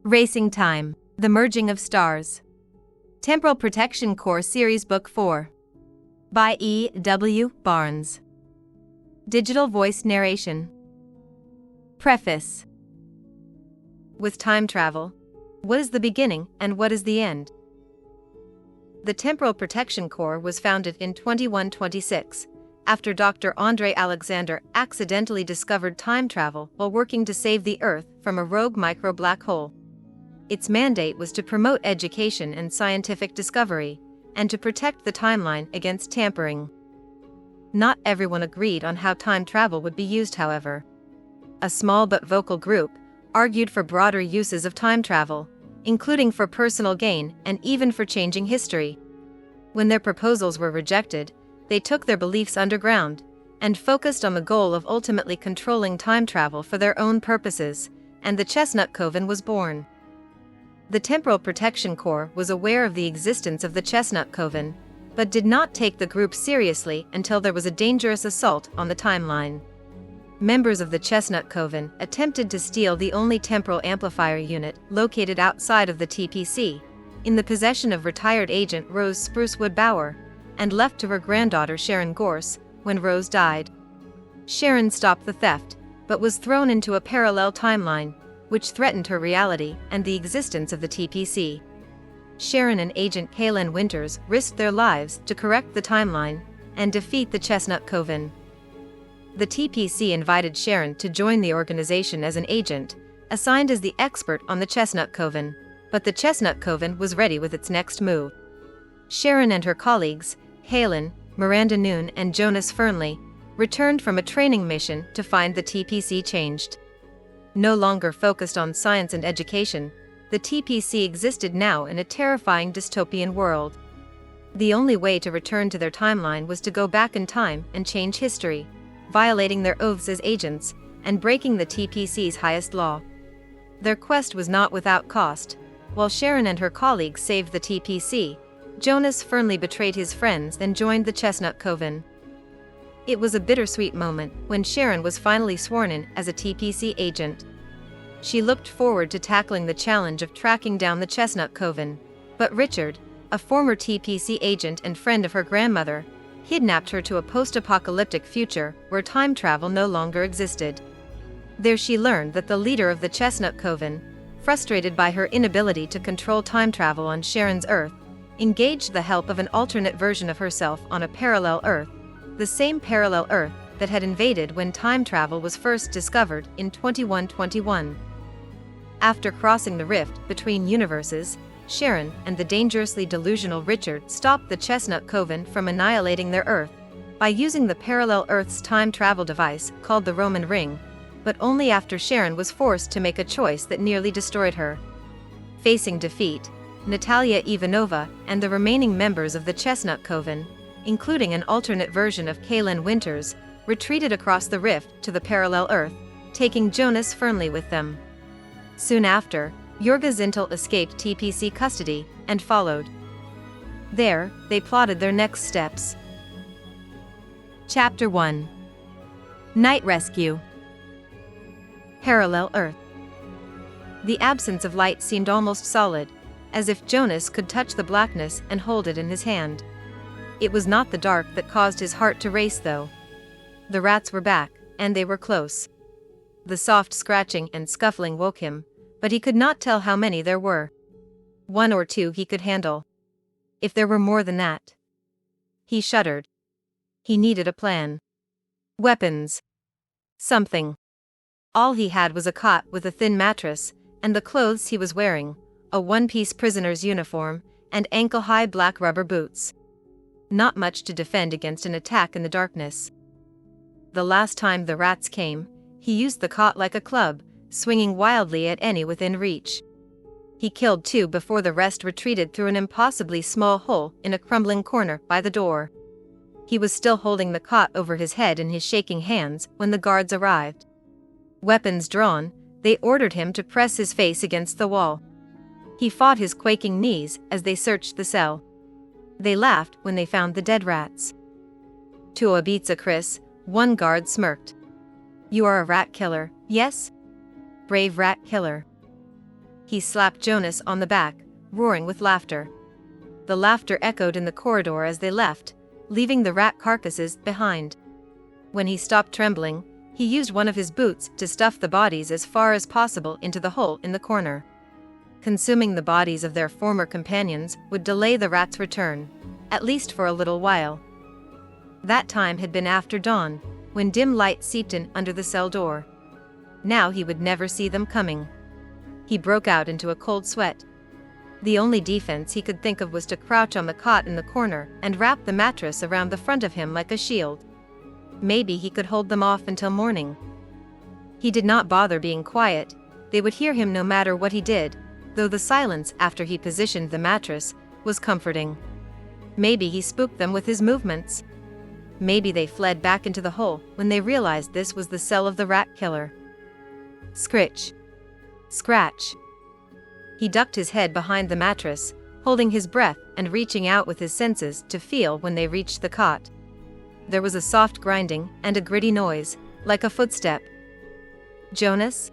Racing Time: The Merging of Stars. Temporal Protection Corps Series Book 4. By E. W. Barnes. Digital voice narration. Preface. With time travel, what is the beginning and what is the end? The Temporal Protection Corps was founded in 2126, after Dr. André Alexander accidentally discovered time travel while working to save the Earth from a rogue micro-black hole. Its mandate was to promote education and scientific discovery, and to protect the timeline against tampering. Not everyone agreed on how time travel would be used, however. A small but vocal group argued for broader uses of time travel, including for personal gain and even for changing history. When their proposals were rejected, they took their beliefs underground and focused on the goal of ultimately controlling time travel for their own purposes, and the Chestnut Coven was born. The Temporal Protection Corps was aware of the existence of the Chestnut Coven, but did not take the group seriously until there was a dangerous assault on the timeline. Members of the Chestnut Coven attempted to steal the only temporal amplifier unit located outside of the TPC, in the possession of retired agent Rose Sprucewood Bauer, and left to her granddaughter Sharon Gorse when Rose died. Sharon stopped the theft, but was thrown into a parallel timeline, which threatened her reality and the existence of the TPC. Sharon and Agent Kaylin Winters risked their lives to correct the timeline and defeat the Chestnut Coven. The TPC invited Sharon to join the organization as an agent, assigned as the expert on the Chestnut Coven, but the Chestnut Coven was ready with its next move. Sharon and her colleagues, Kaylin, Miranda Noon and Jonas Fernley, returned from a training mission to find the TPC changed. No longer focused on science and education, the TPC existed now in a terrifying dystopian world. The only way to return to their timeline was to go back in time and change history, violating their oaths as agents and breaking the TPC's highest law. Their quest was not without cost. While Sharon and her colleagues saved the TPC, Jonas Fernley betrayed his friends and joined the Chestnut Coven. It was a bittersweet moment when Sharon was finally sworn in as a TPC agent. She looked forward to tackling the challenge of tracking down the Chestnut Coven, but Richard, a former TPC agent and friend of her grandmother, kidnapped her to a post-apocalyptic future where time travel no longer existed. There she learned that the leader of the Chestnut Coven, frustrated by her inability to control time travel on Sharon's Earth, engaged the help of an alternate version of herself on a parallel Earth, the same parallel Earth that had invaded when time travel was first discovered in 2121. After crossing the rift between universes, Sharon and the dangerously delusional Richard stopped the Chestnut Coven from annihilating their Earth by using the parallel Earth's time travel device called the Roman Ring, but only after Sharon was forced to make a choice that nearly destroyed her. Facing defeat, Natalia Ivanova and the remaining members of the Chestnut Coven, including an alternate version of Kaylin Winters, retreated across the rift to the parallel Earth, taking Jonas Fernley with them. Soon after, Jorga Zintel escaped TPC custody and followed. There, they plotted their next steps. Chapter 1. Night Rescue. Parallel Earth. The absence of light seemed almost solid, as if Jonas could touch the blackness and hold it in his hand. It was not the dark that caused his heart to race, though. The rats were back, and they were close. The soft scratching and scuffling woke him, but he could not tell how many there were. 1 or 2 he could handle. If there were more than that... He shuddered. He needed a plan. Weapons. Something. All he had was a cot with a thin mattress, and the clothes he was wearing, a one-piece prisoner's uniform, and ankle-high black rubber boots. Not much to defend against an attack in the darkness. The last time the rats came, he used the cot like a club, swinging wildly at any within reach. He killed 2 before the rest retreated through an impossibly small hole in a crumbling corner by the door. He was still holding the cot over his head in his shaking hands when the guards arrived. Weapons drawn, they ordered him to press his face against the wall. He fought his quaking knees as they searched the cell. They laughed when they found the dead rats. To Ibiza Chris, one guard smirked. "You are a rat killer, yes? Brave rat killer." He slapped Jonas on the back, roaring with laughter. The laughter echoed in the corridor as they left, leaving the rat carcasses behind. When he stopped trembling, he used one of his boots to stuff the bodies as far as possible into the hole in the corner. Consuming the bodies of their former companions would delay the rats' return, at least for a little while. That time had been after dawn, when dim light seeped in under the cell door. Now he would never see them coming. He broke out into a cold sweat. The only defense he could think of was to crouch on the cot in the corner and wrap the mattress around the front of him like a shield. Maybe he could hold them off until morning. He did not bother being quiet. They would hear him no matter what he did, though the silence after he positioned the mattress was comforting. Maybe he spooked them with his movements. Maybe they fled back into the hole when they realized this was the cell of the rat killer. Scritch. Scratch. He ducked his head behind the mattress, holding his breath and reaching out with his senses to feel when they reached the cot. There was a soft grinding and a gritty noise, like a footstep. Jonas?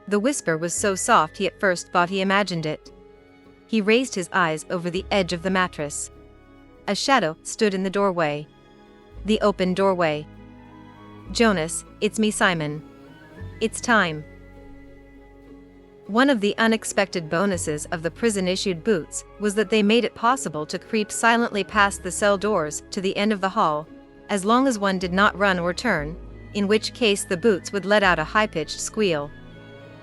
The whisper was so soft he at first thought he imagined it. He raised his eyes over the edge of the mattress. A shadow stood in the doorway. The open doorway. Jonas, it's me, Simon. It's time. One of the unexpected bonuses of the prison-issued boots was that they made it possible to creep silently past the cell doors to the end of the hall, as long as one did not run or turn, in which case the boots would let out a high-pitched squeal.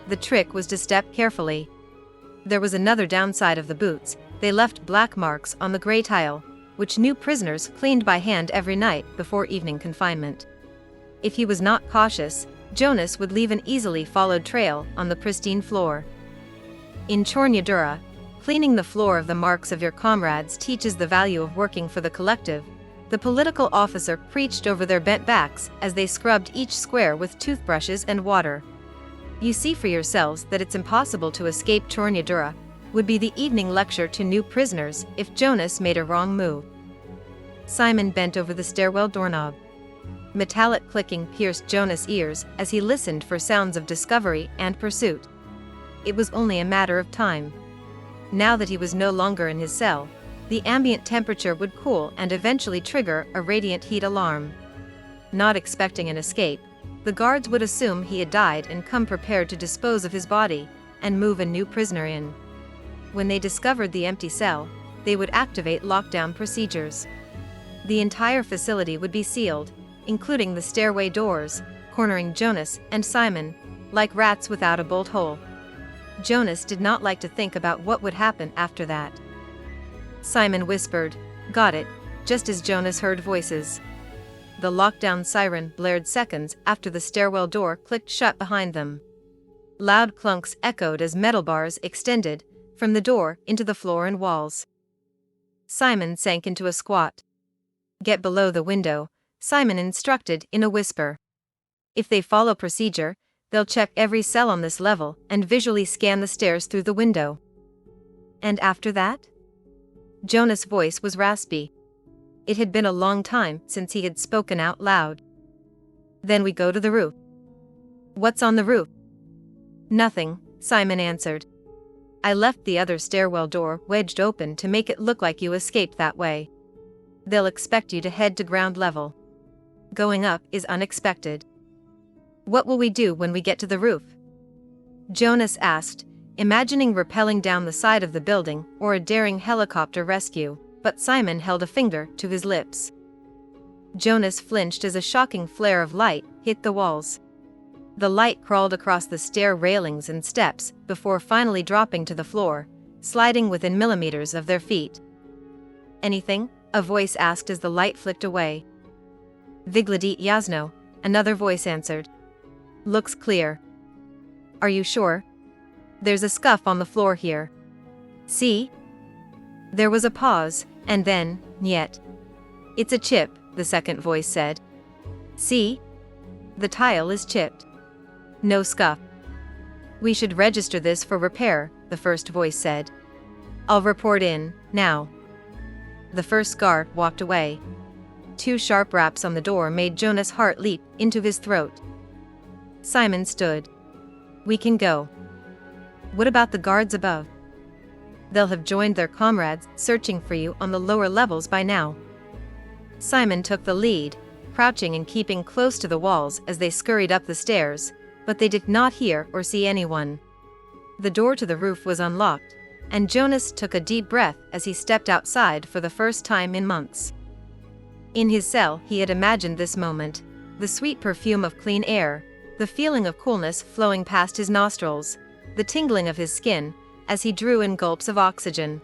The trick was to step carefully. There was another downside of the boots: they left black marks on the gray tile, which new prisoners cleaned by hand every night before evening confinement. If he was not cautious, Jonas would leave an easily followed trail on the pristine floor. In Chornyadura, cleaning the floor of the marks of your comrades teaches the value of working for the collective. The political officer preached over their bent backs as they scrubbed each square with toothbrushes and water. You see for yourselves that it's impossible to escape Chornyadura, would be the evening lecture to new prisoners if Jonas made a wrong move. Simon bent over the stairwell doorknob. Metallic clicking pierced Jonas' ears as he listened for sounds of discovery and pursuit. It was only a matter of time. Now that he was no longer in his cell, the ambient temperature would cool and eventually trigger a radiant heat alarm. Not expecting an escape, the guards would assume he had died and come prepared to dispose of his body and move a new prisoner in. When they discovered the empty cell, they would activate lockdown procedures. The entire facility would be sealed, including the stairway doors, cornering Jonas and Simon, like rats without a bolt hole. Jonas did not like to think about what would happen after that. Simon whispered, "Got it," just as Jonas heard voices. The lockdown siren blared seconds after the stairwell door clicked shut behind them. Loud clunks echoed as metal bars extended from the door into the floor and walls. Simon sank into a squat. "Get below the window," Simon instructed in a whisper. "If they follow procedure, they'll check every cell on this level and visually scan the stairs through the window." "And after that?" Jonas' voice was raspy. It had been a long time since he had spoken out loud. "Then we go to the roof." "What's on the roof?" "Nothing," Simon answered. "I left the other stairwell door wedged open to make it look like you escaped that way. They'll expect you to head to ground level. Going up is unexpected." "What will we do when we get to the roof?" Jonas asked, imagining rappelling down the side of the building or a daring helicopter rescue, but Simon held a finger to his lips. Jonas flinched as a shocking flare of light hit the walls. The light crawled across the stair railings and steps before finally dropping to the floor, sliding within millimeters of their feet. "Anything?" a voice asked as the light flicked away. "Vigladit Yasno," another voice answered. "Looks clear." "Are you sure? There's a scuff on the floor here. See?" There was a pause, and then, "Niet. It's a chip," the second voice said. "See? The tile is chipped. No scuff." "We should register this for repair," the first voice said. "I'll report in, now." The first guard walked away. 2 sharp raps on the door made Jonas' heart leap into his throat. Simon stood. "We can go." What about the guards above? They'll have joined their comrades searching for you on the lower levels by now. Simon took the lead, crouching and keeping close to the walls as they scurried up the stairs, but they did not hear or see anyone. The door to the roof was unlocked, and Jonas took a deep breath as he stepped outside for the first time in months. In his cell, he had imagined this moment, the sweet perfume of clean air, the feeling of coolness flowing past his nostrils, the tingling of his skin as he drew in gulps of oxygen.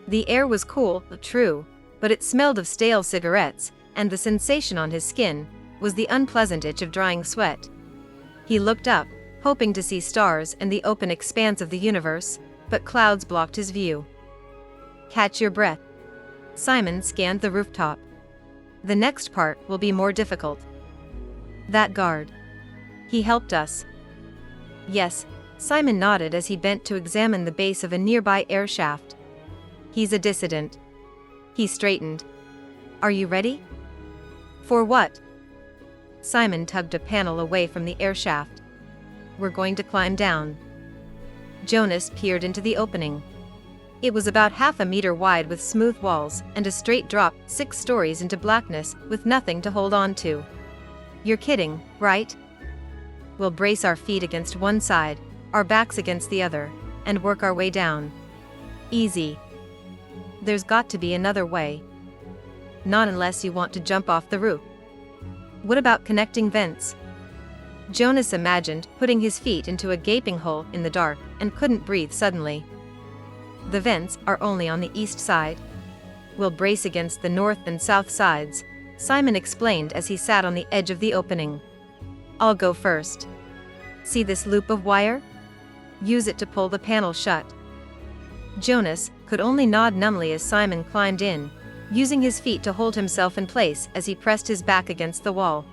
The air was cool, true, but it smelled of stale cigarettes, and the sensation on his skin was the unpleasant itch of drying sweat. He looked up, hoping to see stars and the open expanse of the universe, but clouds blocked his view. Catch your breath. Simon scanned the rooftop. The next part will be more difficult. That guard. He helped us. Yes, Simon nodded as he bent to examine the base of a nearby air shaft. He's a dissident. He straightened. Are you ready? For what? Simon tugged a panel away from the air shaft. We're going to climb down. Jonas peered into the opening. It was about half a meter wide with smooth walls and a straight drop 6 stories into blackness with nothing to hold on to. You're kidding, right? We'll brace our feet against one side, our backs against the other, and work our way down. Easy. There's got to be another way. Not unless you want to jump off the roof. What about connecting vents? Jonas imagined putting his feet into a gaping hole in the dark and couldn't breathe suddenly. The vents are only on the east side. We'll brace against the north and south sides, Simon explained as he sat on the edge of the opening. I'll go first. See this loop of wire? Use it to pull the panel shut. Jonas could only nod numbly as Simon climbed in, using his feet to hold himself in place as he pressed his back against the wall.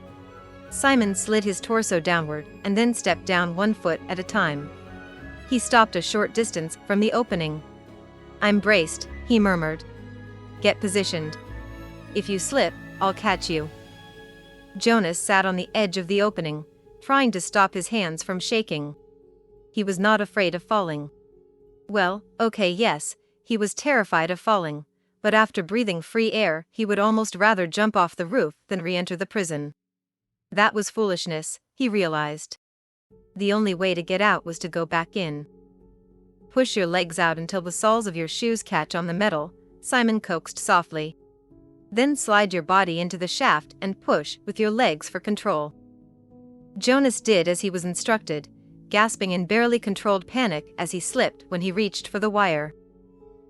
Simon slid his torso downward and then stepped down 1 foot at a time. He stopped a short distance from the opening. I'm braced, he murmured. Get positioned. If you slip, I'll catch you. Jonas sat on the edge of the opening, trying to stop his hands from shaking. He was not afraid of falling. Well, okay, yes, he was terrified of falling, but after breathing free air, he would almost rather jump off the roof than re-enter the prison. That was foolishness, he realized. The only way to get out was to go back in. Push your legs out until the soles of your shoes catch on the metal, Simon coaxed softly. Then slide your body into the shaft and push with your legs for control. Jonas did as he was instructed, gasping in barely controlled panic as he slipped when he reached for the wire.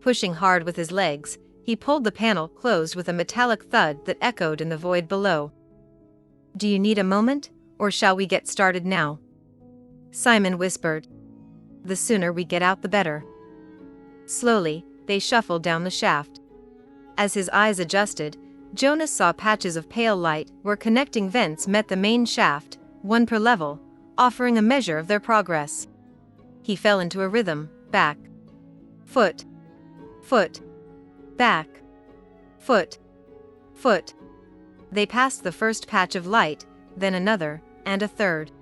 Pushing hard with his legs, he pulled the panel closed with a metallic thud that echoed in the void below. Do you need a moment, or shall we get started now? Simon whispered. The sooner we get out the better. Slowly, they shuffled down the shaft. As his eyes adjusted, Jonas saw patches of pale light where connecting vents met the main shaft, 1 per level, offering a measure of their progress. He fell into a rhythm, back. Foot. Foot. Back. Foot. Foot. They passed the first patch of light, then another, and a third.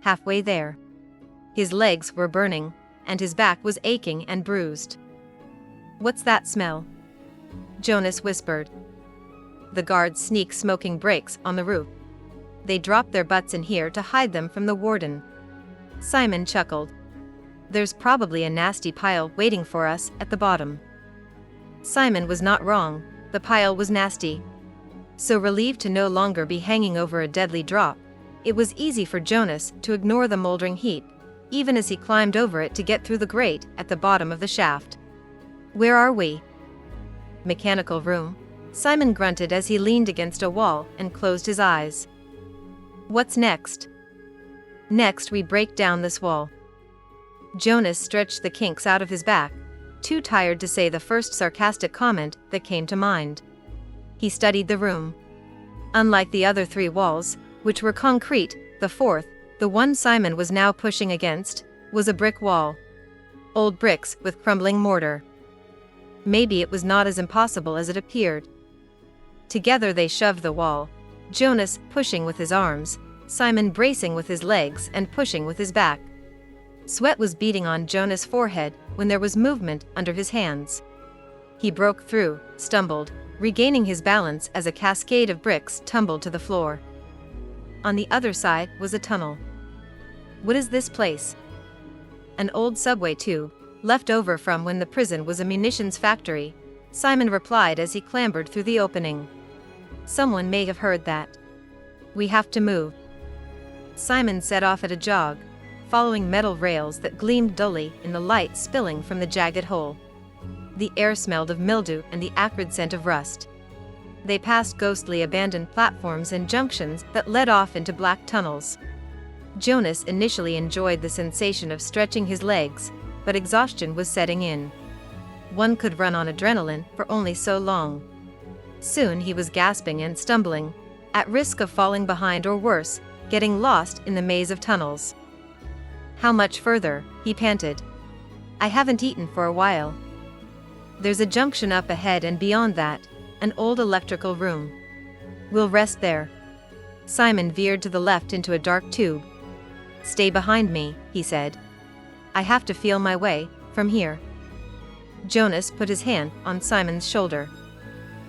Halfway there. His legs were burning, and his back was aching and bruised. What's that smell? Jonas whispered. The guards sneak smoking breaks on the roof. They drop their butts in here to hide them from the warden. Simon chuckled. There's probably a nasty pile waiting for us at the bottom. Simon was not wrong, the pile was nasty. So relieved to no longer be hanging over a deadly drop, it was easy for Jonas to ignore the moldering heap, even as he climbed over it to get through the grate at the bottom of the shaft. Where are we? Mechanical room, Simon grunted as he leaned against a wall and closed his eyes. What's next? Next we break down this wall. Jonas stretched the kinks out of his back, too tired to say the first sarcastic comment that came to mind. He studied the room. Unlike the other 3 walls, which were concrete, the fourth, the one Simon was now pushing against, was a brick wall. Old bricks with crumbling mortar. Maybe it was not as impossible as it appeared. Together they shoved the wall, Jonas pushing with his arms, Simon bracing with his legs and pushing with his back. Sweat was beading on Jonas' forehead when there was movement under his hands. He broke through, stumbled, regaining his balance as a cascade of bricks tumbled to the floor. On the other side was a tunnel. What is this place? An old subway tube, left over from when the prison was a munitions factory, Simon replied as he clambered through the opening. Someone may have heard that. We have to move. Simon set off at a jog, following metal rails that gleamed dully in the light spilling from the jagged hole. The air smelled of mildew and the acrid scent of rust. They passed ghostly abandoned platforms and junctions that led off into black tunnels. Jonas initially enjoyed the sensation of stretching his legs, but exhaustion was setting in. One could run on adrenaline for only so long. Soon he was gasping and stumbling, at risk of falling behind or worse, getting lost in the maze of tunnels. How much further? He panted. I haven't eaten for a while. There's a junction up ahead and beyond that, an old electrical room. We'll rest there. Simon veered to the left into a dark tube. Stay behind me, he said. I have to feel my way from here. Jonas put his hand on Simon's shoulder.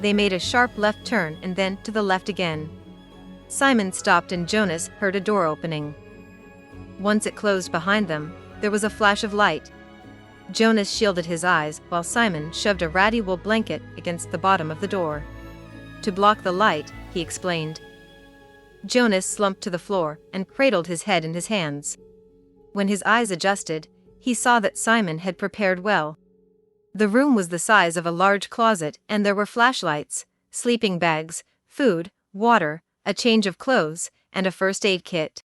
They made a sharp left turn and then to the left again. Simon stopped and Jonas heard a door opening. Once it closed behind them, there was a flash of light. Jonas shielded his eyes while Simon shoved a ratty wool blanket against the bottom of the door. To block the light, he explained. Jonas slumped to the floor and cradled his head in his hands. When his eyes adjusted, he saw that Simon had prepared well. The room was the size of a large closet and there were flashlights, sleeping bags, food, water, a change of clothes, and a first aid kit.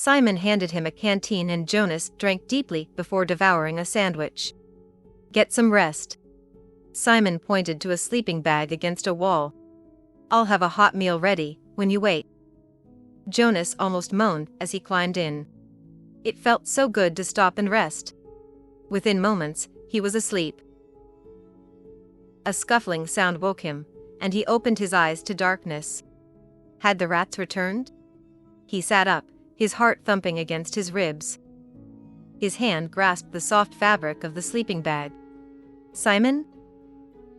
Simon handed him a canteen and Jonas drank deeply before devouring a sandwich. Get some rest. Simon pointed to a sleeping bag against a wall. I'll have a hot meal ready when you wait. Jonas almost moaned as he climbed in. It felt so good to stop and rest. Within moments, he was asleep. A scuffling sound woke him, and he opened his eyes to darkness. Had the rats returned? He sat up, his heart thumping against his ribs. His hand grasped the soft fabric of the sleeping bag. Simon?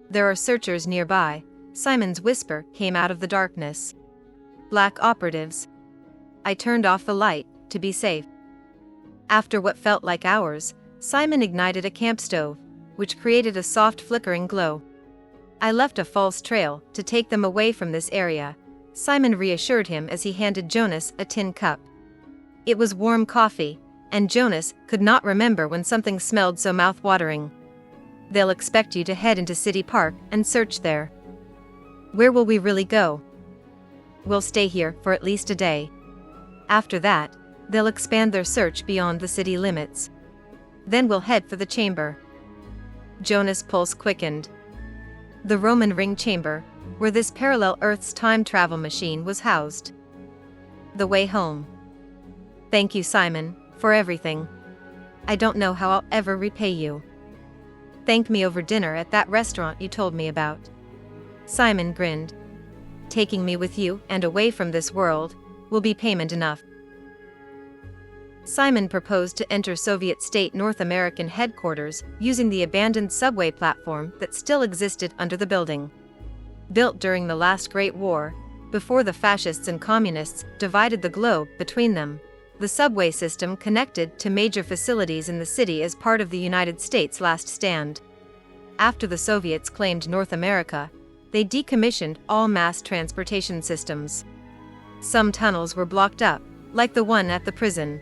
There are searchers nearby, Simon's whisper came out of the darkness. Black operatives. I turned off the light, to be safe. After what felt like hours, Simon ignited a camp stove, which created a soft flickering glow. I left a false trail to take them away from this area, Simon reassured him as he handed Jonas a tin cup. It was warm coffee, and Jonas could not remember when something smelled so mouth-watering. They'll expect you to head into City Park and search there. Where will we really go? We'll stay here for at least a day. After that, they'll expand their search beyond the city limits. Then we'll head for the chamber. Jonas' pulse quickened. The Roman ring chamber, where this parallel Earth's time travel machine was housed. The way home. Thank you, Simon, for everything. I don't know how I'll ever repay you. Thank me over dinner at that restaurant you told me about. Simon grinned. Taking me with you and away from this world will be payment enough. Simon proposed to enter Soviet state North American headquarters using the abandoned subway platform that still existed under the building. Built during the last Great War, before the fascists and communists divided the globe between them, the subway system connected to major facilities in the city as part of the United States' last stand. After the Soviets claimed North America, they decommissioned all mass transportation systems. Some tunnels were blocked up, like the one at the prison.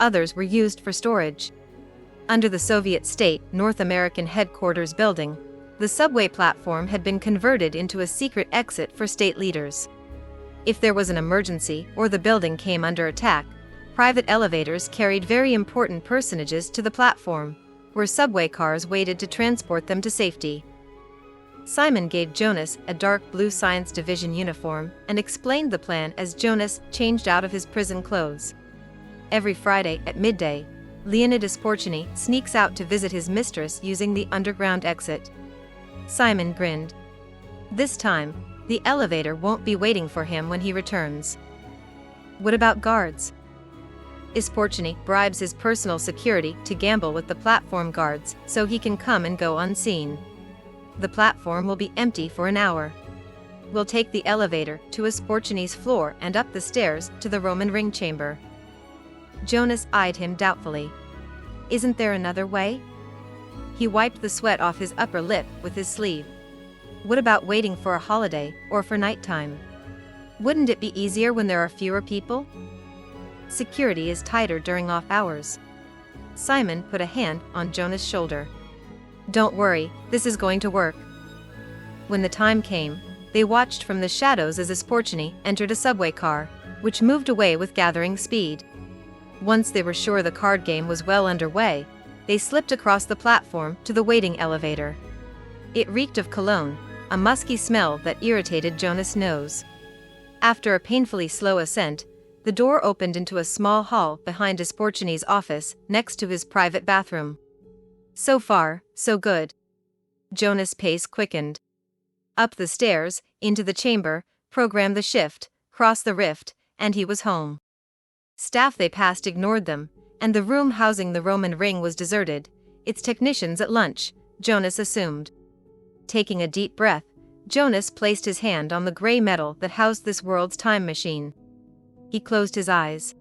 Others were used for storage. Under the Soviet state North American headquarters building, the subway platform had been converted into a secret exit for state leaders. If there was an emergency or the building came under attack, private elevators carried very important personages to the platform, where subway cars waited to transport them to safety. Simon gave Jonas a dark blue Science Division uniform and explained the plan as Jonas changed out of his prison clothes. Every Friday at midday, Leonidas Porcini sneaks out to visit his mistress using the underground exit. Simon grinned. This time, the elevator won't be waiting for him when he returns. What about guards? Isporchny bribes his personal security to gamble with the platform guards so he can come and go unseen. The platform will be empty for an hour. We'll take the elevator to Isporchny's floor and up the stairs to the Roman ring chamber. Jonas eyed him doubtfully. Isn't there another way? He wiped the sweat off his upper lip with his sleeve. What about waiting for a holiday or for nighttime? Wouldn't it be easier when there are fewer people? Security is tighter during off hours. Simon put a hand on Jonas' shoulder. Don't worry, this is going to work. When the time came, they watched from the shadows as Isporchny entered a subway car, which moved away with gathering speed. Once they were sure the card game was well underway, they slipped across the platform to the waiting elevator. It reeked of cologne, a musky smell that irritated Jonas' nose. After a painfully slow ascent, the door opened into a small hall behind Isporchny's office next to his private bathroom. So far, so good. Jonas' pace quickened. Up the stairs, into the chamber, program the shift, cross the rift, and he was home. Staff they passed ignored them, and the room housing the Roman ring was deserted, its technicians at lunch, Jonas assumed. Taking a deep breath, Jonas placed his hand on the gray metal that housed this world's time machine. He closed his eyes.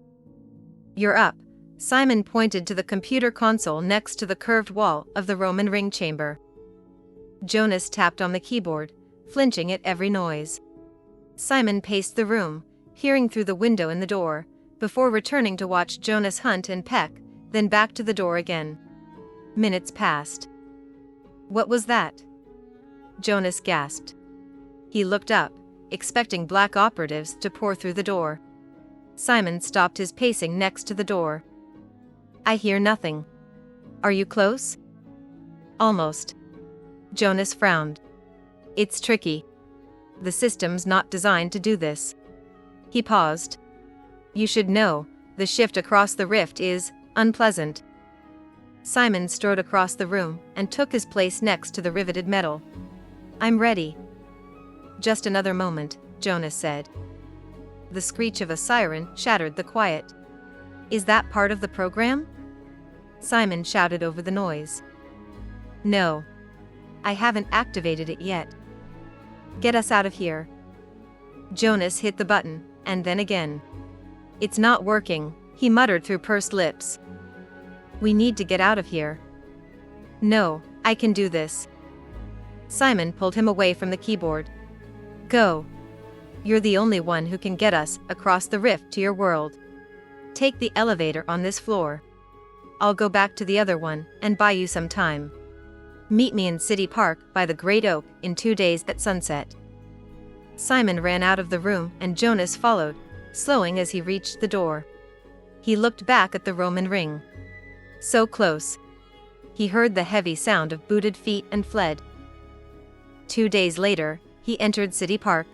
You're up. Simon pointed to the computer console next to the curved wall of the Roman ring chamber. Jonas tapped on the keyboard, flinching at every noise. Simon paced the room, peering through the window in the door, before returning to watch Jonas hunt and peck, then back to the door again. Minutes passed. What was that? Jonas gasped. He looked up, expecting black operatives to pour through the door. Simon stopped his pacing next to the door. I hear nothing. Are you close? Almost. Jonas frowned. It's tricky. The system's not designed to do this. He paused. You should know, the shift across the rift is unpleasant. Simon strode across the room and took his place next to the riveted metal. I'm ready. Just another moment, Jonas said. The screech of a siren shattered the quiet. Is that part of the program? Simon shouted over the noise. No. I haven't activated it yet. Get us out of here. Jonas hit the button, and then again. It's not working, he muttered through pursed lips. We need to get out of here. No, I can do this. Simon pulled him away from the keyboard. Go. You're the only one who can get us across the rift to your world. Take the elevator on this floor. I'll go back to the other one and buy you some time. Meet me in City Park by the Great Oak in 2 days at sunset. Simon ran out of the room and Jonas followed, slowing as he reached the door. He looked back at the Roman ring. So close. He heard the heavy sound of booted feet and fled. 2 days later, he entered City Park.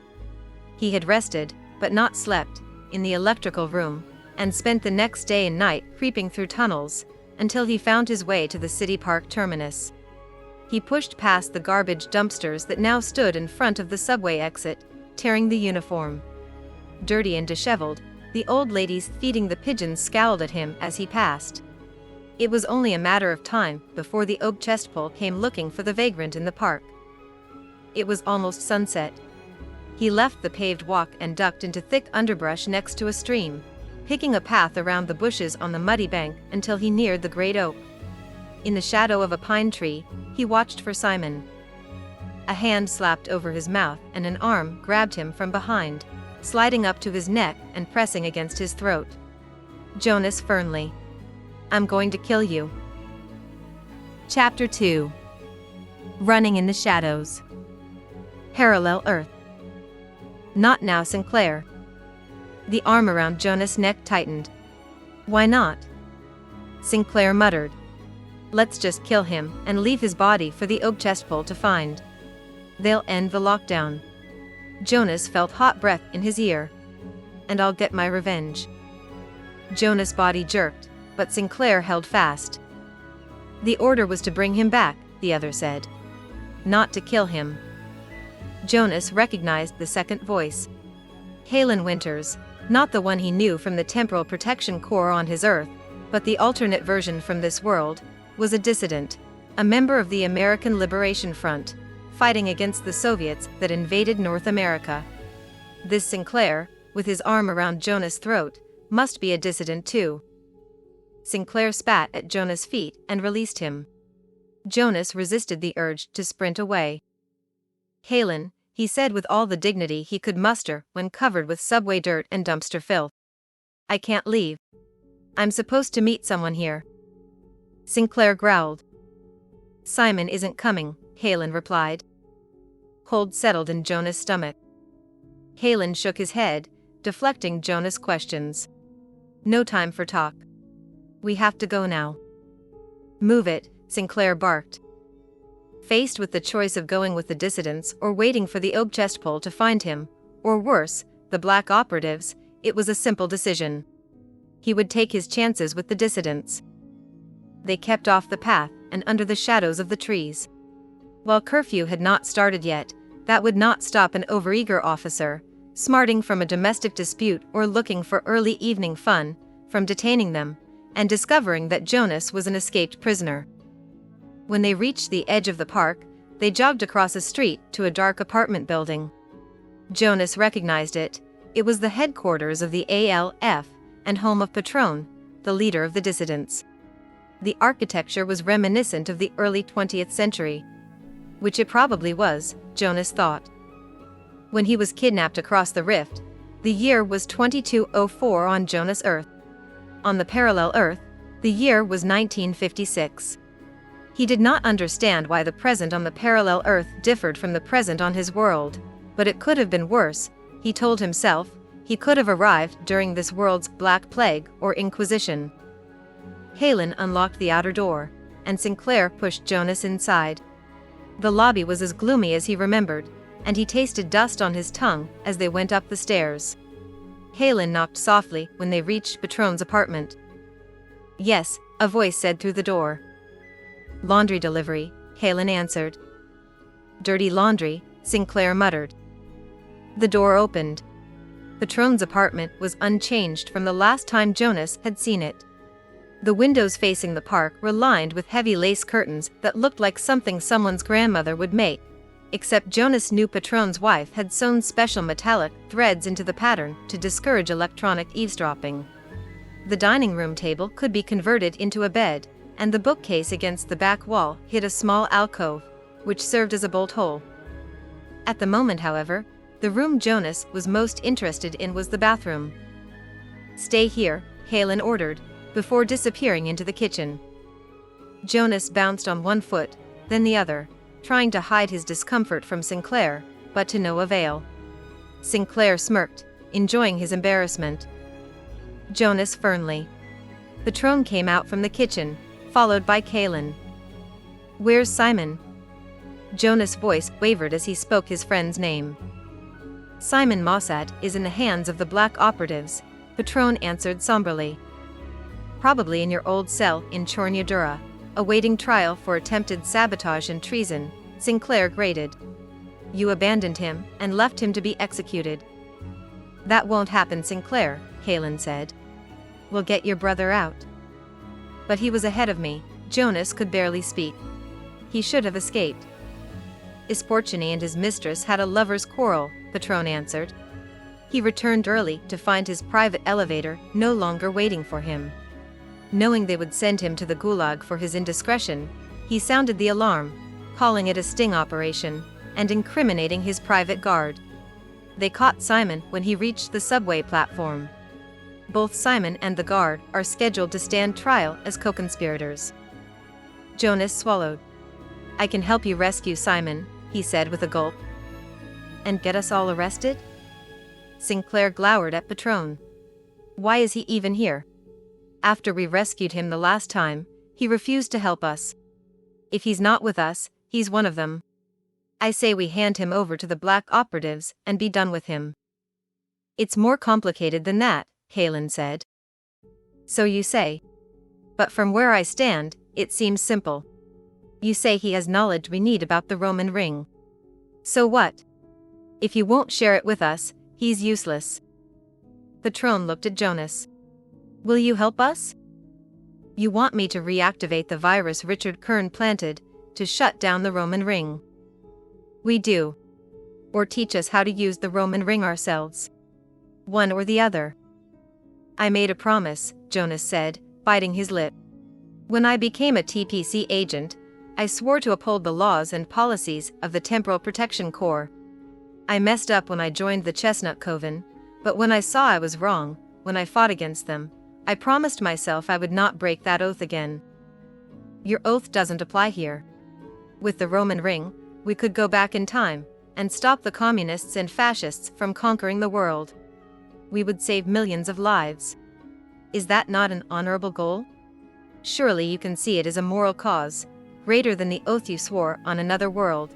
He had rested, but not slept, in the electrical room, and spent the next day and night creeping through tunnels, until he found his way to the City Park terminus. He pushed past the garbage dumpsters that now stood in front of the subway exit, tearing the uniform. Dirty and disheveled, the old ladies feeding the pigeons scowled at him as he passed. It was only a matter of time before the oak chestpole came looking for the vagrant in the park. It was almost sunset. He left the paved walk and ducked into thick underbrush next to a stream, picking a path around the bushes on the muddy bank until he neared the great oak. In the shadow of a pine tree, he watched for Simon. A hand slapped over his mouth and an arm grabbed him from behind, sliding up to his neck and pressing against his throat. Jonas Fernley. I'm going to kill you. Chapter 2. Running in the Shadows. Parallel Earth. Not now, Sinclair. The arm around Jonas' neck tightened. Why not? Sinclair muttered. Let's just kill him and leave his body for the oak chestpole to find. They'll end the lockdown. Jonas felt hot breath in his ear. And I'll get my revenge. Jonas' body jerked, but Sinclair held fast. The order was to bring him back, the other said. Not to kill him. Jonas recognized the second voice. Halen Winters, Not the one he knew from the Temporal Protection Corps on his Earth, but the alternate version from this world, was a dissident, a member of the American Liberation Front, fighting against the Soviets that invaded North America. This Sinclair, with his arm around Jonas' throat, must be a dissident too. Sinclair spat at Jonas' feet and released him. Jonas resisted the urge to sprint away. "Halen," he said with all the dignity he could muster when covered with subway dirt and dumpster filth. "I can't leave. I'm supposed to meet someone here." Sinclair growled. "Simon isn't coming," Halen replied. Cold settled in Jonas' stomach. Halen shook his head, deflecting Jonas' questions. "No time for talk. We have to go now." "Move it," Sinclair barked. Faced with the choice of going with the dissidents or waiting for the Obchestpol to find him, or worse, the black operatives, it was a simple decision. He would take his chances with the dissidents. They kept off the path and under the shadows of the trees. While curfew had not started yet, that would not stop an overeager officer, smarting from a domestic dispute or looking for early evening fun, from detaining them, and discovering that Jonas was an escaped prisoner. When they reached the edge of the park, they jogged across a street to a dark apartment building. Jonas recognized it. It was the headquarters of the ALF, and home of Patron, the leader of the dissidents. The architecture was reminiscent of the early 20th century. Which it probably was, Jonas thought. When he was kidnapped across the rift, the year was 2204 on Jonas' Earth. On the parallel Earth, the year was 1956. He did not understand why the present on the parallel Earth differed from the present on his world, but it could have been worse, he told himself. He could have arrived during this world's Black Plague or Inquisition. Halen unlocked the outer door, and Sinclair pushed Jonas inside. The lobby was as gloomy as he remembered, and he tasted dust on his tongue as they went up the stairs. Halen knocked softly when they reached Patron's apartment. "Yes," a voice said through the door. "Laundry delivery," Halen answered. "Dirty laundry," Sinclair muttered. The door opened. Patron's apartment was unchanged from the last time Jonas had seen it. The windows facing the park were lined with heavy lace curtains that looked like something someone's grandmother would make, except Jonas knew Patron's wife had sewn special metallic threads into the pattern to discourage electronic eavesdropping. The dining room table could be converted into a bed, and the bookcase against the back wall hid a small alcove, which served as a bolt hole. At the moment, however, the room Jonas was most interested in was the bathroom. "Stay here," Halen ordered, before disappearing into the kitchen. Jonas bounced on one foot, then the other, trying to hide his discomfort from Sinclair, but to no avail. Sinclair smirked, enjoying his embarrassment. Jonas Fernley. Patron came out from the kitchen, followed by Halen. "Where's Simon?" Jonas' voice wavered as he spoke his friend's name. "Simon Mossad is in the hands of the black operatives," Patron answered somberly. "Probably in your old cell in Chornyadura, awaiting trial for attempted sabotage and treason," Sinclair grated. "You abandoned him and left him to be executed." "That won't happen, Sinclair," Halen said. "We'll get your brother out." "But he was ahead of me," Jonas could barely speak. "He should have escaped." "Isporchini and his mistress had a lover's quarrel," Patron answered. He returned early to find his private elevator no longer waiting for him. Knowing they would send him to the gulag for his indiscretion, he sounded the alarm, calling it a sting operation, and incriminating his private guard. They caught Simon when he reached the subway platform. Both Simon and the guard are scheduled to stand trial as co-conspirators. Jonas swallowed. "I can help you rescue Simon," he said with a gulp. "And get us all arrested?" Sinclair glowered at Patron. "Why is he even here? After we rescued him the last time, he refused to help us. If he's not with us, he's one of them. I say we hand him over to the black operatives and be done with him." "It's more complicated than that," Halen said. "So you say. But from where I stand, it seems simple. You say he has knowledge we need about the Roman ring. So what? If he won't share it with us, he's useless." Patron looked at Jonas. Will you help us? You want me to reactivate the virus Richard Kern planted, to shut down the Roman ring. We do. Or teach us how to use the Roman ring ourselves. One or the other. I made a promise, Jonas said, biting his lip. When I became a TPC agent, I swore to uphold the laws and policies of the Temporal Protection Corps. I messed up when I joined the Chestnut Coven, but when I saw I was wrong, when I fought against them, I promised myself I would not break that oath again. Your oath doesn't apply here. With the Roman ring, we could go back in time and stop the communists and fascists from conquering the world. We would save millions of lives. Is that not an honorable goal? Surely you can see it as a moral cause, greater than the oath you swore on another world.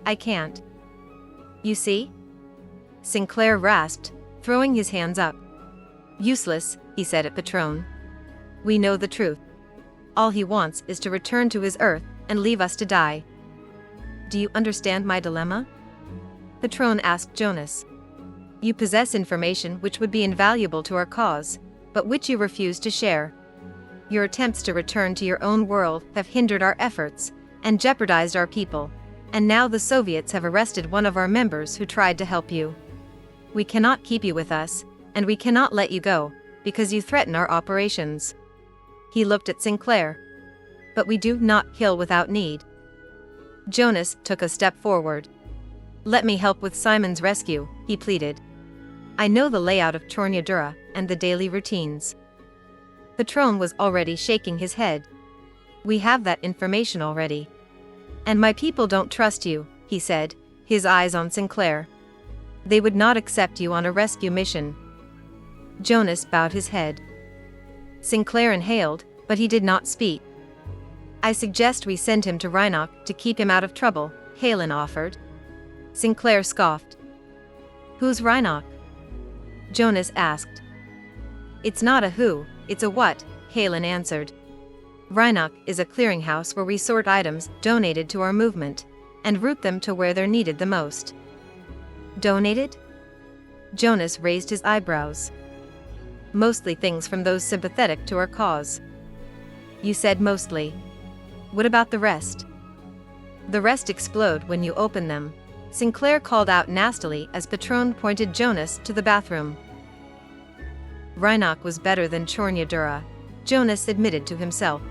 I can't. You see? Sinclair rasped, throwing his hands up. Useless, he said at Patron. We know the truth. All he wants is to return to his Earth and leave us to die. Do you understand my dilemma? Patron asked Jonas. You possess information which would be invaluable to our cause, but which you refuse to share. Your attempts to return to your own world have hindered our efforts and jeopardized our people, and now the Soviets have arrested one of our members who tried to help you. We cannot keep you with us, and we cannot let you go, because you threaten our operations. He looked at Sinclair. But we do not kill without need. Jonas took a step forward. Let me help with Simon's rescue, he pleaded. I know the layout of Chornyadura and the daily routines. Patron was already shaking his head. We have that information already. And my people don't trust you, he said, his eyes on Sinclair. They would not accept you on a rescue mission. Jonas bowed his head. Sinclair inhaled, but he did not speak. I suggest we send him to Rhinoc to keep him out of trouble, Halen offered. Sinclair scoffed. Who's Rhinoc? Jonas asked. It's not a who, it's a what, Halen answered. Rhinoc is a clearinghouse where we sort items donated to our movement, and route them to where they're needed the most. Donated? Jonas raised his eyebrows. Mostly things from those sympathetic to our cause. You said mostly. What about the rest? The rest explode when you open them, Sinclair called out nastily as Patron pointed Jonas to the bathroom. Rhinoc was better than Chornyadura, Jonas admitted to himself.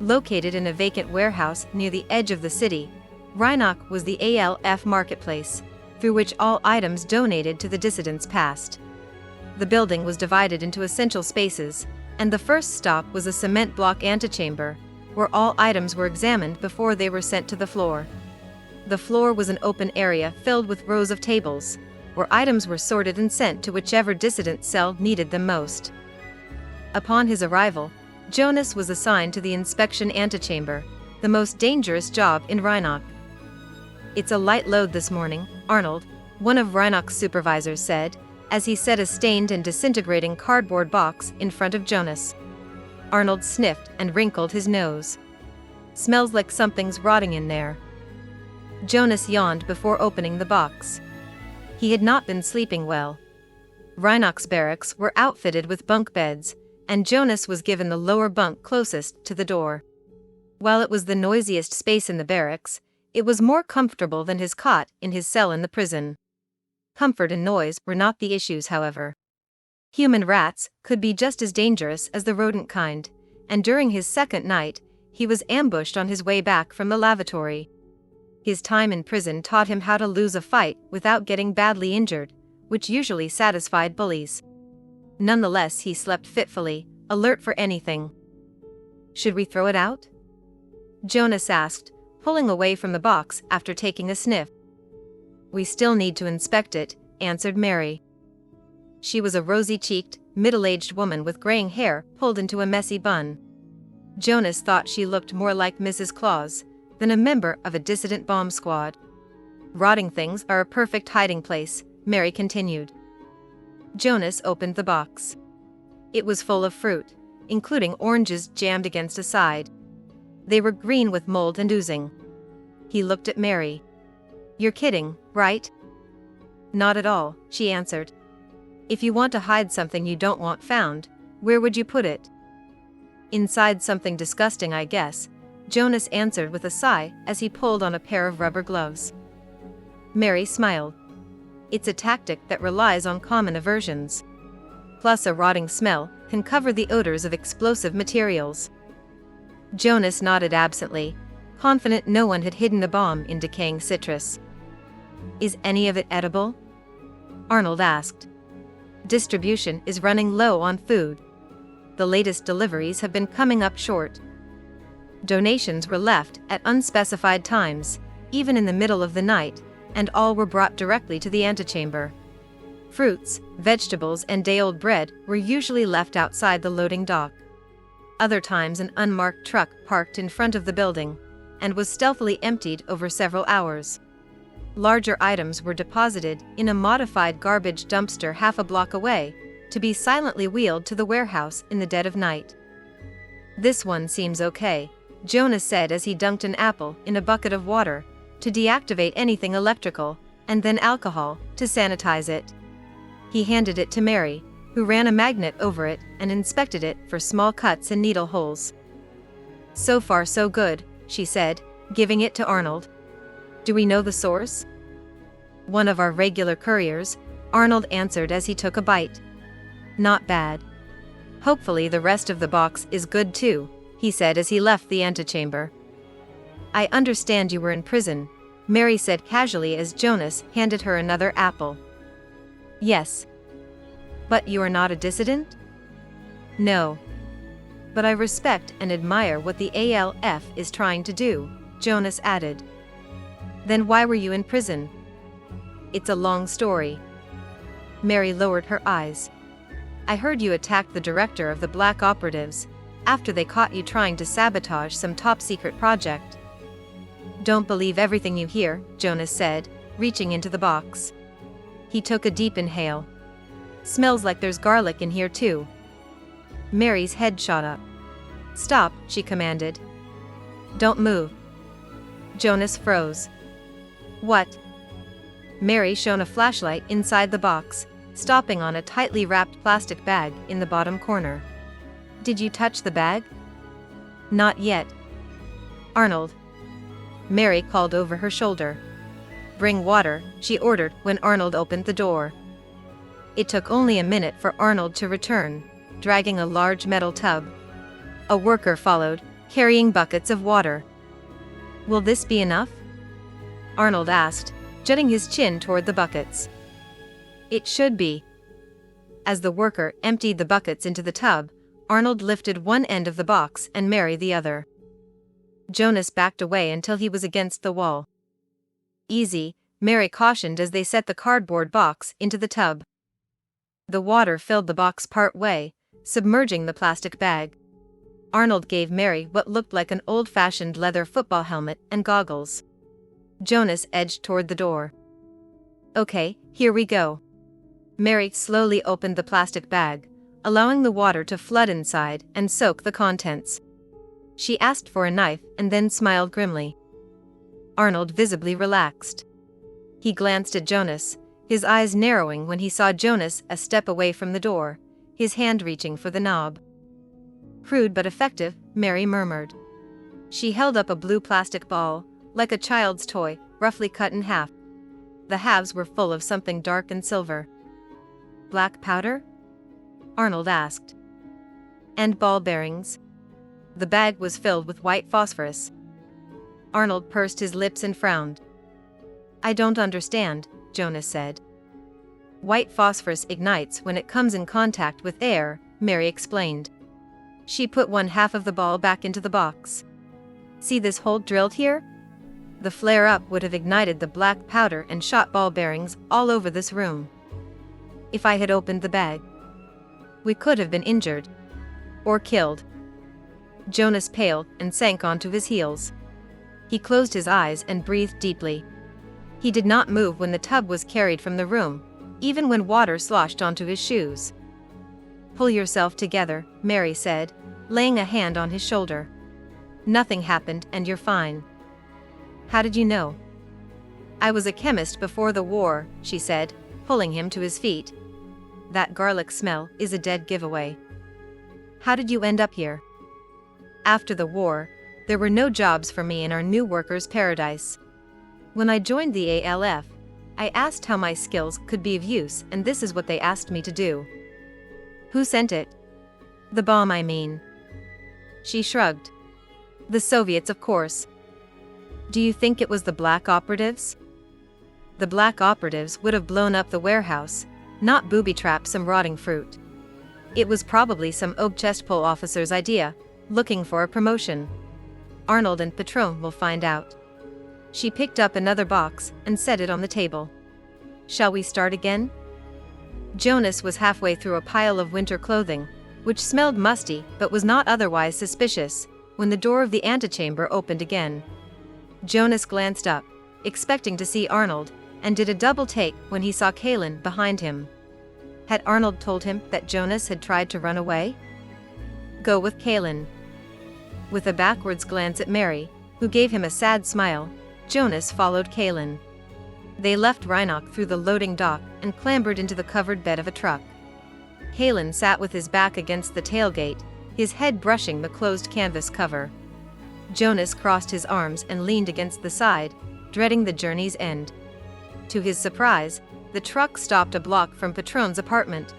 Located in a vacant warehouse near the edge of the city, Rhinoc was the ALF marketplace, through which all items donated to the dissidents passed. The building was divided into essential spaces, and the first stop was a cement block antechamber, where all items were examined before they were sent to the floor. The floor was an open area filled with rows of tables, where items were sorted and sent to whichever dissident cell needed them most. Upon his arrival, Jonas was assigned to the inspection antechamber, the most dangerous job in Rhinoc. It's a light load this morning, Arnold, one of Rhinoc's supervisors said, as he set a stained and disintegrating cardboard box in front of Jonas. Arnold sniffed and wrinkled his nose. Smells like something's rotting in there. Jonas yawned before opening the box. He had not been sleeping well. Rhinoc's barracks were outfitted with bunk beds, and Jonas was given the lower bunk closest to the door. While it was the noisiest space in the barracks, it was more comfortable than his cot in his cell in the prison. Comfort and noise were not the issues, however. Human rats could be just as dangerous as the rodent kind, and during his second night, he was ambushed on his way back from the lavatory. His time in prison taught him how to lose a fight without getting badly injured, which usually satisfied bullies. Nonetheless, he slept fitfully, alert for anything. Should we throw it out? Jonas asked, pulling away from the box after taking a sniff. We still need to inspect it, answered Mary. She was a rosy-cheeked, middle-aged woman with graying hair pulled into a messy bun. Jonas thought she looked more like Mrs. Claus than a member of a dissident bomb squad. Rotting things are a perfect hiding place, Mary continued. Jonas opened the box. It was full of fruit, including oranges jammed against a side. They were green with mold and oozing. He looked at Mary. You're kidding, right? Not at all, she answered. If you want to hide something you don't want found, where would you put it? Inside something disgusting, I guess, Jonas answered with a sigh as he pulled on a pair of rubber gloves. Mary smiled. It's a tactic that relies on common aversions. Plus, a rotting smell can cover the odors of explosive materials. Jonas nodded absently, confident no one had hidden a bomb in decaying citrus. Is any of it edible? Arnold asked. Distribution is running low on food. The latest deliveries have been coming up short. Donations were left at unspecified times, even in the middle of the night, and all were brought directly to the antechamber. Fruits, vegetables, and day-old bread were usually left outside the loading dock. Other times an unmarked truck parked in front of the building, and was stealthily emptied over several hours. Larger items were deposited in a modified garbage dumpster half a block away, to be silently wheeled to the warehouse in the dead of night. This one seems okay, Jonas said as he dunked an apple in a bucket of water, to deactivate anything electrical, and then alcohol, to sanitize it. He handed it to Mary, who ran a magnet over it and inspected it for small cuts and needle holes. So far so good, she said, giving it to Arnold. Do we know the source? One of our regular couriers, Arnold answered as he took a bite. Not bad. Hopefully the rest of the box is good too, he said as he left the antechamber. I understand you were in prison, Mary said casually as Jonas handed her another apple. Yes. But you are not a dissident? No. But I respect and admire what the ALF is trying to do, Jonas added. Then why were you in prison? It's a long story. Mary lowered her eyes. I heard you attacked the director of the Black Operatives, after they caught you trying to sabotage some top-secret project. Don't believe everything you hear, Jonas said, reaching into the box. He took a deep inhale. Smells like there's garlic in here too. Mary's head shot up. Stop, she commanded. Don't move. Jonas froze. What? Mary shone a flashlight inside the box, stopping on a tightly wrapped plastic bag in the bottom corner. Did you touch the bag? Not yet. Arnold. Mary called over her shoulder. Bring water, she ordered when Arnold opened the door. It took only a minute for Arnold to return, dragging a large metal tub. A worker followed, carrying buckets of water. Will this be enough? Arnold asked, jutting his chin toward the buckets. It should be. As the worker emptied the buckets into the tub, Arnold lifted one end of the box and Mary the other. Jonas backed away until he was against the wall. Easy, Mary cautioned as they set the cardboard box into the tub. The water filled the box part way, submerging the plastic bag. Arnold gave Mary what looked like an old-fashioned leather football helmet and goggles. Jonas edged toward the door. Okay, here we go. Mary slowly opened the plastic bag, allowing the water to flood inside and soak the contents. She asked for a knife and then smiled grimly. Arnold visibly relaxed. He glanced at Jonas, his eyes narrowing when he saw Jonas a step away from the door, his hand reaching for the knob. Crude but effective, Mary murmured. She held up a blue plastic ball, like a child's toy, roughly cut in half. The halves were full of something dark and silver. Black powder? Arnold asked. And ball bearings. The bag was filled with white phosphorus. Arnold pursed his lips and frowned. I don't understand, Jonas said. White phosphorus ignites when it comes in contact with air, Mary explained. She put one half of the ball back into the box. See this hole drilled here? The flare-up would have ignited the black powder and shot ball bearings all over this room. If I had opened the bag, we could have been injured. Or killed. Jonas paled and sank onto his heels. He closed his eyes and breathed deeply. He did not move when the tub was carried from the room, even when water sloshed onto his shoes. Pull yourself together, Mary said, laying a hand on his shoulder. Nothing happened and you're fine. How did you know? I was a chemist before the war, she said, pulling him to his feet. that garlic smell is a dead giveaway. How did you end up here? After the war, there were no jobs for me in our new workers' paradise. When I joined the ALF, I asked how my skills could be of use, and this is what they asked me to do. Who sent it? The bomb, I mean. She shrugged. The Soviets, of course. Do you think it was the black operatives? The black operatives would have blown up the warehouse, not booby-trapped some rotting fruit. It was probably some oak chest pole officer's idea, looking for a promotion. Arnold and Patron will find out. She picked up another box and set it on the table. Shall we start again? Jonas was halfway through a pile of winter clothing, which smelled musty but was not otherwise suspicious, when the door of the antechamber opened again. Jonas glanced up, expecting to see Arnold, and did a double take when he saw Kaelin behind him. Had Arnold told him that Jonas had tried to run away? Go with Kaelin. With a backwards glance at Mary, who gave him a sad smile, Jonas followed Kaelin. They left Reinach through the loading dock and clambered into the covered bed of a truck. Kaelin sat with his back against the tailgate, his head brushing the closed canvas cover. Jonas crossed his arms and leaned against the side, dreading the journey's end. To his surprise, the truck stopped a block from Patron's apartment.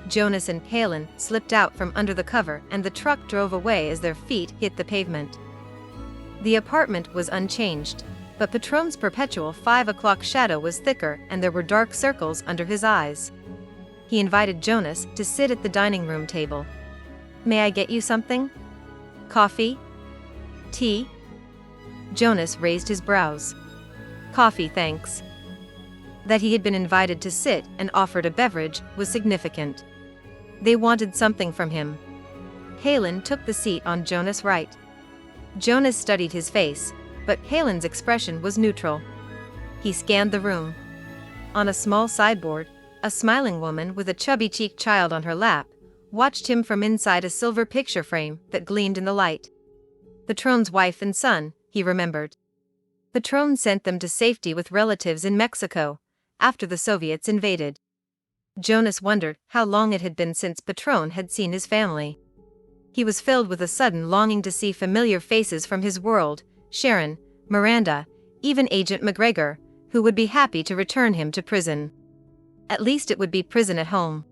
Jonas and Kaelin slipped out from under the cover and the truck drove away as their feet hit the pavement. The apartment was unchanged, but Patron's perpetual 5 o'clock shadow was thicker and there were dark circles under his eyes. He invited Jonas to sit at the dining room table. May I get you something? Coffee? Tea? Jonas raised his brows. Coffee, thanks. That he had been invited to sit and offered a beverage was significant. They wanted something from him. Kaelin took the seat on Jonas' right. Jonas studied his face, but Kaelin's expression was neutral. He scanned the room. On a small sideboard, a smiling woman with a chubby-cheeked child on her lap watched him from inside a silver picture frame that gleamed in the light. Patron's wife and son, he remembered. Patron sent them to safety with relatives in Mexico, after the Soviets invaded. Jonas wondered how long it had been since Patron had seen his family. He was filled with a sudden longing to see familiar faces from his world, Sharon, Miranda, even Agent McGregor, who would be happy to return him to prison. At least it would be prison at home.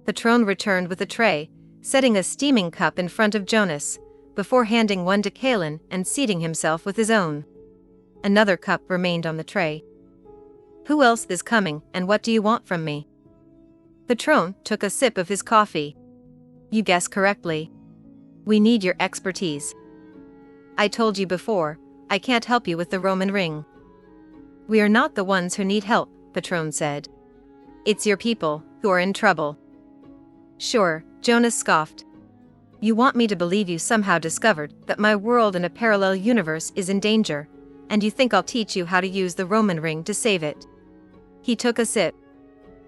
Patron returned with a tray, setting a steaming cup in front of Jonas, before handing one to Kaelin and seating himself with his own. Another cup remained on the tray. Who else is coming, and what do you want from me? Patron took a sip of his coffee. You guessed correctly. We need your expertise. I told you before, I can't help you with the Roman ring. We are not the ones who need help, Patron said. It's your people, who are in trouble. Sure, Jonas scoffed. You want me to believe you somehow discovered that my world in a parallel universe is in danger, and you think I'll teach you how to use the Roman ring to save it. He took a sip.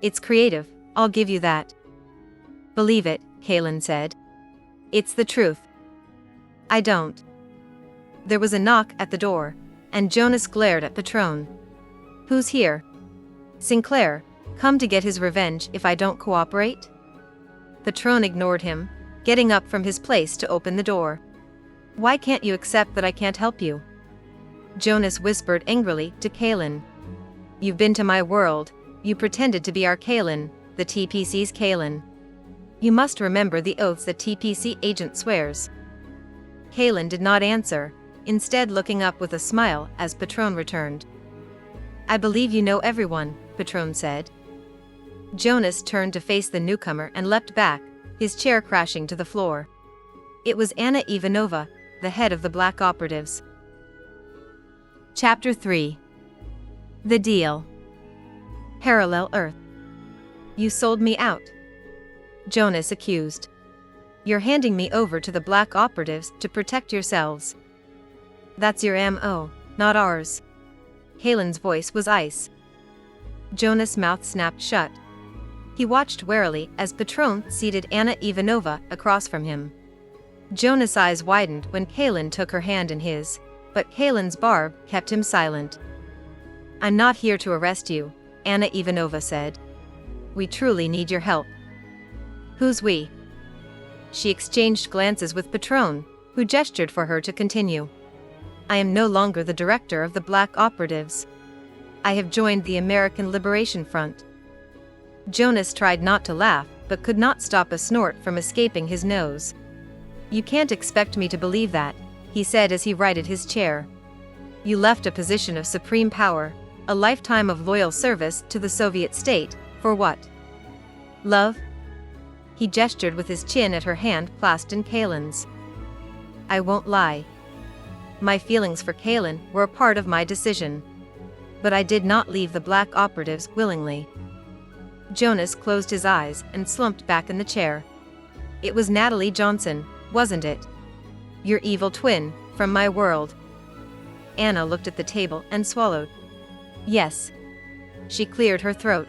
It's creative, I'll give you that. Believe it, Kaelin said. It's the truth. I don't. There was a knock at the door, and Jonas glared at Patron. Who's here? Sinclair, come to get his revenge if I don't cooperate? Patron ignored him, getting up from his place to open the door. Why can't you accept that I can't help you? Jonas whispered angrily to Kaelin. You've been to my world, you pretended to be our Kaelin, the TPC's Kaelin. You must remember the oaths the TPC agent swears. Kaelin did not answer, instead looking up with a smile as Patron returned. I believe you know everyone, Patron said. Jonas turned to face the newcomer and leapt back, his chair crashing to the floor. It was Anna Ivanova, the head of the black operatives. Chapter 3. The Deal. Parallel Earth. You sold me out. Jonas accused. You're handing me over to the black operatives to protect yourselves. That's your MO, not ours. Kaelin's voice was ice. Jonas' mouth snapped shut. He watched warily as Patron seated Anna Ivanova across from him. Jonas' eyes widened when Kaelin took her hand in his, but Kaelin's barb kept him silent. I'm not here to arrest you, Anna Ivanova said. We truly need your help. Who's we? She exchanged glances with Patron, who gestured for her to continue. I am no longer the director of the Black Operatives. I have joined the American Liberation Front. Jonas tried not to laugh, but could not stop a snort from escaping his nose. You can't expect me to believe that, he said as he righted his chair. You left a position of supreme power, a lifetime of loyal service to the Soviet state, for what? Love? He gestured with his chin at her hand clasped in Kalen's. I won't lie. My feelings for Kalen were a part of my decision. But I did not leave the Black Operatives willingly. Jonas closed his eyes and slumped back in the chair. It was Natalie Johnson, wasn't it? Your evil twin, from my world. Anna looked at the table and swallowed. Yes. She cleared her throat.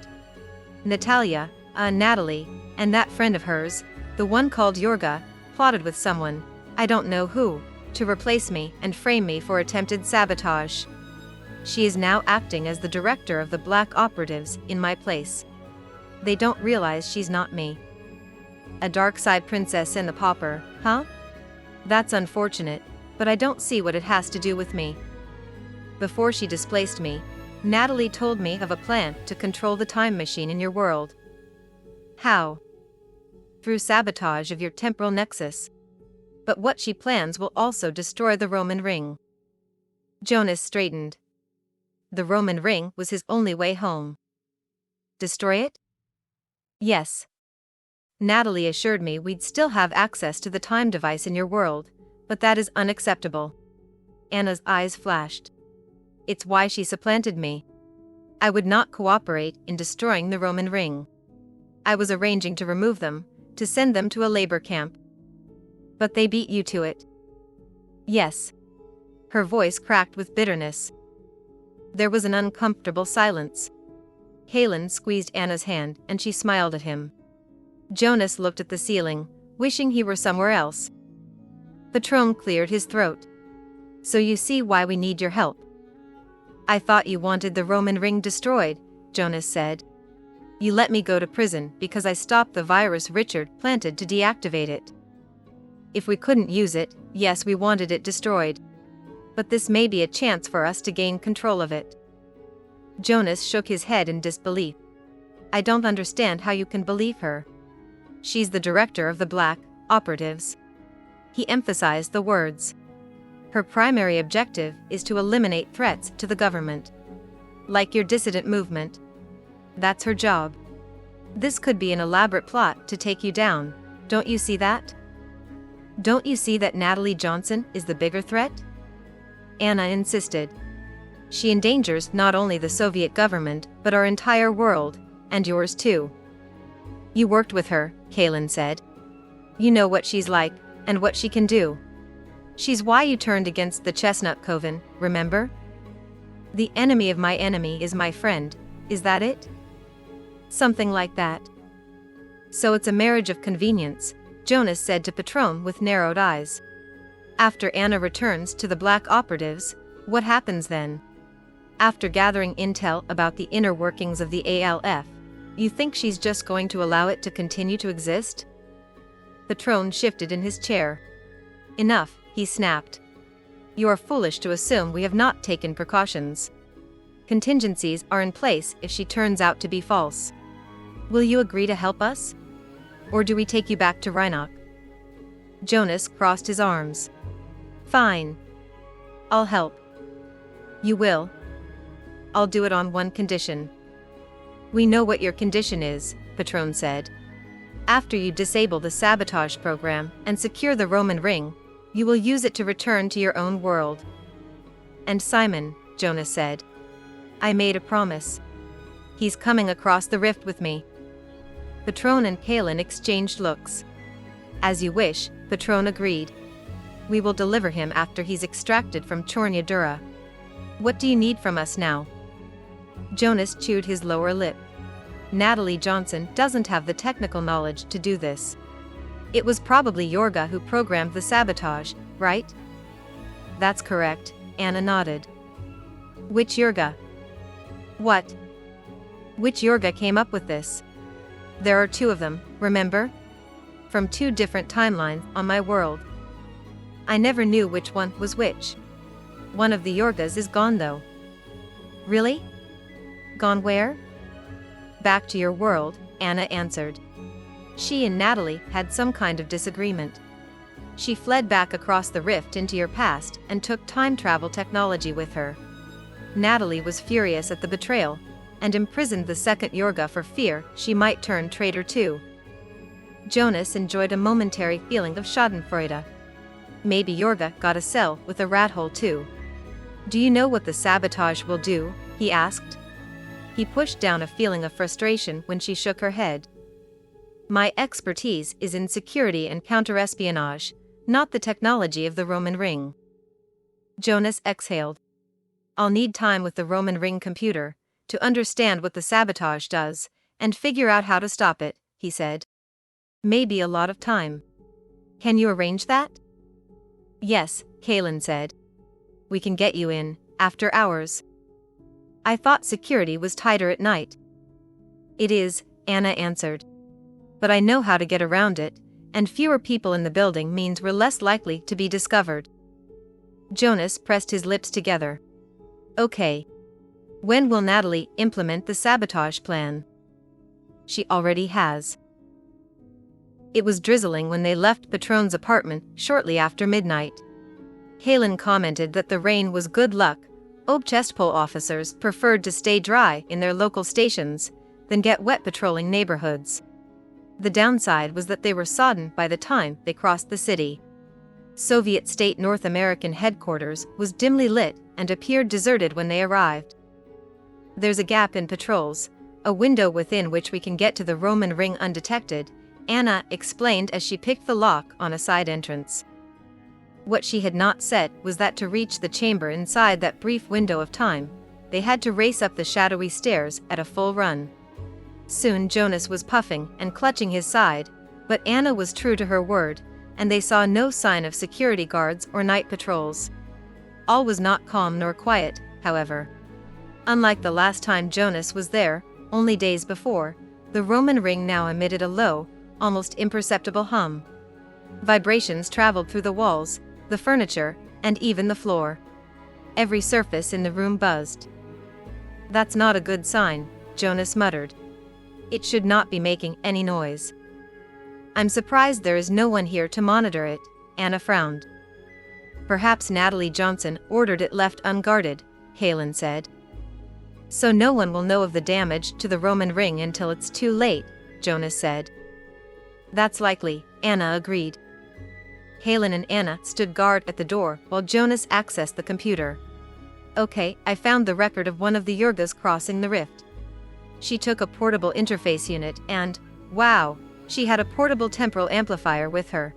Natalia, Natalie, and that friend of hers, the one called Yorga, plotted with someone, I don't know who, to replace me and frame me for attempted sabotage. She is now acting as the director of the Black Operatives in my place. They don't realize she's not me. A dark-side princess and a pauper, huh? That's unfortunate, but I don't see what it has to do with me. Before she displaced me, Natalie told me of a plan to control the time machine in your world. How? Through sabotage of your temporal nexus. But what she plans will also destroy the Roman ring. Jonas straightened. The Roman ring was his only way home. Destroy it? Yes. Natalie assured me we'd still have access to the time device in your world, but that is unacceptable. Anna's eyes flashed. It's why she supplanted me. I would not cooperate in destroying the Roman ring. I was arranging to remove them, to send them to a labor camp. But they beat you to it. Yes. Her voice cracked with bitterness. There was an uncomfortable silence. Kalen squeezed Anna's hand and she smiled at him. Jonas looked at the ceiling, wishing he were somewhere else. Patron cleared his throat. So you see why we need your help. I thought you wanted the Roman ring destroyed, Jonas said. You let me go to prison because I stopped the virus Richard planted to deactivate it. If we couldn't use it, yes, we wanted it destroyed. But this may be a chance for us to gain control of it. Jonas shook his head in disbelief. I don't understand how you can believe her. She's the director of the Black Operatives. He emphasized the words. Her primary objective is to eliminate threats to the government. Like your dissident movement. That's her job. This could be an elaborate plot to take you down, don't you see that? Don't you see that Natalie Johnson is the bigger threat? Anna insisted. She endangers not only the Soviet government but our entire world, and yours too. You worked with her, Kalen said. You know what she's like, and what she can do. She's why you turned against the Chestnut Coven, remember? The enemy of my enemy is my friend, is that it? Something like that. So it's a marriage of convenience, Jonas said to Patron with narrowed eyes. After Anna returns to the Black Operatives, what happens then? After gathering intel about the inner workings of the ALF, you think she's just going to allow it to continue to exist? Patron shifted in his chair. Enough, he snapped. You are foolish to assume we have not taken precautions. Contingencies are in place if she turns out to be false. Will you agree to help us? Or do we take you back to Rhinoc? Jonas crossed his arms. Fine. I'll help. You will? I'll do it on one condition. We know what your condition is, Patron said. After you disable the sabotage program and secure the Roman ring, you will use it to return to your own world. And Simon, Jonas said. I made a promise. He's coming across the rift with me. Patron and Kalen exchanged looks. As you wish, Patron agreed. We will deliver him after he's extracted from Chornya Dura. What do you need from us now? Jonas chewed his lower lip. Natalie Johnson doesn't have the technical knowledge to do this. It was probably Yorga who programmed the sabotage, right? That's correct, Anna nodded. Which Yorga? What? Which Yorga came up with this? There are two of them, remember? From two different timelines on my world. I never knew which one was which. One of the Yorgas is gone though. Really? Gone where? Back to your world, Anna answered. She and Natalie had some kind of disagreement. She fled back across the rift into your past and took time travel technology with her. Natalie was furious at the betrayal and imprisoned the second Yorga for fear she might turn traitor too. Jonas enjoyed a momentary feeling of schadenfreude. Maybe Yorga got a cell with a rat hole too. Do you know what the sabotage will do? He asked. He pushed down a feeling of frustration when she shook her head. My expertise is in security and counterespionage, not the technology of the Roman ring. Jonas exhaled. I'll need time with the Roman ring computer to understand what the sabotage does and figure out how to stop it, he said. Maybe a lot of time. Can you arrange that? Yes, Kaylin said. We can get you in, after hours. I thought security was tighter at night. It is, Anna answered. But I know how to get around it, and fewer people in the building means we're less likely to be discovered. Jonas pressed his lips together. Okay. When will Natalie implement the sabotage plan? She already has. It was drizzling when they left Patron's apartment shortly after midnight. Kaylin commented that the rain was good luck. Obchestpol officers preferred to stay dry in their local stations than get wet patrolling neighborhoods. The downside was that they were sodden by the time they crossed the city. Soviet State North American headquarters was dimly lit and appeared deserted when they arrived. There's a gap in patrols, a window within which we can get to the Roman ring undetected, Anna explained as she picked the lock on a side entrance. What she had not said was that to reach the chamber inside that brief window of time, they had to race up the shadowy stairs at a full run. Soon Jonas was puffing and clutching his side, but Anna was true to her word, and they saw no sign of security guards or night patrols. All was not calm nor quiet, however. Unlike the last time Jonas was there, only days before, the Roman ring now emitted a low, almost imperceptible hum. Vibrations traveled through the walls, the furniture, and even the floor. Every surface in the room buzzed. That's not a good sign, Jonas muttered. It should not be making any noise. I'm surprised there is no one here to monitor it, Anna frowned. Perhaps Natalie Johnson ordered it left unguarded, Kaylin said. So no one will know of the damage to the Roman ring until it's too late, Jonas said. That's likely, Anna agreed. Kaylin and Anna stood guard at the door while Jonas accessed the computer. Okay, I found the record of one of the Yurgas crossing the rift. She took a portable interface unit and, wow, she had a portable temporal amplifier with her.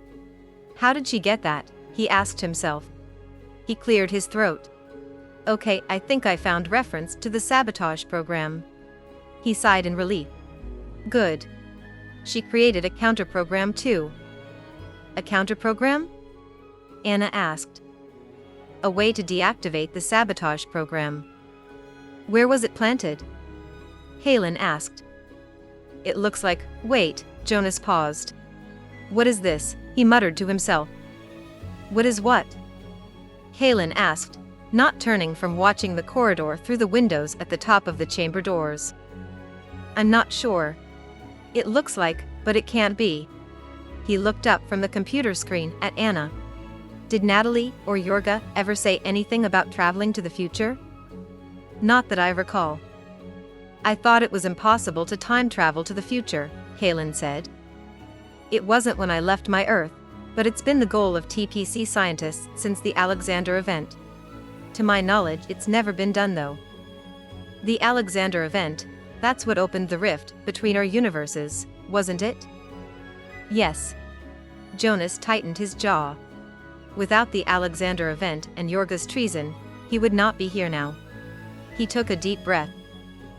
How did she get that? He asked himself. He cleared his throat. Okay, I think I found reference to the sabotage program. He sighed in relief. Good. She created a counter-program too. A counter-program? Anna asked. A way to deactivate the sabotage program. Where was it planted? Kaylin asked. It looks like, wait, Jonas paused. What is this? He muttered to himself. What is what? Kaylin asked, not turning from watching the corridor through the windows at the top of the chamber doors. I'm not sure. It looks like, but it can't be. He looked up from the computer screen at Anna. Did Natalie or Yorga ever say anything about traveling to the future? Not that I recall. I thought it was impossible to time travel to the future, Kaylin said. It wasn't when I left my Earth, but it's been the goal of TPC scientists since the Alexander event. To my knowledge, it's never been done though. The Alexander event, that's what opened the rift between our universes, wasn't it? Yes. Jonas tightened his jaw. Without the Alexander event and Yorga's treason, he would not be here now. He took a deep breath.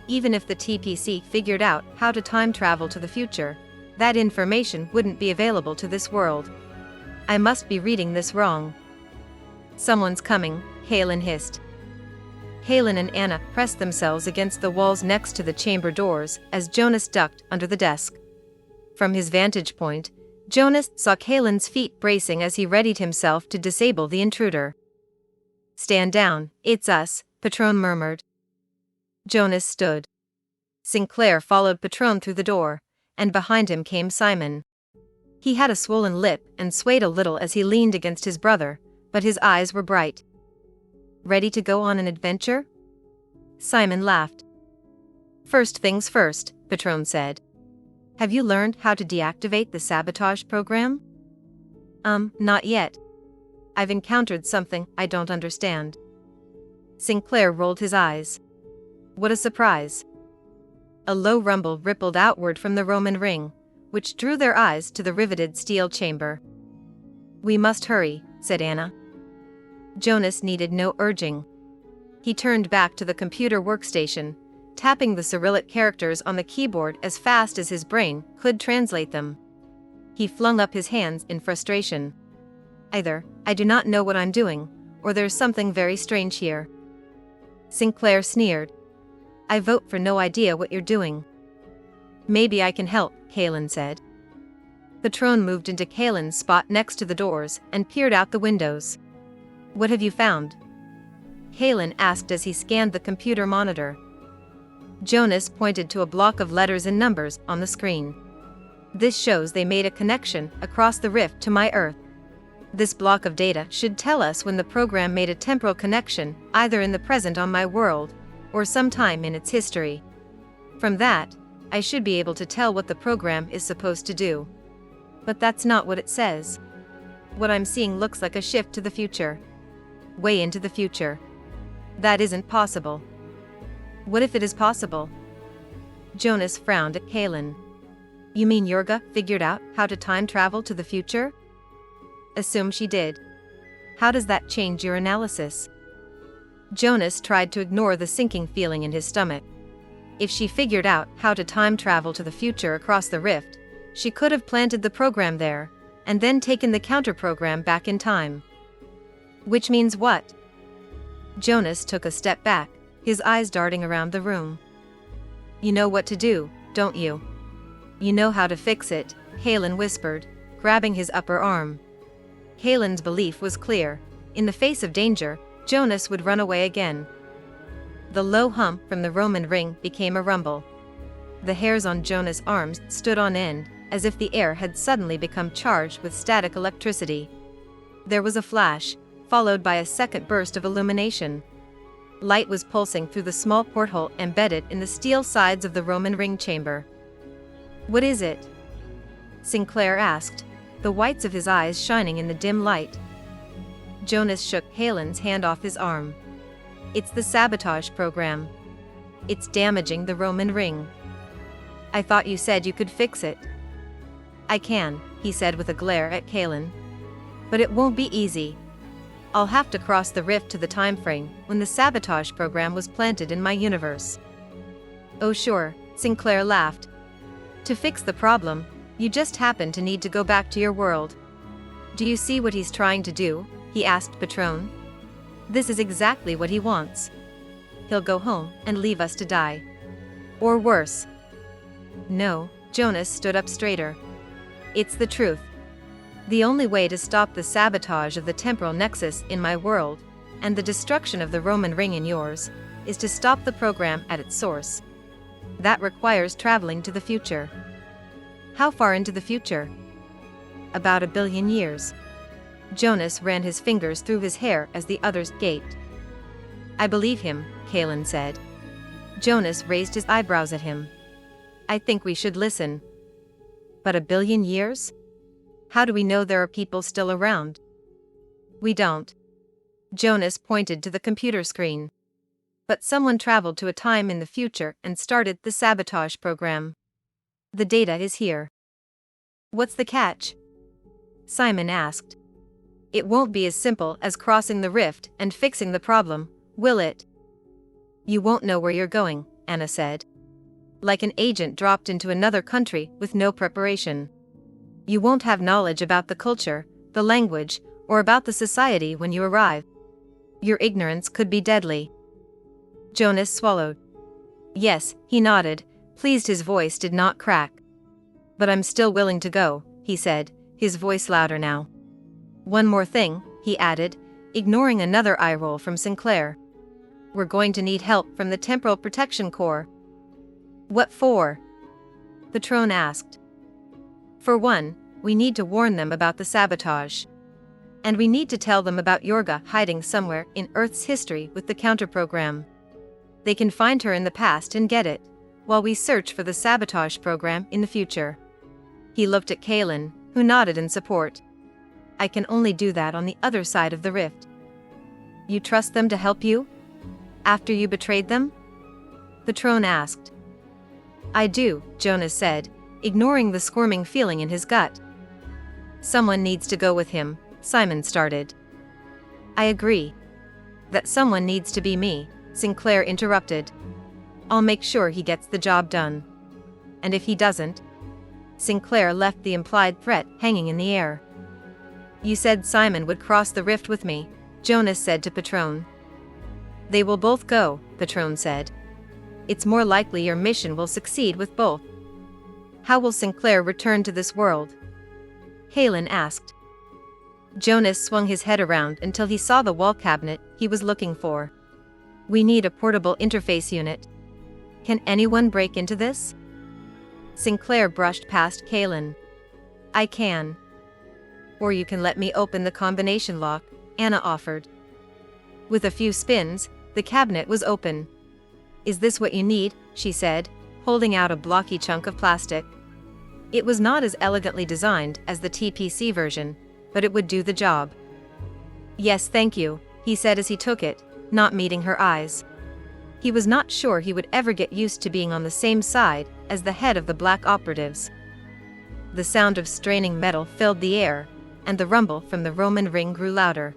Even if the TPC figured out how to time travel to the future, that information wouldn't be available to this world. I must be reading this wrong. Someone's coming, Kaylin hissed. Kaylin and Anna pressed themselves against the walls next to the chamber doors as Jonas ducked under the desk. From his vantage point, Jonas saw Kalen's feet bracing as he readied himself to disable the intruder. "Stand down, it's us," Patron murmured. Jonas stood. Sinclair followed Patron through the door, and behind him came Simon. He had a swollen lip and swayed a little as he leaned against his brother, but his eyes were bright. "Ready to go on an adventure?" Simon laughed. "First things first," Patron said. "Have you learned how to deactivate the sabotage program?" Not yet. I've encountered something I don't understand." Sinclair rolled his eyes. What a surprise. A low rumble rippled outward from the Roman ring, which drew their eyes to the riveted steel chamber. "We must hurry," said Anna. Jonas needed no urging. He turned back to the computer workstation, tapping the Cyrillic characters on the keyboard as fast as his brain could translate them. He flung up his hands in frustration. "Either I do not know what I'm doing, or there's something very strange here." Sinclair sneered. "I vote for no idea what you're doing." "Maybe I can help," Kalen said. Patron moved into Kalen's spot next to the doors and peered out the windows. "What have you found?" Kalen asked as he scanned the computer monitor. Jonas pointed to a block of letters and numbers on the screen. "This shows they made a connection across the rift to my Earth. This block of data should tell us when the program made a temporal connection, either in the present on my world, or sometime in its history. From that, I should be able to tell what the program is supposed to do. But that's not what it says. What I'm seeing looks like a shift to the future. Way into the future. That isn't possible." "What if it is possible?" Jonas frowned at Kalen. "You mean Yorga figured out how to time travel to the future?" "Assume she did. How does that change your analysis?" Jonas tried to ignore the sinking feeling in his stomach. If she figured out how to time travel to the future across the rift, she could have planted the program there, and then taken the counter-program back in time. "Which means what?" Jonas took a step back, his eyes darting around the room. "You know what to do, don't you?" "You know how to fix it," Kalen whispered, grabbing his upper arm. Kalen's belief was clear. In the face of danger, Jonas would run away again. The low hum from the Roman ring became a rumble. The hairs on Jonas' arms stood on end, as if the air had suddenly become charged with static electricity. There was a flash, followed by a second burst of illumination. Light was pulsing through the small porthole embedded in the steel sides of the Roman ring chamber. "What is it?" Sinclair asked, the whites of his eyes shining in the dim light. Jonas shook Kalen's hand off his arm. "It's the sabotage program. It's damaging the Roman ring." "I thought you said you could fix it." "I can," he said with a glare at Kalen. "But it won't be easy. I'll have to cross the rift to the time frame when the sabotage program was planted in my universe." "Oh sure," Sinclair laughed. "To fix the problem, you just happen to need to go back to your world." "Do you see what he's trying to do?" he asked Patron. "This is exactly what he wants. He'll go home and leave us to die. Or worse." "No," Jonas stood up straighter. "It's the truth. The only way to stop the sabotage of the temporal nexus in my world, and the destruction of the Roman ring in yours, is to stop the program at its source. That requires traveling to the future." "How far into the future?" "About 1 billion years." Jonas ran his fingers through his hair as the others gaped. "I believe him," Kalen said. Jonas raised his eyebrows at him. "I think we should listen." "But 1 billion years? How do we know there are people still around?" "We don't." Jonas pointed to the computer screen. "But someone traveled to a time in the future and started the sabotage program. The data is here." "What's the catch?" Simon asked. "It won't be as simple as crossing the rift and fixing the problem, will it?" "You won't know where you're going," Anna said. "Like an agent dropped into another country with no preparation. You won't have knowledge about the culture, the language, or about the society when you arrive. Your ignorance could be deadly." Jonas swallowed. "Yes," he nodded, pleased his voice did not crack. But I'm still willing to go, he said, his voice louder now. One more thing, he added, ignoring another eye roll from Sinclair. We're going to need help from the Temporal Protection Corps. What for? Patron asked. For one, we need to warn them about the sabotage. And we need to tell them about Yorga hiding somewhere in Earth's history with the counterprogram. They can find her in the past and get it, while we search for the sabotage program in the future. He looked at Kaelin, who nodded in support. I can only do that on the other side of the rift. You trust them to help you? After you betrayed them? Patron asked. I do, Jonas said, ignoring the squirming feeling in his gut. Someone needs to go with him, Simon started. I agree. That someone needs to be me, Sinclair interrupted. I'll make sure he gets the job done. And if he doesn't? Sinclair left the implied threat hanging in the air. You said Simon would cross the rift with me, Jonas said to Patron. They will both go, Patron said. It's more likely your mission will succeed with both. How will Sinclair return to this world? Kaelin asked. Jonas swung his head around until he saw the wall cabinet he was looking for. We need a portable interface unit. Can anyone break into this? Sinclair brushed past Kaelin. I can. Or you can let me open the combination lock, Anna offered. With a few spins, the cabinet was open. Is this what you need? She said, holding out a blocky chunk of plastic. It was not as elegantly designed as the TPC version, but it would do the job. Yes, thank you, he said as he took it, not meeting her eyes. He was not sure he would ever get used to being on the same side as the head of the black operatives. The sound of straining metal filled the air, and the rumble from the Roman ring grew louder.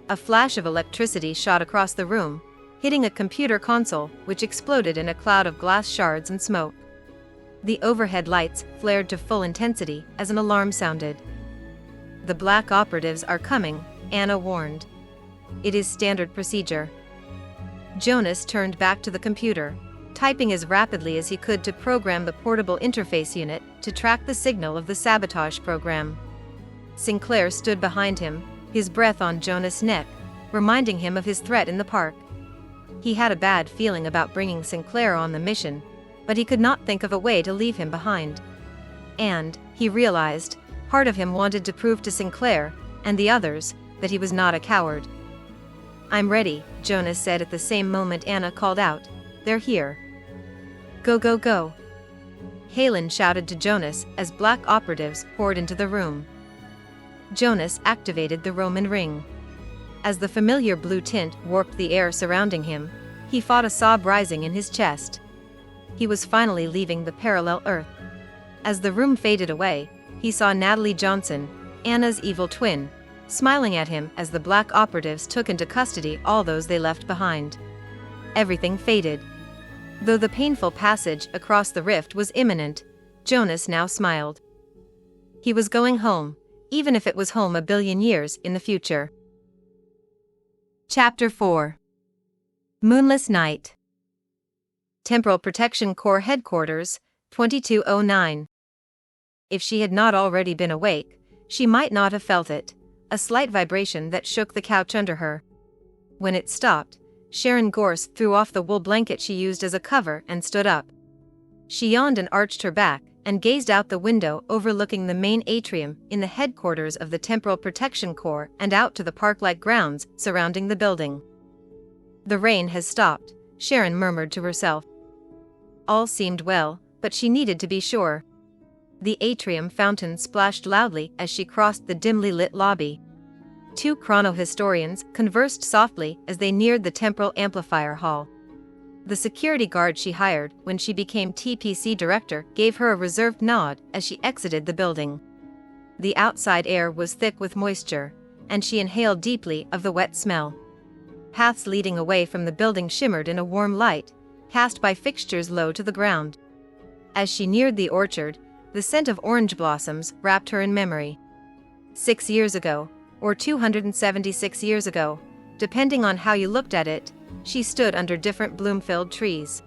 A flash of electricity shot across the room, hitting a computer console which exploded in a cloud of glass shards and smoke. The overhead lights flared to full intensity as an alarm sounded. The black operatives are coming, Anna warned. It is standard procedure. Jonas turned back to the computer, typing as rapidly as he could to program the portable interface unit to track the signal of the sabotage program. Sinclair stood behind him, his breath on Jonas' neck, reminding him of his threat in the park. He had a bad feeling about bringing Sinclair on the mission, but he could not think of a way to leave him behind. And, he realized, part of him wanted to prove to Sinclair, and the others, that he was not a coward. I'm ready, Jonas said at the same moment Anna called out. They're here. Go go go. Kaelin shouted to Jonas as black operatives poured into the room. Jonas activated the Roman ring. As the familiar blue tint warped the air surrounding him, he fought a sob rising in his chest. He was finally leaving the parallel Earth. As the room faded away, he saw Natalie Johnson, Anna's evil twin, smiling at him as the black operatives took into custody all those they left behind. Everything faded. Though the painful passage across the rift was imminent, Jonas now smiled. He was going home, even if it was home a billion years in the future. Chapter 4. Moonless Night. Temporal Protection Corps Headquarters, 2209. If she had not already been awake, she might not have felt it, a slight vibration that shook the couch under her. When it stopped, Sharon Gorse threw off the wool blanket she used as a cover and stood up. She yawned and arched her back, and gazed out the window overlooking the main atrium in the headquarters of the Temporal Protection Corps and out to the park-like grounds surrounding the building. The rain has stopped, Sharon murmured to herself. All seemed well, but she needed to be sure. The atrium fountain splashed loudly as she crossed the dimly lit lobby. Two chronohistorians conversed softly as they neared the temporal amplifier hall. The security guard she hired when she became TPC director gave her a reserved nod as she exited the building. The outside air was thick with moisture, and she inhaled deeply of the wet smell. Paths leading away from the building shimmered in a warm light, cast by fixtures low to the ground. As she neared the orchard, the scent of orange blossoms wrapped her in memory. 6 years ago, or 276 years ago, depending on how you looked at it, she stood under different bloom-filled trees.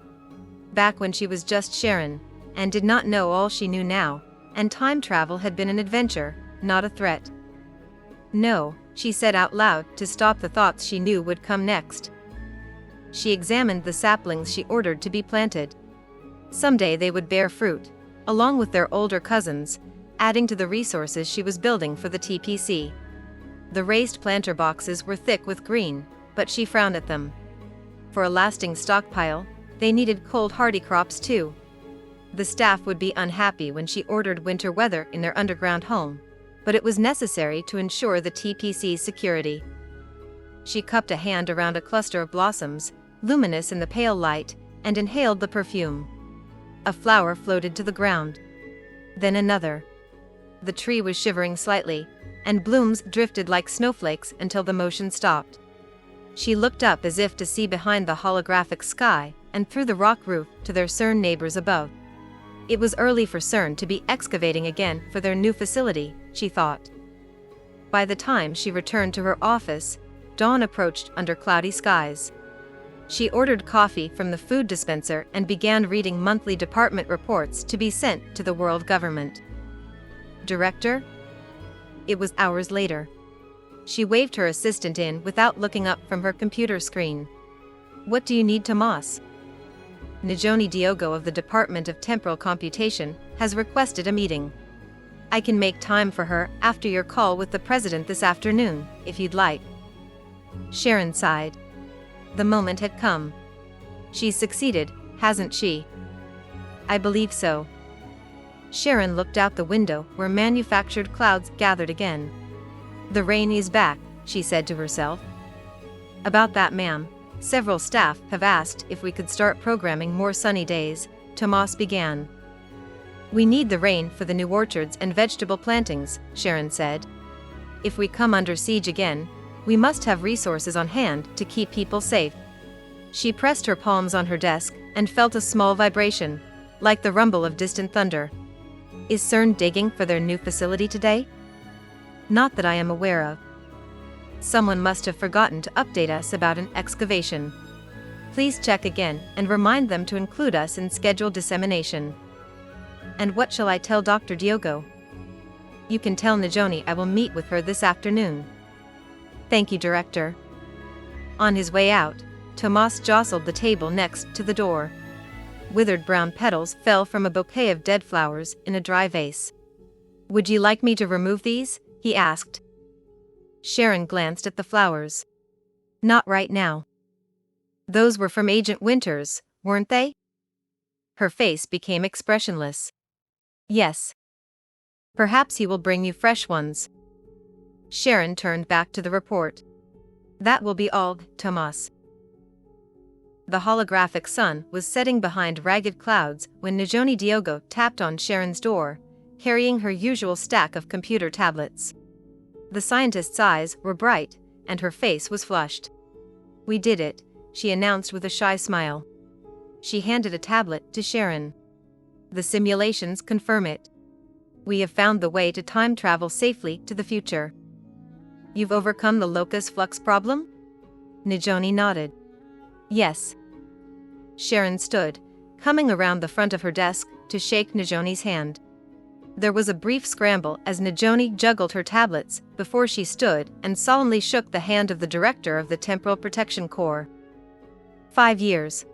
Back when she was just Sharon, and did not know all she knew now, and time travel had been an adventure, not a threat. No, she said out loud to stop the thoughts she knew would come next. She examined the saplings she ordered to be planted. Someday they would bear fruit, along with their older cousins, adding to the resources she was building for the TPC. The raised planter boxes were thick with green, but she frowned at them. For a lasting stockpile, they needed cold hardy crops too. The staff would be unhappy when she ordered winter weather in their underground home, but it was necessary to ensure the TPC's security. She cupped a hand around a cluster of blossoms, luminous in the pale light, and inhaled the perfume. A flower floated to the ground. Then another. The tree was shivering slightly, and blooms drifted like snowflakes until the motion stopped. She looked up as if to see behind the holographic sky and through the rock roof to their CERN neighbors above. It was early for CERN to be excavating again for their new facility, she thought. By the time she returned to her office, dawn approached under cloudy skies. She ordered coffee from the food dispenser and began reading monthly department reports to be sent to the world government. Director? It was hours later. She waved her assistant in without looking up from her computer screen. What do you need, Tomas? Najoni Diogo of the Department of Temporal Computation has requested a meeting. I can make time for her after your call with the president this afternoon, if you'd like. Sharon sighed. The moment had come. She's succeeded, hasn't she? I believe so. Sharon looked out the window where manufactured clouds gathered again. The rain is back, she said to herself. About that, ma'am, several staff have asked if we could start programming more sunny days, Tomas began. We need the rain for the new orchards and vegetable plantings, Sharon said. If we come under siege again, we must have resources on hand to keep people safe. She pressed her palms on her desk and felt a small vibration, like the rumble of distant thunder. Is CERN digging for their new facility today? Not that I am aware of. Someone must have forgotten to update us about an excavation. Please check again and remind them to include us in scheduled dissemination. And what shall I tell Dr. Diogo? You can tell Najoni I will meet with her this afternoon. Thank you, Director. On his way out, Tomas jostled the table next to the door. Withered brown petals fell from a bouquet of dead flowers in a dry vase. Would you like me to remove these? He asked. Sharon glanced at the flowers. Not right now. Those were from Agent Winters, weren't they? Her face became expressionless. Yes. Perhaps he will bring you fresh ones. Sharon turned back to the report. That will be all, Tomas. The holographic sun was setting behind ragged clouds when Najoni Diogo tapped on Sharon's door, carrying her usual stack of computer tablets. The scientist's eyes were bright, and her face was flushed. We did it, she announced with a shy smile. She handed a tablet to Sharon. The simulations confirm it. We have found the way to time travel safely to the future. You've overcome the locus flux problem? Najoni nodded. Yes. Sharon stood, coming around the front of her desk to shake Najoni's hand. There was a brief scramble as Najoni juggled her tablets before she stood and solemnly shook the hand of the director of the Temporal Protection Corps. 5 years.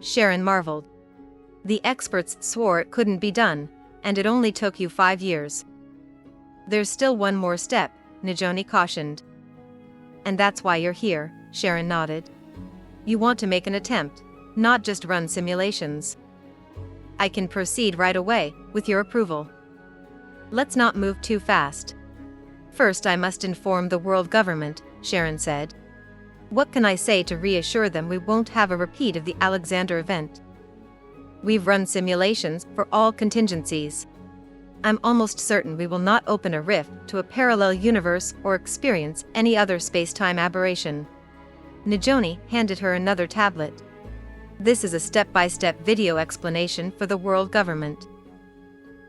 Sharon marveled. The experts swore it couldn't be done, and it only took you 5 years. There's still one more step, Najoni cautioned. And that's why you're here, Sharon nodded. You want to make an attempt, not just run simulations. I can proceed right away, with your approval. Let's not move too fast. First, I must inform the world government, Sharon said. What can I say to reassure them we won't have a repeat of the Alexander event? We've run simulations for all contingencies. I'm almost certain we will not open a rift to a parallel universe or experience any other space-time aberration. Najoni handed her another tablet. This is a step-by-step video explanation for the world government.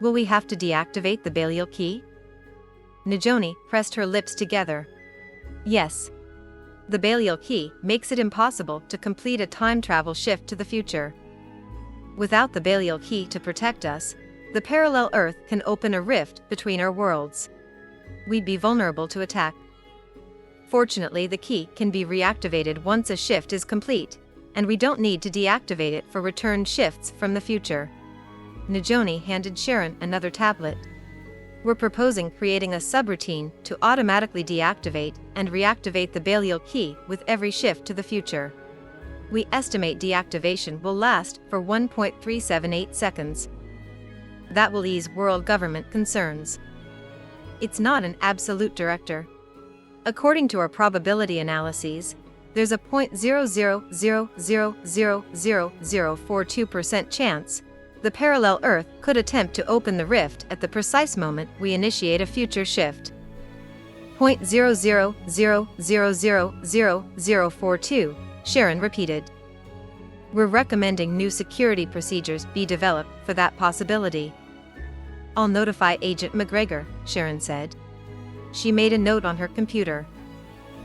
Will we have to deactivate the Belial key? Najoni pressed her lips together. Yes. The Belial key makes it impossible to complete a time travel shift to the future. Without the Belial key to protect us, the parallel Earth can open a rift between our worlds. We'd be vulnerable to attack. Fortunately, the key can be reactivated once a shift is complete, and we don't need to deactivate it for returned shifts from the future. Najoni handed Sharon another tablet. We're proposing creating a subroutine to automatically deactivate and reactivate the Belial key with every shift to the future. We estimate deactivation will last for 1.378 seconds. That will ease world government concerns. It's not an absolute director. According to our probability analyses, there's a 0.000000042% chance the parallel Earth could attempt to open the rift at the precise moment we initiate a future shift. 0.000000042, Sharon repeated. We're recommending new security procedures be developed for that possibility. I'll notify Agent McGregor, Sharon said. She made a note on her computer.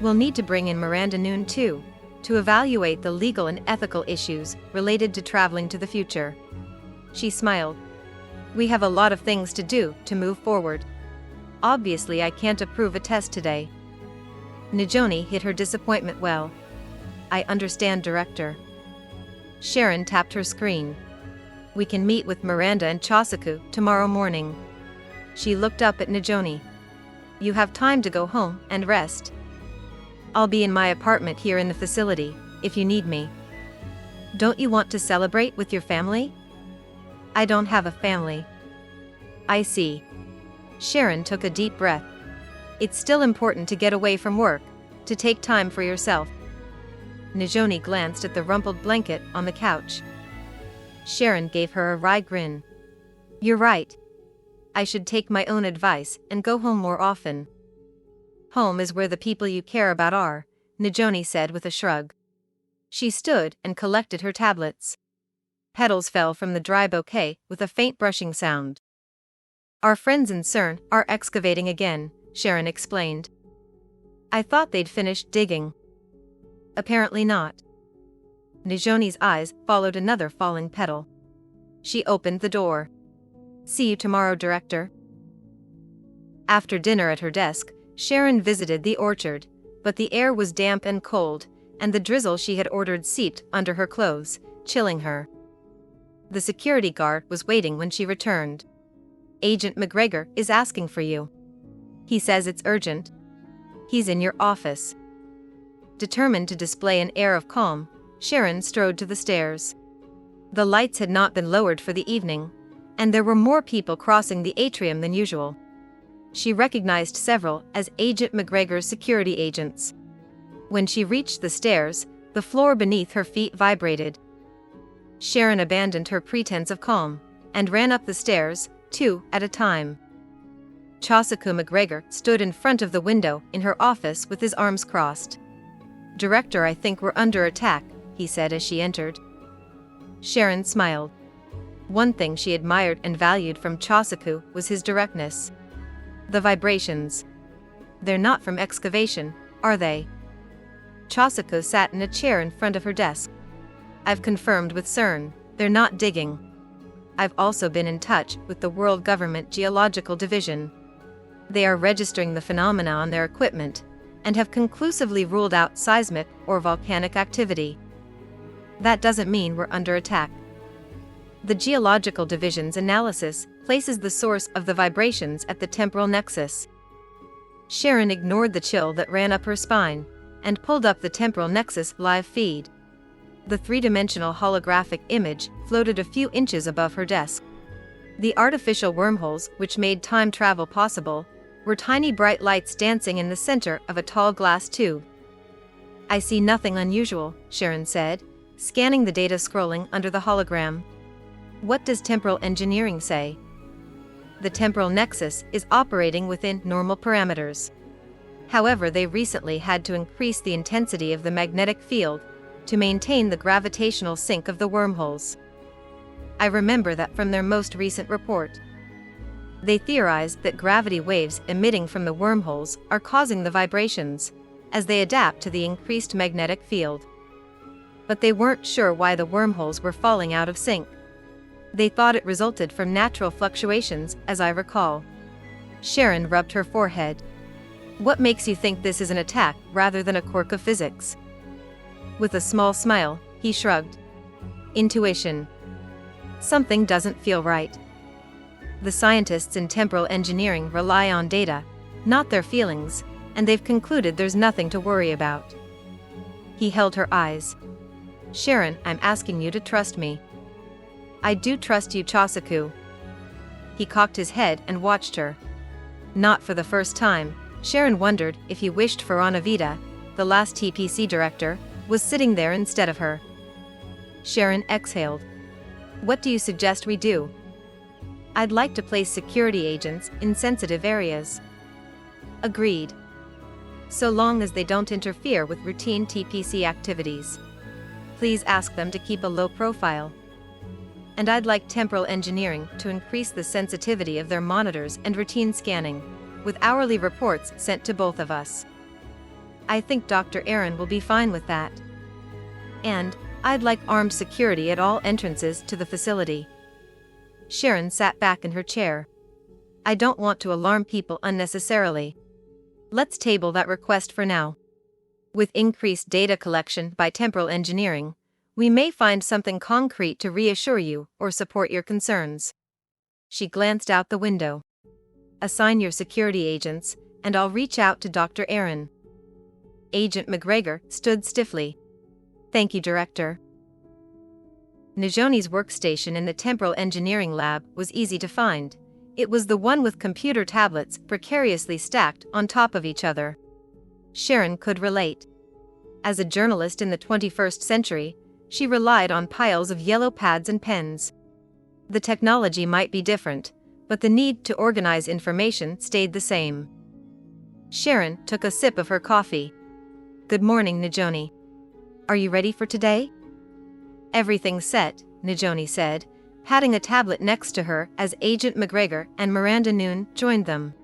We'll need to bring in Miranda Noon too, to evaluate the legal and ethical issues related to traveling to the future. She smiled. We have a lot of things to do to move forward. Obviously, I can't approve a test today. Najoni hid her disappointment well. I understand, Director. Sharon tapped her screen. We can meet with Miranda and Chosaku tomorrow morning. She looked up at Najoni. You have time to go home and rest. I'll be in my apartment here in the facility, if you need me. Don't you want to celebrate with your family? I don't have a family. I see. Sharon took a deep breath. It's still important to get away from work, to take time for yourself. Najoni glanced at the rumpled blanket on the couch. Sharon gave her a wry grin. You're right. I should take my own advice and go home more often. Home is where the people you care about are, Najoni said with a shrug. She stood and collected her tablets. Petals fell from the dry bouquet with a faint brushing sound. Our friends in CERN are excavating again, Sharon explained. I thought they'd finished digging. Apparently not. Najoni's eyes followed another falling petal. She opened the door. See you tomorrow, Director. After dinner at her desk, Sharon visited the orchard, but the air was damp and cold, and the drizzle she had ordered seeped under her clothes, chilling her. The security guard was waiting when she returned. Agent McGregor is asking for you. He says it's urgent. He's in your office. Determined to display an air of calm, Sharon strode to the stairs. The lights had not been lowered for the evening, and there were more people crossing the atrium than usual. She recognized several as Agent McGregor's security agents. When she reached the stairs, the floor beneath her feet vibrated. Sharon abandoned her pretense of calm, and ran up the stairs, 2 at a time. Chosaku McGregor stood in front of the window in her office with his arms crossed. Director, I think we're under attack, he said as she entered. Sharon smiled. One thing she admired and valued from Chosaku was his directness. The vibrations. They're not from excavation, are they? Chosaku sat in a chair in front of her desk. I've confirmed with CERN, they're not digging. I've also been in touch with the World Government Geological Division. They are registering the phenomena on their equipment, and have conclusively ruled out seismic or volcanic activity. That doesn't mean we're under attack. The Geological Division's analysis places the source of the vibrations at the temporal nexus. Sharon ignored the chill that ran up her spine, and pulled up the temporal nexus live feed. The three-dimensional holographic image floated a few inches above her desk. The artificial wormholes which made time travel possible were tiny bright lights dancing in the center of a tall glass tube. I see nothing unusual, Sharon said, scanning the data scrolling under the hologram. What does temporal engineering say? The temporal nexus is operating within normal parameters. However, they recently had to increase the intensity of the magnetic field to maintain the gravitational sink of the wormholes. I remember that from their most recent report. They theorized that gravity waves emitting from the wormholes are causing the vibrations, as they adapt to the increased magnetic field. But they weren't sure why the wormholes were falling out of sync. They thought it resulted from natural fluctuations, as I recall. Sharon rubbed her forehead. What makes you think this is an attack rather than a quirk of physics? With a small smile, he shrugged. Intuition. Something doesn't feel right. The scientists in temporal engineering rely on data, not their feelings, and they've concluded there's nothing to worry about. He held her eyes. Sharon, I'm asking you to trust me. I do trust you, Chosaku. He cocked his head and watched her. Not for the first time, Sharon wondered if he wished for Anavita, the last TPC director, was sitting there instead of her. Sharon exhaled. What do you suggest we do? I'd like to place security agents in sensitive areas. Agreed. So long as they don't interfere with routine TPC activities. Please ask them to keep a low profile. And I'd like temporal engineering to increase the sensitivity of their monitors and routine scanning, with hourly reports sent to both of us. I think Dr. Aaron will be fine with that. And I'd like armed security at all entrances to the facility. Sharon sat back in her chair. I don't want to alarm people unnecessarily. Let's table that request for now. With increased data collection by temporal engineering, we may find something concrete to reassure you or support your concerns. She glanced out the window. Assign your security agents, and I'll reach out to Dr. Aaron. Agent McGregor stood stiffly. Thank you, Director. Najoni's workstation in the temporal engineering lab was easy to find. It was the one with computer tablets precariously stacked on top of each other. Sharon could relate. As a journalist in the 21st century, she relied on piles of yellow pads and pens. The technology might be different, but the need to organize information stayed the same. Sharon took a sip of her coffee. Good morning, Najoni. Are you ready for today? Everything's set, Najoni said, patting a tablet next to her as Agent McGregor and Miranda Noon joined them.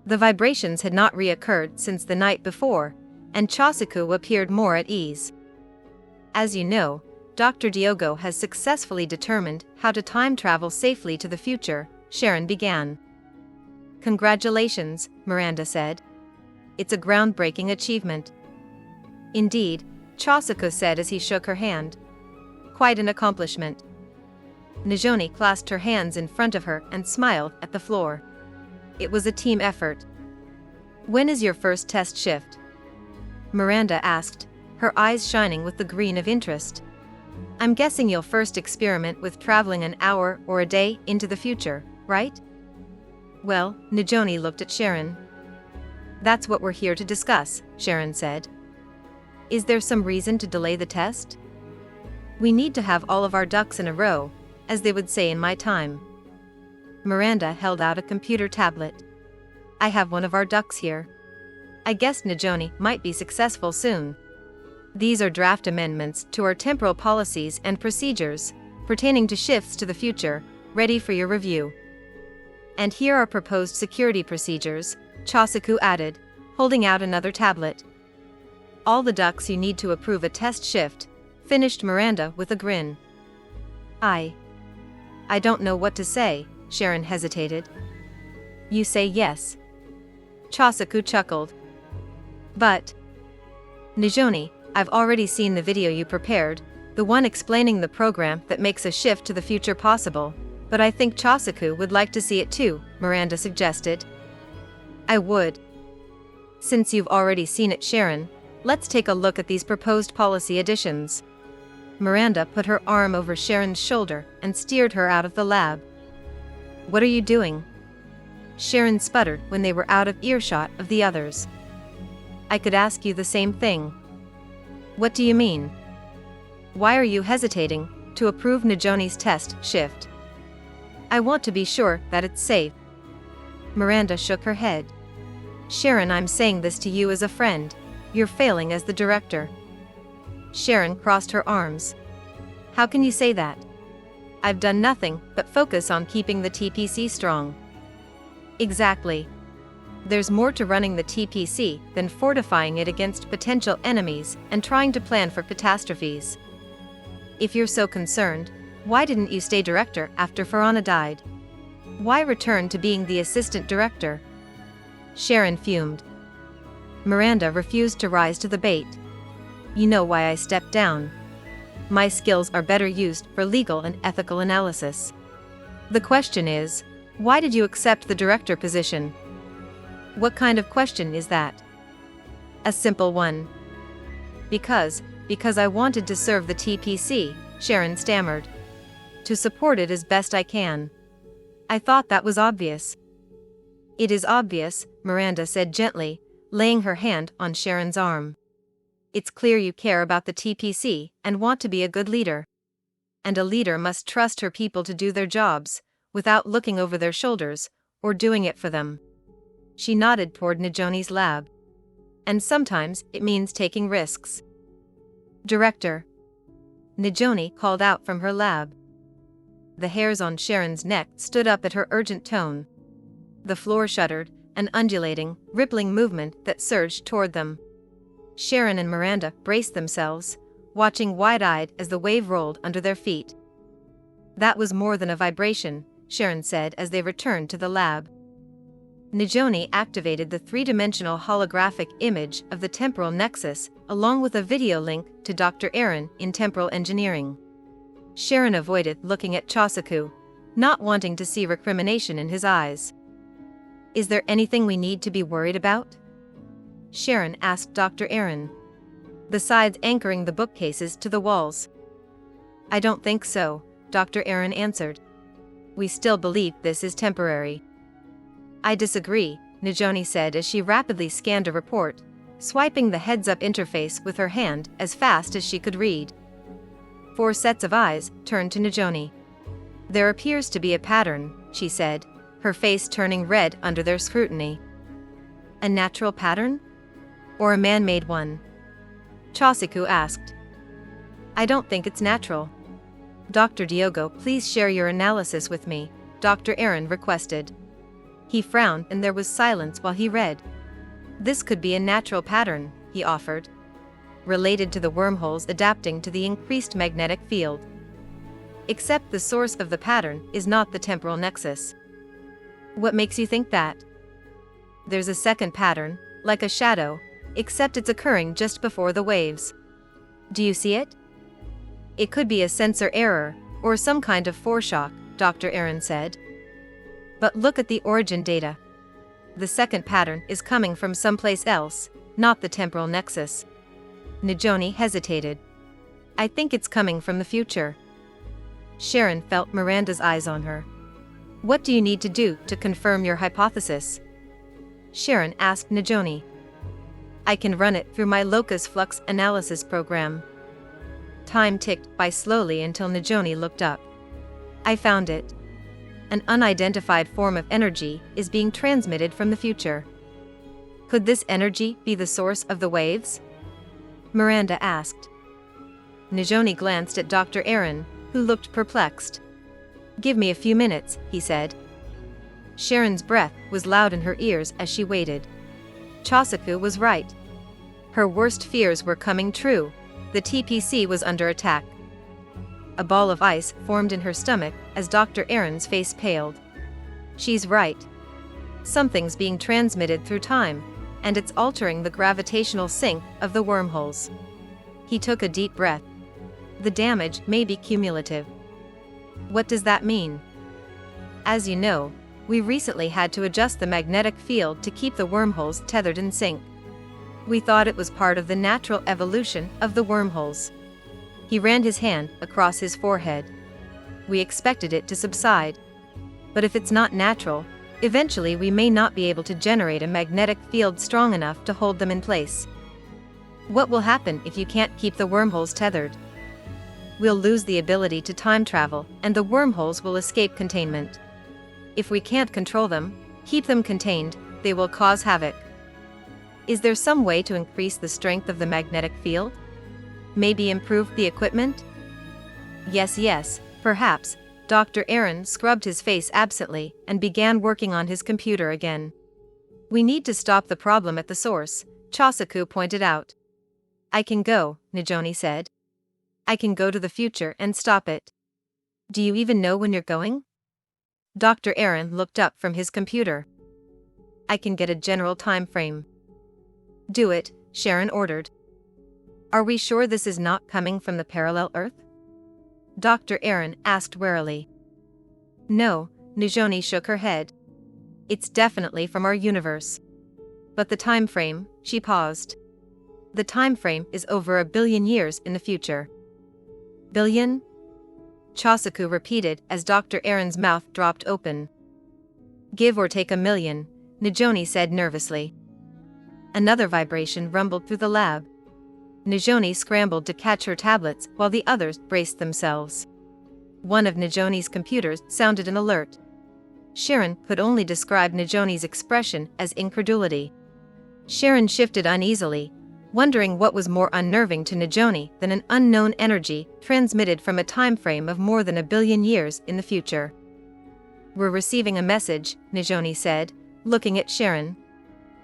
The vibrations had not reoccurred since the night before, and Chosaku appeared more at ease. As you know, Dr. Diogo has successfully determined how to time travel safely to the future, Sharon began. Congratulations, Miranda said. It's a groundbreaking achievement. Indeed, Chosaku said as he shook her hand. Quite an accomplishment. Najoni clasped her hands in front of her and smiled at the floor. It was a team effort. When is your first test shift? Miranda asked, her eyes shining with the green of interest. I'm guessing you'll first experiment with traveling an hour or a day into the future, right? Well, Najoni looked at Sharon. That's what we're here to discuss, Sharon said. Is there some reason to delay the test? We need to have all of our ducks in a row, as they would say in my time. Miranda held out a computer tablet. I have one of our ducks here. I guess Najoni might be successful soon. These are draft amendments to our temporal policies and procedures, pertaining to shifts to the future, ready for your review. And here are proposed security procedures, Chosaku added, holding out another tablet. All the ducks you need to approve a test shift, finished Miranda with a grin. I don't know what to say, Sharon hesitated. You say yes. Chosaku chuckled. But Najoni, I've already seen the video you prepared, the one explaining the program that makes a shift to the future possible, but I think Chosaku would like to see it too, Miranda suggested. I would. Since you've already seen it, Sharon, let's take a look at these proposed policy additions. Miranda put her arm over Sharon's shoulder and steered her out of the lab. What are you doing? Sharon sputtered when they were out of earshot of the others. I could ask you the same thing. What do you mean? Why are you hesitating to approve Najoni's test shift? I want to be sure that it's safe. Miranda shook her head. Sharon, I'm saying this to you as a friend. You're failing as the director. Sharon crossed her arms. How can you say that? I've done nothing but focus on keeping the TPC strong. Exactly. There's more to running the TPC than fortifying it against potential enemies and trying to plan for catastrophes. If you're so concerned, Why didn't you stay director after Farana died? Why return to being the assistant director? Sharon fumed. Miranda refused to rise to the bait. You know why I stepped down. My skills are better used for legal and ethical analysis. The question is, why did you accept the director position? What kind of question is that? A simple one. Because I wanted to serve the TPC, Sharon stammered. To support it as best I can. I thought that was obvious. It is obvious, Miranda said gently, laying her hand on Sharon's arm. It's clear you care about the TPC and want to be a good leader. And a leader must trust her people to do their jobs, without looking over their shoulders, or doing it for them. She nodded toward Najoni's lab. And sometimes it means taking risks. Director. Najoni called out from her lab. The hairs on Sharon's neck stood up at her urgent tone. The floor shuddered, an undulating, rippling movement that surged toward them. Sharon and Miranda braced themselves, watching wide-eyed as the wave rolled under their feet. That was more than a vibration, Sharon said as they returned to the lab. Najoni activated the three-dimensional holographic image of the temporal nexus along with a video link to Dr. Aaron in temporal engineering. Sharon avoided looking at Chosaku, not wanting to see recrimination in his eyes. Is there anything we need to be worried about? Sharon asked Dr. Aaron. Besides anchoring the bookcases to the walls. I don't think so, Dr. Aaron answered. We still believe this is temporary. I disagree, Najoni said as she rapidly scanned a report, swiping the heads-up interface with her hand as fast as she could read. 4 sets of eyes turned to Najoni. There appears to be a pattern, she said, her face turning red under their scrutiny. A natural pattern? Or a man-made one? Chosaku asked. I don't think it's natural. Dr. Diogo, please share your analysis with me, Dr. Aaron requested. He frowned and there was silence while he read. This could be a natural pattern, he offered. Related to the wormholes adapting to the increased magnetic field. Except the source of the pattern is not the temporal nexus. What makes you think that? There's a second pattern, like a shadow, except it's occurring just before the waves. Do you see it? It could be a sensor error, or some kind of foreshock, Dr. Aaron said. But look at the origin data. The second pattern is coming from someplace else, not the temporal nexus. Najoni hesitated. I think it's coming from the future. Sharon felt Miranda's eyes on her. What do you need to do to confirm your hypothesis? Sharon asked Najoni. I can run it through my locus flux analysis program. Time ticked by slowly until Najoni looked up. I found it. An unidentified form of energy is being transmitted from the future. Could this energy be the source of the waves? Miranda asked. Najoni glanced at Dr. Aaron, who looked perplexed. Give me a few minutes, he said. Sharon's breath was loud in her ears as she waited. Chosaku was right. Her worst fears were coming true. The TPC was under attack. A ball of ice formed in her stomach as Dr. Aaron's face paled. She's right. Something's being transmitted through time, and it's altering the gravitational sink of the wormholes. He took a deep breath. The damage may be cumulative. What does that mean? As you know, we recently had to adjust the magnetic field to keep the wormholes tethered in sync. We thought it was part of the natural evolution of the wormholes. He ran his hand across his forehead. We expected it to subside. But if it's not natural, eventually we may not be able to generate a magnetic field strong enough to hold them in place. What will happen if you can't keep the wormholes tethered? We'll lose the ability to time travel, and the wormholes will escape containment. If we can't control them, keep them contained, they will cause havoc. Is there some way to increase the strength of the magnetic field? Maybe improve the equipment? Yes, perhaps. Dr. Aaron scrubbed his face absently and began working on his computer again. We need to stop the problem at the source, Chosaku pointed out. I can go, Najoni said. I can go to the future and stop it. Do you even know when you're going? Dr. Aaron looked up from his computer. I can get a general time frame. Do it, Sharon ordered. Are we sure this is not coming from the parallel Earth? Dr. Aaron asked warily. No, Nijoni shook her head. It's definitely from our universe. But the time frame, she paused. The time frame is over 1 billion years in the future. Billion? Chosaku repeated as Dr. Aaron's mouth dropped open. Give or take 1 million, Nijoni said nervously. Another vibration rumbled through the lab. Nijoni scrambled to catch her tablets while the others braced themselves. One of Nijoni's computers sounded an alert. Sharon could only describe Nijoni's expression as incredulity. Sharon shifted uneasily, wondering what was more unnerving to Nijoni than an unknown energy transmitted from a time frame of more than 1 billion years in the future. We're receiving a message, Nijoni said, looking at Sharon.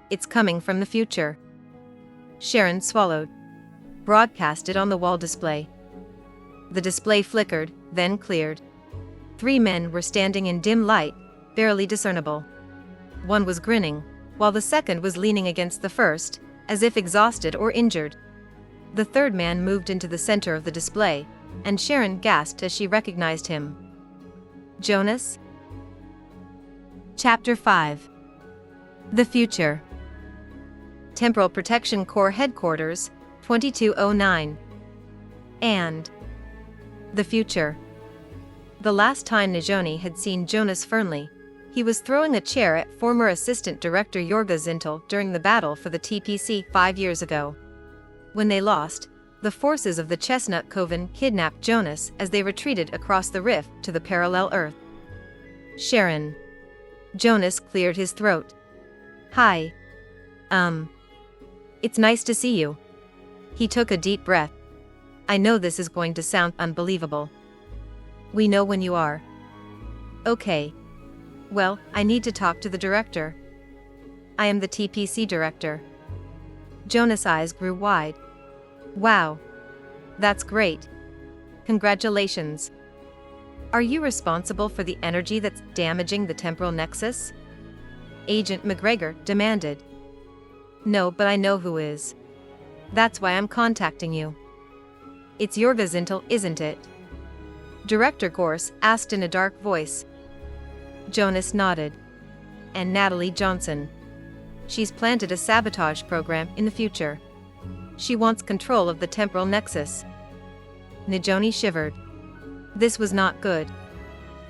It's coming from the future. Sharon swallowed. Broadcasted on the wall display. The display flickered, then cleared. 3 men were standing in dim light, barely discernible. One was grinning, while the second was leaning against the first, as if exhausted or injured. The third man moved into the center of the display, and Sharon gasped as she recognized him. Jonas? Chapter 5. The Future. Temporal Protection Corps Headquarters, 2209. And the future. The last time Nijoni had seen Jonas Fernley, he was throwing a chair at former Assistant Director Jorga Zintel during the battle for the TPC 5 years ago. When they lost, the forces of the Chestnut Coven kidnapped Jonas as they retreated across the rift to the parallel Earth. Sharon. Jonas cleared his throat. Hi. It's nice to see you. He took a deep breath. I know this is going to sound unbelievable. We know when you are. Okay. Well, I need to talk to the director. I am the TPC director. Jonas' eyes grew wide. Wow. That's great. Congratulations. Are you responsible for the energy that's damaging the temporal nexus? Agent McGregor demanded. No, but I know who is. That's why I'm contacting you. It's Jorga Zintel, isn't it? Director Gorse asked in a dark voice. Jonas nodded. And Natalie Johnson. She's planted a sabotage program in the future. She wants control of the temporal nexus. Nijoni shivered. This was not good.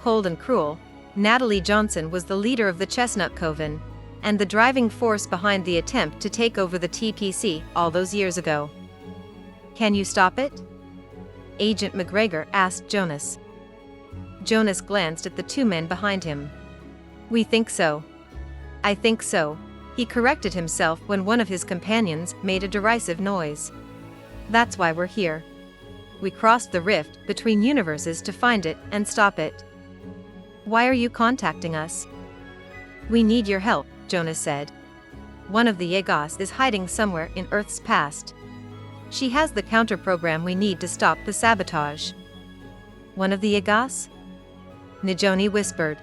Cold and cruel, Natalie Johnson was the leader of the Chestnut Coven, and the driving force behind the attempt to take over the TPC all those years ago. Can you stop it? Agent McGregor asked Jonas. Jonas glanced at the 2 men behind him. We think so. I think so, he corrected himself when one of his companions made a derisive noise. That's why we're here. We crossed the rift between universes to find it and stop it. Why are you contacting us? We need your help, Jonas said. One of the Yegos is hiding somewhere in Earth's past. She has the counter-program we need to stop the sabotage. One of the Yegos? Nijoni whispered.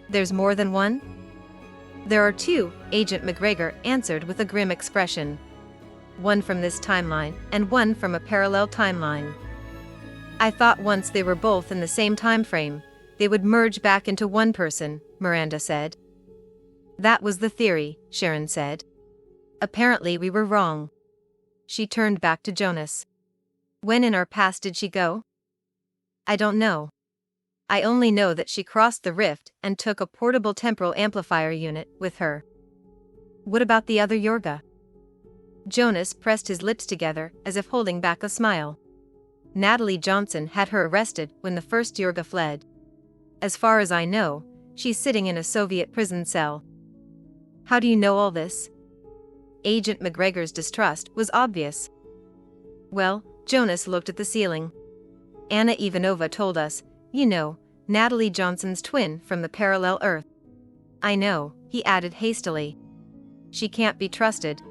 There's more than one? There are 2, Agent McGregor answered with a grim expression. One from this timeline, and one from a parallel timeline. I thought once they were both in the same time frame, they would merge back into one person, Miranda said. That was the theory, Sharon said. Apparently we were wrong. She turned back to Jonas. When in our past did she go? I don't know. I only know that she crossed the rift and took a portable temporal amplifier unit with her. What about the other Jorga? Jonas pressed his lips together as if holding back a smile. Natalie Johnson had her arrested when the first Jorga fled. As far as I know, she's sitting in a Soviet prison cell. How do you know all this? Agent McGregor's distrust was obvious. Well, Jonas looked at the ceiling. Anna Ivanova told us, you know, Natalie Johnson's twin from the parallel Earth. I know, he added hastily. She can't be trusted.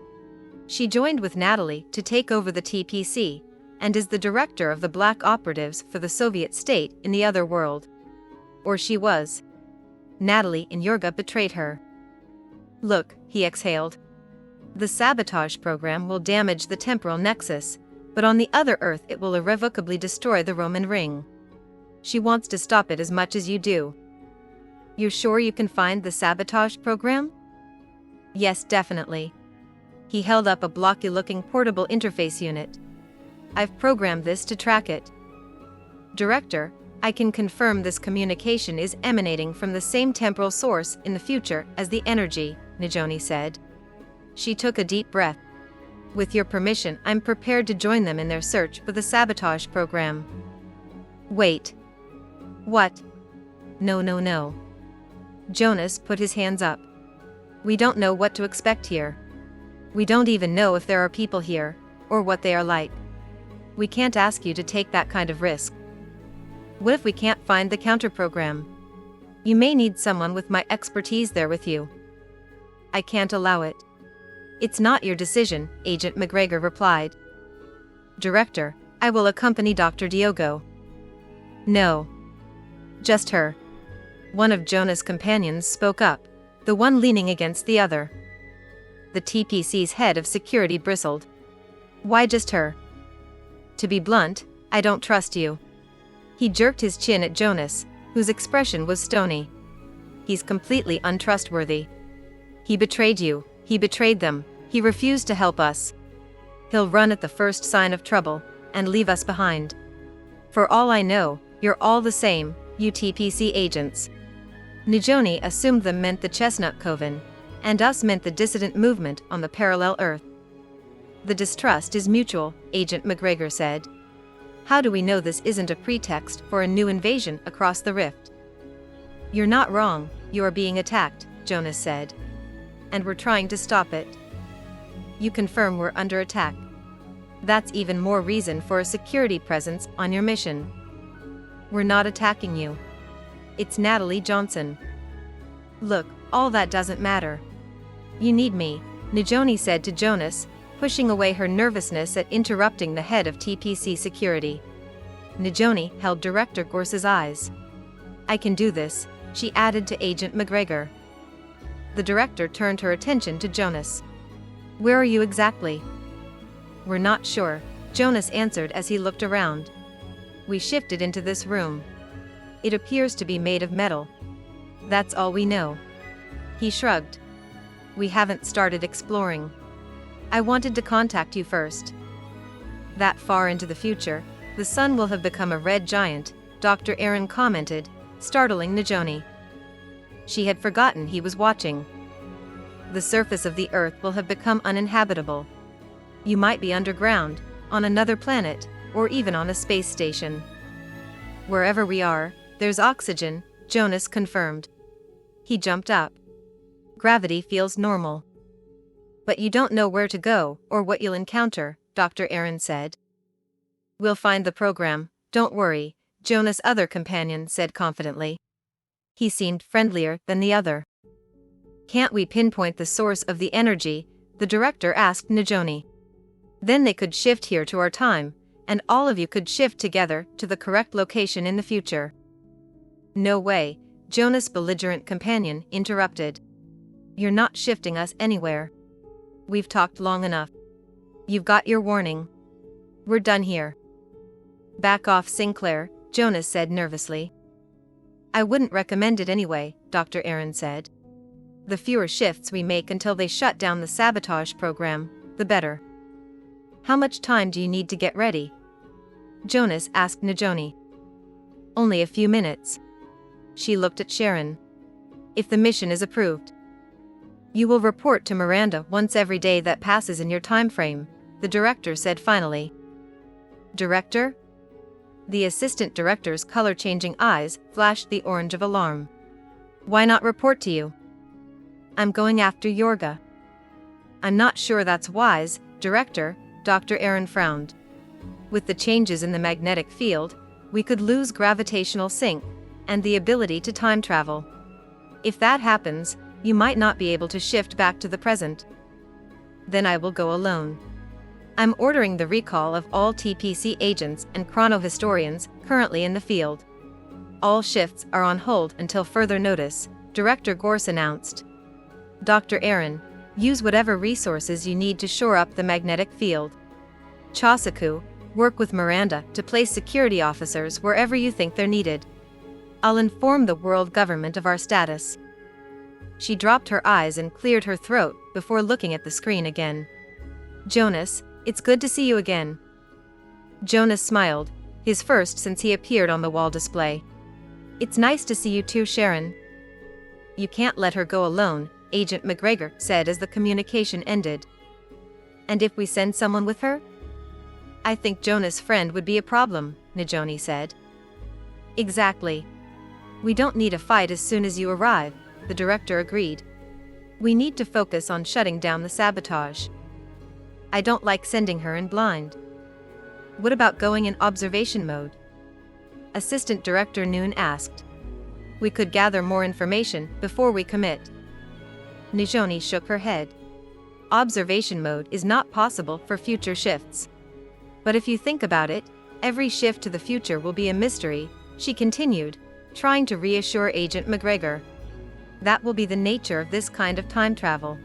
She joined with Natalie to take over the TPC, and is the director of the black operatives for the Soviet state in the other world. Or she was. Natalie and Yorga betrayed her. Look, he exhaled. The sabotage program will damage the temporal nexus, but on the other Earth it will irrevocably destroy the Roman ring. She wants to stop it as much as you do. You're sure you can find the sabotage program? Yes, definitely. He held up a blocky-looking portable interface unit. I've programmed this to track it. Director, I can confirm this communication is emanating from the same temporal source in the future as the energy, Nijoni said. She took a deep breath. With your permission, I'm prepared to join them in their search for the sabotage program. Wait. What? No. Jonas put his hands up. We don't know what to expect here. We don't even know if there are people here, or what they are like. We can't ask you to take that kind of risk. What if we can't find the counter-program? You may need someone with my expertise there with you. I can't allow it. It's not your decision, Agent McGregor replied. Director, I will accompany Dr. Diogo. No. Just her. One of Jonas' companions spoke up, the one leaning against the other. The TPC's head of security bristled. Why just her? To be blunt, I don't trust you. He jerked his chin at Jonas, whose expression was stony. He's completely untrustworthy. He betrayed you, he betrayed them, he refused to help us. He'll run at the first sign of trouble, and leave us behind. For all I know, you're all the same, you TPC agents. Nijoni assumed them meant the Chestnut Coven, and us meant the dissident movement on the parallel Earth. The distrust is mutual, Agent McGregor said. How do we know this isn't a pretext for a new invasion across the rift? You're not wrong, you are being attacked, Jonas said. And we're trying to stop it. You confirm we're under attack. That's even more reason for a security presence on your mission. We're not attacking you. It's Natalie Johnson. Look, all that doesn't matter. You need me, Nijoni said to Jonas, pushing away her nervousness at interrupting the head of TPC security. Nijoni held Director Gorse's eyes. I can do this, she added to Agent McGregor. The director turned her attention to Jonas. Where are you exactly? We're not sure, Jonas answered as he looked around. We shifted into this room. It appears to be made of metal. That's all we know. He shrugged. We haven't started exploring. I wanted to contact you first. That far into the future, the sun will have become a red giant, Dr. Aaron commented, startling Nijoni. She had forgotten he was watching. The surface of the Earth will have become uninhabitable. You might be underground, on another planet, or even on a space station. Wherever we are, there's oxygen, Jonas confirmed. He jumped up. Gravity feels normal. But you don't know where to go, or what you'll encounter, Dr. Aaron said. We'll find the program, don't worry, Jonas' other companion said confidently. He seemed friendlier than the other. Can't we pinpoint the source of the energy? The director asked Nijoni. Then they could shift here to our time, and all of you could shift together to the correct location in the future. No way, Jonas' belligerent companion interrupted. You're not shifting us anywhere. We've talked long enough. You've got your warning. We're done here. Back off, Sinclair, Jonas said nervously. I wouldn't recommend it anyway, Dr. Aaron said. The fewer shifts we make until they shut down the sabotage program, the better. How much time do you need to get ready? Jonas asked Nijoni. Only a few minutes. She looked at Sharon. If the mission is approved, you will report to Miranda once every day that passes in your time frame, the director said finally. Director? The assistant director's color-changing eyes flashed the orange of alarm. Why not report to you? I'm going after Yorga. I'm not sure that's wise, Director, Dr. Aaron frowned. With the changes in the magnetic field, we could lose gravitational sync and the ability to time travel. If that happens, you might not be able to shift back to the present. Then I will go alone. I'm ordering the recall of all TPC agents and chronohistorians currently in the field. All shifts are on hold until further notice, Director Gorse announced. Dr. Aaron, use whatever resources you need to shore up the magnetic field. Chasaku, work with Miranda to place security officers wherever you think they're needed. I'll inform the world government of our status. She dropped her eyes and cleared her throat before looking at the screen again. Jonas, it's good to see you again. Jonas smiled, his first since he appeared on the wall display. It's nice to see you too, Sharon. You can't let her go alone, Agent McGregor said as the communication ended. And if we send someone with her? I think Jonas' friend would be a problem, Najoni said. Exactly. We don't need a fight as soon as you arrive, the director agreed. We need to focus on shutting down the sabotage. I don't like sending her in blind. What about going in observation mode? Assistant Director Noon asked. We could gather more information before we commit. Najoni shook her head. Observation mode is not possible for future shifts. But if you think about it, every shift to the future will be a mystery, she continued, trying to reassure Agent McGregor. That will be the nature of this kind of time travel.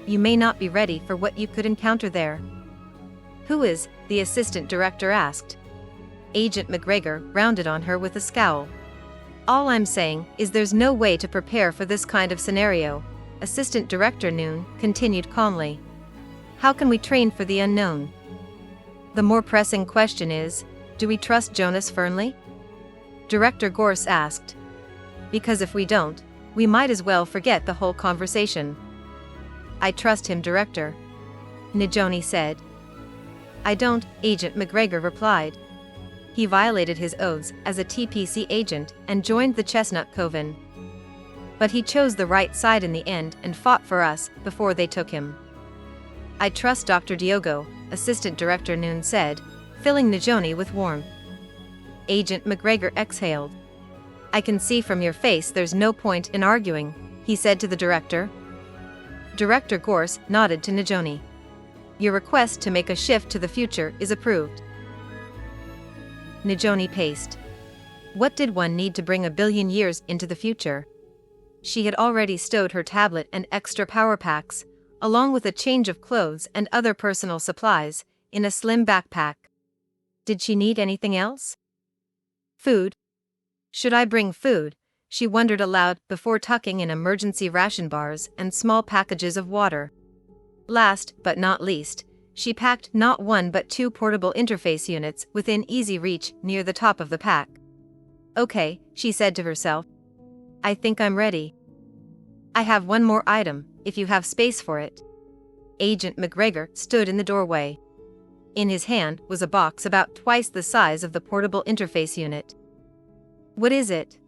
You may not be ready for what you could encounter there. Who is? The assistant director asked. Agent McGregor rounded on her with a scowl. All I'm saying is there's no way to prepare for this kind of scenario, Assistant Director Noon continued calmly. How can we train for the unknown? The more pressing question is, do we trust Jonas Fernley? Director Gorse asked. Because if we don't, we might as well forget the whole conversation. I trust him, Director. Najoni said. I don't, Agent McGregor replied. He violated his oaths as a TPC agent and joined the Chestnut Coven. But he chose the right side in the end and fought for us before they took him. I trust Dr. Diogo, Assistant Director Noon said, filling Najoni with warmth. Agent McGregor exhaled. I can see from your face there's no point in arguing, he said to the director. Director Gorse nodded to Najoni. Your request to make a shift to the future is approved. Najoni paced. What did one need to bring 1 billion years into the future? She had already stowed her tablet and extra power packs, along with a change of clothes and other personal supplies, in a slim backpack. Did she need anything else? Food? Should I bring food? She wondered aloud before tucking in emergency ration bars and small packages of water. Last but not least, she packed not one but 2 portable interface units within easy reach near the top of the pack. Okay, she said to herself. I think I'm ready. I have one more item, if you have space for it. Agent McGregor stood in the doorway. In his hand was a box about twice the size of the portable interface unit. What is it?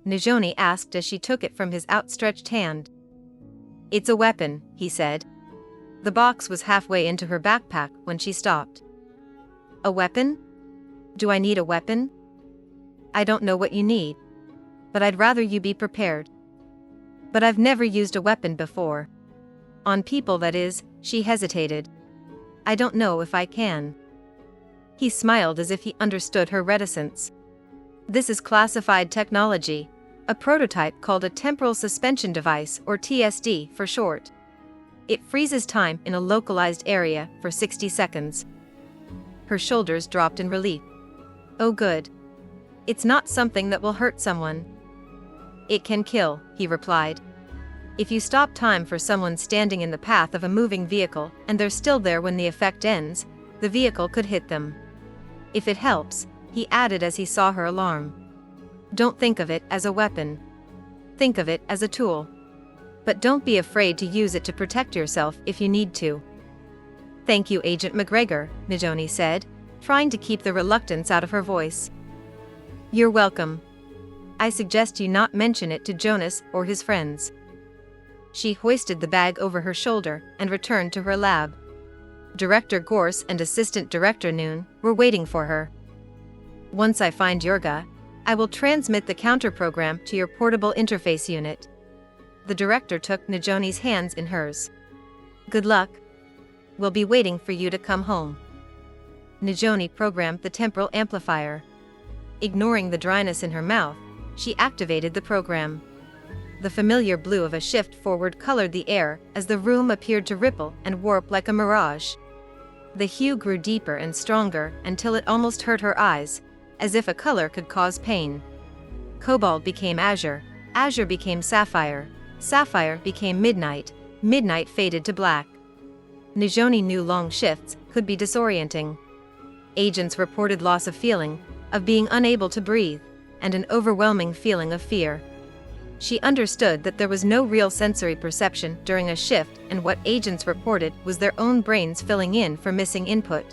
Najoni asked as she took it from his outstretched hand. It's a weapon, he said. The box was halfway into her backpack when she stopped. A weapon? Do I need a weapon? I don't know what you need. But I'd rather you be prepared. But I've never used a weapon before. On people, that is, she hesitated. I don't know if I can. He smiled as if he understood her reticence. This is classified technology, a prototype called a temporal suspension device, or TSD for short. It freezes time in a localized area for 60 seconds. Her shoulders dropped in relief. Oh good. It's not something that will hurt someone. It can kill, he replied. If you stop time for someone standing in the path of a moving vehicle and they're still there when the effect ends, the vehicle could hit them. If it helps, he added as he saw her alarm. Don't think of it as a weapon. Think of it as a tool. But don't be afraid to use it to protect yourself if you need to. Thank you, Agent McGregor, Najoni said, trying to keep the reluctance out of her voice. You're welcome. I suggest you not mention it to Jonas or his friends. She hoisted the bag over her shoulder and returned to her lab. Director Gorse and Assistant Director Noon were waiting for her. Once I find Yorga, I will transmit the counter-program to your portable interface unit. The director took Najoni's hands in hers. Good luck. We'll be waiting for you to come home." Najoni programmed the temporal amplifier. Ignoring the dryness in her mouth, she activated the program. The familiar blue of a shift forward colored the air as the room appeared to ripple and warp like a mirage. The hue grew deeper and stronger until it almost hurt her eyes, as if a color could cause pain. Cobalt became azure, azure became sapphire, sapphire became midnight, midnight faded to black. Najoni knew long shifts could be disorienting. Agents reported loss of feeling, of being unable to breathe, and an overwhelming feeling of fear. She understood that there was no real sensory perception during a shift, and what agents reported was their own brains filling in for missing input.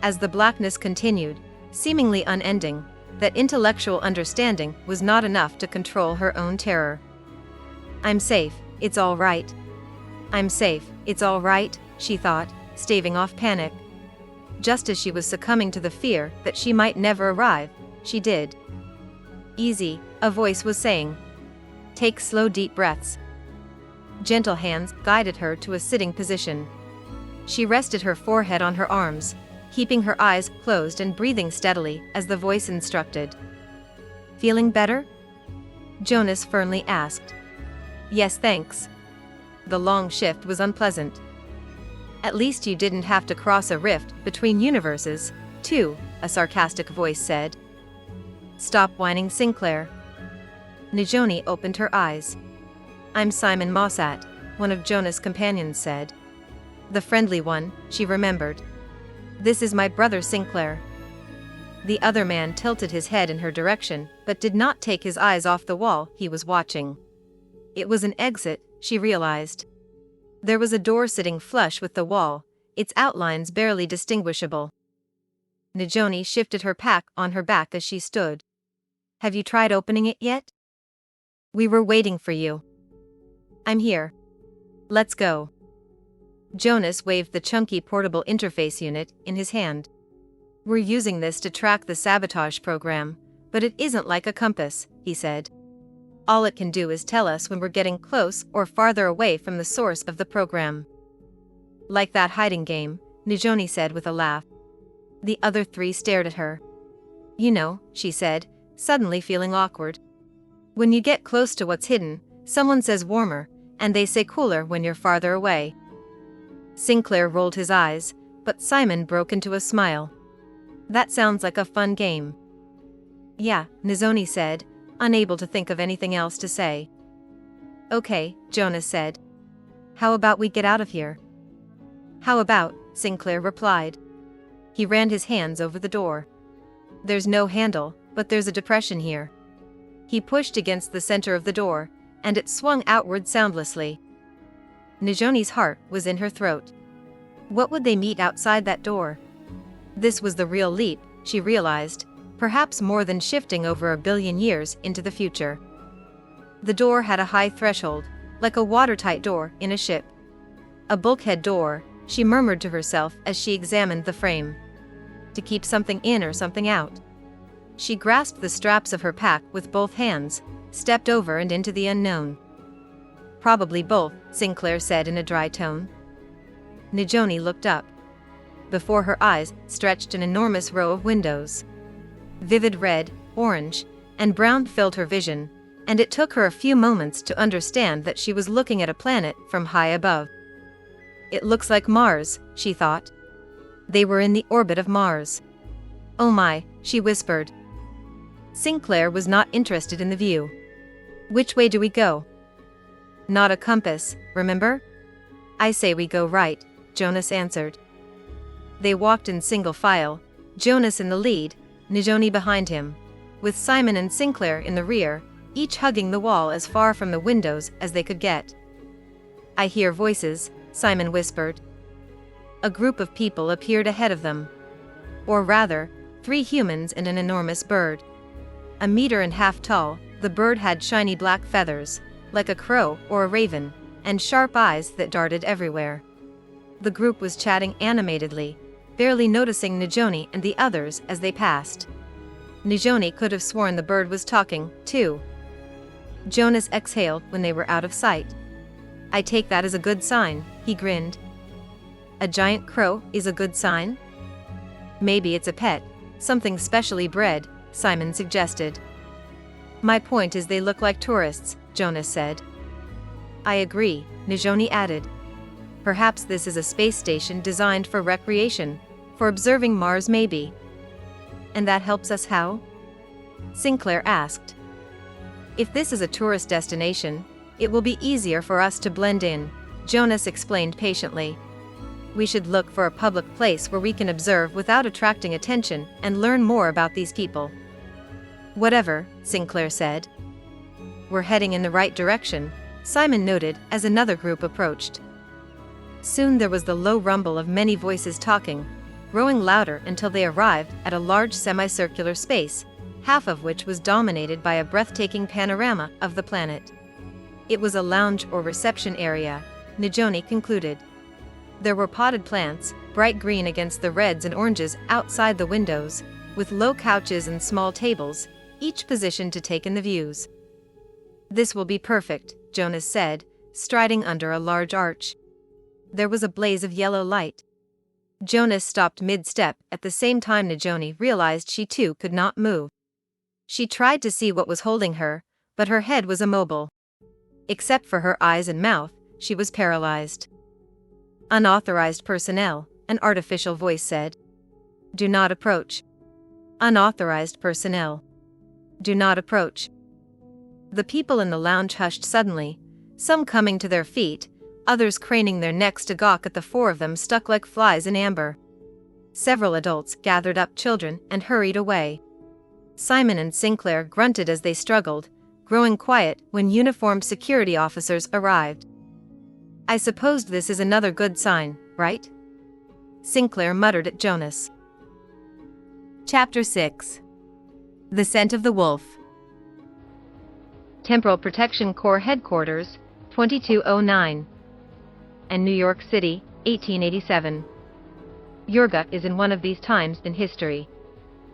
As the blackness continued, seemingly unending, that intellectual understanding was not enough to control her own terror. "I'm safe, it's all right. I'm safe, it's all right," she thought, staving off panic. Just as she was succumbing to the fear that she might never arrive, she did. "Easy," a voice was saying. "Take slow deep breaths." Gentle hands guided her to a sitting position. She rested her forehead on her arms, keeping her eyes closed and breathing steadily as the voice instructed. "Feeling better?" Jonas Fernley asked. "Yes, thanks." The long shift was unpleasant. "At least you didn't have to cross a rift between universes, too," a sarcastic voice said. "Stop whining, Sinclair." Najoni opened her eyes. "I'm Simon Mossat," one of Jonas' companions said. The friendly one, she remembered. "This is my brother Sinclair." The other man tilted his head in her direction, but did not take his eyes off the wall he was watching. It was an exit, she realized. There was a door sitting flush with the wall, its outlines barely distinguishable. Najoni shifted her pack on her back as she stood. "Have you tried opening it yet?" "We were waiting for you." "I'm here. Let's go." Jonas waved the chunky portable interface unit in his hand. "We're using this to track the sabotage program, but it isn't like a compass," he said. "All it can do is tell us when we're getting close or farther away from the source of the program." "Like that hiding game," Najoni said with a laugh. The other three stared at her. "You know," she said, suddenly feeling awkward. "When you get close to what's hidden, someone says warmer, and they say cooler when you're farther away." Sinclair rolled his eyes, but Simon broke into a smile. "That sounds like a fun game." "Yeah," Najoni said, unable to think of anything else to say. "Okay," Jonas said. "How about we get out of here?" "How about," Sinclair replied. He ran his hands over the door. "There's no handle, but there's a depression here." He pushed against the center of the door, and it swung outward soundlessly. Najoni's heart was in her throat. What would they meet outside that door? This was the real leap, she realized, perhaps more than shifting over 1 billion years into the future. The door had a high threshold, like a watertight door in a ship. A bulkhead door, she murmured to herself as she examined the frame. To keep something in or something out. She grasped the straps of her pack with both hands, stepped over and into the unknown. "Probably both," Sinclair said in a dry tone. Najoni looked up. Before her eyes stretched an enormous row of windows. Vivid red, orange, and brown filled her vision, and it took her a few moments to understand that she was looking at a planet from high above. "It looks like Mars," she thought. They were in the orbit of Mars. "Oh my," she whispered. Sinclair was not interested in the view. "Which way do we go?" "Not a compass, remember?" "I say we go right," Jonas answered. They walked in single file, Jonas in the lead, Najoni behind him, with Simon and Sinclair in the rear, each hugging the wall as far from the windows as they could get. "I hear voices," Simon whispered. A group of people appeared ahead of them. Or rather, 3 humans and an enormous bird. 1.5 meters tall, the bird had shiny black feathers, like a crow or a raven, and sharp eyes that darted everywhere. The group was chatting animatedly, barely noticing Najoni and the others as they passed. Najoni could have sworn the bird was talking, too. Jonas exhaled when they were out of sight. "I take that as a good sign," he grinned. A giant crow is a good sign? Maybe it's a pet, something specially bred, Simon suggested. My point is they look like tourists, Jonas said. I agree, Najoni added. Perhaps this is a space station designed for recreation, for observing Mars maybe. And that helps us how? Sinclair asked. If this is a tourist destination, it will be easier for us to blend in, Jonas explained patiently. We should look for a public place where we can observe without attracting attention and learn more about these people. Whatever, Sinclair said. We're heading in the right direction, Simon noted as another group approached. Soon there was the low rumble of many voices talking, growing louder until they arrived at a large semicircular space, half of which was dominated by a breathtaking panorama of the planet. It was a lounge or reception area, Najoni concluded. There were potted plants, bright green against the reds and oranges outside the windows, with low couches and small tables, each positioned to take in the views. This will be perfect, Jonas said, striding under a large arch. There was a blaze of yellow light. Jonas stopped mid-step at the same time Najoni realized she too could not move. She tried to see what was holding her, but her head was immobile. Except for her eyes and mouth, she was paralyzed. Unauthorized personnel, an artificial voice said. Do not approach. Unauthorized personnel. Do not approach. The people in the lounge hushed suddenly, some coming to their feet, others craning their necks to gawk at the four of them stuck like flies in amber. Several adults gathered up children and hurried away. Simon and Sinclair grunted as they struggled, growing quiet when uniformed security officers arrived. I suppose this is another good sign, right? Sinclair muttered at Jonas. Chapter 6. The Scent of the Wolf. Temporal Protection Corps Headquarters, 2209. And New York City, 1887. Yurga is in one of these times in history.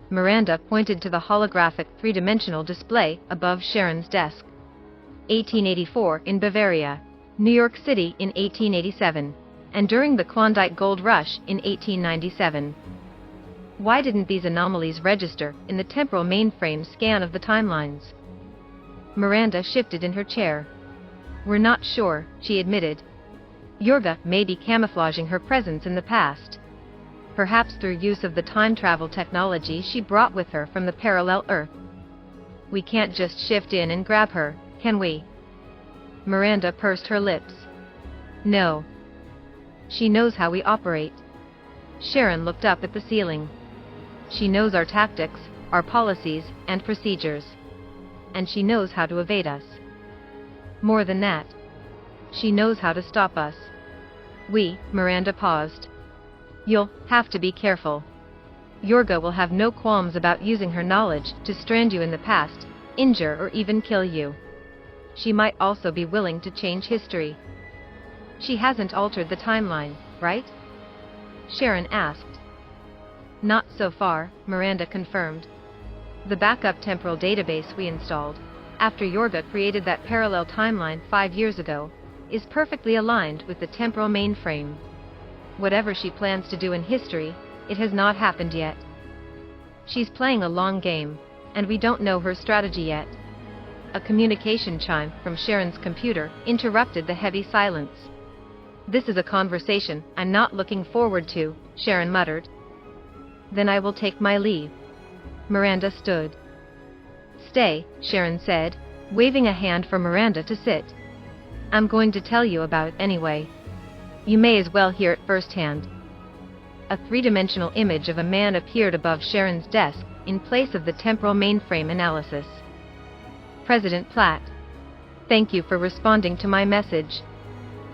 Miranda pointed to the holographic three-dimensional display above Sharon's desk. 1884 in Bavaria, New York City in 1887, and during the Klondike Gold Rush in 1897. Why didn't these anomalies register in the temporal mainframe scan of the timelines? Miranda shifted in her chair. We're not sure, she admitted. Yurga may be camouflaging her presence in the past. Perhaps through use of the time travel technology she brought with her from the parallel Earth. We can't just shift in and grab her, can we? Miranda pursed her lips. No. She knows how we operate. Sharon looked up at the ceiling. She knows our tactics, our policies, and procedures. And she knows how to evade us. More than that, she knows how to stop us. Miranda paused. You'll have to be careful. Yurga will have no qualms about using her knowledge to strand you in the past, injure or even kill you. She might also be willing to change history. She hasn't altered the timeline, right? Sharon asked. Not so far, Miranda confirmed. The backup temporal database we installed, after Yurga created that parallel timeline 5 years ago, is perfectly aligned with the temporal mainframe. Whatever she plans to do in history, it has not happened yet. She's playing a long game, and we don't know her strategy yet. A communication chime from Sharon's computer interrupted the heavy silence. This is a conversation I'm not looking forward to, Sharon muttered. Then I will take my leave. Miranda stood. Stay, Sharon said, waving a hand for Miranda to sit. I'm going to tell you about it anyway. You may as well hear it firsthand. A three-dimensional image of a man appeared above Sharon's desk in place of the temporal mainframe analysis. President Platt. Thank you for responding to my message.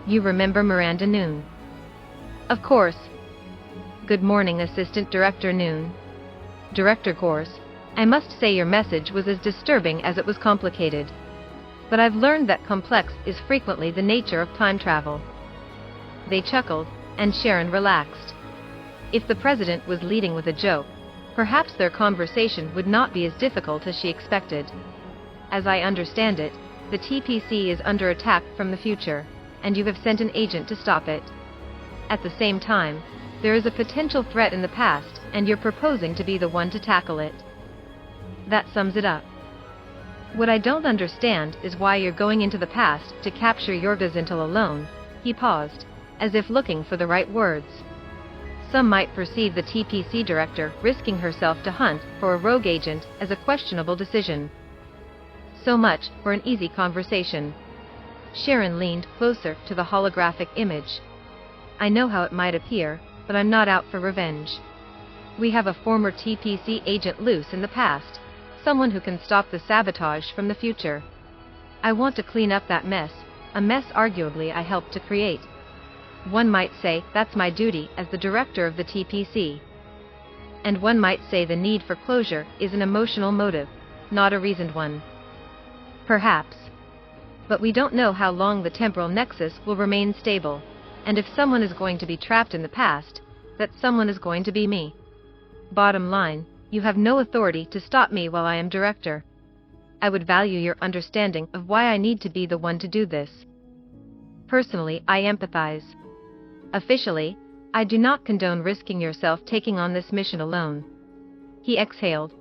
You remember Miranda Noon? Of course. Good morning, Assistant Director Noon. Director Course, I must say your message was as disturbing as it was complicated. But I've learned that complex is frequently the nature of time travel. They chuckled, and Sharon relaxed. If the president was leading with a joke, perhaps their conversation would not be as difficult as she expected. As I understand it, the TPC is under attack from the future, and you have sent an agent to stop it. At the same time, there is a potential threat in the past, and you're proposing to be the one to tackle it. That sums it up. What I don't understand is why you're going into the past to capture Yorga's intel alone. He paused, as if looking for the right words. Some might perceive the TPC director risking herself to hunt for a rogue agent as a questionable decision. So much for an easy conversation. Sharon leaned closer to the holographic image. I know how it might appear, but I'm not out for revenge. We have a former TPC agent loose in the past, someone who can stop the sabotage from the future. I want to clean up that mess, a mess arguably I helped to create. One might say that's my duty as the director of the TPC. And one might say the need for closure is an emotional motive, not a reasoned one. Perhaps. But we don't know how long the temporal nexus will remain stable, and if someone is going to be trapped in the past, that someone is going to be me. Bottom line, you have no authority to stop me while I am director. I would value your understanding of why I need to be the one to do this. Personally, I empathize. Officially, I do not condone risking yourself taking on this mission alone. He exhaled.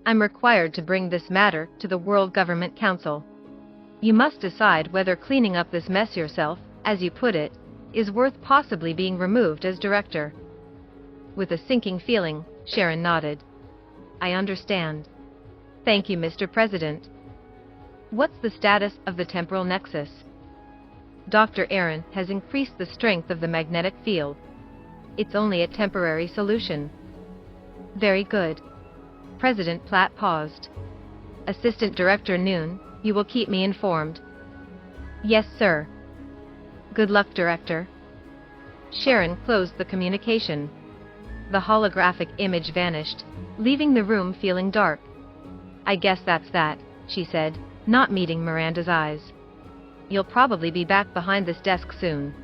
I'm required to bring this matter to the World Government Council. You must decide whether cleaning up this mess yourself, as you put it, is worth possibly being removed as director. With a sinking feeling, Sharon nodded. I understand. Thank you, Mr. President. What's the status of the temporal nexus? Dr. Aaron has increased the strength of the magnetic field. It's only a temporary solution. Very good. President Platt paused. Assistant Director Noon, you will keep me informed. Yes, sir. Good luck, Director. Sharon closed the communication. The holographic image vanished, leaving the room feeling dark. I guess that's that, she said, not meeting Miranda's eyes. You'll probably be back behind this desk soon.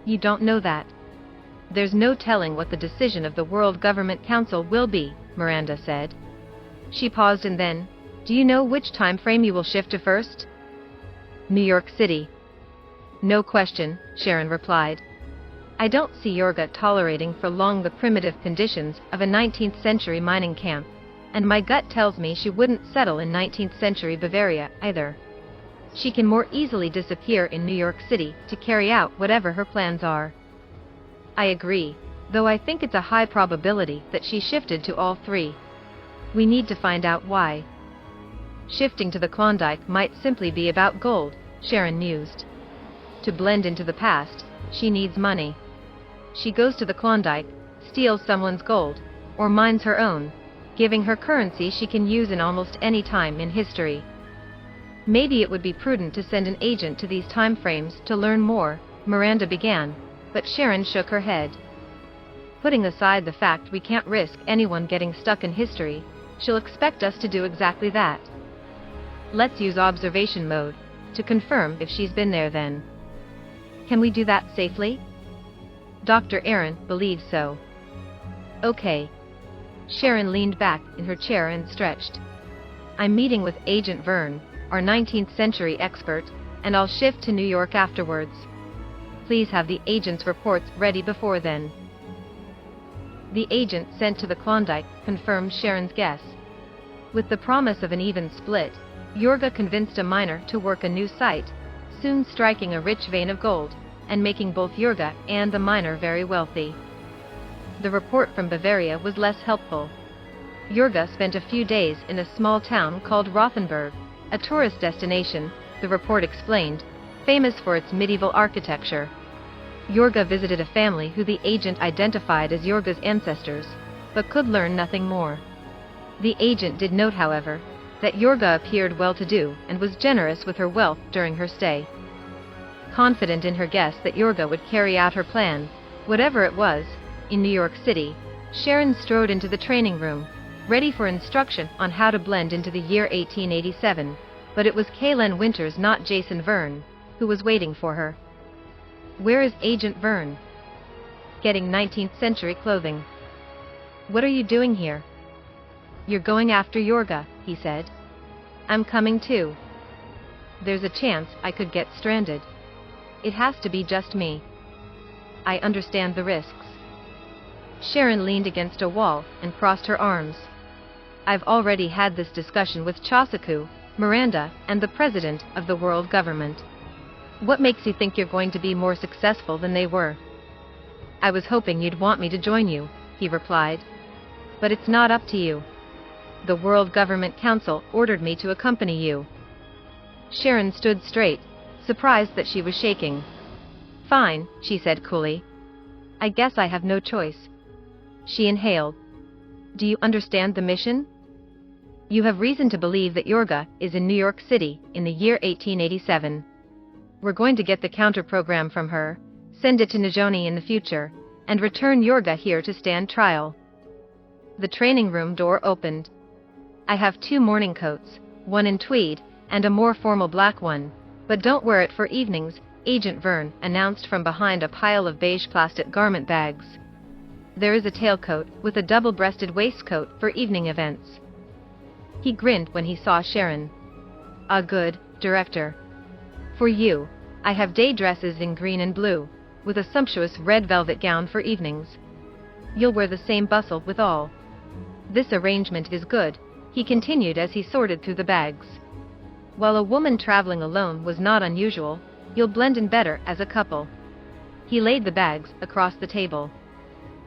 You don't know that. There's no telling what the decision of the World Government Council will be, Miranda said. She paused and then, do you know which time frame you will shift to first? New York City. No question, Sharon replied. I don't see Yorga tolerating for long the primitive conditions of a 19th century mining camp, and my gut tells me she wouldn't settle in 19th century Bavaria either. She can more easily disappear in New York City to carry out whatever her plans are. I agree, though I think it's a high probability that she shifted to all three. We need to find out why. Shifting to the Klondike might simply be about gold, Sharon mused. To blend into the past, she needs money. She goes to the Klondike, steals someone's gold, or mines her own, giving her currency she can use in almost any time in history. Maybe it would be prudent to send an agent to these time frames to learn more, Miranda began, but Sharon shook her head. Putting aside the fact we can't risk anyone getting stuck in history, she'll expect us to do exactly that. Let's use observation mode, to confirm if she's been there then. Can we do that safely? Dr. Aaron believes so. Okay. Sharon leaned back in her chair and stretched. I'm meeting with Agent Verne, our 19th century expert, and I'll shift to New York afterwards. Please have the agent's reports ready before then. The agent sent to the Klondike confirmed Sharon's guess. With the promise of an even split, Yorga convinced a miner to work a new site, soon striking a rich vein of gold, and making both Yorga and the miner very wealthy. The report from Bavaria was less helpful. Yorga spent a few days in a small town called Rothenburg, a tourist destination, the report explained, famous for its medieval architecture. Yorga visited a family who the agent identified as Yorga's ancestors, but could learn nothing more. The agent did note, however, that Yorga appeared well-to-do and was generous with her wealth during her stay. Confident in her guess that Yorga would carry out her plan, whatever it was, in New York City, Sharon strode into the training room, ready for instruction on how to blend into the year 1887, but it was Kaylin Winters, not Jason Verne, who was waiting for her. Where is Agent Verne? Getting 19th century clothing. What are you doing here? You're going after Yorga, he said. I'm coming too. There's a chance I could get stranded. It has to be just me. I understand the risks. Sharon leaned against a wall and crossed her arms. I've already had this discussion with Chosaku, Miranda, and the president of the world government. What makes you think you're going to be more successful than they were? I was hoping you'd want me to join you, he replied. But it's not up to you. The World Government Council ordered me to accompany you. Sharon stood straight, surprised that she was shaking. Fine, she said coolly. I guess I have no choice. She inhaled. Do you understand the mission? You have reason to believe that Yorga is in New York City in the year 1887. We're going to get the counter-program from her, send it to Nijoni in the future, and return Yorga here to stand trial. The training room door opened. I have 2 morning coats, one in tweed, and a more formal black one, but don't wear it for evenings, Agent Verne announced from behind a pile of beige plastic garment bags. There is a tailcoat with a double-breasted waistcoat for evening events. He grinned when he saw Sharon. Ah, good, Director. For you, I have day dresses in green and blue, with a sumptuous red velvet gown for evenings. You'll wear the same bustle with all. This arrangement is good, he continued as he sorted through the bags. While a woman traveling alone was not unusual, you'll blend in better as a couple. He laid the bags across the table.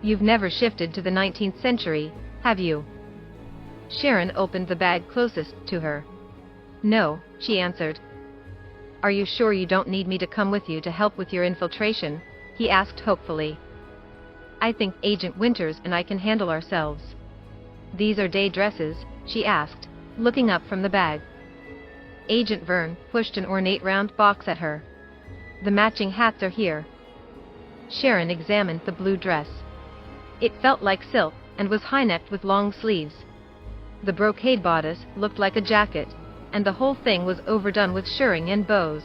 You've never shifted to the 19th century, have you? Sharon opened the bag closest to her. No, she answered. Are you sure you don't need me to come with you to help with your infiltration? He asked hopefully. I think Agent Winters and I can handle ourselves. These are day dresses, she asked, looking up from the bag. Agent Verne pushed an ornate round box at her. The matching hats are here. Sharon examined the blue dress. It felt like silk and was high-necked with long sleeves. The brocade bodice looked like a jacket, and the whole thing was overdone with shirring and bows.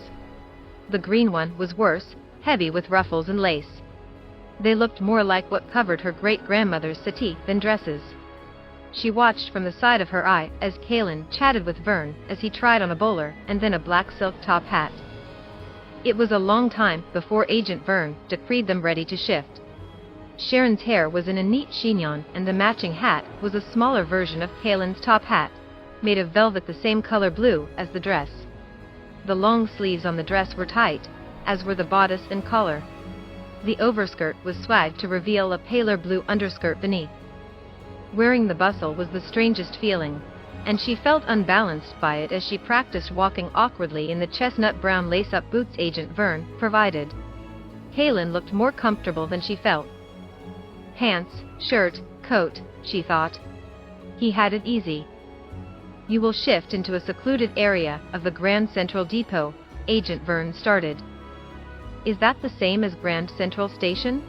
The green one was worse, heavy with ruffles and lace. They looked more like what covered her great-grandmother's settee than dresses. She watched from the side of her eye as Kalin chatted with Verne as he tried on a bowler and then a black silk top hat. It was a long time before Agent Verne decreed them ready to shift. Sharon's hair was in a neat chignon and the matching hat was a smaller version of Kalin's top hat, made of velvet the same color blue as the dress. The long sleeves on the dress were tight, as were the bodice and collar. The overskirt was swagged to reveal a paler blue underskirt beneath. Wearing the bustle was the strangest feeling, and she felt unbalanced by it as she practiced walking awkwardly in the chestnut brown lace-up boots Agent Verne provided. Kalin looked more comfortable than she felt. Pants, shirt, coat, she thought. He had it easy. You will shift into a secluded area of the Grand Central Depot, Agent Verne started. Is that the same as Grand Central Station?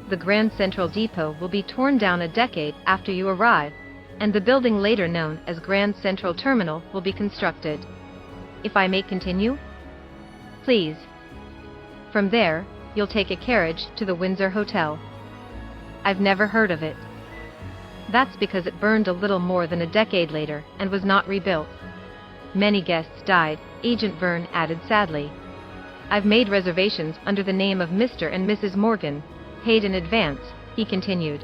The Grand Central Depot will be torn down a decade after you arrive, and the building later known as Grand Central Terminal will be constructed. If I may continue? Please. From there, you'll take a carriage to the Windsor Hotel. I've never heard of it. That's because it burned a little more than a decade later and was not rebuilt. Many guests died, Agent Verne added sadly. I've made reservations under the name of Mr. and Mrs. Morgan, paid in advance, he continued.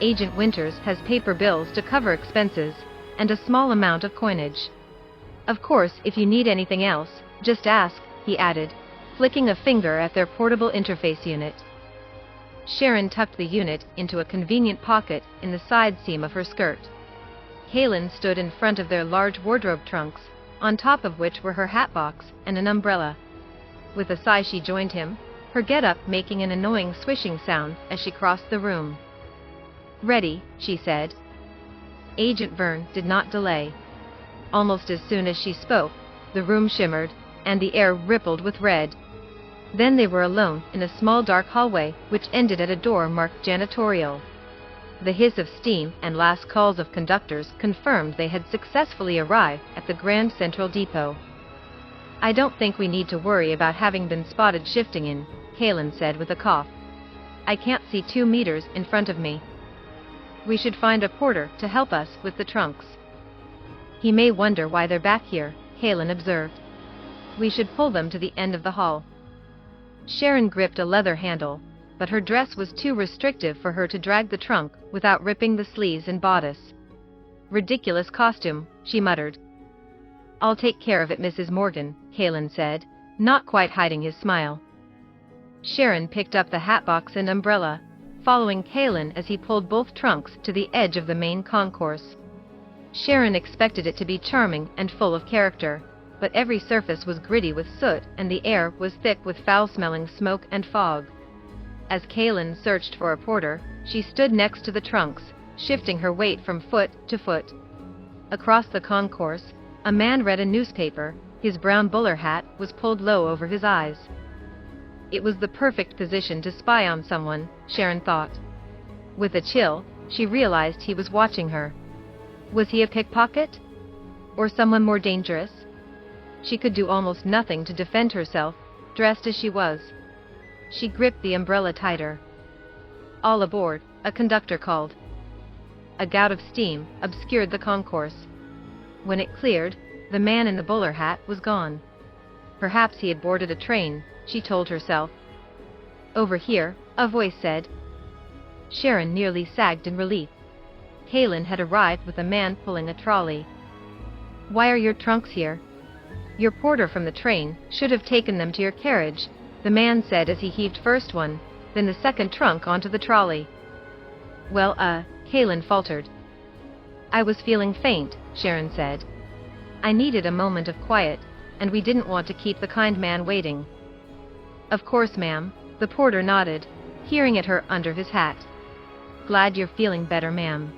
Agent Winters has paper bills to cover expenses, and a small amount of coinage. Of course, if you need anything else, just ask, he added, flicking a finger at their portable interface unit. Sharon tucked the unit into a convenient pocket in the side seam of her skirt. Kalin stood in front of their large wardrobe trunks, on top of which were her hat box and an umbrella. With a sigh she joined him, her get-up making an annoying swishing sound as she crossed the room. Ready, she said. Agent Verne did not delay. Almost as soon as she spoke, the room shimmered, and the air rippled with red. Then they were alone in a small dark hallway which ended at a door marked janitorial. The hiss of steam and last calls of conductors confirmed they had successfully arrived at the Grand Central Depot. I don't think we need to worry about having been spotted shifting in, Kalin said with a cough. I can't see 2 meters in front of me. We should find a porter to help us with the trunks. He may wonder why they're back here, Kalin observed. We should pull them to the end of the hall. Sharon gripped a leather handle, but her dress was too restrictive for her to drag the trunk without ripping the sleeves and bodice. "Ridiculous costume," she muttered. "I'll take care of it, Mrs. Morgan," Kalen said, not quite hiding his smile. Sharon picked up the hatbox and umbrella, following Kalen as he pulled both trunks to the edge of the main concourse. Sharon expected it to be charming and full of character, but every surface was gritty with soot and the air was thick with foul-smelling smoke and fog. As Kalen searched for a porter, she stood next to the trunks, shifting her weight from foot to foot. Across the concourse, a man read a newspaper. His brown bowler hat was pulled low over his eyes. It was the perfect position to spy on someone, Sharon thought. With a chill, she realized he was watching her. Was he a pickpocket? Or someone more dangerous? She could do almost nothing to defend herself, dressed as she was. She gripped the umbrella tighter. "All aboard," a conductor called. A gout of steam obscured the concourse. When it cleared, the man in the bowler hat was gone. Perhaps he had boarded a train, she told herself. "Over here," a voice said. Sharon nearly sagged in relief. Kalen had arrived with a man pulling a trolley. "Why are your trunks here?" "Your porter from the train should have taken them to your carriage," the man said as he heaved first one, then the second trunk onto the trolley. "Well, Kalen faltered. "I was feeling faint," Sharon said. "I needed a moment of quiet, and we didn't want to keep the kind man waiting." "Of course, ma'am," the porter nodded, peering at her under his hat. "Glad you're feeling better, ma'am."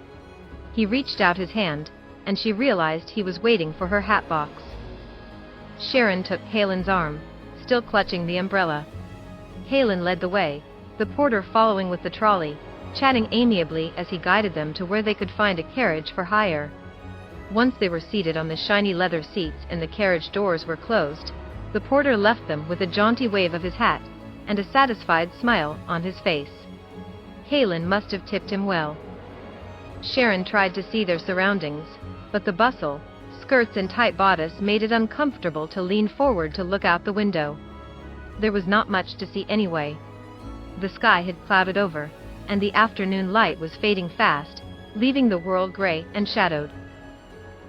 He reached out his hand, and she realized he was waiting for her hatbox. Sharon took Kalen's arm, still clutching the umbrella. Kalen led the way, the porter following with the trolley, chatting amiably as he guided them to where they could find a carriage for hire. Once they were seated on the shiny leather seats and the carriage doors were closed, the porter left them with a jaunty wave of his hat and a satisfied smile on his face. Kalen must have tipped him well. Sharon tried to see their surroundings, but the bustle, skirts and tight bodice made it uncomfortable to lean forward to look out the window. There was not much to see anyway. The sky had clouded over, and the afternoon light was fading fast, leaving the world gray and shadowed.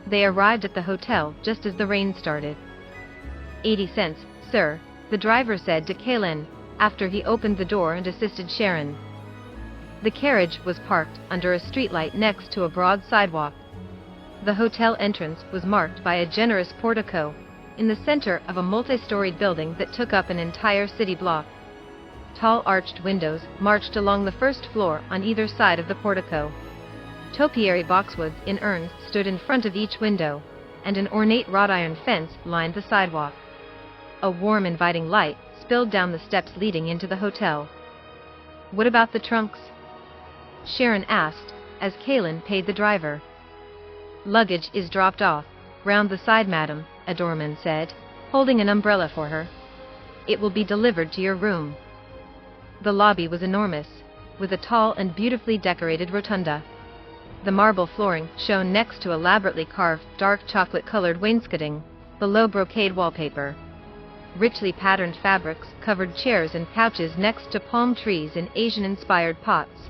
They arrived at the hotel just as the rain started. 80 cents, sir, the driver said to Kalen, after he opened the door and assisted Sharon. The carriage was parked under a streetlight next to a broad sidewalk. The hotel entrance was marked by a generous portico, in the center of a multi-storied building that took up an entire city block. Tall arched windows marched along the first floor on either side of the portico. Topiary boxwoods in urns stood in front of each window, and an ornate wrought iron fence lined the sidewalk. A warm, inviting light spilled down the steps leading into the hotel. "What about the trunks?" Sharon asked, as Kalen paid the driver. "Luggage is dropped off, round the side, madam," a doorman said, holding an umbrella for her. "It will be delivered to your room." The lobby was enormous, with a tall and beautifully decorated rotunda. The marble flooring shone next to elaborately carved dark chocolate-colored wainscoting, below brocade wallpaper. Richly patterned fabrics covered chairs and couches next to palm trees in Asian-inspired pots.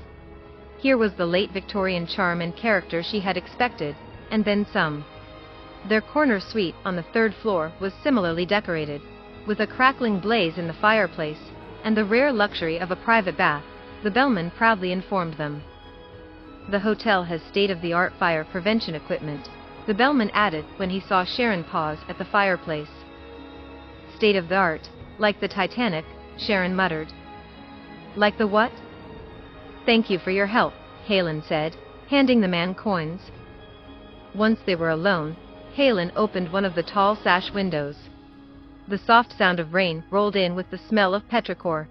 Here was the late Victorian charm and character she had expected, and then some. Their corner suite on the third floor was similarly decorated, with a crackling blaze in the fireplace, and the rare luxury of a private bath, the bellman proudly informed them. "The hotel has state-of-the-art fire prevention equipment," the bellman added when he saw Sharon pause at the fireplace. "State-of-the-art, like the Titanic," Sharon muttered. "Like the what?" "Thank you for your help," Kalen said, handing the man coins. Once they were alone, Kalen opened one of the tall sash windows. The soft sound of rain rolled in with the smell of petrichor.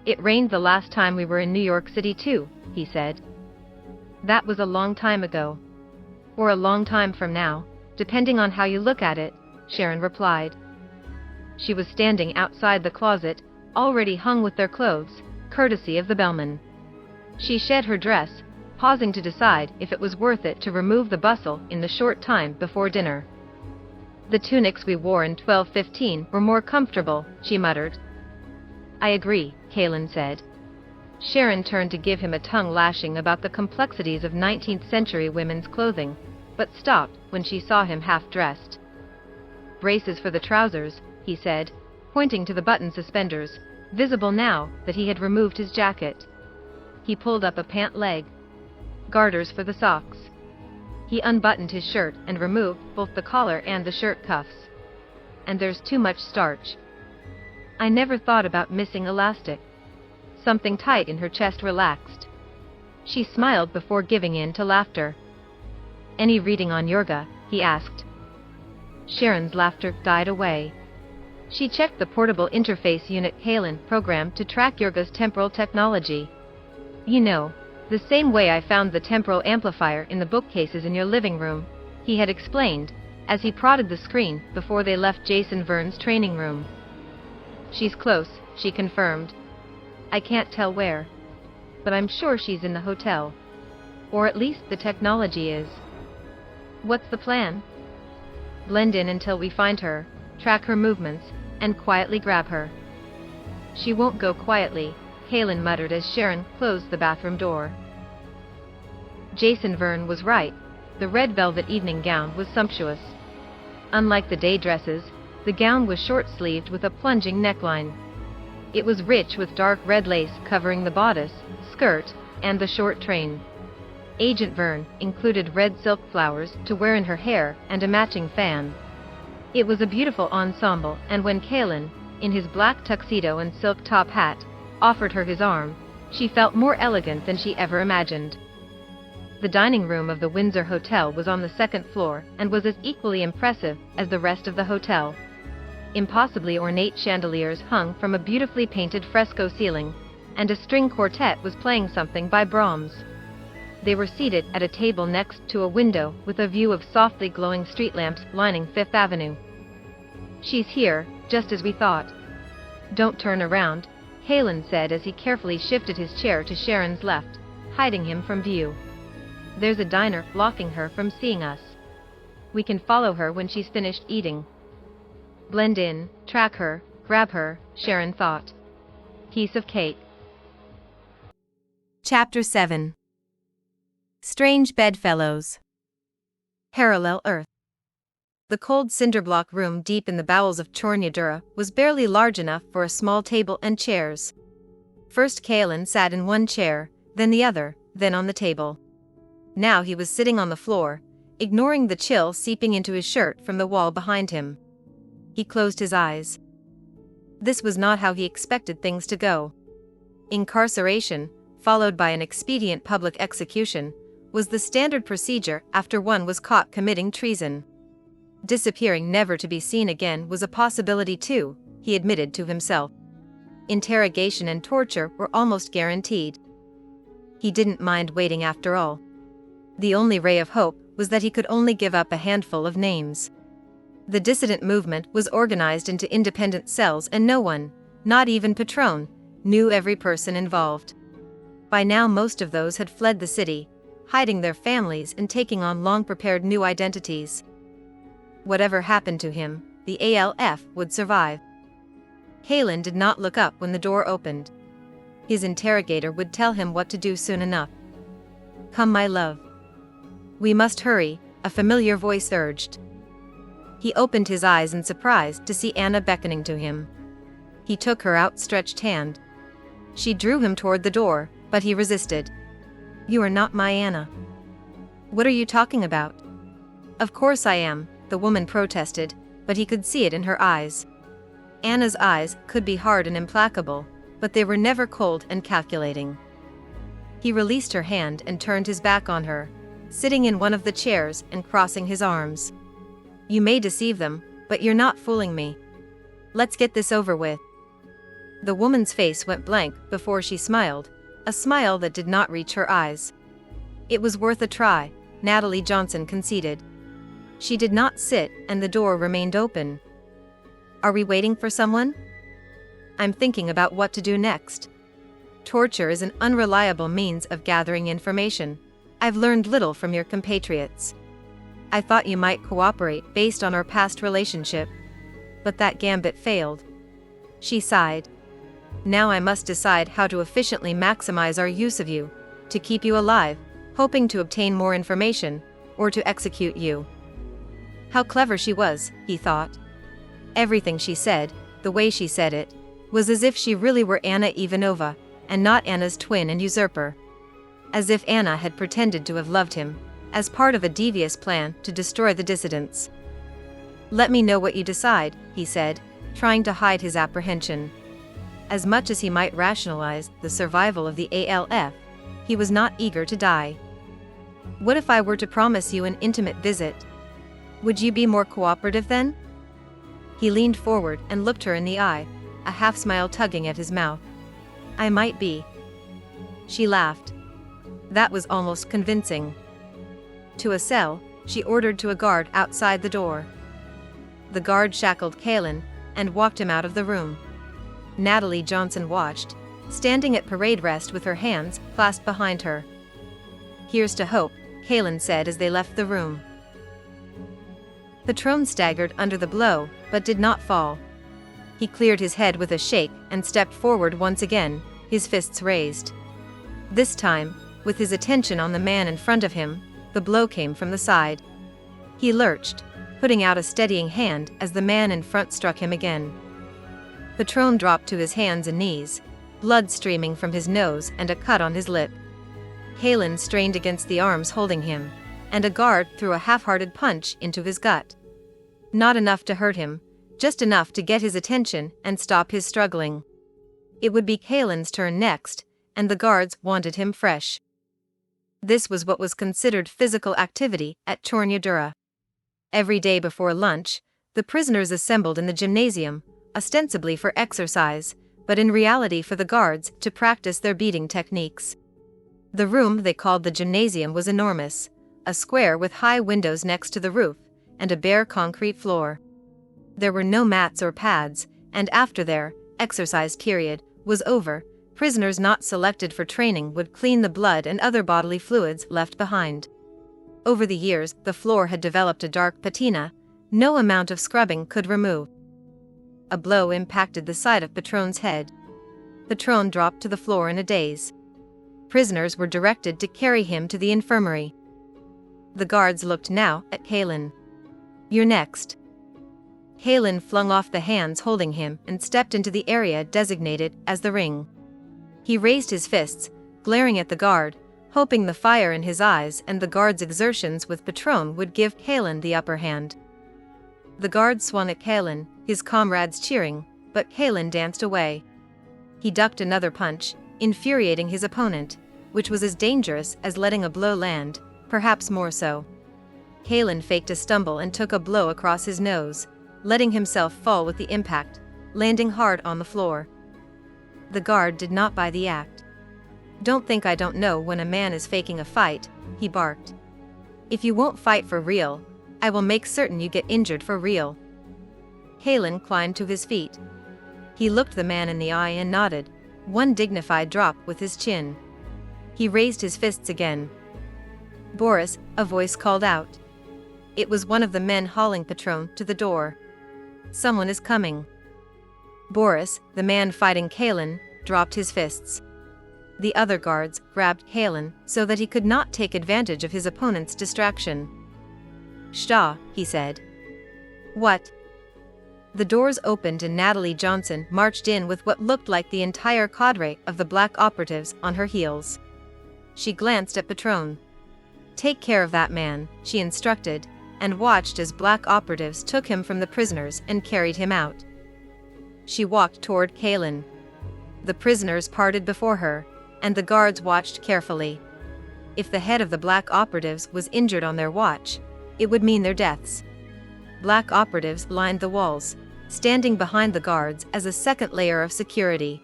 "It rained the last time we were in New York City too," he said. "That was a long time ago. Or a long time from now, depending on how you look at it," Sharon replied. She was standing outside the closet, already hung with their clothes, courtesy of the bellman. She shed her dress, pausing to decide if it was worth it to remove the bustle in the short time before dinner. "The tunics we wore in 1215 were more comfortable," she muttered. I agree, Kaelin said. Sharon turned to give him a tongue-lashing about the complexities of 19th-century women's clothing, but stopped when she saw him half-dressed. Braces for the trousers, he said, pointing to the button suspenders, visible now that he had removed his jacket. He pulled up a pant leg. Garters for the socks. He unbuttoned his shirt and removed both the collar and the shirt cuffs. And there's too much starch. I never thought about missing elastic. Something tight in her chest relaxed. She smiled before giving in to laughter. Any reading on yoga? He asked. Sharon's laughter died away. She checked the portable interface unit Kaelin programmed to track Yorga's temporal technology. You know, the same way I found the temporal amplifier in the bookcases in your living room, he had explained, as he prodded the screen before they left Jason Vern's training room. She's close, she confirmed. I can't tell where. But I'm sure she's in the hotel. Or at least the technology is. What's the plan? Blend in until we find her, track her movements, and quietly grab her. She won't go quietly, Kaelin muttered as Sharon closed the bathroom door. Jason Vern was right. The red velvet evening gown was sumptuous. Unlike the day dresses, the gown was short-sleeved with a plunging neckline. It was rich with dark red lace covering the bodice, skirt, and the short train. Agent Vern included red silk flowers to wear in her hair and a matching fan. It was a beautiful ensemble, and when Kaelin, in his black tuxedo and silk top hat, offered her his arm, she felt more elegant than she ever imagined. The dining room of the Windsor Hotel was on the second floor and was as equally impressive as the rest of the hotel. Impossibly ornate chandeliers hung from a beautifully painted fresco ceiling, and a string quartet was playing something by Brahms. They were seated at a table next to a window with a view of softly glowing street lamps lining Fifth Avenue. She's here, just as we thought. Don't turn around, Kaelin said as he carefully shifted his chair to Sharon's left, hiding him from view. There's a diner blocking her from seeing us. We can follow her when she's finished eating. Blend in, track her, grab her, Sharon thought. Piece of cake. Chapter 7. Strange Bedfellows. Parallel Earth. The cold cinderblock room deep in the bowels of Chornyadura was barely large enough for a small table and chairs. First Kaelin sat in one chair, then the other, then on the table. Now he was sitting on the floor, ignoring the chill seeping into his shirt from the wall behind him. He closed his eyes. This was not how he expected things to go. Incarceration, followed by an expedient public execution, was the standard procedure after one was caught committing treason. Disappearing never to be seen again was a possibility too, he admitted to himself. Interrogation and torture were almost guaranteed. He didn't mind waiting after all. The only ray of hope was that he could only give up a handful of names. The dissident movement was organized into independent cells and no one, not even Patron, knew every person involved. By now most of those had fled the city, hiding their families and taking on long-prepared new identities. Whatever happened to him, the ALF would survive. Kaelin did not look up when the door opened. His interrogator would tell him what to do soon enough. Come, my love. We must hurry, a familiar voice urged. He opened his eyes in surprise to see Anna beckoning to him. He took her outstretched hand. She drew him toward the door, but he resisted. You are not my Anna. What are you talking about? Of course I am, the woman protested, but he could see it in her eyes. Anna's eyes could be hard and implacable, but they were never cold and calculating. He released her hand and turned his back on her, sitting in one of the chairs and crossing his arms. You may deceive them, but you're not fooling me. Let's get this over with. The woman's face went blank before she smiled, a smile that did not reach her eyes. It was worth a try, Natalie Johnson conceded. She did not sit and the door remained open. Are we waiting for someone? I'm thinking about what to do next. Torture is an unreliable means of gathering information. I've learned little from your compatriots. I thought you might cooperate based on our past relationship. But that gambit failed. She sighed. Now I must decide how to efficiently maximize our use of you, to keep you alive, hoping to obtain more information, or to execute you." How clever she was, he thought. Everything she said, the way she said it, was as if she really were Anna Ivanova, and not Anna's twin and usurper. As if Anna had pretended to have loved him, as part of a devious plan to destroy the dissidents. "Let me know what you decide," he said, trying to hide his apprehension. As much as he might rationalize the survival of the ALF, he was not eager to die. "What if I were to promise you an intimate visit? Would you be more cooperative then?" He leaned forward and looked her in the eye, a half-smile tugging at his mouth. "I might be." She laughed. That was almost convincing. To a cell, she ordered to a guard outside the door. The guard shackled Kalen and walked him out of the room. Natalie Johnson watched, standing at parade rest with her hands clasped behind her. "Here's to hope," Kalen said as they left the room. Patron staggered under the blow, but did not fall. He cleared his head with a shake and stepped forward once again, his fists raised. This time, with his attention on the man in front of him, the blow came from the side. He lurched, putting out a steadying hand as the man in front struck him again. Patron dropped to his hands and knees, blood streaming from his nose and a cut on his lip. Kalen strained against the arms holding him, and a guard threw a half-hearted punch into his gut. Not enough to hurt him, just enough to get his attention and stop his struggling. It would be Kalen's turn next, and the guards wanted him fresh. This was what was considered physical activity at Chornya Dura. Every day before lunch, the prisoners assembled in the gymnasium, ostensibly for exercise, but in reality for the guards to practice their beating techniques. The room they called the gymnasium was enormous, a square with high windows next to the roof, and a bare concrete floor. There were no mats or pads, and after their exercise period was over, prisoners not selected for training would clean the blood and other bodily fluids left behind. Over the years, the floor had developed a dark patina, no amount of scrubbing could remove. A blow impacted the side of Patron's head. Patron dropped to the floor in a daze. Prisoners were directed to carry him to the infirmary. The guards looked now at Kalen. "You're next." Kalen flung off the hands holding him and stepped into the area designated as the ring. He raised his fists, glaring at the guard, hoping the fire in his eyes and the guard's exertions with Patron would give Kalen the upper hand. The guard swung at Kalen, his comrades cheering, but Kalen danced away. He ducked another punch, infuriating his opponent, which was as dangerous as letting a blow land, perhaps more so. Kalen faked a stumble and took a blow across his nose, letting himself fall with the impact, landing hard on the floor. The guard did not buy the act. "Don't think I don't know when a man is faking a fight," he barked. "If you won't fight for real, I will make certain you get injured for real." Kalen climbed to his feet. He looked the man in the eye and nodded, one dignified drop with his chin. He raised his fists again. "Boris," a voice called out. It was one of the men hauling Patron to the door. "Someone is coming." Boris, the man fighting Kalen, dropped his fists. The other guards grabbed Kalen so that he could not take advantage of his opponent's distraction. "Shah," he said. "What?" The doors opened and Natalie Johnson marched in with what looked like the entire cadre of the black operatives on her heels. She glanced at Patron. "Take care of that man," she instructed, and watched as black operatives took him from the prisoners and carried him out. She walked toward Kalen. The prisoners parted before her, and the guards watched carefully. If the head of the black operatives was injured on their watch, it would mean their deaths. Black operatives lined the walls, standing behind the guards as a second layer of security.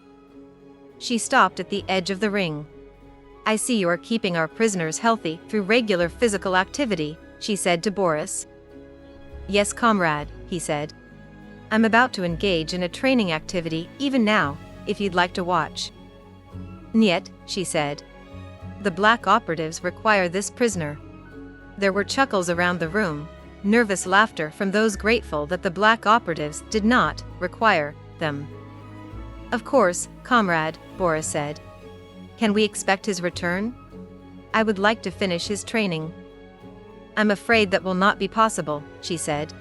She stopped at the edge of the ring. "I see you are keeping our prisoners healthy through regular physical activity," she said to Boris. "Yes, comrade," he said. "I'm about to engage in a training activity even now, if you'd like to watch." "Niet," she said. "The black operatives require this prisoner." There were chuckles around the room, nervous laughter from those grateful that the black operatives did not require them. Of course, comrade, Boris said. Can we expect his return? I would like to finish his training. I'm afraid that will not be possible, she said.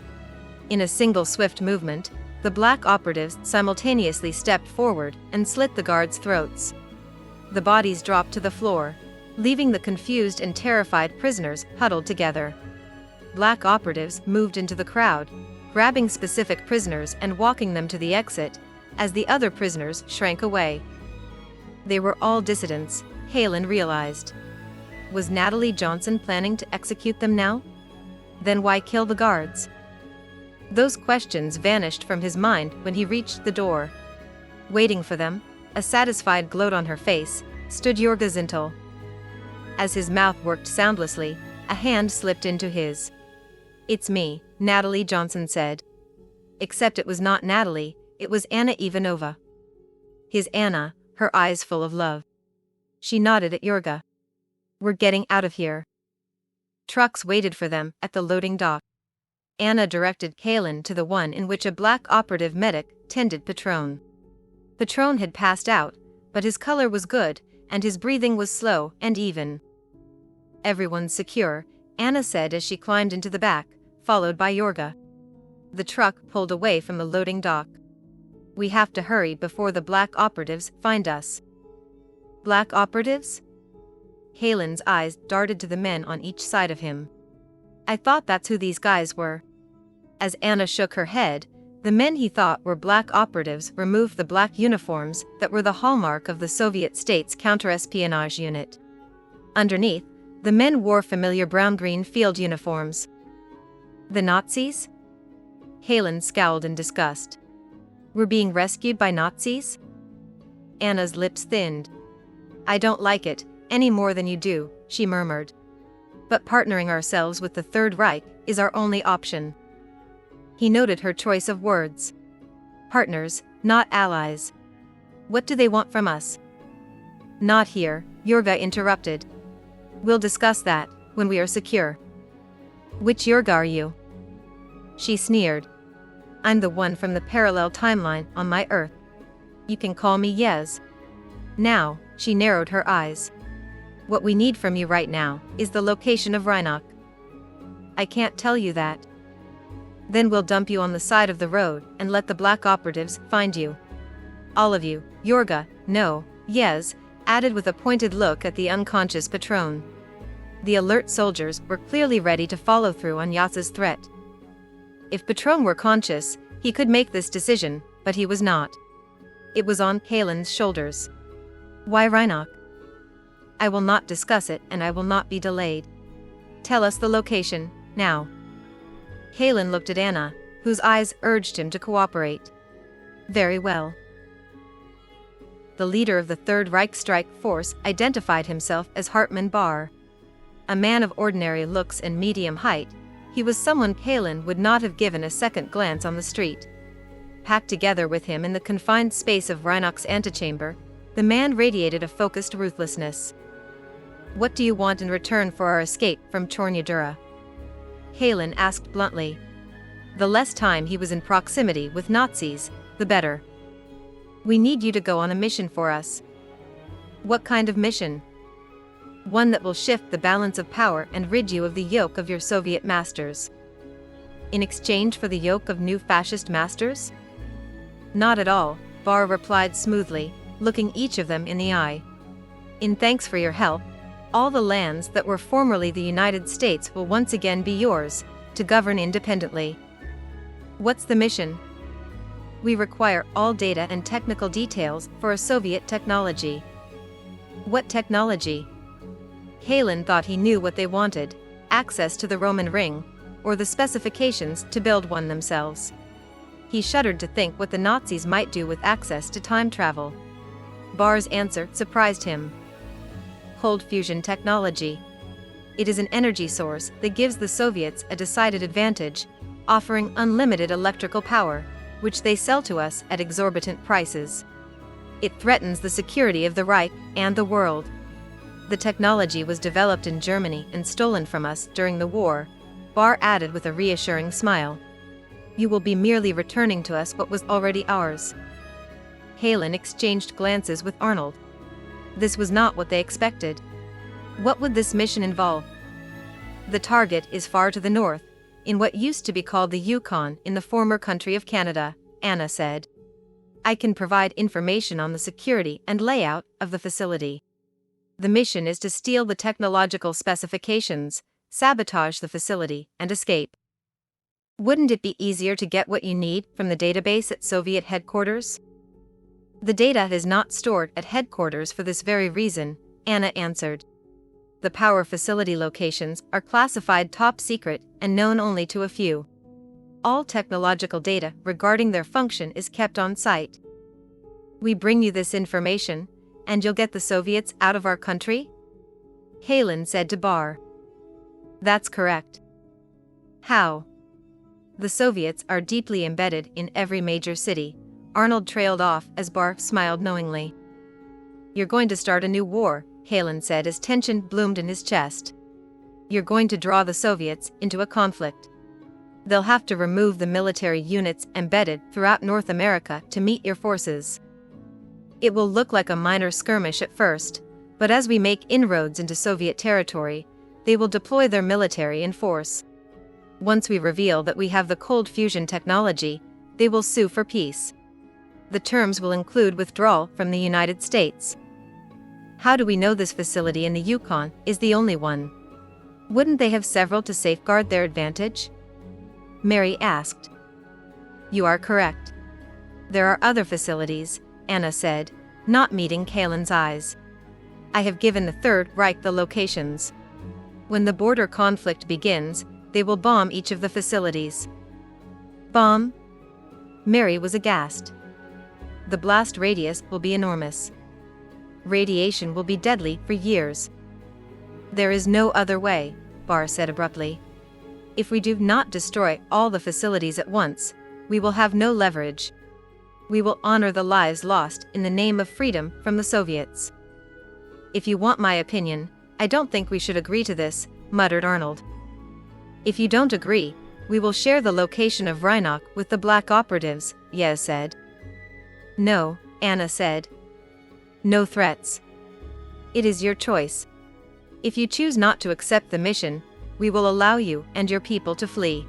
In a single swift movement, the black operatives simultaneously stepped forward and slit the guards' throats. The bodies dropped to the floor, leaving the confused and terrified prisoners huddled together. Black operatives moved into the crowd, grabbing specific prisoners and walking them to the exit, as the other prisoners shrank away. They were all dissidents, Halen realized. Was Natalie Johnson planning to execute them now? Then why kill the guards? Those questions vanished from his mind when he reached the door. Waiting for them, a satisfied gloat on her face, stood Jorga Zintel. As his mouth worked soundlessly, a hand slipped into his. It's me, Natalie Johnson said. Except it was not Natalie, it was Anna Ivanova. His Anna, her eyes full of love. She nodded at Jorga. We're getting out of here. Trucks waited for them at the loading dock. Anna directed Halen to the one in which a black operative medic tended Patron. Patron had passed out, but his color was good, and his breathing was slow and even. Everyone's secure, Anna said as she climbed into the back, followed by Jorga. The truck pulled away from the loading dock. We have to hurry before the black operatives find us. Black operatives? Halen's eyes darted to the men on each side of him. I thought that's who these guys were. As Anna shook her head, the men he thought were black operatives removed the black uniforms that were the hallmark of the Soviet state's counter-espionage unit. Underneath, the men wore familiar brown-green field uniforms. The Nazis? Halen scowled in disgust. We're being rescued by Nazis? Anna's lips thinned. I don't like it, any more than you do, she murmured. But partnering ourselves with the Third Reich is our only option. He noted her choice of words. Partners, not allies. What do they want from us? Not here, Jorga interrupted. We'll discuss that when we are secure. Which Jorga are you? She sneered. I'm the one from the parallel timeline on my Earth. You can call me Yez. Now, she narrowed her eyes. What we need from you right now is the location of Reinach. I can't tell you that. Then we'll dump you on the side of the road and let the black operatives find you. All of you, Jorga, no, Yez, added with a pointed look at the unconscious Patron. The alert soldiers were clearly ready to follow through on Yaz's threat. If Patron were conscious, he could make this decision, but he was not. It was on Halen's shoulders. Why Reinach? I will not discuss it and I will not be delayed. Tell us the location, now. Halen looked at Anna, whose eyes urged him to cooperate. Very well. The leader of the Third Reich Strike Force identified himself as Hartmann Barr. A man of ordinary looks and medium height, he was someone Halen would not have given a second glance on the street. Packed together with him in the confined space of Reinach's antechamber, the man radiated a focused ruthlessness. What do you want in return for our escape from Chornyadura? Halen asked bluntly. The less time he was in proximity with Nazis, the better. We need you to go on a mission for us. What kind of mission? One that will shift the balance of power and rid you of the yoke of your Soviet masters. In exchange for the yoke of new fascist masters? Not at all, Barr replied smoothly, looking each of them in the eye. In thanks for your help, all the lands that were formerly the United States will once again be yours, to govern independently. What's the mission? We require all data and technical details for a Soviet technology. What technology? Halen thought he knew what they wanted, access to the Roman ring, or the specifications to build one themselves. He shuddered to think what the Nazis might do with access to time travel. Barr's answer surprised him. Cold fusion technology. It is an energy source that gives the Soviets a decided advantage, offering unlimited electrical power, which they sell to us at exorbitant prices. It threatens the security of the Reich and the world. The technology was developed in Germany and stolen from us during the war, Barr added with a reassuring smile. You will be merely returning to us what was already ours. Halen exchanged glances with Arnold. This was not what they expected. What would this mission involve? The target is far to the north, in what used to be called the Yukon in the former country of Canada, Anna said. I can provide information on the security and layout of the facility. The mission is to steal the technological specifications, sabotage the facility, and escape. Wouldn't it be easier to get what you need from the database at Soviet headquarters? The data is not stored at headquarters for this very reason, Anna answered. The power facility locations are classified top secret and known only to a few. All technological data regarding their function is kept on site. We bring you this information, and you'll get the Soviets out of our country? Halen said to Bar. That's correct. How? The Soviets are deeply embedded in every major city, Arnold trailed off as Bar smiled knowingly. You're going to start a new war, Halen said as tension bloomed in his chest. You're going to draw the Soviets into a conflict. They'll have to remove the military units embedded throughout North America to meet your forces. It will look like a minor skirmish at first, but as we make inroads into Soviet territory, they will deploy their military in force. Once we reveal that we have the cold fusion technology, they will sue for peace. The terms will include withdrawal from the United States. How do we know this facility in the Yukon is the only one? Wouldn't they have several to safeguard their advantage? Mary asked. You are correct. There are other facilities, Anna said, not meeting Halen's eyes. I have given the Third Reich the locations. When the border conflict begins, they will bomb each of the facilities. Bomb? Mary was aghast. The blast radius will be enormous. Radiation will be deadly for years. There is no other way, Bar said abruptly. If we do not destroy all the facilities at once, we will have no leverage. We will honor the lives lost in the name of freedom from the Soviets. If you want my opinion, I don't think we should agree to this, muttered Arnold. If you don't agree, we will share the location of Rhinoc with the black operatives, Yez said. No, Anna said. No threats. It is your choice. If you choose not to accept the mission, we will allow you and your people to flee.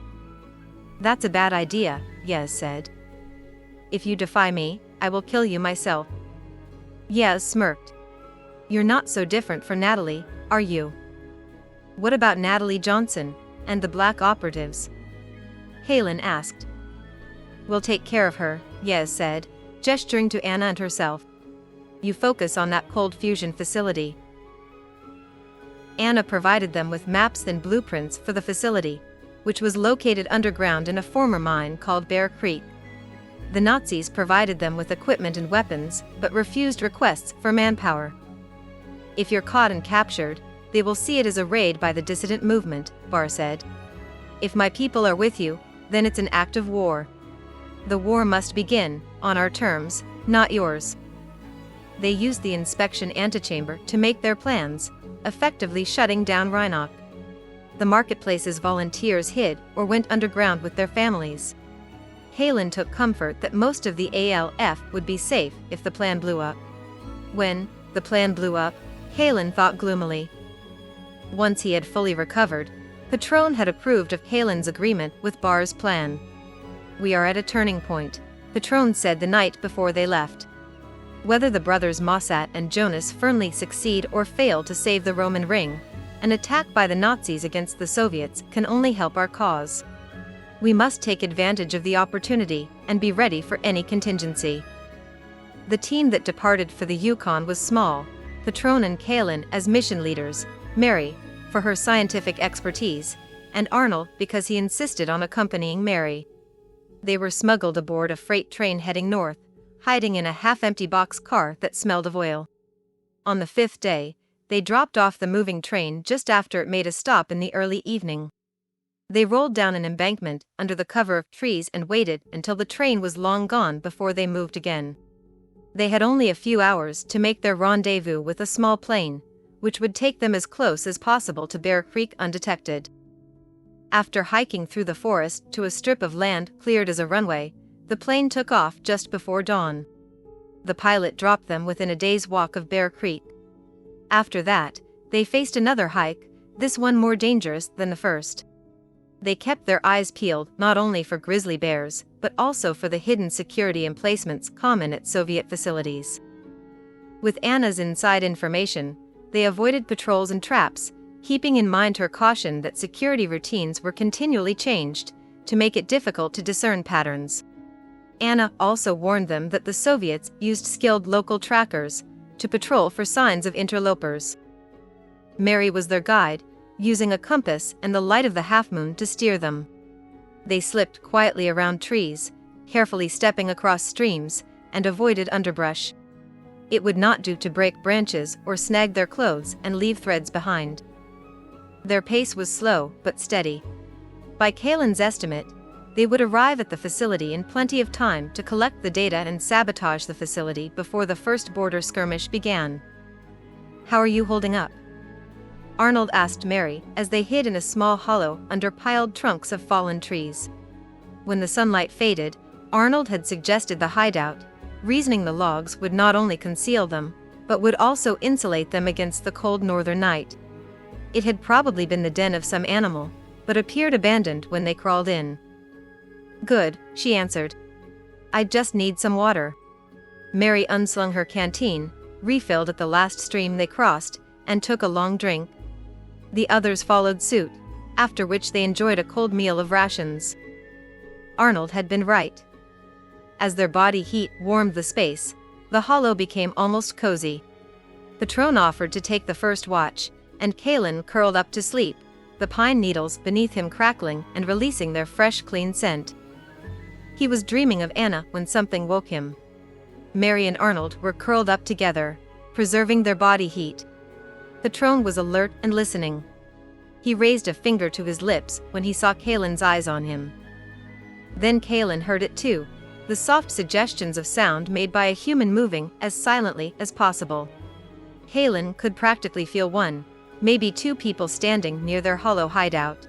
That's a bad idea, Yez said. If you defy me, I will kill you myself. Yez smirked. You're not so different from Natalie, are you? What about Natalie Johnson and the black operatives? Halen asked. We'll take care of her, Yez said, gesturing to Anna and herself. You focus on that cold fusion facility. Anna provided them with maps and blueprints for the facility, which was located underground in a former mine called Bear Creek. The Nazis provided them with equipment and weapons, but refused requests for manpower. If you're caught and captured, they will see it as a raid by the dissident movement, Bar said. If my people are with you, then it's an act of war. The war must begin, on our terms, not yours. They used the inspection antechamber to make their plans, effectively shutting down Rhinoc. The marketplace's volunteers hid or went underground with their families. Halen took comfort that most of the ALF would be safe if the plan blew up. When the plan blew up, Halen thought gloomily. Once he had fully recovered, Patron had approved of Halen's agreement with Bar's plan. We are at a turning point, Patron said the night before they left. Whether the brothers Mossad and Jonas Fernley succeed or fail to save the Roman ring, an attack by the Nazis against the Soviets can only help our cause. We must take advantage of the opportunity and be ready for any contingency. The team that departed for the Yukon was small, Patron and Halen as mission leaders, Mary, for her scientific expertise, and Arnold because he insisted on accompanying Mary. They were smuggled aboard a freight train heading north, hiding in a half-empty boxcar that smelled of oil. On the fifth day, they dropped off the moving train just after it made a stop in the early evening. They rolled down an embankment under the cover of trees and waited until the train was long gone before they moved again. They had only a few hours to make their rendezvous with a small plane, which would take them as close as possible to Bear Creek undetected. After hiking through the forest to a strip of land cleared as a runway, the plane took off just before dawn. The pilot dropped them within a day's walk of Bear Creek. After that, they faced another hike, this one more dangerous than the first. They kept their eyes peeled not only for grizzly bears, but also for the hidden security emplacements common at Soviet facilities. With Anna's inside information, they avoided patrols and traps, keeping in mind her caution that security routines were continually changed, to make it difficult to discern patterns. Anna also warned them that the Soviets used skilled local trackers to patrol for signs of interlopers. Mary was their guide, using a compass and the light of the half-moon to steer them. They slipped quietly around trees, carefully stepping across streams, and avoided underbrush. It would not do to break branches or snag their clothes and leave threads behind. Their pace was slow but steady. By Kalen's estimate, they would arrive at the facility in plenty of time to collect the data and sabotage the facility before the first border skirmish began. "How are you holding up?" Arnold asked Mary as they hid in a small hollow under piled trunks of fallen trees. When the sunlight faded, Arnold had suggested the hideout, reasoning the logs would not only conceal them, but would also insulate them against the cold northern night. It had probably been the den of some animal, but appeared abandoned when they crawled in. "Good," she answered. "I just need some water." Mary unslung her canteen, refilled at the last stream they crossed, and took a long drink. The others followed suit, after which they enjoyed a cold meal of rations. Arnold had been right. As their body heat warmed the space, the hollow became almost cozy. Patron offered to take the first watch, and Kalen curled up to sleep, the pine needles beneath him crackling and releasing their fresh, clean scent. He was dreaming of Anna when something woke him. Mary and Arnold were curled up together, preserving their body heat. Patron was alert and listening. He raised a finger to his lips when he saw Kalen's eyes on him. Then Kalen heard it too, the soft suggestions of sound made by a human moving as silently as possible. Kalen could practically feel one, maybe two people standing near their hollow hideout.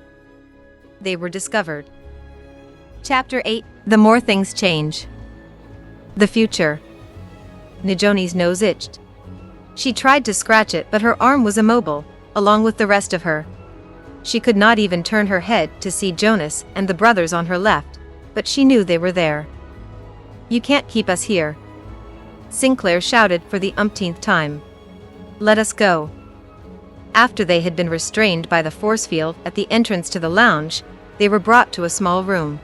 They were discovered. Chapter 8: The More Things Change. The Future. Najoni's nose itched. She tried to scratch it, but her arm was immobile, along with the rest of her. She could not even turn her head to see Jonas and the brothers on her left, but she knew they were there. "You can't keep us here," Sinclair shouted for the umpteenth time. "Let us go." After they had been restrained by the force field at the entrance to the lounge, they were brought to a small room.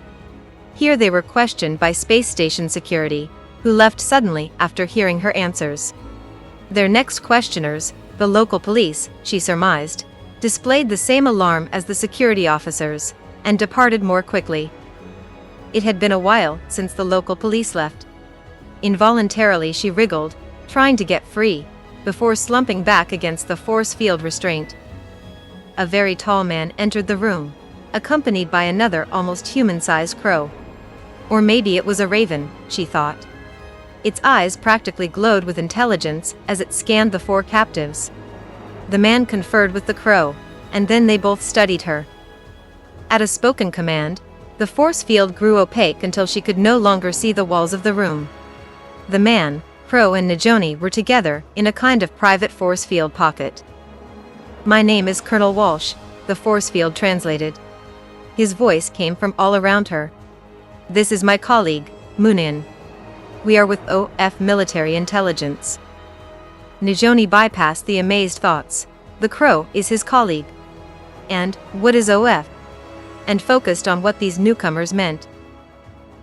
Here they were questioned by space station security, who left suddenly after hearing her answers. Their next questioners, the local police, she surmised, displayed the same alarm as the security officers, and departed more quickly. It had been a while since the local police left. Involuntarily she wriggled, trying to get free, before slumping back against the force field restraint. A very tall man entered the room, accompanied by another almost human-sized crow. Or maybe it was a raven, she thought. Its eyes practically glowed with intelligence as it scanned the four captives. The man conferred with the crow, and then they both studied her. At a spoken command, the force field grew opaque until she could no longer see the walls of the room. The man, Crow, and Najoni were together in a kind of private force field pocket. "My name is Colonel Walsh," the force field translated. His voice came from all around her. "This is my colleague, Moonin. We are with OF Military Intelligence." Najoni bypassed the amazed thoughts. The crow is his colleague. And what is OF? And focused on what these newcomers meant.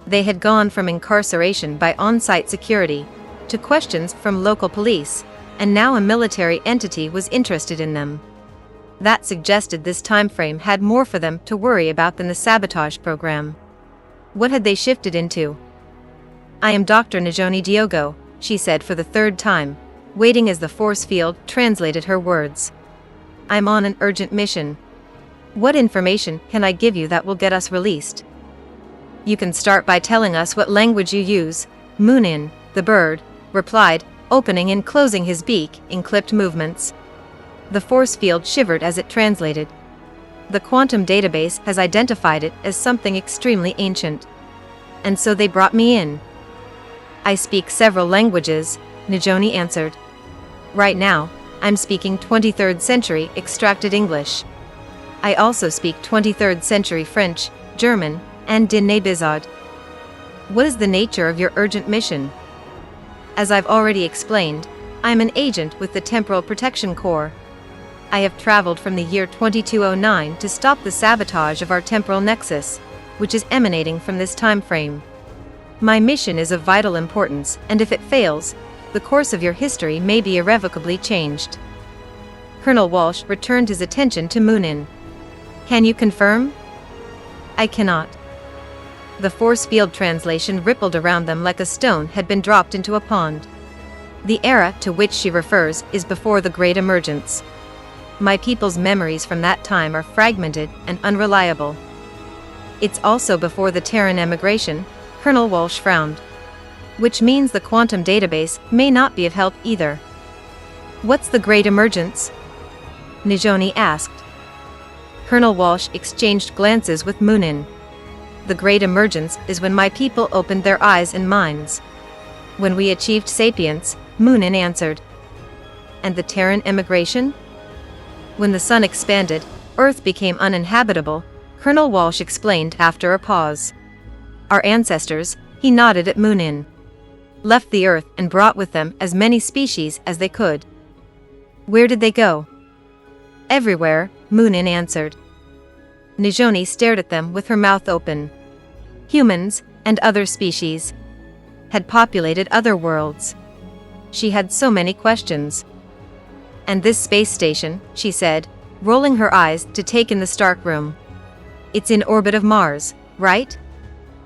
They had gone from incarceration by on-site security to questions from local police, and now a military entity was interested in them. That suggested this time frame had more for them to worry about than the sabotage program. What had they shifted into? "I am Dr. Najoni Diogo," she said for the third time, waiting as the force field translated her words. "I'm on an urgent mission. What information can I give you that will get us released?" "You can start by telling us what language you use," Moonin, the bird, replied, opening and closing his beak in clipped movements. The force field shivered as it translated. "The quantum database has identified it as something extremely ancient. And so they brought me in." I speak several languages, Najoni answered. Right now, I'm speaking 23rd century extracted English. I also speak 23rd century French, German, and Dineh-Bizod. What is the nature of your urgent mission? As I've already explained, I'm an agent with the Temporal Protection Corps. I have traveled from the year 2209 to stop the sabotage of our temporal nexus, which is emanating from this time frame. My mission is of vital importance, and if it fails, the course of your history may be irrevocably changed. Colonel Walsh returned his attention to Moonin. Can you confirm? I cannot. The force field translation rippled around them like a stone had been dropped into a pond. The era to which she refers is before the Great Emergence. My people's memories from that time are fragmented and unreliable. It's also before the Terran emigration, Colonel Walsh frowned. Which means the quantum database may not be of help either. What's the Great Emergence? Najoni asked. Colonel Walsh exchanged glances with Moonin. The Great Emergence is when my people opened their eyes and minds. When we achieved sapience, Moonin answered. And the Terran emigration? When the sun expanded, Earth became uninhabitable, Colonel Walsh explained after a pause. Our ancestors, he nodded at Moonin, left the Earth and brought with them as many species as they could. Where did they go? Everywhere, Moonin answered. Najoni stared at them with her mouth open. Humans, and other species, had populated other worlds. She had so many questions. And this space station, she said, rolling her eyes to take in the Stark room. It's in orbit of Mars, right?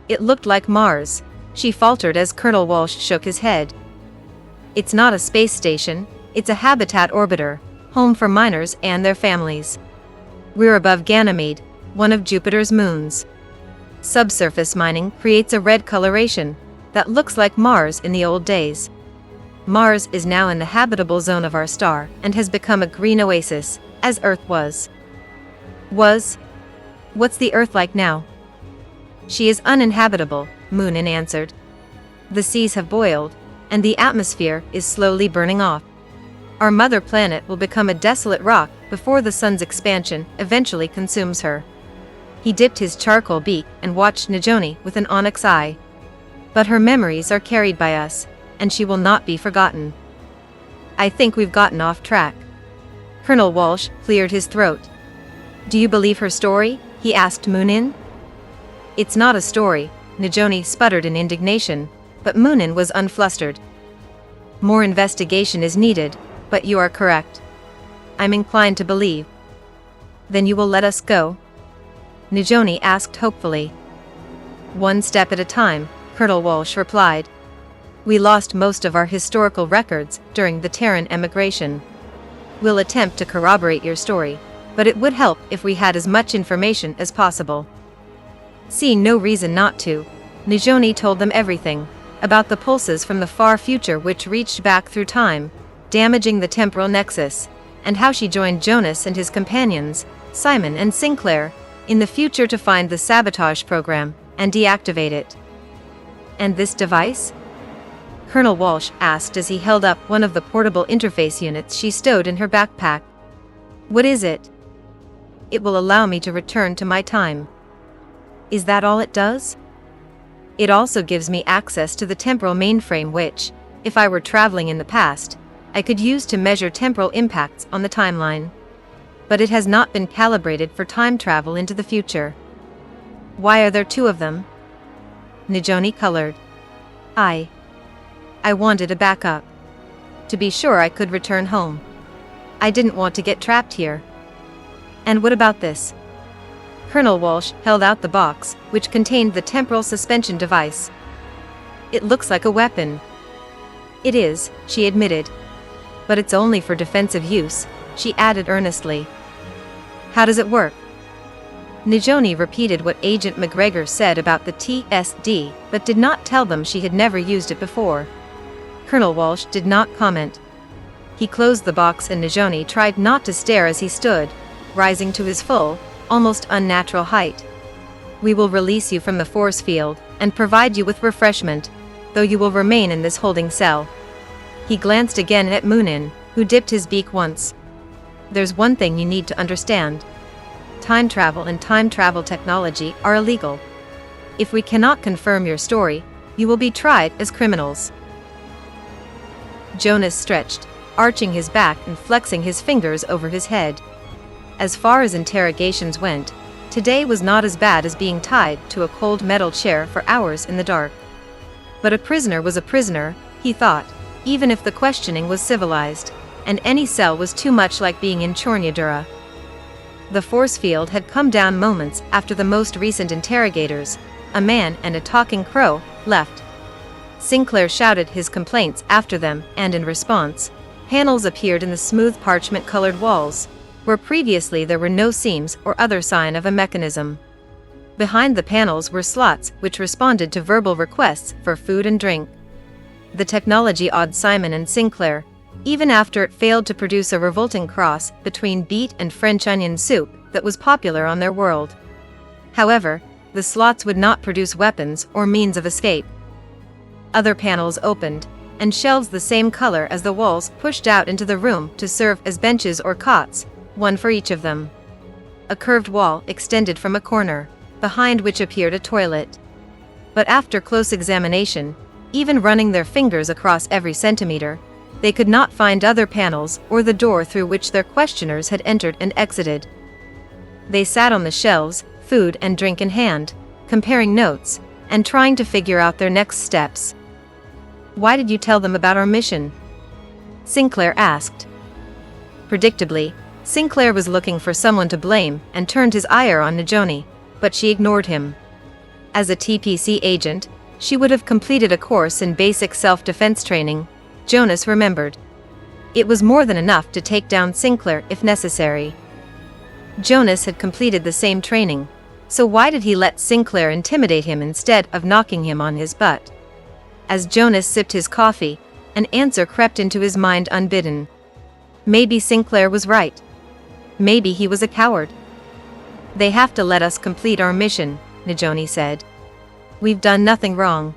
It looked like Mars, she faltered as Colonel Walsh shook his head. It's not a space station, it's a habitat orbiter, home for miners and their families. We're above Ganymede, one of Jupiter's moons. Subsurface mining creates a red coloration that looks like Mars in the old days. Mars is now in the habitable zone of our star and has become a green oasis, as Earth was. Was? What's the Earth like now? She is uninhabitable, Moonin answered. The seas have boiled, and the atmosphere is slowly burning off. Our mother planet will become a desolate rock before the sun's expansion eventually consumes her. He dipped his charcoal beak and watched Najoni with an onyx eye. But her memories are carried by us, and she will not be forgotten. I think we've gotten off track. Colonel Walsh cleared his throat. Do you believe her story? He asked Moonin. It's not a story, Najoni sputtered in indignation, but Moonin was unflustered. More investigation is needed, but you are correct. I'm inclined to believe. Then you will let us go? Najoni asked hopefully. One step at a time, Colonel Walsh replied. We lost most of our historical records during the Terran emigration. We'll attempt to corroborate your story, but it would help if we had as much information as possible. Seeing no reason not to, Najoni told them everything, about the pulses from the far future which reached back through time, damaging the temporal nexus, and how she joined Jonas and his companions, Simon and Sinclair, in the future to find the sabotage program and deactivate it. And this device? Colonel Walsh asked as he held up one of the portable interface units she stowed in her backpack. What is it? It will allow me to return to my time. Is that all it does? It also gives me access to the temporal mainframe which, if I were traveling in the past, I could use to measure temporal impacts on the timeline. But it has not been calibrated for time travel into the future. Why are there two of them? Najoni colored. I wanted a backup. To be sure I could return home. I didn't want to get trapped here. And what about this? Colonel Walsh held out the box, which contained the temporal suspension device. It looks like a weapon. It is, she admitted. But it's only for defensive use, she added earnestly. How does it work? Najoni repeated what Agent McGregor said about the TSD, but did not tell them she had never used it before. Colonel Walsh did not comment. He closed the box and Najoni tried not to stare as he stood, rising to his full, almost unnatural height. We will release you from the force field, and provide you with refreshment. though you will remain in this holding cell." He glanced again at Moonin, who dipped his beak once. "There's one thing you need to understand. Time travel and time travel technology are illegal. If we cannot confirm your story, you will be tried as criminals." Jonas stretched, arching his back and flexing his fingers over his head. As far as interrogations went, today was not as bad as being tied to a cold metal chair for hours in the dark. But a prisoner was a prisoner, he thought, even if the questioning was civilized, and any cell was too much like being in Chornyadura. The force field had come down moments after the most recent interrogators, a man and a talking crow, left. Sinclair shouted his complaints after them, and in response, panels appeared in the smooth parchment-colored walls, where previously there were no seams or other sign of a mechanism. Behind the panels were slots which responded to verbal requests for food and drink. The technology awed Simon and Sinclair, even after it failed to produce a revolting cross between beet and French onion soup that was popular on their world. However, the slots would not produce weapons or means of escape. Other panels opened, and shelves the same color as the walls pushed out into the room to serve as benches or cots, one for each of them. A curved wall extended from a corner, behind which appeared a toilet. But after close examination, even running their fingers across every centimeter, they could not find other panels or the door through which their questioners had entered and exited. They sat on the shelves, food and drink in hand, comparing notes, and trying to figure out their next steps. "Why did you tell them about our mission?" Sinclair asked. Predictably, Sinclair was looking for someone to blame and turned his ire on Najoni, but she ignored him. As a TPC agent, she would have completed a course in basic self-defense training, Jonas remembered. It was more than enough to take down Sinclair if necessary. Jonas had completed the same training, so why did he let Sinclair intimidate him instead of knocking him on his butt? As Jonas sipped his coffee, an answer crept into his mind unbidden. Maybe Sinclair was right. Maybe he was a coward. "They have to let us complete our mission," Najoni said. "We've done nothing wrong.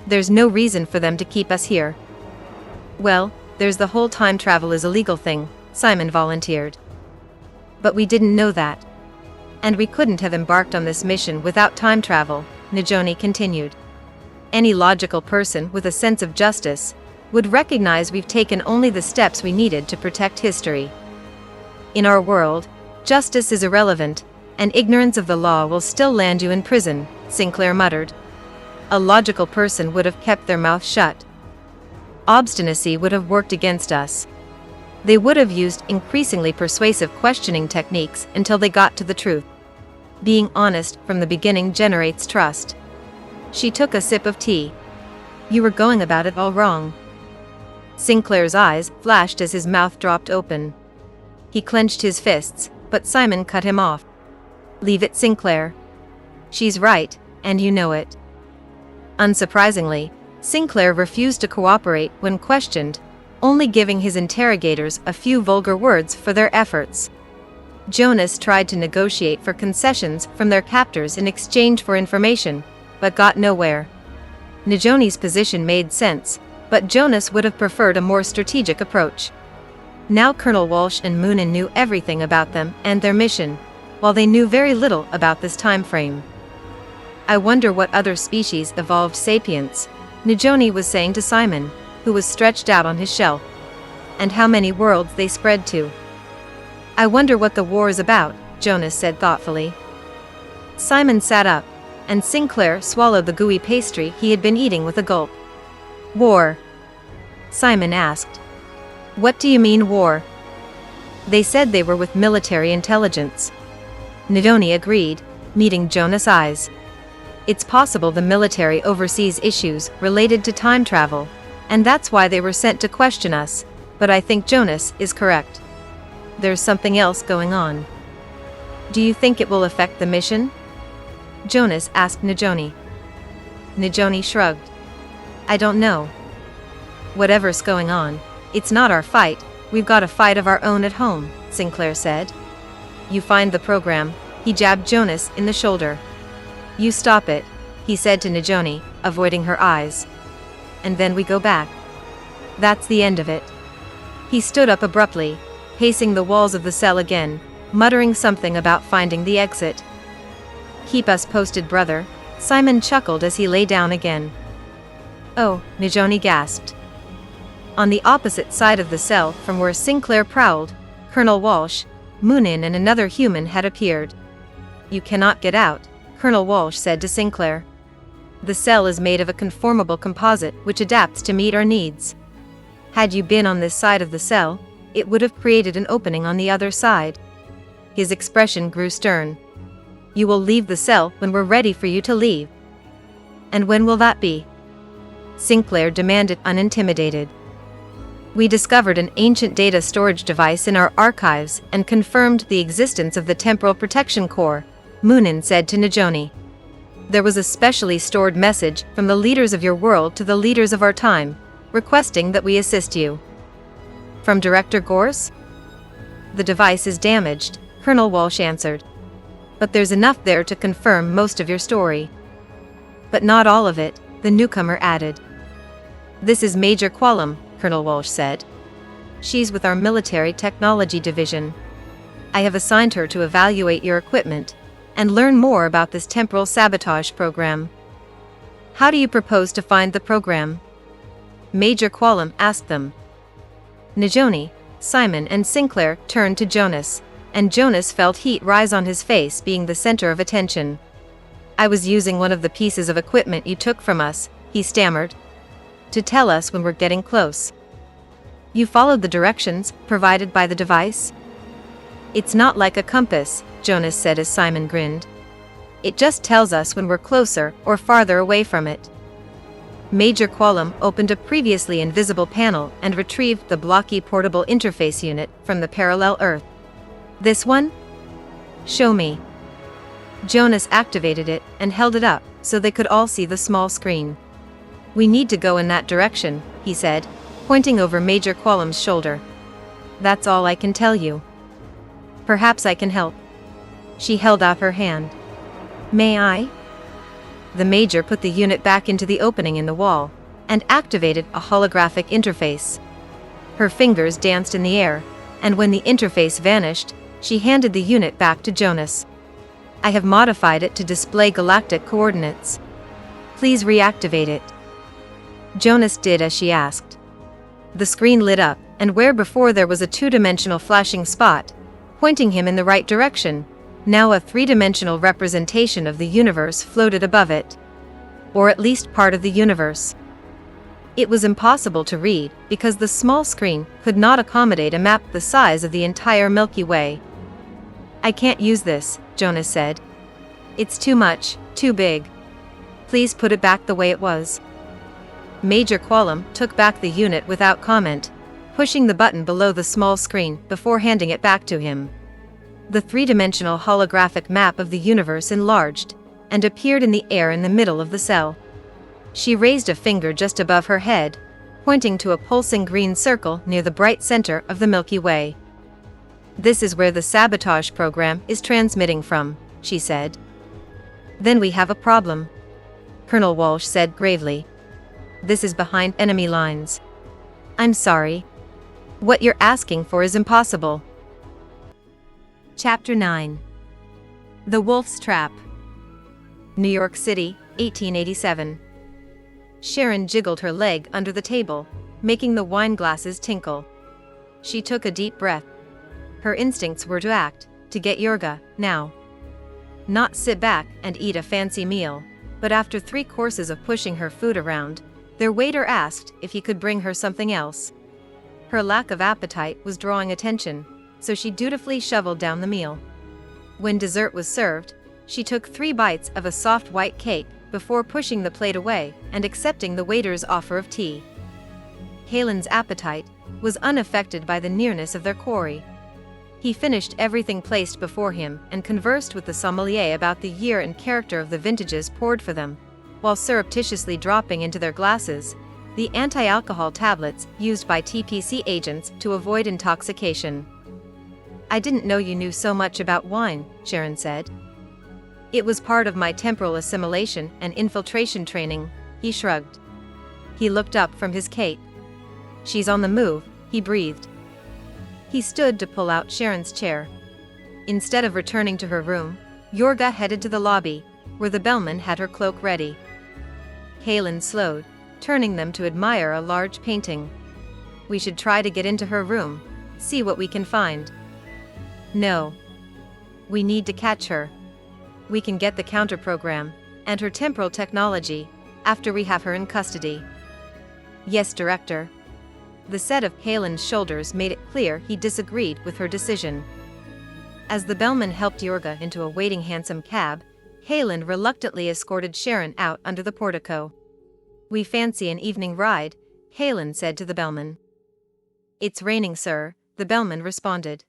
There's no reason for them to keep us here." "Well, there's the whole time travel is illegal thing," Simon volunteered. "But we didn't know that. And we couldn't have embarked on this mission without time travel," Najoni continued. "Any logical person with a sense of justice would recognize we've taken only the steps we needed to protect history. In our world, justice is irrelevant, and ignorance of the law will still land you in prison," Sinclair muttered. "A logical person would have kept their mouth shut. Obstinacy would have worked against us. They would have used increasingly persuasive questioning techniques until they got to the truth. Being honest from the beginning generates trust." She took a sip of tea. "You were going about it all wrong." Sinclair's eyes flashed as his mouth dropped open. He clenched his fists, but Simon cut him off. "Leave it, Sinclair. She's right, and you know it." Unsurprisingly, Sinclair refused to cooperate when questioned, only giving his interrogators a few vulgar words for their efforts. Jonas tried to negotiate for concessions from their captors in exchange for information, but got nowhere. Najoni's position made sense, but Jonas would have preferred a more strategic approach. Now Colonel Walsh and Moonin knew everything about them and their mission, while they knew very little about this time frame. "I wonder what other species evolved sapience," Najoni was saying to Simon, who was stretched out on his shelf. "And how many worlds they spread to." "I wonder what the war is about," Jonas said thoughtfully. Simon sat up, and Sinclair swallowed the gooey pastry he had been eating with a gulp. "War?" Simon asked. "What do you mean war?" "They said they were with military intelligence." Najoni agreed, meeting Jonas' eyes. "It's possible the military oversees issues related to time travel, and that's why they were sent to question us, but I think Jonas is correct. There's something else going on." "Do you think it will affect the mission?" Jonas asked Najoni. Najoni shrugged. "I don't know. Whatever's going on, it's not our fight, we've got a fight of our own at home," Sinclair said. "You find the program," he jabbed Jonas in the shoulder. "You stop it," he said to Najoni, avoiding her eyes. and then we go back. That's the end of it." He stood up abruptly, pacing the walls of the cell again, muttering something about finding the exit. "Keep us posted, brother," Simon chuckled as he lay down again. "Oh," Najoni gasped. On the opposite side of the cell from where Sinclair prowled, Colonel Walsh, Moonin and another human had appeared. "You cannot get out," Colonel Walsh said to Sinclair. "The cell is made of a conformable composite which adapts to meet our needs. Had you been on this side of the cell, it would have created an opening on the other side." His expression grew stern. "You will leave the cell when we're ready for you to leave." "And when will that be?" Sinclair demanded, unintimidated. "We discovered an ancient data storage device in our archives and confirmed the existence of the Temporal Protection Corps," Moonin said to Najoni. "There was a specially stored message from the leaders of your world to the leaders of our time, requesting that we assist you." "From Director Gorse?" "The device is damaged," Colonel Walsh answered. "But there's enough there to confirm most of your story." "But not all of it," the newcomer added. "This is Major Quallam," Colonel Walsh said. "She's with our military technology division. I have assigned her to evaluate your equipment and learn more about this temporal sabotage program." "How do you propose to find the program?" Major Quallam asked them. Najoni, Simon and Sinclair turned to Jonas, and Jonas felt heat rise on his face, being the center of attention. "I was using one of the pieces of equipment you took from us," he stammered, "to tell us when we're getting close." "You followed the directions provided by the device?" "It's not like a compass," Jonas said as Simon grinned. "It just tells us when we're closer or farther away from it." Major Quallam opened a previously invisible panel and retrieved the blocky portable interface unit from the parallel Earth. "This one? Show me." Jonas activated it and held it up so they could all see the small screen. "We need to go in that direction," he said, pointing over Major Quallam's shoulder. "That's all I can tell you. Perhaps I can help." She held out her hand. "May I?" The Major put the unit back into the opening in the wall and activated a holographic interface. Her fingers danced in the air, and when the interface vanished, she handed the unit back to Jonas. "I have modified it to display galactic coordinates. Please reactivate it." Jonas did as she asked. The screen lit up, and where before there was a two-dimensional flashing spot, pointing him in the right direction, now a three-dimensional representation of the universe floated above it. Or at least part of the universe. It was impossible to read because the small screen could not accommodate a map the size of the entire Milky Way. "I can't use this," Jonas said. "It's too much, too big. Please put it back the way it was." Major Quallam took back the unit without comment, pushing the button below the small screen before handing it back to him. The three-dimensional holographic map of the universe enlarged and appeared in the air in the middle of the cell. She raised a finger just above her head, pointing to a pulsing green circle near the bright center of the Milky Way. "This is where the sabotage program is transmitting from," she said. "Then we have a problem," Colonel Walsh said gravely. "This is behind enemy lines." "I'm sorry. What you're asking for is impossible." Chapter 9. The Wolf's Trap. New York City, 1887. Sharon jiggled her leg under the table, making the wine glasses tinkle. She took a deep breath. Her instincts were to act, to get Yorga, now. Not sit back and eat a fancy meal, but after 3 courses of pushing her food around, their waiter asked if he could bring her something else. Her lack of appetite was drawing attention, so she dutifully shoveled down the meal. When dessert was served, she took 3 bites of a soft white cake before pushing the plate away and accepting the waiter's offer of tea. Helen's appetite was unaffected by the nearness of their quarry. He finished everything placed before him and conversed with the sommelier about the year and character of the vintages poured for them, while surreptitiously dropping into their glasses the anti-alcohol tablets used by TPC agents to avoid intoxication. "I didn't know you knew so much about wine," Sharon said. "It was part of my temporal assimilation and infiltration training," he shrugged. He looked up from his cape. She's on the move, he breathed. He stood to pull out Sharon's chair. Instead of returning to her room, Yorga headed to the lobby, where the bellman had her cloak ready. Kaelin slowed, turning them to admire a large painting. We should try to get into her room, see what we can find. No. We need to catch her. We can get the counter-program, and her temporal technology, after we have her in custody. Yes, Director. The set of Kaelin's shoulders made it clear he disagreed with her decision. As the bellman helped Yorga into a waiting hansom cab, Kaelin reluctantly escorted Sharon out under the portico. We fancy an evening ride, Kaelin said to the bellman. It's raining, sir, the bellman responded.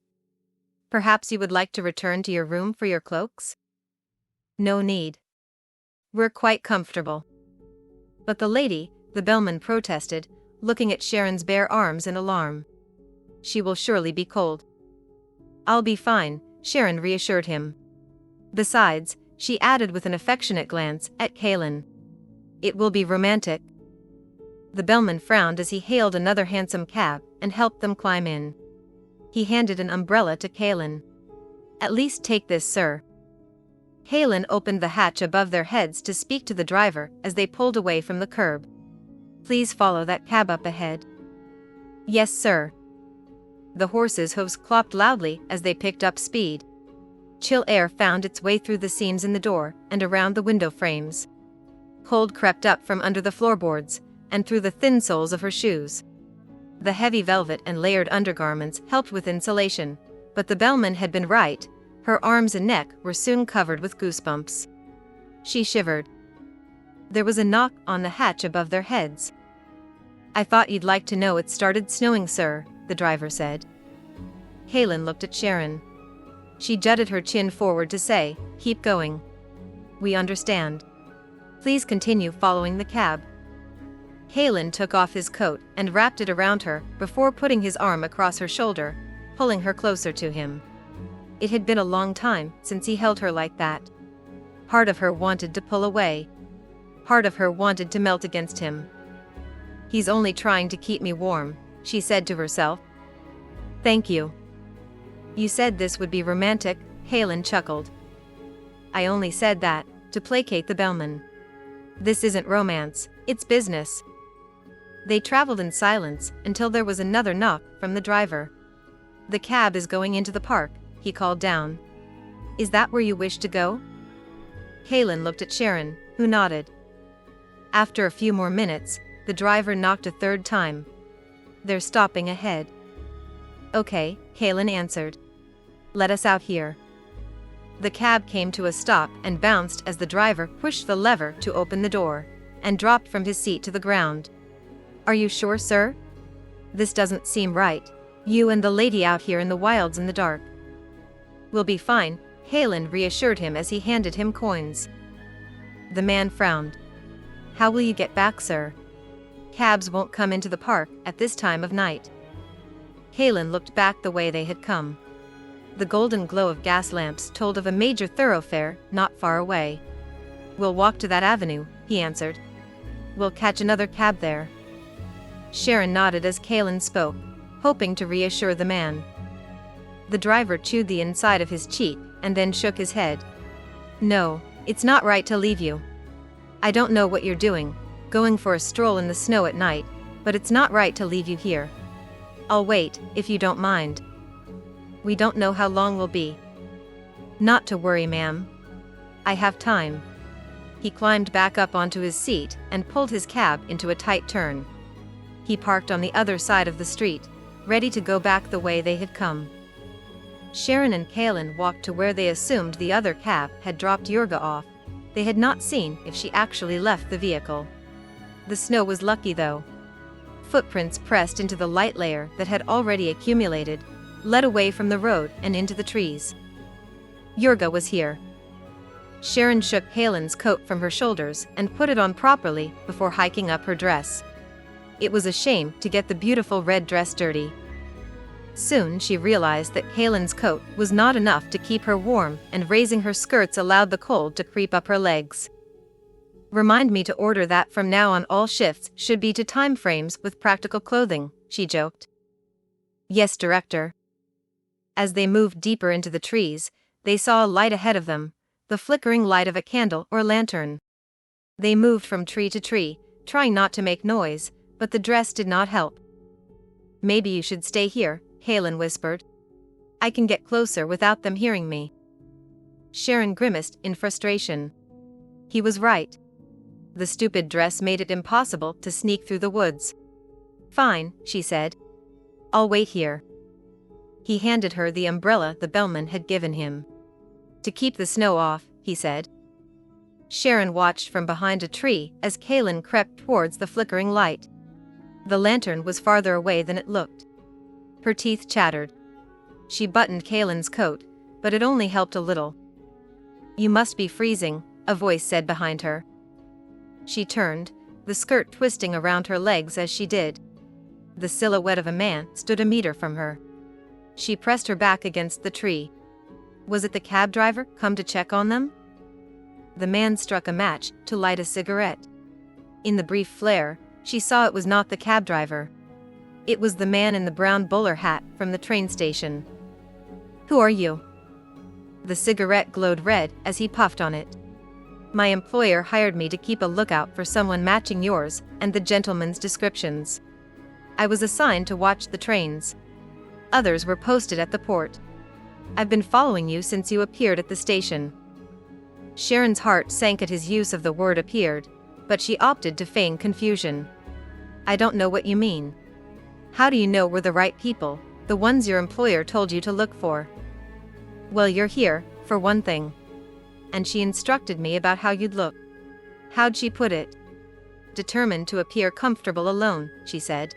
Perhaps you would like to return to your room for your cloaks? No need. We're quite comfortable. But the lady, the bellman protested, looking at Sharon's bare arms in alarm. She will surely be cold. I'll be fine, Sharon reassured him. Besides, she added with an affectionate glance at Kaelin. It will be romantic. The bellman frowned as he hailed another hansom cab and helped them climb in. He handed an umbrella to Kaelin. At least take this, sir. Kaelin opened the hatch above their heads to speak to the driver as they pulled away from the curb. Please follow that cab up ahead. Yes, sir. The horses' hooves clopped loudly as they picked up speed. Chill air found its way through the seams in the door and around the window frames. Cold crept up from under the floorboards and through the thin soles of her shoes. The heavy velvet and layered undergarments helped with insulation, but the bellman had been right. Her arms and neck were soon covered with goosebumps. She shivered. There was a knock on the hatch above their heads. I thought you'd like to know it started snowing, sir, the driver said. Kaelin looked at Sharon. She jutted her chin forward to say, keep going. We understand. Please continue following the cab. Kaelin took off his coat and wrapped it around her before putting his arm across her shoulder, pulling her closer to him. It had been a long time since he held her like that. Part of her wanted to pull away. Part of her wanted to melt against him. He's only trying to keep me warm, she said to herself. Thank you. You said this would be romantic, Kaelin chuckled. I only said that to placate the bellman. This isn't romance, it's business. They traveled in silence until there was another knock from the driver. The cab is going into the park, he called down. Is that where you wish to go? Kaelin looked at Sharon, who nodded. After a few more minutes, the driver knocked a third time. They're stopping ahead. Okay, Kaelin answered. Let us out here. The cab came to a stop and bounced as the driver pushed the lever to open the door, and dropped from his seat to the ground. Are you sure, sir? This doesn't seem right. You and the lady out here in the wilds in the dark. We'll be fine, Kaelin reassured him as he handed him coins. The man frowned. How will you get back, sir? Cabs won't come into the park at this time of night. Kaelin looked back the way they had come. The golden glow of gas lamps told of a major thoroughfare not far away. We'll walk to that avenue, he answered. We'll catch another cab there. Sharon nodded as Kaelin spoke, hoping to reassure the man. The driver chewed the inside of his cheek and then shook his head. No, it's not right to leave you. I don't know what you're doing, going for a stroll in the snow at night, but it's not right to leave you here. I'll wait, if you don't mind. We don't know how long we'll be. Not to worry, ma'am. I have time. He climbed back up onto his seat and pulled his cab into a tight turn. He parked on the other side of the street, ready to go back the way they had come. Sharon and Kaelin walked to where they assumed the other cab had dropped Yorga off. They had not seen if she actually left the vehicle. The snow was lucky though. Footprints pressed into the light layer that had already accumulated, led away from the road and into the trees. Yorga was here. Sharon shook Kaelin's coat from her shoulders and put it on properly before hiking up her dress. It was a shame to get the beautiful red dress dirty. Soon she realized that Kaelin's coat was not enough to keep her warm, and raising her skirts allowed the cold to creep up her legs. Remind me to order that from now on all shifts should be to time frames with practical clothing, she joked. Yes, Director. As they moved deeper into the trees, they saw a light ahead of them, the flickering light of a candle or lantern. They moved from tree to tree, trying not to make noise, but the dress did not help. Maybe you should stay here, Halen whispered. I can get closer without them hearing me. Sharon grimaced in frustration. He was right. The stupid dress made it impossible to sneak through the woods. Fine, she said. I'll wait here. He handed her the umbrella the bellman had given him. To keep the snow off, he said. Sharon watched from behind a tree as Halen crept towards the flickering light. The lantern was farther away than it looked. Her teeth chattered. She buttoned Halen's coat, but it only helped a little. You must be freezing, a voice said behind her. She turned, the skirt twisting around her legs as she did. The silhouette of a man stood a meter from her. She pressed her back against the tree. Was it the cab driver come to check on them? The man struck a match to light a cigarette. In the brief flare, she saw it was not the cab driver. It was the man in the brown bowler hat from the train station. Who are you? The cigarette glowed red as he puffed on it. My employer hired me to keep a lookout for someone matching yours and the gentleman's descriptions. I was assigned to watch the trains. Others were posted at the port. I've been following you since you appeared at the station. Sharon's heart sank at his use of the word appeared, but she opted to feign confusion. I don't know what you mean. How do you know we're the right people, the ones your employer told you to look for? Well, you're here, for one thing. And she instructed me about how you'd look. How'd she put it? Determined to appear comfortable alone, she said.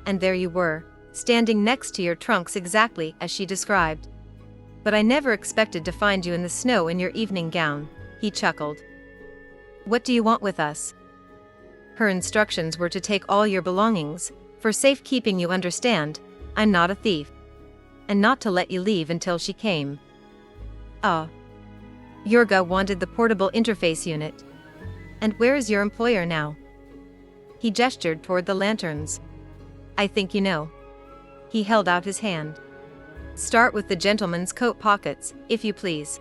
And there you were, standing next to your trunks exactly as she described. But I never expected to find you in the snow in your evening gown, he chuckled. What do you want with us? Her instructions were to take all your belongings, for safekeeping, you understand. I'm not a thief. And not to let you leave until she came. Yurga wanted the portable interface unit. And where is your employer now? He gestured toward the lanterns. I think you know. He held out his hand. Start with the gentleman's coat pockets, if you please.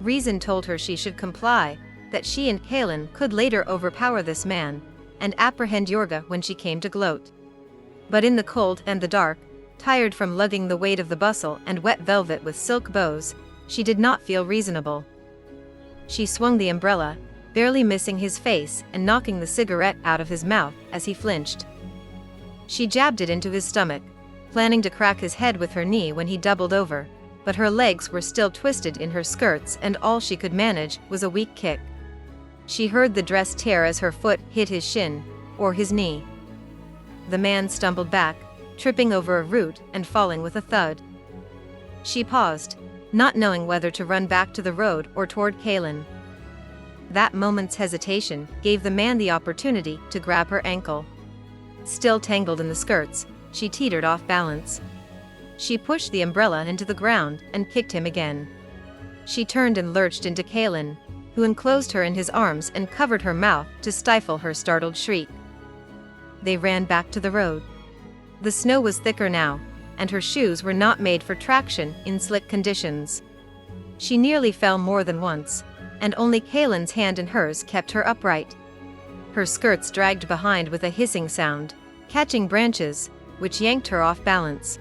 Reason told her she should comply, that she and Halen could later overpower this man, and apprehend Yorga when she came to gloat. But in the cold and the dark, tired from lugging the weight of the bustle and wet velvet with silk bows, she did not feel reasonable. She swung the umbrella, barely missing his face and knocking the cigarette out of his mouth as he flinched. She jabbed it into his stomach, planning to crack his head with her knee when he doubled over, but her legs were still twisted in her skirts and all she could manage was a weak kick. She heard the dress tear as her foot hit his shin, or his knee. The man stumbled back, tripping over a root and falling with a thud. She paused, not knowing whether to run back to the road or toward Halen. That moment's hesitation gave the man the opportunity to grab her ankle. Still tangled in the skirts, she teetered off balance. She pushed the umbrella into the ground and kicked him again. She turned and lurched into Halen, who enclosed her in his arms and covered her mouth to stifle her startled shriek. They ran back to the road. The snow was thicker now, and her shoes were not made for traction in slick conditions. She nearly fell more than once, and only Halen's hand in hers kept her upright. Her skirts dragged behind with a hissing sound, catching branches, which yanked her off balance.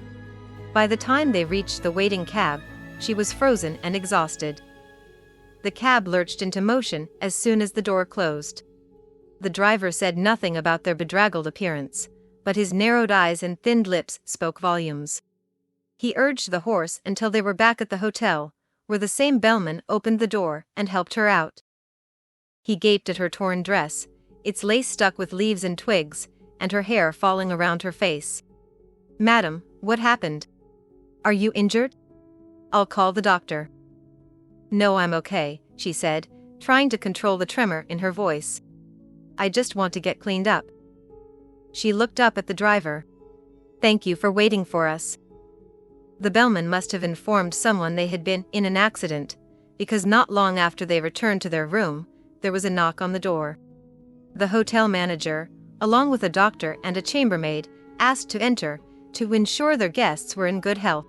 By the time they reached the waiting cab, she was frozen and exhausted. The cab lurched into motion as soon as the door closed. The driver said nothing about their bedraggled appearance, but his narrowed eyes and thinned lips spoke volumes. He urged the horse until they were back at the hotel, where the same bellman opened the door and helped her out. He gaped at her torn dress, its lace stuck with leaves and twigs, and her hair falling around her face. Madam, what happened? Are you injured? I'll call the doctor. No, I'm okay, she said, trying to control the tremor in her voice. I just want to get cleaned up. She looked up at the driver. Thank you for waiting for us. The bellman must have informed someone they had been in an accident, because not long after they returned to their room, there was a knock on the door. The hotel manager, along with a doctor and a chambermaid, asked to enter, to ensure their guests were in good health.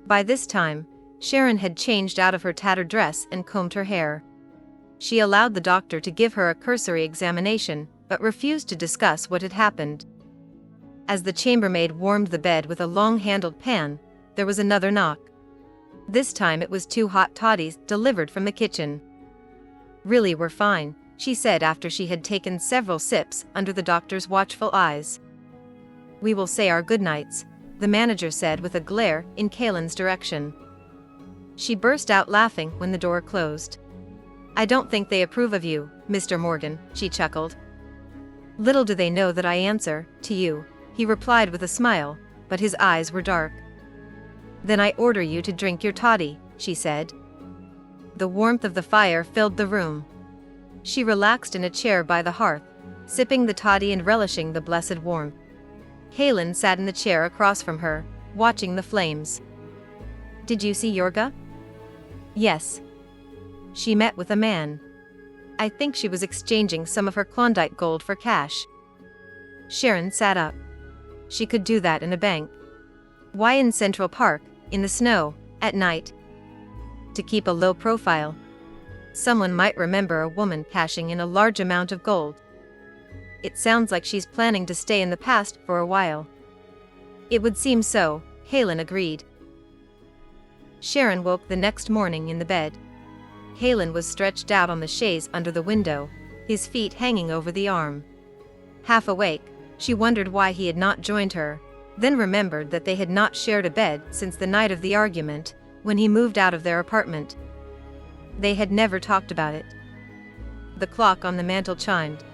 By this time, Sharon had changed out of her tattered dress and combed her hair. She allowed the doctor to give her a cursory examination, but refused to discuss what had happened. As the chambermaid warmed the bed with a long-handled pan, there was another knock. This time it was 2 hot toddies delivered from the kitchen. "Really, we're fine," she said after she had taken several sips under the doctor's watchful eyes. "We will say our goodnights," the manager said with a glare in Kaylin's direction. She burst out laughing when the door closed. "I don't think they approve of you, Mr. Morgan," she chuckled. "Little do they know that I answer to you," he replied with a smile, but his eyes were dark. "Then I order you to drink your toddy," she said. The warmth of the fire filled the room. She relaxed in a chair by the hearth, sipping the toddy and relishing the blessed warmth. Kaylin sat in the chair across from her, watching the flames. "Did you see Yorga?" "Yes. She met with a man. I think she was exchanging some of her Klondike gold for cash." Sharon sat up. She could do that in a bank. Why in Central Park, in the snow, at night? To keep a low profile. Someone might remember a woman cashing in a large amount of gold. It sounds like she's planning to stay in the past for a while. It would seem so, Kaylin agreed. Sharon woke the next morning in the bed. Kaylin was stretched out on the chaise under the window, his feet hanging over the arm. Half awake, she wondered why he had not joined her, then remembered that they had not shared a bed since the night of the argument, when he moved out of their apartment. They had never talked about it. The clock on the mantel chimed.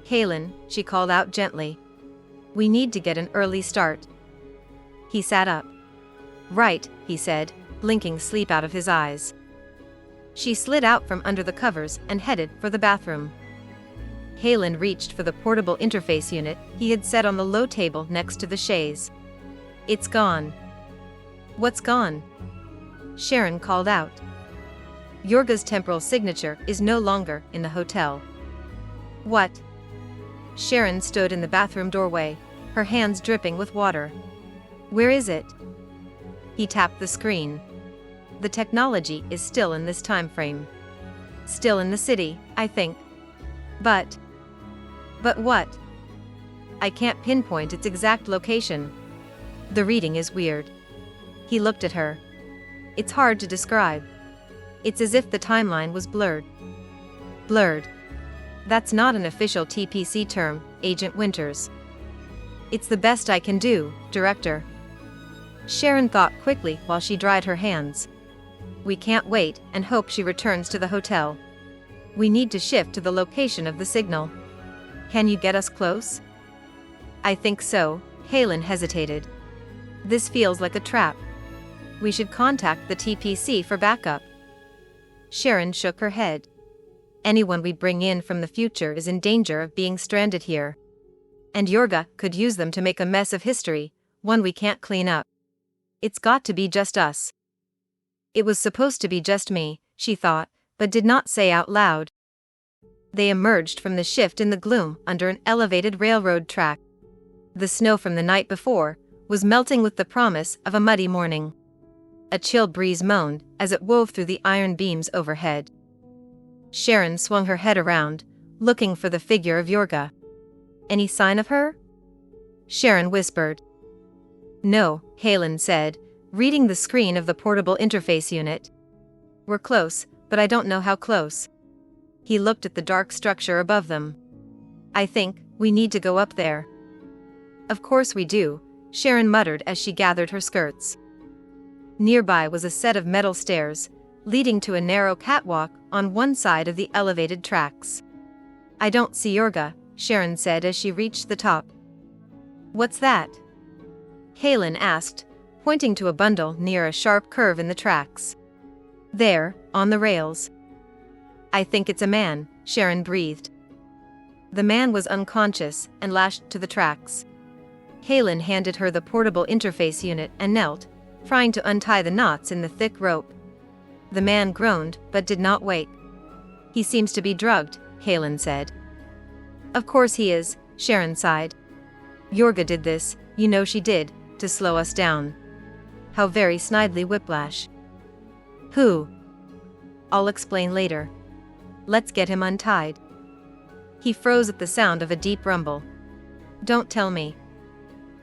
"Kaylin," she called out gently. "We need to get an early start." He sat up. "Right," he said, blinking sleep out of his eyes. She slid out from under the covers and headed for the bathroom. Kaylin reached for the portable interface unit he had set on the low table next to the chaise. "It's gone." "What's gone?" Sharon called out. "Yorga's temporal signature is no longer in the hotel." "What?" Sharon stood in the bathroom doorway, her hands dripping with water. "Where is it?" He tapped the screen. "The technology is still in this time frame. Still in the city, I think. But what? I can't pinpoint its exact location. The reading is weird." He looked at her. "It's hard to describe. It's as if the timeline was blurred." "Blurred? That's not an official TPC term, Agent Winters." "It's the best I can do, Director." Sharon thought quickly while she dried her hands. "We can't wait and hope she returns to the hotel. We need to shift to the location of the signal. Can you get us close?" "I think so," Kaylin hesitated. "This feels like a trap. We should contact the TPC for backup." Sharon shook her head. "Anyone we bring in from the future is in danger of being stranded here. And Yorga could use them to make a mess of history, one we can't clean up. It's got to be just us." It was supposed to be just me, she thought, but did not say out loud. They emerged from the shift in the gloom under an elevated railroad track. The snow from the night before was melting with the promise of a muddy morning. A chill breeze moaned as it wove through the iron beams overhead. Sharon swung her head around, looking for the figure of Yorga. "Any sign of her?" Sharon whispered. "No," Kaylin said, reading the screen of the portable interface unit. "We're close, but I don't know how close." He looked at the dark structure above them. "I think we need to go up there." "Of course we do," Sharon muttered as she gathered her skirts. Nearby was a set of metal stairs, leading to a narrow catwalk on one side of the elevated tracks. "I don't see Yorga," Sharon said as she reached the top. "What's that?" Kaylin asked, pointing to a bundle near a sharp curve in the tracks. "There, on the rails." "I think it's a man," Sharon breathed. The man was unconscious and lashed to the tracks. Kaylin handed her the portable interface unit and knelt, trying to untie the knots in the thick rope. The man groaned but did not wake. He seems to be drugged, Halen said. Of course he is, Sharon sighed. Yorga did this, you know she did, to slow us down. How very snidely Whiplash. Who? I'll explain later. Let's get him untied. He froze at the sound of a deep rumble. Don't tell me.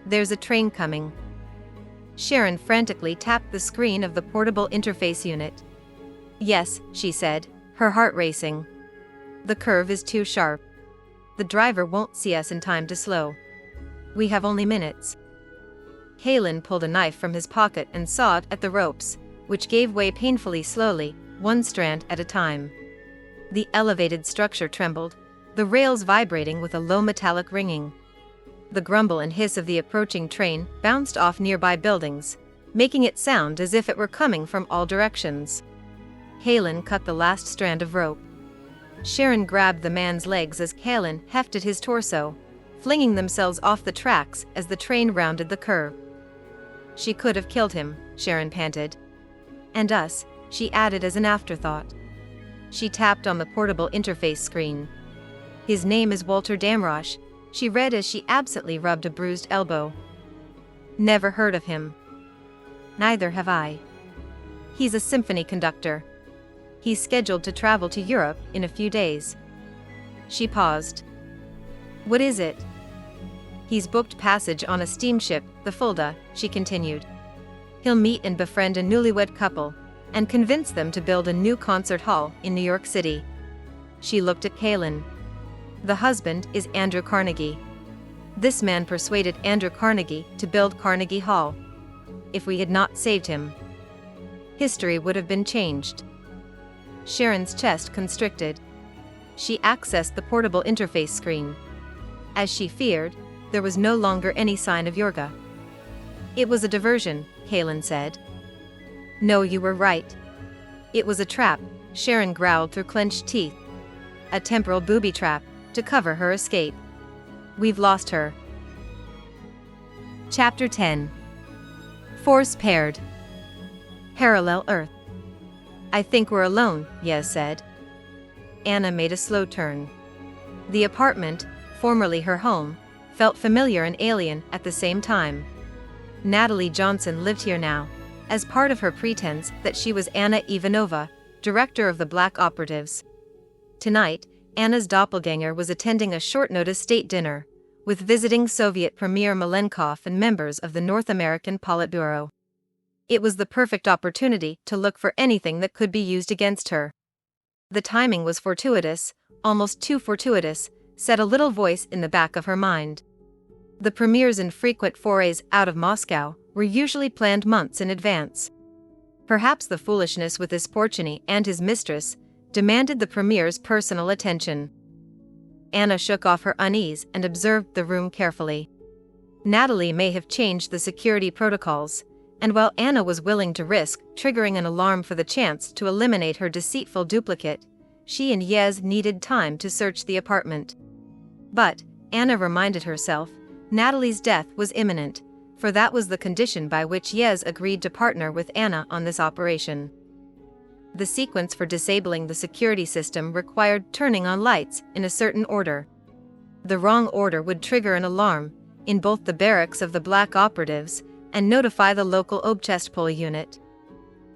There's a train coming. Sharon frantically tapped the screen of the portable interface unit. Yes, she said, her heart racing. The curve is too sharp. The driver won't see us in time to slow. We have only minutes. Halen pulled a knife from his pocket and sawed at the ropes, which gave way painfully slowly, one strand at a time. The elevated structure trembled, the rails vibrating with a low metallic ringing. The grumble and hiss of the approaching train bounced off nearby buildings, making it sound as if it were coming from all directions. Halen cut the last strand of rope. Sharon grabbed the man's legs as Halen hefted his torso, flinging themselves off the tracks as the train rounded the curve. She could have killed him, Sharon panted. And us, she added as an afterthought. She tapped on the portable interface screen. His name is Walter Damrosch, she read as she absently rubbed a bruised elbow. Never heard of him. Neither have I. He's a symphony conductor. He's scheduled to travel to Europe in a few days. She paused. What is it? He's booked passage on a steamship, the Fulda, she continued. He'll meet and befriend a newlywed couple, and convince them to build a new concert hall in New York City. She looked at Halen. The husband is Andrew Carnegie. This man persuaded Andrew Carnegie to build Carnegie Hall. If we had not saved him, history would have been changed. Sharon's chest constricted. She accessed the portable interface screen. As she feared, there was no longer any sign of Yorga. It was a diversion, Halen said. No, you were right. It was a trap, Sharon growled through clenched teeth. A temporal booby trap, to cover her escape. We've lost her. Chapter 10. Force Paired. Parallel Earth. I think we're alone, Yez said. Anna made a slow turn. The apartment, formerly her home, felt familiar and alien at the same time. Natalie Johnson lived here now, as part of her pretense that she was Anna Ivanova, director of the Black Operatives. Tonight, Anna's doppelganger was attending a short-notice state dinner, with visiting Soviet Premier Malenkov and members of the North American Politburo. It was the perfect opportunity to look for anything that could be used against her. The timing was fortuitous, almost too fortuitous, said a little voice in the back of her mind. The Premier's infrequent forays out of Moscow were usually planned months in advance. Perhaps the foolishness with this Porcini and his mistress demanded the Premier's personal attention. Anna shook off her unease and observed the room carefully. Natalie may have changed the security protocols, and while Anna was willing to risk triggering an alarm for the chance to eliminate her deceitful duplicate, she and Yez needed time to search the apartment. But, Anna reminded herself, Natalie's death was imminent, for that was the condition by which Yez agreed to partner with Anna on this operation. The sequence for disabling the security system required turning on lights in a certain order. The wrong order would trigger an alarm in both the barracks of the Black Operatives and notify the local Obchestpol unit.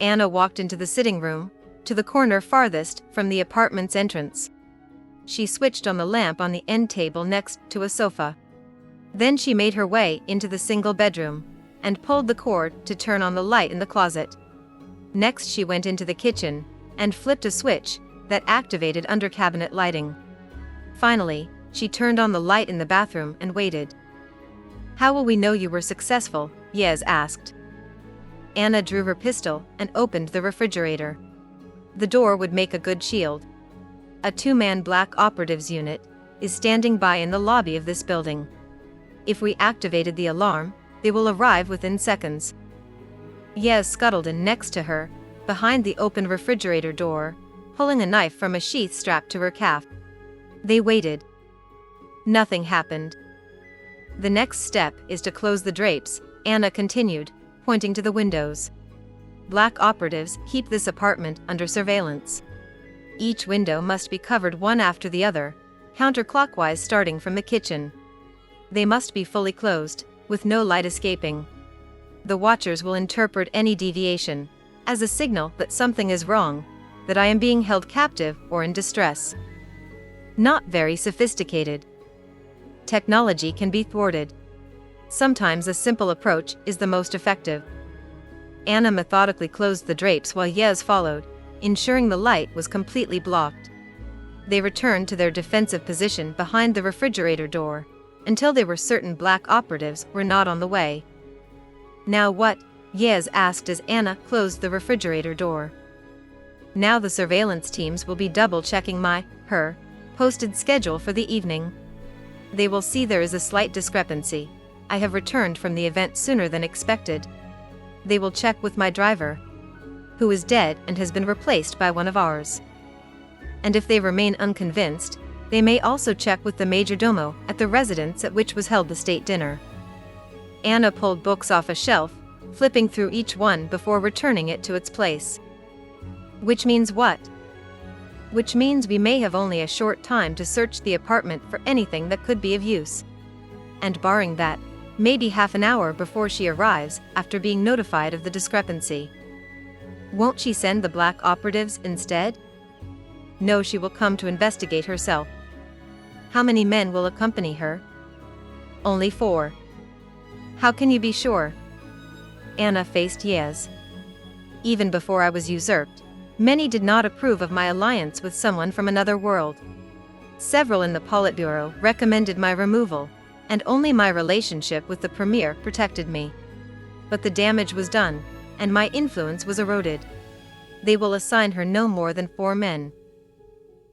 Anna walked into the sitting room, to the corner farthest from the apartment's entrance. She switched on the lamp on the end table next to a sofa. Then she made her way into the single bedroom, and pulled the cord to turn on the light in the closet. Next she went into the kitchen, and flipped a switch that activated under-cabinet lighting. Finally, she turned on the light in the bathroom and waited. How will we know you were successful? Yez asked. Anna drew her pistol and opened the refrigerator. The door would make a good shield. A two-man Black Operatives unit is standing by in the lobby of this building. If we activated the alarm, they will arrive within seconds. Yez scuttled in next to her, behind the open refrigerator door, pulling a knife from a sheath strapped to her calf. They waited. Nothing happened. The next step is to close the drapes, Anna continued, pointing to the windows. Black Operatives keep this apartment under surveillance. Each window must be covered one after the other, counterclockwise starting from the kitchen. They must be fully closed, with no light escaping. The watchers will interpret any deviation as a signal that something is wrong, that I am being held captive or in distress. Not very sophisticated. Technology can be thwarted. Sometimes a simple approach is the most effective. Anna methodically closed the drapes while Yez followed, ensuring the light was completely blocked. They returned to their defensive position behind the refrigerator door, until they were certain black operatives were not on the way. "Now what?" Yez asked as Anna closed the refrigerator door. "Now the surveillance teams will be double-checking her posted schedule for the evening. They will see there is a slight discrepancy. I have returned from the event sooner than expected. They will check with my driver, who is dead and has been replaced by one of ours. And if they remain unconvinced, they may also check with the majordomo at the residence at which was held the state dinner." Anna pulled books off a shelf, flipping through each one before returning it to its place. "Which means what?" "Which means we may have only a short time to search the apartment for anything that could be of use. And barring that, maybe half an hour before she arrives after being notified of the discrepancy." "Won't she send the black operatives instead?" "No, she will come to investigate herself." "How many men will accompany her?" "Only 4. "How can you be sure?" Anna faced Yez. "Even before I was usurped, many did not approve of my alliance with someone from another world. Several in the Politburo recommended my removal, and only my relationship with the Premier protected me. But the damage was done, and my influence was eroded. They will assign her no more than 4 men.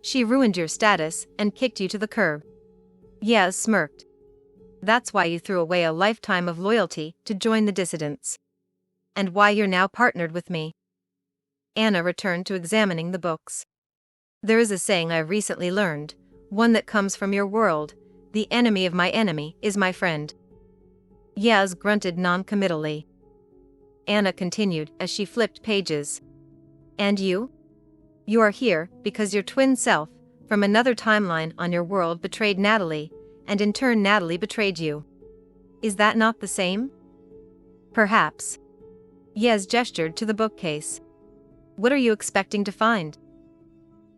She ruined your status and kicked you to the curb." Yez smirked. "That's why you threw away a lifetime of loyalty to join the dissidents. And why you're now partnered with me." Anna returned to examining the books. "There is a saying I recently learned, one that comes from your world: the enemy of my enemy is my friend." Yez grunted non-committally. Anna continued as she flipped pages. "And you? You are here because your twin self, from another timeline on your world, betrayed Natalie, and in turn Natalie betrayed you. Is that not the same?" "Perhaps." Yez gestured to the bookcase. "What are you expecting to find?"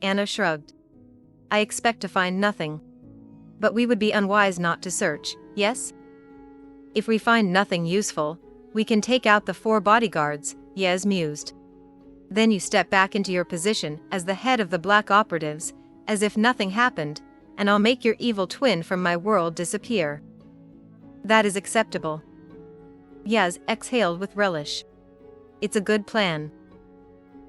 Anna shrugged. "I expect to find nothing. But we would be unwise not to search, yes? If we find nothing useful, we can take out the 4 bodyguards," Yez mused. "Then you step back into your position as the head of the black operatives, as if nothing happened, and I'll make your evil twin from my world disappear." "That is acceptable." Yez exhaled with relish. "It's a good plan."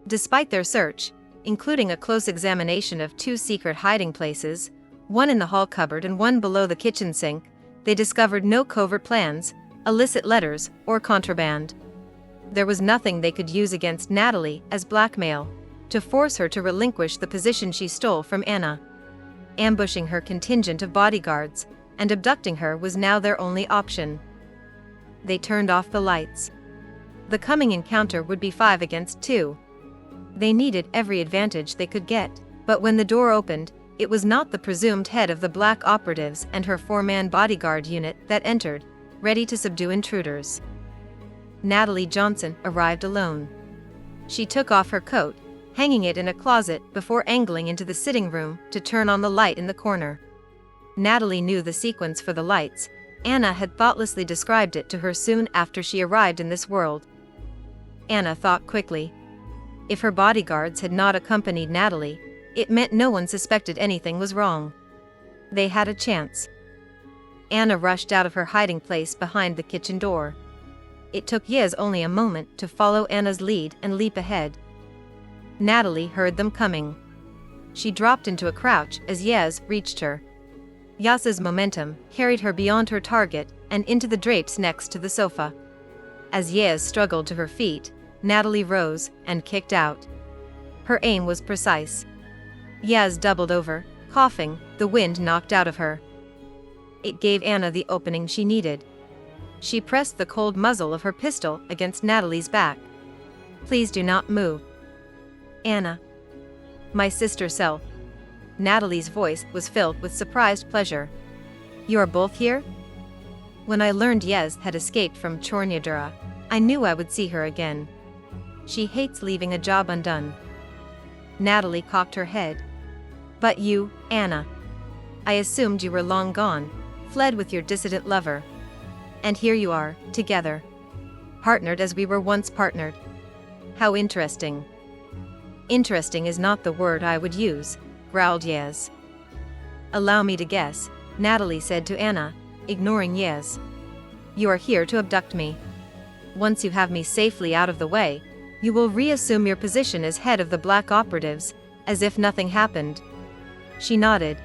Despite their search, including a close examination of 2 secret hiding places, one in the hall cupboard and one below the kitchen sink, they discovered no covert plans, illicit letters, or contraband. There was nothing they could use against Natalie as blackmail, to force her to relinquish the position she stole from Anna. Ambushing her contingent of bodyguards and abducting her was now their only option. They turned off the lights. The coming encounter would be 5 against 2. They needed every advantage they could get, but when the door opened, it was not the presumed head of the black operatives and her 4-man bodyguard unit that entered, ready to subdue intruders. Natalie Johnson arrived alone. She took off her coat, hanging it in a closet before angling into the sitting room to turn on the light in the corner. Natalie knew the sequence for the lights. Anna had thoughtlessly described it to her soon after she arrived in this world. Anna thought quickly. If her bodyguards had not accompanied Natalie, it meant no one suspected anything was wrong. They had a chance. Anna rushed out of her hiding place behind the kitchen door. It took Yez only a moment to follow Anna's lead and leap ahead. Natalie heard them coming. She dropped into a crouch as Yez reached her. Yaz's momentum carried her beyond her target and into the drapes next to the sofa. As Yez struggled to her feet, Natalie rose and kicked out. Her aim was precise. Yez doubled over, coughing, the wind knocked out of her. It gave Anna the opening she needed. She pressed the cold muzzle of her pistol against Natalie's back. "Please do not move." "Anna." My sister self. Natalie's voice was filled with surprised pleasure. You are both here? When I learned Yez had escaped from Chornyadura, I knew I would see her again. She hates leaving a job undone. Natalie cocked her head. But you, Anna. I assumed you were long gone, fled with your dissident lover. And here you are, together. Partnered as we were once partnered. How interesting. Interesting is not the word I would use, growled Yez. Allow me to guess, Natalie said to Anna, ignoring Yez. You are here to abduct me. Once you have me safely out of the way, you will reassume your position as head of the black operatives, as if nothing happened. She nodded.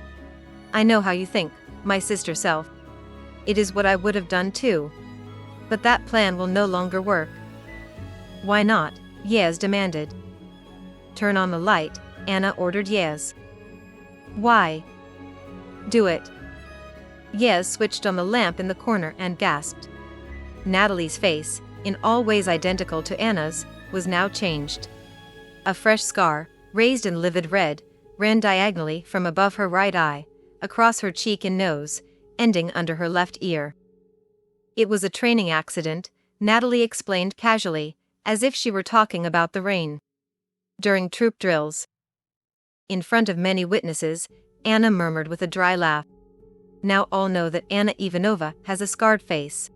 I know how you think, my sister self. It is what I would have done too. But that plan will no longer work. Why not? Yez demanded. Turn on the light, Anna ordered Yez. Why? Do it. Yez switched on the lamp in the corner and gasped. Natalie's face, in all ways identical to Anna's, was now changed. A fresh scar, raised in livid red, ran diagonally from above her right eye, across her cheek and nose, ending under her left ear. It was a training accident, Natalie explained casually, as if she were talking about the rain. During troop drills. In front of many witnesses, Anna murmured with a dry laugh. Now all know that Anna Ivanova has a scarred face.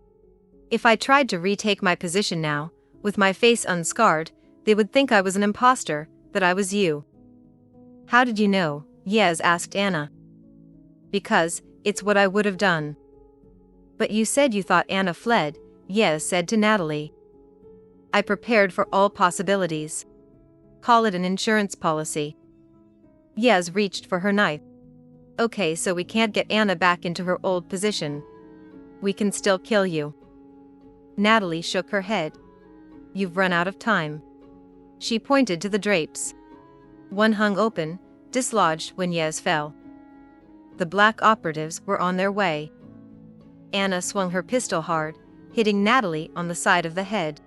If I tried to retake my position now, with my face unscarred, they would think I was an imposter, that I was you. How did you know? Yez asked Anna. Because, it's what I would have done. But you said you thought Anna fled, Yez said to Natalie. I prepared for all possibilities. Call it an insurance policy. Yez reached for her knife. Okay, so we can't get Anna back into her old position. We can still kill you. Natalie shook her head. You've run out of time. She pointed to the drapes. One hung open, dislodged when Yez fell. The black operatives were on their way. Anna swung her pistol hard, hitting Natalie on the side of the head.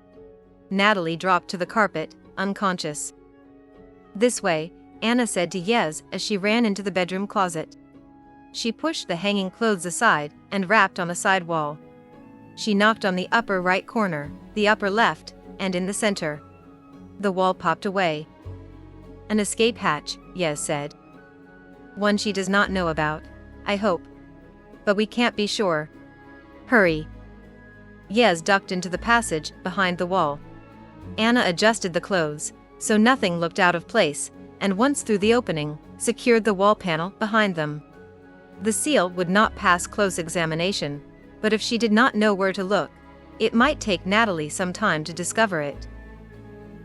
Natalie dropped to the carpet, unconscious. This way, Anna said to Yez as she ran into the bedroom closet. She pushed the hanging clothes aside and rapped on the side wall. She knocked on the upper right corner, the upper left, and in the center. The wall popped away. An escape hatch, Yez said. One she does not know about, I hope. But we can't be sure. Hurry. Yez ducked into the passage behind the wall. Anna adjusted the clothes, so nothing looked out of place, and once through the opening, secured the wall panel behind them. The seal would not pass close examination, but if she did not know where to look, it might take Natalie some time to discover it.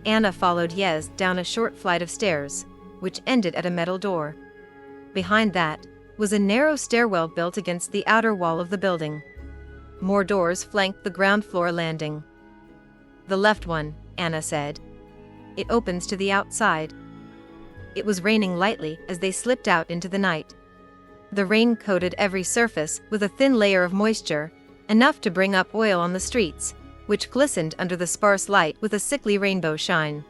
Anna followed Yez down a short flight of stairs, which ended at a metal door. Behind that was a narrow stairwell built against the outer wall of the building. More doors flanked the ground floor landing. The left one, Anna said. It opens to the outside. It was raining lightly as they slipped out into the night. The rain coated every surface with a thin layer of moisture, enough to bring up oil on the streets, which glistened under the sparse light with a sickly rainbow shine.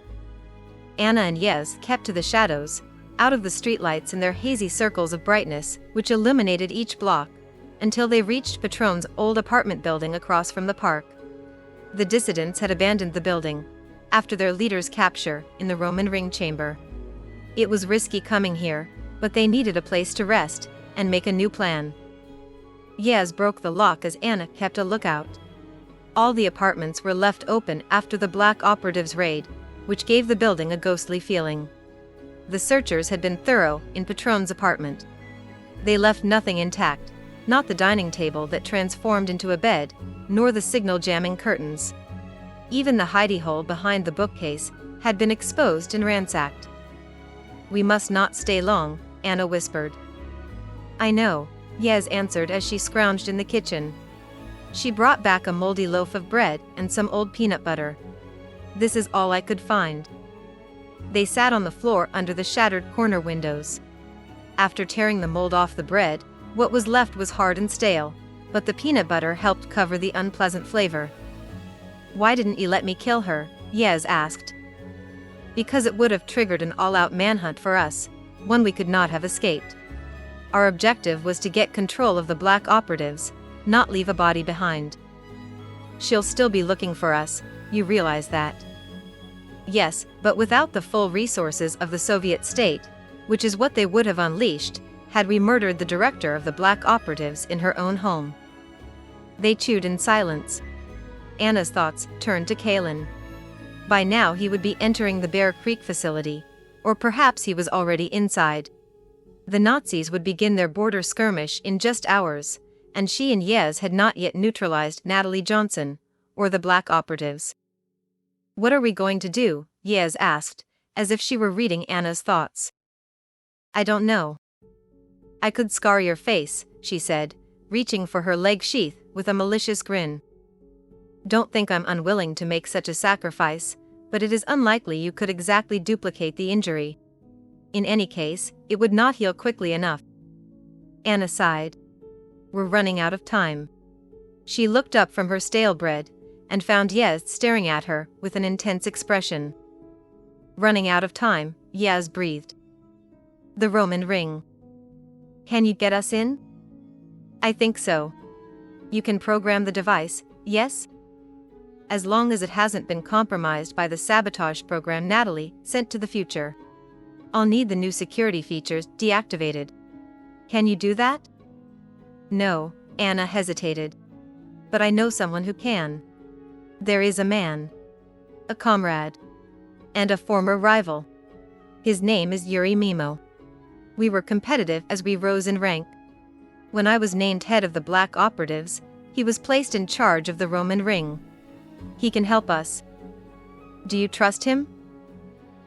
Anna and Yez kept to the shadows, out of the streetlights in their hazy circles of brightness, which illuminated each block, until they reached Patron's old apartment building across from the park. The dissidents had abandoned the building, after their leader's capture in the Roman ring chamber. It was risky coming here, but they needed a place to rest and make a new plan. Yez broke the lock as Anna kept a lookout. All the apartments were left open after the black operatives' raid, which gave the building a ghostly feeling. The searchers had been thorough in Patron's apartment. They left nothing intact, not the dining table that transformed into a bed, nor the signal-jamming curtains. Even the hidey hole behind the bookcase had been exposed and ransacked. We must not stay long, Anna whispered. I know, Yez answered as she scrounged in the kitchen. She brought back a moldy loaf of bread and some old peanut butter. This is all I could find. They sat on the floor under the shattered corner windows. After tearing the mold off the bread, what was left was hard and stale, but the peanut butter helped cover the unpleasant flavor. Why didn't you let me kill her? Yez asked. Because it would have triggered an all-out manhunt for us, one we could not have escaped. Our objective was to get control of the black operatives, not leave a body behind. She'll still be looking for us, you realize that? Yes, but without the full resources of the Soviet state, which is what they would have unleashed, had we murdered the director of the black operatives in her own home. They chewed in silence. Anna's thoughts turned to Kalin. By now he would be entering the Bear Creek facility, or perhaps he was already inside. The Nazis would begin their border skirmish in just hours, and she and Yez had not yet neutralized Natalie Johnson, or the black operatives. What are we going to do? Yez asked, as if she were reading Anna's thoughts. I don't know. I could scar your face, she said, reaching for her leg sheath with a malicious grin. Don't think I'm unwilling to make such a sacrifice, but it is unlikely you could exactly duplicate the injury. In any case, it would not heal quickly enough. Anna sighed. We're running out of time. She looked up from her stale bread, and found Yez staring at her with an intense expression. Running out of time, Yez breathed. The Roman ring. Can you get us in? I think so. You can program the device, yes? As long as it hasn't been compromised by the sabotage program Natalie sent to the future. I'll need the new security features deactivated. Can you do that? No, Anna hesitated. But I know someone who can. There is a man. A comrade. And a former rival. His name is Yuri Mimo. We were competitive as we rose in rank. When I was named head of the black operatives, he was placed in charge of the Roman ring. He can help us. Do you trust him?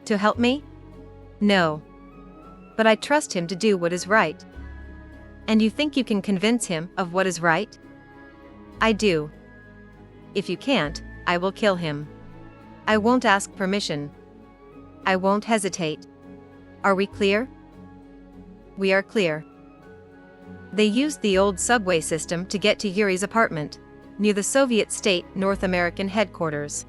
To help me? No. But I trust him to do what is right. And you think you can convince him of what is right? I do. If you can't, I will kill him. I won't ask permission. I won't hesitate. Are we clear? We are clear. They used the old subway system to get to Yuri's apartment, near the Soviet state North American headquarters.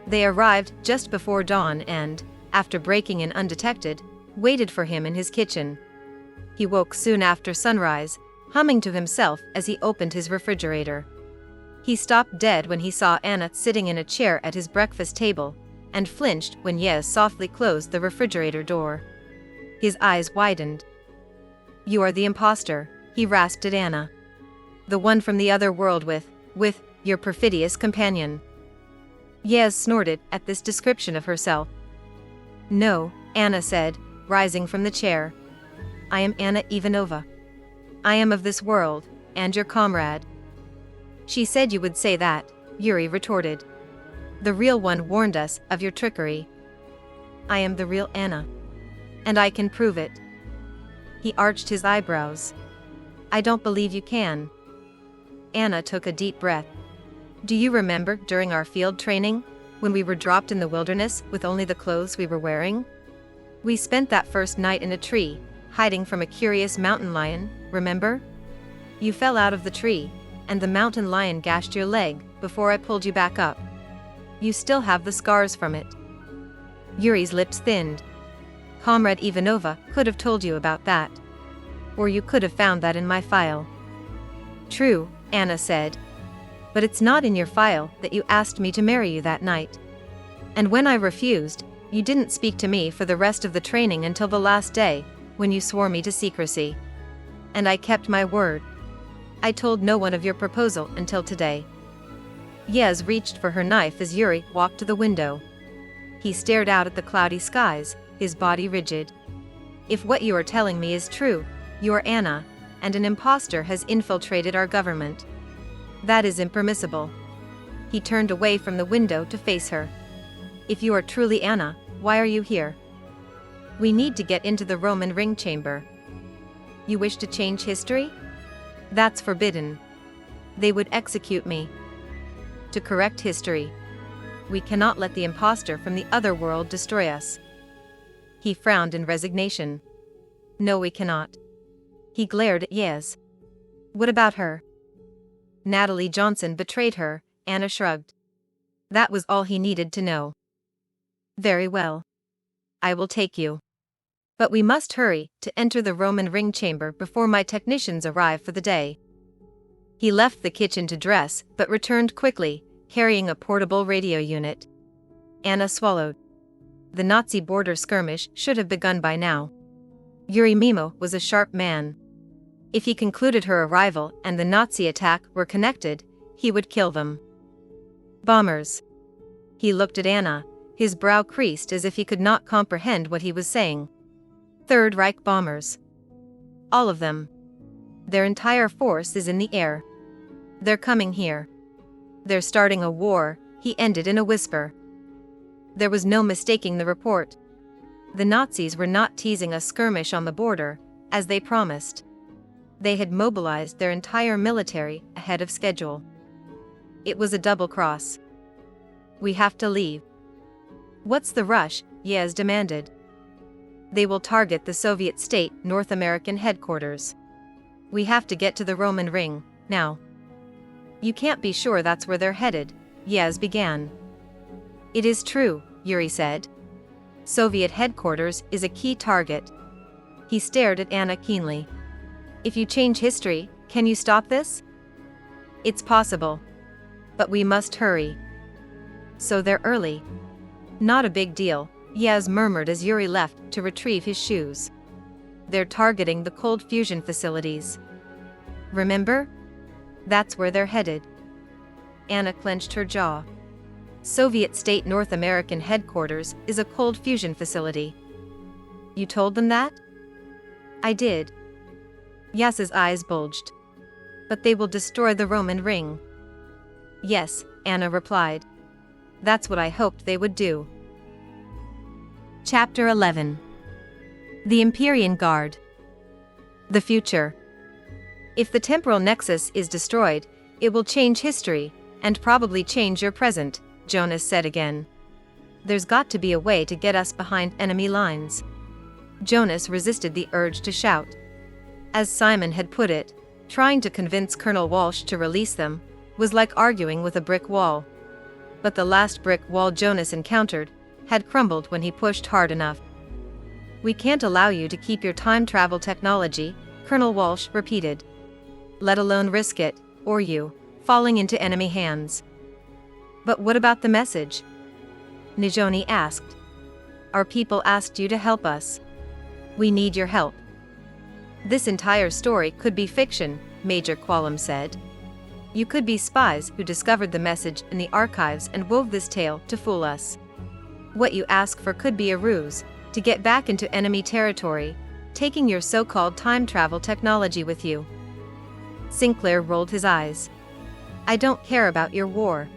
They arrived just before dawn and, after breaking in undetected, waited for him in his kitchen. He woke soon after sunrise, humming to himself as he opened his refrigerator. He stopped dead when he saw Anna sitting in a chair at his breakfast table, and flinched when Yez softly closed the refrigerator door. His eyes widened. You are the imposter, he rasped at Anna. The one from the other world with your perfidious companion. Yez snorted at this description of herself. No, Anna said, rising from the chair. I am Anna Ivanova. I am of this world, and your comrade. She said you would say that, Yuri retorted. The real one warned us of your trickery. I am the real Anna. And I can prove it. He arched his eyebrows. I don't believe you can. Anna took a deep breath. Do you remember during our field training, when we were dropped in the wilderness with only the clothes we were wearing? We spent that first night in a tree, hiding from a curious mountain lion, remember? You fell out of the tree, and the mountain lion gashed your leg before I pulled you back up. You still have the scars from it. Yuri's lips thinned. Comrade Ivanova could have told you about that. Or you could have found that in my file. True, Anna said. But it's not in your file that you asked me to marry you that night. And when I refused, you didn't speak to me for the rest of the training until the last day, when you swore me to secrecy. And I kept my word. I told no one of your proposal until today. Yez reached for her knife as Yuri walked to the window. He stared out at the cloudy skies, his body rigid. If what you are telling me is true, you are Anna, and an imposter has infiltrated our government. That is impermissible. He turned away from the window to face her. If you are truly Anna, why are you here? We need to get into the Roman ring chamber. You wish to change history? That's forbidden. They would execute me. To correct history. We cannot let the imposter from the other world destroy us. He frowned in resignation. No, we cannot. He glared at Yez. What about her? Natalie Johnson betrayed her, Anna shrugged. That was all he needed to know. Very well. I will take you. But we must hurry to enter the Roman ring chamber before my technicians arrive for the day." He left the kitchen to dress but returned quickly, carrying a portable radio unit. Anna swallowed. The Nazi border skirmish should have begun by now. Yuri Mimo was a sharp man. If he concluded her arrival and the Nazi attack were connected, he would kill them. Bombers. He looked at Anna, his brow creased as if he could not comprehend what he was saying. Third Reich bombers. All of them. Their entire force is in the air. They're coming here. They're starting a war, he ended in a whisper. There was no mistaking the report. The Nazis were not teasing a skirmish on the border, as they promised. They had mobilized their entire military ahead of schedule. It was a double cross. "We have to leave." "What's the rush?" Yez demanded. "They will target the Soviet state North American headquarters. We have to get to the Roman ring, now." "You can't be sure that's where they're headed," Yez began. "It is true," Yuri said. "Soviet headquarters is a key target." He stared at Anna keenly. "If you change history, can you stop this?" "It's possible. But we must hurry." "So they're early." "Not a big deal," Yaz murmured as Yuri left to retrieve his shoes. "They're targeting the cold fusion facilities. Remember? That's where they're headed." Anna clenched her jaw. Soviet state North American headquarters is a cold fusion facility. "You told them that?" "I did." Yaz's eyes bulged. "But they will destroy the Roman ring." "Yes," Anna replied. "That's what I hoped they would do." Chapter 11. The Empyrean Guard. The future. If the temporal nexus is destroyed, it will change history, and probably change your present, Jonas said again. "There's got to be a way to get us behind enemy lines." Jonas resisted the urge to shout. As Simon had put it, trying to convince Colonel Walsh to release them was like arguing with a brick wall. But the last brick wall Jonas encountered had crumbled when he pushed hard enough. "We can't allow you to keep your time travel technology," Colonel Walsh repeated. "Let alone risk it, or you, falling into enemy hands." "But what about the message?" Nijoni asked. "Our people asked you to help us. We need your help." "This entire story could be fiction," Major Quallam said. "You could be spies who discovered the message in the archives and wove this tale to fool us. What you ask for could be a ruse, to get back into enemy territory, taking your so-called time travel technology with you." Sinclair rolled his eyes. "I don't care about your war.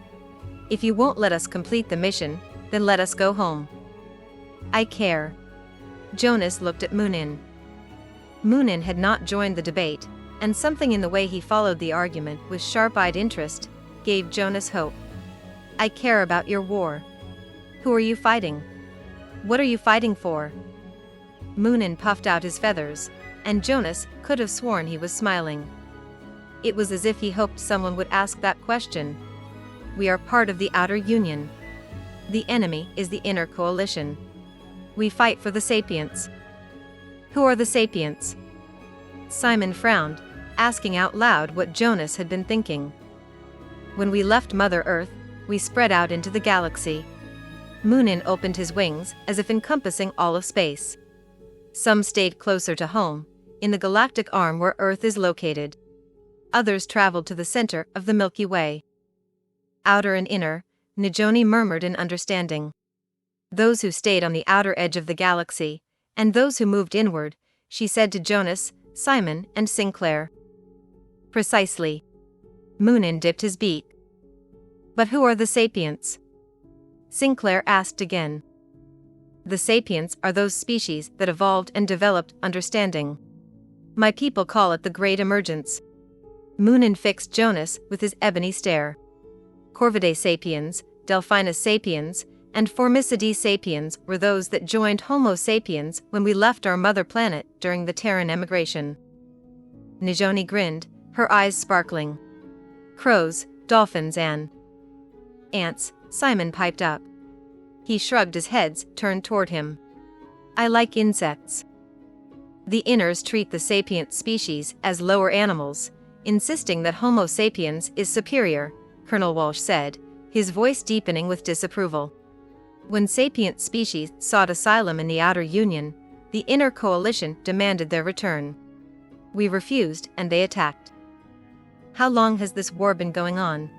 If you won't let us complete the mission, then let us go home." "I care." Jonas looked at Moonin. Moonin had not joined the debate, and something in the way he followed the argument with sharp-eyed interest gave Jonas hope. "I care about your war. Who are you fighting? What are you fighting for?" Moonin puffed out his feathers, and Jonas could have sworn he was smiling. It was as if he hoped someone would ask that question. "We are part of the Outer Union. The enemy is the Inner Coalition. We fight for the Sapients." "Who are the Sapients?" Simon frowned, asking out loud what Jonas had been thinking. "When we left Mother Earth, we spread out into the galaxy." Moonin opened his wings as if encompassing all of space. "Some stayed closer to home, in the galactic arm where Earth is located. Others traveled to the center of the Milky Way." "Outer and inner," Nijoni murmured in understanding. "Those who stayed on the outer edge of the galaxy, and those who moved inward," she said to Jonas, Simon, and Sinclair. "Precisely." Moonin dipped his beak. "But who are the Sapients?" Sinclair asked again. "The Sapients are those species that evolved and developed understanding. My people call it the Great Emergence." Moonin fixed Jonas with his ebony stare. "Corvidae sapiens, Delphinus sapiens, and Formicidae sapiens were those that joined Homo sapiens when we left our mother planet during the Terran emigration." Nijoni grinned, her eyes sparkling. "Crows, dolphins and ants," Simon piped up. He shrugged as heads turned toward him. I like insects. The Inners treat the sapient species as lower animals, insisting that Homo sapiens is superior, Colonel Walsh said, his voice deepening with disapproval. When sapient species sought asylum in the Outer Union, the Inner Coalition demanded their return. We refused, and they attacked. How long has this war been going on?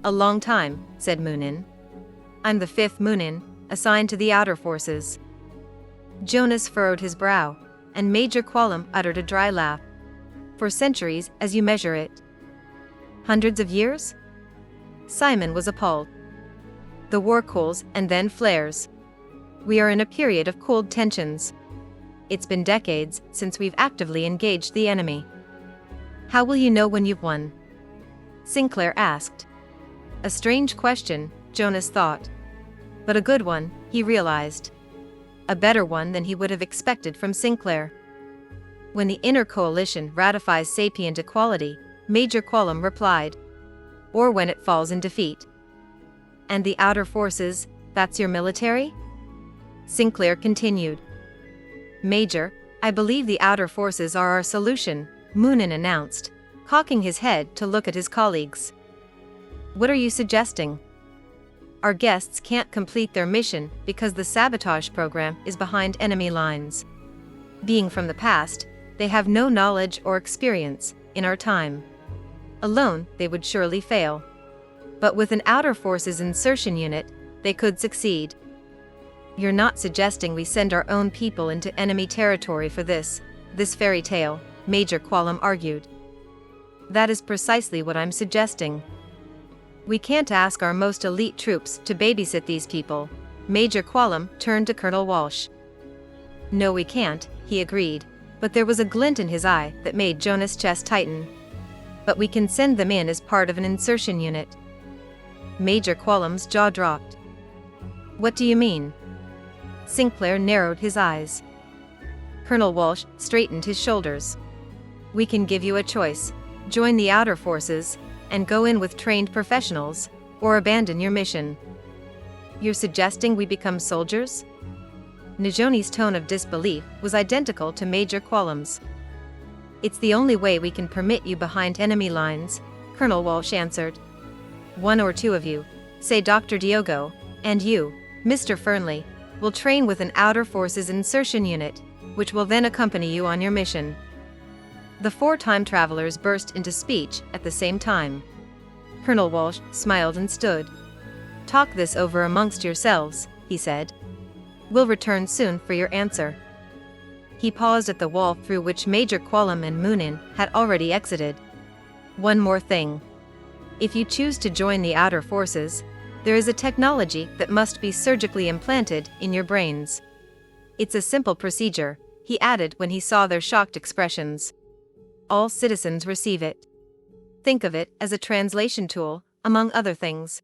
A long time, said Moonin. I'm the 5th Moonin, assigned to the outer forces. Jonas furrowed his brow, and Major Quallam uttered a dry laugh. For centuries, as you measure it. Hundreds of years? Simon was appalled. The war cools and then flares. We are in a period of cold tensions. It's been decades since we've actively engaged the enemy. How will you know when you've won? Sinclair asked. A strange question, Jonas thought. But a good one, he realized. A better one than he would have expected from Sinclair. When the Inner Coalition ratifies sapient equality, Major Quallam replied. Or when it falls in defeat. And the outer forces, that's your military? Sinclair continued. Major, I believe the outer forces are our solution, Moonin announced, cocking his head to look at his colleagues. What are you suggesting? Our guests can't complete their mission because the sabotage program is behind enemy lines. Being from the past, they have no knowledge or experience in our time. Alone, they would surely fail. But with an outer forces insertion unit, they could succeed. You're not suggesting we send our own people into enemy territory for this fairy tale, Major Quallam argued. That is precisely what I'm suggesting. We can't ask our most elite troops to babysit these people. Major Quallam turned to Colonel Walsh. No, we can't, he agreed, but there was a glint in his eye that made Jonas' chest tighten. But we can send them in as part of an insertion unit. Major Quallam's jaw dropped. What do you mean? Sinclair narrowed his eyes. Colonel Walsh straightened his shoulders. We can give you a choice. Join the outer forces, and go in with trained professionals, or abandon your mission. You're suggesting we become soldiers? Najoni's tone of disbelief was identical to Major Quallam's. It's the only way we can permit you behind enemy lines, Colonel Walsh answered. One or two of you, say Dr. Diogo, and you, Mr. Fernley, will train with an outer forces insertion unit, which will then accompany you on your mission. The 4 time travelers burst into speech at the same time. Colonel Walsh smiled and stood. Talk this over amongst yourselves, he said. We'll return soon for your answer. He paused at the wall through which Major Quallam and Moonin had already exited. One more thing. If you choose to join the outer forces, there is a technology that must be surgically implanted in your brains. It's a simple procedure, he added when he saw their shocked expressions. All citizens receive it. Think of it as a translation tool, among other things.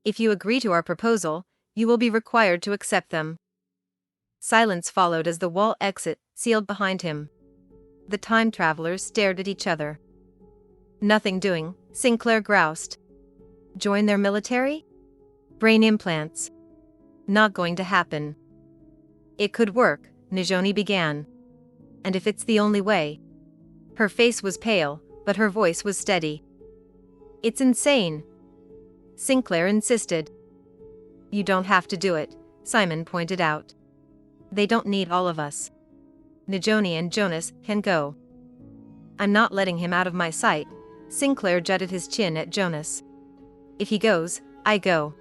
If you agree to our proposal, you will be required to accept them. Silence followed as the wall exit sealed behind him. The time travelers stared at each other. Nothing doing, Sinclair groused. Join their military? Brain implants. Not going to happen. It could work, Najoni began. And if it's the only way. Her face was pale, but her voice was steady. It's insane. Sinclair insisted. You don't have to do it, Simon pointed out. They don't need all of us. Najoni and Jonas can go. I'm not letting him out of my sight, Sinclair jutted his chin at Jonas. If he goes, I go.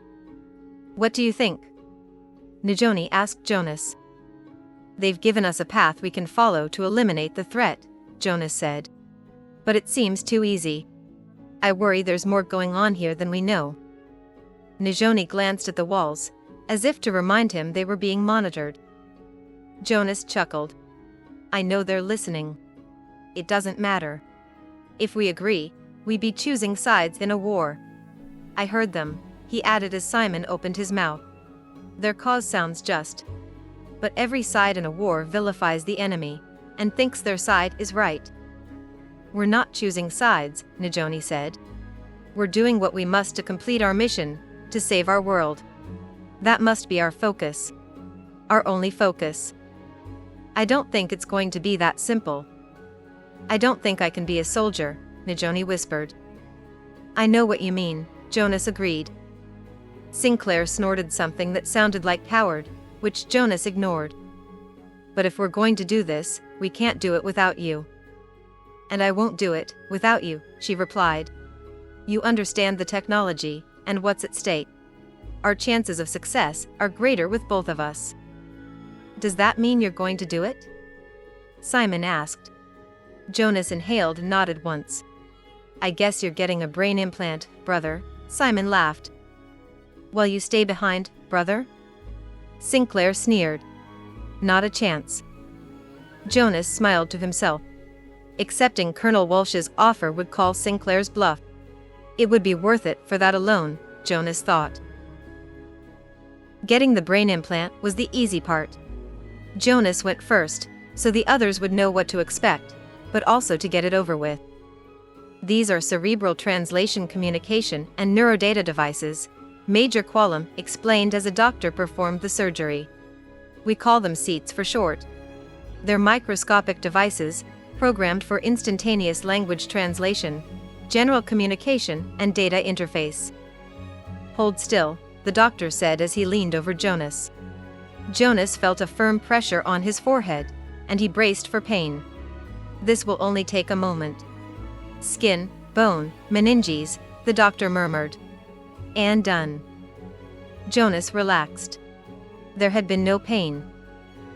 What do you think? Najoni asked Jonas. They've given us a path we can follow to eliminate the threat, Jonas said. But it seems too easy. I worry there's more going on here than we know. Najoni glanced at the walls, as if to remind him they were being monitored. Jonas chuckled. I know they're listening. It doesn't matter. If we agree, we'd be choosing sides in a war. I heard them, he added as Simon opened his mouth. Their cause sounds just. But every side in a war vilifies the enemy, and thinks their side is right. We're not choosing sides, Najoni said. We're doing what we must to complete our mission, to save our world. That must be our focus. our only focus. I don't think it's going to be that simple. I don't think I can be a soldier, Najoni whispered. I know what you mean, Jonas agreed. Sinclair snorted something that sounded like coward, which Jonas ignored. But if we're going to do this, we can't do it without you. And I won't do it without you, she replied. You understand the technology and what's at stake. Our chances of success are greater with both of us. Does that mean you're going to do it? Simon asked. Jonas inhaled and nodded once. I guess you're getting a brain implant, brother, Simon laughed. While you stay behind, brother? Sinclair sneered. Not a chance. Jonas smiled to himself. Accepting Colonel Walsh's offer would call Sinclair's bluff. It would be worth it for that alone, Jonas thought. Getting the brain implant was the easy part. Jonas went first, so the others would know what to expect, but also to get it over with. These are cerebral translation communication and neurodata devices, Major Quallam explained as a doctor performed the surgery. We call them seats for short. They're microscopic devices, programmed for instantaneous language translation, general communication, and data interface. Hold still, the doctor said as he leaned over Jonas. Jonas felt a firm pressure on his forehead, and he braced for pain. This will only take a moment. Skin, bone, meninges, the doctor murmured. And done. Jonas relaxed. There had been no pain.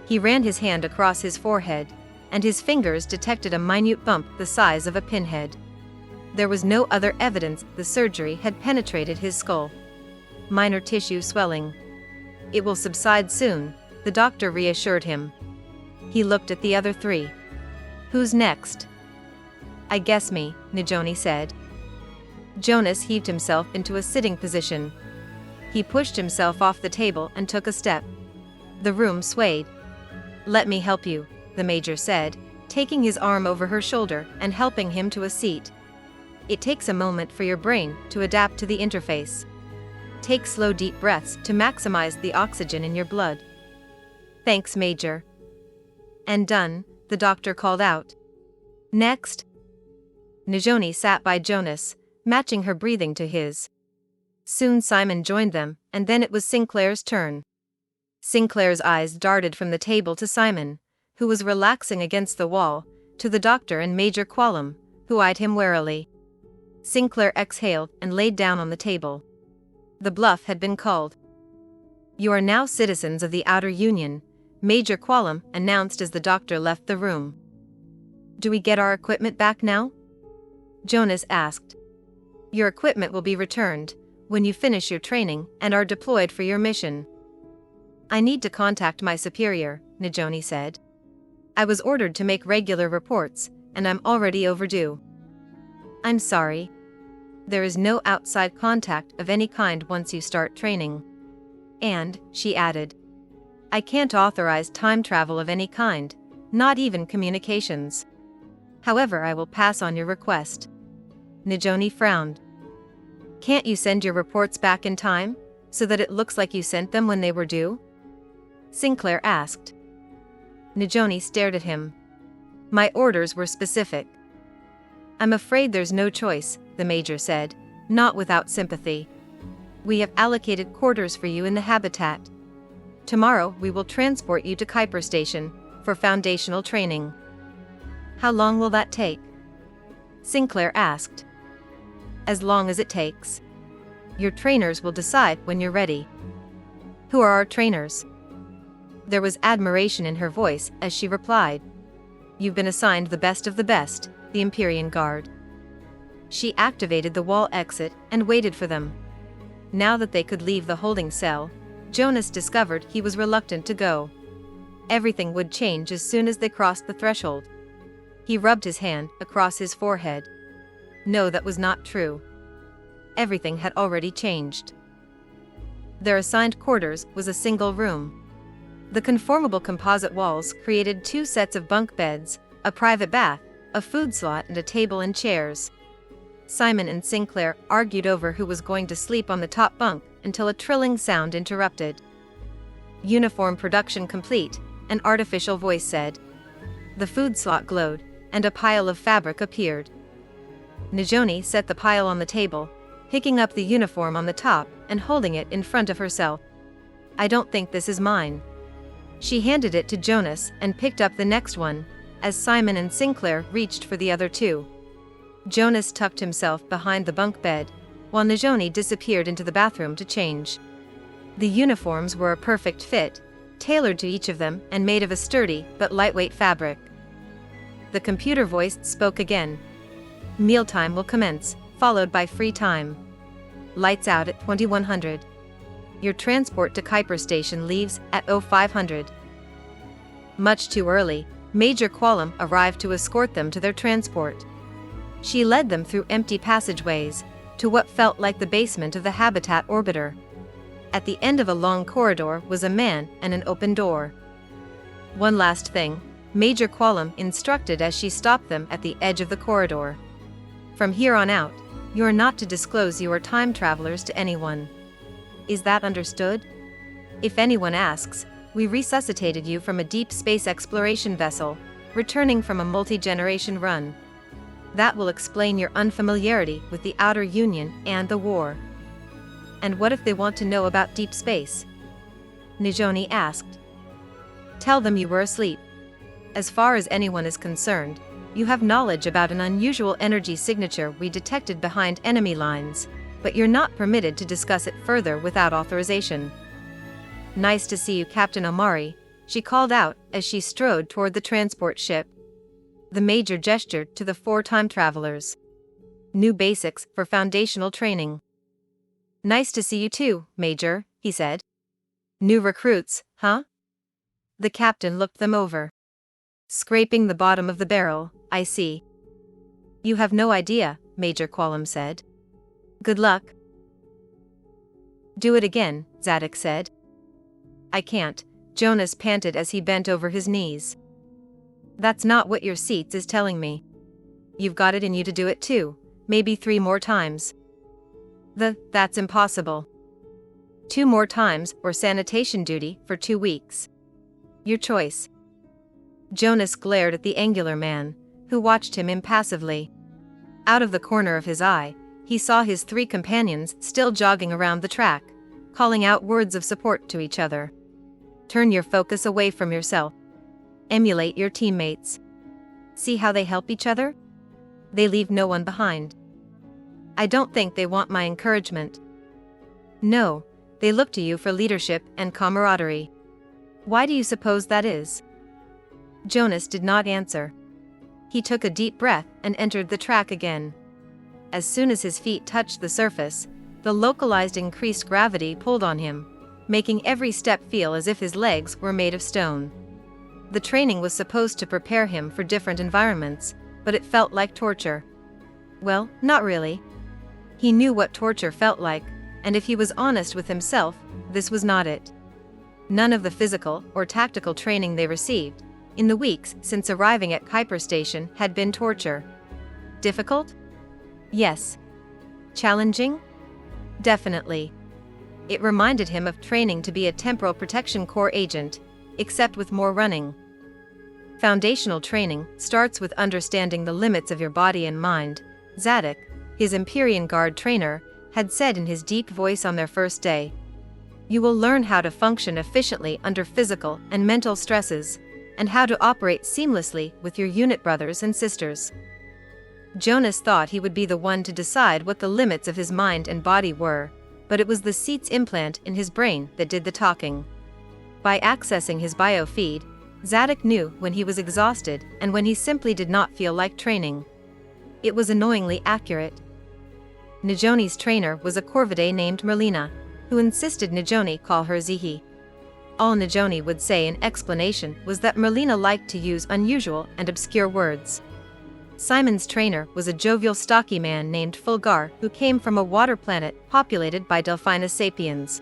He ran his hand across his forehead, and his fingers detected a minute bump the size of a pinhead. There was no other evidence the surgery had penetrated his skull. Minor tissue swelling. It will subside soon, the doctor reassured him. He looked at the other three. Who's next? I guess me, Najoni said. Jonas heaved himself into a sitting position. He pushed himself off the table and took a step. The room swayed. Let me help you, the major said, taking his arm over her shoulder and helping him to a seat. It takes a moment for your brain to adapt to the interface. Take slow deep breaths to maximize the oxygen in your blood. Thanks, Major. And done, the doctor called out. Next. Najoni sat by Jonas, matching her breathing to his. Soon Simon joined them, and then it was Sinclair's turn. Sinclair's eyes darted from the table to Simon, who was relaxing against the wall, to the doctor and Major Quallam, who eyed him warily. Sinclair exhaled and laid down on the table. The bluff had been called. You are now citizens of the Outer Union, Major Quallam announced as the doctor left the room. Do we get our equipment back now? Jonas asked. Your equipment will be returned when you finish your training and are deployed for your mission. I need to contact my superior, Najoni said. I was ordered to make regular reports, and I'm already overdue. I'm sorry. There is no outside contact of any kind once you start training. And, she added, I can't authorize time travel of any kind, not even communications. However, I will pass on your request. Najoni frowned. Can't you send your reports back in time, so that it looks like you sent them when they were due? Sinclair asked. Najoni stared at him. My orders were specific. I'm afraid there's no choice, the major said, not without sympathy. We have allocated quarters for you in the habitat. Tomorrow we will transport you to Kuiper Station for foundational training. How long will that take? Sinclair asked. As long as it takes. Your trainers will decide when you're ready. Who are our trainers? There was admiration in her voice as she replied. You've been assigned the best of the best, the Empyrean Guard. She activated the wall exit and waited for them. Now that they could leave the holding cell, Jonas discovered he was reluctant to go. Everything would change as soon as they crossed the threshold. He rubbed his hand across his forehead. No, that was not true. Everything had already changed. Their assigned quarters was a single room. The conformable composite walls created 2 sets of bunk beds, a private bath, a food slot, and a table and chairs. Simon and Sinclair argued over who was going to sleep on the top bunk until a trilling sound interrupted. Uniform production complete, an artificial voice said. The food slot glowed, and a pile of fabric appeared. Najoni set the pile on the table, picking up the uniform on the top and holding it in front of herself. I don't think this is mine. She handed it to Jonas and picked up the next one, as Simon and Sinclair reached for the other two. Jonas tucked himself behind the bunk bed, while Najoni disappeared into the bathroom to change. The uniforms were a perfect fit, tailored to each of them and made of a sturdy but lightweight fabric. The computer voice spoke again. Mealtime will commence, followed by free time. Lights out at 2100. Your transport to Kuiper Station leaves at 0500. Much too early, Major Qualum arrived to escort them to their transport. She led them through empty passageways, to what felt like the basement of the Habitat Orbiter. At the end of a long corridor was a man and an open door. One last thing, Major Qualum instructed as she stopped them at the edge of the corridor. From here on out, you are not to disclose you are time travelers to anyone. Is that understood? If anyone asks, we resuscitated you from a deep space exploration vessel, returning from a multi-generation run. That will explain your unfamiliarity with the Outer Union and the war. And what if they want to know about deep space? Najoni asked. Tell them you were asleep. As far as anyone is concerned, you have knowledge about an unusual energy signature we detected behind enemy lines, but you're not permitted to discuss it further without authorization. Nice to see you, Captain Omari, she called out as she strode toward the transport ship. The Major gestured to the 4 time travelers. New basics for foundational training. Nice to see you too, Major, he said. New recruits, huh? The captain looked them over. Scraping the bottom of the barrel, I see. You have no idea, Major Qualum said. Good luck. Do it again, Zadok said. I can't, Jonas panted as he bent over his knees. That's not what your seats is telling me. You've got it in you to do it too, maybe 3 more times. That's impossible. 2 more times or sanitation duty for 2 weeks. Your choice. Jonas glared at the angular man, who watched him impassively. Out of the corner of his eye, he saw his 3 companions still jogging around the track, calling out words of support to each other. Turn your focus away from yourself. Emulate your teammates. See how they help each other? They leave no one behind. I don't think they want my encouragement. No, they look to you for leadership and camaraderie. Why do you suppose that is? Jonas did not answer. He took a deep breath and entered the track again. As soon as his feet touched the surface, the localized increased gravity pulled on him, making every step feel as if his legs were made of stone. The training was supposed to prepare him for different environments, but it felt like torture. Well, not really. He knew what torture felt like, and if he was honest with himself, this was not it. None of the physical or tactical training they received, in the weeks since arriving at Kuiper Station, had been torture. Difficult? Yes. Challenging? Definitely. It reminded him of training to be a Temporal Protection Corps agent, except with more running. Foundational training starts with understanding the limits of your body and mind, Zadok, his Empyrean Guard trainer, had said in his deep voice on their first day. You will learn how to function efficiently under physical and mental stresses, and how to operate seamlessly with your unit brothers and sisters. Jonas thought he would be the one to decide what the limits of his mind and body were, but it was the seat's implant in his brain that did the talking. By accessing his biofeed, Zadok knew when he was exhausted and when he simply did not feel like training. It was annoyingly accurate. Najoni's trainer was a Corvidae named Merlina, who insisted Najoni call her Zihi. All Najoni would say in explanation was that Merlina liked to use unusual and obscure words. Simon's trainer was a jovial stocky man named Fulgar who came from a water planet populated by Delphinus sapiens.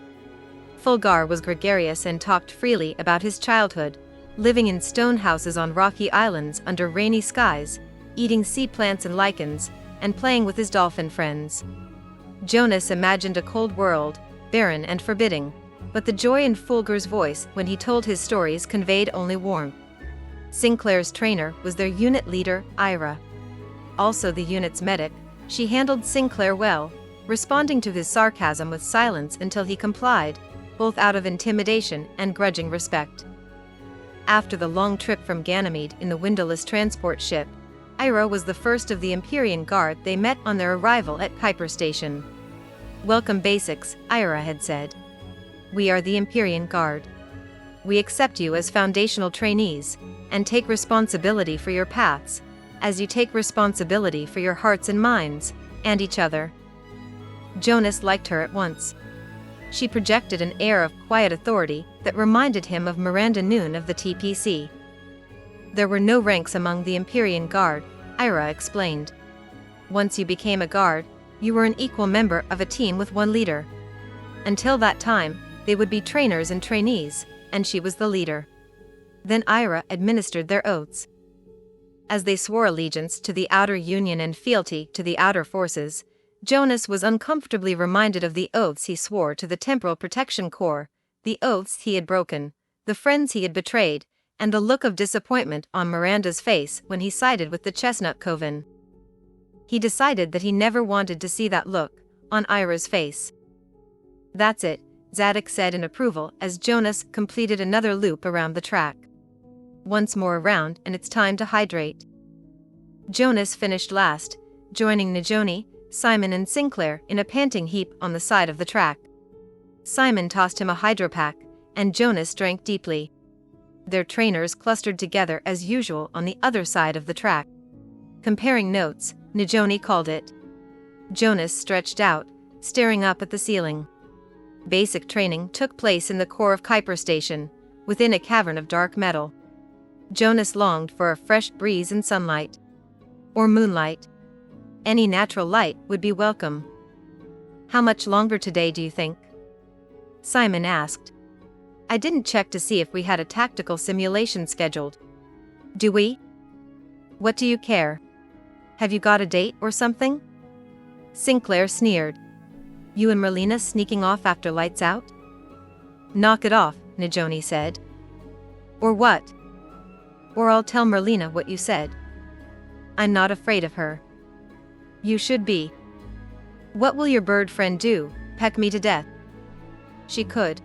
Fulgar was gregarious and talked freely about his childhood, living in stone houses on rocky islands under rainy skies, eating sea plants and lichens, and playing with his dolphin friends. Jonas imagined a cold world, barren and forbidding, But the joy in Fulger's voice when he told his stories conveyed only warmth. Sinclair's trainer was their unit leader, Ira. Also the unit's medic, she handled Sinclair well, responding to his sarcasm with silence until he complied, both out of intimidation and grudging respect. After the long trip from Ganymede in the windowless transport ship, Ira was the first of the Empyrean Guard they met on their arrival at Kuiper Station. "Welcome Basics," Ira had said. "We are the Empyrean Guard. We accept you as foundational trainees, and take responsibility for your paths, as you take responsibility for your hearts and minds, and each other." Jonas liked her at once. She projected an air of quiet authority that reminded him of Miranda Noon of the TPC. "There were no ranks among the Empyrean Guard," Ira explained. "Once you became a guard, you were an equal member of a team with one leader. Until that time, they would be trainers and trainees, and she was the leader." Then Ira administered their oaths. As they swore allegiance to the outer union and fealty to the outer forces, Jonas was uncomfortably reminded of the oaths he swore to the Temporal Protection Corps, the oaths he had broken, the friends he had betrayed, and the look of disappointment on Miranda's face when he sided with the Chestnut Coven. He decided that he never wanted to see that look on Ira's face. "That's it," Zadok said in approval as Jonas completed another loop around the track. "Once more around and it's time to hydrate." Jonas finished last, joining Najoni, Simon and Sinclair in a panting heap on the side of the track. Simon tossed him a hydropack, and Jonas drank deeply. Their trainers clustered together as usual on the other side of the track. Comparing notes, Najoni called it. Jonas stretched out, staring up at the ceiling. Basic training took place in the core of Kuiper Station, within a cavern of dark metal. Jonas longed for a fresh breeze and sunlight. Or moonlight. Any natural light would be welcome. "How much longer today do you think?" Simon asked. "I didn't check to see if we had a tactical simulation scheduled." "Do we?" "What do you care? Have you got a date or something?" Sinclair sneered. "You and Merlina sneaking off after lights out?" "Knock it off," Najoni said. "Or what?" "Or I'll tell Merlina what you said." "I'm not afraid of her." "You should be." "What will your bird friend do, peck me to death?" "She could."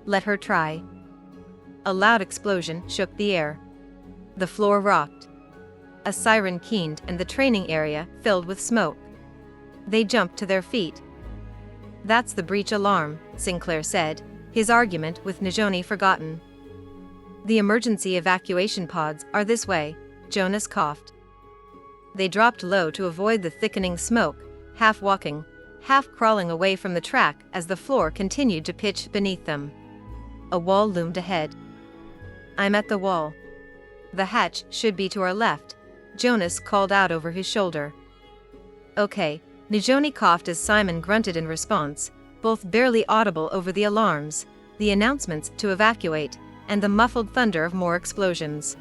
"Let her try." A loud explosion shook the air. The floor rocked. A siren keened and the training area filled with smoke. They jumped to their feet. "That's the breach alarm," Sinclair said, his argument with Najoni forgotten. "The emergency evacuation pods are this way," Jonas coughed. They dropped low to avoid the thickening smoke, half walking, half crawling away from the track as the floor continued to pitch beneath them. A wall loomed ahead. "I'm at the wall. The hatch should be to our left," Jonas called out over his shoulder. "Okay," Najoni coughed as Simon grunted in response, both barely audible over the alarms, the announcements to evacuate, and the muffled thunder of more explosions.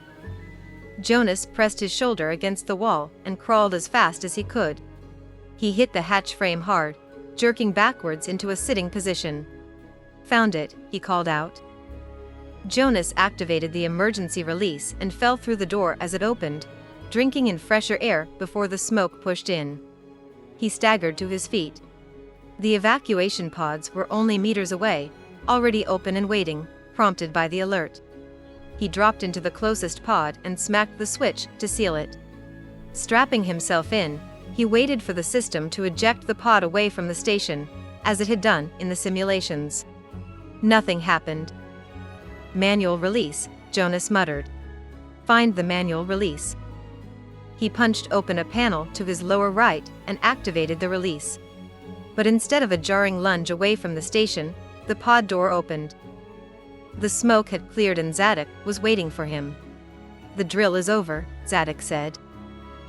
Jonas pressed his shoulder against the wall and crawled as fast as he could. He hit the hatch frame hard, jerking backwards into a sitting position. "Found it," he called out. Jonas activated the emergency release and fell through the door as it opened, drinking in fresher air before the smoke pushed in. He staggered to his feet. The evacuation pods were only meters away, already open and waiting, prompted by the alert. He dropped into the closest pod and smacked the switch to seal it. Strapping himself in, he waited for the system to eject the pod away from the station, as it had done in the simulations. Nothing happened. "Manual release," Jonas muttered. "Find the manual release." He punched open a panel to his lower right and activated the release. But instead of a jarring lunge away from the station, the pod door opened. The smoke had cleared and Zadok was waiting for him. "The drill is over," Zadok said.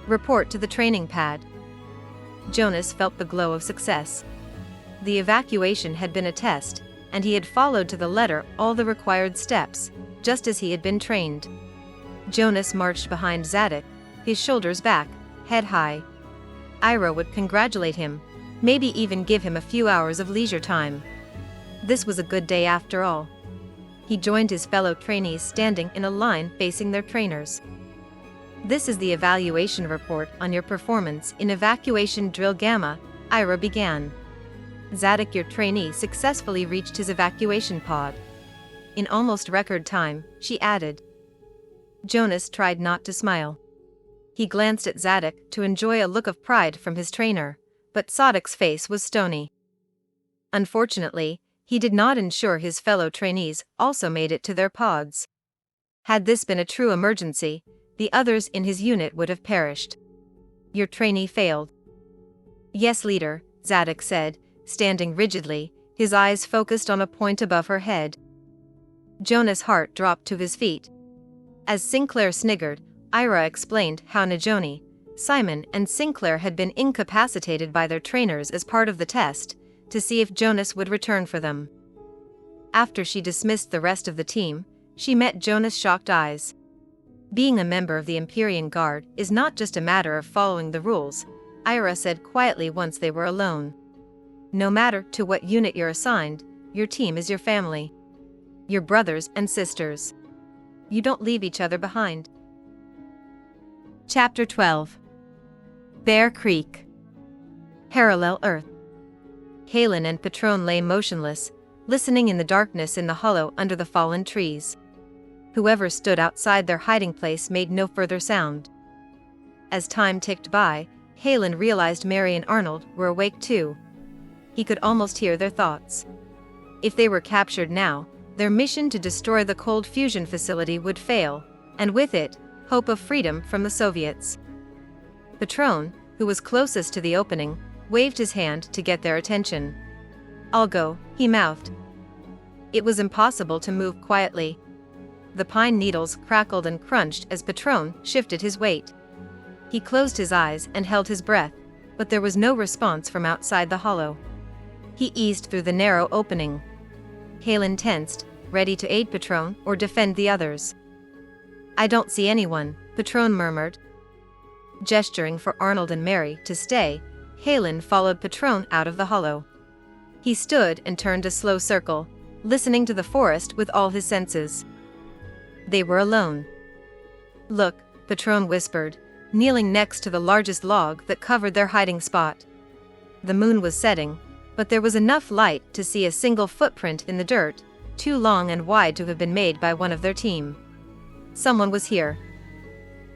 "Report to the training pad." Jonas felt the glow of success. The evacuation had been a test, and he had followed to the letter all the required steps, just as he had been trained. Jonas marched behind Zadok, his shoulders back, head high. Ira would congratulate him, maybe even give him a few hours of leisure time. This was a good day after all. He joined his fellow trainees standing in a line facing their trainers. "This is the evaluation report on your performance in Evacuation Drill Gamma," Ira began. Zadok, your trainee, successfully reached his evacuation pod. In almost record time, she added. Jonas tried not to smile. He glanced at Zadok to enjoy a look of pride from his trainer, but Zadok's face was stony. Unfortunately, he did not ensure his fellow trainees also made it to their pods. Had this been a true emergency, the others in his unit would have perished. "Your trainee failed." "Yes, leader," Zadok said, standing rigidly, his eyes focused on a point above her head. Jonas' heart dropped to his feet. As Sinclair sniggered, Ira explained how Najoni, Simon, and Sinclair had been incapacitated by their trainers as part of the test, to see if Jonas would return for them. After she dismissed the rest of the team, she met Jonas' shocked eyes. "Being a member of the Empyrean Guard is not just a matter of following the rules," Ira said quietly once they were alone. "No matter to what unit you're assigned, your team is your family. Your brothers and sisters. You don't leave each other behind." Chapter 12. Bear Creek. Parallel Earth. Halen and Patron lay motionless, listening in the darkness in the hollow under the fallen trees. Whoever stood outside their hiding place made no further sound. As time ticked by, Halen realized Mary and Arnold were awake too. He could almost hear their thoughts. If they were captured now, their mission to destroy the cold fusion facility would fail, and with it, hope of freedom from the Soviets. Patron, who was closest to the opening, waved his hand to get their attention. "I'll go," he mouthed. It was impossible to move quietly. The pine needles crackled and crunched as Patron shifted his weight. He closed his eyes and held his breath, but there was no response from outside the hollow. He eased through the narrow opening. Halen tensed, ready to aid Patron or defend the others. "I don't see anyone," Patron murmured. Gesturing for Arnold and Mary to stay, Halen followed Patron out of the hollow. He stood and turned a slow circle, listening to the forest with all his senses. They were alone. "Look," Patron whispered, kneeling next to the largest log that covered their hiding spot. The moon was setting, but there was enough light to see a single footprint in the dirt, too long and wide to have been made by one of their team. Someone was here.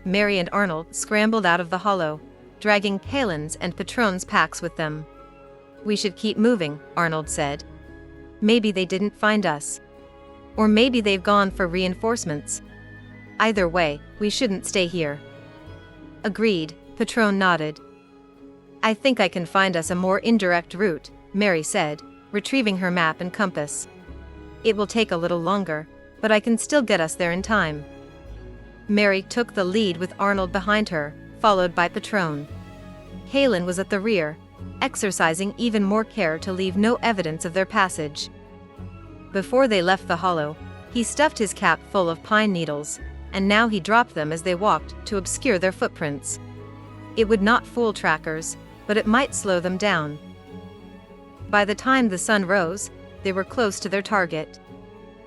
Mary and Arnold scrambled out of the hollow, dragging Halen's and Patron's packs with them. "We should keep moving," Arnold said. "Maybe they didn't find us. Or maybe they've gone for reinforcements. Either way, we shouldn't stay here." "Agreed," Patron nodded. "I think I can find us a more indirect route," Mary said, retrieving her map and compass. "It will take a little longer, but I can still get us there in time." Mary took the lead with Arnold behind her, followed by Patron. Halen was at the rear, exercising even more care to leave no evidence of their passage. Before they left the hollow, he stuffed his cap full of pine needles, and now he dropped them as they walked to obscure their footprints. It would not fool trackers, but it might slow them down. By the time the sun rose, they were close to their target.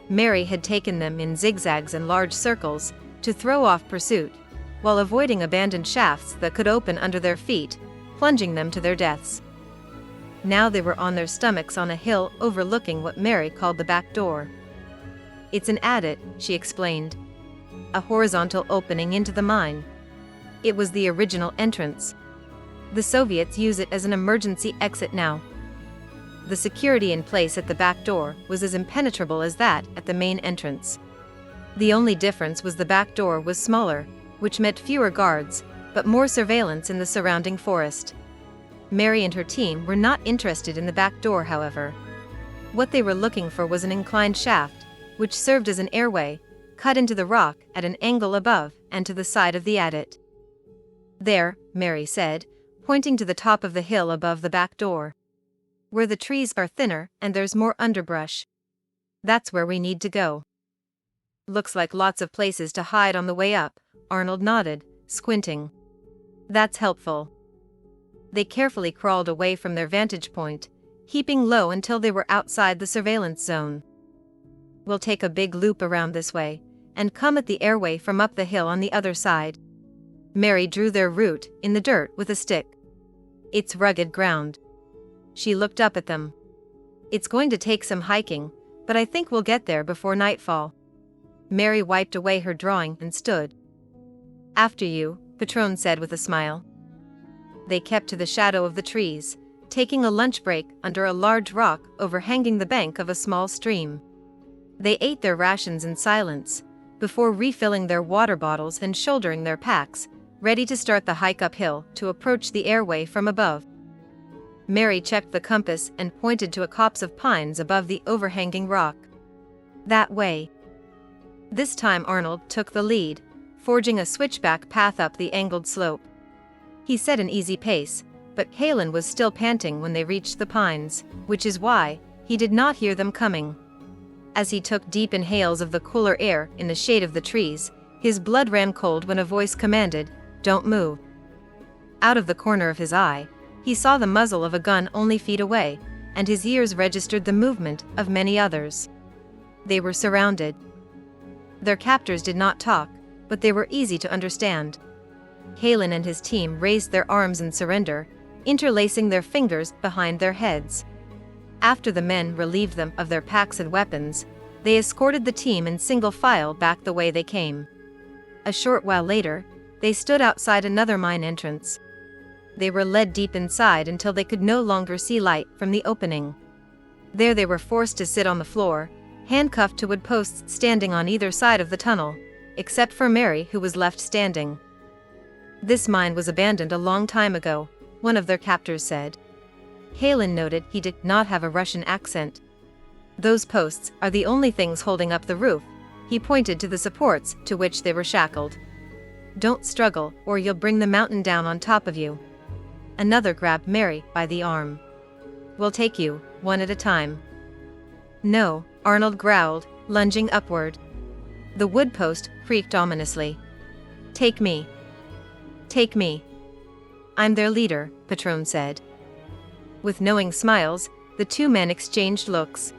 Mary had taken them in zigzags and large circles to throw off pursuit, while avoiding abandoned shafts that could open under their feet, plunging them to their deaths. Now they were on their stomachs on a hill overlooking what Mary called the back door. "It's an adit," she explained. "A horizontal opening into the mine. It was the original entrance. The Soviets use it as an emergency exit now." The security in place at the back door was as impenetrable as that at the main entrance. The only difference was the back door was smaller, which meant fewer guards, but more surveillance in the surrounding forest. Mary and her team were not interested in the back door, however. What they were looking for was an inclined shaft, which served as an airway, cut into the rock at an angle above and to the side of the adit. "There," Mary said, pointing to the top of the hill above the back door. "Where the trees are thinner and there's more underbrush. That's where we need to go." "Looks like lots of places to hide on the way up," Arnold nodded, squinting. "That's helpful." They carefully crawled away from their vantage point, heaping low until they were outside the surveillance zone. "We'll take a big loop around this way, and come at the airway from up the hill on the other side." Mary drew their route in the dirt with a stick. "It's rugged ground." She looked up at them. "It's going to take some hiking, but I think we'll get there before nightfall." Mary wiped away her drawing and stood. "After you," Patron said with a smile. They kept to the shadow of the trees, taking a lunch break under a large rock overhanging the bank of a small stream. They ate their rations in silence, before refilling their water bottles and shouldering their packs, ready to start the hike uphill to approach the airway from above. Mary checked the compass and pointed to a copse of pines above the overhanging rock. "That way." This time Arnold took the lead, forging a switchback path up the angled slope. He set an easy pace, but Halen was still panting when they reached the pines, which is why he did not hear them coming. As he took deep inhales of the cooler air in the shade of the trees, his blood ran cold when a voice commanded, "Don't move." Out of the corner of his eye, he saw the muzzle of a gun only feet away, and his ears registered the movement of many others. They were surrounded. Their captors did not talk, but they were easy to understand. Halen and his team raised their arms in surrender, interlacing their fingers behind their heads. After the men relieved them of their packs and weapons, they escorted the team in single file back the way they came. A short while later, they stood outside another mine entrance. They were led deep inside until they could no longer see light from the opening. There they were forced to sit on the floor, handcuffed to wood posts standing on either side of the tunnel, except for Mary, who was left standing. "This mine was abandoned a long time ago," one of their captors said. Halen noted he did not have a Russian accent. "Those posts are the only things holding up the roof." He pointed to the supports to which they were shackled. "Don't struggle, or you'll bring the mountain down on top of you." Another grabbed Mary by the arm. "We'll take you, one at a time." "No," Arnold growled, lunging upward. The wood post creaked ominously. "Take me. Take me. I'm their leader," Patron said. With knowing smiles, the two men exchanged looks.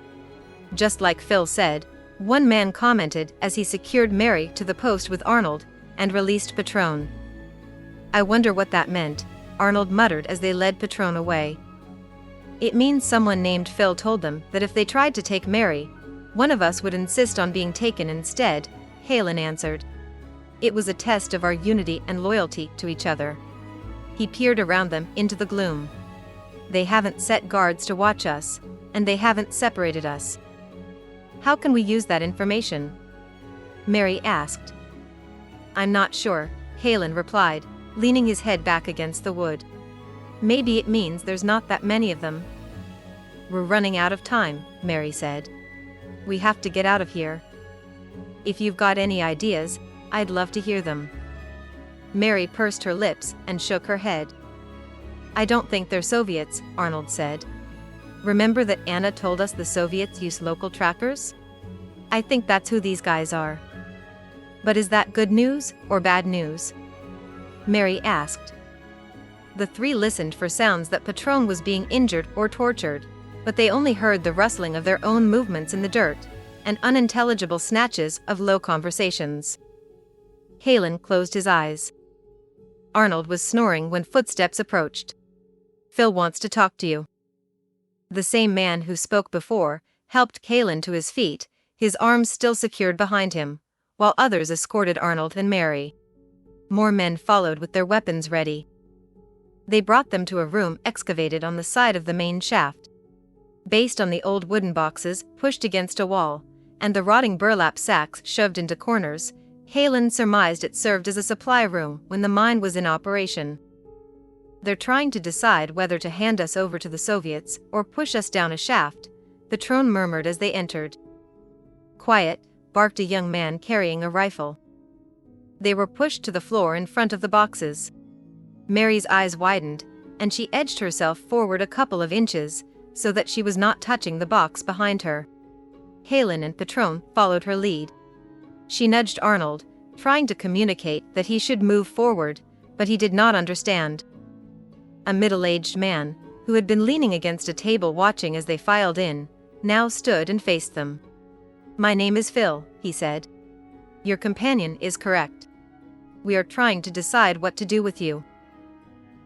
"Just like Phil said," one man commented as he secured Mary to the post with Arnold and released Patron. "I wonder what that meant," Arnold muttered as they led Patron away. "It means someone named Phil told them that if they tried to take Mary, one of us would insist on being taken instead," Halen answered. "It was a test of our unity and loyalty to each other." He peered around them into the gloom. "They haven't set guards to watch us, and they haven't separated us. How can we use that information?" Mary asked. "I'm not sure," Halen replied, leaning his head back against the wood. "Maybe it means there's not that many of them." "We're running out of time," Mary said. "We have to get out of here. If you've got any ideas, I'd love to hear them." Mary pursed her lips and shook her head. "I don't think they're Soviets," Arnold said. "Remember that Anna told us the Soviets use local trackers? I think that's who these guys are." "But is that good news or bad news?" Mary asked. The three listened for sounds that Patron was being injured or tortured, but they only heard the rustling of their own movements in the dirt, and unintelligible snatches of low conversations. Halen closed his eyes. Arnold was snoring when footsteps approached. "Phil wants to talk to you." The same man who spoke before helped Halen to his feet, his arms still secured behind him, while others escorted Arnold and Mary. More men followed with their weapons ready. They brought them to a room excavated on the side of the main shaft. Based on the old wooden boxes pushed against a wall, and the rotting burlap sacks shoved into corners, Halen surmised it served as a supply room when the mine was in operation. "They're trying to decide whether to hand us over to the Soviets or push us down a shaft," Patron murmured as they entered. "Quiet," barked a young man carrying a rifle. They were pushed to the floor in front of the boxes. Mary's eyes widened, and she edged herself forward a couple of inches, so that she was not touching the box behind her. Halen and Patron followed her lead. She nudged Arnold, trying to communicate that he should move forward, but he did not understand. A middle-aged man, who had been leaning against a table watching as they filed in, now stood and faced them. "My name is Phil," he said. "Your companion is correct. We are trying to decide what to do with you."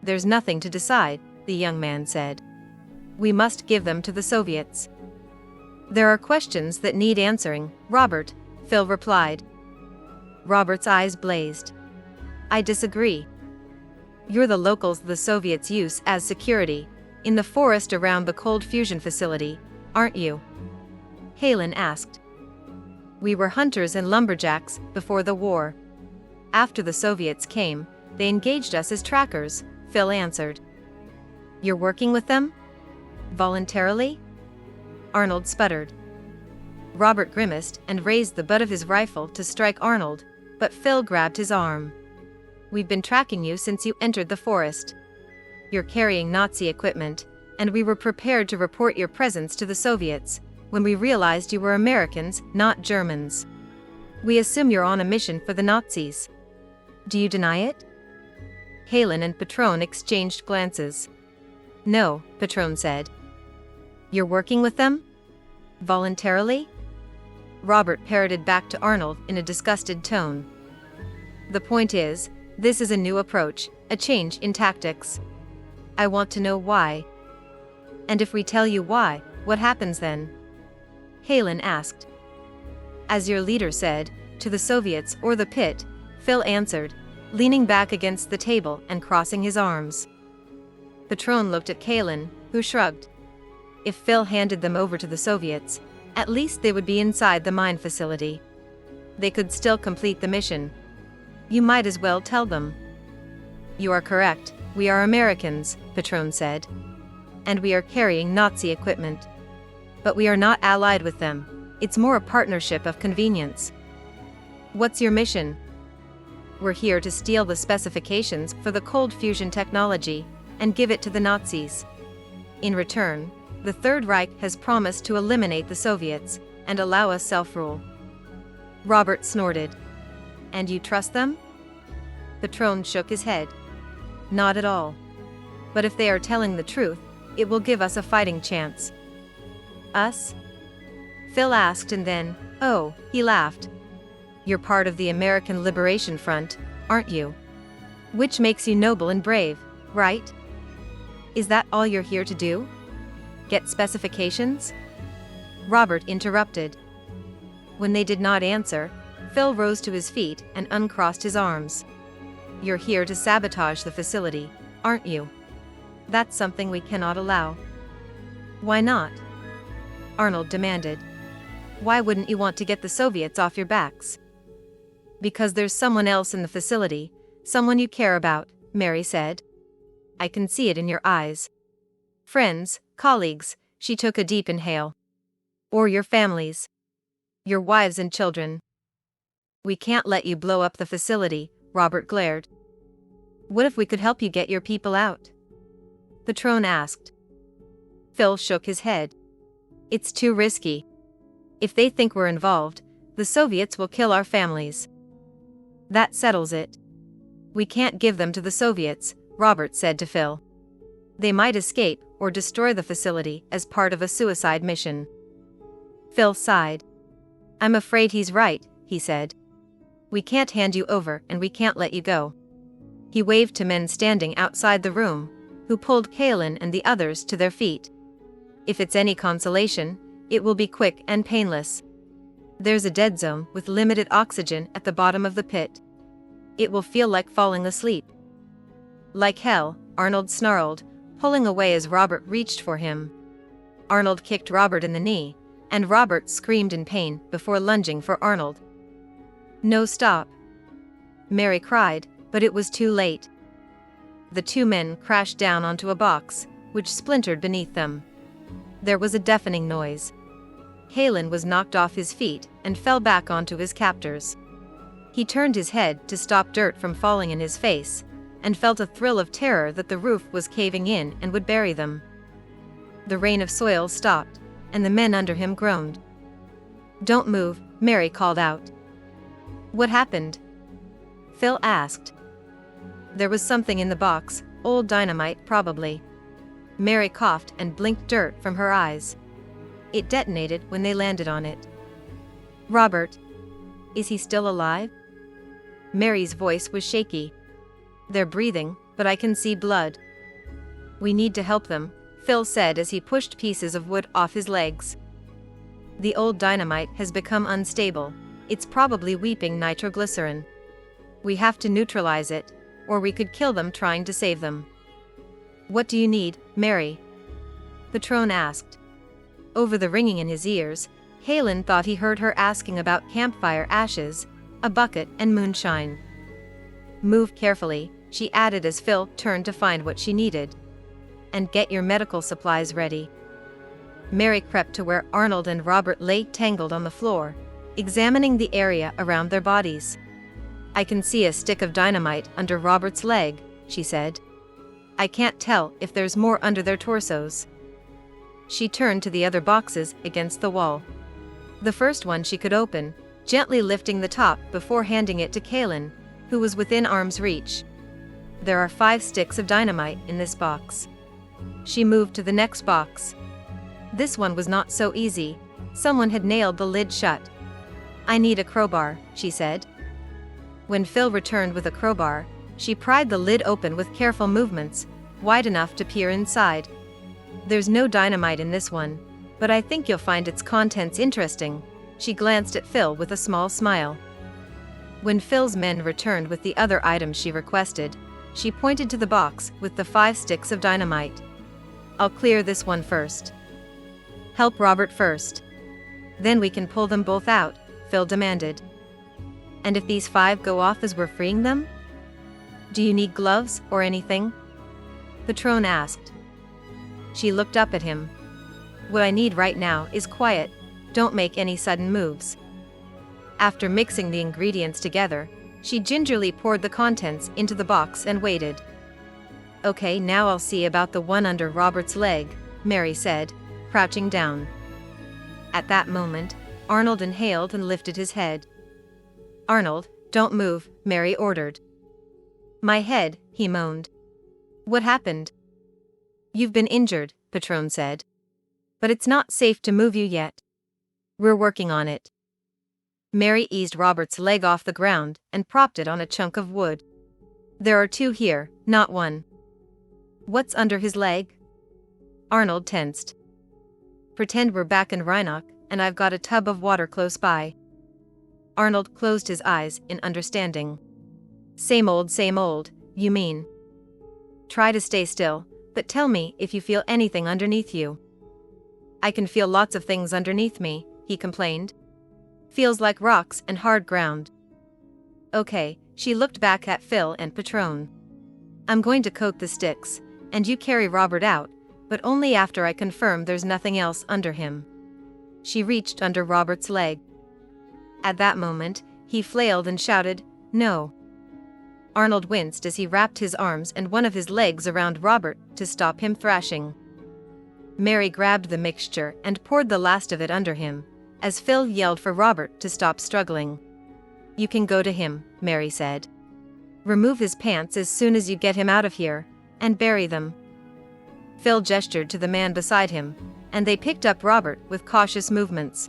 "There's nothing to decide," the young man said. "We must give them to the Soviets." "There are questions that need answering, Robert," Phil replied. Robert's eyes blazed. "I disagree. You're the locals the Soviets use as security, in the forest around the cold fusion facility, aren't you?" Halen asked. "We were hunters and lumberjacks before the war. After the Soviets came, they engaged us as trackers," Phil answered. "You're working with them? Voluntarily?" Arnold sputtered. Robert grimaced and raised the butt of his rifle to strike Arnold, but Phil grabbed his arm. "We've been tracking you since you entered the forest. You're carrying Nazi equipment, and we were prepared to report your presence to the Soviets when we realized you were Americans, not Germans. We assume you're on a mission for the Nazis. Do you deny it?" Halen and Patron exchanged glances. "No," Patron said. "You're working with them? Voluntarily?" Robert parroted back to Arnold in a disgusted tone. "The point is, this is a new approach, a change in tactics. I want to know why." "And if we tell you why, what happens then?" Halen asked. "As your leader said, to the Soviets or the pit," Phil answered, leaning back against the table and crossing his arms. Patron looked at Halen, who shrugged. If Phil handed them over to the Soviets, at least they would be inside the mine facility. They could still complete the mission. "You might as well tell them." "You are correct, we are Americans," Patron said. "And we are carrying Nazi equipment. But we are not allied with them, it's more a partnership of convenience." "What's your mission?" "We're here to steal the specifications for the cold fusion technology and give it to the Nazis. In return, the Third Reich has promised to eliminate the Soviets and allow us self-rule." Robert snorted. "And you trust them?" Patron shook his head. "Not at all. But if they are telling the truth, it will give us a fighting chance." "Us?" Phil asked, and then, "Oh," he laughed. "You're part of the American Liberation Front, aren't you? Which makes you noble and brave, right? Is that all you're here to do? Get specifications?" Robert interrupted. When they did not answer, Phil rose to his feet and uncrossed his arms. "You're here to sabotage the facility, aren't you? That's something we cannot allow." "Why not?" Arnold demanded. "Why wouldn't you want to get the Soviets off your backs?" "Because there's someone else in the facility, someone you care about," Mary said. "I can see it in your eyes. Friends, colleagues," she took a deep inhale. "Or your families. Your wives and children." "We can't let you blow up the facility," Robert glared. "What if we could help you get your people out?" Patron asked. Phil shook his head. "It's too risky. If they think we're involved, the Soviets will kill our families." "That settles it. We can't give them to the Soviets," Robert said to Phil. "They might escape or destroy the facility as part of a suicide mission." Phil sighed. "I'm afraid he's right," he said. "We can't hand you over and we can't let you go." He waved to men standing outside the room, who pulled Halen and the others to their feet. "If it's any consolation, it will be quick and painless. There's a dead zone with limited oxygen at the bottom of the pit. It will feel like falling asleep." "Like hell," Arnold snarled, pulling away as Robert reached for him. Arnold kicked Robert in the knee, and Robert screamed in pain before lunging for Arnold. "No, stop!" Mary cried, but it was too late. The two men crashed down onto a box, which splintered beneath them. There was a deafening noise. Halen was knocked off his feet and fell back onto his captors. He turned his head to stop dirt from falling in his face, and felt a thrill of terror that the roof was caving in and would bury them. The rain of soil stopped, and the men under him groaned. "Don't move," Mary called out. "What happened?" Phil asked. "There was something in the box, old dynamite probably." Mary coughed and blinked dirt from her eyes. It detonated when they landed on it. Robert. Is he still alive? Mary's voice was shaky. They're breathing, but I can see blood. We need to help them, Phil said as he pushed pieces of wood off his legs. The old dynamite has become unstable. It's probably weeping nitroglycerin. We have to neutralize it, or we could kill them trying to save them. What do you need, Mary? Patron asked. Over the ringing in his ears, Halen thought he heard her asking about campfire ashes, a bucket and moonshine. Move carefully, she added as Phil turned to find what she needed. And get your medical supplies ready. Mary crept to where Arnold and Robert lay tangled on the floor, examining the area around their bodies. I can see a stick of dynamite under Robert's leg, she said. I can't tell if there's more under their torsos. She turned to the other boxes against the wall. The first one she could open, gently lifting the top before handing it to Kaelin, who was within arm's reach. There are 5 sticks of dynamite in this box. She moved to the next box. This one was not so easy. Someone had nailed the lid shut. I need a crowbar, she said. When Phil returned with a crowbar, she pried the lid open with careful movements, wide enough to peer inside. There's no dynamite in this one, but I think you'll find its contents interesting. She glanced at Phil with a small smile. When Phil's men returned with the other items she requested, she pointed to the box with the 5 sticks of dynamite. I'll clear this one first. Help Robert first. Then we can pull them both out, Phil demanded. And if these 5 go off as we're freeing them? Do you need gloves or anything? Patron asked. She looked up at him. What I need right now is quiet. Don't make any sudden moves. After mixing the ingredients together, she gingerly poured the contents into the box and waited. Okay, now I'll see about the one under Robert's leg, Mary said, crouching down. At that moment, Arnold inhaled and lifted his head. Arnold, don't move, Mary ordered. My head, he moaned. What happened? You've been injured, Patron said. But it's not safe to move you yet. We're working on it. Mary eased Robert's leg off the ground and propped it on a chunk of wood. There are 2 here, not 1. What's under his leg? Arnold tensed. Pretend we're back in Rhinoch, and I've got a tub of water close by. Arnold closed his eyes in understanding. Same old, you mean. Try to stay still, but tell me if you feel anything underneath you. I can feel lots of things underneath me, he complained. Feels like rocks and hard ground. Okay, she looked back at Phil and Patron. I'm going to coat the sticks, and you carry Robert out, but only after I confirm there's nothing else under him. She reached under Robert's leg. At that moment, he flailed and shouted, No. Arnold winced as he wrapped his arms and one of his legs around Robert to stop him thrashing. Mary grabbed the mixture and poured the last of it under him, as Phil yelled for Robert to stop struggling. You can go to him, Mary said. Remove his pants as soon as you get him out of here, and bury them. Phil gestured to the man beside him, and they picked up Robert with cautious movements.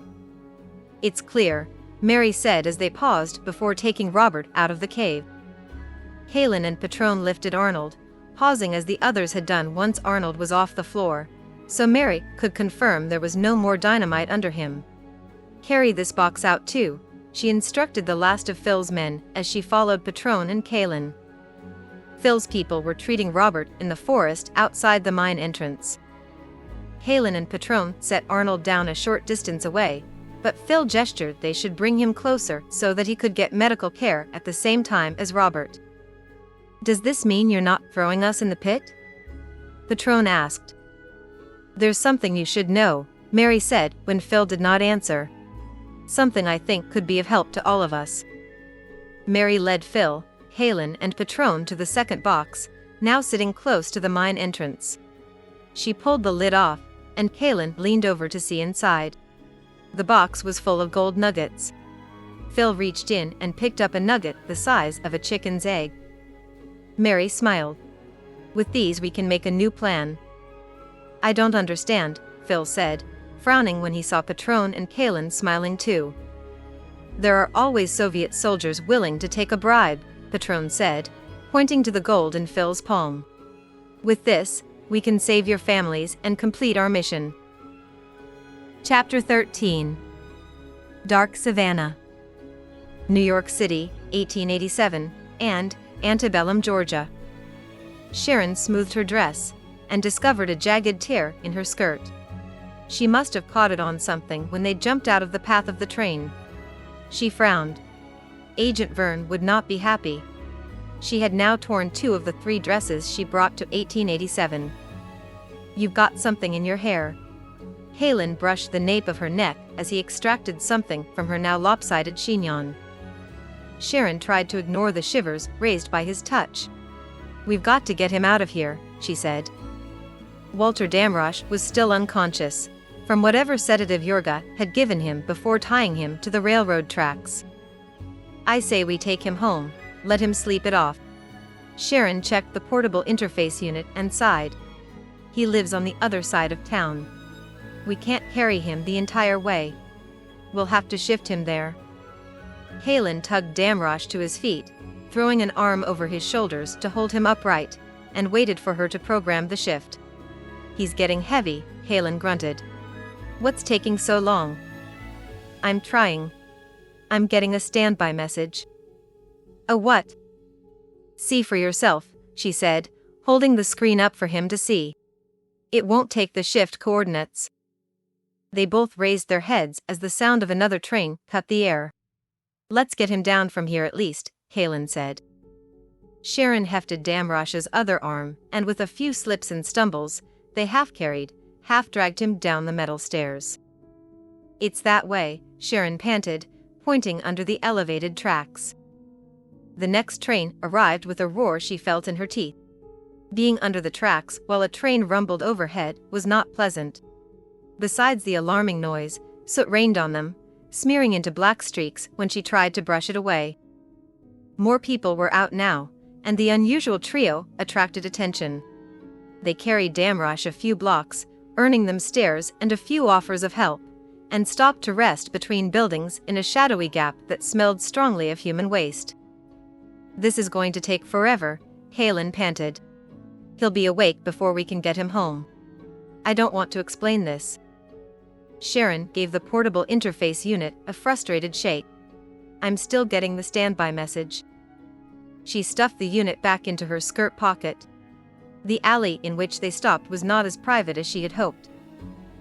It's clear, Mary said as they paused before taking Robert out of the cave. Halen and Patron lifted Arnold, pausing as the others had done once Arnold was off the floor, so Mary could confirm there was no more dynamite under him. Carry this box out too, she instructed the last of Phil's men as she followed Patron and Kaelin. Phil's people were treating Robert in the forest outside the mine entrance. Halen and Patron set Arnold down a short distance away, but Phil gestured they should bring him closer so that he could get medical care at the same time as Robert. Does this mean you're not throwing us in the pit? Patron asked. There's something you should know, Mary said when Phil did not answer. Something I think could be of help to all of us. Mary led Phil, Halen and Patron to the second box, now sitting close to the mine entrance. She pulled the lid off, and Kaelin leaned over to see inside. The box was full of gold nuggets. Phil reached in and picked up a nugget the size of a chicken's egg. Mary smiled. With these we can make a new plan. I don't understand, Phil said, frowning when he saw Patron and Kalin smiling too. There are always Soviet soldiers willing to take a bribe, Patron said, pointing to the gold in Phil's palm. With this, we can save your families and complete our mission. Chapter 13. Dark Savannah. New York City, 1887, and antebellum Georgia. Sharon smoothed her dress and discovered a jagged tear in her skirt. She must have caught it on something when they jumped out of the path of the train. She frowned. Agent Verne would not be happy. She had now torn 2 of the 3 dresses she brought to 1887. You've got something in your hair. Kalin brushed the nape of her neck as he extracted something from her now lopsided chignon. Sharon tried to ignore the shivers raised by his touch. We've got to get him out of here, she said. Walter Damrosch was still unconscious, from whatever sedative Yorga had given him before tying him to the railroad tracks. I say we take him home, let him sleep it off. Sharon checked the portable interface unit and sighed. He lives on the other side of town. We can't carry him the entire way. We'll have to shift him there. Kalin tugged Damrosch to his feet, throwing an arm over his shoulders to hold him upright, and waited for her to program the shift. He's getting heavy, Kalin grunted. What's taking so long? I'm trying. I'm getting a standby message. A what? See for yourself, she said, holding the screen up for him to see. It won't take the shift coordinates. They both raised their heads as the sound of another train cut the air. Let's get him down from here at least, Kalin said. Sharon hefted Damrosch's other arm, and with a few slips and stumbles, they half-carried, half-dragged him down the metal stairs. It's that way, Sharon panted, pointing under the elevated tracks. The next train arrived with a roar she felt in her teeth. Being under the tracks while a train rumbled overhead was not pleasant. Besides the alarming noise, soot rained on them, smearing into black streaks when she tried to brush it away. More people were out now, and the unusual trio attracted attention. They carried Damrosch a few blocks, earning them stares and a few offers of help, and stopped to rest between buildings in a shadowy gap that smelled strongly of human waste. This is going to take forever, Kalin panted. He'll be awake before we can get him home. I don't want to explain this. Sharon gave the portable interface unit a frustrated shake. I'm still getting the standby message. She stuffed the unit back into her skirt pocket. The alley in which they stopped was not as private as she had hoped.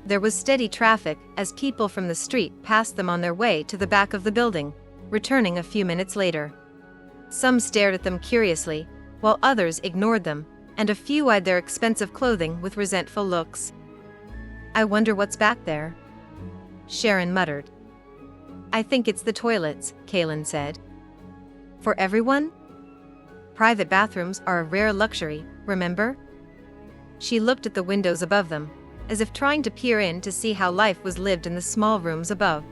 There was steady traffic as people from the street passed them on their way to the back of the building, returning a few minutes later. Some stared at them curiously, while others ignored them, and a few eyed their expensive clothing with resentful looks. I wonder what's back there, Sharon muttered. I think it's the toilets, Kalin said. For everyone? Private bathrooms are a rare luxury, remember? She looked at the windows above them, as if trying to peer in to see how life was lived in the small rooms above.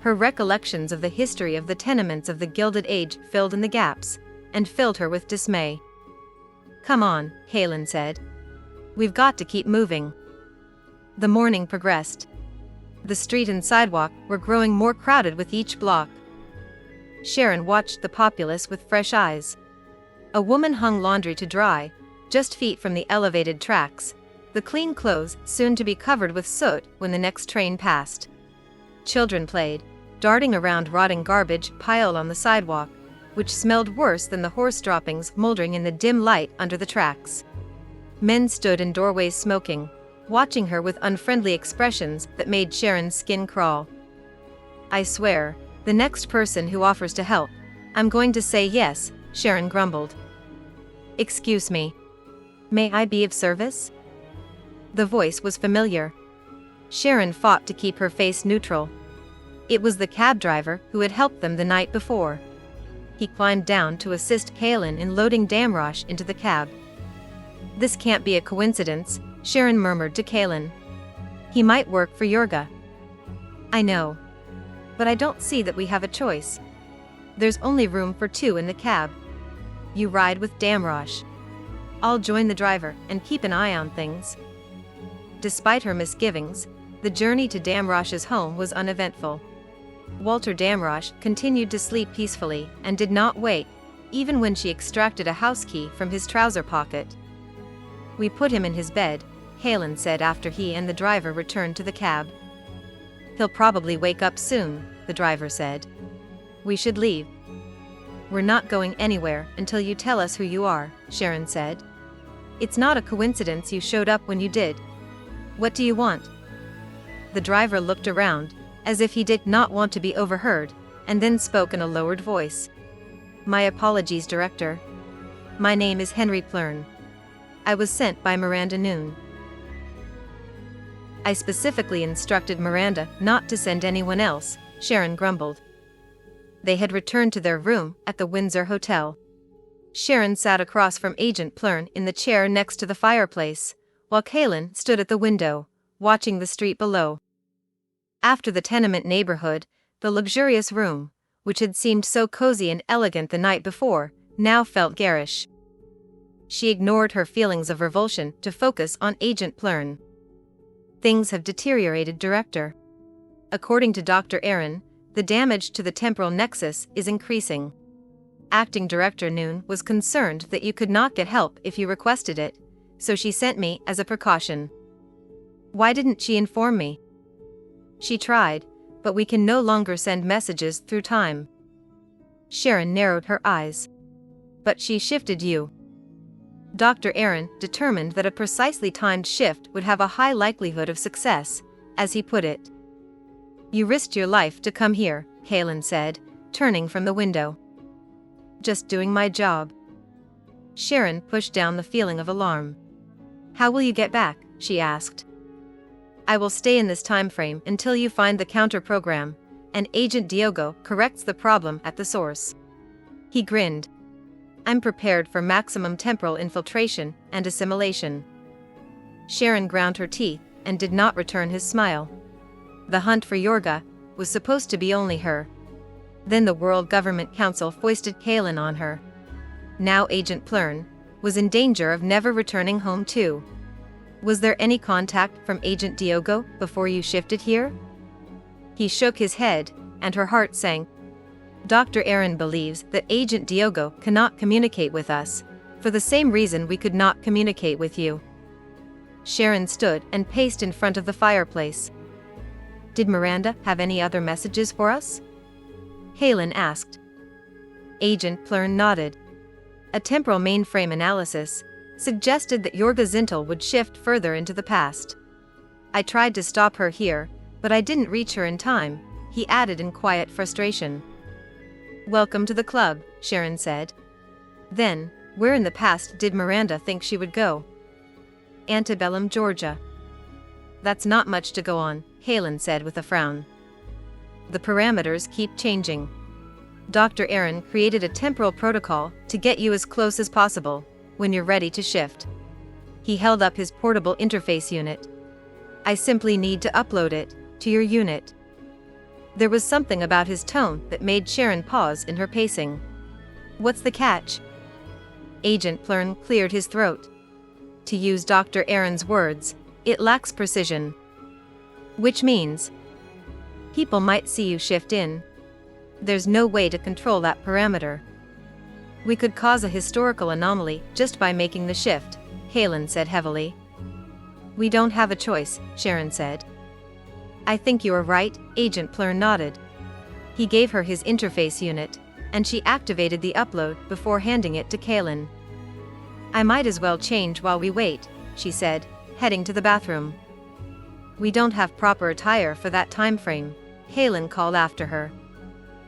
Her recollections of the history of the tenements of the Gilded Age filled in the gaps, and filled her with dismay. Come on, Kalin said. We've got to keep moving. The morning progressed. The street and sidewalk were growing more crowded with each block. Sharon watched the populace with fresh eyes. A woman hung laundry to dry, just feet from the elevated tracks, the clean clothes soon to be covered with soot when the next train passed. Children played, darting around rotting garbage piled on the sidewalk, which smelled worse than the horse droppings moldering in the dim light under the tracks. Men stood in doorways smoking, watching her with unfriendly expressions that made Sharon's skin crawl. I swear, the next person who offers to help, I'm going to say yes, Sharon grumbled. Excuse me. May I be of service? The voice was familiar. Sharon fought to keep her face neutral. It was the cab driver who had helped them the night before. He climbed down to assist Kalin in loading Damrosch into the cab. This can't be a coincidence, Sharon murmured to Kalin. He might work for Yorga. I know. But I don't see that we have a choice. There's only room for 2 in the cab. You ride with Damrosch. I'll join the driver and keep an eye on things. Despite her misgivings, the journey to Damrosch's home was uneventful. Walter Damrosch continued to sleep peacefully and did not wake, even when she extracted a house key from his trouser pocket. "We put him in his bed," Helen said after he and the driver returned to the cab. "He'll probably wake up soon," the driver said. "We should leave." "We're not going anywhere until you tell us who you are," Sharon said. "It's not a coincidence you showed up when you did. What do you want?" The driver looked around, as if he did not want to be overheard, and then spoke in a lowered voice. "My apologies, Director. My name is Henry Plern. I was sent by Miranda Noon. I specifically instructed Miranda not to send anyone else," Sharon grumbled. They had returned to their room at the Windsor Hotel. Sharon sat across from Agent Plern in the chair next to the fireplace, while Kaylin stood at the window, watching the street below. After the tenement neighborhood, the luxurious room, which had seemed so cozy and elegant the night before, now felt garish. She ignored her feelings of revulsion to focus on Agent Plern. "Things have deteriorated, Director. According to Dr. Aaron, the damage to the temporal nexus is increasing. Acting Director Noon was concerned that you could not get help if you requested it, so she sent me as a precaution." "Why didn't she inform me?" "She tried, but we can no longer send messages through time." Sharon narrowed her eyes. "But she shifted you." Dr. Aaron determined that a precisely timed shift would have a high likelihood of success, as he put it. "You risked your life to come here," Helen said, turning from the window. "Just doing my job." Sharon pushed down the feeling of alarm. "How will you get back?" she asked. "I will stay in this time frame until you find the counter program, and Agent Diogo corrects the problem at the source." He grinned. "I'm prepared for maximum temporal infiltration and assimilation." Sharon ground her teeth and did not return his smile. The hunt for Yorga was supposed to be only her. Then the World Government Council foisted Kaylin on her. Now Agent Plern was in danger of never returning home too. "Was there any contact from Agent Diogo before you shifted here?" He shook his head, and her heart sank. "Dr. Aaron believes that Agent Diogo cannot communicate with us, for the same reason we could not communicate with you." Sharon stood and paced in front of the fireplace. "Did Miranda have any other messages for us?" Helen asked. Agent Plern nodded. A temporal mainframe analysis suggested that Yorga Zintel would shift further into the past. "I tried to stop her here, but I didn't reach her in time," he added in quiet frustration. "Welcome to the club," Sharon said. "Then, where in the past did Miranda think she would go?" "Antebellum, Georgia." "That's not much to go on," Helen said with a frown. "The parameters keep changing. Dr. Aaron created a temporal protocol to get you as close as possible when you're ready to shift." He held up his portable interface unit. "I simply need to upload it to your unit." There was something about his tone that made Sharon pause in her pacing. "What's the catch?" Agent Plern cleared his throat. To use Dr. Aaron's words, "It lacks precision." "Which means?" "People might see you shift in. There's no way to control that parameter." "We could cause a historical anomaly just by making the shift," Helen said heavily. "We don't have a choice," Sharon said. "I think you are right," Agent Plern nodded. He gave her his interface unit, and she activated the upload before handing it to Kaylin. "I might as well change while we wait," she said, heading to the bathroom. "We don't have proper attire for that time frame," Helen called after her.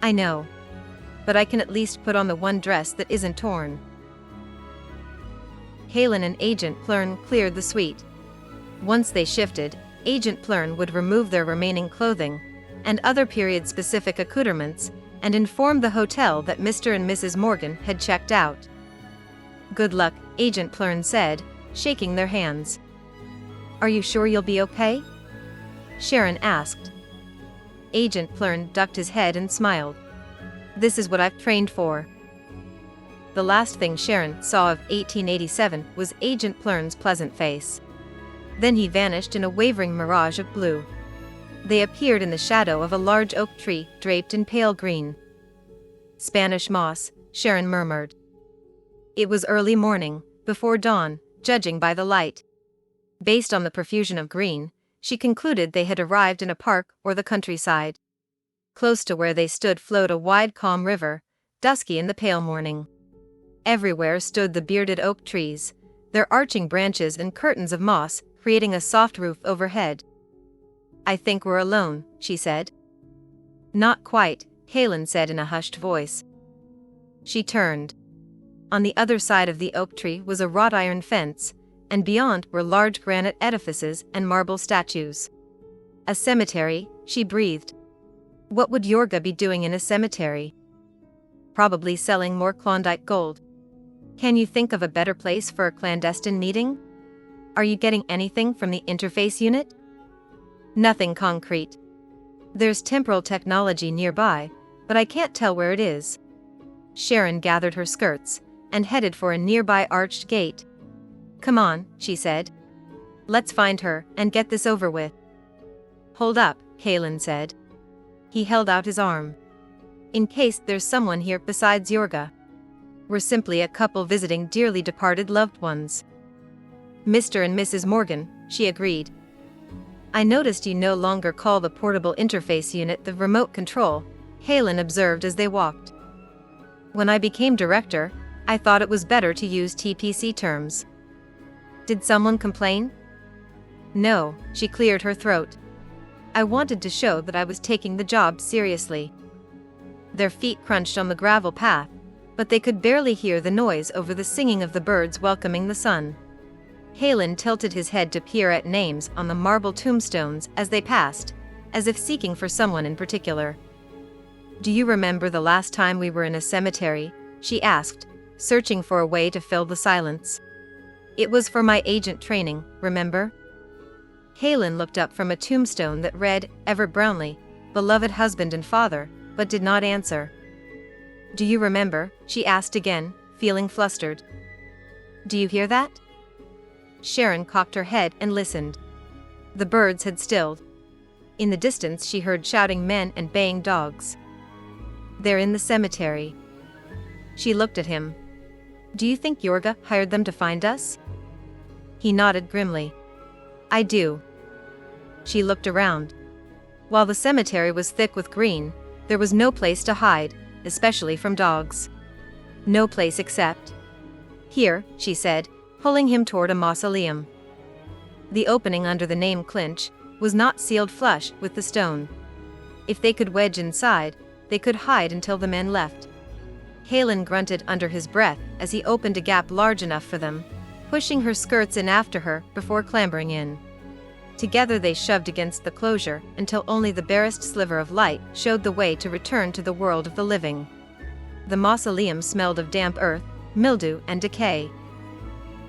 "I know. But I can at least put on the one dress that isn't torn." Helen and Agent Plern cleared the suite. Once they shifted, Agent Plern would remove their remaining clothing and other period-specific accoutrements and inform the hotel that Mr. and Mrs. Morgan had checked out. "Good luck," Agent Plern said, shaking their hands. "Are you sure you'll be okay?" Sharon asked. Agent Plern ducked his head and smiled. "This is what I've trained for." The last thing Sharon saw of 1887 was Agent Plern's pleasant face. Then he vanished in a wavering mirage of blue. They appeared in the shadow of a large oak tree draped in pale green. Spanish moss, Sharon murmured. It was early morning, before dawn, judging by the light. Based on the profusion of green, she concluded they had arrived in a park or the countryside. Close to where they stood flowed a wide calm river, dusky in the pale morning. Everywhere stood the bearded oak trees, their arching branches and curtains of moss creating a soft roof overhead. "I think we're alone," she said. "Not quite," Helen said in a hushed voice. She turned. On the other side of the oak tree was a wrought iron fence, and beyond were large granite edifices and marble statues. "A cemetery," she breathed. What would Yorga be doing in a cemetery? Probably selling more Klondike gold. Can you think of a better place for a clandestine meeting? Are you getting anything from the interface unit? Nothing concrete. There's temporal technology nearby, but I can't tell where it is. Sharon gathered her skirts and headed for a nearby arched gate. "Come on," she said. "Let's find her and get this over with." "Hold up," Halen said. He held out his arm. "In case there's someone here besides Yorga. We're simply a couple visiting dearly departed loved ones." "Mr. and Mrs. Morgan," she agreed. "I noticed you no longer call the portable interface unit the remote control," Halen observed as they walked. "When I became director, I thought it was better to use TPC terms." "Did someone complain?" "No," she cleared her throat. "I wanted to show that I was taking the job seriously." Their feet crunched on the gravel path, but they could barely hear the noise over the singing of the birds welcoming the sun. Halen tilted his head to peer at names on the marble tombstones as they passed, as if seeking for someone in particular. "Do you remember the last time we were in a cemetery?" she asked, searching for a way to fill the silence. "It was for my agent training, remember?" Halen looked up from a tombstone that read, "Ever Brownlee, beloved husband and father," but did not answer. "Do you remember?" she asked again, feeling flustered. "Do you hear that?" Sharon cocked her head and listened. The birds had stilled. In the distance she heard shouting men and baying dogs. "They're in the cemetery." She looked at him. "Do you think Yorga hired them to find us?" He nodded grimly. "I do." She looked around. While the cemetery was thick with green, there was no place to hide, especially from dogs. No place except here, she said, pulling him toward a mausoleum. The opening under the name clinch was not sealed flush with the stone. If they could wedge inside, they could hide until the men left. Halen grunted under his breath as he opened a gap large enough for them, pushing her skirts in after her before clambering in. Together they shoved against the closure until only the barest sliver of light showed the way to return to the world of the living. The mausoleum smelled of damp earth, mildew, and decay.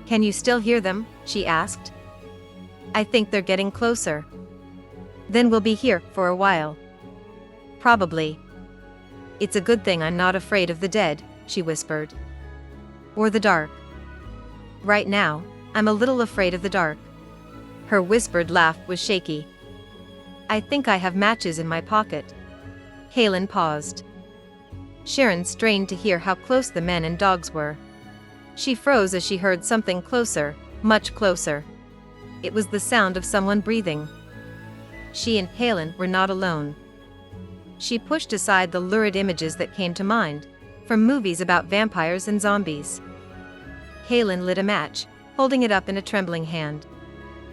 "Can you still hear them?" she asked. "I think they're getting closer." "Then we'll be here for a while." "Probably." "It's a good thing I'm not afraid of the dead," she whispered. "Or the dark. Right now, I'm a little afraid of the dark." Her whispered laugh was shaky. "I think I have matches in my pocket." Halen paused. Sharon strained to hear how close the men and dogs were. She froze as she heard something closer, much closer. It was the sound of someone breathing. She and Halen were not alone. She pushed aside the lurid images that came to mind, from movies about vampires and zombies. Halen lit a match, holding it up in a trembling hand.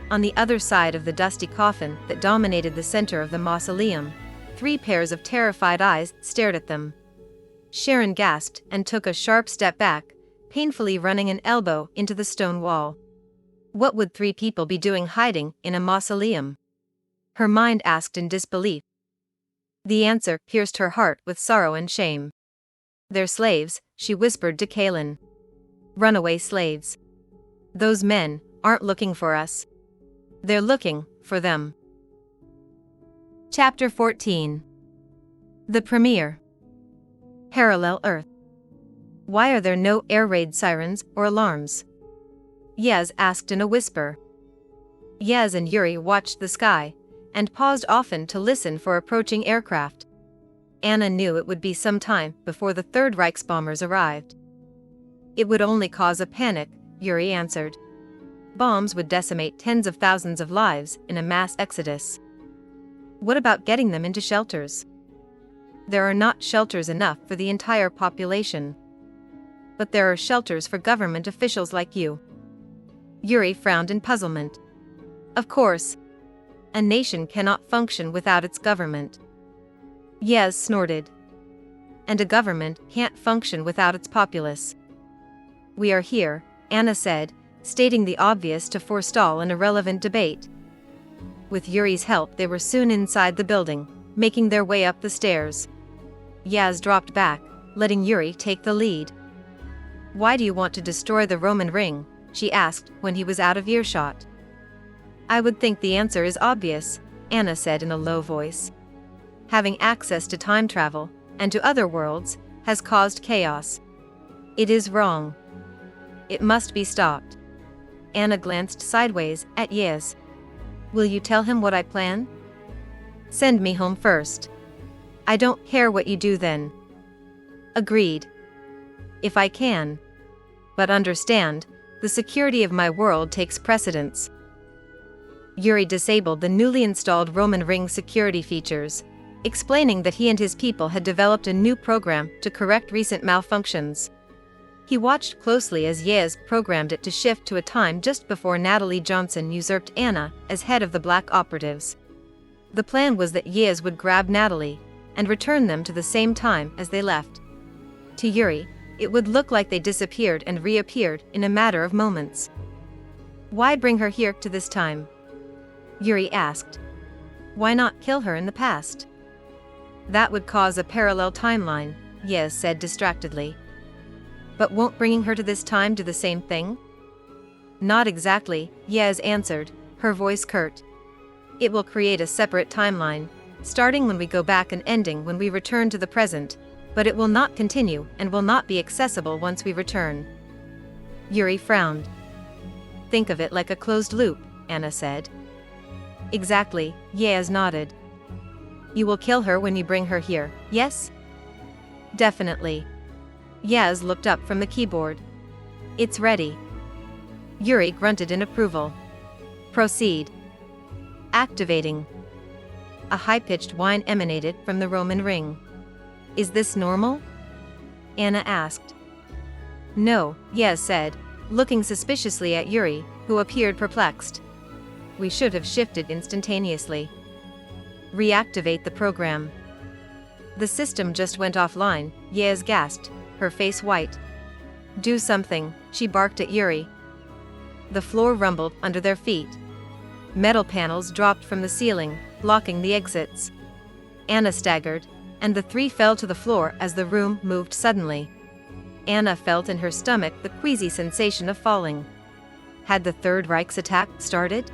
On the other side of the dusty coffin that dominated the center of the mausoleum, 3 pairs of terrified eyes stared at them. Sharon gasped and took a sharp step back, painfully running an elbow into the stone wall. What would 3 people be doing hiding in a mausoleum? Her mind asked in disbelief. The answer pierced her heart with sorrow and shame. "They're slaves," she whispered to Halen. "Runaway slaves. Those men aren't looking for us. They're looking for them." Chapter 14. The Premiere. Parallel Earth. Why are there no air raid sirens or alarms? Yaz asked in a whisper. Yaz and Yuri watched the sky, and paused often to listen for approaching aircraft. Anna knew it would be some time before the Third Reich's bombers arrived. It would only cause a panic, Yuri answered. Bombs would decimate tens of thousands of lives in a mass exodus. What about getting them into shelters? There are not shelters enough for the entire population. But there are shelters for government officials like you. Yuri frowned in puzzlement. Of course. A nation cannot function without its government. Yaz snorted. And a government can't function without its populace. We are here, Anna said, stating the obvious to forestall an irrelevant debate. With Yuri's help, they were soon inside the building, making their way up the stairs. Yaz dropped back, letting Yuri take the lead. Why do you want to destroy the Roman ring? She asked when he was out of earshot. I would think the answer is obvious, Anna said in a low voice. Having access to time travel, and to other worlds, has caused chaos. It is wrong. It must be stopped. Anna glanced sideways at Yaz. Will you tell him what I plan? Send me home first. I don't care what you do then. Agreed. If I can. But understand, the security of my world takes precedence. Yuri disabled the newly installed Roman ring security features, explaining that he and his people had developed a new program to correct recent malfunctions. He watched closely as Yaz programmed it to shift to a time just before Natalie Johnson usurped Anna as head of the Black Operatives. The plan was that Yaz would grab Natalie and return them to the same time as they left. To Yuri, it would look like they disappeared and reappeared in a matter of moments. Why bring her here to this time? Yuri asked. Why not kill her in the past? That would cause a parallel timeline, Yaz said distractedly. But won't bringing her to this time do the same thing? Not exactly, Yaz answered, her voice curt. It will create a separate timeline, starting when we go back and ending when we return to the present, but it will not continue and will not be accessible once we return. Yuri frowned. Think of it like a closed loop, Anna said. Exactly, Yaz nodded. You will kill her when you bring her here, yes? Definitely. Yaz looked up from the keyboard. It's ready. Yuri grunted in approval. Proceed. Activating. A high-pitched whine emanated from the Roman ring. Is this normal? Anna asked. No, Yaz said, looking suspiciously at Yuri, who appeared perplexed. We should have shifted instantaneously. Reactivate the program. The system just went offline, Yaz gasped, her face white. Do something, she barked at Yuri. The floor rumbled under their feet. Metal panels dropped from the ceiling, blocking the exits. Anna staggered, and the three fell to the floor as the room moved suddenly. Anna felt in her stomach the queasy sensation of falling. Had the Third Reich's attack started?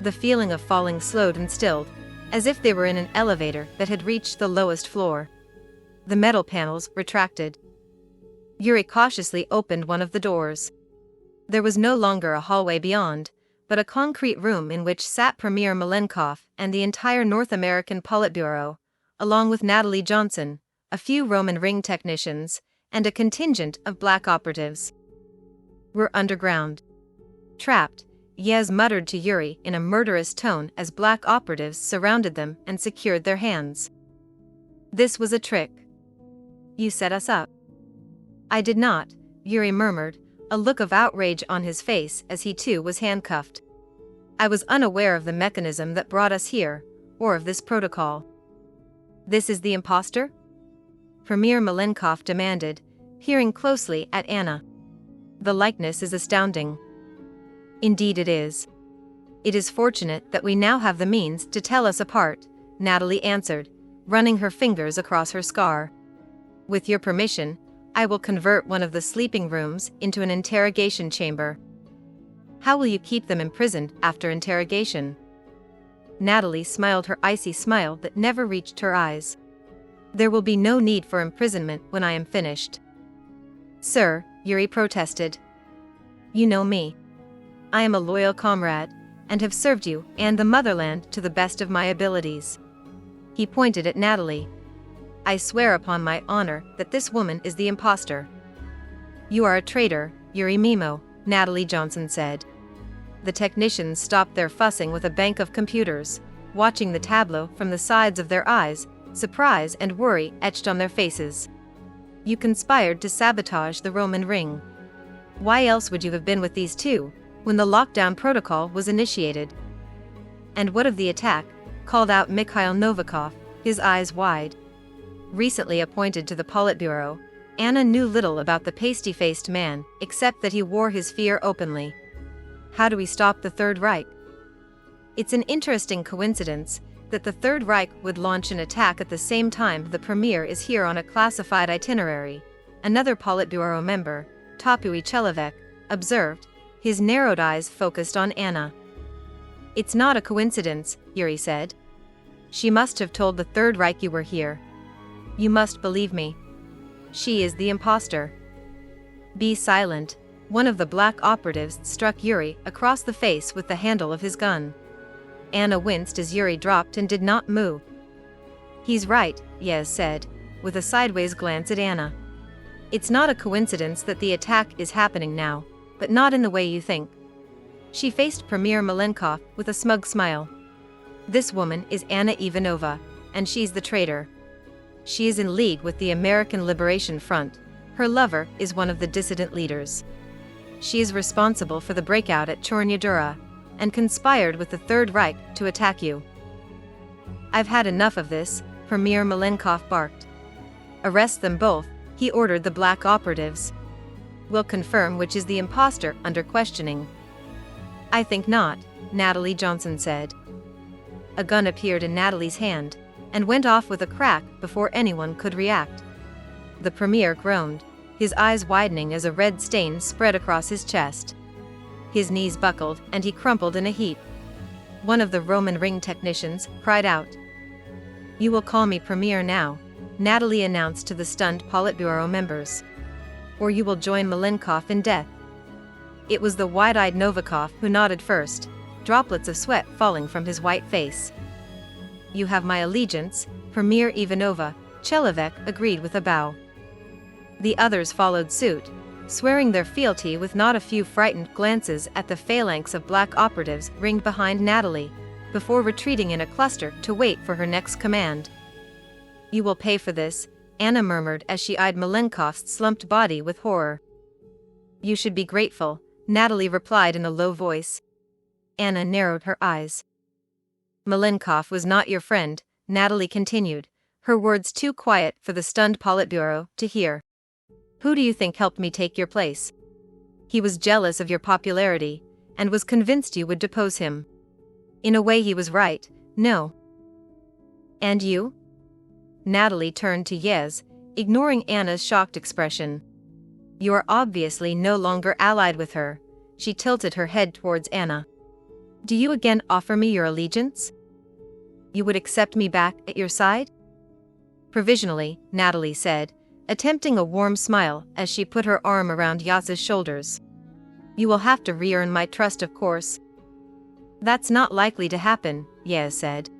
The feeling of falling slowed and stilled, as if they were in an elevator that had reached the lowest floor. The metal panels retracted. Yuri cautiously opened one of the doors. There was no longer a hallway beyond, but a concrete room in which sat Premier Malenkov and the entire North American Politburo, along with Natalie Johnson, a few Roman ring technicians, and a contingent of Black operatives. We're underground. Trapped, Yaz muttered to Yuri in a murderous tone as Black operatives surrounded them and secured their hands. This was a trick. You set us up. I did not, Yuri murmured, a look of outrage on his face as he too was handcuffed. I was unaware of the mechanism that brought us here, or of this protocol. This is the imposter? Premier Malenkov demanded, peering closely at Anna. The likeness is astounding. Indeed it is. It is fortunate that we now have the means to tell us apart, Natalie answered, running her fingers across her scar. With your permission, I will convert one of the sleeping rooms into an interrogation chamber. How will you keep them imprisoned after interrogation? Natalie smiled her icy smile that never reached her eyes. There will be no need for imprisonment when I am finished. Sir, Yuri protested. You know me. I am a loyal comrade, and have served you and the motherland to the best of my abilities." He pointed at Natalie. "I swear upon my honor that this woman is the imposter." "You are a traitor, Yuri Mimo," Natalie Johnson said. The technicians stopped their fussing with a bank of computers, watching the tableau from the sides of their eyes, surprise and worry etched on their faces. "You conspired to sabotage the Roman ring. Why else would you have been with these two when the lockdown protocol was initiated?" "And what of the attack?" called out Mikhail Novikov, his eyes wide. Recently appointed to the Politburo, Anna knew little about the pasty-faced man, except that he wore his fear openly. "How do we stop the Third Reich?" It's an interesting coincidence that the Third Reich would launch an attack at the same time the Premier is here on a classified itinerary, another Politburo member, Topui Chelovek, observed, his narrowed eyes focused on Anna. "It's not a coincidence," Yuri said. "She must have told the Third Reich you were here. You must believe me. She is the imposter." "Be silent," one of the black operatives struck Yuri across the face with the handle of his gun. Anna winced as Yuri dropped and did not move. "He's right," Yez said, with a sideways glance at Anna. "It's not a coincidence that the attack is happening now, but not in the way you think." She faced Premier Malenkov with a smug smile. "This woman is Anna Ivanova, and she's the traitor. She is in league with the American Liberation Front. Her lover is one of the dissident leaders. She is responsible for the breakout at Chornya Dura, and conspired with the Third Reich to attack you." "I've had enough of this," Premier Malenkov barked. "Arrest them both," he ordered the black operatives. "We'll confirm which is the imposter under questioning." "I think not," Natalie Johnson said. A gun appeared in Natalie's hand, and went off with a crack before anyone could react. The Premier groaned, his eyes widening as a red stain spread across his chest. His knees buckled and he crumpled in a heap. One of the Roman ring technicians cried out. "You will call me Premier now," Natalie announced to the stunned Politburo members. "Or you will join Malenkov in death." It was the wide-eyed Novikov who nodded first, droplets of sweat falling from his white face. "You have my allegiance, Premier Ivanova," Chelovek agreed with a bow. The others followed suit, swearing their fealty with not a few frightened glances at the phalanx of black operatives ringed behind Natalie, before retreating in a cluster to wait for her next command. "You will pay for this," Anna murmured as she eyed Malenkov's slumped body with horror. "You should be grateful," Natalie replied in a low voice. Anna narrowed her eyes. "Malenkov was not your friend," Natalie continued, her words too quiet for the stunned Politburo to hear. "Who do you think helped me take your place? He was jealous of your popularity, and was convinced you would depose him. In a way he was right, no." "And you?" Natalie turned to Yez, ignoring Anna's shocked expression. "You are obviously no longer allied with her," she tilted her head towards Anna. "Do you again offer me your allegiance? You would accept me back at your side?" "Provisionally," Natalie said, attempting a warm smile as she put her arm around Yaz's shoulders. "You will have to re-earn my trust, of course." "That's not likely to happen," Yaz said.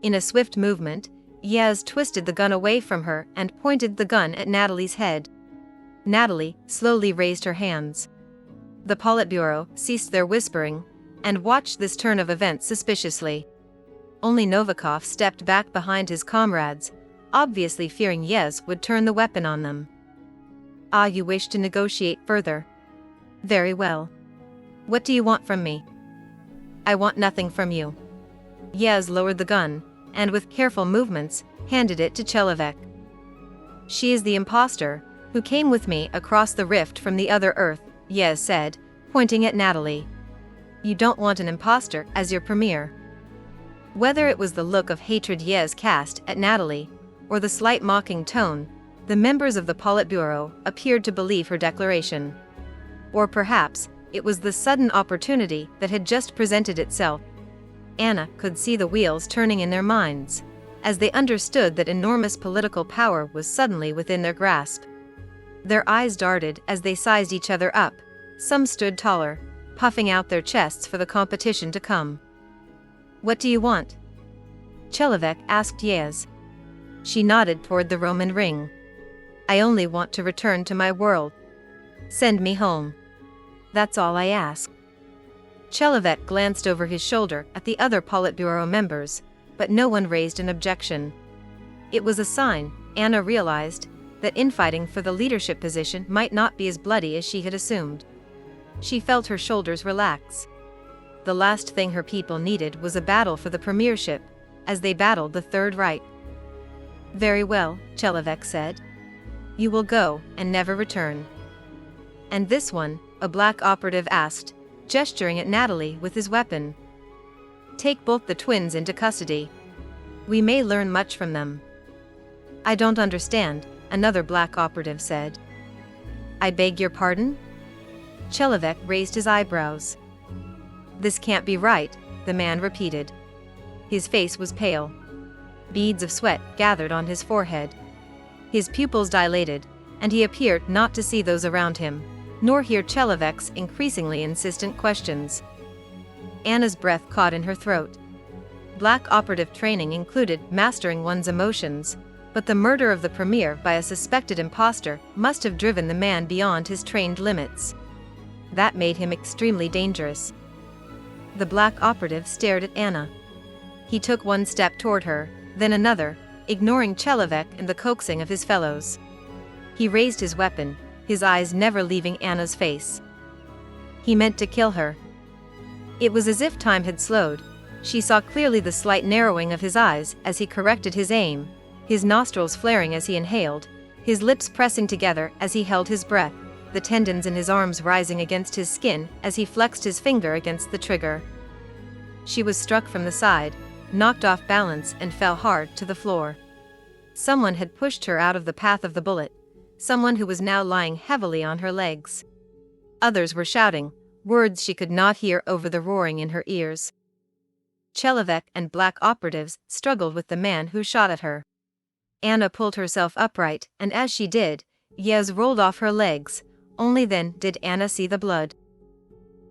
In a swift movement, Yaz twisted the gun away from her and pointed the gun at Natalie's head. Natalie slowly raised her hands. The Politburo ceased their whispering, and watched this turn of events suspiciously. Only Novikov stepped back behind his comrades, obviously fearing Yez would turn the weapon on them. "Ah, you wish to negotiate further? Very well. What do you want from me?" "I want nothing from you." Yez lowered the gun, and with careful movements, handed it to Chelovek. "She is the imposter, who came with me across the rift from the other Earth," Yez said, pointing at Natalie. "You don't want an imposter as your premier." Whether it was the look of hatred Yez cast at Natalie, or the slight mocking tone, the members of the Politburo appeared to believe her declaration. Or perhaps, it was the sudden opportunity that had just presented itself. Anna could see the wheels turning in their minds, as they understood that enormous political power was suddenly within their grasp. Their eyes darted as they sized each other up. Some stood taller, puffing out their chests for the competition to come. "What do you want?" Chelovek asked Yez. She nodded toward the Roman ring. "I only want to return to my world. Send me home. That's all I ask." Chelovek glanced over his shoulder at the other Politburo members, but no one raised an objection. It was a sign, Anna realized, that infighting for the leadership position might not be as bloody as she had assumed. She felt her shoulders relax. The last thing her people needed was a battle for the premiership, as they battled the Third Reich. "Very well," Chelovek said. "You will go, and never return." "And this one?" a black operative asked, gesturing at Natalie with his weapon. "Take both the twins into custody. We may learn much from them." "I don't understand," another black operative said. "I beg your pardon?" Chelovek raised his eyebrows. "This can't be right," the man repeated. His face was pale. Beads of sweat gathered on his forehead. His pupils dilated, and he appeared not to see those around him, nor hear Chelovek's increasingly insistent questions. Anna's breath caught in her throat. Black operative training included mastering one's emotions, but the murder of the premier by a suspected imposter must have driven the man beyond his trained limits. That made him extremely dangerous. The black operative stared at Anna. He took one step toward her, then another, ignoring Chelovek and the coaxing of his fellows. He raised his weapon, his eyes never leaving Anna's face. He meant to kill her. It was as if time had slowed. She saw clearly the slight narrowing of his eyes as he corrected his aim, his nostrils flaring as he inhaled, his lips pressing together as he held his breath, the tendons in his arms rising against his skin as he flexed his finger against the trigger. She was struck from the side, knocked off balance and fell hard to the floor. Someone had pushed her out of the path of the bullet, someone who was now lying heavily on her legs. Others were shouting, words she could not hear over the roaring in her ears. Chelovek and black operatives struggled with the man who shot at her. Anna pulled herself upright, and as she did, Yez rolled off her legs. Only then did Anna see the blood.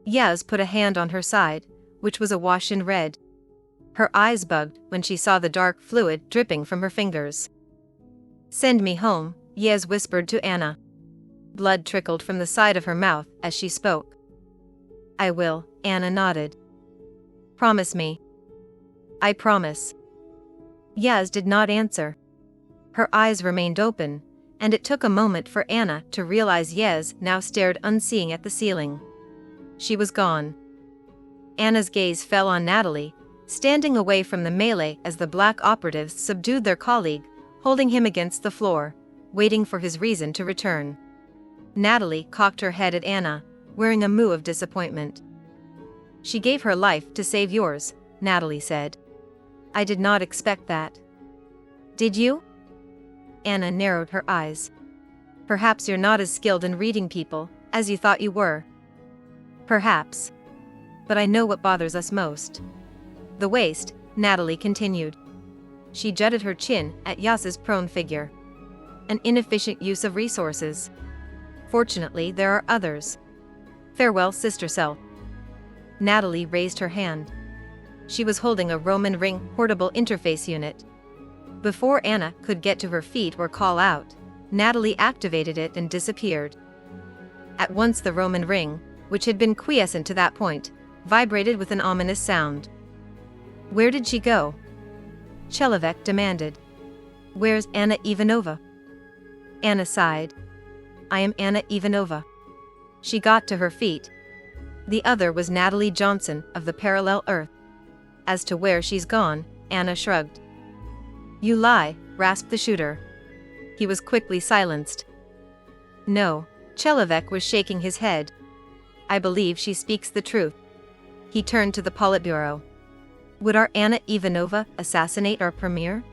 Yez put a hand on her side, which was awash in red. Her eyes bugged when she saw the dark fluid dripping from her fingers. "Send me home," Yez whispered to Anna. Blood trickled from the side of her mouth as she spoke. "I will," Anna nodded. "Promise me." "I promise." Yez did not answer. Her eyes remained open, and it took a moment for Anna to realize Yez now stared unseeing at the ceiling. She was gone. Anna's gaze fell on Natalie, standing away from the melee as the black operatives subdued their colleague, holding him against the floor, waiting for his reason to return. Natalie cocked her head at Anna, wearing a moue of disappointment. "She gave her life to save yours," Natalie said. "I did not expect that." "Did you?" Anna narrowed her eyes. "Perhaps you're not as skilled in reading people as you thought you were." "Perhaps. But I know what bothers us most." "The waste," Natalie continued. She jutted her chin at Yas's prone figure. "An inefficient use of resources. Fortunately, there are others. Farewell, Sister Self." Natalie raised her hand. She was holding a Roman ring portable interface unit. Before Anna could get to her feet or call out, Natalie activated it and disappeared. At once the Roman ring, which had been quiescent to that point, vibrated with an ominous sound. "Where did she go?" Chelovek demanded. "Where's Anna Ivanova?" Anna sighed. "I am Anna Ivanova." She got to her feet. The other was Natalie Johnson of the Parallel Earth. "As to where she's gone," Anna shrugged. "You lie," rasped the shooter. He was quickly silenced. "No," Chelovek was shaking his head. "I believe she speaks the truth." He turned to the Politburo. "Would our Anna Ivanova assassinate our premier?"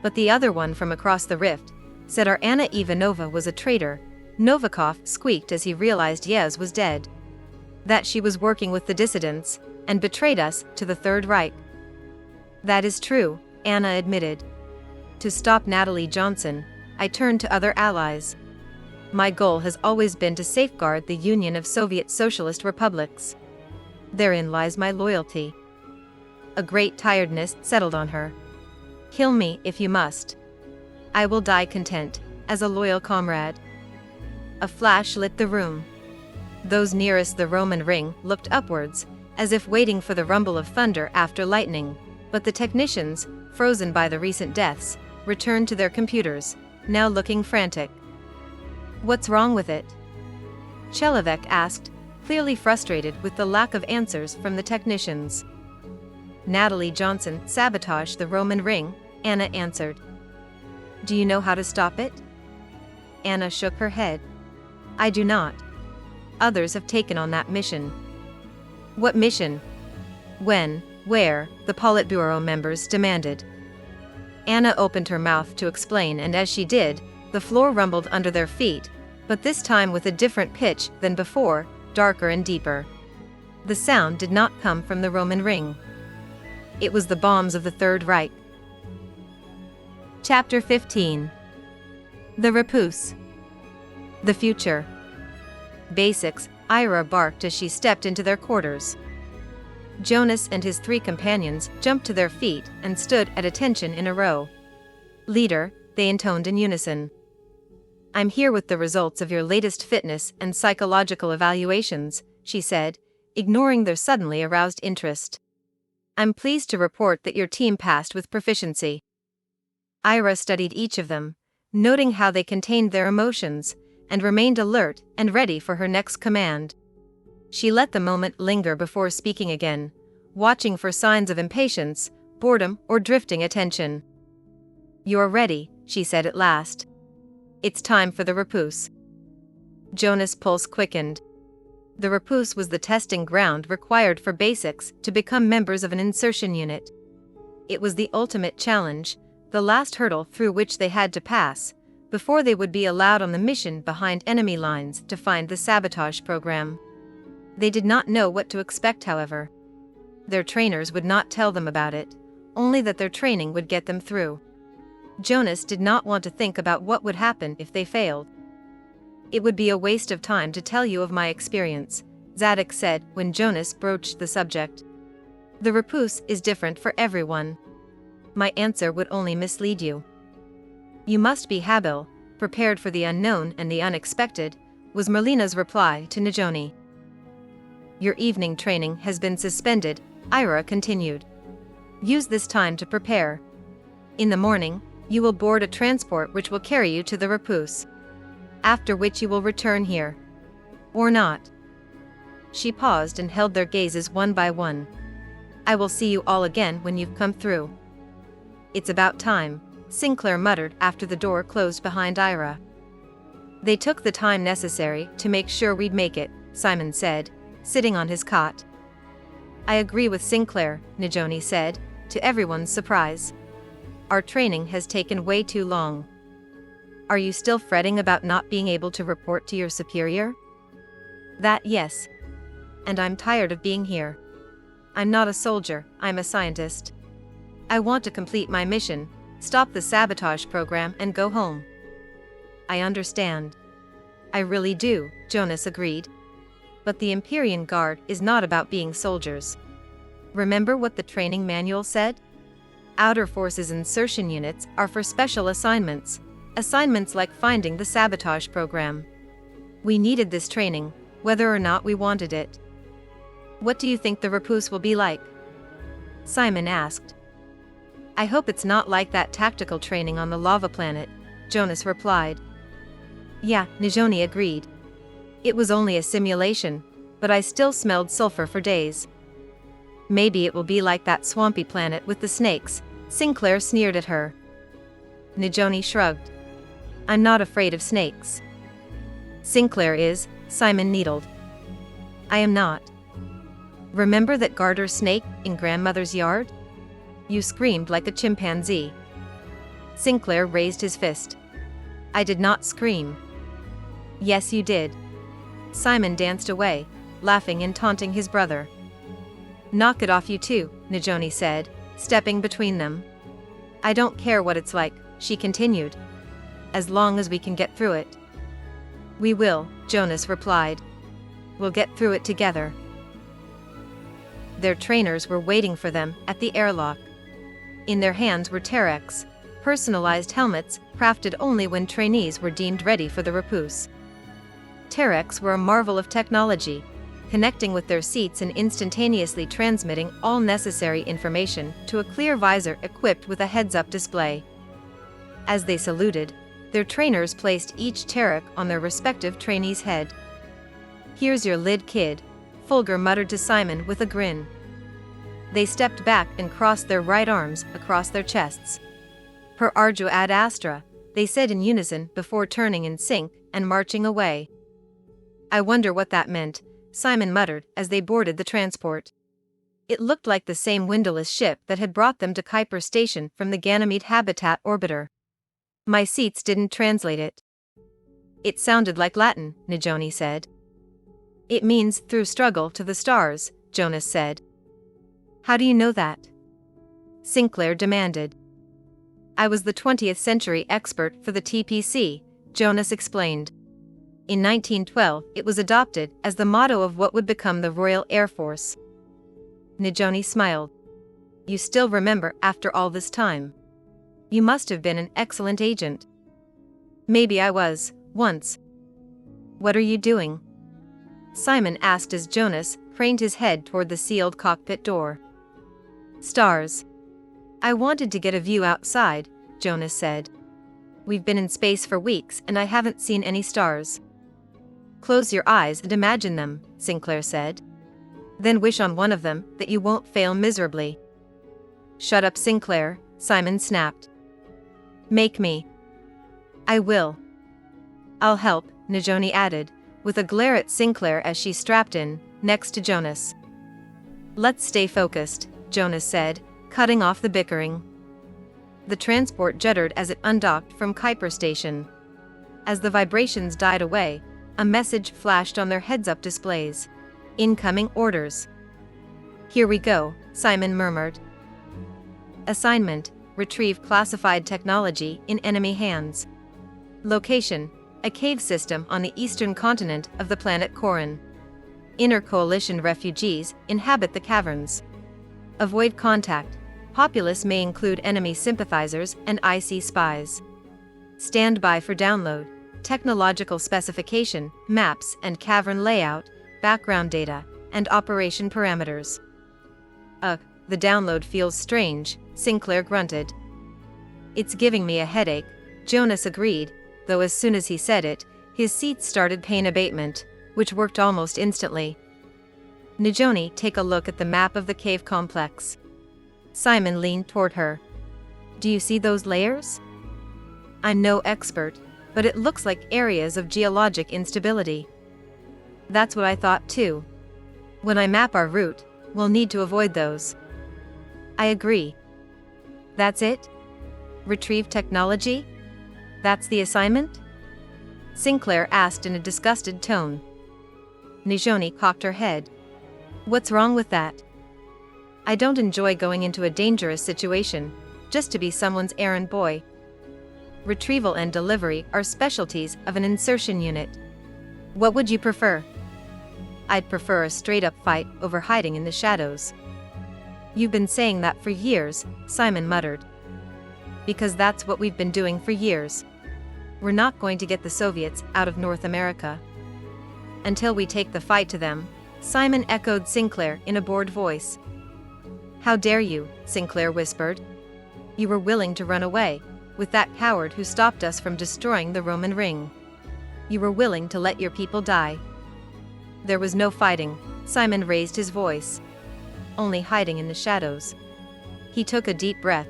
But the other one from across the rift said our Anna Ivanova was a traitor. Novikov squeaked as he realized Yez was dead. That she was working with the dissidents and betrayed us to the Third Reich. "That is true," Anna admitted. "To stop Natalie Johnson, I turned to other allies. My goal has always been to safeguard the Union of Soviet Socialist Republics. Therein lies my loyalty. A great tiredness settled on her. Kill me if you must. I will die content, as a loyal comrade. A flash lit the room. Those nearest the Roman ring looked upwards, as if waiting for the rumble of thunder after lightning, but the technicians, frozen by the recent deaths, returned to their computers, now looking frantic. What's wrong with it? Chelovek asked, clearly frustrated with the lack of answers from the technicians. Natalie Johnson sabotaged the Roman ring, Anna answered. Do you know how to stop it? Anna shook her head. I do not. Others have taken on that mission. What mission? When, where, the Politburo members demanded. Anna opened her mouth to explain, and as she did, the floor rumbled under their feet, but this time with a different pitch than before, darker and deeper. The sound did not come from the Roman ring. It was the bombs of the Third Reich. Chapter 15. The Repuce. The future. Basics, Ira barked as she stepped into their quarters. Jonas and his 3 companions jumped to their feet and stood at attention in a row. Leader, they intoned in unison. I'm here with the results of your latest fitness and psychological evaluations, she said, ignoring their suddenly aroused interest. I'm pleased to report that your team passed with proficiency. Ira studied each of them, noting how they contained their emotions, and remained alert and ready for her next command. She let the moment linger before speaking again, watching for signs of impatience, boredom, or drifting attention. You're ready, she said at last. It's time for the Repuce. Jonas' pulse quickened. The Repuce was the testing ground required for basics to become members of an insertion unit. It was the ultimate challenge, the last hurdle through which they had to pass, before they would be allowed on the mission behind enemy lines to find the sabotage program. They did not know what to expect, however. Their trainers would not tell them about it, only that their training would get them through. Jonas did not want to think about what would happen if they failed. It would be a waste of time to tell you of my experience, Zadok said when Jonas broached the subject. The Repuce is different for everyone. My answer would only mislead you. You must be habil, prepared for the unknown and the unexpected, was Merlina's reply to Najoni. Your evening training has been suspended, Ira continued. Use this time to prepare. In the morning, you will board a transport which will carry you to the Repuce. After which you will return here. Or not. She paused and held their gazes one by one. I will see you all again when you've come through. It's about time, Sinclair muttered after the door closed behind Ira. They took the time necessary to make sure we'd make it, Simon said, sitting on his cot. I agree with Sinclair, Najoni said, to everyone's surprise. Our training has taken way too long. Are you still fretting about not being able to report to your superior? That, yes. And I'm tired of being here. I'm not a soldier, I'm a scientist. I want to complete my mission, stop the sabotage program and go home. I understand. I really do, Jonas agreed. But the Empyrean Guard is not about being soldiers. Remember what the training manual said? Outer Forces insertion units are for special assignments, assignments like finding the sabotage program. We needed this training, whether or not we wanted it. What do you think the Repuce will be like? Simon asked. I hope it's not like that tactical training on the lava planet, Jonas replied. Yeah, Najoni agreed. It was only a simulation, but I still smelled sulfur for days. Maybe it will be like that swampy planet with the snakes, Sinclair sneered at her. Najoni shrugged. I'm not afraid of snakes. Sinclair is, Simon needled. I am not. Remember that garter snake in grandmother's yard? You screamed like a chimpanzee. Sinclair raised his fist. I did not scream. Yes, you did. Simon danced away, laughing and taunting his brother. Knock it off, you two, Najoni said, stepping between them. I don't care what it's like, she continued. As long as we can get through it. We will, Jonas replied. We'll get through it together. Their trainers were waiting for them at the airlock. In their hands were Terex, personalized helmets crafted only when trainees were deemed ready for the repousse. Terex were a marvel of technology, connecting with their seats and instantaneously transmitting all necessary information to a clear visor equipped with a heads-up display. As they saluted, their trainers placed each Terex on their respective trainee's head. "Here's your lid, kid," Fulgur muttered to Simon with a grin. They stepped back and crossed their right arms across their chests. "Per arduo ad astra," they said in unison before turning in sync and marching away. "I wonder what that meant," Simon muttered as they boarded the transport. It looked like the same windowless ship that had brought them to Kuiper Station from the Ganymede Habitat Orbiter. "My seats didn't translate it." "It sounded like Latin," Najoni said. "It means through struggle to the stars," Jonas said. "How do you know that?" Sinclair demanded. "I was the 20th century expert for the TPC," Jonas explained. In 1912, it was adopted as the motto of what would become the Royal Air Force. Najoni smiled. "You still remember after all this time? You must have been an excellent agent." "Maybe I was, once." "What are you doing?" Simon asked as Jonas craned his head toward the sealed cockpit door. "Stars. I wanted to get a view outside," Jonas said. "We've been in space for weeks and I haven't seen any stars." "Close your eyes and imagine them," Sinclair said. "Then wish on one of them that you won't fail miserably." "Shut up, Sinclair," Simon snapped. "Make me." "I will." "I'll help," Najoni added, with a glare at Sinclair as she strapped in, next to Jonas. "Let's stay focused," Jonas said, cutting off the bickering. The transport juddered as it undocked from Kuiper Station. As the vibrations died away, a message flashed on their heads-up displays. "Incoming orders." "Here we go," Simon murmured. Assignment: retrieve classified technology in enemy hands. Location: a cave system on the eastern continent of the planet Corin. Inner Coalition refugees inhabit the caverns. Avoid contact. Populace may include enemy sympathizers and IC spies. Stand by for download. Technological specification, maps and cavern layout, background data, and operation parameters. The download feels strange," Sinclair grunted. "It's giving me a headache," Jonas agreed, though as soon as he said it, his seat started pain abatement, which worked almost instantly. "Najoni, take a look at the map of the cave complex." Simon leaned toward her. "Do you see those layers?" "I'm no expert, but it looks like areas of geologic instability." "That's what I thought too. When I map our route, we'll need to avoid those." "I agree." "That's it? Retrieve technology? That's the assignment?" Sinclair asked in a disgusted tone. Najoni cocked her head. "What's wrong with that? I don't enjoy going into a dangerous situation, just to be someone's errand boy. Retrieval and delivery are specialties of an insertion unit. What would you prefer?" "I'd prefer a straight-up fight over hiding in the shadows." "You've been saying that for years," Simon muttered. "Because that's what we've been doing for years. We're not going to get the Soviets out of North America until we take the fight to them," Simon echoed Sinclair in a bored voice. "How dare you," Sinclair whispered. "You were willing to run away with that coward who stopped us from destroying the Roman ring. You were willing to let your people die." "There was no fighting," Simon raised his voice. "Only hiding in the shadows." He took a deep breath.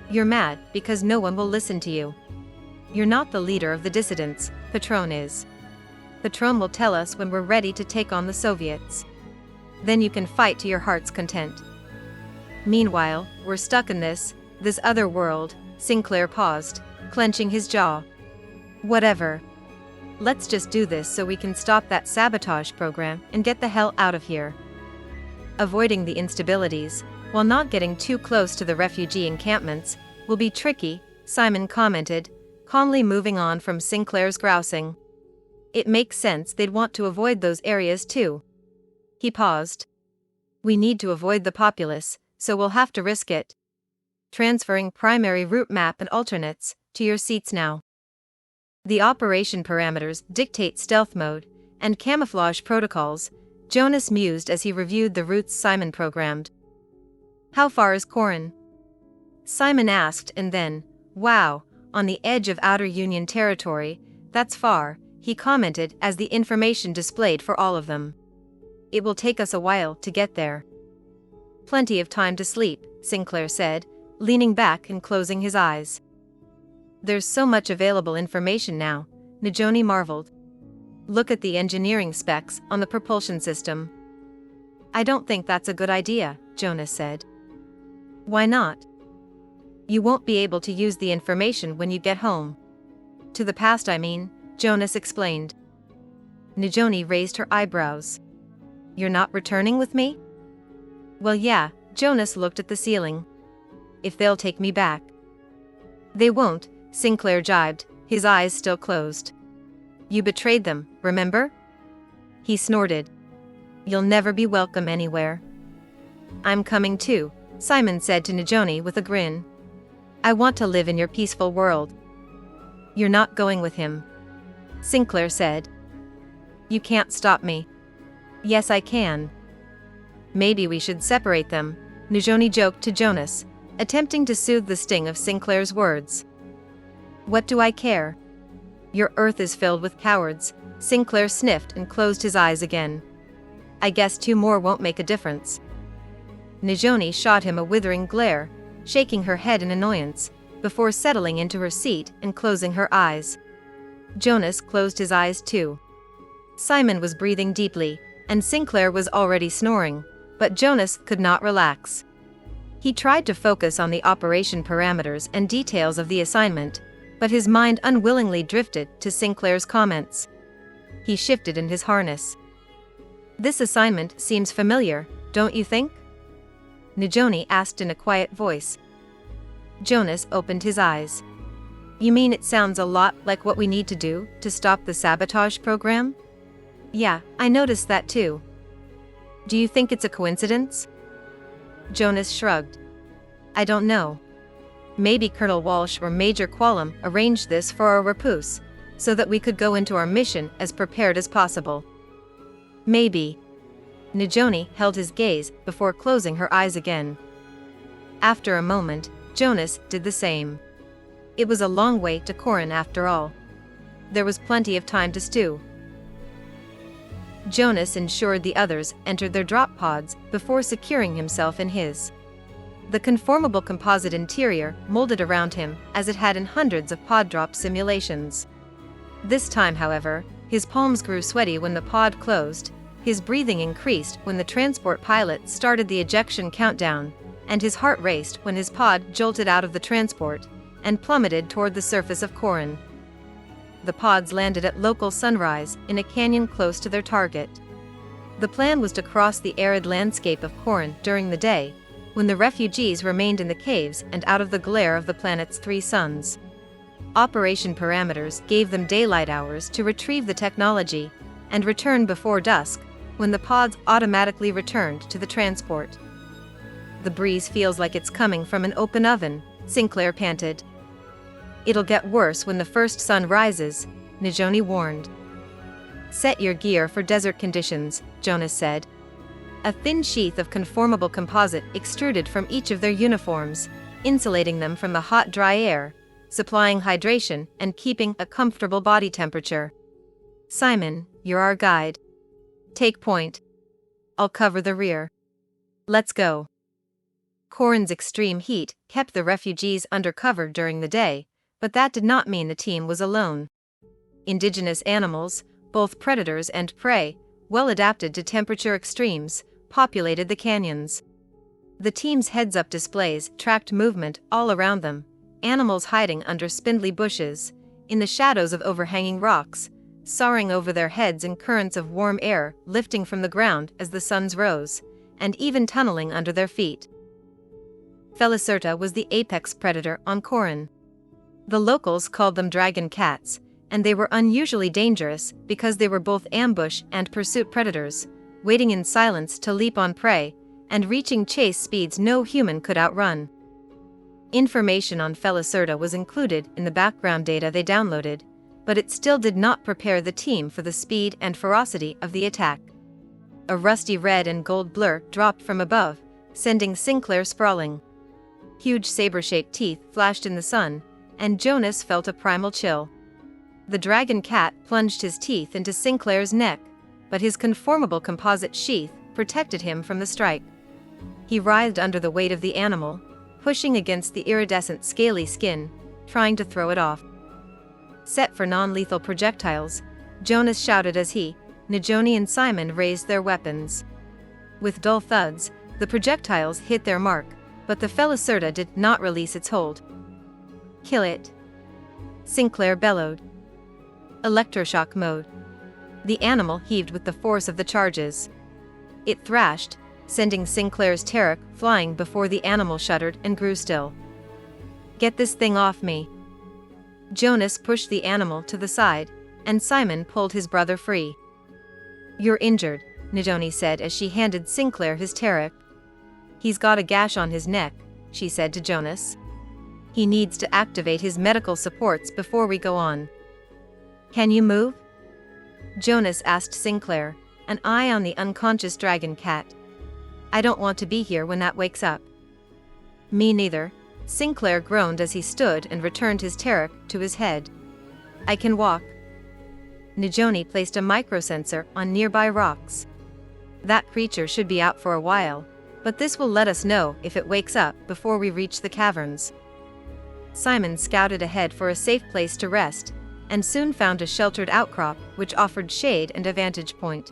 "You're mad because no one will listen to you. You're not the leader of the dissidents, Patron is. Patron will tell us when we're ready to take on the Soviets. Then you can fight to your heart's content. Meanwhile, we're stuck in this other world." Sinclair paused, clenching his jaw. "Whatever. Let's just do this so we can stop that sabotage program and get the hell out of here." "Avoiding the instabilities, while not getting too close to the refugee encampments, will be tricky," Simon commented, calmly moving on from Sinclair's grousing. It makes sense they'd want to avoid those areas too. He paused. We need to avoid the populace, so we'll have to risk it. Transferring primary route map and alternates to your seats now. The operation parameters dictate stealth mode and camouflage protocols, Jonas mused as he reviewed the routes Simon programmed. How far is Corin? Simon asked, and then, wow, on the edge of outer Union territory, that's far, he commented as the information displayed for all of them. It will take us a while to get there. Plenty of time to sleep, Sinclair said, leaning back and closing his eyes. There's so much available information now, Najoni marveled. Look at the engineering specs on the propulsion system. I don't think that's a good idea, Jonas said. Why not? You won't be able to use the information when you get home. To the past, I mean, Jonas explained. Najoni raised her eyebrows. You're not returning with me? Well, yeah, Jonas looked at the ceiling. If they'll take me back. They won't, Sinclair jibed, his eyes still closed. You betrayed them, remember? He snorted. You'll never be welcome anywhere. I'm coming too, Simon said to Najoni with a grin. I want to live in your peaceful world. You're not going with him, Sinclair said. You can't stop me. Yes, I can. Maybe we should separate them, Najoni joked to Jonas, attempting to soothe the sting of Sinclair's words. What do I care? Your Earth is filled with cowards, Sinclair sniffed and closed his eyes again. I guess 2 more won't make a difference. Najoni shot him a withering glare, shaking her head in annoyance, before settling into her seat and closing her eyes. Jonas closed his eyes too. Simon was breathing deeply, and Sinclair was already snoring, but Jonas could not relax. He tried to focus on the operation parameters and details of the assignment, but his mind unwillingly drifted to Sinclair's comments. He shifted in his harness. This assignment seems familiar, don't you think? Najoni asked in a quiet voice. Jonas opened his eyes. You mean it sounds a lot like what we need to do to stop the sabotage program? Yeah, I noticed that too. Do you think it's a coincidence? Jonas shrugged. I don't know. Maybe Colonel Walsh or Major Quallam arranged this for our repousse, so that we could go into our mission as prepared as possible. Maybe. Najoni held his gaze before closing her eyes again. After a moment, Jonas did the same. It was a long way to Corin after all. There was plenty of time to stew. Jonas ensured the others entered their drop pods before securing himself in his. The conformable composite interior molded around him as it had in hundreds of pod drop simulations. This time, however, his palms grew sweaty when the pod closed, his breathing increased when the transport pilot started the ejection countdown, and his heart raced when his pod jolted out of the transport and plummeted toward the surface of Corin. The pods landed at local sunrise in a canyon close to their target. The plan was to cross the arid landscape of Corin during the day, when the refugees remained in the caves and out of the glare of the planet's 3 suns. Operation parameters gave them daylight hours to retrieve the technology and return before dusk, when the pods automatically returned to the transport. The breeze feels like it's coming from an open oven, Sinclair panted. It'll get worse when the first sun rises, Najoni warned. Set your gear for desert conditions, Jonas said. A thin sheath of conformable composite extruded from each of their uniforms, insulating them from the hot, dry air, supplying hydration and keeping a comfortable body temperature. Simon, you're our guide. Take point. I'll cover the rear. Let's go. Corin's extreme heat kept the refugees under cover during the day, but that did not mean the team was alone. Indigenous animals, both predators and prey, well adapted to temperature extremes, populated the canyons. The team's heads-up displays tracked movement all around them, animals hiding under spindly bushes, in the shadows of overhanging rocks, soaring over their heads in currents of warm air lifting from the ground as the suns rose, and even tunneling under their feet. Felicerta was the apex predator on Corin. The locals called them dragon cats, and they were unusually dangerous because they were both ambush and pursuit predators, waiting in silence to leap on prey, and reaching chase speeds no human could outrun. Information on Felacerta was included in the background data they downloaded, but it still did not prepare the team for the speed and ferocity of the attack. A rusty red and gold blur dropped from above, sending Sinclair sprawling. Huge saber-shaped teeth flashed in the sun, and Jonas felt a primal chill. The dragon cat plunged his teeth into Sinclair's neck, but his conformable composite sheath protected him from the strike. He writhed under the weight of the animal, pushing against the iridescent scaly skin, trying to throw it off. Set for non-lethal projectiles, Jonas shouted as he, Najoni and Simon raised their weapons. With dull thuds, the projectiles hit their mark, but the Felacerta did not release its hold. Kill it! Sinclair bellowed. Electroshock mode. The animal heaved with the force of the charges. It thrashed, sending Sinclair's Tarek flying before the animal shuddered and grew still. Get this thing off me! Jonas pushed the animal to the side, and Simon pulled his brother free. You're injured, Najoni said as she handed Sinclair his Tarek. He's got a gash on his neck, she said to Jonas. He needs to activate his medical supports before we go on. Can you move? Jonas asked Sinclair, an eye on the unconscious dragon cat. I don't want to be here when that wakes up. Me neither, Sinclair groaned as he stood and returned his Tarek to his head. I can walk. Najoni placed a microsensor on nearby rocks. That creature should be out for a while, but this will let us know if it wakes up before we reach the caverns. Simon scouted ahead for a safe place to rest, and soon found a sheltered outcrop which offered shade and a vantage point.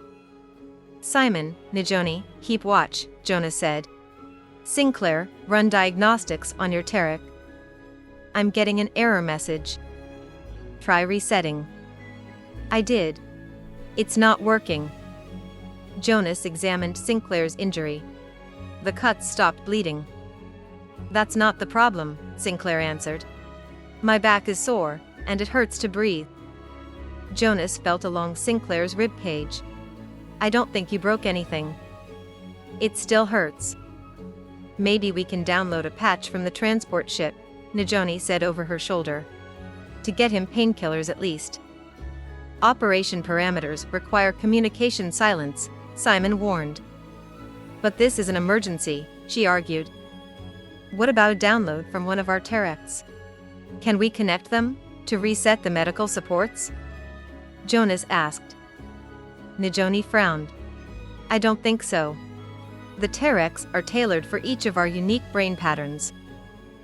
Simon, Najoni, keep watch, Jonas said. Sinclair, run diagnostics on your Tarek. I'm getting an error message. Try resetting. I did. It's not working. Jonas examined Sinclair's injury. The cuts stopped bleeding. That's not the problem, Sinclair answered. My back is sore, and it hurts to breathe. Jonas felt along Sinclair's ribcage. I don't think you broke anything. It still hurts. Maybe we can download a patch from the transport ship, Najoni said over her shoulder. To get him painkillers at least. Operation parameters require communication silence, Simon warned. But this is an emergency, she argued. What about a download from one of our Tareks? Can we connect them to reset the medical supports? Jonas asked. Najoni frowned. I don't think so. The Tareks are tailored for each of our unique brain patterns.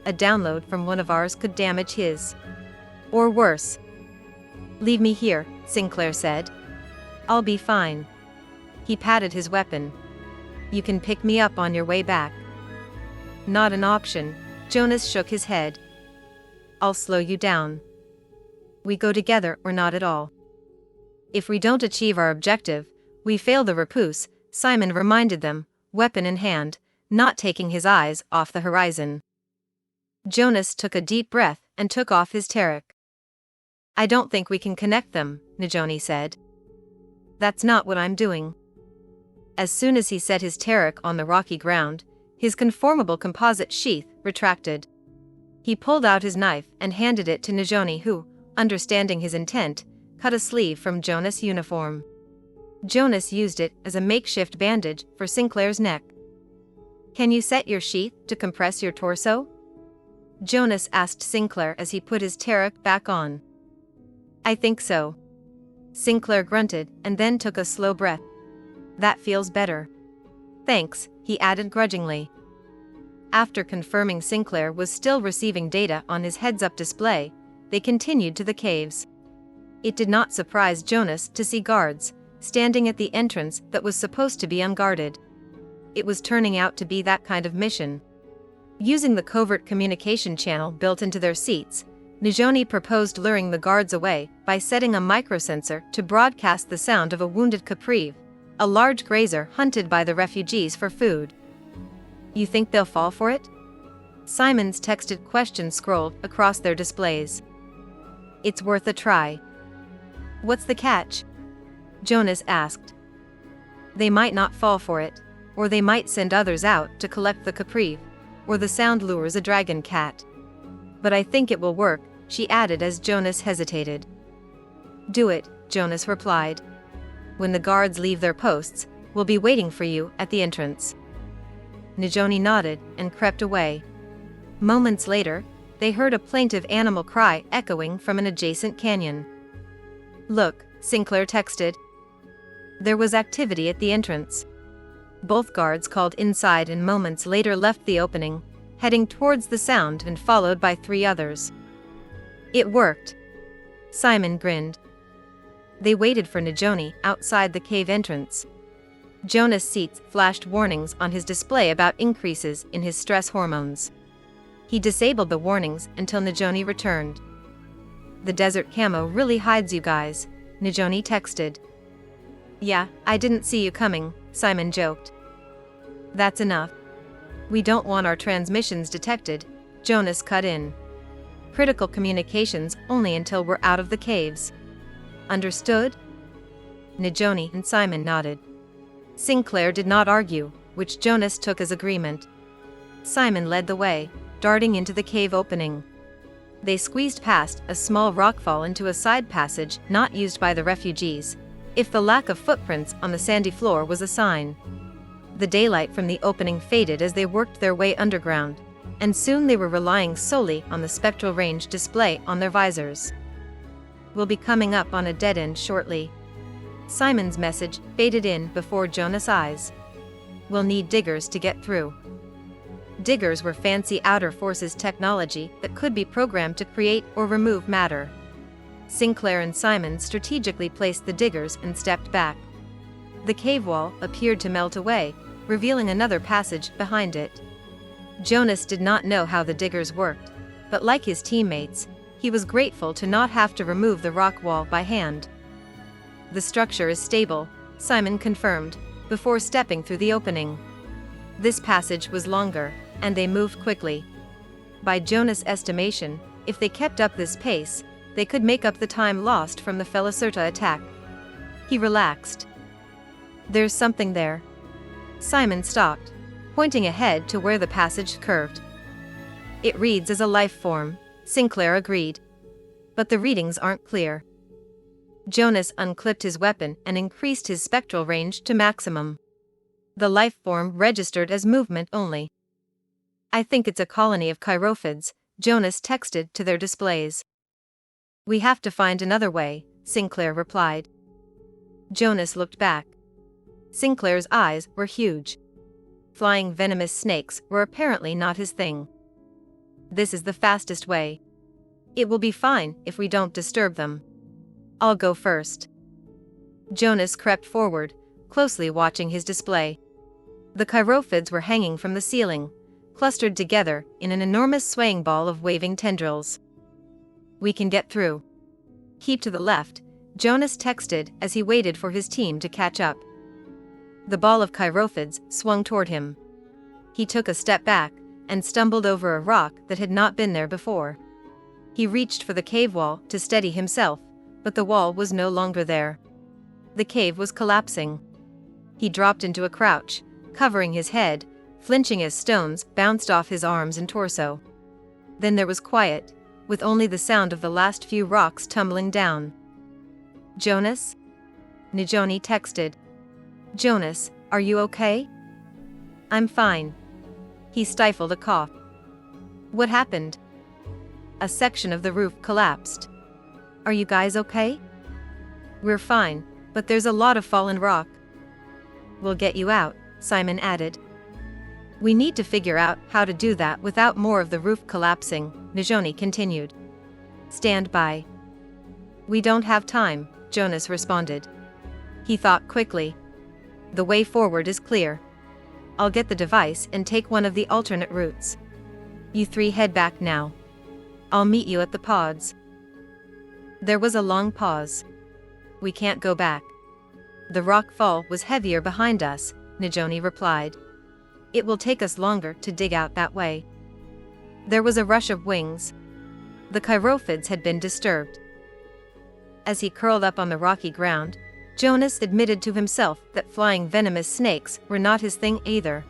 A download from one of ours could damage his. Or worse. Leave me here, Sinclair said. I'll be fine. He patted his weapon. You can pick me up on your way back. Not an option, Jonas shook his head. I'll slow you down. We go together or not at all. If we don't achieve our objective, we fail the repousse, Simon reminded them, weapon in hand, not taking his eyes off the horizon. Jonas took a deep breath and took off his Tarek. I don't think we can connect them, Najoni said. That's not what I'm doing. As soon as he set his Tarek on the rocky ground, his conformable composite sheath retracted. He pulled out his knife and handed it to Najoni who, understanding his intent, cut a sleeve from Jonas' uniform. Jonas used it as a makeshift bandage for Sinclair's neck. Can you set your sheath to compress your torso? Jonas asked Sinclair as he put his Tarek back on. I think so. Sinclair grunted and then took a slow breath. That feels better. Thanks, he added grudgingly. After confirming Sinclair was still receiving data on his heads-up display, they continued to the caves. It did not surprise Jonas to see guards standing at the entrance that was supposed to be unguarded. It was turning out to be that kind of mission. Using the covert communication channel built into their seats, Najoni proposed luring the guards away by setting a microsensor to broadcast the sound of a wounded caprive, a large grazer hunted by the refugees for food. You think they'll fall for it? Simon's texted question scrolled across their displays. It's worth a try. What's the catch? Jonas asked. They might not fall for it, or they might send others out to collect the capri, or the sound lures a dragon cat. But I think it will work, she added as Jonas hesitated. Do it, Jonas replied. When the guards leave their posts, we'll be waiting for you at the entrance. Najoni nodded and crept away. Moments later, they heard a plaintive animal cry echoing from an adjacent canyon. Look, Sinclair texted. There was activity at the entrance. Both guards called inside and moments later left the opening, heading towards the sound and followed by 3 others. It worked. Simon grinned. They waited for Najoni outside the cave entrance. Jonas' seats flashed warnings on his display about increases in his stress hormones. He disabled the warnings until Najoni returned. The desert camo really hides you guys, Najoni texted. Yeah, I didn't see you coming, Simon joked. That's enough. We don't want our transmissions detected, Jonas cut in. Critical communications only until we're out of the caves. Understood? Najoni and Simon nodded. Sinclair did not argue, which Jonas took as agreement. Simon led the way, darting into the cave opening. They squeezed past a small rockfall into a side passage not used by the refugees, if the lack of footprints on the sandy floor was a sign. The daylight from the opening faded as they worked their way underground, and soon they were relying solely on the spectral range display on their visors. We'll be coming up on a dead end shortly. Simon's message faded in before Jonas' eyes. We'll need diggers to get through. Diggers were fancy outer forces technology that could be programmed to create or remove matter. Sinclair and Simon strategically placed the diggers and stepped back. The cave wall appeared to melt away, revealing another passage behind it. Jonas did not know how the diggers worked, but like his teammates, he was grateful to not have to remove the rock wall by hand. The structure is stable, Simon confirmed, before stepping through the opening. This passage was longer, and they moved quickly. By Jonas' estimation, if they kept up this pace, they could make up the time lost from the Felicerta attack. He relaxed. There's something there. Simon stopped, pointing ahead to where the passage curved. It reads as a life form, Sinclair agreed. But the readings aren't clear. Jonas unclipped his weapon and increased his spectral range to maximum. The life form registered as movement only. I think it's a colony of chirophids, Jonas texted to their displays. We have to find another way, Sinclair replied. Jonas looked back. Sinclair's eyes were huge. Flying venomous snakes were apparently not his thing. This is the fastest way. It will be fine if we don't disturb them. I'll go first. Jonas crept forward, closely watching his display. The chirophids were hanging from the ceiling, clustered together in an enormous swaying ball of waving tendrils. We can get through. Keep to the left, Jonas texted as he waited for his team to catch up. The ball of chirophids swung toward him. He took a step back and stumbled over a rock that had not been there before. He reached for the cave wall to steady himself, but the wall was no longer there. The cave was collapsing. He dropped into a crouch, covering his head, flinching as stones bounced off his arms and torso. Then there was quiet, with only the sound of the last few rocks tumbling down. Jonas? Najoni texted. Jonas, are you okay? I'm fine. He stifled a cough. What happened? A section of the roof collapsed. Are you guys okay? We're fine, but there's a lot of fallen rock. We'll get you out, Simon added. We need to figure out how to do that without more of the roof collapsing, Najoni continued. Stand by. We don't have time, Jonas responded. He thought quickly. The way forward is clear. I'll get the device and take one of the alternate routes. You 3 head back now. I'll meet you at the pods. There was a long pause. We can't go back. The rock fall was heavier behind us, Najoni replied. It will take us longer to dig out that way. There was a rush of wings. The chirophids had been disturbed. As he curled up on the rocky ground, Jonas admitted to himself that flying venomous snakes were not his thing either.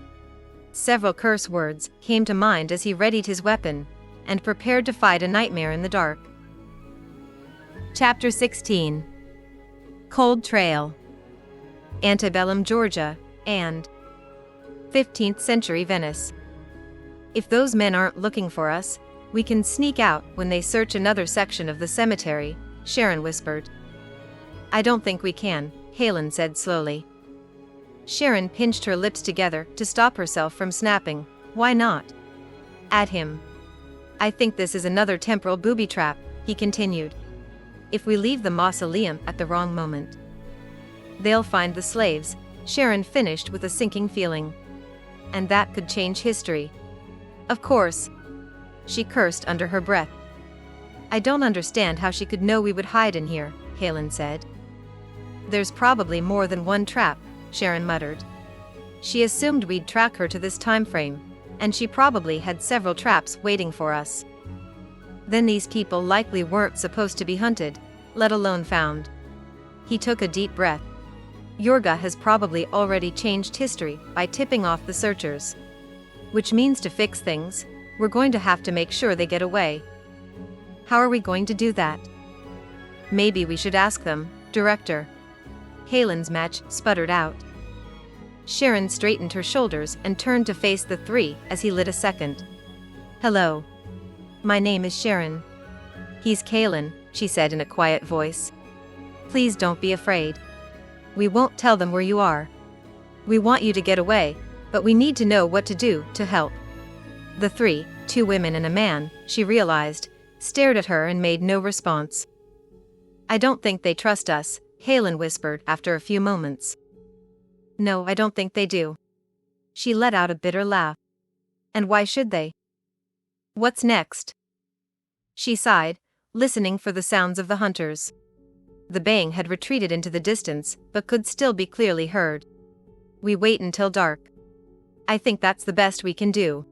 Several curse words came to mind as he readied his weapon and prepared to fight a nightmare in the dark. Chapter 16. Cold Trail. Antebellum Georgia and 15th century Venice. If those men aren't looking for us, we can sneak out when they search another section of the cemetery, Sharon whispered. I don't think we can, Helen said slowly. Sharon pinched her lips together to stop herself from snapping. Why not? At him. I think this is another temporal booby trap, he continued. If we leave the mausoleum at the wrong moment, they'll find the slaves, Sharon finished with a sinking feeling. And that could change history. Of course. She cursed under her breath. I don't understand how she could know we would hide in here, Helen said. There's probably more than one trap, Sharon muttered. She assumed we'd track her to this time frame, and she probably had several traps waiting for us. Then these people likely weren't supposed to be hunted, let alone found. He took a deep breath. Yorga has probably already changed history by tipping off the searchers. Which means to fix things, we're going to have to make sure they get away. How are we going to do that? Maybe we should ask them, Director. Helen's match sputtered out. Sharon straightened her shoulders and turned to face the three as he lit a second. Hello. My name is Sharon. He's Kalen, she said in a quiet voice. Please don't be afraid. We won't tell them where you are. We want you to get away, but we need to know what to do to help. The three, 2 women and a man, she realized, stared at her and made no response. I don't think they trust us, Helen whispered after a few moments. No, I don't think they do. She let out a bitter laugh. And why should they? What's next? She sighed, listening for the sounds of the hunters. The baying had retreated into the distance, but could still be clearly heard. We wait until dark. I think that's the best we can do.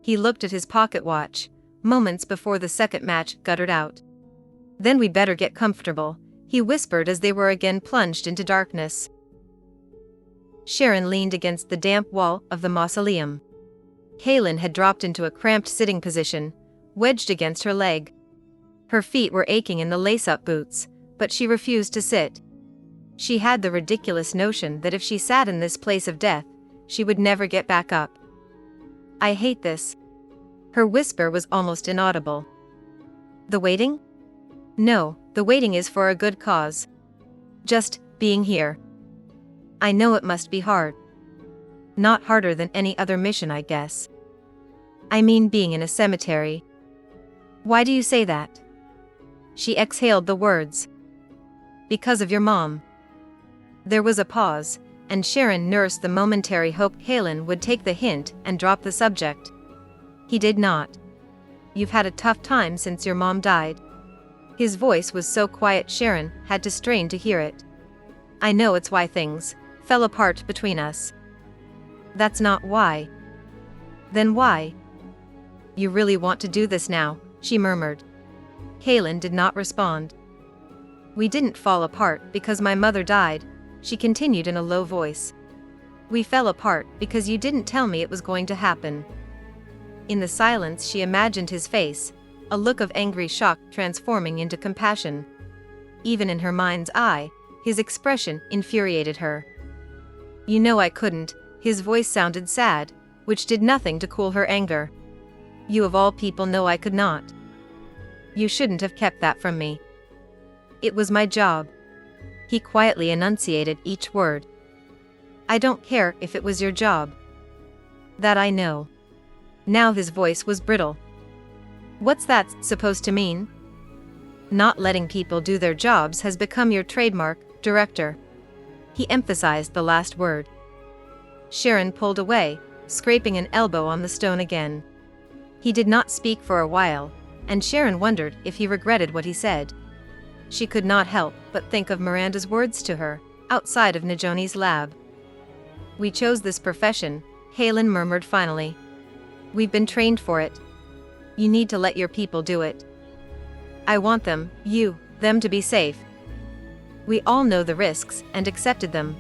He looked at his pocket watch, moments before the second match guttered out. Then we better get comfortable, he whispered as they were again plunged into darkness. Sharon leaned against the damp wall of the mausoleum. Helen had dropped into a cramped sitting position, wedged against her leg. Her feet were aching in the lace-up boots, but she refused to sit. She had the ridiculous notion that if she sat in this place of death, she would never get back up. I hate this. Her whisper was almost inaudible. The waiting? No, the waiting is for a good cause. Just being here. I know it must be hard. Not harder than any other mission, I guess. I mean being in a cemetery. Why do you say that? She exhaled the words. Because of your mom. There was a pause, and Sharon nursed the momentary hope Helen would take the hint and drop the subject. He did not. You've had a tough time since your mom died. His voice was so quiet Sharon had to strain to hear it. I know it's why things fell apart between us. That's not why. Then why? You really want to do this now, she murmured. Helen did not respond. We didn't fall apart because my mother died, she continued in a low voice. We fell apart because you didn't tell me it was going to happen. In the silence she imagined his face, a look of angry shock transforming into compassion. Even in her mind's eye, his expression infuriated her. You know I couldn't, his voice sounded sad, which did nothing to cool her anger. You of all people know I could not. You shouldn't have kept that from me. It was my job. He quietly enunciated each word. I don't care if it was your job. That I know. Now his voice was brittle. What's that supposed to mean? Not letting people do their jobs has become your trademark, Director. He emphasized the last word. Sharon pulled away, scraping an elbow on the stone again. He did not speak for a while, and Sharon wondered if he regretted what he said. She could not help but think of Miranda's words to her, outside of Najoni's lab. We chose this profession, Helen murmured finally. We've been trained for it. You need to let your people do it. I want them, them to be safe. We all know the risks and accepted them.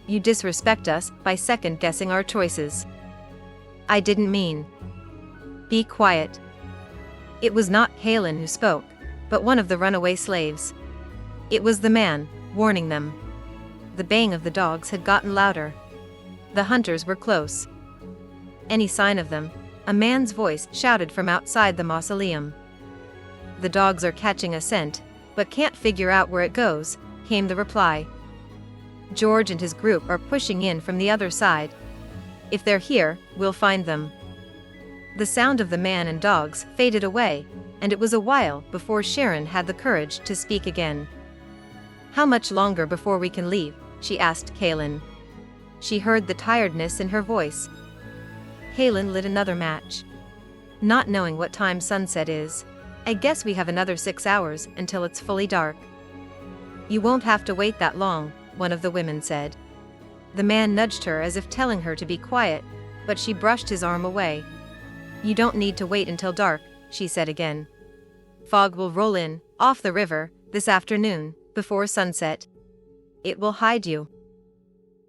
You disrespect us by second-guessing our choices. I didn't mean. Be quiet. It was not Halen who spoke, but one of the runaway slaves. It was the man, warning them. The baying of the dogs had gotten louder. The hunters were close. Any sign of them? A man's voice shouted from outside the mausoleum. The dogs are catching a scent, but can't figure out where it goes, came the reply. George and his group are pushing in from the other side. If they're here, we'll find them. The sound of the man and dogs faded away, and it was a while before Sharon had the courage to speak again. How much longer before we can leave? She asked Halen. She heard the tiredness in her voice. Halen lit another match. Not knowing what time sunset is, I guess we have another 6 hours until it's fully dark. You won't have to wait that long, one of the women said. The man nudged her as if telling her to be quiet, but she brushed his arm away. You don't need to wait until dark, she said again. Fog will roll in, off the river, this afternoon, before sunset. It will hide you.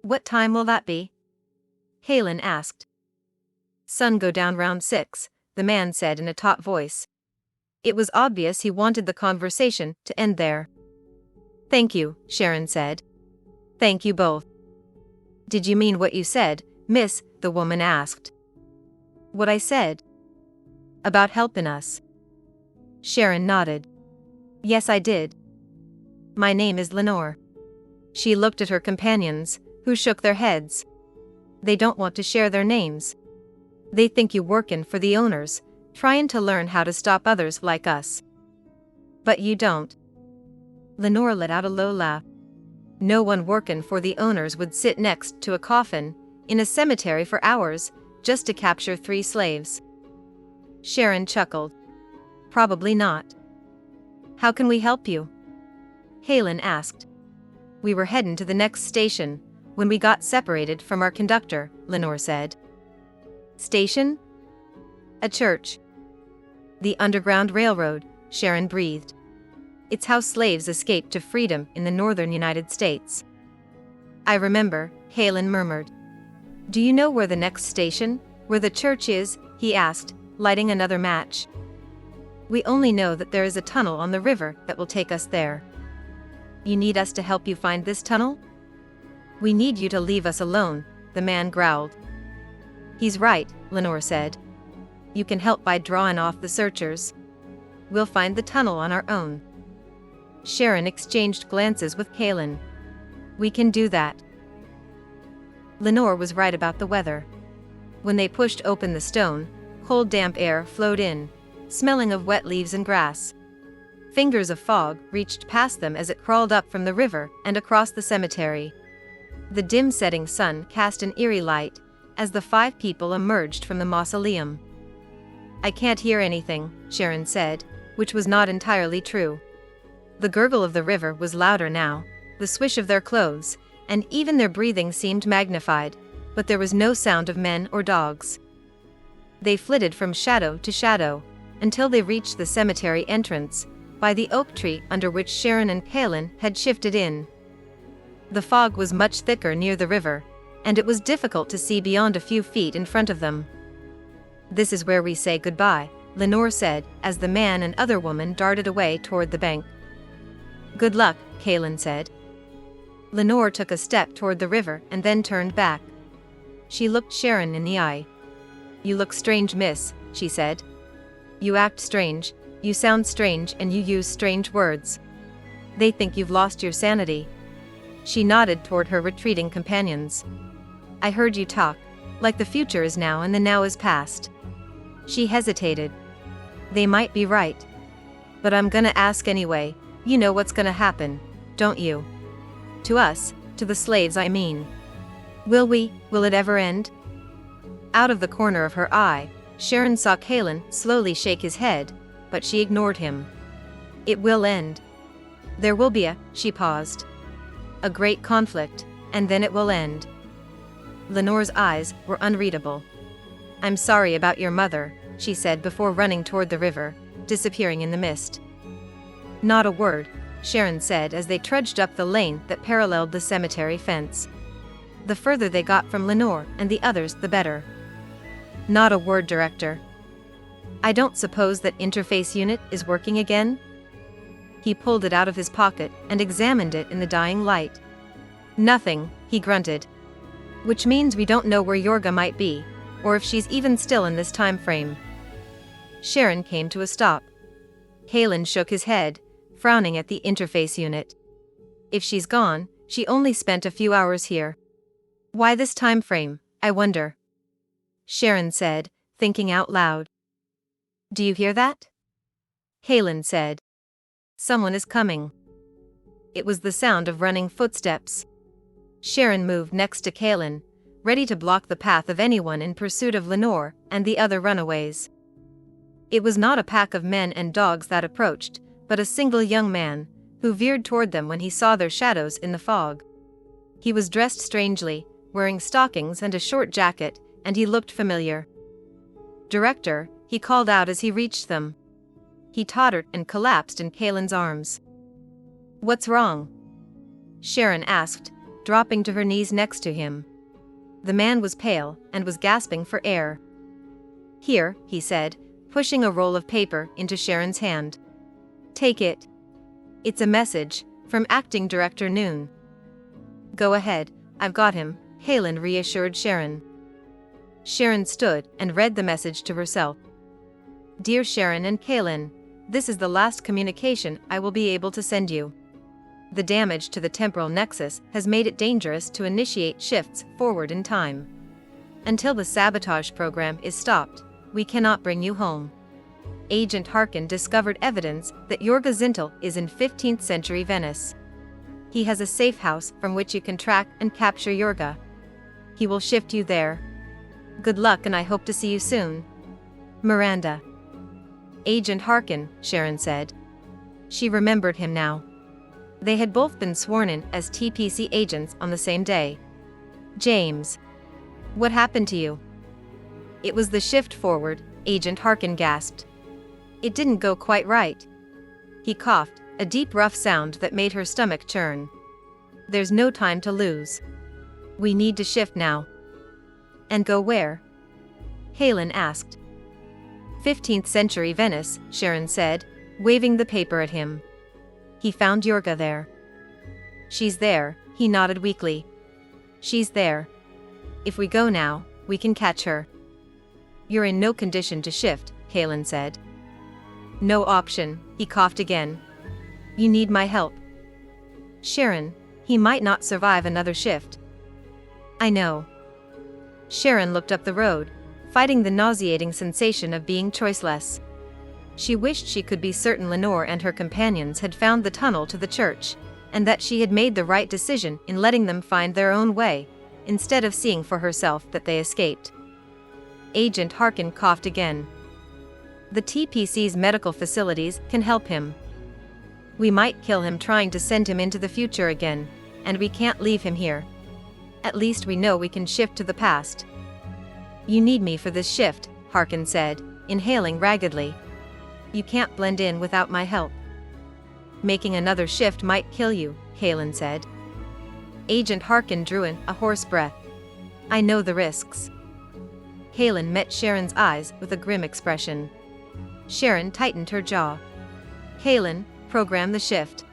What time will that be? Halen asked. Sun go down round 6, the man said in a taut voice. It was obvious he wanted the conversation to end there. Thank you, Sharon said. Thank you both. Did you mean what you said, miss? The woman asked. What I said? About helping us. Sharon nodded. Yes, I did. My name is Lenore. She looked at her companions, who shook their heads. They don't want to share their names. They think you workin' for the owners, trying to learn how to stop others like us. But you don't. Lenore let out a low laugh. No one workin' for the owners would sit next to a coffin, in a cemetery for hours, just to capture 3 slaves. Sharon chuckled. Probably not. How can we help you? Halen asked. We were heading to the next station, when we got separated from our conductor, Lenore said. Station? A church. The Underground Railroad, Sharon breathed. It's how slaves escaped to freedom in the northern United States. I remember, Halen murmured. Do you know where the next station, where the church is? He asked, lighting another match. We only know that there is a tunnel on the river that will take us there. You need us to help you find this tunnel? We need you to leave us alone, the man growled. He's right, Lenore said. You can help by drawing off the searchers. We'll find the tunnel on our own. Sharon exchanged glances with Halen. We can do that. Lenore was right about the weather. When they pushed open the stone, cold damp air flowed in, smelling of wet leaves and grass. Fingers of fog reached past them as it crawled up from the river and across the cemetery. The dim setting sun cast an eerie light, as the 5 people emerged from the mausoleum. I can't hear anything, Sharon said, which was not entirely true. The gurgle of the river was louder now, the swish of their clothes, and even their breathing seemed magnified, but there was no sound of men or dogs. They flitted from shadow to shadow, until they reached the cemetery entrance, by the oak tree under which Sharon and Halen had shifted in. The fog was much thicker near the river, and it was difficult to see beyond a few feet in front of them. This is where we say goodbye, Lenore said, as the man and other woman darted away toward the bank. Good luck, Halen said. Lenore took a step toward the river and then turned back. She looked Sharon in the eye. You look strange, miss, she said. You act strange, you sound strange, and you use strange words. They think you've lost your sanity. She nodded toward her retreating companions. I heard you talk, like the future is now and the now is past. She hesitated. They might be right. But I'm gonna ask anyway. You know what's gonna happen, don't you? To us, to the slaves I mean. Will it ever end? Out of the corner of her eye, Sharon saw Halen slowly shake his head, but she ignored him. It will end. There will be she paused. A great conflict, and then it will end. Lenore's eyes were unreadable. I'm sorry about your mother, she said before running toward the river, disappearing in the mist. Not a word, Sharon said as they trudged up the lane that paralleled the cemetery fence. The further they got from Lenore and the others, the better. Not a word, Director. I don't suppose that interface unit is working again? He pulled it out of his pocket and examined it in the dying light. Nothing, he grunted. Which means we don't know where Yorga might be, or if she's even still in this time frame. Sharon came to a stop. Halen shook his head, frowning at the interface unit. If she's gone, she only spent a few hours here. Why this time frame, I wonder? Sharon said, thinking out loud. Do you hear that? Halen said. Someone is coming. It was the sound of running footsteps. Sharon moved next to Halen, ready to block the path of anyone in pursuit of Lenore and the other runaways. It was not a pack of men and dogs that approached, but a single young man, who veered toward them when he saw their shadows in the fog. He was dressed strangely, wearing stockings and a short jacket, and he looked familiar. Director, he called out as he reached them. He tottered and collapsed in Halen's arms. What's wrong? Sharon asked, dropping to her knees next to him. The man was pale and was gasping for air. Here, he said, pushing a roll of paper into Sharon's hand. Take it. It's a message, from Acting Director Noon. Go ahead, I've got him, Halen reassured Sharon. Sharon stood and read the message to herself. Dear Sharon and Halen, this is the last communication I will be able to send you. The damage to the temporal nexus has made it dangerous to initiate shifts forward in time. Until the sabotage program is stopped, we cannot bring you home. Agent Harkin discovered evidence that Yorga Zintel is in 15th century Venice. He has a safe house from which you can track and capture Yorga. He will shift you there. Good luck, and I hope to see you soon. Miranda. Agent Harkin, Sharon said. She remembered him now. They had both been sworn in as TPC agents on the same day. James. What happened to you? It was the shift forward, Agent Harkin gasped. It didn't go quite right. He coughed, a deep rough sound that made her stomach churn. There's no time to lose. We need to shift now. And go where? Halen asked. 15th century Venice, Sharon said, waving the paper at him. He found Yorga there. She's there, he nodded weakly. She's there. If we go now, we can catch her. You're in no condition to shift, Halen said. No option, he coughed again. You need my help. Sharon, he might not survive another shift. I know. Sharon looked up the road, fighting the nauseating sensation of being choiceless. She wished she could be certain Lenore and her companions had found the tunnel to the church, and that she had made the right decision in letting them find their own way, instead of seeing for herself that they escaped. Agent Harkin coughed again. The TPC's medical facilities can help him. We might kill him trying to send him into the future again, and we can't leave him here. At least we know we can shift to the past. You need me for this shift, Harkin said, inhaling raggedly. You can't blend in without my help. Making another shift might kill you, Halen said. Agent Harkin drew in a hoarse breath. I know the risks. Halen met Sharon's eyes with a grim expression. Sharon tightened her jaw. Halen, program the shift.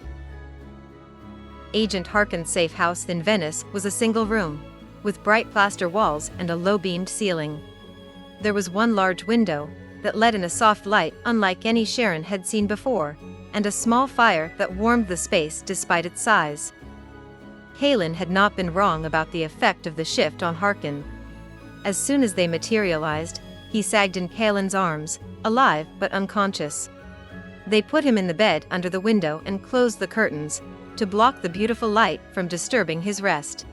Agent Harkin's safe house in Venice was a single room, with bright plaster walls and a low-beamed ceiling. There was one large window that let in a soft light unlike any Sharon had seen before, and a small fire that warmed the space despite its size. Halen had not been wrong about the effect of the shift on Harkin. As soon as they materialized, he sagged in Halen's arms, alive but unconscious. They put him in the bed under the window and closed the curtains, to block the beautiful light from disturbing his rest.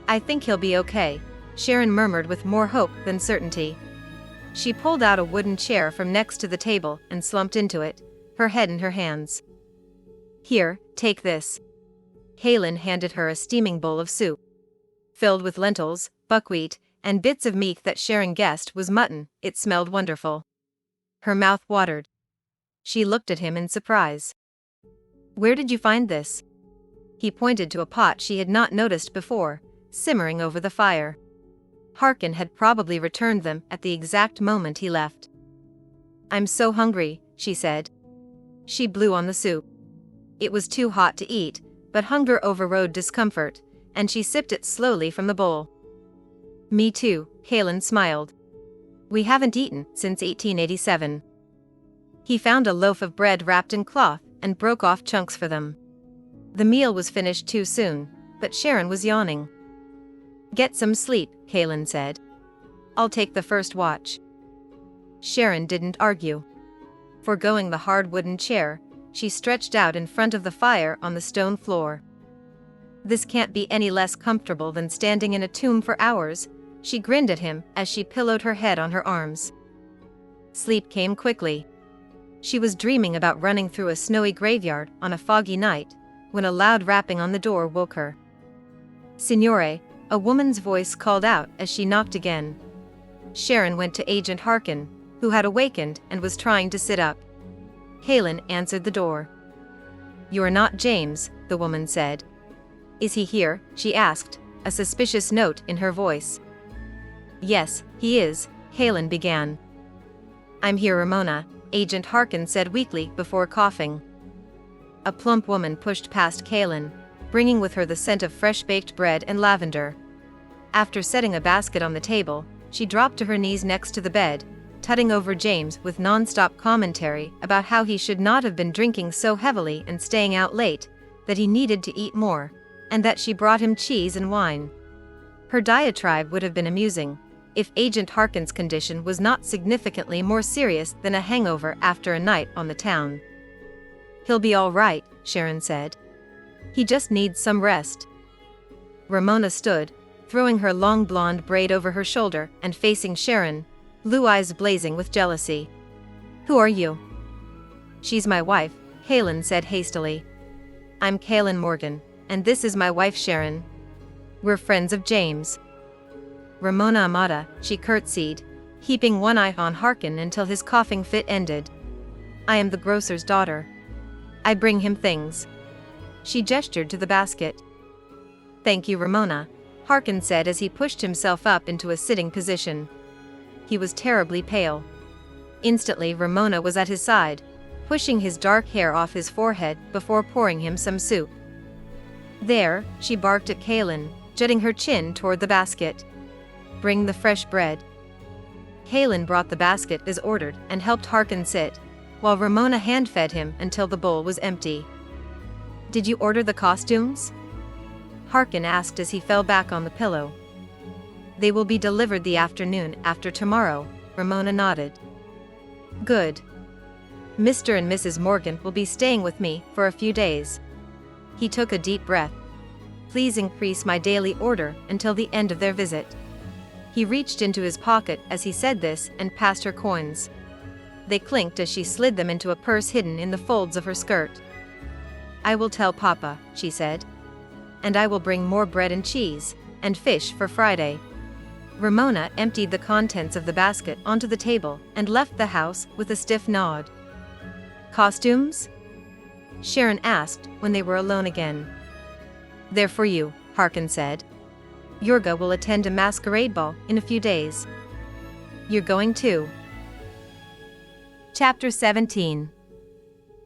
I think he'll be okay, Sharon murmured with more hope than certainty. She pulled out a wooden chair from next to the table and slumped into it, her head in her hands. Here, take this. Halen handed her a steaming bowl of soup. Filled with lentils, buckwheat, and bits of meat that Sharon guessed was mutton, it smelled wonderful. Her mouth watered. She looked at him in surprise. Where did you find this? He pointed to a pot she had not noticed before, simmering over the fire. Harkin had probably returned them at the exact moment he left. I'm so hungry, she said. She blew on the soup. It was too hot to eat, but hunger overrode discomfort, and she sipped it slowly from the bowl. Me too, Kalen smiled. We haven't eaten since 1887. He found a loaf of bread wrapped in cloth and broke off chunks for them. The meal was finished too soon, but Sharon was yawning. Get some sleep, Kalen said. I'll take the first watch. Sharon didn't argue. Foregoing the hard wooden chair, she stretched out in front of the fire on the stone floor. This can't be any less comfortable than standing in a tomb for hours, she grinned at him as she pillowed her head on her arms. Sleep came quickly. She was dreaming about running through a snowy graveyard on a foggy night, when a loud rapping on the door woke her. Signore, a woman's voice called out as she knocked again. Sharon went to Agent Harkin, who had awakened and was trying to sit up. Kalen answered the door. You're not James, the woman said. Is he here? She asked, a suspicious note in her voice. Yes, he is, Kalen began. I'm here, Ramona, Agent Harkin said weakly before coughing. A plump woman pushed past Kalen, bringing with her the scent of fresh-baked bread and lavender. After setting a basket on the table, she dropped to her knees next to the bed, tutting over James with non-stop commentary about how he should not have been drinking so heavily and staying out late, that he needed to eat more, and that she brought him cheese and wine. Her diatribe would have been amusing, if Agent Harkin's condition was not significantly more serious than a hangover after a night on the town. He'll be all right, Sharon said. He just needs some rest. Ramona stood, throwing her long blonde braid over her shoulder and facing Sharon, blue eyes blazing with jealousy. Who are you? She's my wife, Kalen said hastily. I'm Kalen Morgan, and this is my wife Sharon. We're friends of James. Ramona Amata, she curtsied, keeping one eye on Harkin until his coughing fit ended. I am the grocer's daughter. I bring him things. She gestured to the basket. Thank you, Ramona, Harkin said as he pushed himself up into a sitting position. He was terribly pale. Instantly Ramona was at his side, pushing his dark hair off his forehead before pouring him some soup. There, she barked at Kalen, jutting her chin toward the basket. Bring the fresh bread. Kalen brought the basket as ordered and helped Harkin sit, while Ramona hand-fed him until the bowl was empty. Did you order the costumes? Harkin asked as he fell back on the pillow. They will be delivered the afternoon after tomorrow, Ramona nodded. Good. Mr. and Mrs. Morgan will be staying with me for a few days. He took a deep breath. Please increase my daily order until the end of their visit. He reached into his pocket as he said this and passed her coins. They clinked as she slid them into a purse hidden in the folds of her skirt. I will tell Papa, she said. And I will bring more bread and cheese, and fish for Friday. Ramona emptied the contents of the basket onto the table and left the house with a stiff nod. Costumes? Sharon asked when they were alone again. They're for you, Harkin said. Yorga will attend a masquerade ball in a few days. You're going too. Chapter 17.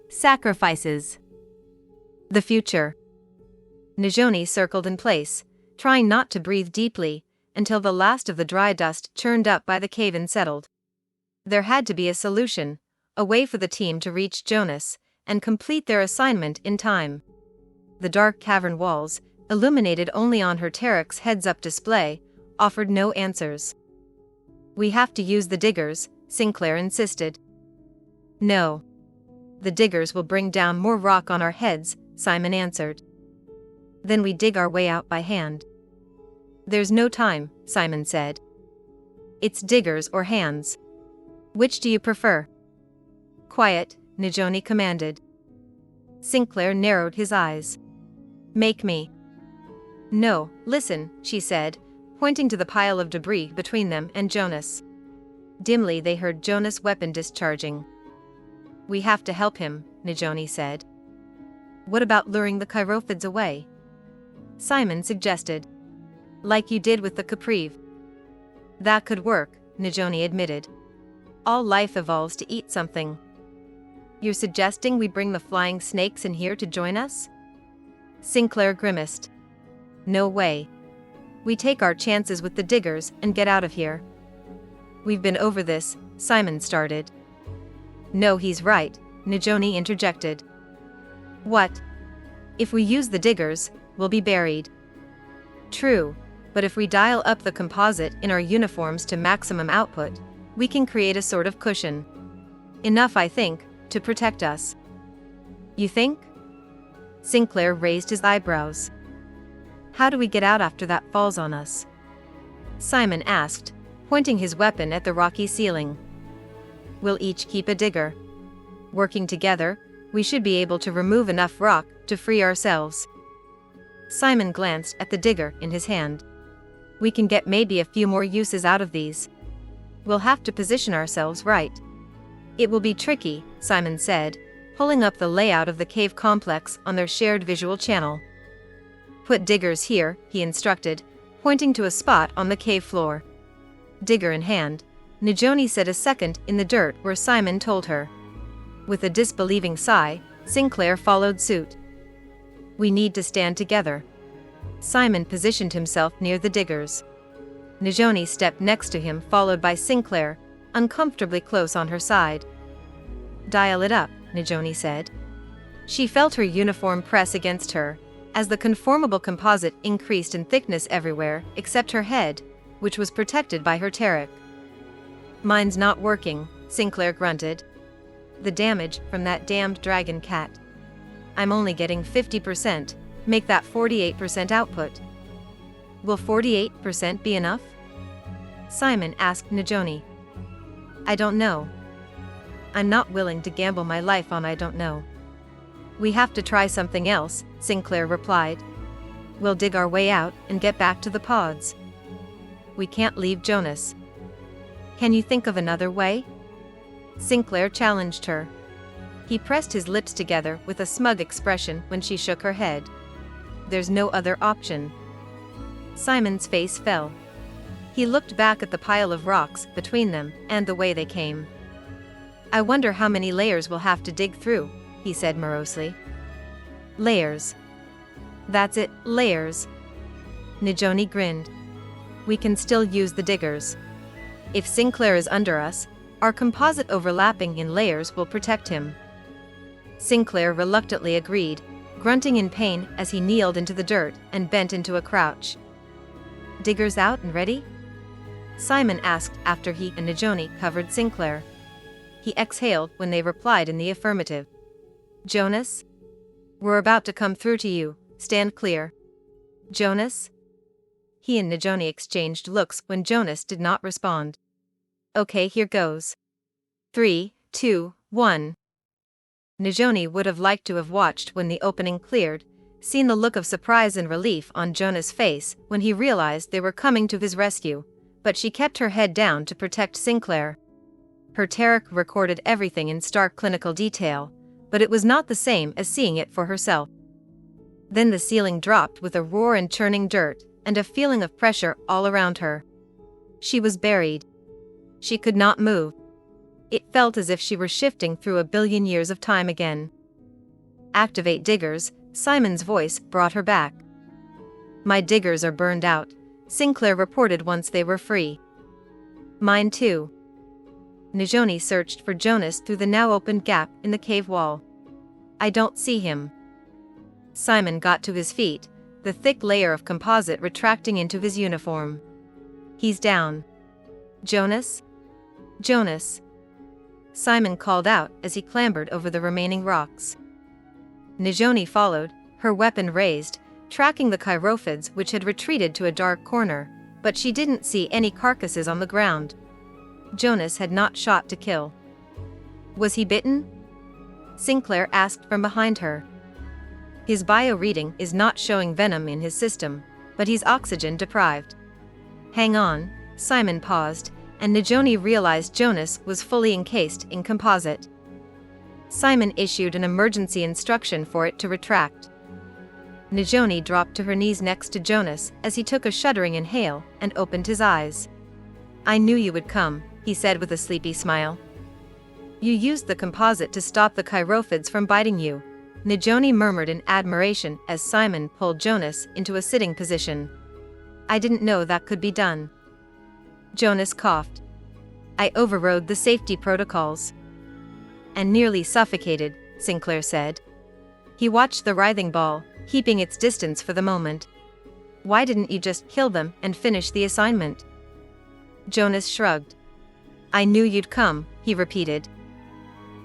Sacrifices. The future. Najoni circled in place, trying not to breathe deeply, until the last of the dry dust churned up by the cave-in settled. There had to be a solution, a way for the team to reach Jonas and complete their assignment in time. The dark cavern walls, illuminated only on her Terex heads-up display, offered no answers. We have to use the diggers, Sinclair insisted. No. The diggers will bring down more rock on our heads, Simon answered. Then we dig our way out by hand. There's no time, Simon said. It's diggers or hands. Which do you prefer? Quiet, Najoni commanded. Sinclair narrowed his eyes. Make me. No, listen, she said, pointing to the pile of debris between them and Jonas. Dimly they heard Jonas' weapon discharging. We have to help him, Najoni said. What about luring the chirophids away? Simon suggested. Like you did with the caprive. That could work, Najoni admitted. All life evolves to eat something. You're suggesting we bring the flying snakes in here to join us? Sinclair grimaced. No way. We take our chances with the diggers and get out of here. We've been over this, Simon started. No, he's right, Najoni interjected. What? If we use the diggers, we'll be buried. True, but if we dial up the composite in our uniforms to maximum output, we can create a sort of cushion. Enough, I think, to protect us. You think? Sinclair raised his eyebrows. How do we get out after that falls on us? Simon asked, pointing his weapon at the rocky ceiling. We'll each keep a digger. Working together, we should be able to remove enough rock to free ourselves. Simon glanced at the digger in his hand. We can get maybe a few more uses out of these. We'll have to position ourselves right. It will be tricky, Simon said, pulling up the layout of the cave complex on their shared visual channel. Put diggers here, he instructed, pointing to a spot on the cave floor. Digger in hand, Najoni set a second in the dirt where Simon told her. With a disbelieving sigh, Sinclair followed suit. We need to stand together. Simon positioned himself near the diggers. Najoni stepped next to him, followed by Sinclair, uncomfortably close on her side. Dial it up, Najoni said. She felt her uniform press against her, as the conformable composite increased in thickness everywhere except her head, which was protected by her taric. Mine's not working, Sinclair grunted. The damage from that damned dragon cat. I'm only getting 50%, make that 48% output. Will 48% be enough? Simon asked Najoni. I don't know. I'm not willing to gamble my life on I don't know. We have to try something else, Sinclair replied. We'll dig our way out and get back to the pods. We can't leave Jonas. Can you think of another way? Sinclair challenged her. He pressed his lips together with a smug expression when she shook her head. There's no other option. Simon's face fell. He looked back at the pile of rocks between them and the way they came. I wonder how many layers we'll have to dig through, he said morosely. Layers. That's it, layers. Najoni grinned. We can still use the diggers. If Sinclair is under us, our composite overlapping in layers will protect him. Sinclair reluctantly agreed, grunting in pain as he kneeled into the dirt and bent into a crouch. Diggers out and ready? Simon asked after he and Najoni covered Sinclair. He exhaled when they replied in the affirmative. Jonas? We're about to come through to you, stand clear. Jonas? He and Najoni exchanged looks when Jonas did not respond. Okay, here goes. 3, 2, 1. Najoni would have liked to have watched when the opening cleared, seen the look of surprise and relief on Jonas' face when he realized they were coming to his rescue, but she kept her head down to protect Sinclair. Her taric recorded everything in stark clinical detail, but it was not the same as seeing it for herself. Then the ceiling dropped with a roar and churning dirt, and a feeling of pressure all around her. She was buried. She could not move. It felt as if she were shifting through a billion years of time again. Activate diggers, Simon's voice brought her back. My diggers are burned out, Sinclair reported once they were free. Mine too. Najoni searched for Jonas through the now opened gap in the cave wall. I don't see him. Simon got to his feet, the thick layer of composite retracting into his uniform. He's down. Jonas? Jonas. Simon called out as he clambered over the remaining rocks. Najoni followed, her weapon raised, tracking the chirophids which had retreated to a dark corner, but she didn't see any carcasses on the ground. Jonas had not shot to kill. Was he bitten? Sinclair asked from behind her. His bio reading is not showing venom in his system, but he's oxygen deprived. Hang on, Simon paused, and Najoni realized Jonas was fully encased in composite. Simon issued an emergency instruction for it to retract. Najoni dropped to her knees next to Jonas as he took a shuddering inhale and opened his eyes. "I knew you would come," he said with a sleepy smile. "You used the composite to stop the chirophids from biting you," Najoni murmured in admiration as Simon pulled Jonas into a sitting position. "I didn't know that could be done." Jonas coughed. "I overrode the safety protocols." "And nearly suffocated," Sinclair said. He watched the writhing ball, keeping its distance for the moment. "Why didn't you just kill them and finish the assignment?" Jonas shrugged. "I knew you'd come," he repeated.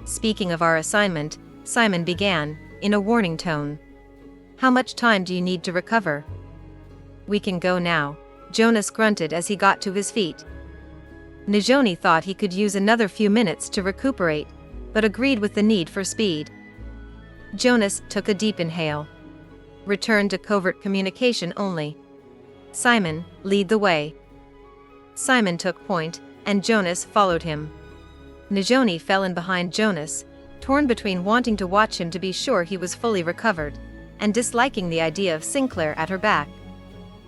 "Speaking of our assignment," Simon began, in a warning tone. "How much time do you need to recover?" "We can go now," Jonas grunted as he got to his feet. Najoni thought he could use another few minutes to recuperate, but agreed with the need for speed. Jonas took a deep inhale. "Return to covert communication only. Simon, lead the way." Simon took point, and Jonas followed him. Najoni fell in behind Jonas, torn between wanting to watch him to be sure he was fully recovered, and disliking the idea of Sinclair at her back.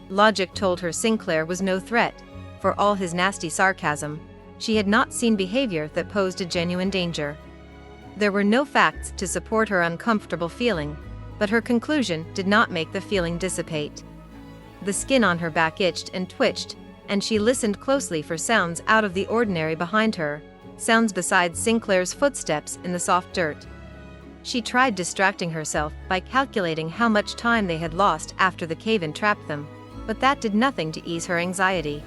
Logic told her Sinclair was no threat. For all his nasty sarcasm, she had not seen behavior that posed a genuine danger. There were no facts to support her uncomfortable feeling, but her conclusion did not make the feeling dissipate. The skin on her back itched and twitched, and she listened closely for sounds out of the ordinary behind her, sounds besides Sinclair's footsteps in the soft dirt. She tried distracting herself by calculating how much time they had lost after the cave-in trapped them, but that did nothing to ease her anxiety.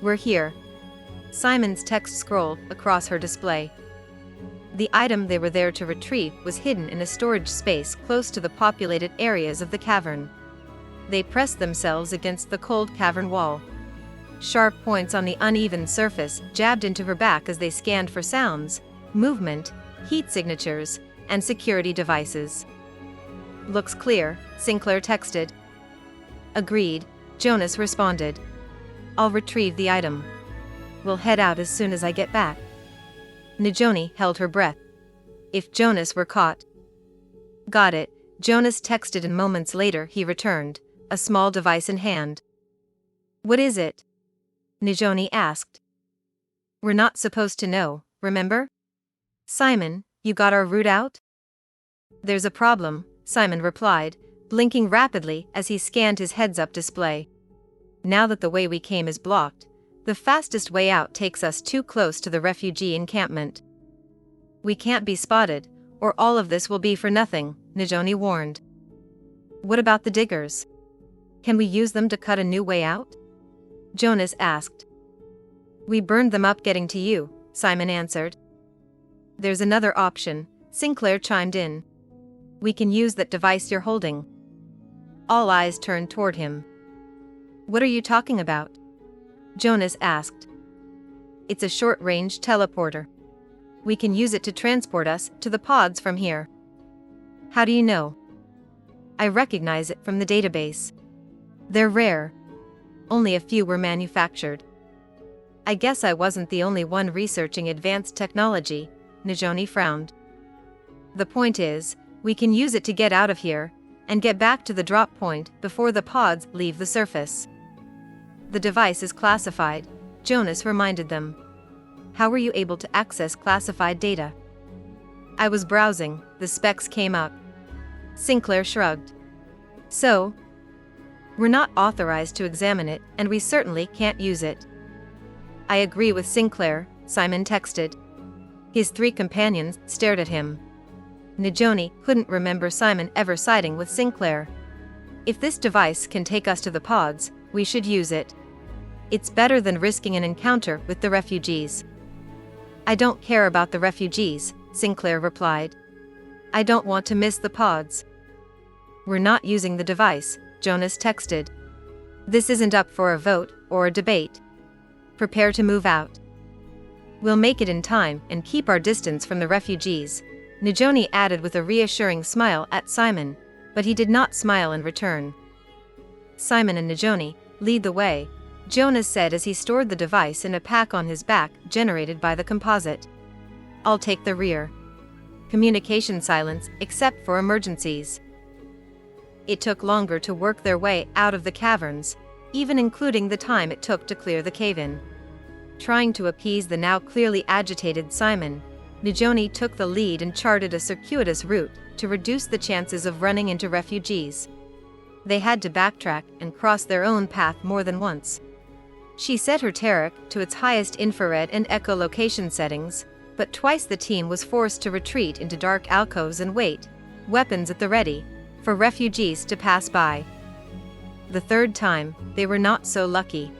"We're here." Simon's text scrolled across her display. The item they were there to retrieve was hidden in a storage space close to the populated areas of the cavern. They pressed themselves against the cold cavern wall. Sharp points on the uneven surface jabbed into her back as they scanned for sounds, movement, heat signatures, and security devices. "Looks clear," Sinclair texted. "Agreed," Jonas responded. "I'll retrieve the item. We'll head out as soon as I get back." Najoni held her breath. If Jonas were caught. "Got it," Jonas texted, and moments later he returned, a small device in hand. "What is it?" Najoni asked. "We're not supposed to know, remember? Simon, you got our route out?" "There's a problem," Simon replied, blinking rapidly as he scanned his heads-up display. "Now that the way we came is blocked, the fastest way out takes us too close to the refugee encampment. We can't be spotted, or all of this will be for nothing," Najoni warned. "What about the diggers? Can we use them to cut a new way out?" Jonas asked. "We burned them up getting to you," Simon answered. "There's another option," Sinclair chimed in. "We can use that device you're holding." All eyes turned toward him. "What are you talking about?" Jonas asked. "It's a short-range teleporter. We can use it to transport us to the pods from here." "How do you know?" "I recognize it from the database. They're rare. Only a few were manufactured." "I guess I wasn't the only one researching advanced technology," Najoni frowned. "The point is, we can use it to get out of here, and get back to the drop point before the pods leave the surface." "The device is classified," Jonas reminded them. "How were you able to access classified data?" "I was browsing, the specs came up." Sinclair shrugged. "So? We're not authorized to examine it, and we certainly can't use it." "I agree with Sinclair," Simon texted. His three companions stared at him. Najoni couldn't remember Simon ever siding with Sinclair. "If this device can take us to the pods, we should use it. It's better than risking an encounter with the refugees." "I don't care about the refugees," Sinclair replied. "I don't want to miss the pods." "We're not using the device," Jonas texted. "This isn't up for a vote or a debate. Prepare to move out." "We'll make it in time and keep our distance from the refugees," Najoni added with a reassuring smile at Simon, but he did not smile in return. "Simon and Najoni, lead the way," Jonas said as he stored the device in a pack on his back generated by the composite. "I'll take the rear." communication silence except for emergencies. It took longer to work their way out of the caverns, even including the time it took to clear the cave-in. Trying to appease the now clearly agitated Simon, Najoni took the lead and charted a circuitous route to reduce the chances of running into refugees. They had to backtrack and cross their own path more than once. She set her Taric to its highest infrared and echolocation settings, but twice the team was forced to retreat into dark alcoves and wait, weapons at the ready, for refugees to pass by. The third time, they were not so lucky.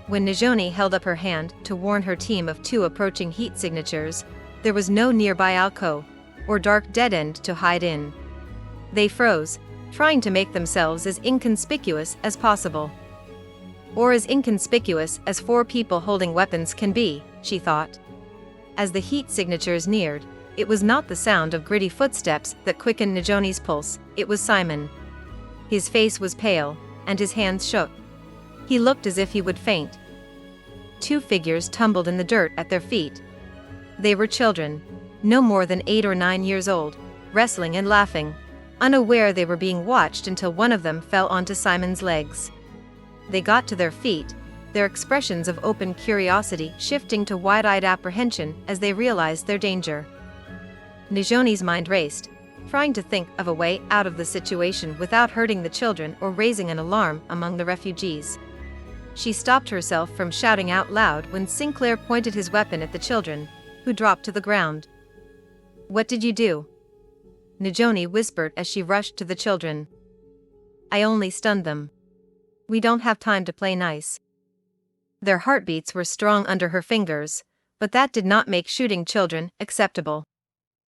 When Najoni held up her hand to warn her team of 2 approaching heat signatures, there was no nearby alcove or dark dead end to hide in. They froze, trying to make themselves as inconspicuous as possible. Or as inconspicuous as 4 people holding weapons can be, she thought. As the heat signatures neared, it was not the sound of gritty footsteps that quickened Najoni's pulse, it was Simon. His face was pale, and his hands shook. He looked as if he would faint. 2 figures tumbled in the dirt at their feet. They were children, no more than 8 or 9 years old, wrestling and laughing, unaware they were being watched until one of them fell onto Simon's legs. They got to their feet, their expressions of open curiosity shifting to wide-eyed apprehension as they realized their danger. Najoni's mind raced, trying to think of a way out of the situation without hurting the children or raising an alarm among the refugees. She stopped herself from shouting out loud when Sinclair pointed his weapon at the children, who dropped to the ground. "What did you do?" Najoni whispered as she rushed to the children. "I only stunned them. We don't have time to play nice." Their heartbeats were strong under her fingers, but that did not make shooting children acceptable.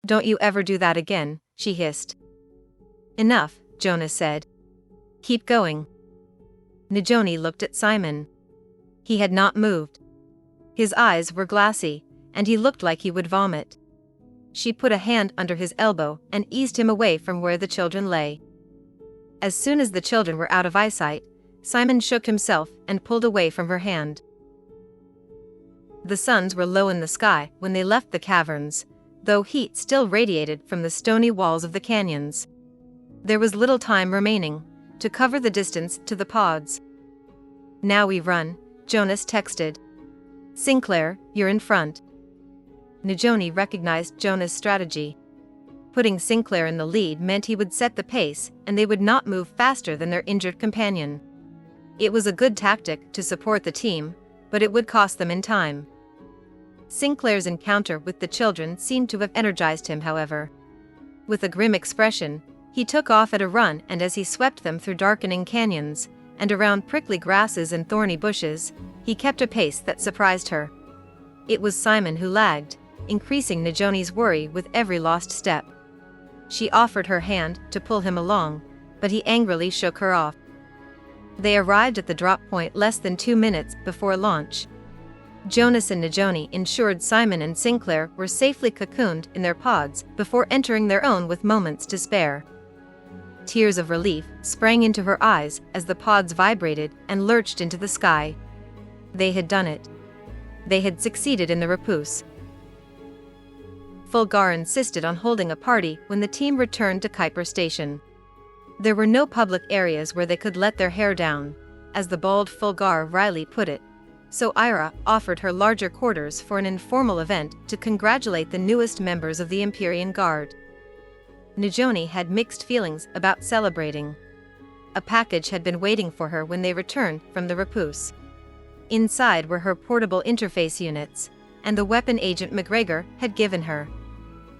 "Don't you ever do that again," she hissed. "Enough," Jonas said. "Keep going." Najoni looked at Simon. He had not moved. His eyes were glassy, and he looked like he would vomit. She put a hand under his elbow and eased him away from where the children lay. As soon as the children were out of eyesight, Simon shook himself and pulled away from her hand. The suns were low in the sky when they left the caverns, though heat still radiated from the stony walls of the canyons. There was little time remaining to cover the distance to the pods. "Now we run," Jonas texted. "Sinclair, you're in front." Najoni recognized Jonas' strategy. Putting Sinclair in the lead meant he would set the pace and they would not move faster than their injured companion. It was a good tactic to support the team, but it would cost them in time. Sinclair's encounter with the children seemed to have energized him, however. With a grim expression, he took off at a run, and as he swept them through darkening canyons and around prickly grasses and thorny bushes, he kept a pace that surprised her. It was Simon who lagged, increasing Najoni's worry with every lost step. She offered her hand to pull him along, but he angrily shook her off. They arrived at the drop point less than 2 minutes before launch. Jonas and Najoni ensured Simon and Sinclair were safely cocooned in their pods before entering their own with moments to spare. Tears of relief sprang into her eyes as the pods vibrated and lurched into the sky. They had done it. They had succeeded in the repousse. Fulgar insisted on holding a party when the team returned to Kuiper Station. There were no public areas where they could let their hair down, as the bald Fulgar Riley put it, so Ira offered her larger quarters for an informal event to congratulate the newest members of the Empyrean Guard. Najoni had mixed feelings about celebrating. A package had been waiting for her when they returned from the repousse. Inside were her portable interface units, and the weapon Agent McGregor had given her.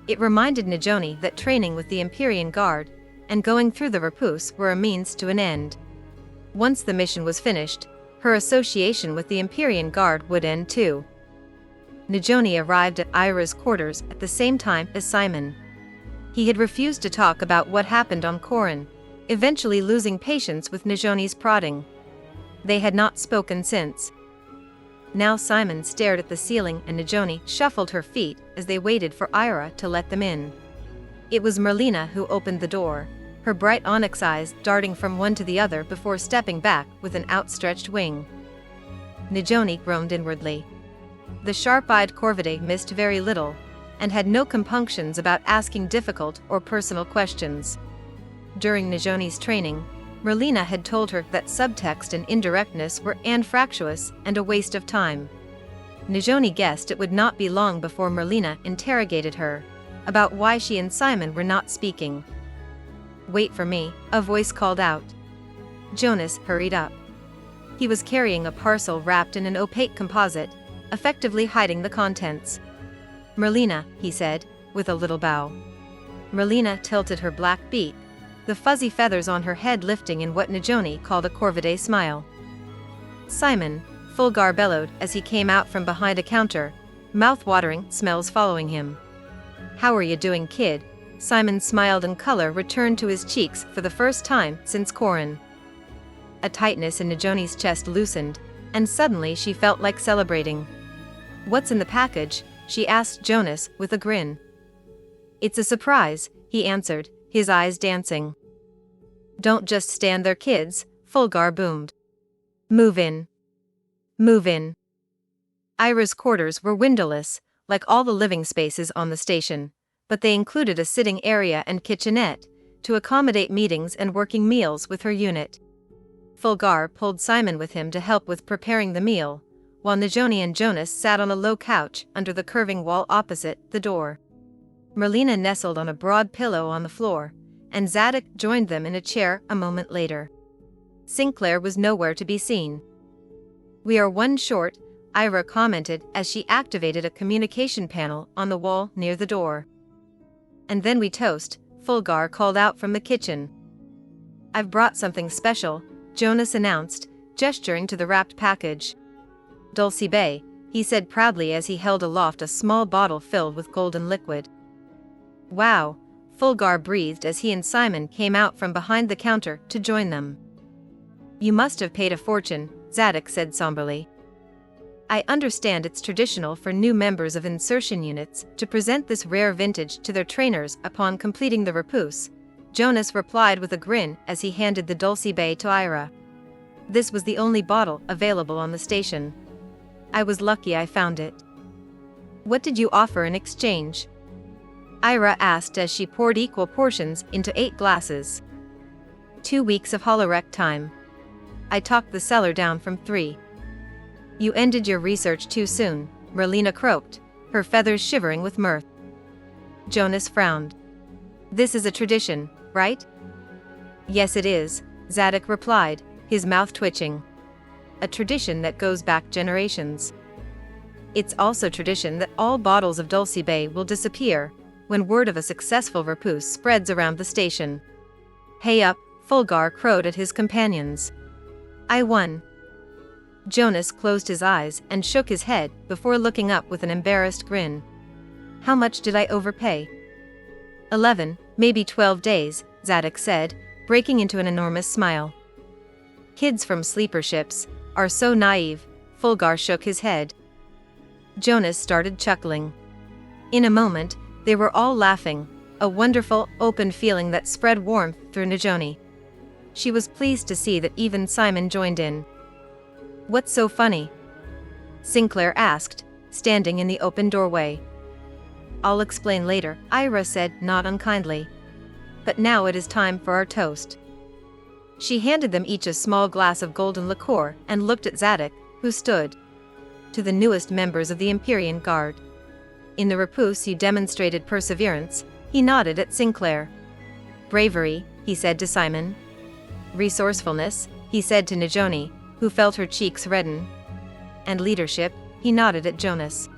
It reminded Najoni that training with the Empyrean Guard and going through the repousse were a means to an end. Once the mission was finished, her association with the Empyrean Guard would end too. Najoni arrived at Ira's quarters at the same time as Simon. He had refused to talk about what happened on Corin, eventually losing patience with Najoni's prodding. They had not spoken since. Now Simon stared at the ceiling and Najoni shuffled her feet as they waited for Ira to let them in. It was Merlina who opened the door, her bright onyx eyes darting from one to the other before stepping back with an outstretched wing. Najoni groaned inwardly. The sharp-eyed Corvidae missed very little, and had no compunctions about asking difficult or personal questions. During Najoni's training, Merlina had told her that subtext and indirectness were anfractuous and a waste of time. Najoni guessed it would not be long before Merlina interrogated her about why she and Simon were not speaking. "Wait for me," a voice called out. Jonas hurried up. He was carrying a parcel wrapped in an opaque composite, effectively hiding the contents. "Merlina," he said, with a little bow. Merlina tilted her black beak, the fuzzy feathers on her head lifting in what Najoni called a corvidé smile. "Simon," Fulgar bellowed as he came out from behind a counter, mouth-watering smells following him. "How are you doing, kid?" Simon smiled and color returned to his cheeks for the first time since Corin. A tightness in Najoni's chest loosened, and suddenly she felt like celebrating. "What's in the package?" she asked Jonas with a grin. "It's a surprise," he answered, his eyes dancing. "Don't just stand there, kids," Fulgar boomed. "Move in. Move in." Ira's quarters were windowless, like all the living spaces on the station, but they included a sitting area and kitchenette to accommodate meetings and working meals with her unit. Fulgar pulled Simon with him to help with preparing the meal, while Najoni and Jonas sat on a low couch under the curving wall opposite the door. Merlina nestled on a broad pillow on the floor, and Zadok joined them in a chair a moment later. Sinclair was nowhere to be seen. "We are one short," Ira commented as she activated a communication panel on the wall near the door. "And then we toast," Fulgar called out from the kitchen. "I've brought something special," Jonas announced, gesturing to the wrapped package. "Dulcie Bay," he said proudly as he held aloft a small bottle filled with golden liquid. "Wow," Fulgar breathed as he and Simon came out from behind the counter to join them. "You must have paid a fortune," Zadok said somberly. "I understand it's traditional for new members of insertion units to present this rare vintage to their trainers upon completing the repousse," Jonas replied with a grin as he handed the Dulcie Bay to Ira. "This was the only bottle available on the station. I was lucky I found it." "What did you offer in exchange?" Ira asked as she poured equal portions into 8 glasses. 2 weeks of holorec time. I talked the seller down from 3. "You ended your research too soon," Merlina croaked, her feathers shivering with mirth. Jonas frowned. "This is a tradition, right?" "Yes it is," Zadok replied, his mouth twitching. "A tradition that goes back generations. It's also tradition that all bottles of Dulcie Bay will disappear when word of a successful repousse spreads around the station." "Hey up," Fulgar crowed at his companions. "I won." Jonas closed his eyes and shook his head before looking up with an embarrassed grin. "How much did I overpay?" 11, maybe 12 days, Zadok said, breaking into an enormous smile. "Kids from sleeper ships are so naive," Fulgar shook his head. Jonas started chuckling. In a moment, they were all laughing, a wonderful, open feeling that spread warmth through Najoni. She was pleased to see that even Simon joined in. "What's so funny?" Sinclair asked, standing in the open doorway. "I'll explain later," Ira said, not unkindly. "But now it is time for our toast." She handed them each a small glass of golden liqueur and looked at Zadok, who stood. "To the newest members of the Empyrean Guard. In the repousse you demonstrated perseverance," he nodded at Sinclair. "Bravery," he said to Simon. "Resourcefulness," he said to Najoni, who felt her cheeks redden. "And leadership," he nodded at Jonas.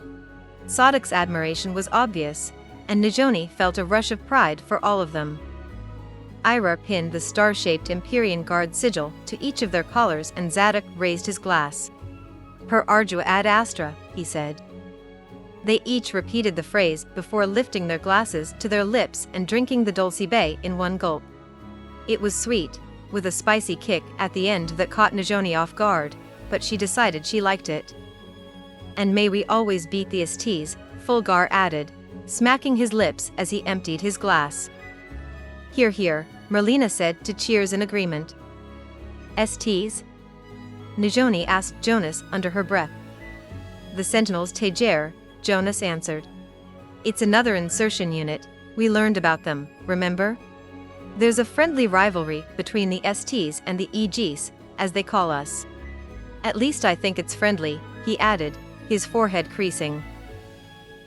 Sadok's admiration was obvious, and Najoni felt a rush of pride for all of them. Ira pinned the star-shaped Empyrean Guard sigil to each of their collars and Zadok raised his glass. "Per ardua ad astra," he said. They each repeated the phrase before lifting their glasses to their lips and drinking the Dulcie Bay in one gulp. It was sweet, with a spicy kick at the end that caught Najoni off guard, but she decided she liked it. "And may we always beat the STs," Fulgar added, smacking his lips as he emptied his glass. "Hear, hear," Merlina said to cheers in agreement. "STs?" Najoni asked Jonas under her breath. "The Sentinel's Tejer," Jonas answered. It's another insertion unit, we learned about them, remember? There's a friendly rivalry between the STs and the EGs, as they call us. At least I think it's friendly, he added, his forehead creasing.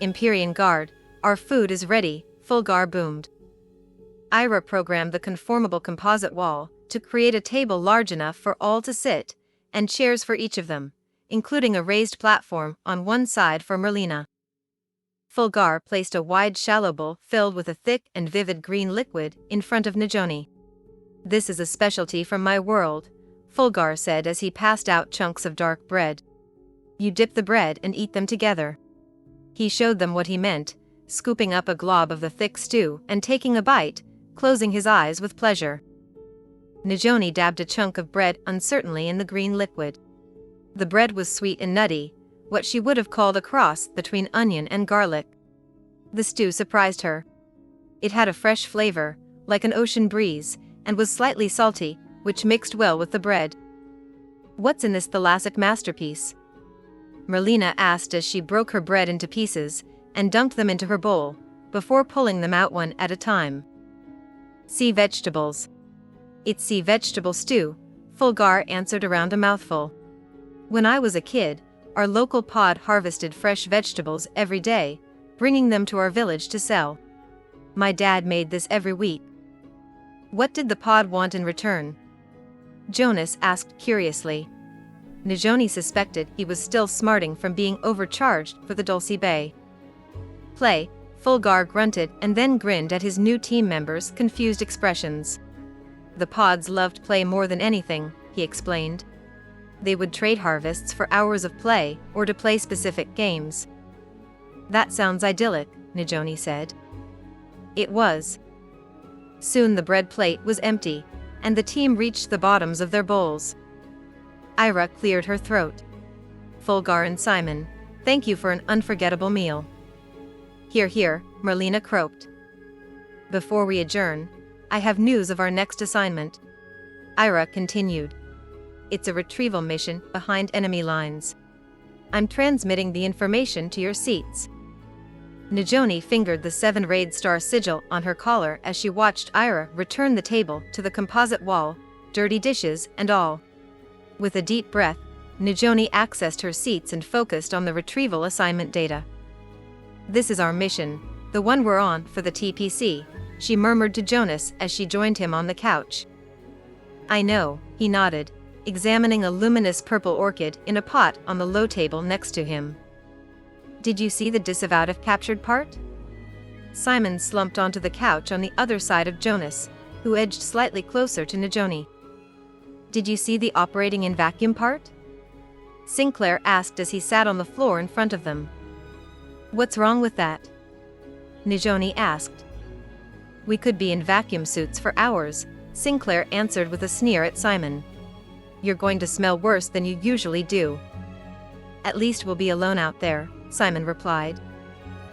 Empyrean Guard, our food is ready, Fulgar boomed. Ira programmed the conformable composite wall to create a table large enough for all to sit, and chairs for each of them, including a raised platform on one side for Merlina. Fulgar placed a wide shallow bowl filled with a thick and vivid green liquid in front of Najoni. This is a specialty from my world, Fulgar said as he passed out chunks of dark bread. You dip the bread and eat them together. He showed them what he meant, scooping up a glob of the thick stew and taking a bite, closing his eyes with pleasure. Najoni dabbed a chunk of bread uncertainly in the green liquid. The bread was sweet and nutty, what she would have called a cross between onion and garlic. The stew surprised her. It had a fresh flavor, like an ocean breeze, and was slightly salty, which mixed well with the bread. What's in this thalassic masterpiece? Merlina asked as she broke her bread into pieces and dunked them into her bowl, before pulling them out one at a time. Sea vegetables. It's sea vegetable stew, Fulgar answered around a mouthful. When I was a kid, our local pod harvested fresh vegetables every day, bringing them to our village to sell. My dad made this every week. What did the pod want in return? Jonas asked curiously. Najoni suspected he was still smarting from being overcharged for the Dulce Bay. Play, Fulgar grunted and then grinned at his new team members' confused expressions. The pods loved play more than anything, he explained. They would trade harvests for hours of play or to play specific games. That sounds idyllic, Najoni said. It was. Soon the bread plate was empty, and the team reached the bottoms of their bowls. Ira cleared her throat. Fulgar and Simon, thank you for an unforgettable meal. Hear, hear, Merlina croaked. Before we adjourn, I have news of our next assignment. Ira continued. It's a retrieval mission behind enemy lines. I'm transmitting the information to your seats. Najoni fingered the 7 raid star sigil on her collar as she watched Ira return the table to the composite wall, dirty dishes and all. With a deep breath, Najoni accessed her seats and focused on the retrieval assignment data. This is our mission, the one we're on for the TPC, she murmured to Jonas as she joined him on the couch. I know, he nodded, examining a luminous purple orchid in a pot on the low table next to him. Did you see the disavowed if captured part? Simon slumped onto the couch on the other side of Jonas, who edged slightly closer to Najoni. Did you see the operating in vacuum part? Sinclair asked as he sat on the floor in front of them. What's wrong with that? Najoni asked. We could be in vacuum suits for hours, Sinclair answered with a sneer at Simon. You're going to smell worse than you usually do. At least we'll be alone out there, Simon replied.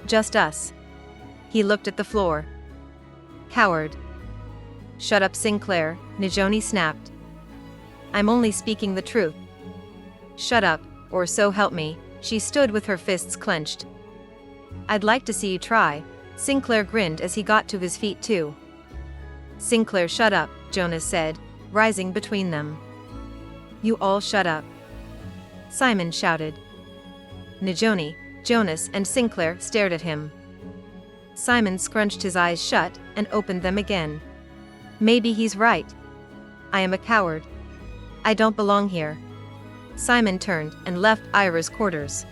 Just us. He looked at the floor. Coward. Shut up, Sinclair, Najoni snapped. I'm only speaking the truth. Shut up, or so help me, she stood with her fists clenched. I'd like to see you try, Sinclair grinned as he got to his feet too. Sinclair, shut up, Jonas said, rising between them. You all shut up. Simon shouted. Najoni, Jonas and Sinclair stared at him. Simon scrunched his eyes shut and opened them again. Maybe he's right. I am a coward. I don't belong here. Simon turned and left Ira's quarters.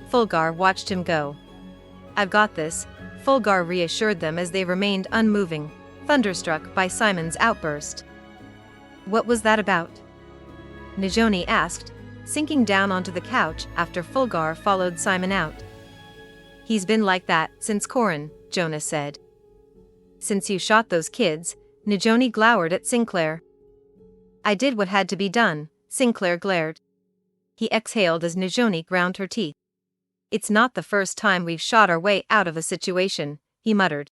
Fulgar watched him go. I've got this, Fulgar reassured them as they remained unmoving, thunderstruck by Simon's outburst. What was that about? Najoni asked, sinking down onto the couch after Fulgar followed Simon out. He's been like that since Corin, Jonas said. Since you shot those kids, Najoni glowered at Sinclair. I did what had to be done, Sinclair glared. He exhaled as Najoni ground her teeth. It's not the first time we've shot our way out of a situation, he muttered.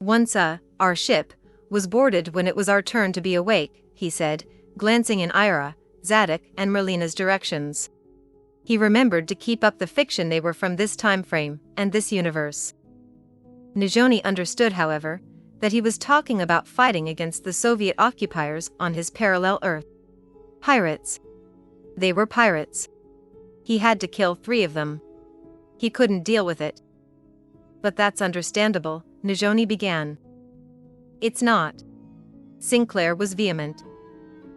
Once our ship, was boarded when it was our turn to be awake, he said, glancing in Ira, Zadok and Merlina's directions. He remembered to keep up the fiction they were from this time frame and this universe. Nijoni understood, however, that he was talking about fighting against the Soviet occupiers on his parallel Earth. Pirates. They were pirates. He had to kill 3 of them. He couldn't deal with it. But that's understandable, Nijoni began. It's not. Sinclair was vehement.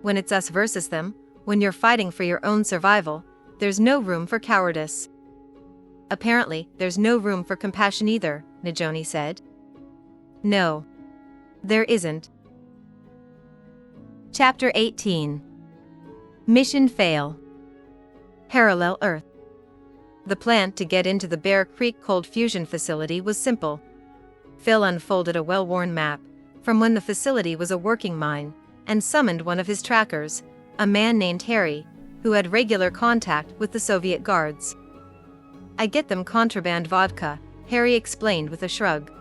When it's us versus them, when you're fighting for your own survival, there's no room for cowardice. Apparently, there's no room for compassion either, Nijoni said. No. There isn't. Chapter 18. Mission Fail. Parallel Earth. The plan to get into the Bear Creek Cold Fusion Facility was simple. Phil unfolded a well-worn map, from when the facility was a working mine, and summoned one of his trackers, a man named Harry, who had regular contact with the Soviet guards. I get them contraband vodka, Harry explained with a shrug.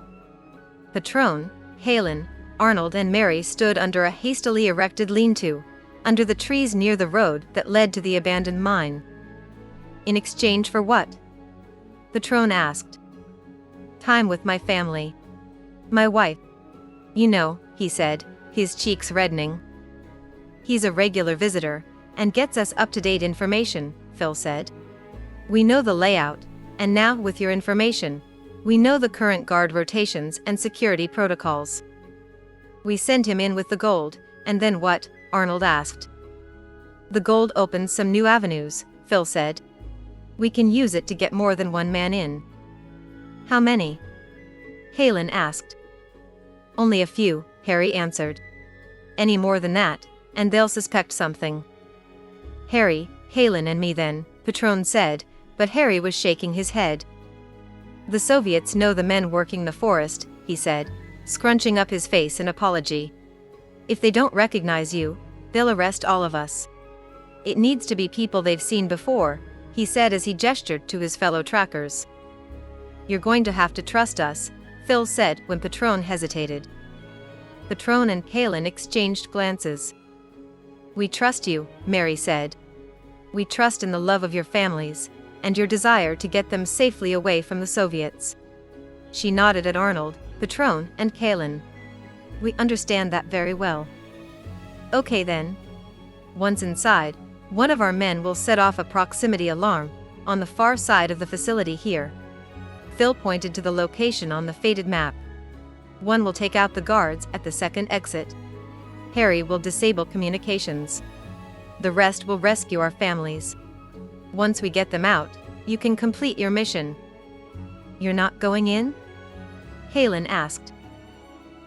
Patron, Halen, Arnold and Mary stood under a hastily erected lean-to, under the trees near the road that led to the abandoned mine. In exchange for what? Patron asked. Time with my family. My wife. You know, he said, his cheeks reddening. He's a regular visitor, and gets us up-to-date information, Phil said. We know the layout, and now with your information, we know the current guard rotations and security protocols. We send him in with the gold, and then what? Arnold asked. The gold opens some new avenues, Phil said. We can use it to get more than 1 man in. How many? Halen asked. Only a few, Harry answered. Any more than that, and they'll suspect something. Harry, Halen and me then, Patron said, but Harry was shaking his head. The Soviets know the men working the forest, he said, scrunching up his face in apology. If they don't recognize you, they'll arrest all of us. It needs to be people they've seen before, he said as he gestured to his fellow trackers. You're going to have to trust us, Phil said when Patron hesitated. Patron and Halen exchanged glances. We trust you, Mary said. We trust in the love of your families, and your desire to get them safely away from the Soviets. She nodded at Arnold, Patron, and Halen. We understand that very well. Okay then. Once inside, one of our men will set off a proximity alarm, on the far side of the facility here. Phil pointed to the location on the faded map. One will take out the guards at the second exit. Harry will disable communications. The rest will rescue our families. Once we get them out, you can complete your mission. You're not going in? Halen asked.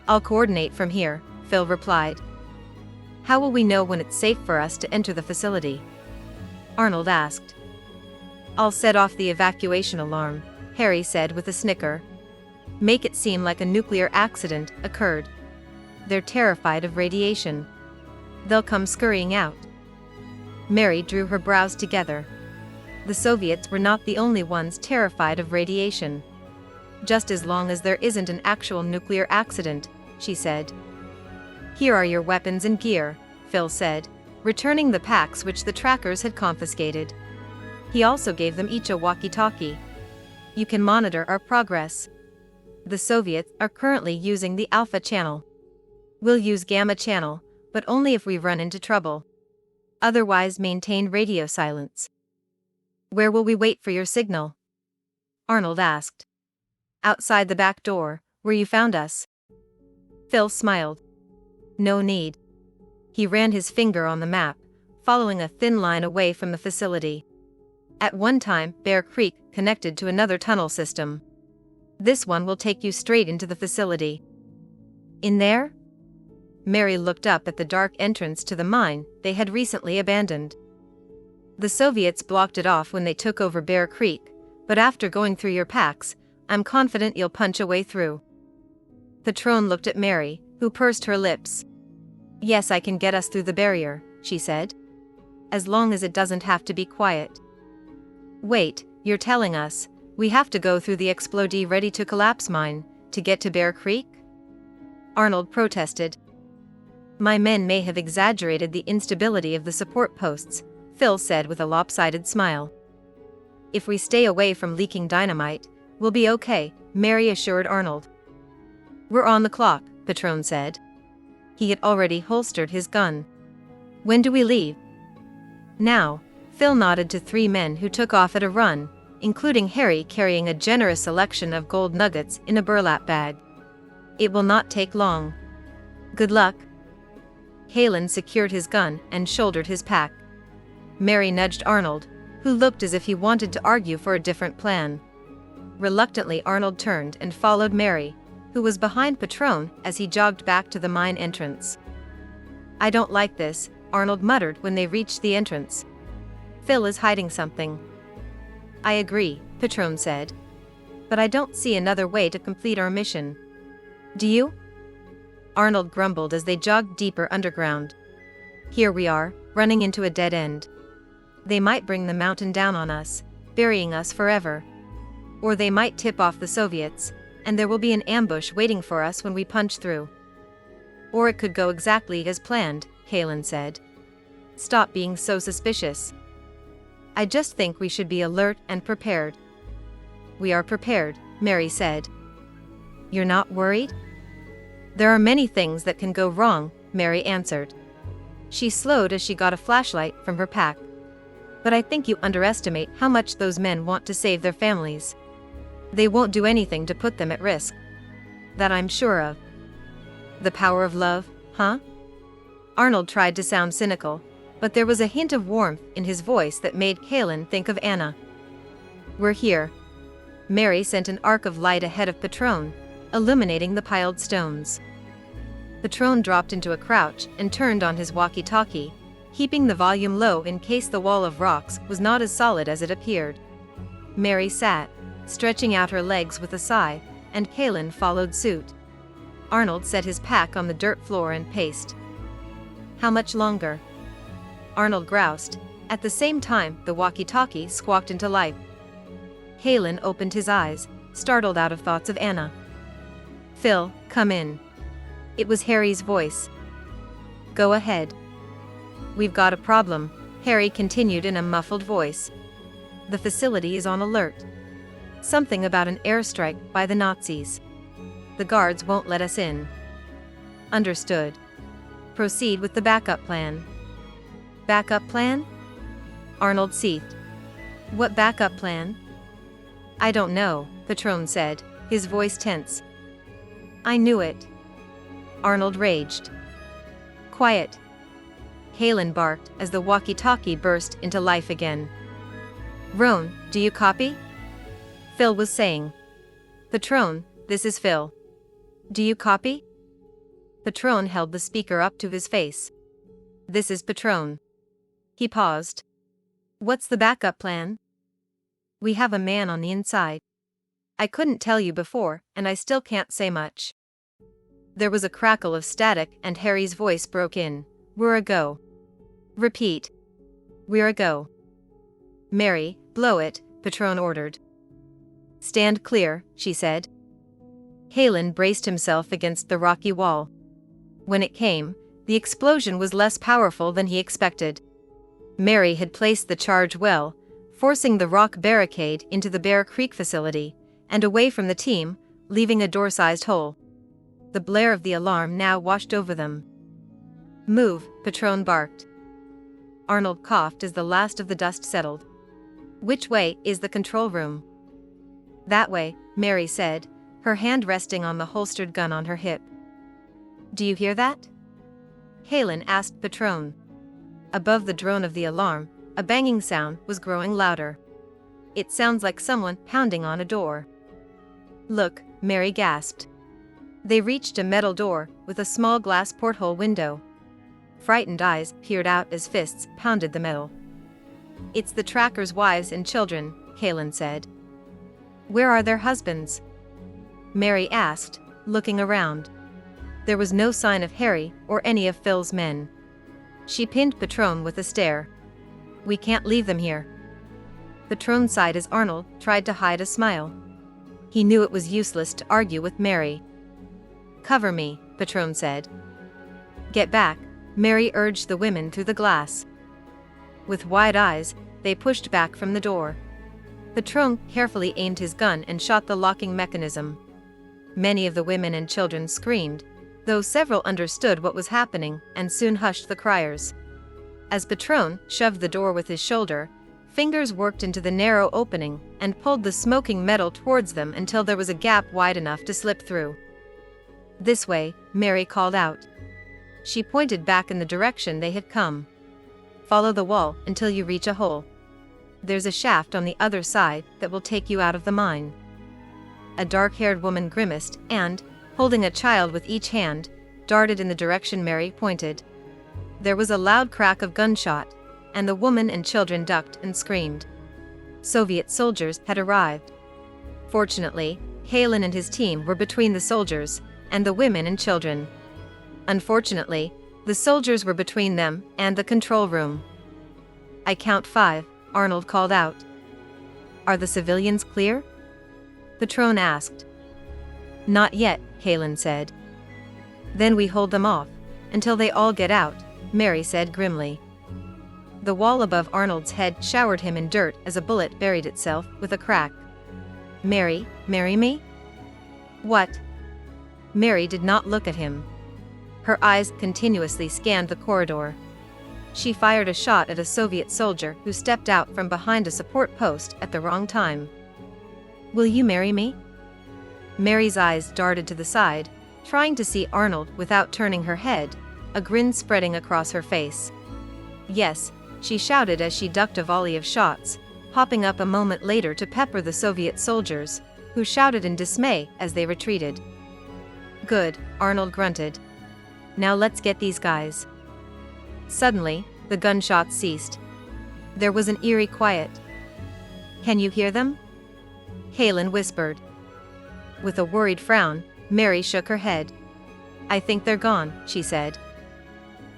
I'll coordinate from here, Phil replied. How will we know when it's safe for us to enter the facility? Arnold asked. I'll set off the evacuation alarm, Harry said with a snicker. Make it seem like a nuclear accident occurred. They're terrified of radiation. They'll come scurrying out. Mary drew her brows together. The Soviets were not the only ones terrified of radiation. Just as long as there isn't an actual nuclear accident, she said. Here are your weapons and gear, Phil said, returning the packs which the trackers had confiscated. He also gave them each a walkie-talkie. You can monitor our progress. The Soviets are currently using the Alpha channel. We'll use Gamma channel, but only if we run into trouble. Otherwise maintain radio silence. Where will we wait for your signal? Arnold asked. Outside the back door, where you found us. Phil smiled. No need. He ran his finger on the map, following a thin line away from the facility. At one time, Bear Creek connected to another tunnel system. This one will take you straight into the facility. In there? Mary looked up at the dark entrance to the mine they had recently abandoned. The Soviets blocked it off when they took over Bear Creek, but after going through your packs, I'm confident you'll punch a way through. Patron looked at Mary, who pursed her lips. Yes, I can get us through the barrier, she said. As long as it doesn't have to be quiet. Wait, you're telling us we have to go through the explodee ready-to-collapse mine to get to Bear Creek? Arnold protested. My men may have exaggerated the instability of the support posts, Phil said with a lopsided smile. If we stay away from leaking dynamite, we'll be okay, Mary assured Arnold. We're on the clock, Patron said. He had already holstered his gun. When do we leave? Now, Phil nodded to 3 men who took off at a run, including Harry carrying a generous selection of gold nuggets in a burlap bag. It will not take long. Good luck. Halen secured his gun and shouldered his pack. Mary nudged Arnold, who looked as if he wanted to argue for a different plan. Reluctantly, Arnold turned and followed Mary, who was behind Patron as he jogged back to the mine entrance. I don't like this, Arnold muttered when they reached the entrance. Phil is hiding something. I agree, Patron said. But I don't see another way to complete our mission. Do you? Arnold grumbled as they jogged deeper underground. Here we are, running into a dead end. They might bring the mountain down on us, burying us forever. Or they might tip off the Soviets, and there will be an ambush waiting for us when we punch through. Or it could go exactly as planned, Halen said. Stop being so suspicious. I just think we should be alert and prepared. We are prepared, Mary said. You're not worried? There are many things that can go wrong, Mary answered. She slowed as she got a flashlight from her pack. But I think you underestimate how much those men want to save their families. They won't do anything to put them at risk. That I'm sure of. The power of love, huh? Arnold tried to sound cynical, but there was a hint of warmth in his voice that made Halen think of Anna. We're here. Mary sent an arc of light ahead of Patron, illuminating the piled stones. Patron dropped into a crouch and turned on his walkie-talkie, keeping the volume low in case the wall of rocks was not as solid as it appeared. Mary sat, stretching out her legs with a sigh, and Halen followed suit. Arnold set his pack on the dirt floor and paced. How much longer? Arnold groused. At the same time, the walkie-talkie squawked into life. Halen opened his eyes, startled out of thoughts of Anna. Phil, come in. It was Harry's voice. Go ahead. We've got a problem, Harry continued in a muffled voice. The facility is on alert. Something about an airstrike by the Nazis. The guards won't let us in. Understood. Proceed with the backup plan. Backup plan? Arnold seethed. What backup plan? I don't know, Patron said, his voice tense. I knew it. Arnold raged. Quiet. Halen barked as the walkie-talkie burst into life again. Roan, do you copy? Phil was saying. Patron, this is Phil. Do you copy? Patron held the speaker up to his face. This is Patron. He paused. What's the backup plan? We have a man on the inside. I couldn't tell you before, and I still can't say much. There was a crackle of static and Harry's voice broke in. We're a go. Repeat. We're a go. Mary, blow it, Patron ordered. Stand clear, she said. Halen braced himself against the rocky wall. When it came, the explosion was less powerful than he expected. Mary had placed the charge well, forcing the rock barricade into the Bear Creek facility, and away from the team, leaving a door-sized hole. The blare of the alarm now washed over them. Move, Patron barked. Arnold coughed as the last of the dust settled. Which way is the control room? That way, Mary said, her hand resting on the holstered gun on her hip. Do you hear that? Halen asked Patron. Above the drone of the alarm, a banging sound was growing louder. It sounds like someone pounding on a door. Look, Mary gasped. They reached a metal door with a small glass porthole window. Frightened eyes peered out as fists pounded the metal. It's the trackers' wives and children, Halen said. Where are their husbands? Mary asked, looking around. There was no sign of Harry or any of Phil's men. She pinned Patron with a stare. We can't leave them here. Patron sighed as Arnold tried to hide a smile. He knew it was useless to argue with Mary. Cover me, Patron said. Get back, Mary urged the women through the glass. With wide eyes, they pushed back from the door. Patron carefully aimed his gun and shot the locking mechanism. Many of the women and children screamed, though several understood what was happening and soon hushed the criers. As Patron shoved the door with his shoulder, fingers worked into the narrow opening and pulled the smoking metal towards them until there was a gap wide enough to slip through. "This way," Mary called out. She pointed back in the direction they had come. "Follow the wall until you reach a hole. There's a shaft on the other side that will take you out of the mine." A dark-haired woman grimaced and, holding a child with each hand, darted in the direction Mary pointed. There was a loud crack of gunshot, and the woman and children ducked and screamed. Soviet soldiers had arrived. Fortunately, Halen and his team were between the soldiers and the women and children. Unfortunately, the soldiers were between them and the control room. "I count 5, Arnold called out. "Are the civilians clear?" Patron asked. "Not yet," Halen said. "Then we hold them off until they all get out," Mary said grimly. The wall above Arnold's head showered him in dirt as a bullet buried itself with a crack. "Mary, marry me?" "What?" Mary did not look at him. Her eyes continuously scanned the corridor. She fired a shot at a Soviet soldier who stepped out from behind a support post at the wrong time. "Will you marry me?" Mary's eyes darted to the side, trying to see Arnold without turning her head, a grin spreading across her face. "Yes," she shouted as she ducked a volley of shots, popping up a moment later to pepper the Soviet soldiers, who shouted in dismay as they retreated. "Good," Arnold grunted. "Now let's get these guys." Suddenly, the gunshots ceased. There was an eerie quiet. "Can you hear them?" Halen whispered. With a worried frown, Mary shook her head. "I think they're gone," she said.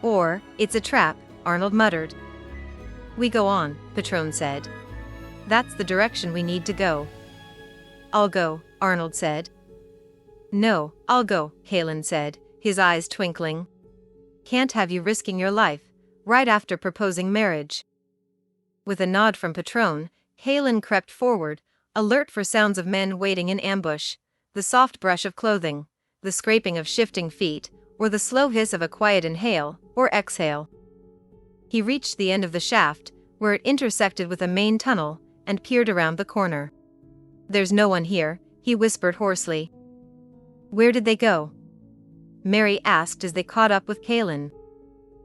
"Or, it's a trap," Arnold muttered. "We go on," Patron said. "That's the direction we need to go." "I'll go," Arnold said. "No, I'll go," Halen said, his eyes twinkling. "Can't have you risking your life, right after proposing marriage." With a nod from Patron, Halen crept forward, alert for sounds of men waiting in ambush, the soft brush of clothing, the scraping of shifting feet, or the slow hiss of a quiet inhale or exhale. He reached the end of the shaft, where it intersected with a main tunnel, and peered around the corner. "There's no one here," he whispered hoarsely. "Where did they go?" Mary asked as they caught up with Halen.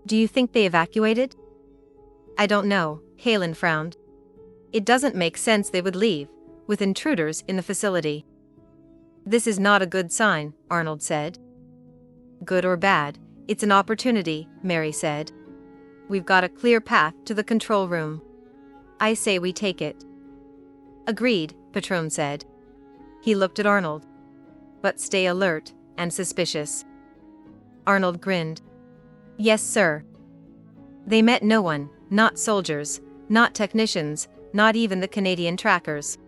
"Do you think they evacuated?" "I don't know," Halen frowned. "It doesn't make sense they would leave, with intruders in the facility." "This is not a good sign," Arnold said. "Good or bad, it's an opportunity," Mary said. "We've got a clear path to the control room. I say we take it." "Agreed," Patron said. He looked at Arnold. "But stay alert and suspicious." Arnold grinned. "Yes, sir." They met no one, not soldiers, not technicians, not even the Canadian trackers.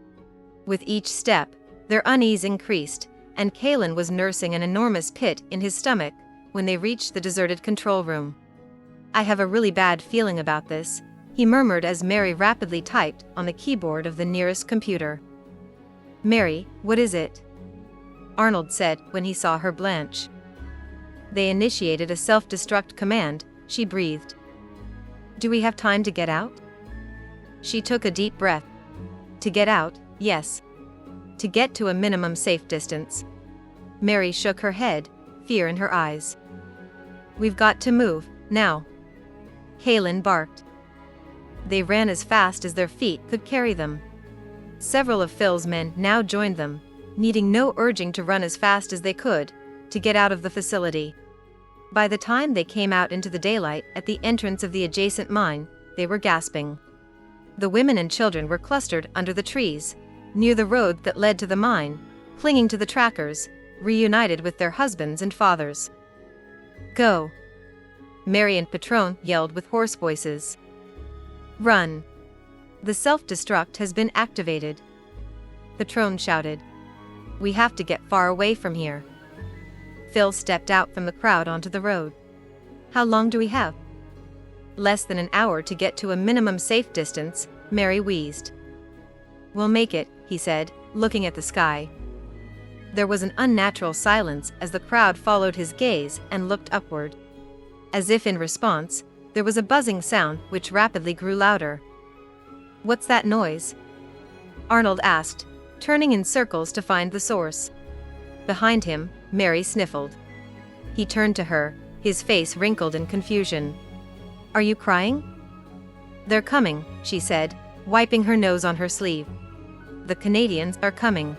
With each step, their unease increased, and Halen was nursing an enormous pit in his stomach when they reached the deserted control room. "I have a really bad feeling about this," he murmured as Mary rapidly typed on the keyboard of the nearest computer. "Mary, what is it?" Arnold said when he saw her blanch. "They initiated a self-destruct command," she breathed. "Do we have time to get out?" She took a deep breath. "To get out, yes. To get to a minimum safe distance." Mary shook her head, fear in her eyes. "We've got to move, now." Halen barked. They ran as fast as their feet could carry them. Several of Phil's men now joined them, needing no urging to run as fast as they could, to get out of the facility. By the time they came out into the daylight at the entrance of the adjacent mine, they were gasping. The women and children were clustered under the trees, near the road that led to the mine, clinging to the trackers, reunited with their husbands and fathers. "Go!" Mary and Patron yelled with hoarse voices. "Run! The self-destruct has been activated." Patron shouted. "We have to get far away from here." Phil stepped out from the crowd onto the road. "How long do we have?" "Less than an hour to get to a minimum safe distance," Mary wheezed. "We'll make it," he said, looking at the sky. There was an unnatural silence as the crowd followed his gaze and looked upward. As if in response, there was a buzzing sound which rapidly grew louder. "What's that noise?" Arnold asked, turning in circles to find the source. Behind him, Mary sniffled. He turned to her, his face wrinkled in confusion. "Are you crying?" "They're coming," she said, wiping her nose on her sleeve. "The Canadians are coming."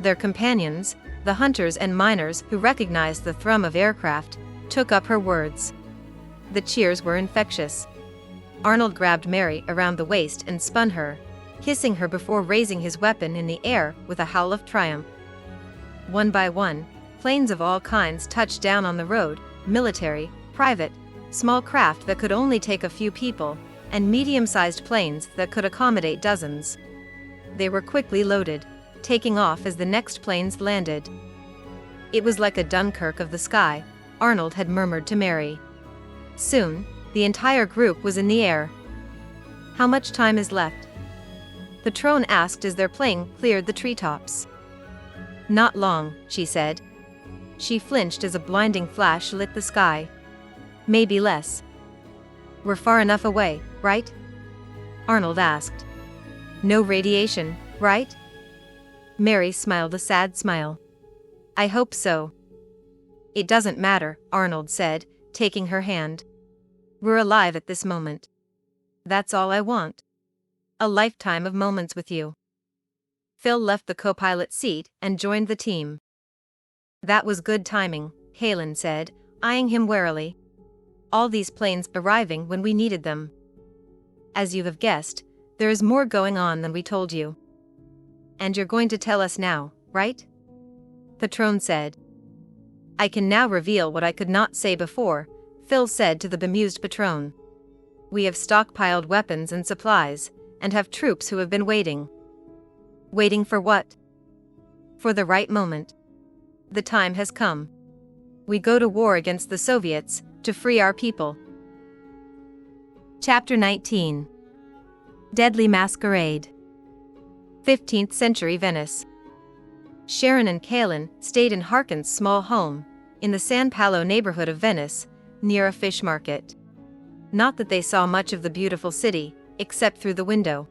Their companions, the hunters and miners who recognized the thrum of aircraft, took up her words. The cheers were infectious. Arnold grabbed Mary around the waist and spun her, kissing her before raising his weapon in the air with a howl of triumph. One by one, planes of all kinds touched down on the road, military, private, small craft that could only take a few people, and medium-sized planes that could accommodate dozens. They were quickly loaded, taking off as the next planes landed. It was like a Dunkirk of the sky, Arnold had murmured to Mary. Soon, the entire group was in the air. "How much time is left?" the drone asked as their plane cleared the treetops. "Not long," she said. She flinched as a blinding flash lit the sky. "Maybe less." "We're far enough away, right?" Arnold asked. "No radiation, right?" Mary smiled a sad smile. "I hope so." "It doesn't matter," Arnold said, taking her hand. "We're alive at this moment. That's all I want. A lifetime of moments with you." Phil left the co-pilot seat and joined the team. "That was good timing," Halen said, eyeing him warily. "All these planes arriving when we needed them. As you have guessed, there is more going on than we told you." "And you're going to tell us now, right?" Patron said. "I can now reveal what I could not say before," Phil said to the bemused Patron. "We have stockpiled weapons and supplies, and have troops who have been waiting." "Waiting for what?" "For the right moment. The time has come. We go to war against the Soviets, to free our people." Chapter 19. Deadly Masquerade. 15th century Venice. Sharon and Kalen stayed in Harkin's small home, in the San Paolo neighborhood of Venice, near a fish market. Not that they saw much of the beautiful city, except through the window.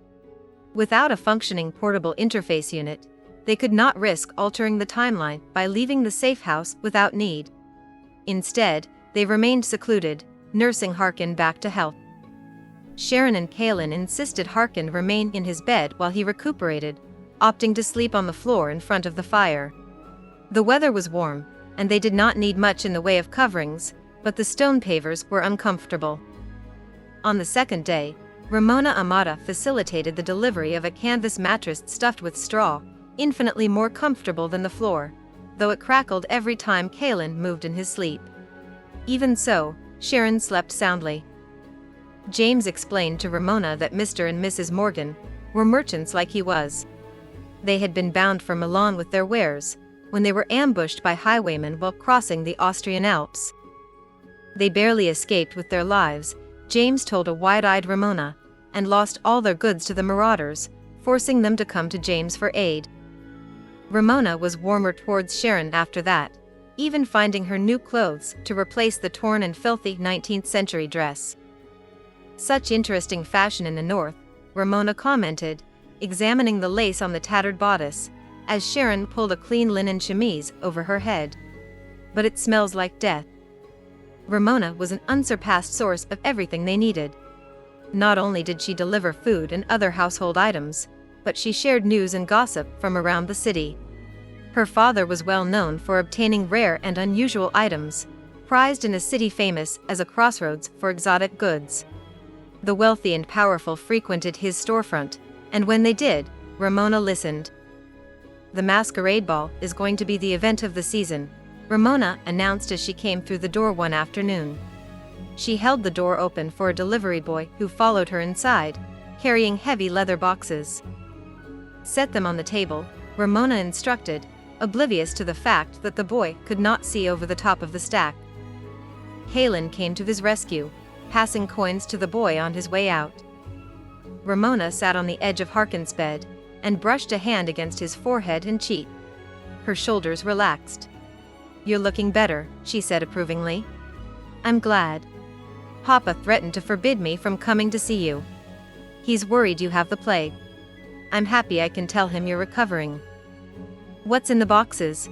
Without a functioning portable interface unit, they could not risk altering the timeline by leaving the safe house without need. Instead, they remained secluded, nursing Harkin back to health. Sharon and Kalen insisted Harkin remain in his bed while he recuperated, opting to sleep on the floor in front of the fire. The weather was warm, and they did not need much in the way of coverings, but the stone pavers were uncomfortable. On the second day, Ramona Amata facilitated the delivery of a canvas mattress stuffed with straw, infinitely more comfortable than the floor, though it crackled every time Kalen moved in his sleep. Even so, Sharon slept soundly. James explained to Ramona that Mr. and Mrs. Morgan were merchants like he was. They had been bound for Milan with their wares, when they were ambushed by highwaymen while crossing the Austrian Alps. They barely escaped with their lives, James told a wide-eyed Ramona, and lost all their goods to the marauders, forcing them to come to James for aid. Ramona was warmer towards Sharon after that, even finding her new clothes to replace the torn and filthy 19th century dress. "Such interesting fashion in the north," Ramona commented, examining the lace on the tattered bodice, as Sharon pulled a clean linen chemise over her head. "But it smells like death." Ramona was an unsurpassed source of everything they needed. Not only did she deliver food and other household items, but she shared news and gossip from around the city. Her father was well known for obtaining rare and unusual items, prized in a city famous as a crossroads for exotic goods. The wealthy and powerful frequented his storefront, and when they did, Ramona listened. "The masquerade ball is going to be the event of the season," Ramona announced as she came through the door one afternoon. She held the door open for a delivery boy who followed her inside, carrying heavy leather boxes. "Set them on the table," Ramona instructed, oblivious to the fact that the boy could not see over the top of the stack. Halen came to his rescue, passing coins to the boy on his way out. Ramona sat on the edge of Harkin's bed and brushed a hand against his forehead and cheek. Her shoulders relaxed. "You're looking better," she said approvingly. "I'm glad. Papa threatened to forbid me from coming to see you. He's worried you have the plague. I'm happy I can tell him you're recovering." "What's in the boxes?"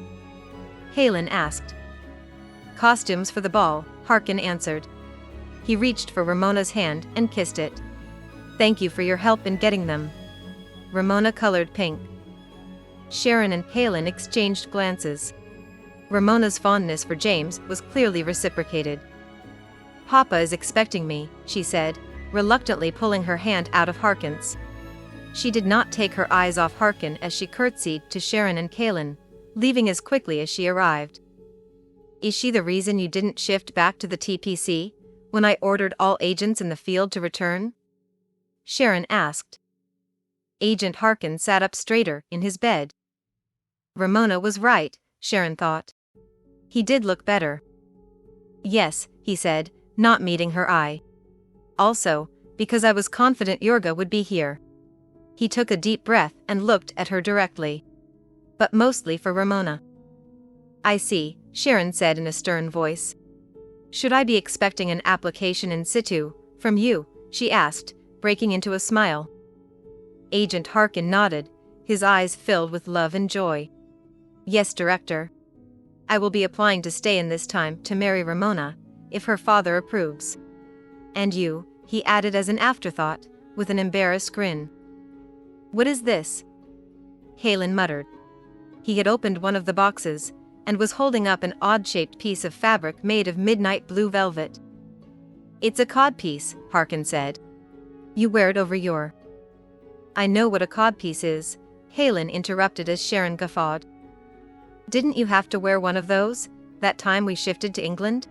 Halen asked. "Costumes for the ball," Harkin answered. He reached for Ramona's hand and kissed it. "Thank you for your help in getting them." Ramona colored pink. Sharon and Halen exchanged glances. Ramona's fondness for James was clearly reciprocated. "Papa is expecting me," she said, reluctantly pulling her hand out of Harkin's. She did not take her eyes off Harkin as she curtsied to Sharon and Halen, leaving as quickly as she arrived. "Is she the reason you didn't shift back to the TPC, when I ordered all agents in the field to return?" Sharon asked. Agent Harkin sat up straighter in his bed. Ramona was right, Sharon thought. He did look better. "Yes," he said, not meeting her eye. "Also, because I was confident Yorga would be here." He took a deep breath and looked at her directly. "But mostly for Ramona." "I see," Sharon said in a stern voice. "Should I be expecting an application in situ, from you?" she asked, breaking into a smile. Agent Harkin nodded, his eyes filled with love and joy. "Yes, Director. I will be applying to stay in this time to marry Ramona, if her father approves." "And you," he added as an afterthought, with an embarrassed grin. "What is this?" Halen muttered. He had opened one of the boxes, and was holding up an odd-shaped piece of fabric made of midnight blue velvet. "It's a codpiece," Harkin said. "You wear it over your—" "I know what a codpiece is," Halen interrupted as Sharon guffawed. "Didn't you have to wear one of those, that time we shifted to England?"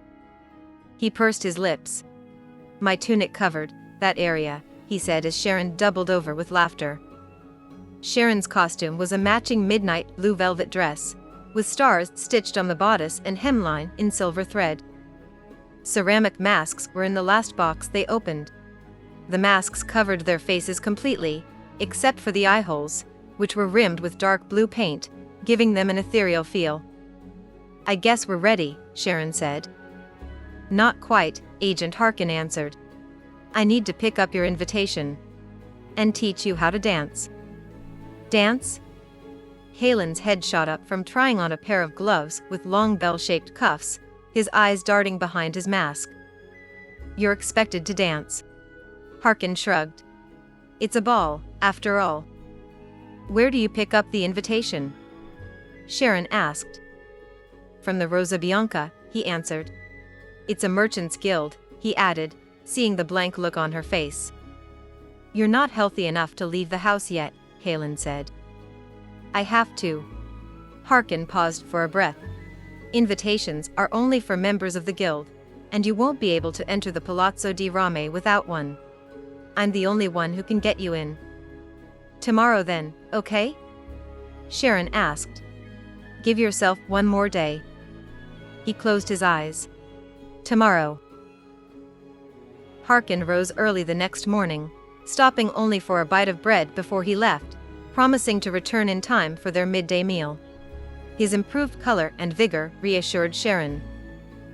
He pursed his lips. "My tunic covered that area," he said as Sharon doubled over with laughter. Sharon's costume was a matching midnight blue velvet dress, with stars stitched on the bodice and hemline in silver thread. Ceramic masks were in the last box they opened. The masks covered their faces completely, except for the eye holes, which were rimmed with dark blue paint, giving them an ethereal feel. "I guess we're ready," Sharon said. "Not quite," Agent Harkin answered. "I need to pick up your invitation. And teach you how to dance." "Dance?" Halen's head shot up from trying on a pair of gloves with long bell-shaped cuffs, his eyes darting behind his mask. "You're expected to dance." Harkin shrugged. "It's a ball, after all." "Where do you pick up the invitation?" Sharon asked. "From the Rosa Bianca," he answered. "It's a merchant's guild," he added, seeing the blank look on her face. "You're not healthy enough to leave the house yet," Halen said. "I have to." Harkin paused for a breath. "Invitations are only for members of the guild, and you won't be able to enter the Palazzo di Rame without one. I'm the only one who can get you in." "Tomorrow then, okay?" Sharon asked. "Give yourself one more day." He closed his eyes. "Tomorrow." Harkin rose early the next morning, stopping only for a bite of bread before he left, promising to return in time for their midday meal. His improved color and vigor reassured Sharon.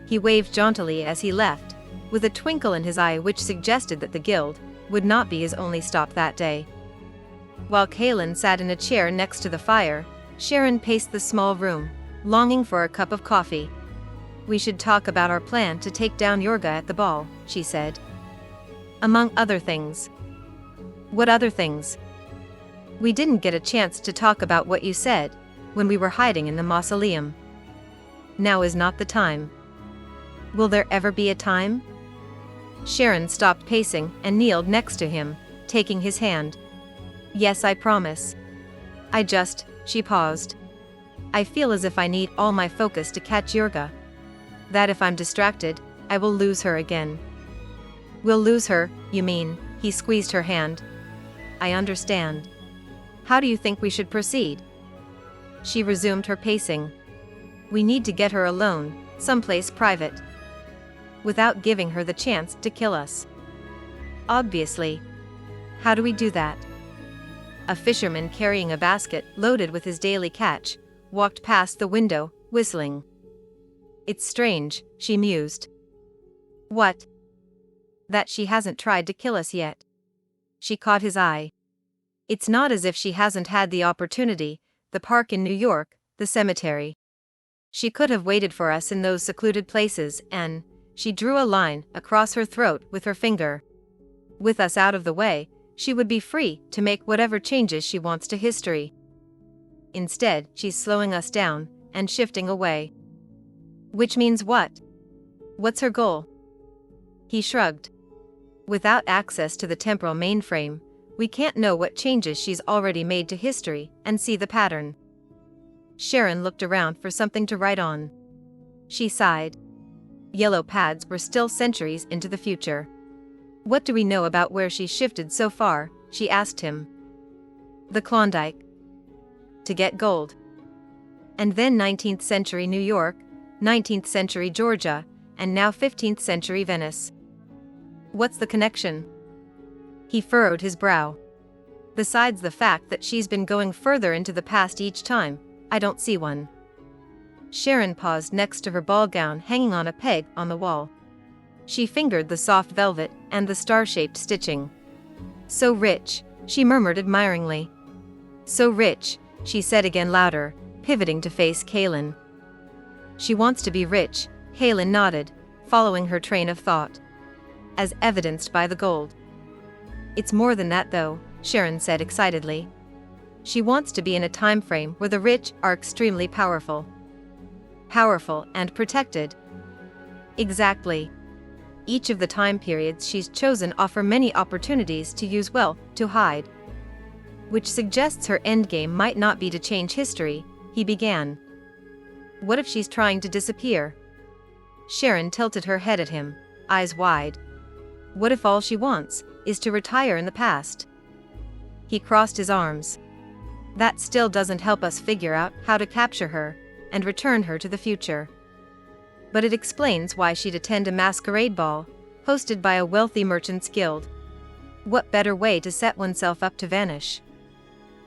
He waved jauntily as he left, with a twinkle in his eye which suggested that the guild would not be his only stop that day. While Halen sat in a chair next to the fire, Sharon paced the small room, longing for a cup of coffee. "We should talk about our plan to take down Yorga at the ball," she said. "Among other things." "What other things?" "We didn't get a chance to talk about what you said, when we were hiding in the mausoleum. Now is not the time." "Will there ever be a time?" Sharon stopped pacing and kneeled next to him, taking his hand. "Yes, I promise. She paused. "I feel as if I need all my focus to catch Yorga. That if I'm distracted, I will lose her again." "We'll lose her, you mean?" He squeezed her hand. "I understand. How do you think we should proceed?" She resumed her pacing. "We need to get her alone, someplace private. Without giving her the chance to kill us." "Obviously." How do we do that? A fisherman carrying a basket loaded with his daily catch walked past the window, whistling. It's strange, she mused. What? That she hasn't tried to kill us yet. She caught his eye. It's not as if she hasn't had the opportunity, the park in New York, the cemetery. She could have waited for us in those secluded places and, she drew a line across her throat with her finger. With us out of the way, she would be free to make whatever changes she wants to history. Instead, she's slowing us down and shifting away. Which means what? What's her goal? He shrugged. Without access to the temporal mainframe, we can't know what changes she's already made to history and see the pattern. Sharon looked around for something to write on. She sighed. Yellow pads were still centuries into the future. What do we know about where she's shifted so far? She asked him. The Klondike. To get gold. And then 19th century New York, 19th century Georgia, and now 15th century Venice. What's the connection? He furrowed his brow. Besides the fact that she's been going further into the past each time, I don't see one. Sharon paused next to her ball gown hanging on a peg on the wall. She fingered the soft velvet and the star-shaped stitching. So rich, she murmured admiringly. So rich, she said again louder, pivoting to face Kaylin. She wants to be rich, Kaylin nodded, following her train of thought. As evidenced by the gold. It's more than that though, Sharon said excitedly. She wants to be in a time frame where the rich are extremely powerful. Powerful and protected. Exactly. Each of the time periods she's chosen offer many opportunities to use wealth to hide. Which suggests her endgame might not be to change history, he began. What if she's trying to disappear? Sharon tilted her head at him, eyes wide. What if all she wants is to retire in the past? He crossed his arms. That still doesn't help us figure out how to capture her and return her to the future. But it explains why she'd attend a masquerade ball, hosted by a wealthy merchants' guild. What better way to set oneself up to vanish?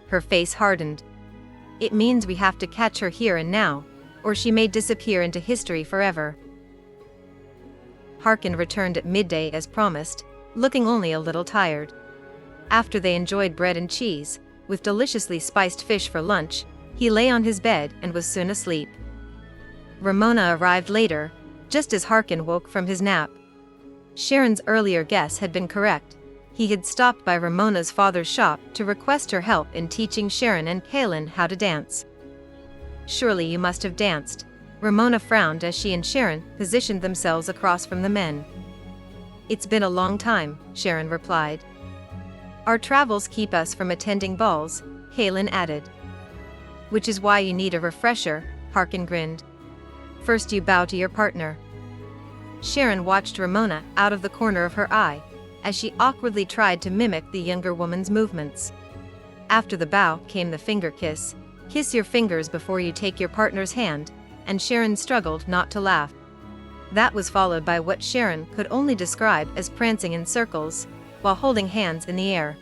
Her face hardened. It means we have to catch her here and now, or she may disappear into history forever. Harkin returned at midday as promised, looking only a little tired. After they enjoyed bread and cheese, with deliciously spiced fish for lunch, he lay on his bed and was soon asleep. Ramona arrived later, just as Harkin woke from his nap. Sharon's earlier guess had been correct. He had stopped by Ramona's father's shop to request her help in teaching Sharon and Kaylin how to dance. Surely you must have danced. Ramona frowned as she and Sharon positioned themselves across from the men. It's been a long time, Sharon replied. Our travels keep us from attending balls, Kaylin added. Which is why you need a refresher, Harkin grinned. First you bow to your partner. Sharon watched Ramona out of the corner of her eye, as she awkwardly tried to mimic the younger woman's movements. After the bow came the finger kiss. Kiss your fingers before you take your partner's hand, and Sharon struggled not to laugh. That was followed by what Sharon could only describe as prancing in circles, while holding hands in the air.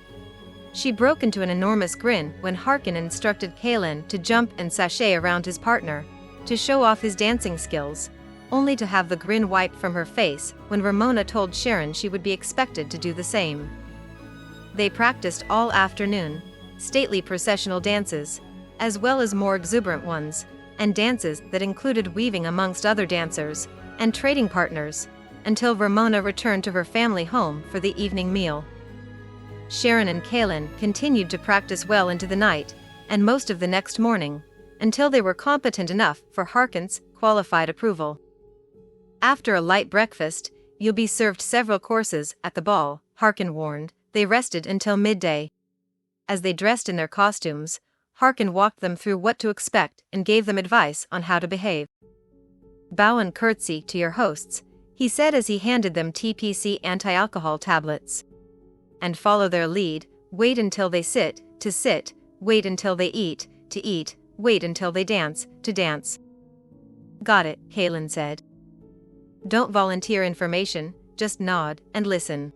She broke into an enormous grin when Harkin instructed Kaylin to jump and sashay around his partner, to show off his dancing skills, only to have the grin wiped from her face when Ramona told Sharon she would be expected to do the same. They practiced all afternoon, stately processional dances, as well as more exuberant ones, and dances that included weaving amongst other dancers, and trading partners, until Ramona returned to her family home for the evening meal. Sharon and Kaylin continued to practice well into the night, and most of the next morning, until they were competent enough for Harkin's qualified approval. After a light breakfast, you'll be served several courses at the ball, Harkin warned. They rested until midday. As they dressed in their costumes, Harkin walked them through what to expect and gave them advice on how to behave. Bow and curtsy to your hosts, he said as he handed them TPC anti-alcohol tablets. And follow their lead, wait until they sit, to sit, wait until they eat, to eat, wait until they dance, to dance. Got it, Kaylin said. Don't volunteer information, just nod and listen.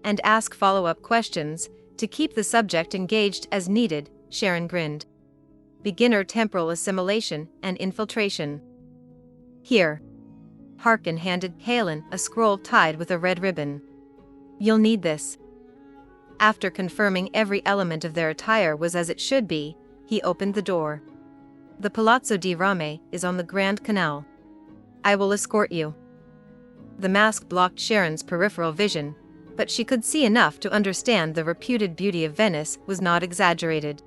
and ask follow-up questions to keep the subject engaged as needed, Sharon grinned. Beginner temporal assimilation and infiltration. Here. Harkin handed Kaelin a scroll tied with a red ribbon. You'll need this. After confirming every element of their attire was as it should be, he opened the door. The Palazzo di Rame is on the Grand Canal. I will escort you. The mask blocked Sharon's peripheral vision, but she could see enough to understand the reputed beauty of Venice was not exaggerated.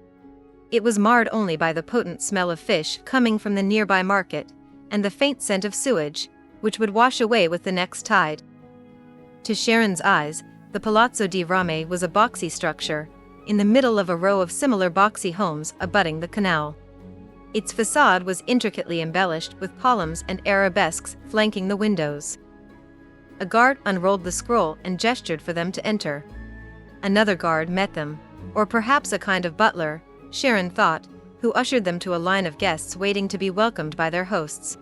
It was marred only by the potent smell of fish coming from the nearby market, and the faint scent of sewage, which would wash away with the next tide. To Sharon's eyes, the Palazzo di Rame was a boxy structure, in the middle of a row of similar boxy homes abutting the canal. Its facade was intricately embellished with columns and arabesques flanking the windows. A guard unrolled the scroll and gestured for them to enter. Another guard met them, or perhaps a kind of butler, Sharon thought, who ushered them to a line of guests waiting to be welcomed by their hosts.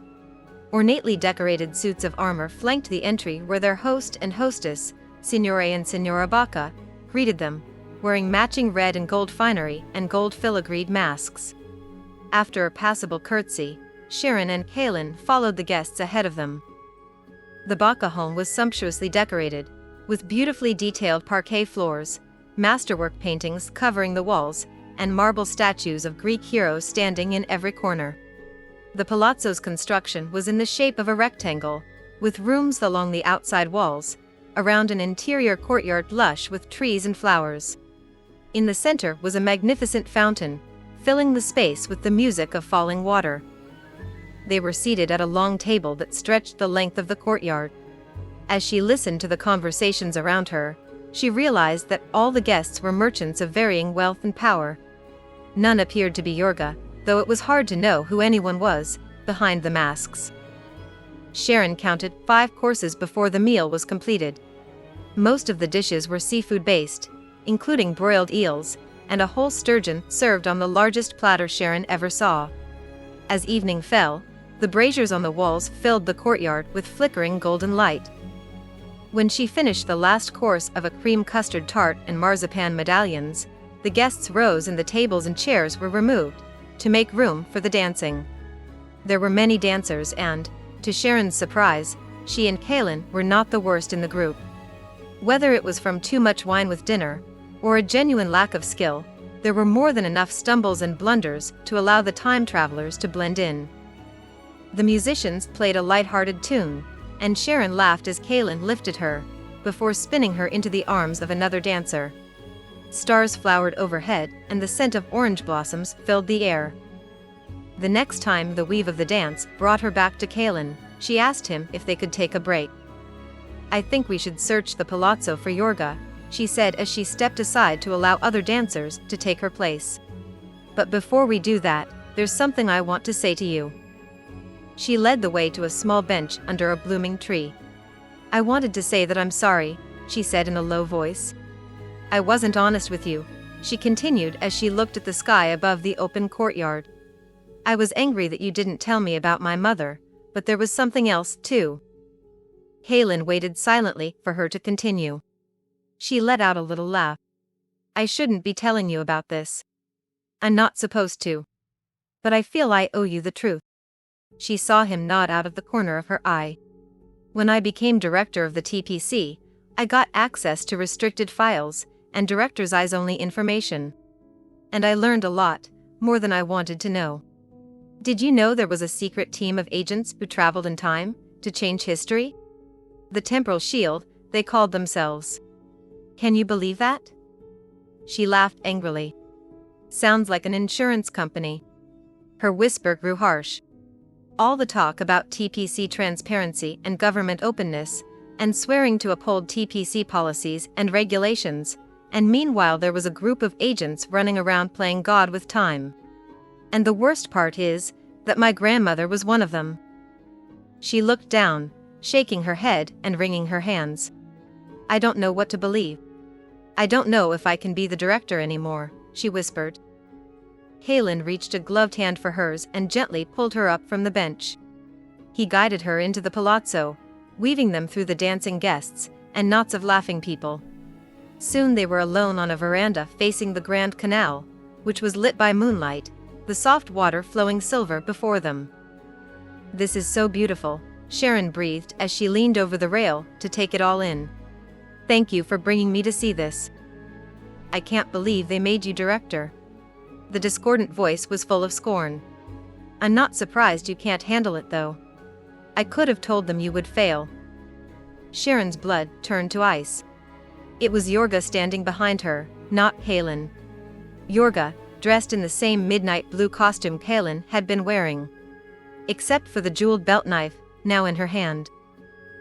Ornately decorated suits of armor flanked the entry where their host and hostess, Signore and Signora Bacca, greeted them, wearing matching red and gold finery and gold filigreed masks. After a passable curtsy, Sharon and Kaelin followed the guests ahead of them. The Bacca home was sumptuously decorated, with beautifully detailed parquet floors, masterwork paintings covering the walls, and marble statues of Greek heroes standing in every corner. The palazzo's construction was in the shape of a rectangle, with rooms along the outside walls, around an interior courtyard lush with trees and flowers. In the center was a magnificent fountain, filling the space with the music of falling water. They were seated at a long table that stretched the length of the courtyard. As she listened to the conversations around her, she realized that all the guests were merchants of varying wealth and power. None appeared to be Yorga, though it was hard to know who anyone was, behind the masks. Sharon counted 5 courses before the meal was completed. Most of the dishes were seafood-based, including broiled eels, and a whole sturgeon served on the largest platter Sharon ever saw. As evening fell, the braziers on the walls filled the courtyard with flickering golden light. When she finished the last course of a cream custard tart and marzipan medallions, the guests rose and the tables and chairs were removed, to make room for the dancing. There were many dancers and, to Sharon's surprise, she and Kaelin were not the worst in the group. Whether it was from too much wine with dinner, or a genuine lack of skill, there were more than enough stumbles and blunders to allow the time travelers to blend in. The musicians played a light-hearted tune, and Sharon laughed as Kaelin lifted her, before spinning her into the arms of another dancer. Stars flowered overhead, and the scent of orange blossoms filled the air. The next time the weave of the dance brought her back to Kaelin, she asked him if they could take a break. I think we should search the palazzo for Yorga, she said as she stepped aside to allow other dancers to take her place. But before we do that, there's something I want to say to you. She led the way to a small bench under a blooming tree. I wanted to say that I'm sorry, she said in a low voice. I wasn't honest with you, she continued as she looked at the sky above the open courtyard. I was angry that you didn't tell me about my mother, but there was something else, too. Kaelin waited silently for her to continue. She let out a little laugh. I shouldn't be telling you about this. I'm not supposed to. But I feel I owe you the truth. She saw him nod out of the corner of her eye. When I became director of the TPC, I got access to restricted files, and director's eyes-only information. And I learned a lot, more than I wanted to know. Did you know there was a secret team of agents who traveled in time, to change history? The Temporal Shield, they called themselves. Can you believe that? She laughed angrily. Sounds like an insurance company. Her whisper grew harsh. All the talk about TPC transparency and government openness, and swearing to uphold TPC policies and regulations, and meanwhile there was a group of agents running around playing God with time. And the worst part is, that my grandmother was one of them. She looked down, shaking her head and wringing her hands. I don't know what to believe. I don't know if I can be the director anymore, she whispered. Kaelin reached a gloved hand for hers and gently pulled her up from the bench. He guided her into the palazzo, weaving them through the dancing guests and knots of laughing people. Soon they were alone on a veranda facing the Grand Canal, which was lit by moonlight, the soft water flowing silver before them. "This is so beautiful," Sharon breathed as she leaned over the rail to take it all in. "Thank you for bringing me to see this. I can't believe they made you director." The discordant voice was full of scorn. "I'm not surprised you can't handle it though. I could have told them you would fail." Sharon's blood turned to ice. It was Yorga standing behind her, not Halen. Yorga, dressed in the same midnight blue costume Halen had been wearing. Except for the jeweled belt knife, now in her hand.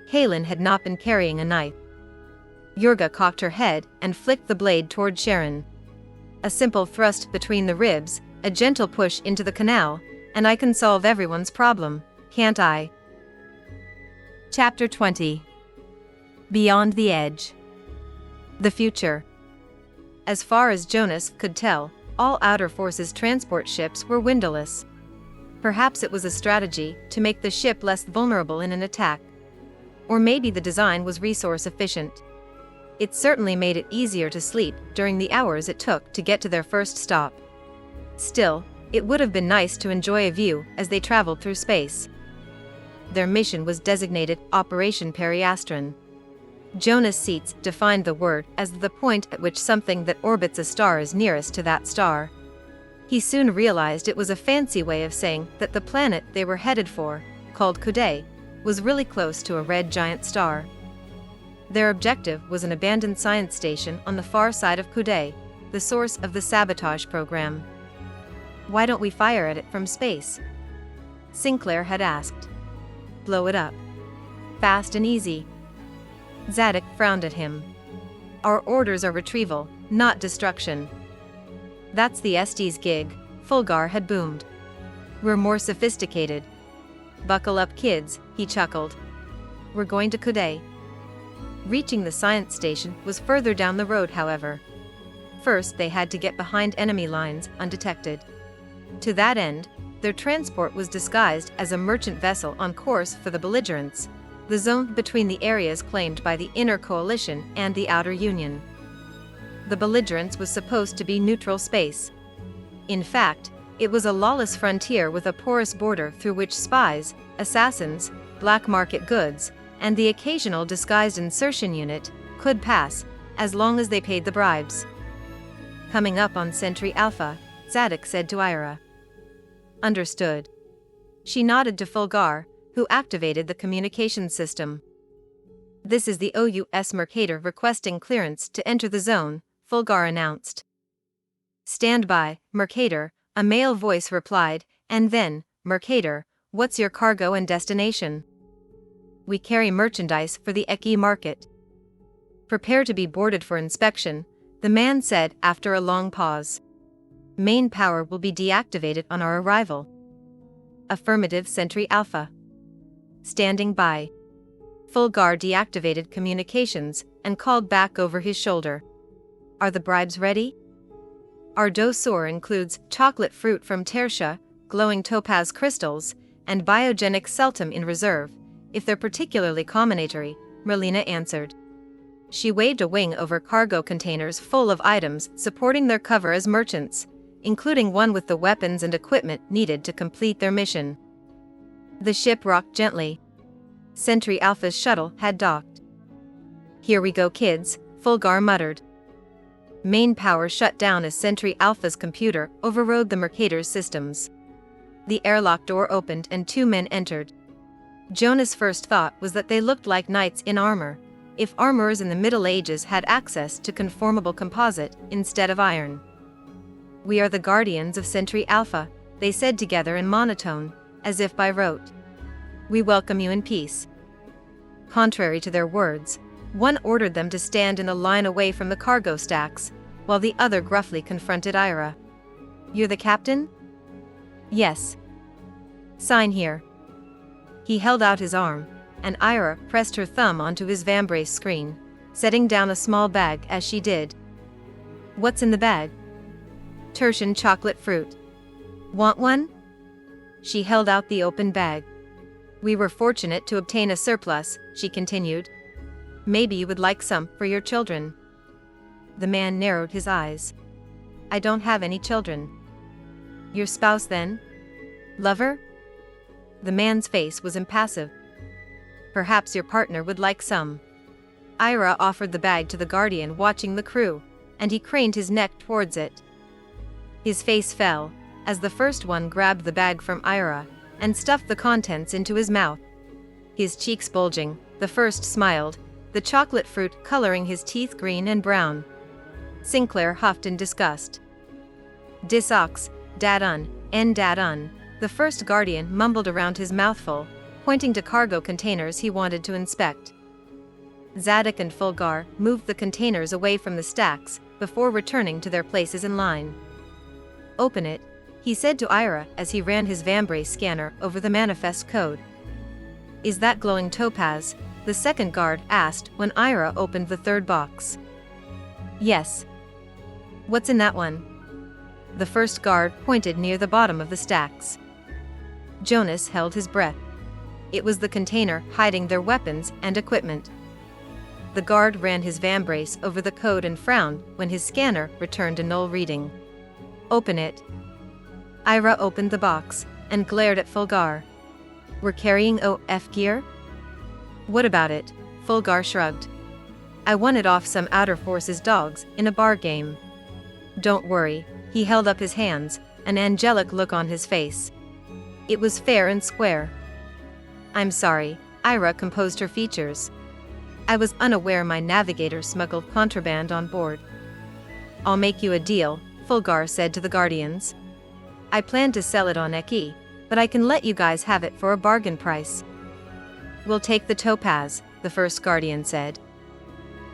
Halen had not been carrying a knife. Yorga cocked her head and flicked the blade toward Sharon. "A simple thrust between the ribs, a gentle push into the canal, and I can solve everyone's problem, can't I?" Chapter 20. Beyond the Edge. The future. As far as Jonas could tell, all Outer Forces transport ships were windowless. Perhaps it was a strategy to make the ship less vulnerable in an attack. Or maybe the design was resource efficient. It certainly made it easier to sleep during the hours it took to get to their first stop. Still, it would have been nice to enjoy a view as they traveled through space. Their mission was designated Operation Periastron. Jonas Seats defined the word as the point at which something that orbits a star is nearest to that star. He soon realized it was a fancy way of saying that the planet they were headed for, called Coudet, was really close to a red giant star. Their objective was an abandoned science station on the far side of Coudet, the source of the sabotage program. "Why don't we fire at it from space?" Sinclair had asked. "Blow it up. Fast and easy." Zadok frowned at him. "Our orders are retrieval, not destruction." "That's the SD's gig," Fulgar had boomed. "We're more sophisticated." "Buckle up, kids," he chuckled. "We're going to Coudet." Reaching the science station was further down the road, however. First they had to get behind enemy lines, undetected. To that end, their transport was disguised as a merchant vessel on course for the belligerents, the zone between the areas claimed by the Inner Coalition and the Outer Union. The belligerents was supposed to be neutral space. In fact, it was a lawless frontier with a porous border through which spies, assassins, black market goods, and the occasional disguised insertion unit could pass, as long as they paid the bribes. "Coming up on Sentry Alpha," Zadok said to Ira. "Understood." She nodded to Fulgar, who activated the communications system. "This is the OUS Mercator requesting clearance to enter the zone," Fulgar announced. "Stand by, Mercator," a male voice replied, and then, "Mercator, what's your cargo and destination?" "We carry merchandise for the Eki market." "Prepare to be boarded for inspection," the man said after a long pause. "Main power will be deactivated on our arrival." "Affirmative, Sentry Alpha." "Standing by." Fulgar deactivated communications and called back over his shoulder. "Are the bribes ready?" "Our douceur includes chocolate fruit from Tertia, glowing topaz crystals, and biogenic celtum in reserve, if they're particularly combinatory," Merlina answered. She waved a wing over cargo containers full of items supporting their cover as merchants, including one with the weapons and equipment needed to complete their mission. The ship rocked gently. Sentry Alpha's shuttle had docked. "Here we go, kids," Fulgar muttered. Main power shut down as Sentry Alpha's computer overrode the Mercator's systems. The airlock door opened and two men entered. Jonas' first thought was that they looked like knights in armor, if armorers in the Middle Ages had access to conformable composite instead of iron. "We are the guardians of Sentry Alpha," they said together in monotone, as if by rote. "We welcome you in peace." Contrary to their words, one ordered them to stand in a line away from the cargo stacks, while the other gruffly confronted Ira. "You're the captain?" "Yes." "Sign here." He held out his arm, and Ira pressed her thumb onto his vambrace screen, setting down a small bag as she did. "What's in the bag?" "Tertian chocolate fruit." "Want one?" She held out the open bag. "We were fortunate to obtain a surplus," she continued. "Maybe you would like some for your children." The man narrowed his eyes. I don't have any children. Your spouse then? Lover? The man's face was impassive. Perhaps your partner would like some. Ira offered the bag to the guardian watching the crew, and he craned his neck towards it. His face fell, as the first one grabbed the bag from Ira, and stuffed the contents into his mouth. His cheeks bulging, the first smiled, the chocolate fruit coloring his teeth green and brown. Sinclair huffed in disgust. Dis ox, dad-un, en dad-un, the first guardian mumbled around his mouthful, pointing to cargo containers he wanted to inspect. Zadok and Fulgar moved the containers away from the stacks before returning to their places in line. Open it, he said to Ira as he ran his vambrace scanner over the manifest code. Is that glowing topaz? The second guard asked when Ira opened the third box. Yes. What's in that one? The first guard pointed near the bottom of the stacks. Jonas held his breath. It was the container hiding their weapons and equipment. The guard ran his vambrace over the code and frowned when his scanner returned a null reading. Open it. Ira opened the box and glared at Fulgar. We're carrying OF gear? What about it? Fulgar shrugged. I won it off some Outer Forces dogs in a bar game. Don't worry, he held up his hands, an angelic look on his face. It was fair and square. I'm sorry, Ira composed her features. I was unaware my navigator smuggled contraband on board. I'll make you a deal, Fulgar said to the Guardians. I plan to sell it on Eki, but I can let you guys have it for a bargain price. We'll take the topaz, the first Guardian said.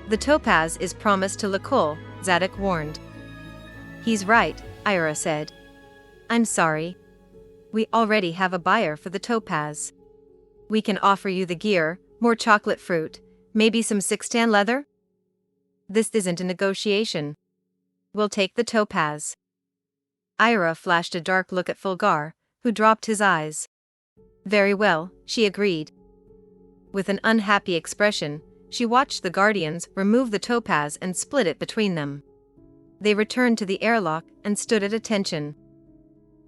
The topaz is promised to Lakul, Zadok warned. He's right, Ira said. I'm sorry. We already have a buyer for the topaz. We can offer you the gear, more chocolate fruit, maybe some sixtan leather? This isn't a negotiation. We'll take the topaz. Ira flashed a dark look at Fulgar, who dropped his eyes. Very well, she agreed. With an unhappy expression, she watched the Guardians remove the topaz and split it between them. They returned to the airlock and stood at attention.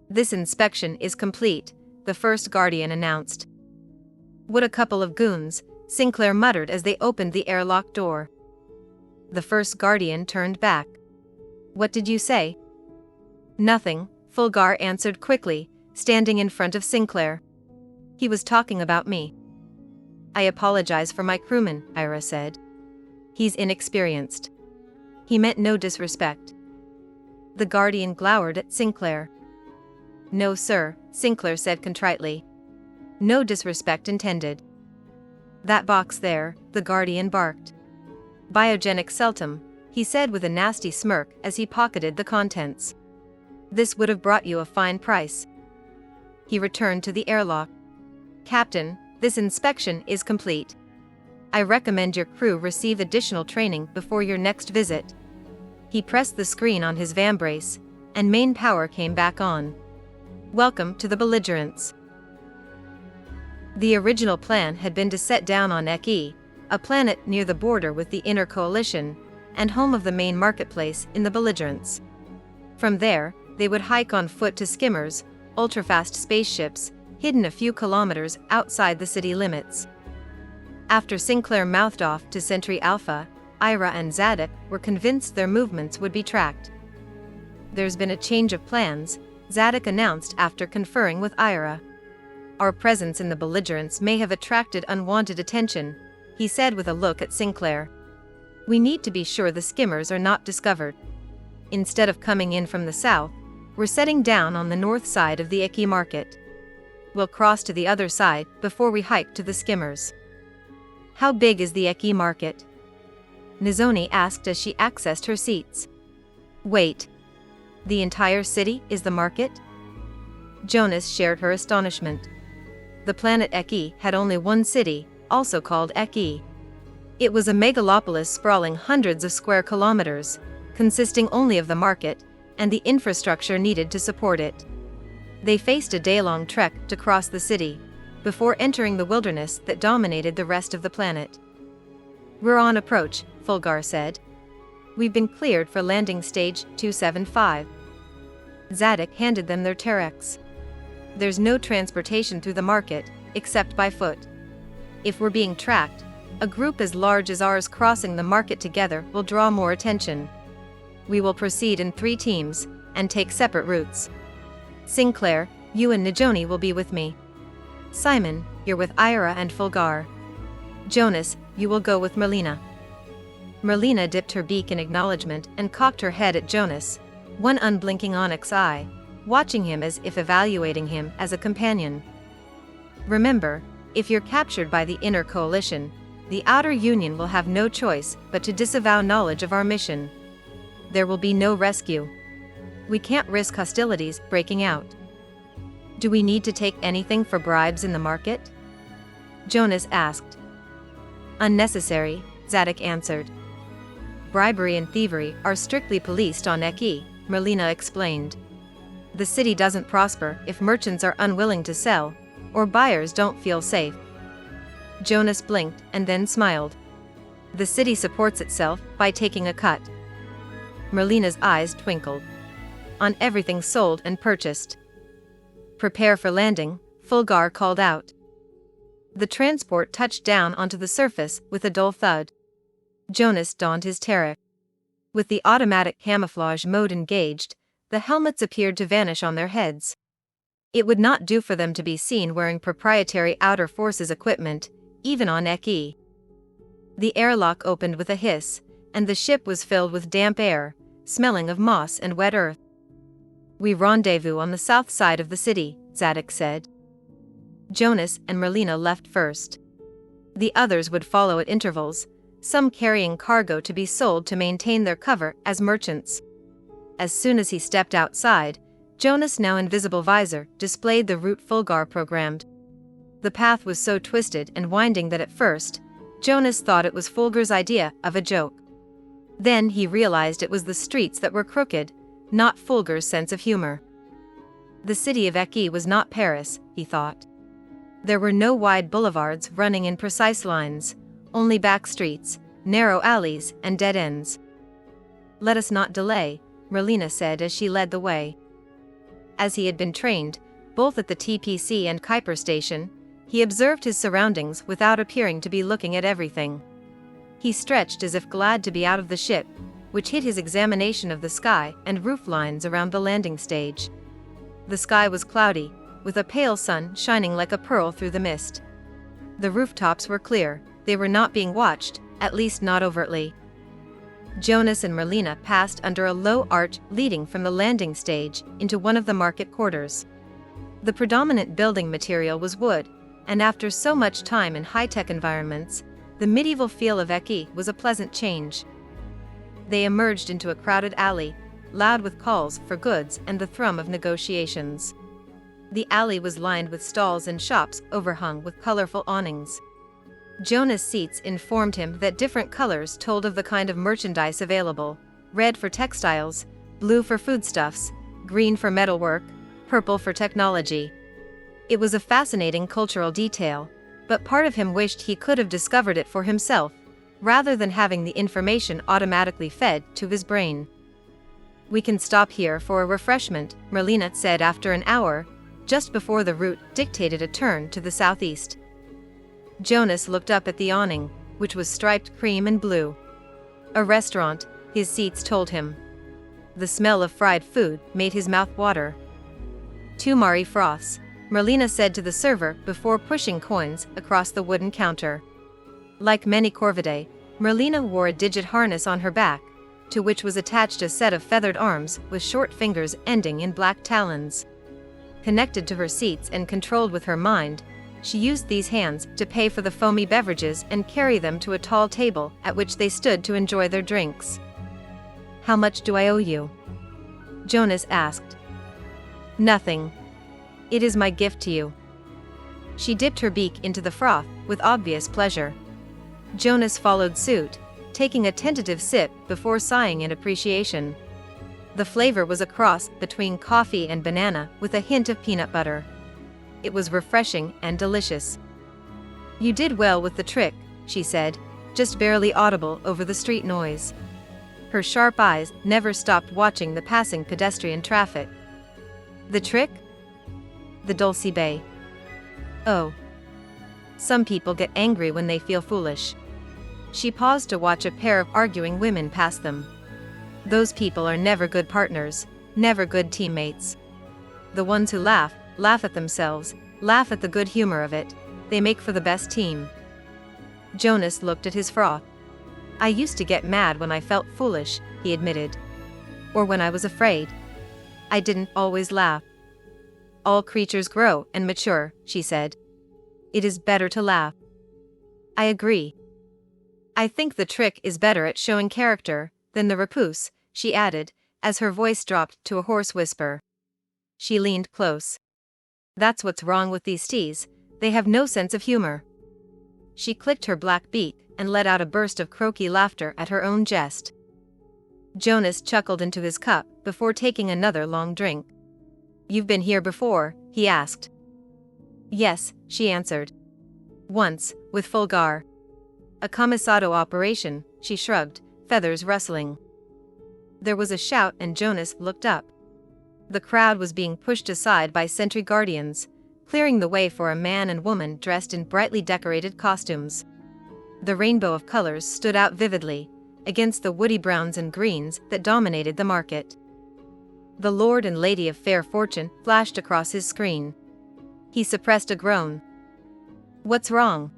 This inspection is complete, the first Guardian announced. What a couple of goons, Sinclair muttered as they opened the airlock door. The first Guardian turned back. What did you say? Nothing, Fulgar answered quickly, standing in front of Sinclair. He was talking about me. I apologize for my crewman, Ira said. He's inexperienced. He meant no disrespect. The Guardian glowered at Sinclair. No, sir, Sinclair said contritely. No disrespect intended. That box there, the Guardian barked. Biogenic celtum, he said with a nasty smirk as he pocketed the contents. This would have brought you a fine price. He returned to the airlock. Captain, this inspection is complete. I recommend your crew receive additional training before your next visit. He pressed the screen on his vambrace, and main power came back on. Welcome to the belligerents. The original plan had been to set down on Eki, a planet near the border with the Inner Coalition, and home of the main marketplace in the belligerents. From there, they would hike on foot to skimmers, ultrafast spaceships, hidden a few kilometers outside the city limits. After Sinclair mouthed off to Sentry Alpha, Ira and Zadok were convinced their movements would be tracked. There's been a change of plans, Zadok announced after conferring with Ira. Our presence in the belligerents may have attracted unwanted attention, he said with a look at Sinclair. We need to be sure the skimmers are not discovered. Instead of coming in from the south, we're setting down on the north side of the Eki market. We'll cross to the other side before we hike to the skimmers. How big is the Eki market? Nizoni asked as she accessed her seats. Wait. The entire city is the market? Jonas shared her astonishment. The planet Eki had only one city, also called Eki. It was a megalopolis sprawling hundreds of square kilometers, consisting only of the market and the infrastructure needed to support it. They faced a day-long trek to cross the city, before entering the wilderness that dominated the rest of the planet. We're on approach, Fulgar said. We've been cleared for landing stage 275. Zadok handed them their Terex. There's no transportation through the market, except by foot. If we're being tracked, a group as large as ours crossing the market together will draw more attention. We will proceed in 3 teams, and take separate routes. Sinclair, you and Najoni will be with me. Simon, you're with Ira and Fulgar. Jonas, you will go with Merlina. Merlina dipped her beak in acknowledgement and cocked her head at Jonas, one unblinking onyx eye, watching him as if evaluating him as a companion. Remember, if you're captured by the inner coalition, the outer union will have no choice but to disavow knowledge of our mission. There will be no rescue. We can't risk hostilities breaking out. Do we need to take anything for bribes in the market? Jonas asked. Unnecessary, Zadok answered. Bribery and thievery are strictly policed on Eki, Merlina explained. The city doesn't prosper if merchants are unwilling to sell, or buyers don't feel safe. Jonas blinked and then smiled. The city supports itself by taking a cut. Merlina's eyes twinkled. On everything sold and purchased. Prepare for landing, Fulgar called out. The transport touched down onto the surface with a dull thud. Jonas donned his Terex. With the automatic camouflage mode engaged, the helmets appeared to vanish on their heads. It would not do for them to be seen wearing proprietary outer forces equipment, even on Eki. The airlock opened with a hiss, and the ship was filled with damp air, smelling of moss and wet earth. We rendezvous on the south side of the city, Zadok said. Jonas and Merlina left first. The others would follow at intervals, some carrying cargo to be sold to maintain their cover as merchants. As soon as he stepped outside, Jonas' now invisible visor displayed the route Fulgar programmed. The path was so twisted and winding that at first, Jonas thought it was Fulgar's idea of a joke. Then he realized it was the streets that were crooked, not Fulgar's sense of humor. The city of Eki was not Paris, he thought. There were no wide boulevards running in precise lines, only back streets, narrow alleys, and dead ends. Let us not delay, Merlina said as she led the way. As he had been trained, both at the TPC and Kuiper station, he observed his surroundings without appearing to be looking at everything. He stretched as if glad to be out of the ship, which hid his examination of the sky and roof lines around the landing stage. The sky was cloudy, with a pale sun shining like a pearl through the mist. The rooftops were clear, they were not being watched, at least not overtly. Jonas and Merlina passed under a low arch leading from the landing stage into one of the market quarters. The predominant building material was wood, and after so much time in high-tech environments, the medieval feel of Eki was a pleasant change. They emerged into a crowded alley, loud with calls for goods and the thrum of negotiations. The alley was lined with stalls and shops overhung with colorful awnings. Jonas' seats informed him that different colors told of the kind of merchandise available: red for textiles, blue for foodstuffs, green for metalwork, purple for technology. It was a fascinating cultural detail, but part of him wished he could have discovered it for himself, rather than having the information automatically fed to his brain. We can stop here for a refreshment, Merlina said after an hour, just before the route dictated a turn to the southeast. Jonas looked up at the awning, which was striped cream and blue. A restaurant, his seats told him. The smell of fried food made his mouth water. 2 Mari froths, Merlina said to the server before pushing coins across the wooden counter. Like many Corvidae, Merlina wore a digit harness on her back, to which was attached a set of feathered arms with short fingers ending in black talons. Connected to her seats and controlled with her mind, she used these hands to pay for the foamy beverages and carry them to a tall table at which they stood to enjoy their drinks. How much do I owe you? Jonas asked. Nothing. It is my gift to you. She dipped her beak into the froth with obvious pleasure. Jonas followed suit, taking a tentative sip before sighing in appreciation. The flavor was a cross between coffee and banana with a hint of peanut butter. It was refreshing and delicious. You did well with the trick, she said, just barely audible over the street noise. Her sharp eyes never stopped watching the passing pedestrian traffic. The trick? The Dulce Bay. Oh. Some people get angry when they feel foolish. She paused to watch a pair of arguing women pass them. Those people are never good partners, never good teammates. The ones who laugh at themselves, laugh at the good humor of it, they make for the best team. Jonas looked at his froth. I used to get mad when I felt foolish, he admitted. Or when I was afraid. I didn't always laugh. All creatures grow and mature, she said. It is better to laugh. I agree. I think the trick is better at showing character than the repousse, she added, as her voice dropped to a hoarse whisper. She leaned close. That's what's wrong with these teas, they have no sense of humor. She clicked her black beak and let out a burst of croaky laughter at her own jest. Jonas chuckled into his cup before taking another long drink. You've been here before, he asked. Yes, she answered. Once, with Fulgar. A commissado operation, she shrugged, feathers rustling. There was a shout and Jonas looked up. The crowd was being pushed aside by sentry guardians, clearing the way for a man and woman dressed in brightly decorated costumes. The rainbow of colors stood out vividly, against the woody browns and greens that dominated the market. The Lord and Lady of Fair Fortune flashed across his screen. He suppressed a groan. What's wrong?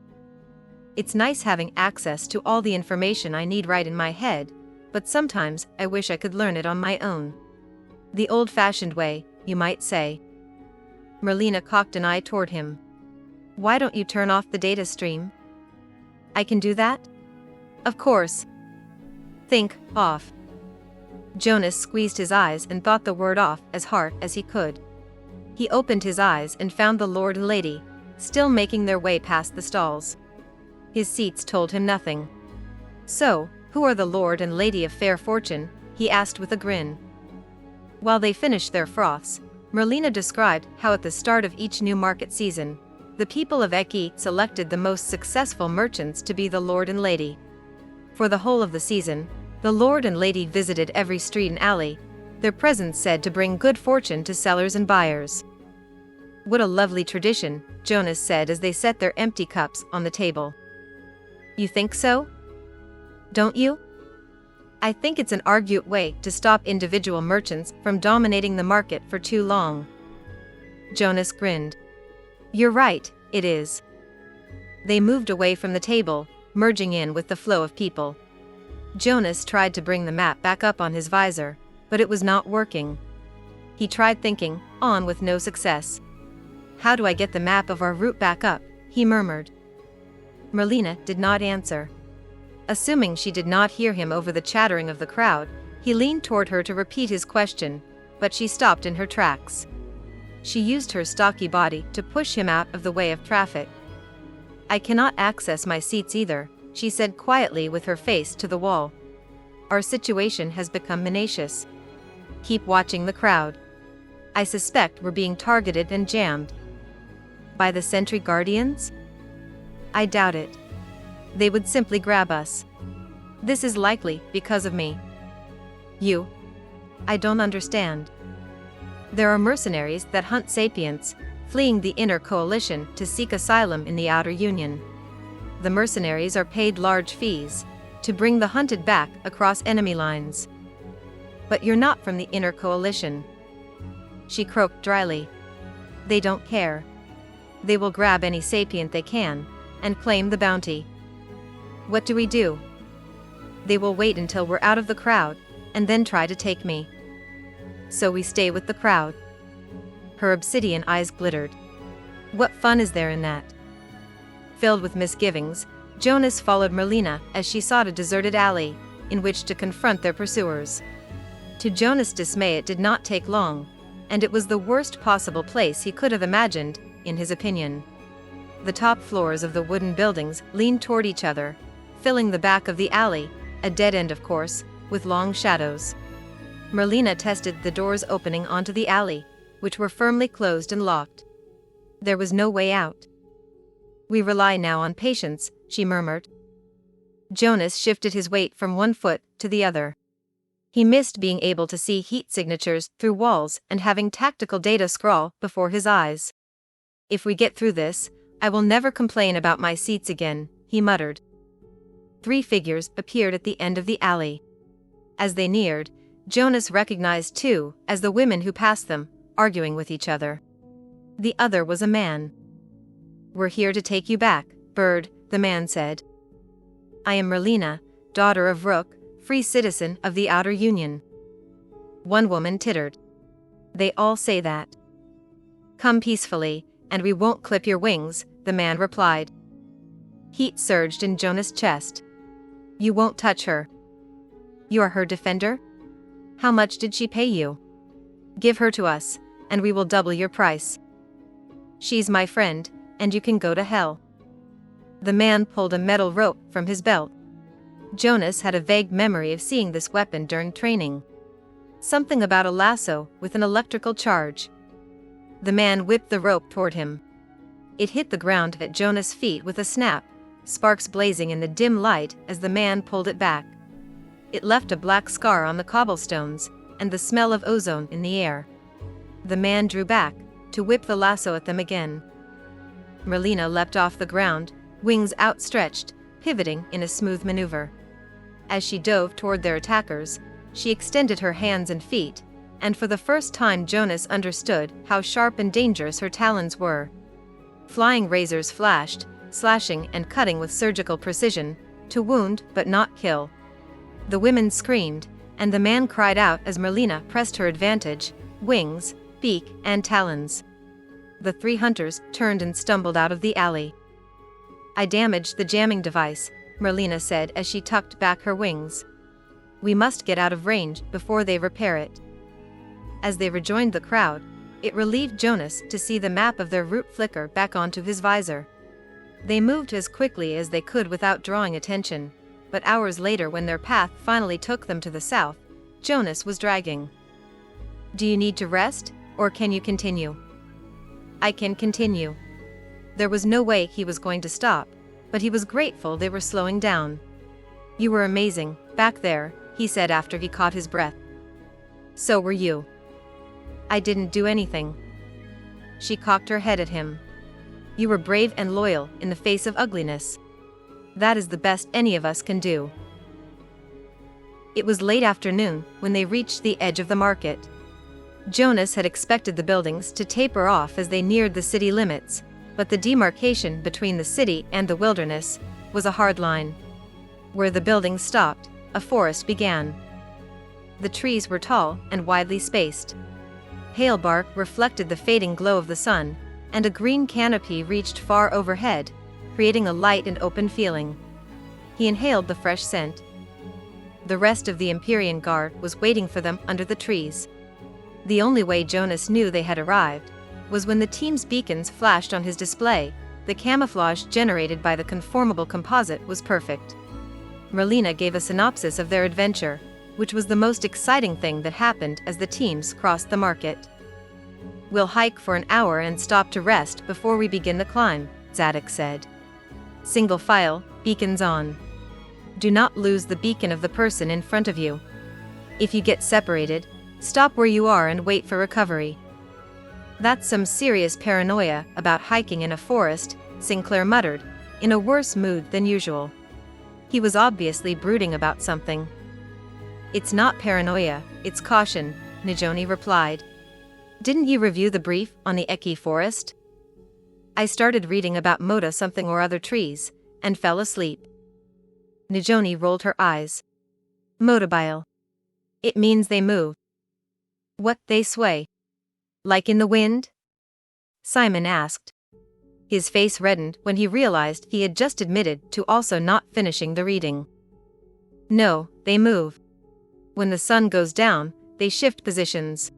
It's nice having access to all the information I need right in my head, but sometimes I wish I could learn it on my own. The old-fashioned way, you might say. Merlina cocked an eye toward him. Why don't you turn off the data stream? I can do that? Of course. Think, off. Jonas squeezed his eyes and thought the word off as hard as he could. He opened his eyes and found the Lord and Lady, still making their way past the stalls. His seats told him nothing. So, who are the Lord and Lady of Fair Fortune? He asked with a grin. While they finished their froths, Merlina described how at the start of each new market season, the people of Eki selected the most successful merchants to be the Lord and Lady. For the whole of the season, the Lord and Lady visited every street and alley, their presence said to bring good fortune to sellers and buyers. What a lovely tradition, Jonas said as they set their empty cups on the table. You think so? Don't you? I think it's an argued way to stop individual merchants from dominating the market for too long. Jonas grinned. You're right, it is. They moved away from the table, merging in with the flow of people. Jonas tried to bring the map back up on his visor, but it was not working. He tried thinking on with no success. How do I get the map of our route back up? He murmured. Merlina did not answer. Assuming she did not hear him over the chattering of the crowd, he leaned toward her to repeat his question, but she stopped in her tracks. She used her stocky body to push him out of the way of traffic. I cannot access my seats either, she said quietly with her face to the wall. Our situation has become menacing. Keep watching the crowd. I suspect we're being targeted and jammed. By the sentry guardians? I doubt it. They would simply grab us. This is likely because of me. You? I don't understand. There are mercenaries that hunt sapients, fleeing the inner coalition to seek asylum in the outer union. The mercenaries are paid large fees to bring the hunted back across enemy lines. But you're not from the inner coalition. She croaked dryly. They don't care. They will grab any sapient they can and claim the bounty. What do we do? They will wait until we're out of the crowd and then try to take me. So we stay with the crowd. Her obsidian eyes glittered. What fun is there in that? Filled with misgivings, Jonas followed Merlina as she sought a deserted alley in which to confront their pursuers. To Jonas' dismay, it did not take long, and it was the worst possible place he could have imagined, in his opinion. The top floors of the wooden buildings leaned toward each other, filling the back of the alley, a dead end of course, with long shadows. Merlina tested the doors opening onto the alley, which were firmly closed and locked. There was no way out. We rely now on patience, she murmured. Jonas shifted his weight from one foot to the other. He missed being able to see heat signatures through walls and having tactical data scrawl before his eyes. "If we get through this, I will never complain about my seats again," he muttered. 3 figures appeared at the end of the alley. As they neared, Jonas recognized 2 as the women who passed them, arguing with each other. The other was a man. "We're here to take you back, Bird," the man said. "I am Merlina, daughter of Rook, free citizen of the Outer Union." One woman tittered. "They all say that." "Come peacefully, and we won't clip your wings," the man replied. Heat surged in Jonas' chest. "You won't touch her. You are her defender? How much did she pay you? Give her to us, and we will double your price." "She's my friend, and you can go to hell." The man pulled a metal rope from his belt. Jonas had a vague memory of seeing this weapon during training. Something about a lasso with an electrical charge. The man whipped the rope toward him. It hit the ground at Jonas' feet with a snap, sparks blazing in the dim light as the man pulled it back. It left a black scar on the cobblestones, and the smell of ozone in the air. The man drew back, to whip the lasso at them again. Merlina leapt off the ground, wings outstretched, pivoting in a smooth maneuver. As she dove toward their attackers, she extended her hands and feet, and for the first time Jonas understood how sharp and dangerous her talons were. Flying razors flashed, slashing and cutting with surgical precision, to wound but not kill. The women screamed, and the man cried out as Merlina pressed her advantage, wings, beak, and talons. The 3 hunters turned and stumbled out of the alley. "I damaged the jamming device," Merlina said as she tucked back her wings. "We must get out of range before they repair it." As they rejoined the crowd, it relieved Jonas to see the map of their route flicker back onto his visor. They moved as quickly as they could without drawing attention, but hours later when their path finally took them to the south, Jonas was dragging. "Do you need to rest, or can you continue?" "I can continue." There was no way he was going to stop, but he was grateful they were slowing down. "You were amazing, back there," he said after he caught his breath. "So were you." "I didn't do anything." She cocked her head at him. "You were brave and loyal in the face of ugliness. That is the best any of us can do." It was late afternoon when they reached the edge of the market. Jonas had expected the buildings to taper off as they neared the city limits, but the demarcation between the city and the wilderness was a hard line. Where the buildings stopped, a forest began. The trees were tall and widely spaced. Pale bark reflected the fading glow of the sun, and a green canopy reached far overhead, creating a light and open feeling. He inhaled the fresh scent. The rest of the Empyrean Guard was waiting for them under the trees. The only way Jonas knew they had arrived was when the team's beacons flashed on his display. The camouflage generated by the conformable composite was perfect. Merlina gave a synopsis of their adventure, which was the most exciting thing that happened as the teams crossed the market. "We'll hike for an hour and stop to rest before we begin the climb," Zadok said. "Single file, beacons on. Do not lose the beacon of the person in front of you. If you get separated, stop where you are and wait for recovery." "That's some serious paranoia about hiking in a forest," Sinclair muttered, in a worse mood than usual. He was obviously brooding about something. "It's not paranoia, it's caution," Najoni replied. "Didn't you review the brief on the Eki forest?" "I started reading about Moda something or other trees, and fell asleep." Najoni rolled her eyes. "Motobile. It means they move." "What, they sway? Like in the wind?" Simon asked. His face reddened when he realized he had just admitted to also not finishing the reading. "No, they move. When the sun goes down, they shift positions.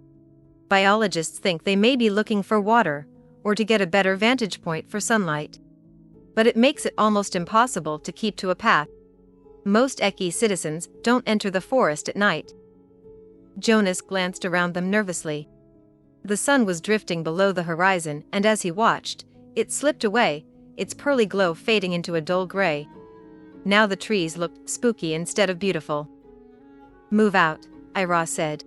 Biologists think they may be looking for water, or to get a better vantage point for sunlight. But it makes it almost impossible to keep to a path. Most Eki citizens don't enter the forest at night." Jonas glanced around them nervously. The sun was drifting below the horizon, and as he watched, it slipped away, its pearly glow fading into a dull gray. Now the trees looked spooky instead of beautiful. "Move out," Ira said.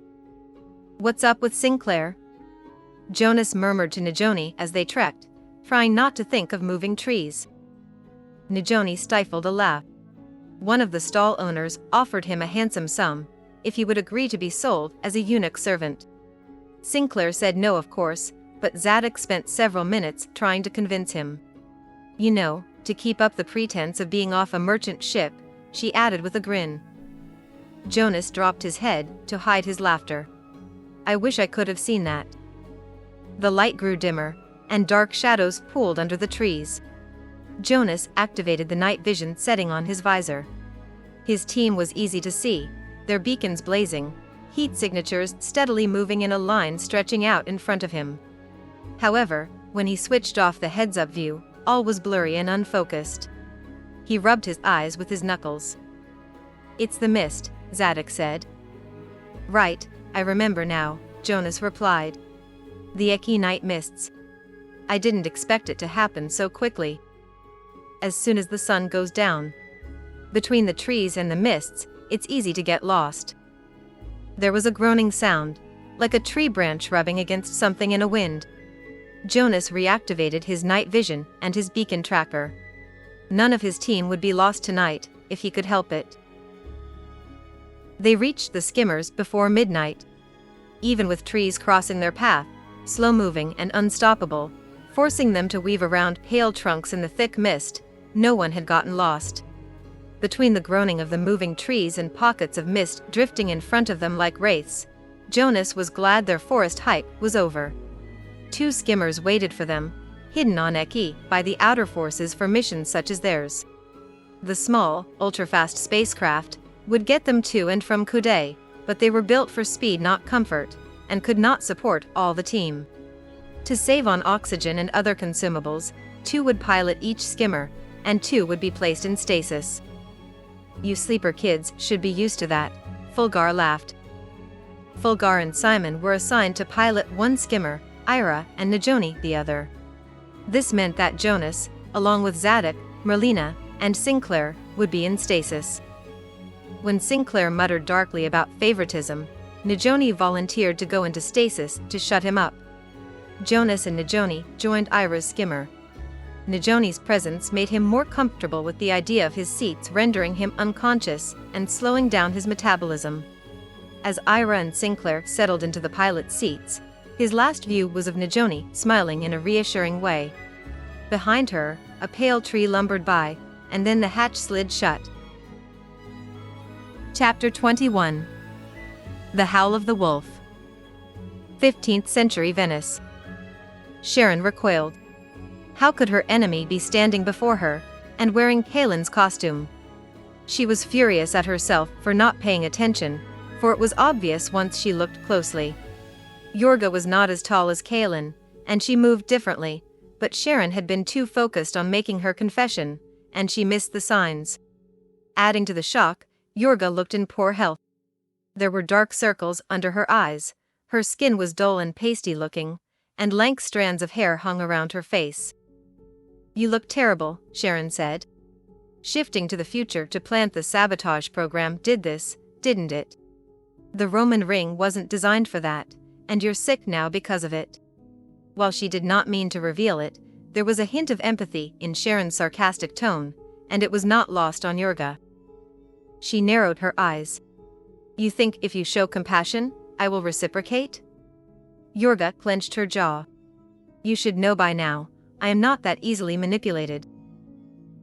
What's up with Sinclair? Jonas murmured to Najoni as they trekked, trying not to think of moving trees. Najoni stifled a laugh. One of the stall owners offered him a handsome sum if he would agree to be sold as a eunuch servant. Sinclair said no, of course, but Zadok spent several minutes trying to convince him. You know, to keep up the pretense of being off a merchant ship, she added with a grin. Jonas dropped his head to hide his laughter. I wish I could have seen that. The light grew dimmer, and dark shadows pooled under the trees. Jonas activated the night vision setting on his visor. His team was easy to see, their beacons blazing, heat signatures steadily moving in a line stretching out in front of him. However, when he switched off the heads-up view, all was blurry and unfocused. He rubbed his eyes with his knuckles. It's the mist, Zadok said. Right, I remember now, Jonas replied. The Eki night mists. I didn't expect it to happen so quickly. As soon as the sun goes down. Between the trees and the mists, it's easy to get lost. There was a groaning sound, like a tree branch rubbing against something in a wind. Jonas reactivated his night vision and his beacon tracker. None of his team would be lost tonight, if he could help it. They reached the skimmers before midnight. Even with trees crossing their path, slow-moving and unstoppable, forcing them to weave around pale trunks in the thick mist, no one had gotten lost. Between the groaning of the moving trees and pockets of mist drifting in front of them like wraiths, Jonas was glad their forest hike was over. 2 skimmers waited for them, hidden on Eki by the outer forces for missions such as theirs. The small, ultra-fast spacecraft would get them to and from Kude, but they were built for speed not comfort, and could not support all the team. To save on oxygen and other consumables, 2 would pilot each skimmer, and 2 would be placed in stasis. You sleeper kids should be used to that, Fulgar laughed. Fulgar and Simon were assigned to pilot one skimmer, Ira and Najoni the other. This meant that Jonas, along with Zadok, Merlina, and Sinclair, would be in stasis. When Sinclair muttered darkly about favoritism, Najoni volunteered to go into stasis to shut him up. Jonas and Najoni joined Ira's skimmer. Najoni's presence made him more comfortable with the idea of his seats rendering him unconscious and slowing down his metabolism. As Ira and Sinclair settled into the pilot's seats, his last view was of Najoni smiling in a reassuring way. Behind her, a pale tree lumbered by, and then the hatch slid shut. Chapter 21. The Howl of the Wolf. 15th century Venice. Sharon recoiled. How could her enemy be standing before her, and wearing Kalen's costume? She was furious at herself for not paying attention, for it was obvious once she looked closely. Yorga was not as tall as Kalen, and she moved differently, but Sharon had been too focused on making her confession, and she missed the signs. Adding to the shock, Yorga looked in poor health. There were dark circles under her eyes, her skin was dull and pasty-looking, and lank strands of hair hung around her face. You look terrible, Sharon said. Shifting to the future to plant the sabotage program did this, didn't it? The Roman ring wasn't designed for that, and you're sick now because of it. While she did not mean to reveal it, there was a hint of empathy in Sharon's sarcastic tone, and it was not lost on Yorga. She narrowed her eyes. You think if you show compassion, I will reciprocate? Yorga clenched her jaw. You should know by now, I am not that easily manipulated.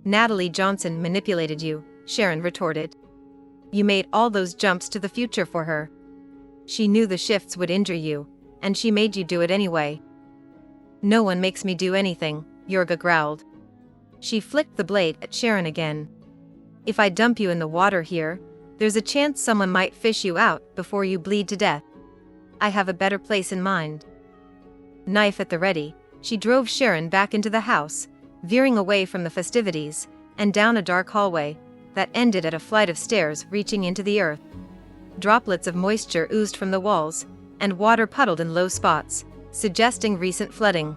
Natalie Johnson manipulated you, Sharon retorted. You made all those jumps to the future for her. She knew the shifts would injure you, and she made you do it anyway. No one makes me do anything, Yorga growled. She flicked the blade at Sharon again. If I dump you in the water here, there's a chance someone might fish you out before you bleed to death. I have a better place in mind. Knife at the ready, she drove Sharon back into the house, veering away from the festivities, and down a dark hallway that ended at a flight of stairs reaching into the earth. Droplets of moisture oozed from the walls, and water puddled in low spots, suggesting recent flooding.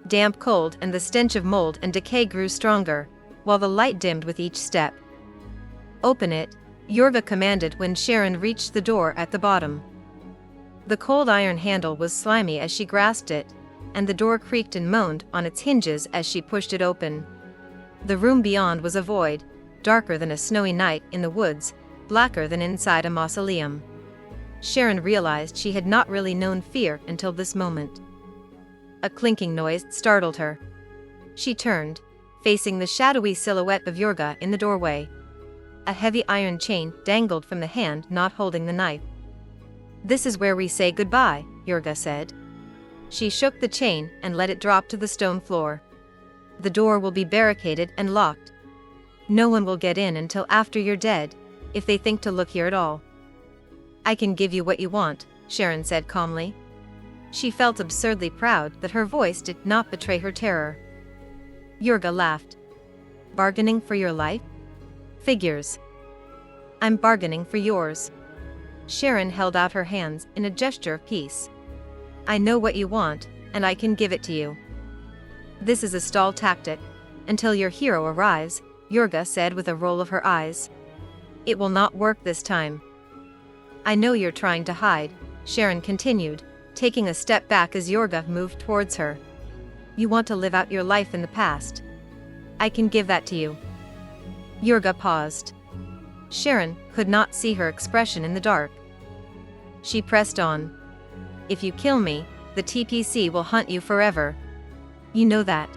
Damp cold and the stench of mold and decay grew stronger, while the light dimmed with each step. Open it, Yorga commanded when Sharon reached the door at the bottom. The cold iron handle was slimy as she grasped it, and the door creaked and moaned on its hinges as she pushed it open. The room beyond was a void, darker than a snowy night in the woods, blacker than inside a mausoleum. Sharon realized she had not really known fear until this moment. A clinking noise startled her. She turned, facing the shadowy silhouette of Yorga in the doorway. A heavy iron chain dangled from the hand not holding the knife. "This is where we say goodbye," Yorga said. She shook the chain and let it drop to the stone floor. "The door will be barricaded and locked. No one will get in until after you're dead, if they think to look here at all." "I can give you what you want," Sharon said calmly. She felt absurdly proud that her voice did not betray her terror. Yorga laughed. "Bargaining for your life? Figures. I'm bargaining for yours." Sharon held out her hands in a gesture of peace. "I know what you want, and I can give it to you." "This is a stall tactic, until your hero arrives," Yorga said with a roll of her eyes. "It will not work this time." "I know you're trying to hide," Sharon continued, taking a step back as Yorga moved towards her. "You want to live out your life in the past. I can give that to you." Yorga paused. Sharon could not see her expression in the dark. She pressed on. "If you kill me, the TPC will hunt you forever. You know that.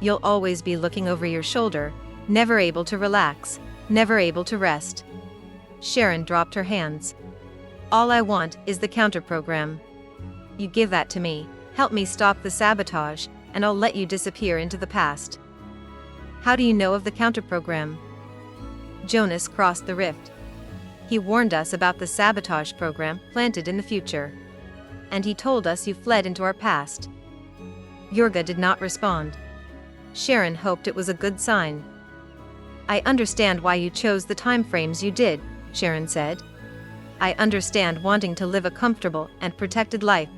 You'll always be looking over your shoulder, never able to relax, never able to rest." Sharon dropped her hands. "All I want is the counter-program. You give that to me, help me stop the sabotage, and I'll let you disappear into the past." "How do you know of the counter-program?" Jonas crossed the rift. "He warned us about the sabotage program planted in the future. And he told us you fled into our past." Yorga did not respond. Sharon hoped it was a good sign. "I understand why you chose the time frames you did," Sharon said. "I understand wanting to live a comfortable and protected life.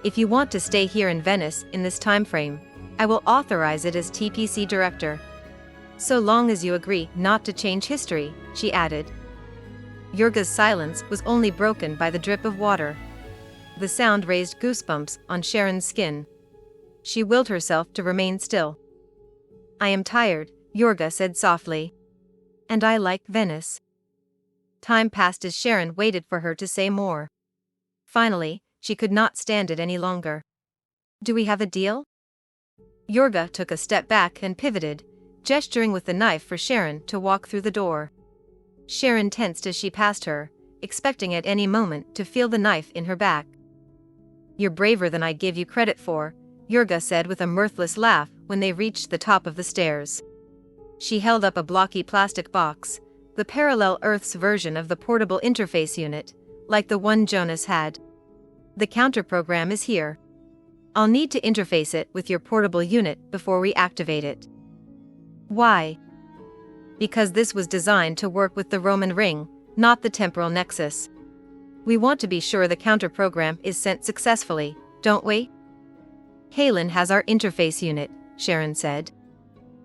If you want to stay here in Venice in this time frame, I will authorize it as TPC director. So long as you agree not to change history," she added. Yorga's silence was only broken by the drip of water. The sound raised goosebumps on Sharon's skin. She willed herself to remain still. "I am tired," Yorga said softly. "And I like Venice." Time passed as Sharon waited for her to say more. Finally, she could not stand it any longer. "Do we have a deal?" Yorga took a step back and pivoted, gesturing with the knife for Sharon to walk through the door. Sharon tensed as she passed her, expecting at any moment to feel the knife in her back. "You're braver than I give you credit for," Yorga said with a mirthless laugh when they reached the top of the stairs. She held up a blocky plastic box, the parallel Earth's version of the portable interface unit, like the one Jonas had. "The counter-program is here. I'll need to interface it with your portable unit before we activate it." "Why?" "Because this was designed to work with the Roman ring, not the temporal nexus. We want to be sure the counter-program is sent successfully, don't we?" "Halen has our interface unit," Sharon said.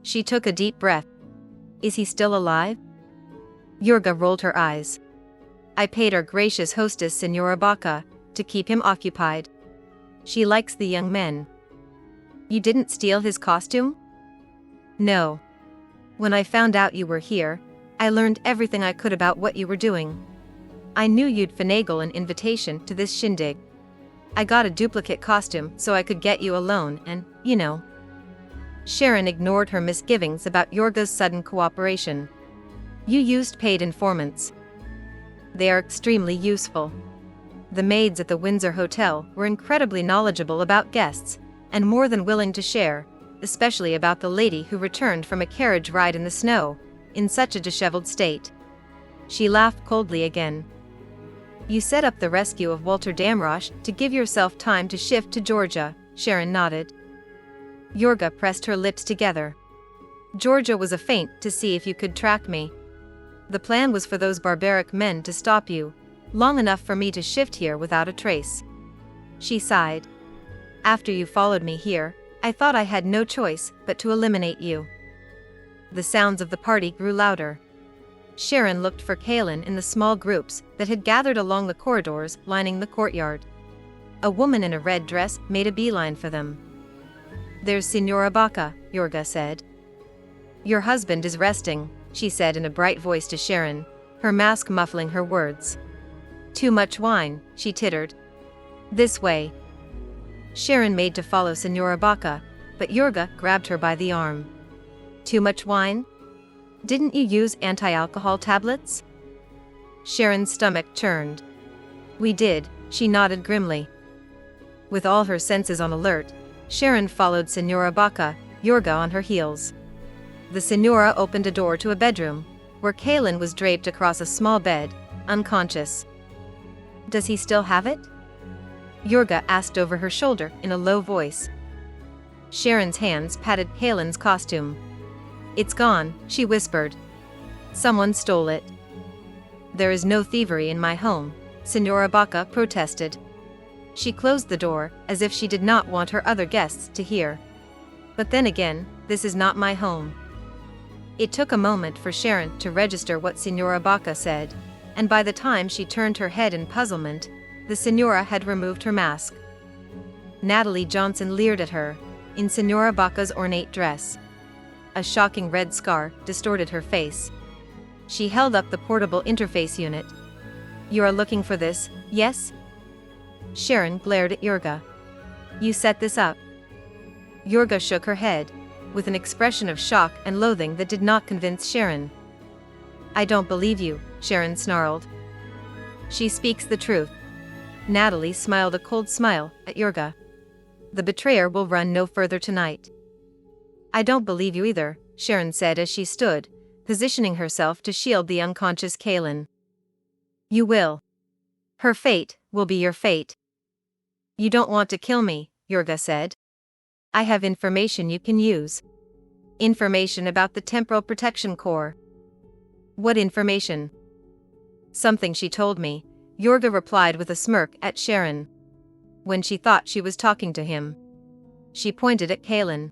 She took a deep breath. "Is he still alive?" Yorga rolled her eyes. "I paid our gracious hostess Senora Baca to keep him occupied. She likes the young men." "You didn't steal his costume?" "No. When I found out you were here, I learned everything I could about what you were doing. I knew you'd finagle an invitation to this shindig. I got a duplicate costume so I could get you alone and, you know." Sharon ignored her misgivings about Yorga's sudden cooperation. "You used paid informants. They are extremely useful. The maids at the Windsor Hotel were incredibly knowledgeable about guests, and more than willing to share, especially about the lady who returned from a carriage ride in the snow, in such a disheveled state." She laughed coldly again. "You set up the rescue of Walter Damrosch to give yourself time to shift to Georgia," Sharon nodded. Yorga pressed her lips together. "Georgia was a feint to see if you could track me. The plan was for those barbaric men to stop you, long enough for me to shift here without a trace." She sighed. "After you followed me here, I thought I had no choice but to eliminate you." The sounds of the party grew louder. Sharon looked for Kaelin in the small groups that had gathered along the corridors lining the courtyard. A woman in a red dress made a beeline for them. "There's Signora Baca," Yorga said. "Your husband is resting," she said in a bright voice to Sharon, her mask muffling her words. "Too much wine," she tittered. "This way." Sharon made to follow Signora Baca, but Yorga grabbed her by the arm. "Too much wine? Didn't you use anti-alcohol tablets?" Sharon's stomach churned. "We did," she nodded grimly. With all her senses on alert, Sharon followed Signora Baca, Yorga on her heels. The Signora opened a door to a bedroom, where Kaelin was draped across a small bed, unconscious. "Does he still have it?" Yorga asked over her shoulder in a low voice. Sharon's hands patted Kaelin's costume. "It's gone," she whispered. "Someone stole it." "There is no thievery in my home," Signora Baca protested. She closed the door, as if she did not want her other guests to hear. "But then again, this is not my home." It took a moment for Sharon to register what Signora Baca said, and by the time she turned her head in puzzlement, the Signora had removed her mask. Natalie Johnson leered at her, in Signora Baca's ornate dress. A shocking red scar distorted her face. She held up the portable interface unit. "You are looking for this, yes?" Sharon glared at Yorga. "You set this up?" Yorga shook her head, with an expression of shock and loathing that did not convince Sharon. "I don't believe you," Sharon snarled. "She speaks the truth." Natalie smiled a cold smile at Yorga. "The betrayer will run no further tonight." "I don't believe you either," Sharon said as she stood, positioning herself to shield the unconscious Kaelin. "You will. Her fate will be your fate." "You don't want to kill me," Yorga said. "I have information you can use. Information about the Temporal Protection Corps." "What information?" "Something she told me," Yorga replied with a smirk at Sharon. When she thought she was talking to him, she pointed at Kaelin.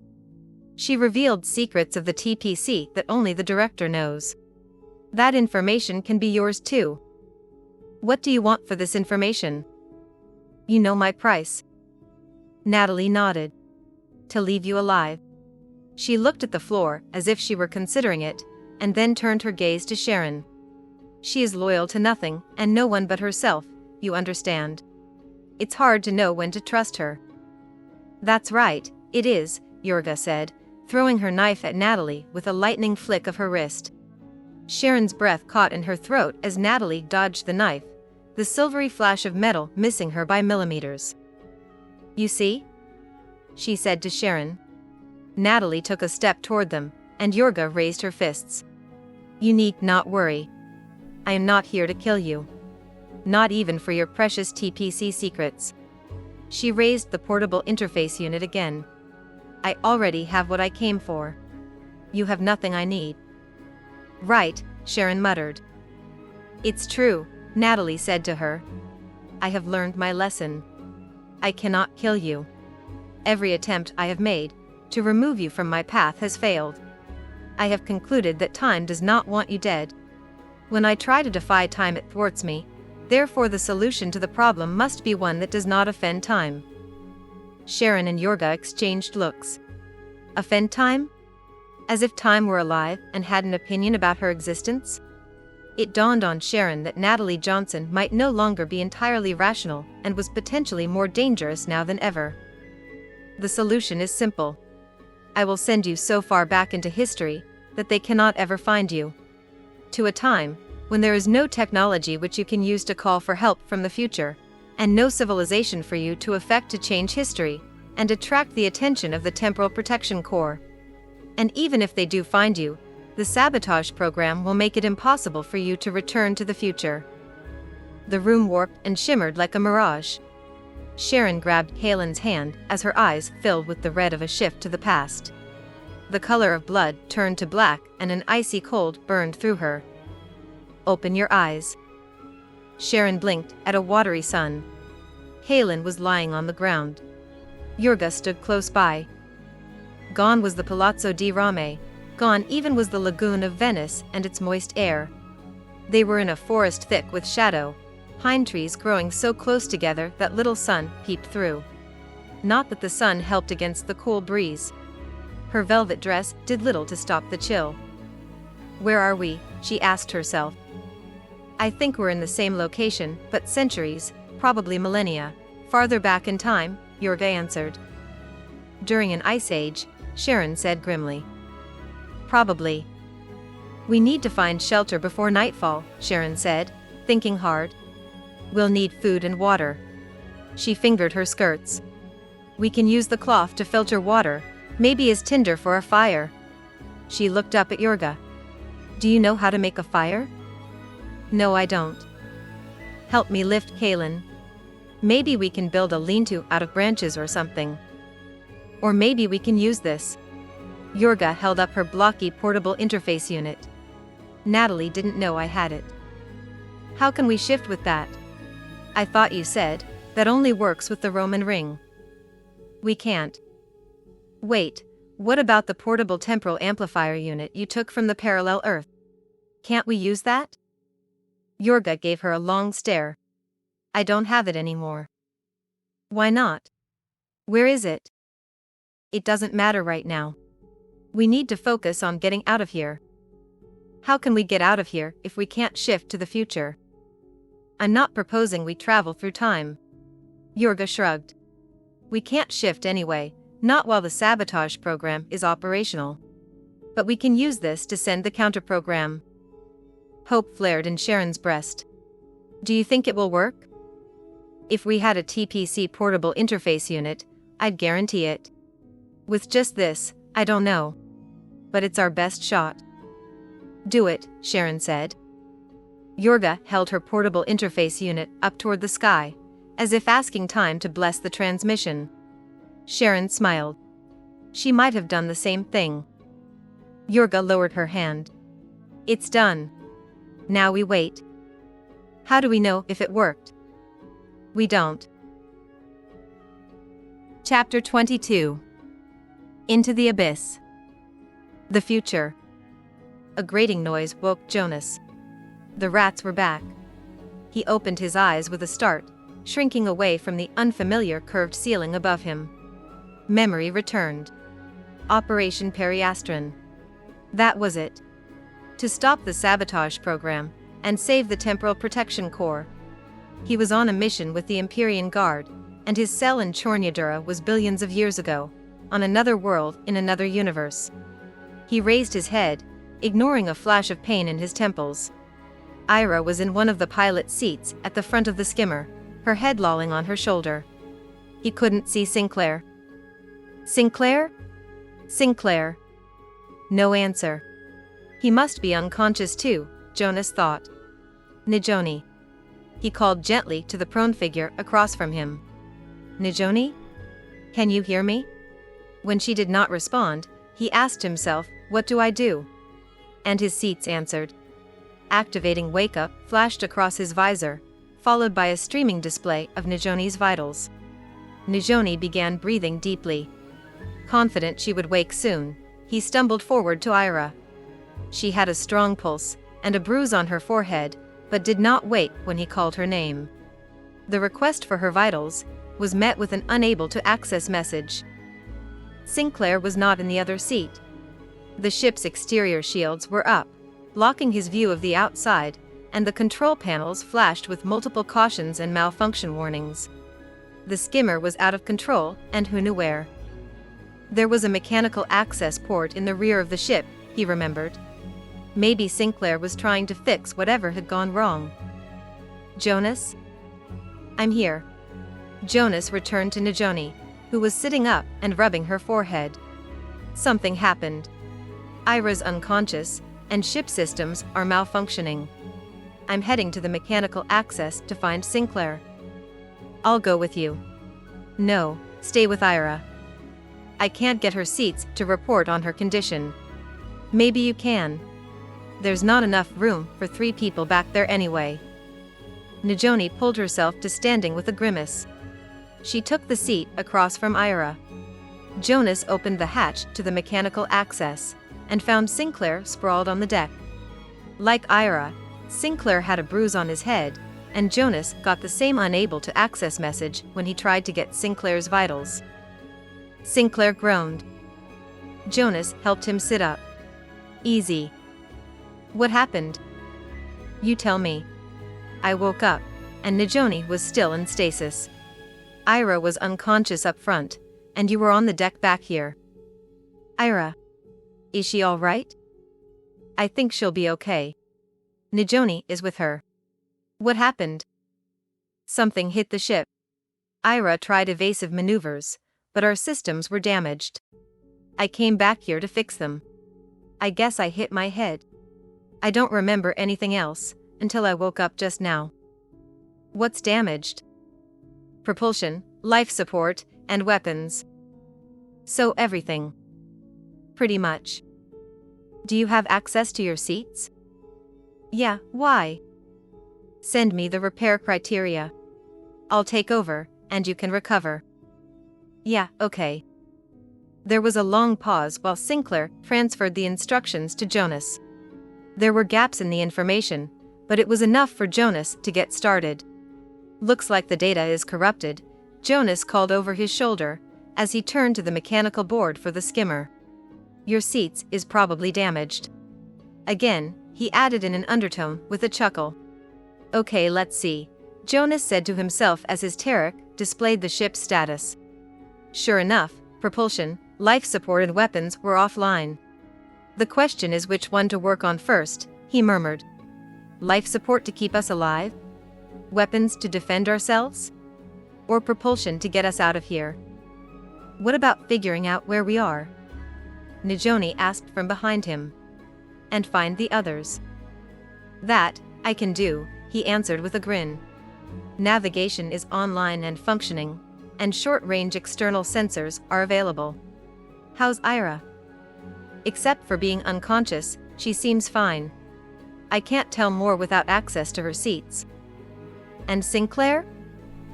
"She revealed secrets of the TPC that only the director knows. That information can be yours too." "What do you want for this information?" "You know my price." Natalie nodded. "To leave you alive." She looked at the floor as if she were considering it, and then turned her gaze to Sharon. "She is loyal to nothing and no one but herself, you understand. It's hard to know when to trust her." "That's right, it is," Yorga said, throwing her knife at Natalie with a lightning flick of her wrist. Sharon's breath caught in her throat as Natalie dodged the knife, the silvery flash of metal missing her by millimeters. "You see?" she said to Sharon. Natalie took a step toward them, and Yorga raised her fists. "You need not worry. I am not here to kill you. Not even for your precious TPC secrets." She raised the portable interface unit again. "I already have what I came for. You have nothing I need." "Right," Sharon muttered. "It's true," Natalie said to her. "I have learned my lesson. I cannot kill you. Every attempt I have made to remove you from my path has failed. I have concluded that time does not want you dead. When I try to defy time, it thwarts me. Therefore, the solution to the problem must be one that does not offend time." Sharon and Yorga exchanged looks. Offend time? As if time were alive and had an opinion about her existence? It dawned on Sharon that Natalie Johnson might no longer be entirely rational and was potentially more dangerous now than ever. "The solution is simple. I will send you so far back into history that they cannot ever find you. To a time when there is no technology which you can use to call for help from the future, and no civilization for you to affect to change history and attract the attention of the Temporal Protection Corps. And even if they do find you, the sabotage program will make it impossible for you to return to the future." The room warped and shimmered like a mirage. Sharon grabbed Kaelin's hand as her eyes filled with the red of a shift to the past. The color of blood turned to black and an icy cold burned through her. "Open your eyes." Sharon blinked at a watery sun. Kaelin was lying on the ground. Yorga stood close by. Gone was the Palazzo di Rame, gone even was the lagoon of Venice and its moist air. They were in a forest thick with shadow, pine trees growing so close together that little sun peeped through. Not that the sun helped against the cool breeze. Her velvet dress did little to stop the chill. "Where are we?" she asked herself. "I think we're in the same location, but centuries, probably millennia, farther back in time," Yorga answered. "During an ice age," Sharon said grimly. "Probably." "We need to find shelter before nightfall," Sharon said, thinking hard. "We'll need food and water." She fingered her skirts. "We can use the cloth to filter water, maybe as tinder for a fire." She looked up at Yorga. "Do you know how to make a fire?" "No, I don't." "Help me lift Kaylin. Maybe we can build a lean-to out of branches or something. Or maybe we can use this." Yorga held up her blocky portable interface unit. "Natalie didn't know I had it." "How can we shift with that?" "I thought you said that only works with the Roman ring." "We can't." "Wait, what about the portable temporal amplifier unit you took from the parallel Earth? Can't we use that?" Yorga gave her a long stare. "I don't have it anymore." "Why not?" "Where is it?" "It doesn't matter right now. We need to focus on getting out of here." "How can we get out of here if we can't shift to the future?" "I'm not proposing we travel through time." Yorga shrugged. "We can't shift anyway, not while the sabotage program is operational. But we can use this to send the counterprogram." Hope flared in Sharon's breast. "Do you think it will work?" "If we had a TPC portable interface unit, I'd guarantee it. With just this, I don't know. But it's our best shot." "Do it," Sharon said. Yorga held her portable interface unit up toward the sky, as if asking time to bless the transmission. Sharon smiled. She might have done the same thing. Yorga lowered her hand. "It's done. Now we wait." "How do we know if it worked?" "We don't." Chapter 22. Into the Abyss. The future. A grating noise woke Jonas. The rats were back. He opened his eyes with a start, shrinking away from the unfamiliar curved ceiling above him. Memory returned. Operation Periastron. That was it. To stop the sabotage program and save the Temporal Protection Corps. He was on a mission with the Empyrean Guard, and his cell in Chornyadura was billions of years ago, on another world in another universe. He raised his head, ignoring a flash of pain in his temples. Ira was in one of the pilot seats at the front of the skimmer, her head lolling on her shoulder. He couldn't see Sinclair. "Sinclair? Sinclair." No answer. He must be unconscious too, Jonas thought. "Najoni." He called gently to the prone figure across from him. "Najoni? Can you hear me?" When she did not respond, he asked himself, "What do I do?" And his seats answered. Activating Wake Up flashed across his visor, followed by a streaming display of Najoni's vitals. Najoni began breathing deeply. Confident she would wake soon, he stumbled forward to Ira. She had a strong pulse, and a bruise on her forehead, but did not wake when he called her name. The request for her vitals was met with an unable to access message. Sinclair was not in the other seat. The ship's exterior shields were up, blocking his view of the outside, and the control panels flashed with multiple cautions and malfunction warnings. The skimmer was out of control, and who knew where. There was a mechanical access port in the rear of the ship, he remembered. Maybe Sinclair was trying to fix whatever had gone wrong. "Jonas?" "I'm here." Jonas returned to Najoni, who was sitting up and rubbing her forehead. "Something happened. Ira's unconscious, and ship systems are malfunctioning. I'm heading to the mechanical access to find Sinclair." "I'll go with you." "No, stay with Ira. I can't get her seats to report on her condition." "Maybe you can. There's not enough room for 3 people back there anyway." Najoni pulled herself to standing with a grimace. She took the seat across from Ira. Jonas opened the hatch to the mechanical access, and found Sinclair sprawled on the deck. Like Ira, Sinclair had a bruise on his head, and Jonas got the same unable to access message when he tried to get Sinclair's vitals. Sinclair groaned. Jonas helped him sit up. Easy. What happened? You tell me. I woke up, and Najoni was still in stasis. Ira was unconscious up front, and you were on the deck back here. Ira. Is she all right? I think she'll be okay. Najoni is with her. What happened? Something hit the ship. Ira tried evasive maneuvers, but our systems were damaged. I came back here to fix them. I guess I hit my head. I don't remember anything else, until I woke up just now. What's damaged? Propulsion, life support, and weapons. So everything. Pretty much. Do you have access to your seats? Yeah, why? Send me the repair criteria. I'll take over, and you can recover. Yeah, okay. There was a long pause while Sinclair transferred the instructions to Jonas. There were gaps in the information, but it was enough for Jonas to get started. Looks like the data is corrupted, Jonas called over his shoulder, as he turned to the mechanical board for the skimmer. Your seats is probably damaged. Again, he added in an undertone with a chuckle. Okay, let's see, Jonas said to himself as his Tariq displayed the ship's status. Sure enough, propulsion, life support and weapons were offline. The question is which one to work on first, he murmured. Life support to keep us alive? Weapons to defend ourselves? Or propulsion to get us out of here? What about figuring out where we are? Najoni asked from behind him. And find the others. That, I can do, he answered with a grin. Navigation is online and functioning, and short-range external sensors are available. How's Ira? Except for being unconscious, she seems fine. I can't tell more without access to her seats. And Sinclair?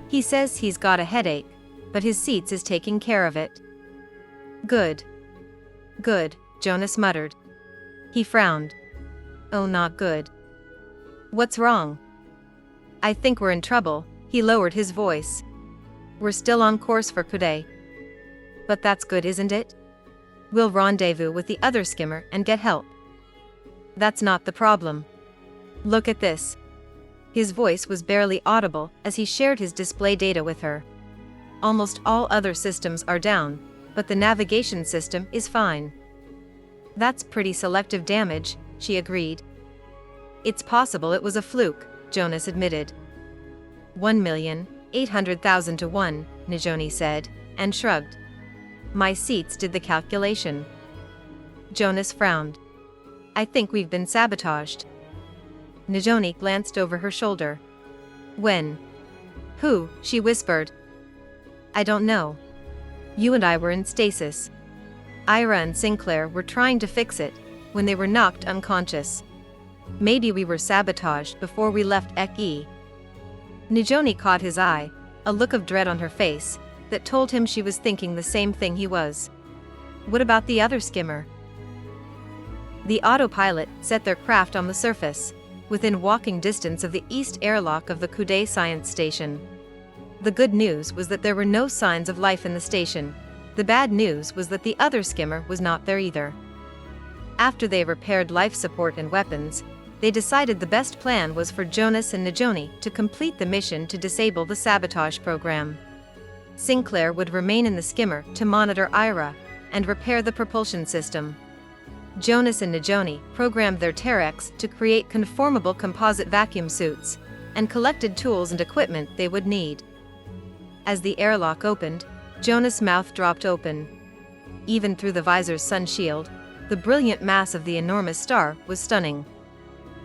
He says he's got a headache, but his seats is taking care of it. Good. Good, Jonas muttered. He frowned. Oh, not good. What's wrong? I think we're in trouble, he lowered his voice. We're still on course for Kude. But that's good, isn't it? We'll rendezvous with the other skimmer and get help. That's not the problem. Look at this. His voice was barely audible as he shared his display data with her. Almost all other systems are down, but the navigation system is fine. That's pretty selective damage, she agreed. It's possible it was a fluke, Jonas admitted. 1,800,000 to 1, Najoni said, and shrugged. My seats did the calculation. Jonas frowned. I think we've been sabotaged. Najoni glanced over her shoulder. When? Who? She whispered. I don't know. You and I were in stasis. Ira and Sinclair were trying to fix it, when they were knocked unconscious. Maybe we were sabotaged before we left Ek-E. Najoni caught his eye, a look of dread on her face, that told him she was thinking the same thing he was. What about the other skimmer? The autopilot set their craft on the surface, within walking distance of the east airlock of the Kude Science Station. The good news was that there were no signs of life in the station. The bad news was that the other skimmer was not there either. After they repaired life support and weapons, they decided the best plan was for Jonas and Najoni to complete the mission to disable the sabotage program. Sinclair would remain in the skimmer to monitor Ira and repair the propulsion system. Jonas and Najoni programmed their Terex to create conformable composite vacuum suits and collected tools and equipment they would need. As the airlock opened, Jonas' mouth dropped open. Even through the visor's sun shield, the brilliant mass of the enormous star was stunning.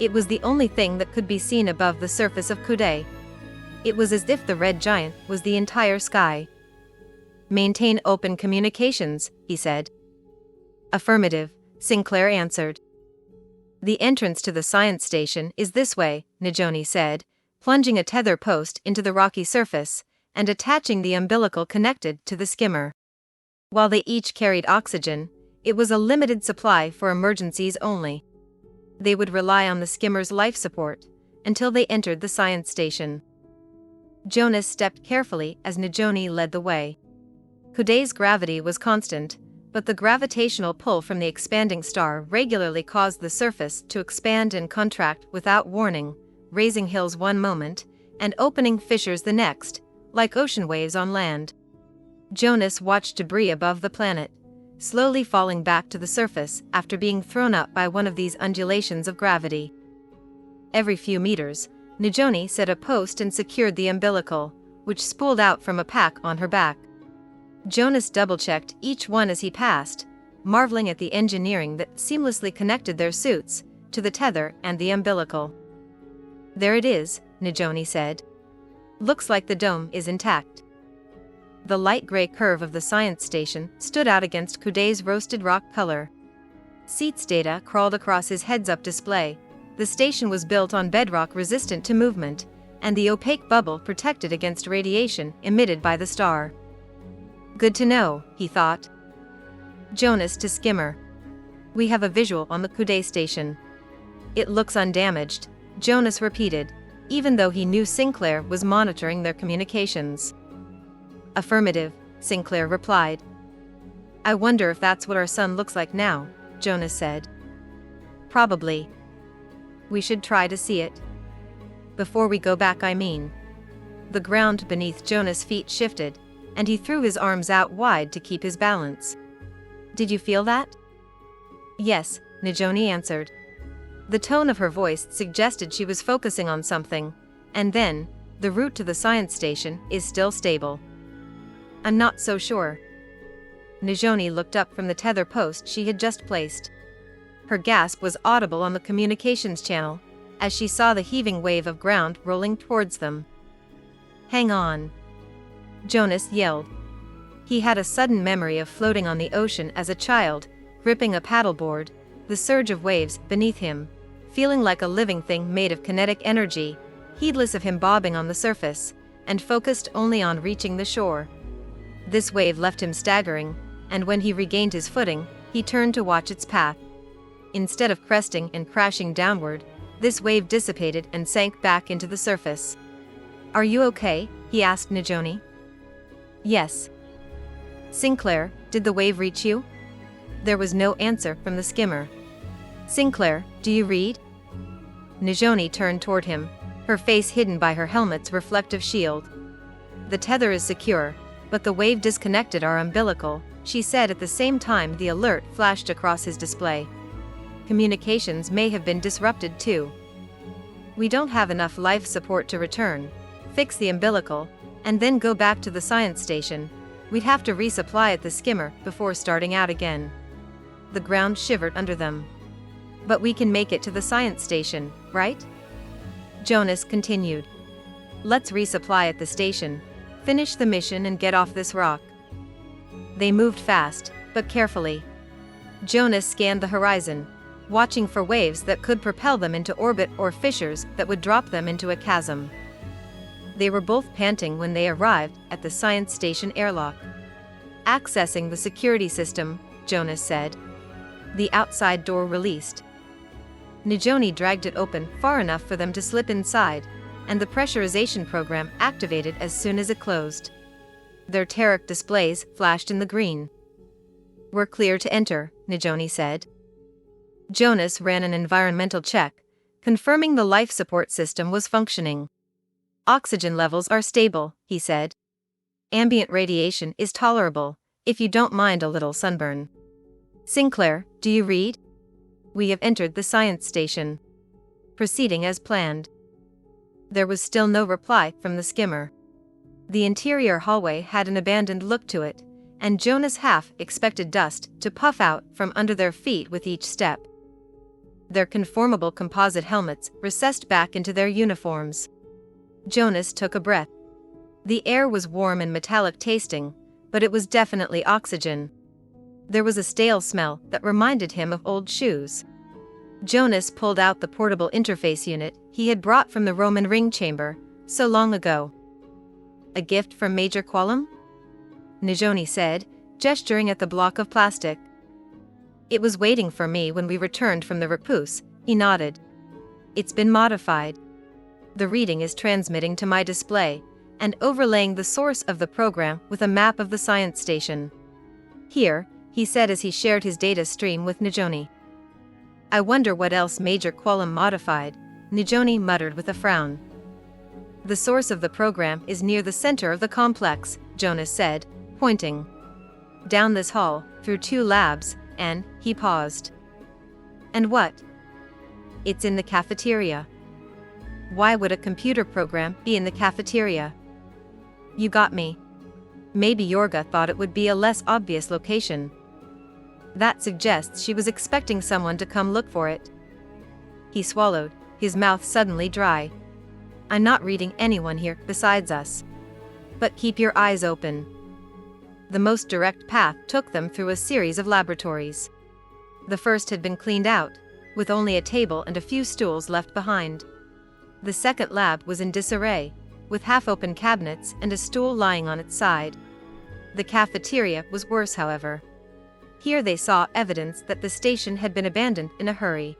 It was the only thing that could be seen above the surface of Kude. It was as if the red giant was the entire sky. Maintain open communications, he said. Affirmative, Sinclair answered. The entrance to the science station is this way, Najoni said, plunging a tether post into the rocky surface and attaching the umbilical connected to the skimmer. While they each carried oxygen, it was a limited supply for emergencies only. They would rely on the skimmer's life support until they entered the science station. Jonas stepped carefully as Najoni led the way. Kudai's gravity was constant, but the gravitational pull from the expanding star regularly caused the surface to expand and contract without warning, raising hills one moment and opening fissures the next, like ocean waves on land. Jonas watched debris above the planet, slowly falling back to the surface after being thrown up by one of these undulations of gravity. Every few meters, Najoni set a post and secured the umbilical, which spooled out from a pack on her back. Jonas double-checked each one as he passed, marveling at the engineering that seamlessly connected their suits to the tether and the umbilical. "There it is," Najoni said. "Looks like the dome is intact." The light gray curve of the science station stood out against Kudai's roasted rock color. Seats data crawled across his heads-up display. The station was built on bedrock resistant to movement, and the opaque bubble protected against radiation emitted by the star. "Good to know," he thought. Jonas to Skimmer. "We have a visual on the Kudai station." "It looks undamaged," Jonas repeated, even though he knew Sinclair was monitoring their communications. "Affirmative," Sinclair replied. "I wonder if that's what our sun looks like now," Jonas said. "Probably. We should try to see it. Before we go back, I mean." The ground beneath Jonas' feet shifted, and he threw his arms out wide to keep his balance. "Did you feel that?" "Yes," Najoni answered. The tone of her voice suggested she was focusing on something, and then, "The route to the science station is still stable." "I'm not so sure." Najoni looked up from the tether post she had just placed. Her gasp was audible on the communications channel, as she saw the heaving wave of ground rolling towards them. "Hang on!" Jonas yelled. He had a sudden memory of floating on the ocean as a child, gripping a paddleboard, the surge of waves beneath him, feeling like a living thing made of kinetic energy, heedless of him bobbing on the surface, and focused only on reaching the shore. This wave left him staggering, and when he regained his footing, he turned to watch its path. Instead of cresting and crashing downward, this wave dissipated and sank back into the surface. "Are you okay?" he asked Najoni. "Yes." "Sinclair, did the wave reach you?" There was no answer from the skimmer. "Sinclair, do you read?" Najoni turned toward him, her face hidden by her helmet's reflective shield. "The tether is secure, but the wave disconnected our umbilical," she said at the same time the alert flashed across his display. "Communications may have been disrupted too. We don't have enough life support to return, fix the umbilical, and then go back to the science station. We'd have to resupply at the skimmer before starting out again." The ground shivered under them. "But we can make it to the science station, right?" Jonas continued. "Let's resupply at the station, finish the mission and get off this rock." They moved fast, but carefully. Jonas scanned the horizon, watching for waves that could propel them into orbit or fissures that would drop them into a chasm. They were both panting when they arrived at the science station airlock. "Accessing the security system," Jonas said. The outside door released. Najoni dragged it open far enough for them to slip inside, and the pressurization program activated as soon as it closed. Their Tarek displays flashed in the green. "We're clear to enter," Najoni said. Jonas ran an environmental check, confirming the life support system was functioning. "Oxygen levels are stable," he said. "Ambient radiation is tolerable, if you don't mind a little sunburn." "Sinclair, do you read?" "We have entered the science station. Proceeding as planned." There was still no reply from the skimmer. The interior hallway had an abandoned look to it, and Jonas half expected dust to puff out from under their feet with each step. Their conformable composite helmets recessed back into their uniforms. Jonas took a breath. The air was warm and metallic tasting, but it was definitely oxygen. There was a stale smell that reminded him of old shoes. Jonas pulled out the portable interface unit he had brought from the Roman ring chamber so long ago. "A gift from Major Qualum?" Najoni said, gesturing at the block of plastic. "It was waiting for me when we returned from the Repousse, He nodded. It's been modified. The reading is transmitting to my display, and overlaying the source of the program with a map of the science station. Here, he said as he shared his data stream with Nijoni. I wonder what else Major Qualum modified, Nijoni muttered with a frown. The source of the program is near the center of the complex, Jonas said, pointing. Down this hall, through 2 labs, and, he paused. And what? It's in the cafeteria. Why would a computer program be in the cafeteria? You got me. Maybe Yorga thought it would be a less obvious location. That suggests she was expecting someone to come look for it. He swallowed, his mouth suddenly dry. I'm not reading anyone here besides us. But keep your eyes open. The most direct path took them through a series of laboratories. The first had been cleaned out, with only a table and a few stools left behind. The second lab was in disarray, with half-open cabinets and a stool lying on its side. The cafeteria was worse, however. Here they saw evidence that the station had been abandoned in a hurry.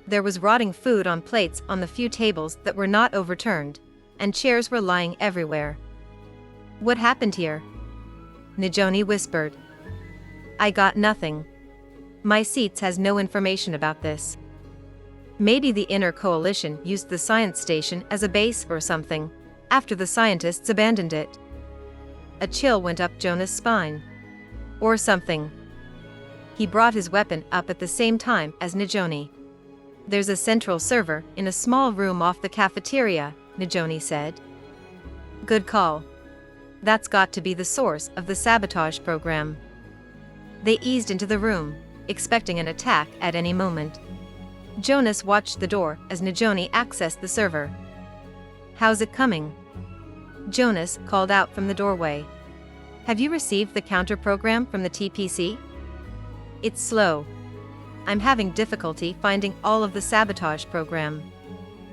There was rotting food on plates on the few tables that were not overturned, and chairs were lying everywhere. What happened here? Nijoni whispered. I got nothing. My seats has no information about this. Maybe the Inner Coalition used the science station as a base or something, after the scientists abandoned it. A chill went up Jonas' spine. Or something. He brought his weapon up at the same time as Nijoni. There's a central server in a small room off the cafeteria, Nijoni said. Good call. That's got to be the source of the sabotage program. They eased into the room, expecting an attack at any moment. Jonas watched the door as Nijoni accessed the server. How's it coming? Jonas called out from the doorway. Have you received the counter program from the TPC? It's slow. I'm having difficulty finding all of the sabotage program.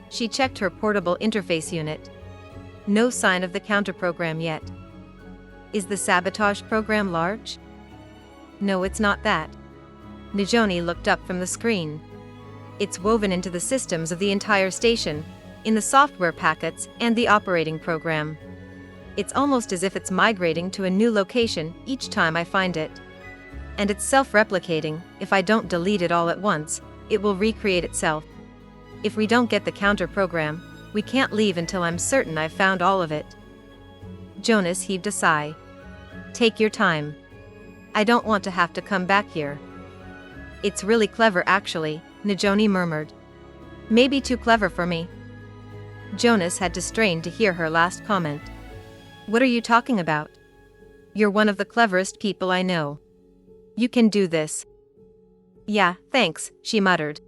She checked her portable interface unit. No sign of the counter program yet. Is the sabotage program large? No, it's not that. Nijoni looked up from the screen. It's woven into the systems of the entire station, in the software packets and the operating program. It's almost as if it's migrating to a new location each time I find it. And it's self-replicating. If I don't delete it all at once, it will recreate itself. If we don't get the counter program, we can't leave until I'm certain I've found all of it. Jonas heaved a sigh. Take your time. I don't want to have to come back here. It's really clever actually, Nijoni murmured. Maybe too clever for me. Jonas had to strain to hear her last comment. What are you talking about? You're one of the cleverest people I know. You can do this. Yeah, thanks, she muttered.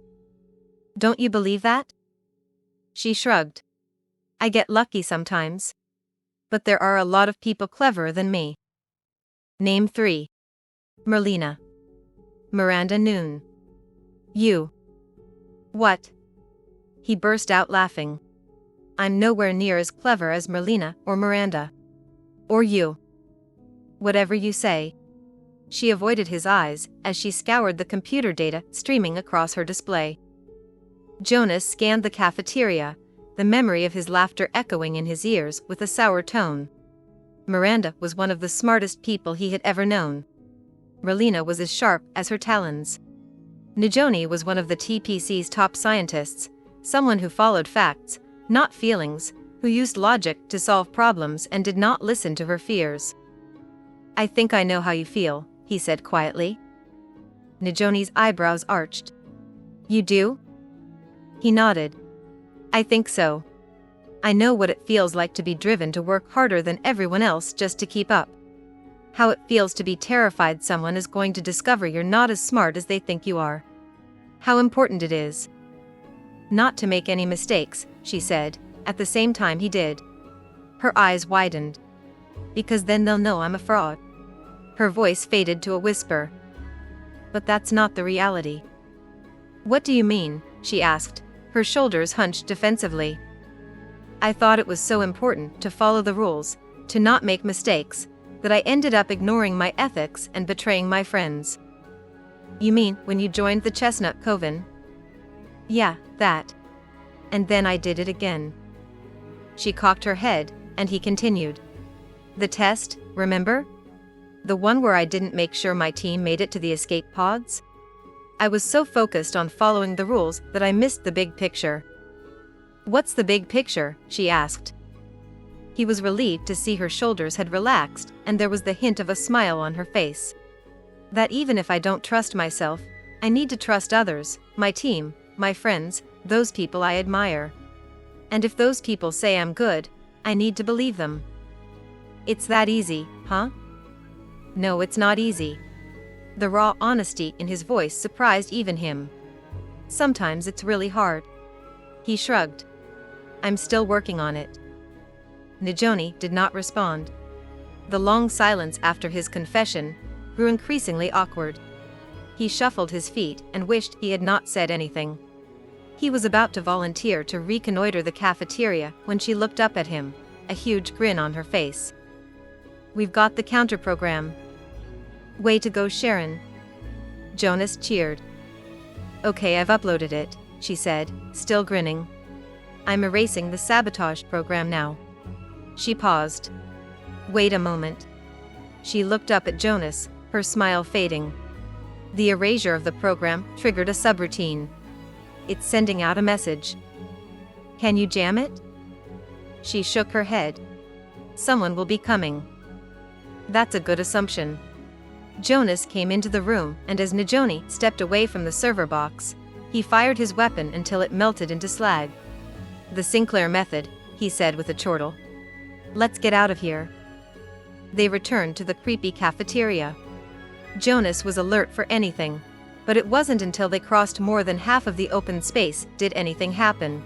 Don't you believe that? She shrugged. I get lucky sometimes. But there are a lot of people cleverer than me. Name 3. Merlina. Miranda Noon. You. What? He burst out laughing. I'm nowhere near as clever as Merlina or Miranda. Or you. Whatever you say. She avoided his eyes as she scoured the computer data streaming across her display. Jonas scanned the cafeteria, the memory of his laughter echoing in his ears with a sour tone. Miranda was one of the smartest people he had ever known. Merlina was as sharp as her talons. Nijoni was one of the TPC's top scientists, someone who followed facts, not feelings, who used logic to solve problems and did not listen to her fears. I think I know how you feel, he said quietly. Nijoni's eyebrows arched. You do? He nodded. I think so. I know what it feels like to be driven to work harder than everyone else just to keep up. How it feels to be terrified someone is going to discover you're not as smart as they think you are. How important it is. Not to make any mistakes, she said, at the same time he did. Her eyes widened. Because then they'll know I'm a fraud. Her voice faded to a whisper. But that's not the reality. What do you mean? She asked, her shoulders hunched defensively. I thought it was so important to follow the rules, to not make mistakes, that I ended up ignoring my ethics and betraying my friends. You mean when you joined the Chestnut Coven? Yeah, that. And then I did it again. She cocked her head, and he continued. The test, remember? The one where I didn't make sure my team made it to the escape pods? I was so focused on following the rules that I missed the big picture. What's the big picture? She asked. He was relieved to see her shoulders had relaxed, and there was the hint of a smile on her face. That even if I don't trust myself, I need to trust others, my team, my friends, those people I admire. And if those people say I'm good, I need to believe them. It's that easy, huh? No, it's not easy. The raw honesty in his voice surprised even him. Sometimes it's really hard. He shrugged. I'm still working on it. Najoni did not respond. The long silence after his confession grew increasingly awkward. He shuffled his feet and wished he had not said anything. He was about to volunteer to reconnoiter the cafeteria when she looked up at him, a huge grin on her face. We've got the counter-program. Way to go, Sharon. Jonas cheered. Okay, I've uploaded it, she said, still grinning. I'm erasing the sabotage program now. She paused. Wait a moment. She looked up at Jonas, her smile fading. The erasure of the program triggered a subroutine. It's sending out a message. Can you jam it? She shook her head. Someone will be coming. That's a good assumption. Jonas came into the room, and as Najoni stepped away from the server box, he fired his weapon until it melted into slag. The Sinclair method, he said with a chortle. Let's get out of here. They returned to the creepy cafeteria. Jonas was alert for anything, but it wasn't until they crossed more than half of the open space did anything happen.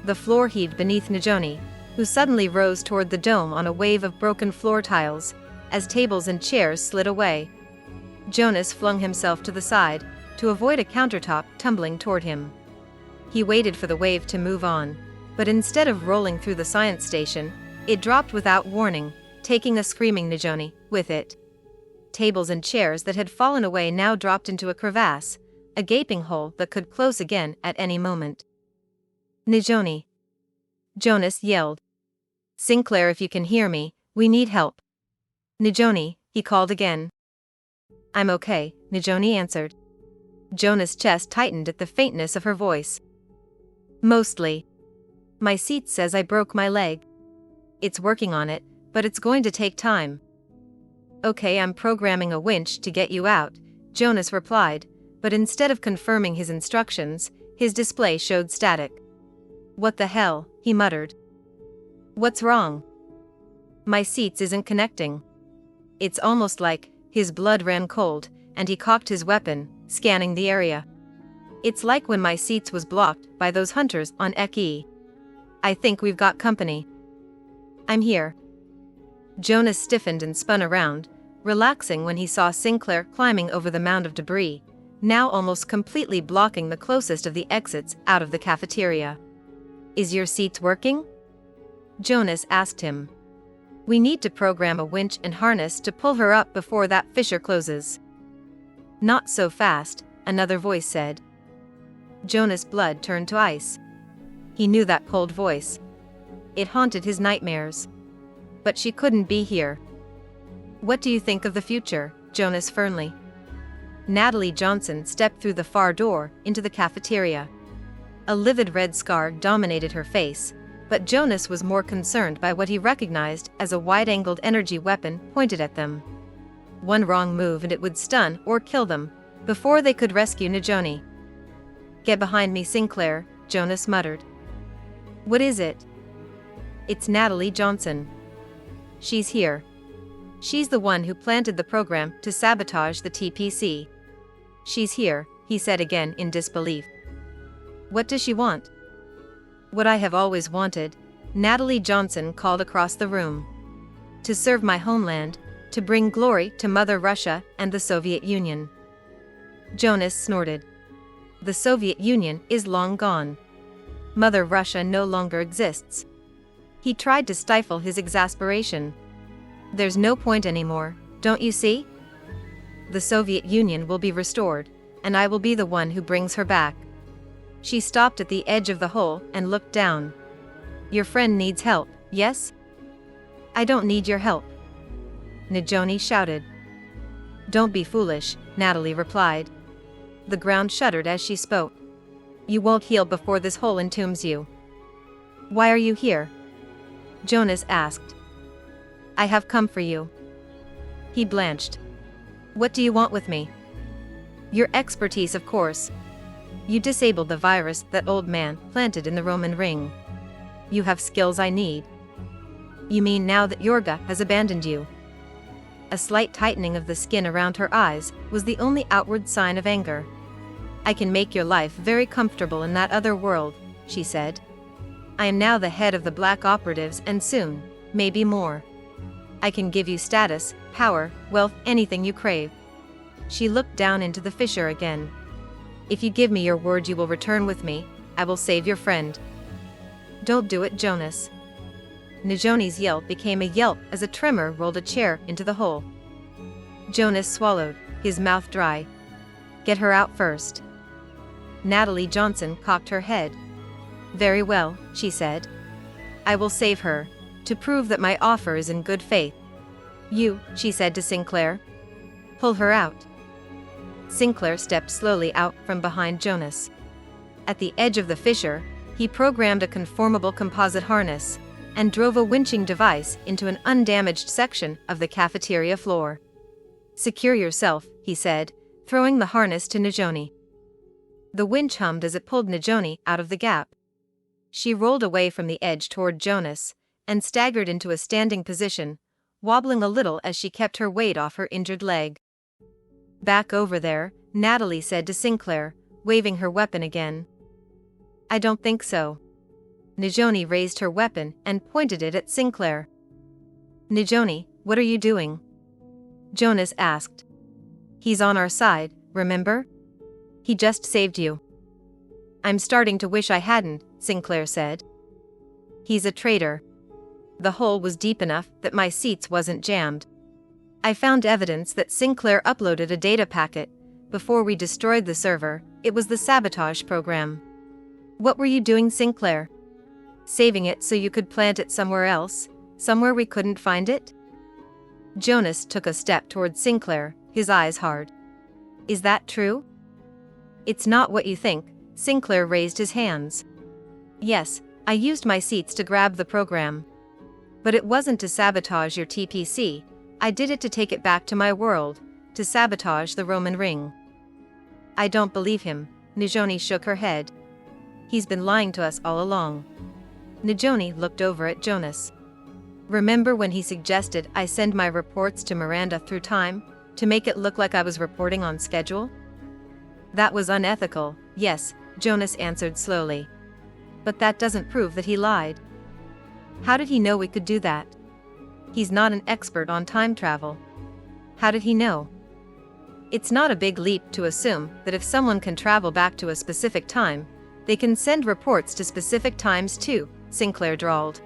The floor heaved beneath Najoni, who suddenly rose toward the dome on a wave of broken floor tiles, as tables and chairs slid away. Jonas flung himself to the side, to avoid a countertop tumbling toward him. He waited for the wave to move on, but instead of rolling through the science station, it dropped without warning, taking a screaming Najoni with it. Tables and chairs that had fallen away now dropped into a crevasse, a gaping hole that could close again at any moment. Najoni! Jonas yelled. Sinclair, if you can hear me, we need help. Najoni, he called again. I'm okay, Najoni answered. Jonas' chest tightened at the faintness of her voice. Mostly. My seat says I broke my leg. It's working on it, but it's going to take time. Okay, I'm programming a winch to get you out, Jonas replied, but instead of confirming his instructions, his display showed static. What the hell, he muttered. What's wrong? My seats isn't connecting. It's almost like his blood ran cold, and he cocked his weapon, scanning the area. It's like when my seats was blocked by those hunters on Eki. I think we've got company. I'm here. Jonas stiffened and spun around, relaxing when he saw Sinclair climbing over the mound of debris, now almost completely blocking the closest of the exits out of the cafeteria. Is your seats working? Jonas asked him. We need to program a winch and harness to pull her up before that fissure closes. Not so fast, another voice said. Jonas' blood turned to ice. He knew that cold voice. It haunted his nightmares. But she couldn't be here. What do you think of the future, Jonas Fernley? Natalie Johnson stepped through the far door into the cafeteria. A livid red scar dominated her face, but Jonas was more concerned by what he recognized as a wide-angled energy weapon pointed at them. One wrong move and it would stun or kill them, before they could rescue Najoni. Get behind me, Sinclair, Jonas muttered. What is it? It's Natalie Johnson. She's here. She's the one who planted the program to sabotage the TPC. She's here, he said again in disbelief. What does she want? What I have always wanted, Natalie Johnson called across the room. To serve my homeland, to bring glory to Mother Russia and the Soviet Union. Jonas snorted. The Soviet Union is long gone. Mother Russia no longer exists. He tried to stifle his exasperation. There's no point anymore, don't you see? The Soviet Union will be restored, and I will be the one who brings her back. She stopped at the edge of the hole and looked down. Your friend needs help, yes? I don't need your help, Najoni shouted. Don't be foolish, Natalie replied. The ground shuddered as she spoke. You won't heal before this hole entombs you. Why are you here? Jonas asked. I have come for you. He blanched. What do you want with me? Your expertise, of course. You disabled the virus that old man planted in the Roman ring. You have skills I need. You mean now that Yorga has abandoned you? A slight tightening of the skin around her eyes was the only outward sign of anger. I can make your life very comfortable in that other world, she said. I am now the head of the Black Operatives and soon, maybe more. I can give you status, power, wealth, anything you crave. She looked down into the fissure again. If you give me your word you will return with me, I will save your friend. Don't do it, Jonas. Najoni's yelp became a yelp as a tremor rolled a chair into the hole. Jonas swallowed, his mouth dry. Get her out first. Natalie Johnson cocked her head. Very well, she said. I will save her, to prove that my offer is in good faith. You, she said to Sinclair. Pull her out. Sinclair stepped slowly out from behind Jonas. At the edge of the fissure, he programmed a conformable composite harness and drove a winching device into an undamaged section of the cafeteria floor. Secure yourself, he said, throwing the harness to Najoni. The winch hummed as it pulled Najoni out of the gap. She rolled away from the edge toward Jonas and staggered into a standing position, wobbling a little as she kept her weight off her injured leg. Back over there, Natalie said to Sinclair, waving her weapon again. I don't think so. Najoni raised her weapon and pointed it at Sinclair. Najoni, what are you doing? Jonas asked. He's on our side, remember? He just saved you. I'm starting to wish I hadn't, Sinclair said. He's a traitor. The hole was deep enough that my seats wasn't jammed. I found evidence that Sinclair uploaded a data packet. Before we destroyed the server, it was the sabotage program. What were you doing, Sinclair? Saving it so you could plant it somewhere else, somewhere we couldn't find it? Jonas took a step toward Sinclair, his eyes hard. Is that true? It's not what you think, Sinclair raised his hands. Yes, I used my seats to grab the program. But it wasn't to sabotage your TPC, I did it to take it back to my world, to sabotage the Roman ring. I don't believe him, Najoni shook her head. He's been lying to us all along. Najoni looked over at Jonas. Remember when he suggested I send my reports to Miranda through time, to make it look like I was reporting on schedule? That was unethical, yes, Jonas answered slowly. But that doesn't prove that he lied. How did he know we could do that? He's not an expert on time travel. How did he know? It's not a big leap to assume that if someone can travel back to a specific time, they can send reports to specific times too, Sinclair drawled.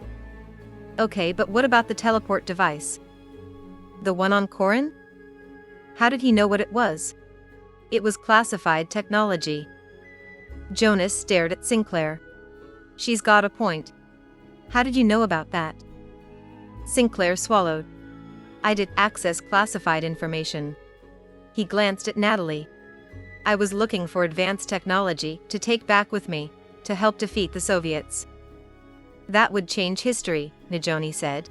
Okay, but what about the teleport device? The one on Corin? How did he know what it was? It was classified technology. Jonas stared at Sinclair. She's got a point. How did you know about that? Sinclair swallowed. I did access classified information. He glanced at Natalie. I was looking for advanced technology to take back with me, to help defeat the Soviets. That would change history, Najoni said.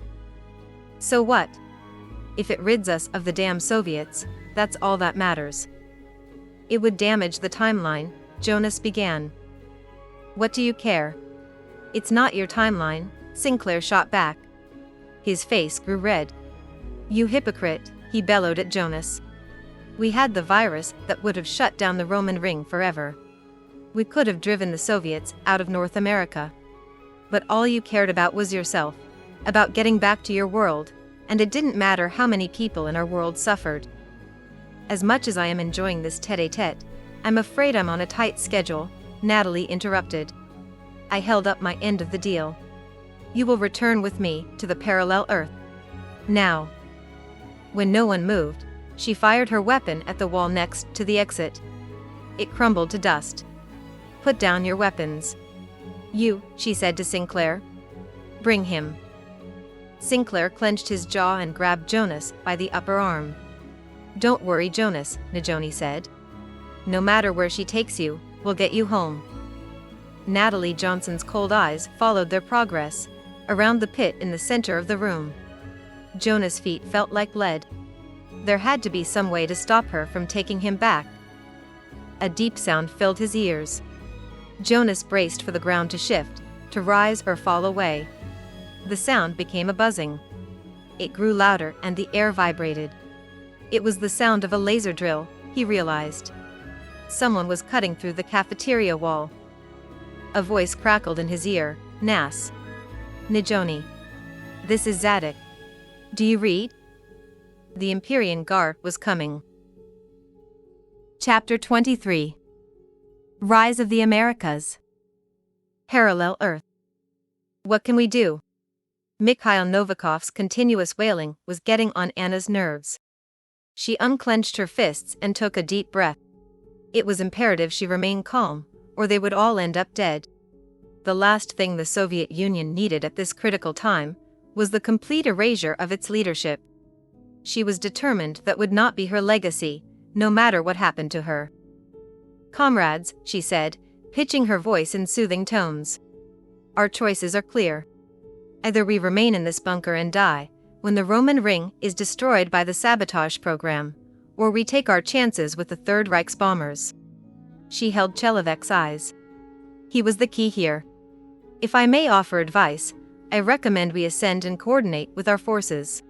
So what? If it rids us of the damn Soviets, that's all that matters. It would damage the timeline, Jonas began. What do you care? It's not your timeline, Sinclair shot back. His face grew red. You hypocrite, he bellowed at Jonas. We had the virus that would have shut down the Roman ring forever. We could have driven the Soviets out of North America. But all you cared about was yourself, about getting back to your world, and it didn't matter how many people in our world suffered. As much as I am enjoying this tête-à-tête, I'm afraid I'm on a tight schedule, Natalie interrupted. I held up my end of the deal. You will return with me to the parallel Earth. Now. When no one moved, she fired her weapon at the wall next to the exit. It crumbled to dust. put down your weapons. You, she said to Sinclair. Bring him. Sinclair clenched his jaw and grabbed Jonas by the upper arm. Don't worry, Jonas, Najoni said. No matter where she takes you, we'll get you home. Natalie Johnson's cold eyes followed their progress, around the pit in the center of the room. Jonas' feet felt like lead. There had to be some way to stop her from taking him back. A deep sound filled his ears. Jonas braced for the ground to shift, to rise or fall away. The sound became a buzzing. It grew louder and the air vibrated. It was the sound of a laser drill, he realized. Someone was cutting through the cafeteria wall. A voice crackled in his ear. Nas. Najoni. This is Zadok. Do you read? The Empyrean Guard was coming. Chapter 23. Rise of the Americas. Parallel Earth. What can we do? Mikhail Novikov's continuous wailing was getting on Anna's nerves. She unclenched her fists and took a deep breath. It was imperative she remain calm, or they would all end up dead. The last thing the Soviet Union needed at this critical time was the complete erasure of its leadership. She was determined that would not be her legacy, no matter what happened to her. Comrades, she said, pitching her voice in soothing tones. Our choices are clear. Either we remain in this bunker and die, when the Roman ring is destroyed by the sabotage program, or we take our chances with the Third Reich's bombers. She held Chelovek's eyes. He was the key here. If I may offer advice, I recommend we ascend and coordinate with our forces.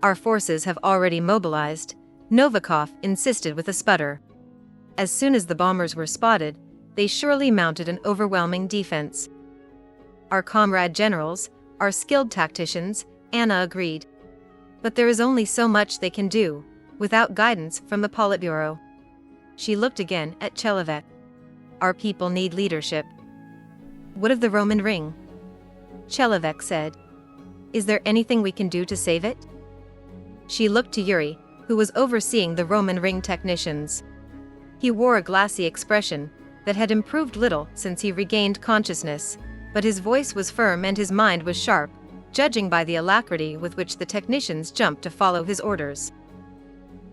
Our forces have already mobilized, Novikov insisted with a sputter. As soon as the bombers were spotted, they surely mounted an overwhelming defense. Our comrade generals are skilled tacticians, Anna agreed. But there is only so much they can do, without guidance from the Politburo. She looked again at Chelovek. Our people need leadership. What of the Roman ring? Chelovek said. Is there anything we can do to save it? She looked to Yuri, who was overseeing the Roman ring technicians. He wore a glassy expression that had improved little since he regained consciousness, but his voice was firm and his mind was sharp, judging by the alacrity with which the technicians jumped to follow his orders.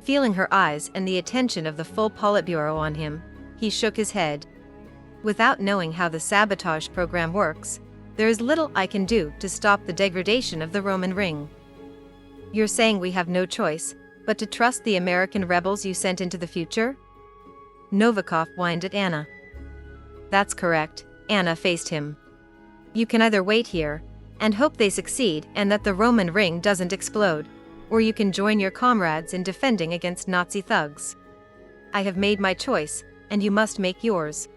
Feeling her eyes and the attention of the full Politburo on him, he shook his head. Without knowing how the sabotage program works, there is little I can do to stop the degradation of the Roman ring. You're saying we have no choice but to trust the American rebels you sent into the future? Novikov whined at Anna. That's correct, Anna faced him. You can either wait here and hope they succeed and that the Roman ring doesn't explode, or you can join your comrades in defending against Nazi thugs. I have made my choice, and you must make yours.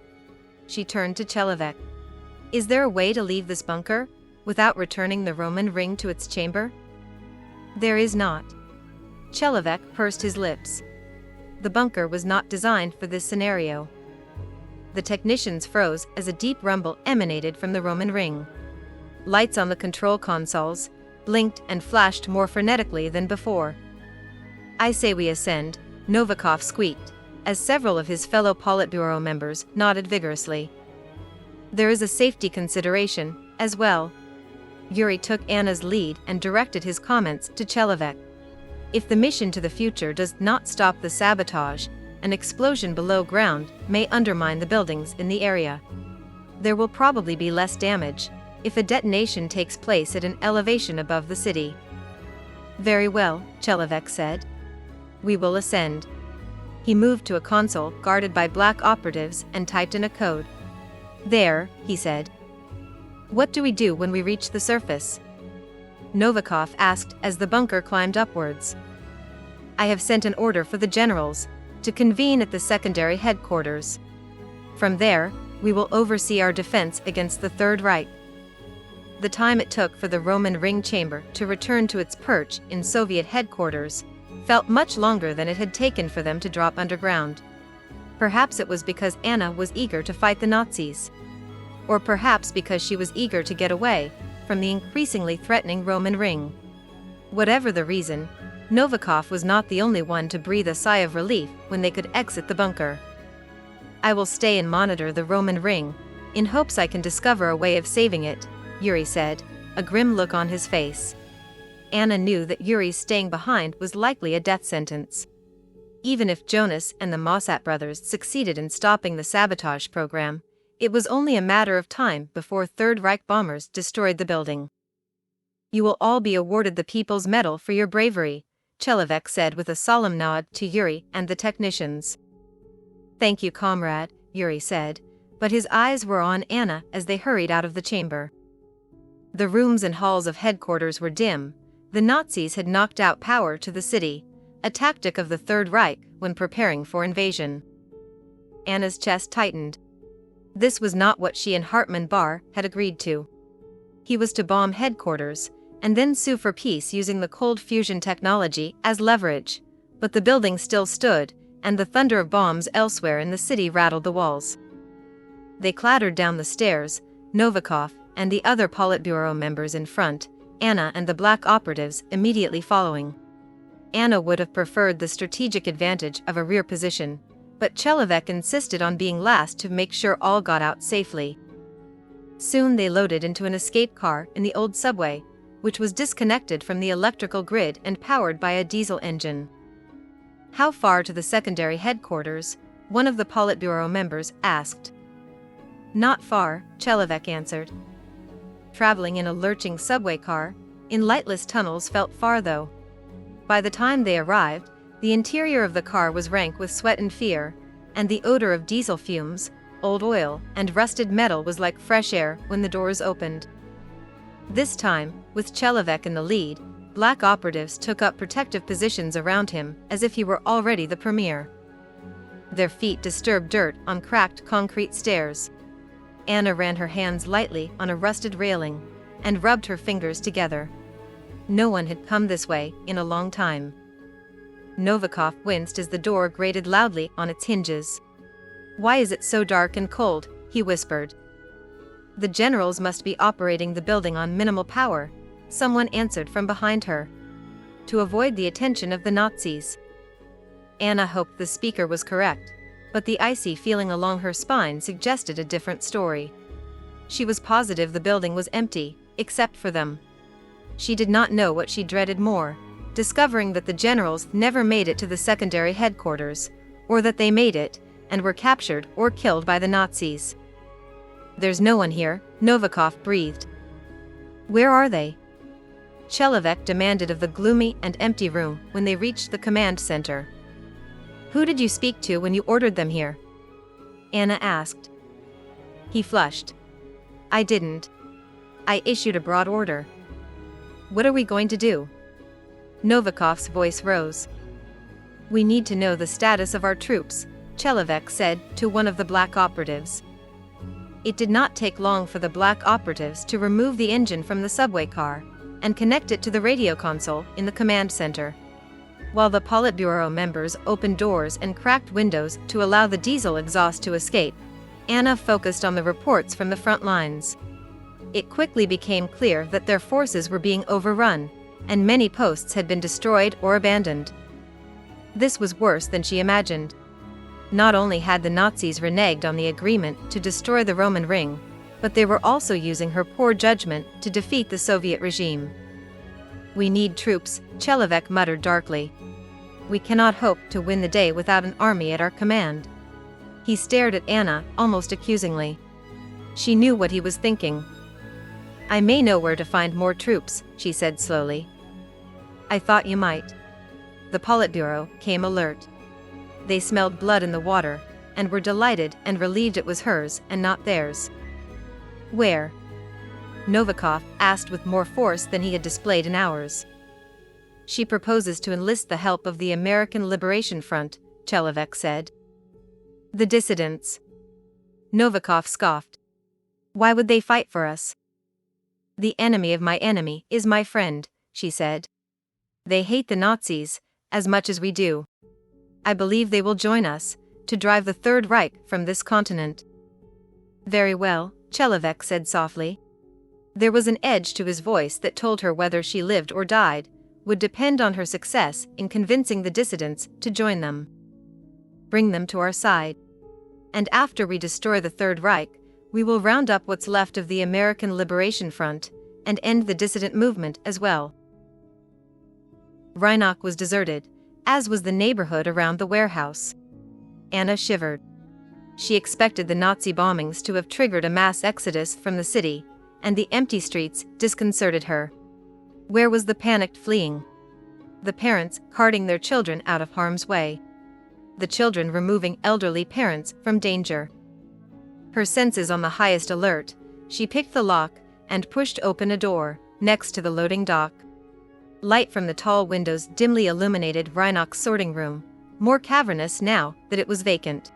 She turned to Chelovek. Is there a way to leave this bunker without returning the Roman ring to its chamber? There is not. Chelovek pursed his lips. The bunker was not designed for this scenario. The technicians froze as a deep rumble emanated from the Roman ring. Lights on the control consoles blinked and flashed more frenetically than before. I say we ascend, Novikov squeaked, as several of his fellow Politburo members nodded vigorously. There is a safety consideration, as well. Yuri took Anna's lead and directed his comments to Chelovek. If the mission to the future does not stop the sabotage, an explosion below ground may undermine the buildings in the area. There will probably be less damage if a detonation takes place at an elevation above the city. Very well, Chelovek said. We will ascend. He moved to a console guarded by black operatives and typed in a code. There, he said. What do we do when we reach the surface? Novikov asked as the bunker climbed upwards. I have sent an order for the generals to convene at the secondary headquarters. From there, we will oversee our defense against the Third Reich. The time it took for the Roman ring chamber to return to its perch in Soviet headquarters felt much longer than it had taken for them to drop underground. Perhaps it was because Anna was eager to fight the Nazis. Or perhaps because she was eager to get away from the increasingly threatening Roman ring. Whatever the reason, Novikov was not the only one to breathe a sigh of relief when they could exit the bunker. I will stay and monitor the Roman ring, in hopes I can discover a way of saving it, Yuri said, a grim look on his face. Anna knew that Yuri's staying behind was likely a death sentence. Even if Jonas and the Mossad brothers succeeded in stopping the sabotage program, it was only a matter of time before Third Reich bombers destroyed the building. You will all be awarded the People's Medal for your bravery, Chelevek said with a solemn nod to Yuri and the technicians. Thank you, comrade, Yuri said, but his eyes were on Anna as they hurried out of the chamber. The rooms and halls of headquarters were dim. The Nazis had knocked out power to the city, a tactic of the Third Reich when preparing for invasion. Anna's chest tightened. This was not what she and Hartmann Barr had agreed to. He was to bomb headquarters, and then sue for peace using the cold fusion technology as leverage, but the building still stood, and the thunder of bombs elsewhere in the city rattled the walls. They clattered down the stairs, Novikov and the other Politburo members in front, Anna and the black operatives immediately following. Anna would have preferred the strategic advantage of a rear position, but Chelevek insisted on being last to make sure all got out safely. Soon they loaded into an escape car in the old subway, which was disconnected from the electrical grid and powered by a diesel engine. How far to the secondary headquarters? One of the Politburo members asked. Not far, Chelevek answered. Traveling in a lurching subway car, in lightless tunnels felt far though. By the time they arrived, the interior of the car was rank with sweat and fear, and the odor of diesel fumes, old oil, and rusted metal was like fresh air when the doors opened. This time, with Chelevek in the lead, black operatives took up protective positions around him as if he were already the premier. Their feet disturbed dirt on cracked concrete stairs. Anna ran her hands lightly on a rusted railing, and rubbed her fingers together. No one had come this way in a long time. Novikov winced as the door grated loudly on its hinges. Why is it so dark and cold? He whispered. The generals must be operating the building on minimal power, someone answered from behind her. To avoid the attention of the Nazis. Anna hoped the speaker was correct, but the icy feeling along her spine suggested a different story. She was positive the building was empty, except for them. She did not know what she dreaded more, discovering that the generals never made it to the secondary headquarters, or that they made it, and were captured or killed by the Nazis. There's no one here, Novikov breathed. Where are they? Chelevek demanded of the gloomy and empty room when they reached the command center. Who did you speak to when you ordered them here? Anna asked. He flushed. I didn't. I issued a broad order. What are we going to do? Novikov's voice rose. We need to know the status of our troops, Chelevek said to one of the black operatives. It did not take long for the black operatives to remove the engine from the subway car and connect it to the radio console in the command center. While the Politburo members opened doors and cracked windows to allow the diesel exhaust to escape, Anna focused on the reports from the front lines. It quickly became clear that their forces were being overrun, and many posts had been destroyed or abandoned. This was worse than she imagined. Not only had the Nazis reneged on the agreement to destroy the Roman ring, but they were also using her poor judgment to defeat the Soviet regime. We need troops, Chelevek muttered darkly. We cannot hope to win the day without an army at our command. He stared at Anna, almost accusingly. She knew what he was thinking. I may know where to find more troops, she said slowly. I thought you might. The Politburo came alert. They smelled blood in the water, and were delighted and relieved it was hers and not theirs. Where? Novikov asked with more force than he had displayed in hours. She proposes to enlist the help of the American Liberation Front, Chelevek said. The dissidents. Novikov scoffed. Why would they fight for us? The enemy of my enemy is my friend, she said. They hate the Nazis as much as we do. I believe they will join us to drive the Third Reich from this continent. Very well, Chelevek said softly. There was an edge to his voice that told her whether she lived or died would depend on her success in convincing the dissidents to join them. Bring them to our side. And after we destroy the Third Reich, we will round up what's left of the American Liberation Front and end the dissident movement as well. Rhinock was deserted, as was the neighborhood around the warehouse. Anna shivered. She expected the Nazi bombings to have triggered a mass exodus from the city, and the empty streets disconcerted her. Where was the panicked fleeing? The parents carting their children out of harm's way. The children removing elderly parents from danger. Her senses on the highest alert, she picked the lock and pushed open a door next to the loading dock. Light from the tall windows dimly illuminated Rhinock's sorting room, more cavernous now that it was vacant.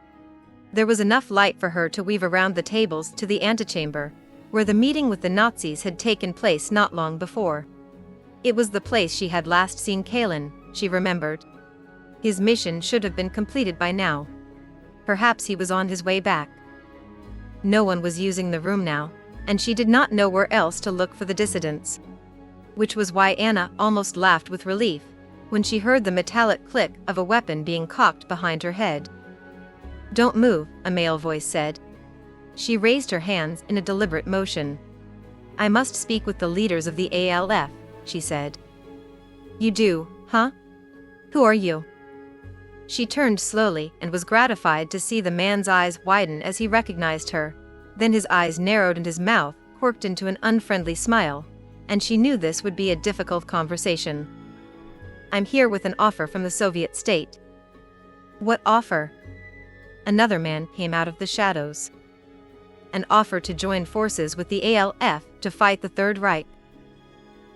There was enough light for her to weave around the tables to the antechamber, where the meeting with the Nazis had taken place not long before. It was the place she had last seen Kalin, she remembered. His mission should have been completed by now. Perhaps he was on his way back. No one was using the room now, and she did not know where else to look for the dissidents. Which was why Anna almost laughed with relief when she heard the metallic click of a weapon being cocked behind her head. "Don't move," a male voice said. She raised her hands in a deliberate motion. "I must speak with the leaders of the ALF," she said. "You do, huh? Who are you?" She turned slowly and was gratified to see the man's eyes widen as he recognized her. Then his eyes narrowed and his mouth quirked into an unfriendly smile, and she knew this would be a difficult conversation. "I'm here with an offer from the Soviet state." "What offer?" Another man came out of the shadows. "An offer to join forces with the ALF to fight the Third Reich."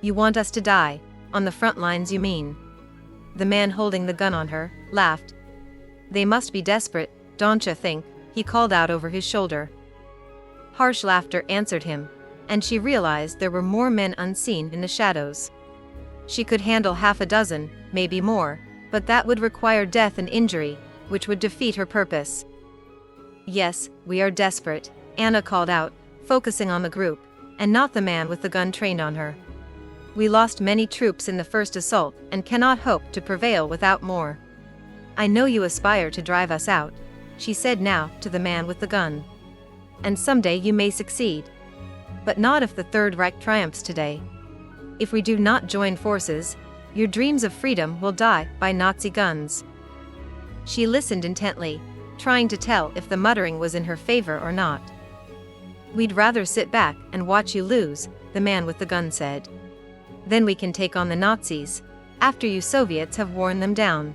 "You want us to die, on the front lines, you mean?" The man holding the gun on her laughed. "They must be desperate, don't you think?" he called out over his shoulder. Harsh laughter answered him, and she realized there were more men unseen in the shadows. She could handle half a dozen, maybe more, but that would require death and injury, which would defeat her purpose. "Yes, we are desperate," Anna called out, focusing on the group, and not the man with the gun trained on her. "We lost many troops in the first assault and cannot hope to prevail without more. I know you aspire to drive us out," she said now to the man with the gun. "And someday you may succeed. But not if the Third Reich triumphs today. If we do not join forces, your dreams of freedom will die by Nazi guns." She listened intently, trying to tell if the muttering was in her favor or not. "We'd rather sit back and watch you lose," the man with the gun said. "Then we can take on the Nazis, after you Soviets have worn them down."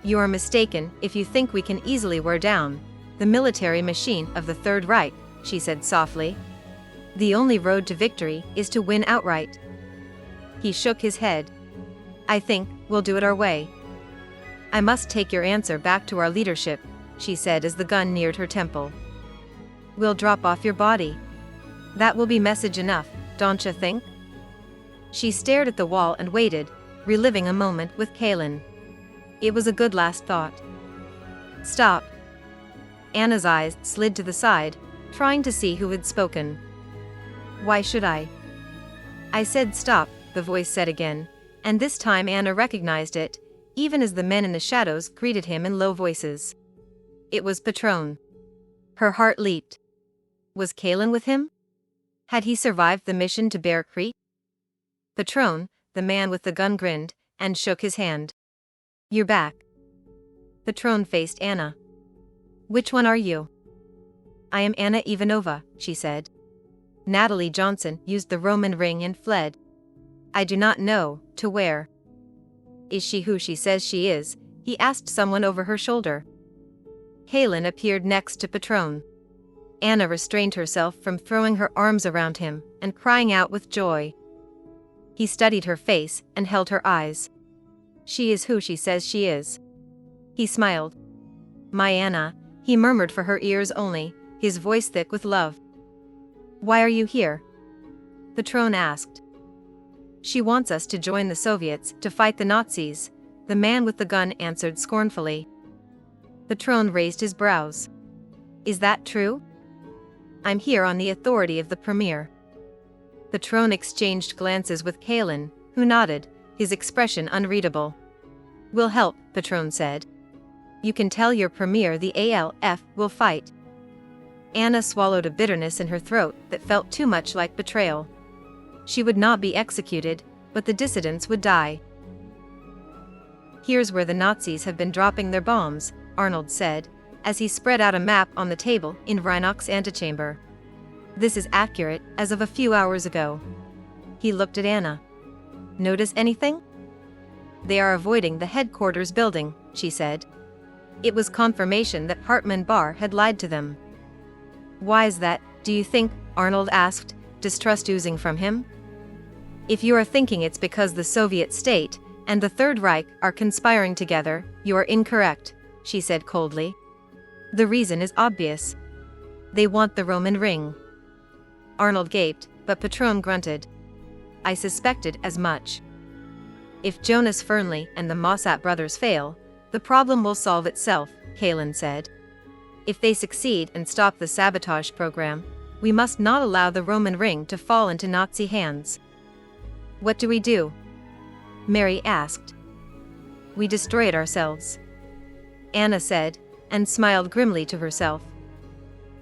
"You are mistaken if you think we can easily wear down the military machine of the Third Reich," she said softly. "The only road to victory is to win outright." He shook his head. "I think we'll do it our way." "I must take your answer back to our leadership," she said as the gun neared her temple. "We'll drop off your body. That will be message enough, don't you think?" She stared at the wall and waited, reliving a moment with Kalin. It was a good last thought. "Stop." Anna's eyes slid to the side, trying to see who had spoken. "Why should I?" "I said stop," the voice said again, and this time Anna recognized it, even as the men in the shadows greeted him in low voices. It was Patron. Her heart leaped. Was Kalin with him? Had he survived the mission to Bear Creek? Patron, the man with the gun grinned, and shook his hand. "You're back." Patron faced Anna. "Which one are you?" "I am Anna Ivanova," she said. "Natalie Johnson used the Roman ring and fled. I do not know to where." "Is she who she says she is?" he asked someone over her shoulder. Kalin appeared next to Patron. Anna restrained herself from throwing her arms around him and crying out with joy. He studied her face and held her eyes. "She is who she says she is." He smiled. "My Anna," he murmured for her ears only, his voice thick with love. "Why are you here?" Patron asked. "She wants us to join the Soviets to fight the Nazis," the man with the gun answered scornfully. Patron raised his brows. "Is that true?" "I'm here on the authority of the Premier." Patron exchanged glances with Kalin, who nodded, his expression unreadable. "We'll help," Patron said. You can tell your premier the ALF will fight." Anna swallowed a bitterness in her throat that felt too much like betrayal. She would not be executed, but the dissidents would die. "Here's where the Nazis have been dropping their bombs," Arnold said, as he spread out a map on the table in Reinach's antechamber. "This is accurate as of a few hours ago." He looked at Anna. "Notice anything?" "They are avoiding the headquarters building," she said. It was confirmation that Hartmann Barr had lied to them. "Why is that, do you think?" Arnold asked, distrust oozing from him. "If you are thinking it's because the Soviet state and the Third Reich are conspiring together, you are incorrect," she said coldly. "The reason is obvious. They want the Roman ring." Arnold gaped, but Patron grunted. "I suspected as much. If Jonas Fernley and the Mossad brothers fail, the problem will solve itself," Kalin said. "If they succeed and stop the sabotage program, we must not allow the Roman ring to fall into Nazi hands." "What do we do?" Mary asked. "We destroy it ourselves," Anna said, and smiled grimly to herself.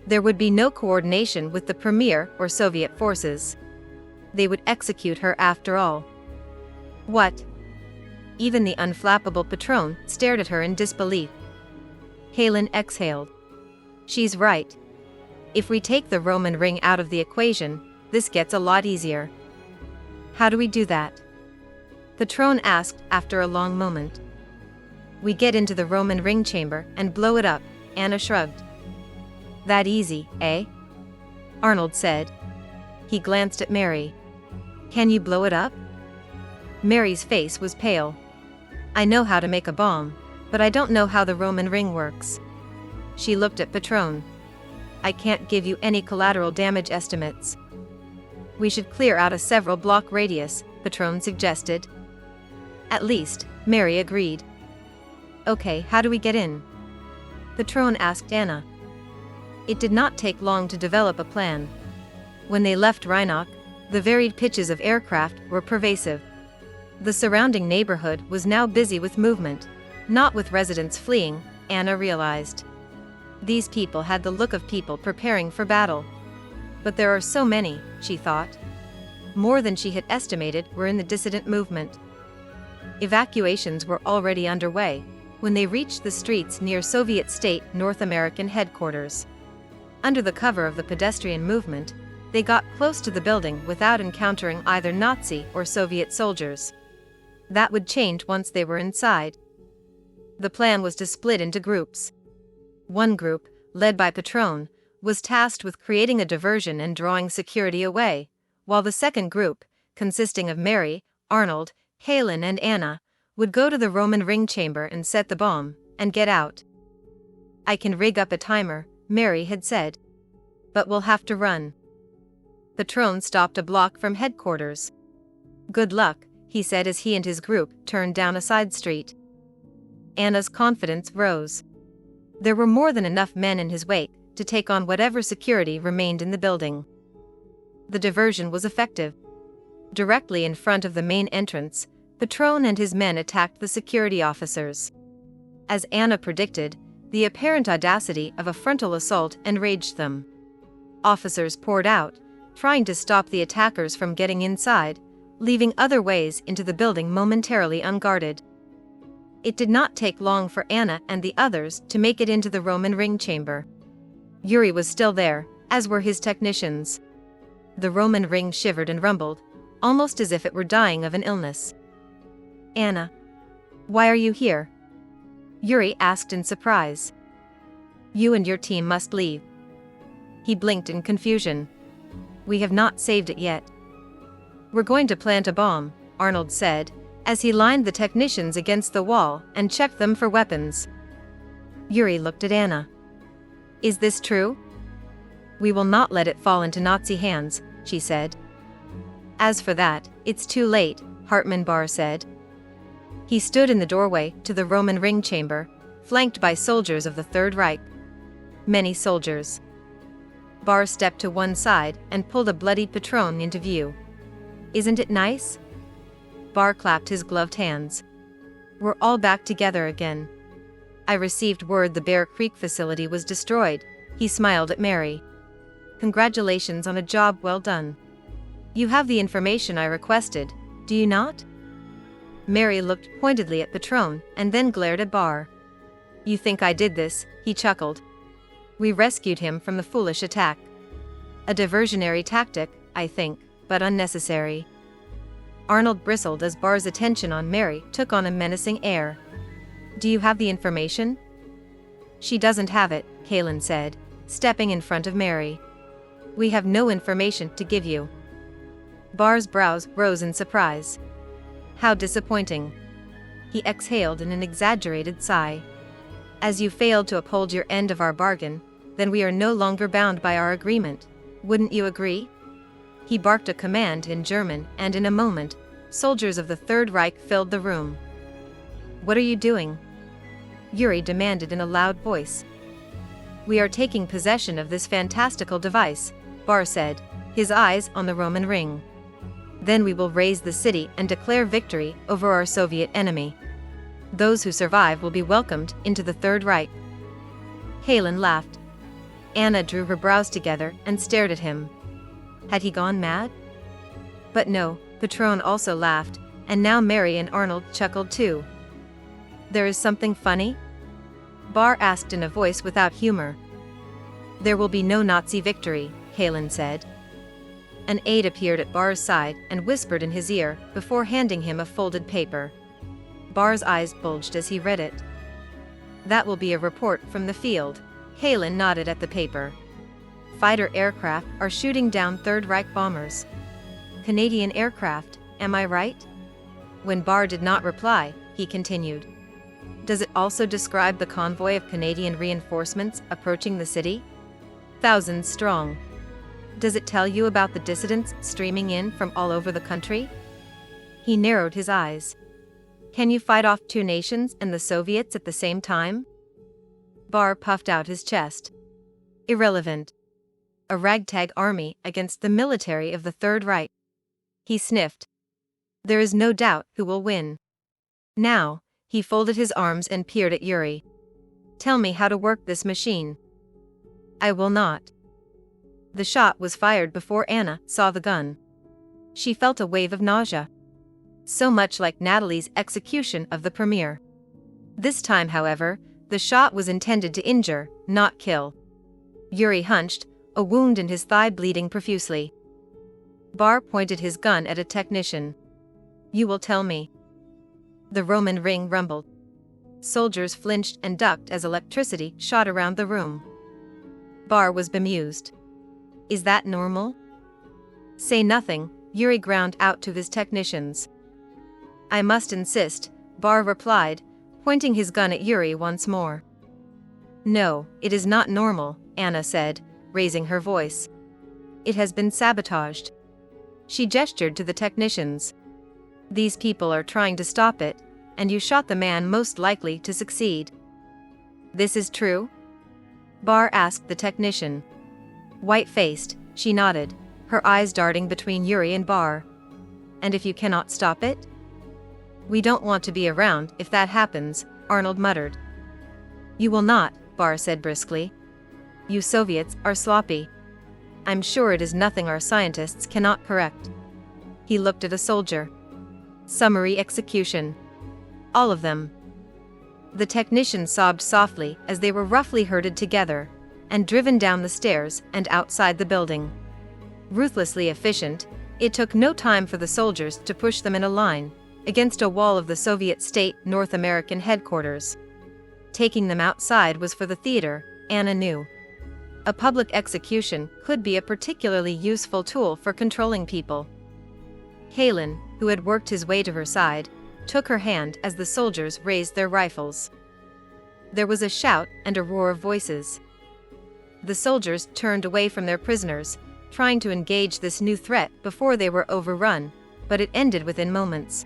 There would be no coordination with the Premier or Soviet forces. They would execute her after all. "What?" Even the unflappable Patron stared at her in disbelief. Kalin exhaled. "She's right. If we take the Roman ring out of the equation, this gets a lot easier." "How do we do that?" Patron asked after a long moment. "We get into the Roman ring chamber and blow it up," Anna shrugged. "That easy, eh?" Arnold said. He glanced at Mary. "Can you blow it up?" Mary's face was pale. "I know how to make a bomb, but I don't know how the Roman ring works." She looked at Patron. "I can't give you any collateral damage estimates." "We should clear out a several block radius," Patron suggested. "At least," Mary agreed. "Okay, how do we get in?" Patron asked Anna. It did not take long to develop a plan. When they left Reinach, the varied pitches of aircraft were pervasive. The surrounding neighborhood was now busy with movement, not with residents fleeing, Anna realized. These people had the look of people preparing for battle. But there are so many, she thought. More than she had estimated were in the dissident movement. Evacuations were already underway when they reached the streets near Soviet State North American headquarters. Under the cover of the pedestrian movement, they got close to the building without encountering either Nazi or Soviet soldiers. That would change once they were inside. The plan was to split into groups. One group, led by Patron, was tasked with creating a diversion and drawing security away, while the second group, consisting of Mary, Arnold, Kalin and Anna, would go to the Roman ring chamber and set the bomb, and get out. "I can rig up a timer," Mary had said. "But we'll have to run." Patron stopped a block from headquarters. "Good luck," he said as he and his group turned down a side street. Anna's confidence rose. There were more than enough men in his wake to take on whatever security remained in the building. The diversion was effective. Directly in front of the main entrance, Patron and his men attacked the security officers. As Anna predicted, the apparent audacity of a frontal assault enraged them. Officers poured out, trying to stop the attackers from getting inside, leaving other ways into the building momentarily unguarded. It did not take long for Anna and the others to make it into the Roman ring chamber. Yuri was still there, as were his technicians. The Roman ring shivered and rumbled, almost as if it were dying of an illness. "Anna, why are you here?" Yuri asked in surprise. "You and your team must leave." He blinked in confusion. "We have not saved it yet." "We're going to plant a bomb," Arnold said, as he lined the technicians against the wall and checked them for weapons. Yuri looked at Anna. "Is this true?" "We will not let it fall into Nazi hands," she said. "As for that, it's too late," Hartmann Barr said. He stood in the doorway to the Roman ring chamber, flanked by soldiers of the Third Reich. Many soldiers. Barr stepped to one side and pulled a bloodied Patron into view. "Isn't it nice?" Barr clapped his gloved hands. "We're all back together again." I received word the Bear Creek facility was destroyed. He smiled at Mary. Congratulations on a job well done. You have the information I requested, do you not? Mary looked pointedly at Patron and then glared at Bar. You think I did this, he chuckled. We rescued him from the foolish attack. A diversionary tactic, I think, but unnecessary. Arnold bristled as Bar's attention on Mary took on a menacing air. Do you have the information? She doesn't have it, Kalen said, stepping in front of Mary. We have no information to give you. Bar's brows rose in surprise. How disappointing. He exhaled in an exaggerated sigh. As you failed to uphold your end of our bargain, then we are no longer bound by our agreement. Wouldn't you agree? He barked a command in German, and in a moment, soldiers of the Third Reich filled the room. What are you doing? Yuri demanded in a loud voice. We are taking possession of this fantastical device, Bar said, his eyes on the Roman ring. Then we will raise the city and declare victory over our Soviet enemy. Those who survive will be welcomed into the Third Reich. Halen laughed. Anna drew her brows together and stared at him. Had he gone mad? But no, Patron also laughed, and now Mary and Arnold chuckled too. There is something funny? Bar asked in a voice without humor. There will be no Nazi victory, Halen said. An aide appeared at Bar's side and whispered in his ear before handing him a folded paper. Bar's eyes bulged as he read it. That will be a report from the field. Halen nodded at the paper. Fighter aircraft are shooting down Third Reich bombers. Canadian aircraft, am I right? When Bar did not reply, he continued. Does it also describe the convoy of Canadian reinforcements approaching the city? Thousands strong. Does it tell you about the dissidents streaming in from all over the country? He narrowed his eyes. Can you fight off two nations and the Soviets at the same time? Bar puffed out his chest. Irrelevant. A ragtag army against the military of the Third Reich. He sniffed. There is no doubt who will win. Now, he folded his arms and peered at Yuri. Tell me how to work this machine. I will not. The shot was fired before Anna saw the gun. She felt a wave of nausea. So much like Natalie's execution of the premier. This time, however, the shot was intended to injure, not kill. Yuri hunched, a wound in his thigh bleeding profusely. Bar pointed his gun at a technician. You will tell me. The Roman ring rumbled. Soldiers flinched and ducked as electricity shot around the room. Bar was bemused. Is that normal? Say nothing, Yuri ground out to his technicians. I must insist, Bar replied, pointing his gun at Yuri once more. No, it is not normal, Anna said, raising her voice. It has been sabotaged. She gestured to the technicians. These people are trying to stop it, and you shot the man most likely to succeed. This is true? Bar asked the technician. White-faced, she nodded, her eyes darting between Yuri and Bar. And if you cannot stop it? We don't want to be around if that happens, Arnold muttered. You will not, Bar said briskly. You Soviets are sloppy. I'm sure it is nothing our scientists cannot correct. He looked at a soldier. Summary execution. All of them. The technician sobbed softly as they were roughly herded together and driven down the stairs and outside the building. Ruthlessly efficient, it took no time for the soldiers to push them in a line against a wall of the Soviet state North American headquarters. Taking them outside was for the theater, Anna knew. A public execution could be a particularly useful tool for controlling people. Halen, who had worked his way to her side, took her hand as the soldiers raised their rifles. There was a shout and a roar of voices. The soldiers turned away from their prisoners, trying to engage this new threat before they were overrun, but it ended within moments.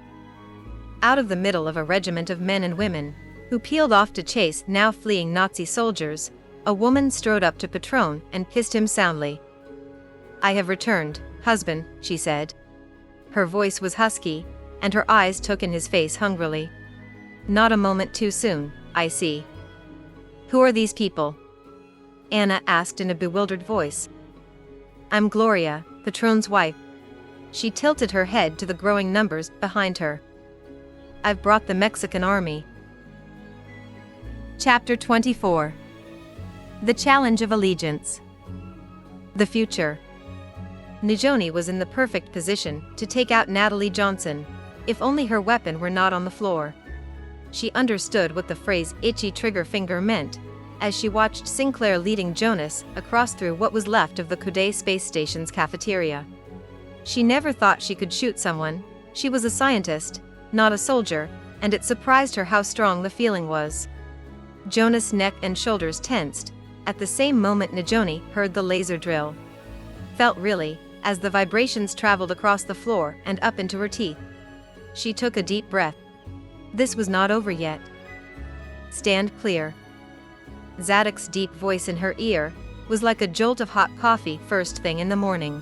Out of the middle of a regiment of men and women, who peeled off to chase now fleeing Nazi soldiers, a woman strode up to Patron and kissed him soundly. I have returned, husband, she said. Her voice was husky, and her eyes took in his face hungrily. Not a moment too soon, I see. Who are these people? Anna asked in a bewildered voice. I'm Gloria, Patron's wife. She tilted her head to the growing numbers behind her. I've brought the Mexican army. Chapter 24. The Challenge of Allegiance. The future. Nijoni was in the perfect position to take out Natalie Johnson, if only her weapon were not on the floor. She understood what the phrase itchy trigger finger meant, as she watched Sinclair leading Jonas across through what was left of the Coude space station's cafeteria. She never thought she could shoot someone. She was a scientist, not a soldier, and it surprised her how strong the feeling was. Jonas' neck and shoulders tensed. At the same moment Nijoni heard the laser drill. Felt really, as the vibrations traveled across the floor and up into her teeth. She took a deep breath. This was not over yet. Stand clear. Zadok's deep voice in her ear was like a jolt of hot coffee first thing in the morning.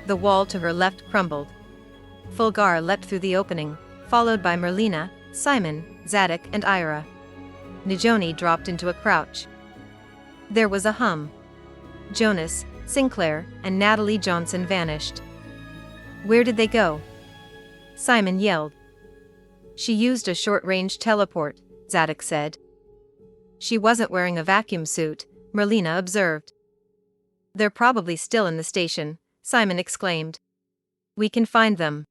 The wall to her left crumbled. Fulgar leapt through the opening, followed by Merlina, Simon, Zadok and Ira. Nijoni dropped into a crouch. There was a hum. Jonas, Sinclair, and Natalie Johnson vanished. Where did they go? Simon yelled. She used a short-range teleport, Zadok said. She wasn't wearing a vacuum suit, Merlina observed. They're probably still in the station, Simon exclaimed. We can find them.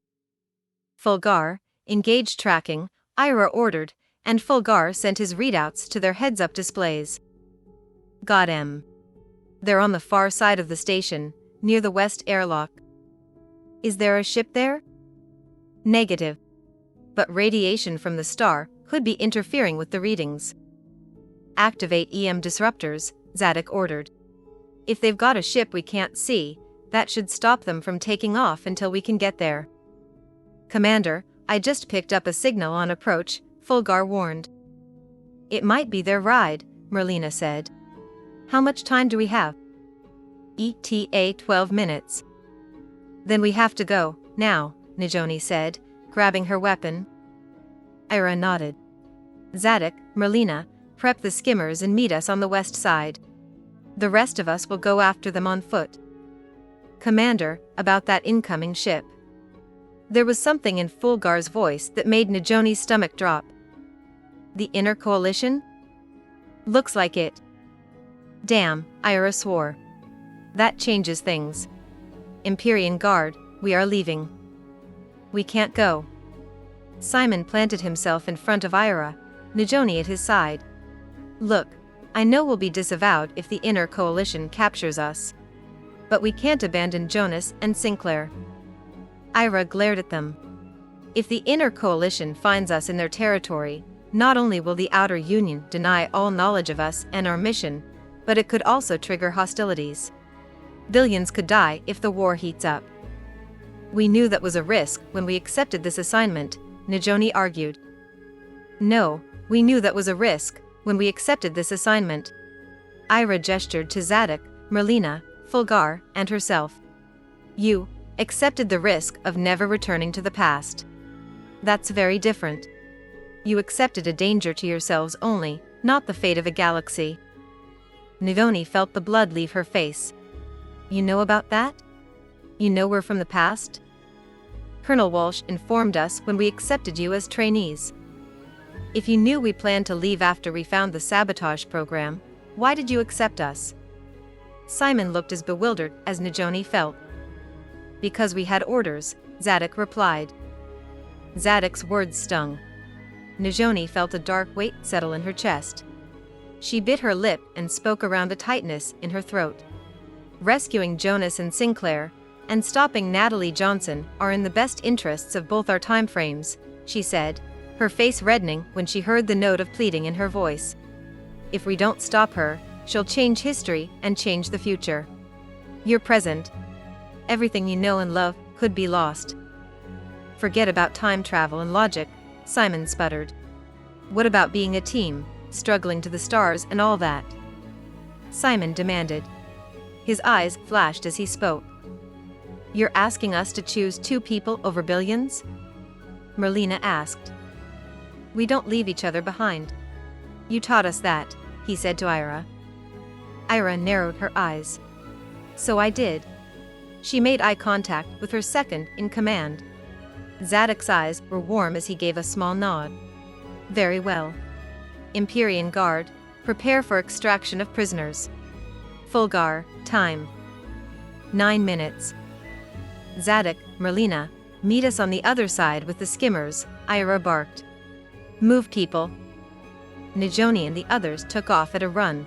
Fulgar, engage tracking, Ira ordered, and Fulgar sent his readouts to their heads-up displays. Got 'em. They're on the far side of the station, near the west airlock. Is there a ship there? Negative. But radiation from the star could be interfering with the readings. Activate EM disruptors, Zadok ordered. If they've got a ship we can't see, that should stop them from taking off until we can get there. Commander, I just picked up a signal on approach, Fulgar warned. It might be their ride, Merlina said. How much time do we have? ETA 12 minutes. Then we have to go, now, Nijoni said, grabbing her weapon. Ira nodded. Zadok, Merlina, prep the skimmers and meet us on the west side. The rest of us will go after them on foot. Commander, about that incoming ship. There was something in Fulgar's voice that made Nijoni's stomach drop. The Inner Coalition? Looks like it. Damn, Ira swore. That changes things. Empyrean Guard, we are leaving. We can't go. Simon planted himself in front of Ira, Nijoni at his side. Look, I know we'll be disavowed if the Inner Coalition captures us. But we can't abandon Jonas and Sinclair. Ira glared at them. If the Inner Coalition finds us in their territory, not only will the Outer Union deny all knowledge of us and our mission, but it could also trigger hostilities. Billions could die if the war heats up. We knew that was a risk when we accepted this assignment, Nijoni argued. No, we knew that was a risk when we accepted this assignment. Ira gestured to Zadok, Merlina, Fulgar, and herself. You accepted the risk of never returning to the past. That's very different. You accepted a danger to yourselves only, not the fate of a galaxy. Nijoni felt the blood leave her face. You know about that? You know we're from the past? Colonel Walsh informed us when we accepted you as trainees. If you knew we planned to leave after we found the sabotage program, why did you accept us? Simon looked as bewildered as Nijoni felt. Because we had orders, Zadok replied. Zadok's words stung. Nijoni felt a dark weight settle in her chest. She bit her lip and spoke around the tightness in her throat. Rescuing Jonas and Sinclair, and stopping Natalie Johnson are in the best interests of both our time frames, she said, her face reddening when she heard the note of pleading in her voice. If we don't stop her, she'll change history and change the future. Your present, everything you know and love, could be lost. Forget about time travel and logic, Simon sputtered. What about being a team, struggling to the stars and all that? Simon demanded. His eyes flashed as he spoke. You're asking us to choose two people over billions? Merlina asked. We don't leave each other behind. You taught us that, he said to Ira. Ira narrowed her eyes. So I did. She made eye contact with her second in command. Zadok's eyes were warm as he gave a small nod. Very well. Empyrean Guard, prepare for extraction of prisoners. Fulgar, time. 9 minutes. Zadok, Merlina, meet us on the other side with the skimmers, Ira barked. Move, people. Najoni and the others took off at a run.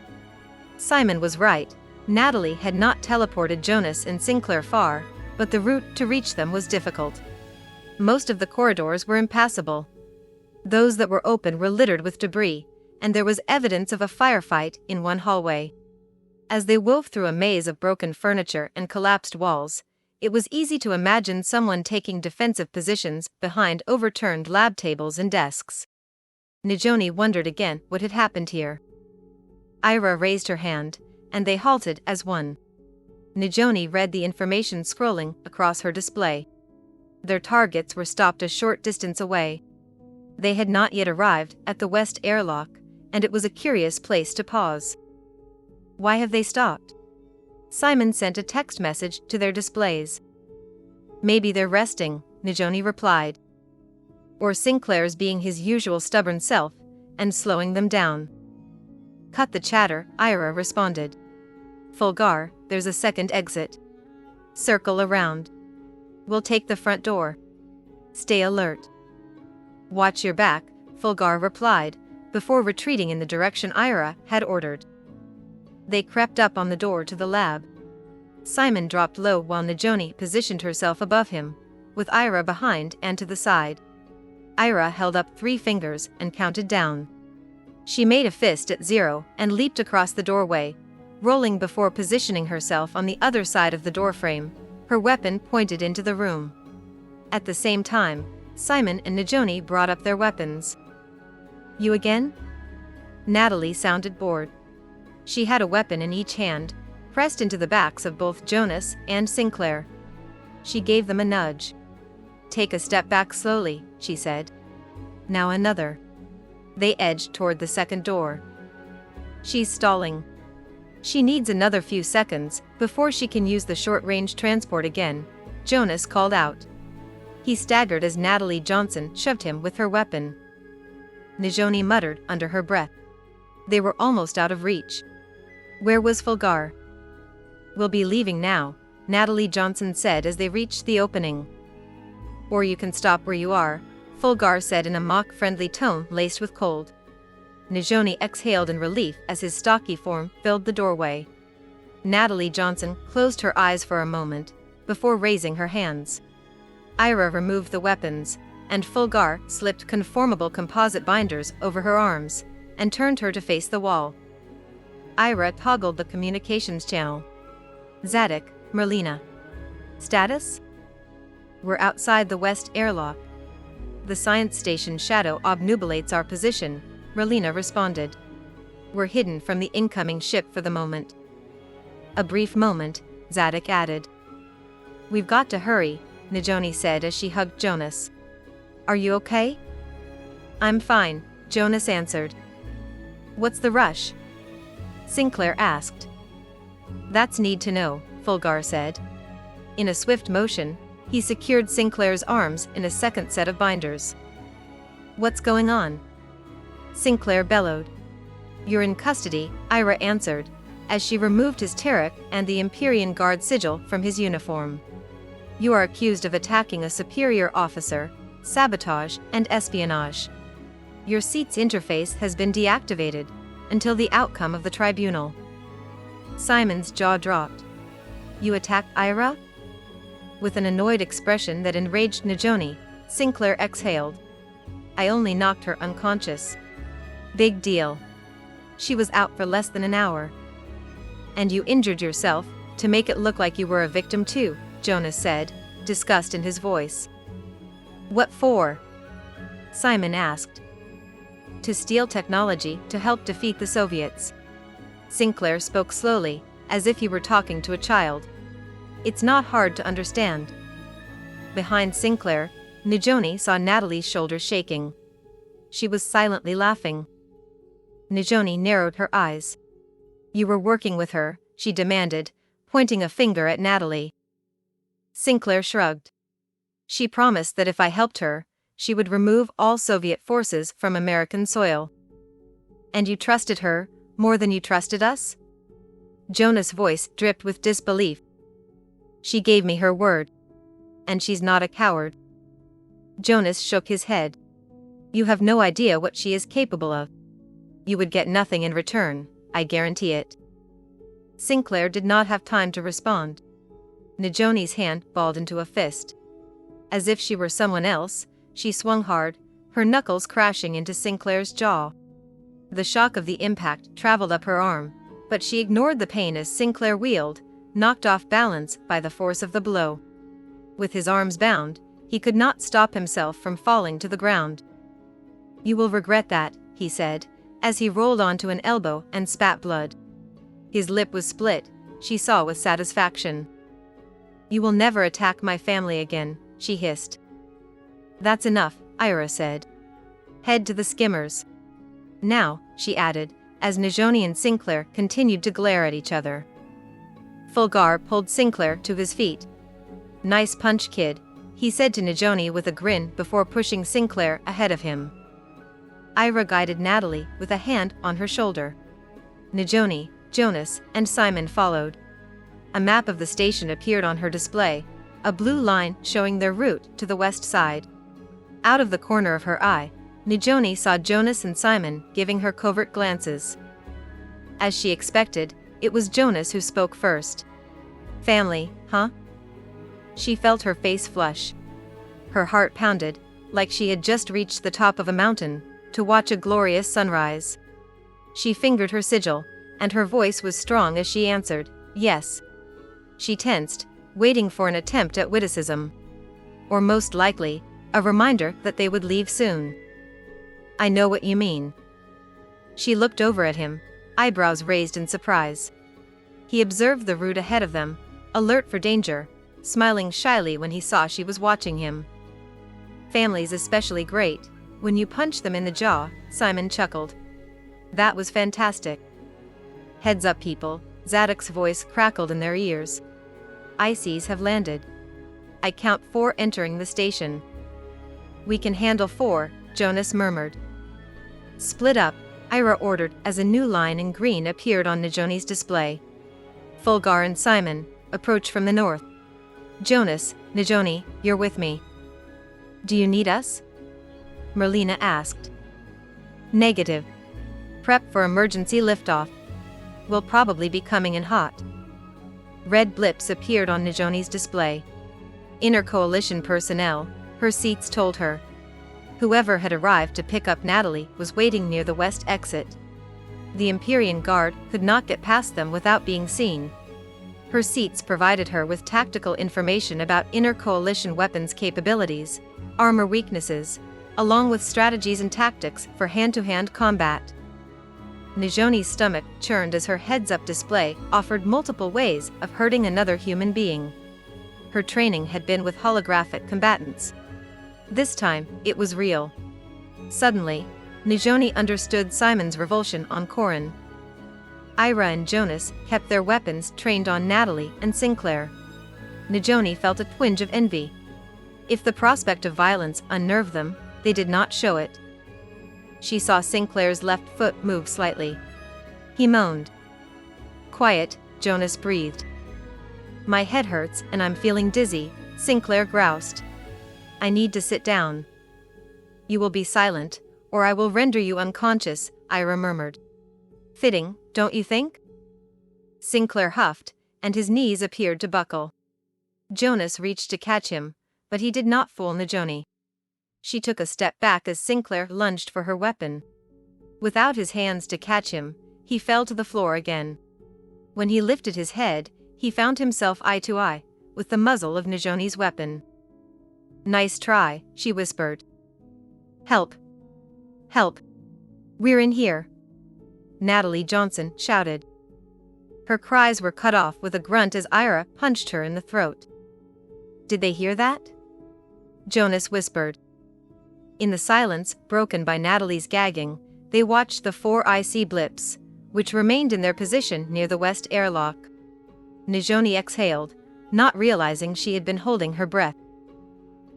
Simon was right. Natalie had not teleported Jonas and Sinclair far, but the route to reach them was difficult. Most of the corridors were impassable. Those that were open were littered with debris, and there was evidence of a firefight in one hallway. As they wove through a maze of broken furniture and collapsed walls, it was easy to imagine someone taking defensive positions behind overturned lab tables and desks. Najoni wondered again what had happened here. Ira raised her hand, and they halted as one. Najoni read the information scrolling across her display. Their targets were stopped a short distance away. They had not yet arrived at the west airlock, and it was a curious place to pause. Why have they stopped? Simon sent a text message to their displays. Maybe they're resting, Najoni replied. Or Sinclair's being his usual stubborn self and slowing them down. Cut the chatter, Ira responded. Fulgar, there's a second exit. Circle around. We'll take the front door. Stay alert. Watch your back, Fulgar replied, before retreating in the direction Ira had ordered. They crept up on the door to the lab. Simon dropped low while Najoni positioned herself above him, with Ira behind and to the side. Ira held up 3 fingers and counted down. She made a fist at 0 and leaped across the doorway, rolling before positioning herself on the other side of the doorframe, her weapon pointed into the room. At the same time, Simon and Najoni brought up their weapons. You again? Natalie sounded bored. She had a weapon in each hand, pressed into the backs of both Jonas and Sinclair. She gave them a nudge. Take a step back slowly, she said. Now another. They edged toward the second door. She's stalling. She needs another few seconds before she can use the short-range transport again, Jonas called out. He staggered as Natalie Johnson shoved him with her weapon. Najoni muttered under her breath. They were almost out of reach. Where was Fulgar? We'll be leaving now, Natalie Johnson said as they reached the opening. Or you can stop where you are, Fulgar said in a mock-friendly tone laced with cold. Najoni exhaled in relief as his stocky form filled the doorway. Natalie Johnson closed her eyes for a moment, before raising her hands. Ira removed the weapons, and Fulgar slipped conformable composite binders over her arms, and turned her to face the wall. Ira toggled the communications channel. Zadok, Merlina. Status? We're outside the west airlock. The science station shadow obnubilates our position, Merlina responded. We're hidden from the incoming ship for the moment. A brief moment, Zadok added. We've got to hurry, Najoni said as she hugged Jonas. Are you okay? I'm fine, Jonas answered. What's the rush? Sinclair asked. That's need to know, Fulgar said. In a swift motion, he secured Sinclair's arms in a second set of binders. What's going on? Sinclair bellowed. You're in custody, Ira answered, as she removed his tariq and the Empyrean Guard sigil from his uniform. You are accused of attacking a superior officer, sabotage, and espionage. Your seat's interface has been deactivated until the outcome of the tribunal. Simon's jaw dropped. You attacked Ira? With an annoyed expression that enraged Najoni, Sinclair exhaled. I only knocked her unconscious. Big deal. She was out for less than an hour. And you injured yourself, to make it look like you were a victim too, Jonas said, disgust in his voice. What for? Simon asked. To steal technology to help defeat the Soviets. Sinclair spoke slowly, as if he were talking to a child. It's not hard to understand. Behind Sinclair, Najoni saw Natalie's shoulders shaking. She was silently laughing. Najoni narrowed her eyes. You were working with her, she demanded, pointing a finger at Natalie. Sinclair shrugged. She promised that if I helped her, she would remove all Soviet forces from American soil. And you trusted her, more than you trusted us? Jonas' voice dripped with disbelief. She gave me her word. And she's not a coward. Jonas shook his head. You have no idea what she is capable of. You would get nothing in return, I guarantee it. Sinclair did not have time to respond. Najoni's hand balled into a fist. As if she were someone else, she swung hard, her knuckles crashing into Sinclair's jaw. The shock of the impact traveled up her arm, but she ignored the pain as Sinclair wheeled, knocked off balance by the force of the blow. With his arms bound, he could not stop himself from falling to the ground. You will regret that, he said, as he rolled onto an elbow and spat blood. His lip was split, she saw with satisfaction. You will never attack my family again, she hissed. That's enough, Ira said. Head to the skimmers. Now, she added, as Najoni and Sinclair continued to glare at each other. Fulgar pulled Sinclair to his feet. Nice punch, kid, he said to Najoni with a grin before pushing Sinclair ahead of him. Ira guided Natalie with a hand on her shoulder. Najoni, Jonas, and Simon followed. A map of the station appeared on her display, a blue line showing their route to the west side. Out of the corner of her eye, Najoni saw Jonas and Simon giving her covert glances. As she expected, it was Jonas who spoke first. Family, huh? She felt her face flush. Her heart pounded, like she had just reached the top of a mountain, to watch a glorious sunrise. She fingered her sigil, and her voice was strong as she answered, yes. She tensed, waiting for an attempt at witticism. Or most likely, a reminder that they would leave soon. I know what you mean. She looked over at him, eyebrows raised in surprise. He observed the route ahead of them, alert for danger, smiling shyly when he saw she was watching him. Family's especially great, when you punch them in the jaw, Simon chuckled. That was fantastic. Heads up, people, Zadok's voice crackled in their ears. ICs have landed. I count 4 entering the station. We can handle 4, Jonas murmured. Split up, Ira ordered as a new line in green appeared on Najoni's display. Fulgar and Simon, approach from the north. Jonas, Najoni, you're with me. Do you need us? Merlina asked. Negative. Prep for emergency liftoff. We'll probably be coming in hot. Red blips appeared on Najoni's display. Inner coalition personnel, her seats told her. Whoever had arrived to pick up Natalie was waiting near the west exit. The Empyrean Guard could not get past them without being seen. Her seats provided her with tactical information about inner coalition weapons capabilities, armor weaknesses, along with strategies and tactics for hand-to-hand combat. Najoni's stomach churned as her heads-up display offered multiple ways of hurting another human being. Her training had been with holographic combatants. This time, it was real. Suddenly, Najoni understood Simon's revulsion on Corin. Ira and Jonas kept their weapons trained on Natalie and Sinclair. Najoni felt a twinge of envy. If the prospect of violence unnerved them, they did not show it. She saw Sinclair's left foot move slightly. He moaned. Quiet, Jonas breathed. My head hurts and I'm feeling dizzy, Sinclair groused. I need to sit down. You will be silent, or I will render you unconscious, Ira murmured. Fitting, don't you think? Sinclair huffed, and his knees appeared to buckle. Jonas reached to catch him, but he did not fool Najoni. She took a step back as Sinclair lunged for her weapon. Without his hands to catch him, he fell to the floor again. When he lifted his head, he found himself eye to eye with the muzzle of Najoni's weapon. Nice try, she whispered. Help! Help! We're in here! Natalie Johnson shouted. Her cries were cut off with a grunt as Ira punched her in the throat. Did they hear that? Jonas whispered. In the silence broken by Natalie's gagging, They watched the 4 IC blips, which remained in their position near the west airlock. Najoni exhaled, not realizing she had been holding her breath.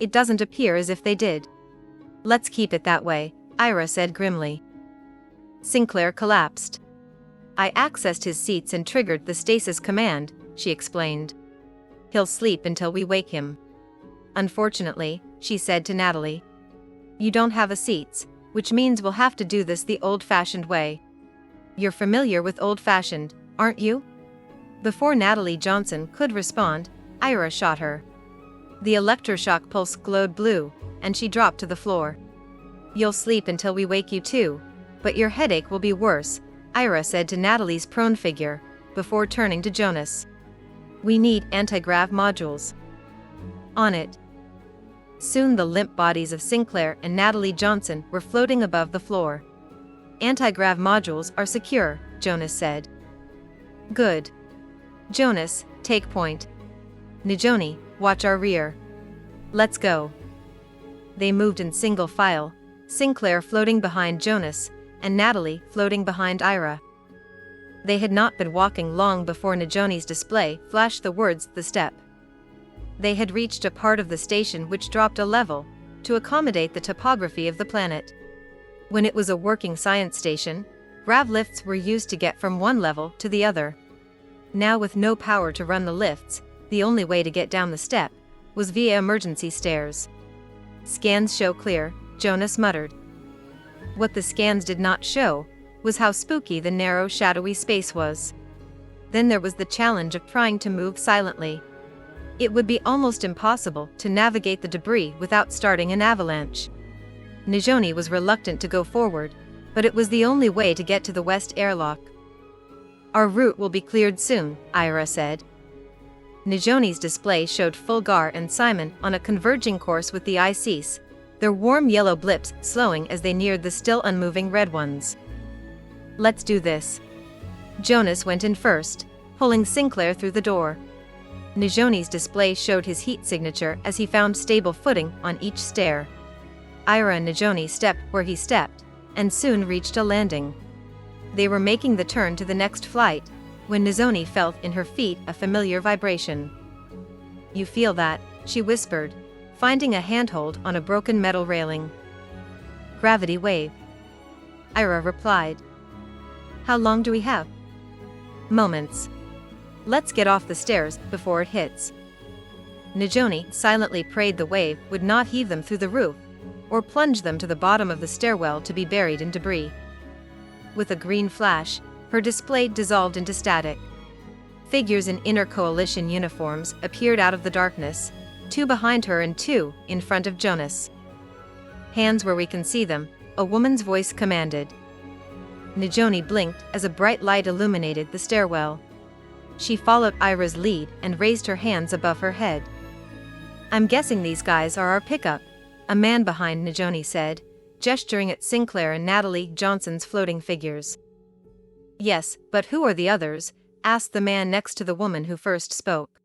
It doesn't appear as if they did. Let's keep it that way, Ira said grimly. Sinclair collapsed. I accessed his seats and triggered the stasis command, she explained. He'll sleep until we wake him. Unfortunately, she said to Natalie. You don't have a seats, which means we'll have to do this the old-fashioned way. You're familiar with old-fashioned, aren't you? Before Natalie Johnson could respond, Ira shot her. The electroshock pulse glowed blue, and she dropped to the floor. You'll sleep until we wake you too, but your headache will be worse, Ira said to Natalie's prone figure, before turning to Jonas. We need anti-grav modules. On it. Soon the limp bodies of Sinclair and Natalie Johnson were floating above the floor. Anti-grav modules are secure, Jonas said. Good. Jonas, take point. Najoni, watch our rear. Let's go. They moved in single file, Sinclair floating behind Jonas, and Natalie floating behind Ira. They had not been walking long before Najoni's display flashed the words "the step." They had reached a part of the station which dropped a level, to accommodate the topography of the planet. When it was a working science station, grav lifts were used to get from one level to the other. Now with no power to run the lifts, the only way to get down the step was via emergency stairs. Scans show clear, Jonas muttered. What the scans did not show was how spooky the narrow, shadowy space was. Then there was the challenge of trying to move silently. It would be almost impossible to navigate the debris without starting an avalanche. Najoni was reluctant to go forward, but it was the only way to get to the west airlock. Our route will be cleared soon, Ira said. Najoni's display showed Fulgar and Simon on a converging course with the ICs, their warm yellow blips slowing as they neared the still unmoving red ones. Let's do this. Jonas went in first, pulling Sinclair through the door. Najoni's display showed his heat signature as he found stable footing on each stair. Ira and Najoni stepped where he stepped, and soon reached a landing. They were making the turn to the next flight, when Najoni felt in her feet a familiar vibration. You feel that, she whispered, finding a handhold on a broken metal railing. Gravity wave. Ira replied. How long do we have? Moments. Let's get off the stairs before it hits. Najoni silently prayed the wave would not heave them through the roof, or plunge them to the bottom of the stairwell to be buried in debris. With a green flash, her display dissolved into static. Figures in inner coalition uniforms appeared out of the darkness, 2 behind her and 2 in front of Jonas. Hands where we can see them, a woman's voice commanded. Najoni blinked as a bright light illuminated the stairwell. She followed Ira's lead and raised her hands above her head. I'm guessing these guys are our pickup, a man behind Najoni said, gesturing at Sinclair and Natalie Johnson's floating figures. Yes, but who are the others? Asked the man next to the woman who first spoke.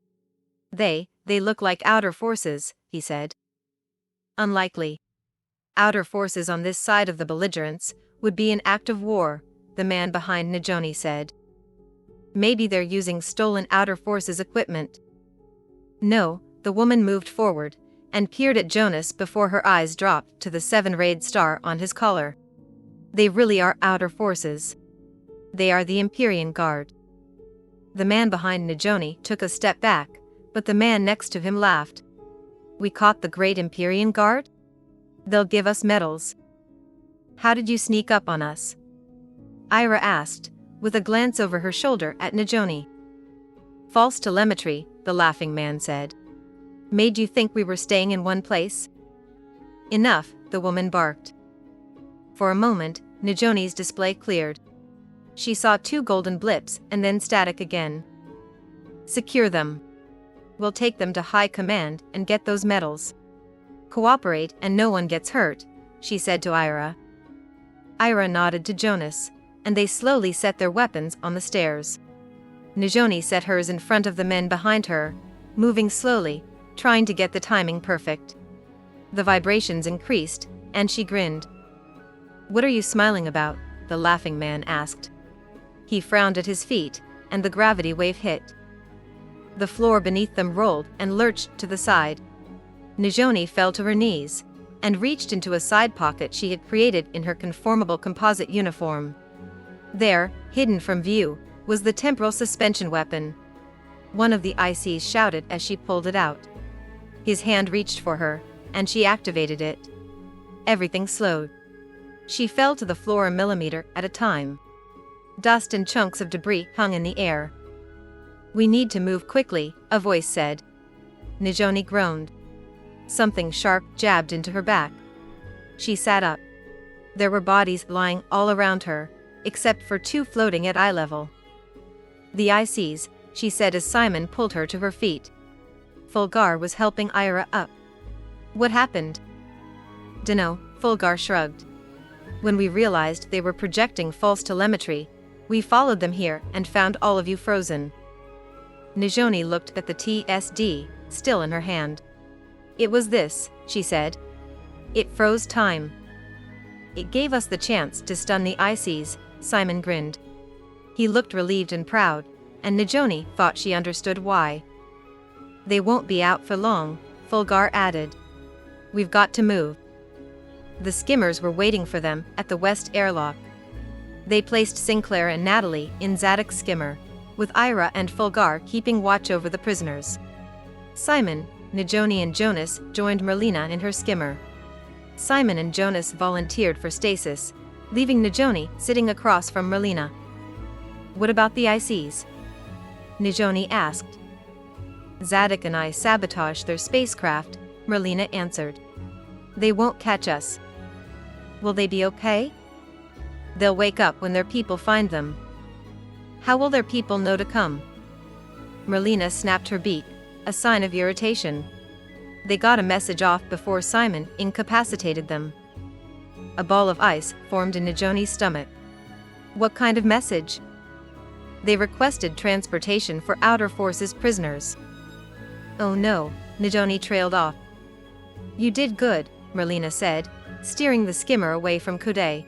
They look like outer forces, he said. Unlikely. Outer forces on this side of the belligerents would be in active war, the man behind Najoni said. Maybe they're using stolen outer forces equipment. No, the woman moved forward, and peered at Jonas before her eyes dropped to the 7-rayed star on his collar. They really are outer forces. They are the Empyrean Guard. The man behind Najoni took a step back, but the man next to him laughed. We caught the Great Empyrean Guard? They'll give us medals. How did you sneak up on us? Ira asked, with a glance over her shoulder at Najoni. False telemetry, the laughing man said. Made you think we were staying in one place? Enough, the woman barked. For a moment, Najoni's display cleared. She saw 2 golden blips and then static again. Secure them. We'll take them to High Command and get those medals. Cooperate and no one gets hurt, she said to Ira. Ira nodded to Jonas, and they slowly set their weapons on the stairs. Najoni set hers in front of the men behind her, moving slowly, trying to get the timing perfect. The vibrations increased, and she grinned. "What are you smiling about?" the laughing man asked. He frowned at his feet, and the gravity wave hit. The floor beneath them rolled and lurched to the side. Najoni fell to her knees and reached into a side pocket she had created in her conformable composite uniform. There, hidden from view, was the temporal suspension weapon. One of the ICs shouted as she pulled it out. His hand reached for her, and she activated it. Everything slowed. She fell to the floor a millimeter at a time. Dust and chunks of debris hung in the air. "We need to move quickly," a voice said. Najoni groaned. Something sharp jabbed into her back. She sat up. There were bodies lying all around her, except for 2 floating at eye level. "The ICs," she said as Simon pulled her to her feet. Fulgar was helping Ira up. "What happened?" "Dunno," Fulgar shrugged. "When we realized they were projecting false telemetry, we followed them here and found all of you frozen." Najoni looked at the TSD, still in her hand. "It was this," she said. "It froze time." "It gave us the chance to stun the ICs," Simon grinned. He looked relieved and proud, and Najoni thought she understood why. "They won't be out for long," Fulgar added. "We've got to move." The skimmers were waiting for them at the west airlock. They placed Sinclair and Natalie in Zadok's skimmer, with Ira and Fulgar keeping watch over the prisoners. Simon, Najoni and Jonas joined Merlina in her skimmer. Simon and Jonas volunteered for stasis, leaving Najoni sitting across from Merlina. "What about the ICs?" Najoni asked. "Zadok and I sabotaged their spacecraft," Merlina answered. "They won't catch us." "Will they be okay?" "They'll wake up when their people find them." "How will their people know to come?" Merlina snapped her beak, a sign of irritation. "They got a message off before Simon incapacitated them." A ball of ice formed in Najoni's stomach. "What kind of message?" "They requested transportation for Outer Forces prisoners." "Oh no," Najoni trailed off. "You did good," Merlina said, steering the skimmer away from Coudet.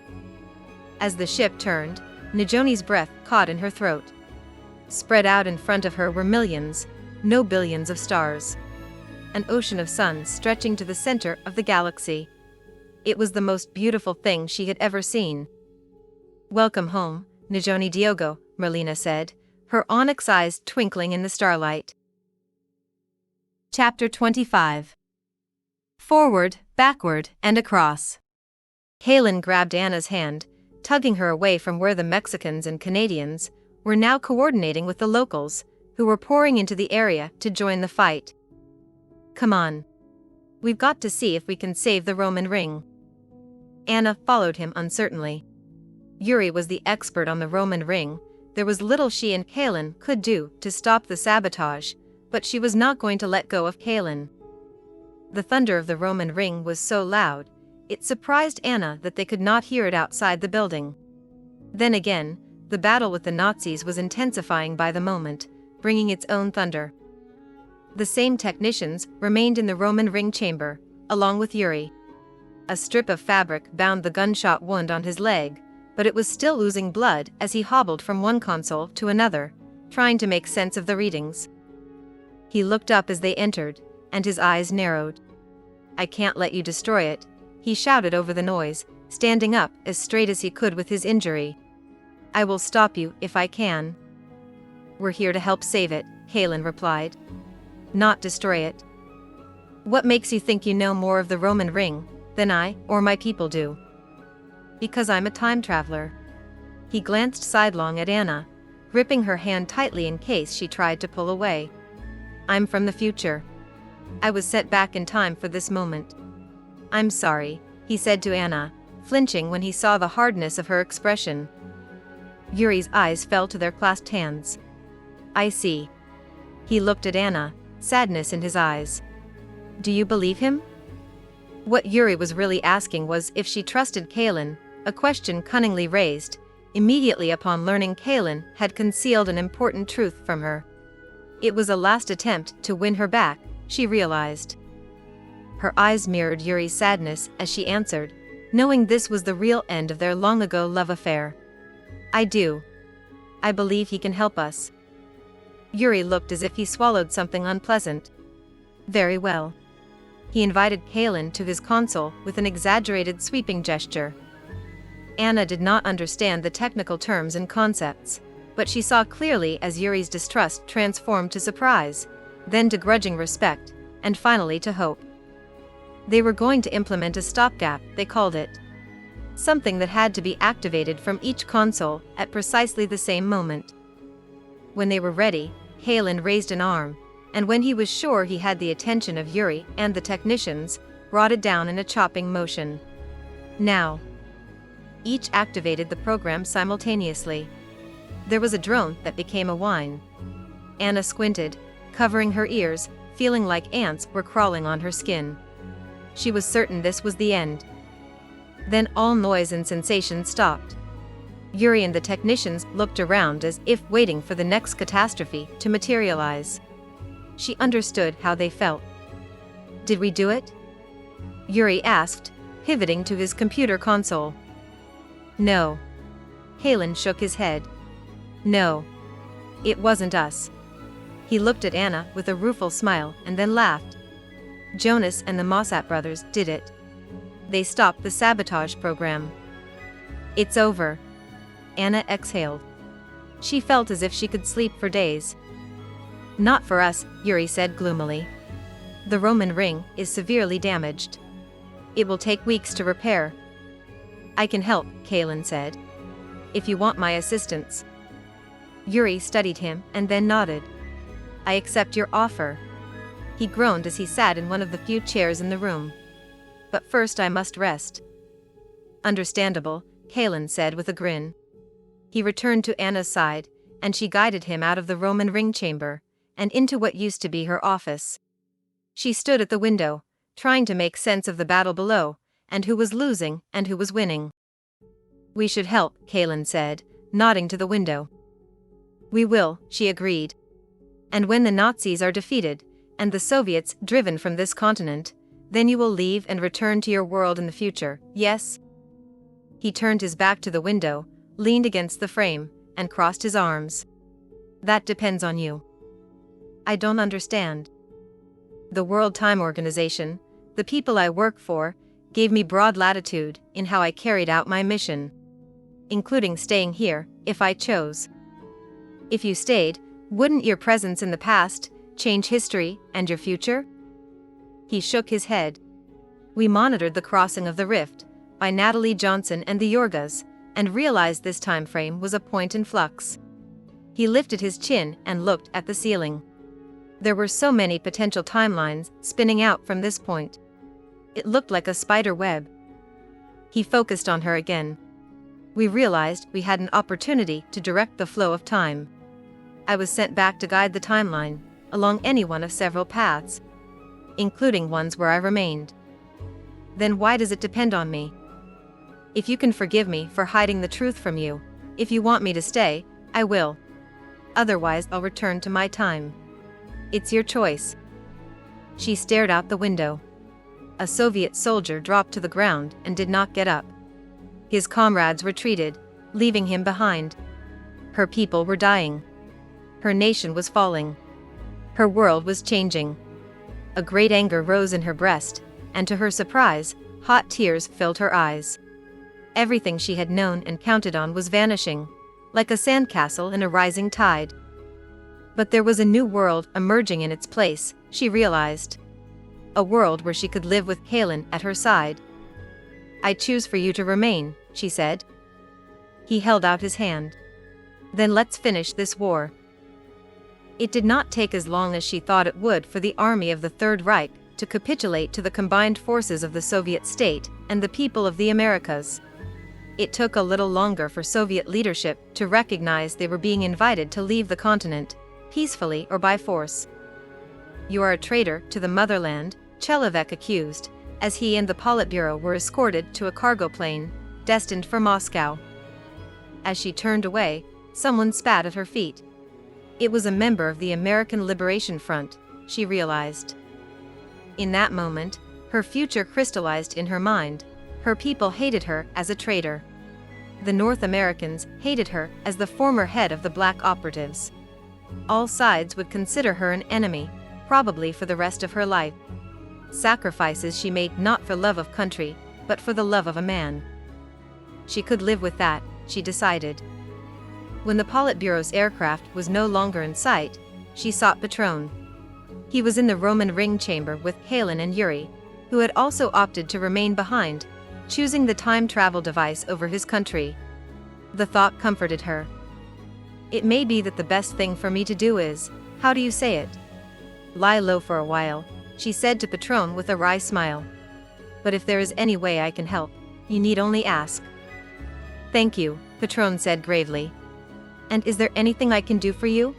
As the ship turned, Najoni's breath caught in her throat. Spread out in front of her were millions, no billions of stars. An ocean of suns stretching to the center of the galaxy. It was the most beautiful thing she had ever seen. "Welcome home, Najoni Diogo," Merlina said, her onyx eyes twinkling in the starlight. Chapter 25. Forward, backward, and across. Kaylin grabbed Anna's hand, tugging her away from where the Mexicans and Canadians were now coordinating with the locals, who were pouring into the area to join the fight. "Come on. We've got to see if we can save the Roman ring." Anna followed him uncertainly. Yuri was the expert on the Roman ring. There was little she and Kaylin could do to stop the sabotage, but she was not going to let go of Kaylin. The thunder of the Roman ring was so loud, it surprised Anna that they could not hear it outside the building. Then again, the battle with the Nazis was intensifying by the moment, bringing its own thunder. The same technicians remained in the Roman ring chamber, along with Yuri. A strip of fabric bound the gunshot wound on his leg, but it was still oozing blood as he hobbled from one console to another, trying to make sense of the readings. He looked up as they entered, and his eyes narrowed. "I can't let you destroy it," he shouted over the noise, standing up as straight as he could with his injury. "I will stop you if I can." "We're here to help save it," Kaylin replied. "Not destroy it." "What makes you think you know more of the Roman ring than I or my people do?" "Because I'm a time traveler." He glanced sidelong at Anna, gripping her hand tightly in case she tried to pull away. "I'm from the future. I was sent back in time for this moment." "I'm sorry," he said to Anna, flinching when he saw the hardness of her expression. Yuri's eyes fell to their clasped hands. "I see." He looked at Anna, sadness in his eyes. "Do you believe him?" What Yuri was really asking was if she trusted Kaylin, a question cunningly raised, immediately upon learning Kaylin had concealed an important truth from her. It was a last attempt to win her back, she realized. Her eyes mirrored Yuri's sadness as she answered, knowing this was the real end of their long-ago love affair. I do. I believe he can help us. Yuri looked as if he swallowed something unpleasant. Very well. He invited Kalin to his console with an exaggerated sweeping gesture. Anna did not understand the technical terms and concepts, but she saw clearly as Yuri's distrust transformed to surprise, then to grudging respect, and finally to hope. They were going to implement a stopgap, they called it. Something that had to be activated from each console at precisely the same moment. When they were ready, Kalin raised an arm, and when he was sure he had the attention of Yuri and the technicians, brought it down in a chopping motion. Now. Each activated the program simultaneously. There was a drone that became a whine. Anna squinted, covering her ears, feeling like ants were crawling on her skin. She was certain this was the end. Then all noise and sensation stopped. Yuri and the technicians looked around as if waiting for the next catastrophe to materialize. She understood how they felt. Did we do it? Yuri asked, pivoting to his computer console. No. Kalin shook his head. No. It wasn't us. He looked at Anna with a rueful smile and then laughed. Jonas and the Mossad brothers did it. They stopped the sabotage program. It's over. Anna exhaled. She felt as if she could sleep for days. Not for us, Yuri said gloomily. The Roman ring is severely damaged. It will take weeks to repair. I can help, Kalin said. If you want my assistance. Yuri studied him and then nodded. I accept your offer. He groaned as he sat in one of the few chairs in the room. But first I must rest. Understandable, Kalin said with a grin. He returned to Anna's side, and she guided him out of the Roman ring chamber, and into what used to be her office. She stood at the window, trying to make sense of the battle below, and who was losing and who was winning. We should help, Kalin said, nodding to the window. We will, she agreed. And when the Nazis are defeated, and the Soviets driven from this continent, then you will leave and return to your world in the future, yes? He turned his back to the window, leaned against the frame, and crossed his arms. That depends on you. I don't understand. The World Time Organization, the people I work for, gave me broad latitude in how I carried out my mission. Including staying here, if I chose. If you stayed, wouldn't your presence in the past change history and your future? He shook his head. We monitored the crossing of the rift by Natalie Johnson and the Yorgas, and realized this time frame was a point in flux. He lifted his chin and looked at the ceiling. There were so many potential timelines spinning out from this point. It looked like a spider web. He focused on her again. We realized we had an opportunity to direct the flow of time. I was sent back to guide the timeline, along any one of several paths, including ones where I remained. Then why does it depend on me? If you can forgive me for hiding the truth from you, if you want me to stay, I will. Otherwise I'll return to my time. It's your choice. She stared out the window. A Soviet soldier dropped to the ground and did not get up. His comrades retreated, leaving him behind. Her people were dying. Her nation was falling. Her world was changing. A great anger rose in her breast, and to her surprise, hot tears filled her eyes. Everything she had known and counted on was vanishing, like a sandcastle in a rising tide. But there was a new world emerging in its place, she realized. A world where she could live with Kalin at her side. I choose for you to remain, she said. He held out his hand. Then let's finish this war. It did not take as long as she thought it would for the army of the Third Reich to capitulate to the combined forces of the Soviet state and the people of the Americas. It took a little longer for Soviet leadership to recognize they were being invited to leave the continent, peacefully or by force. You are a traitor to the motherland, Chelovek accused, as he and the Politburo were escorted to a cargo plane, destined for Moscow. As she turned away, someone spat at her feet. It was a member of the American Liberation Front, she realized. In that moment, her future crystallized in her mind, Her people hated her as a traitor. The North Americans hated her as the former head of the black operatives. All sides would consider her an enemy, probably for the rest of her life. Sacrifices she made not for love of country, but for the love of a man. She could live with that, she decided. When the Politburo's aircraft was no longer in sight, she sought Patron. He was in the Roman ring chamber with Helen and Yuri, who had also opted to remain behind, choosing the time travel device over his country. The thought comforted her. It may be that the best thing for me to do is, how do you say it? Lie low for a while, she said to Patron with a wry smile. But if there is any way I can help, you need only ask. Thank you, Patron said gravely. And is there anything I can do for you?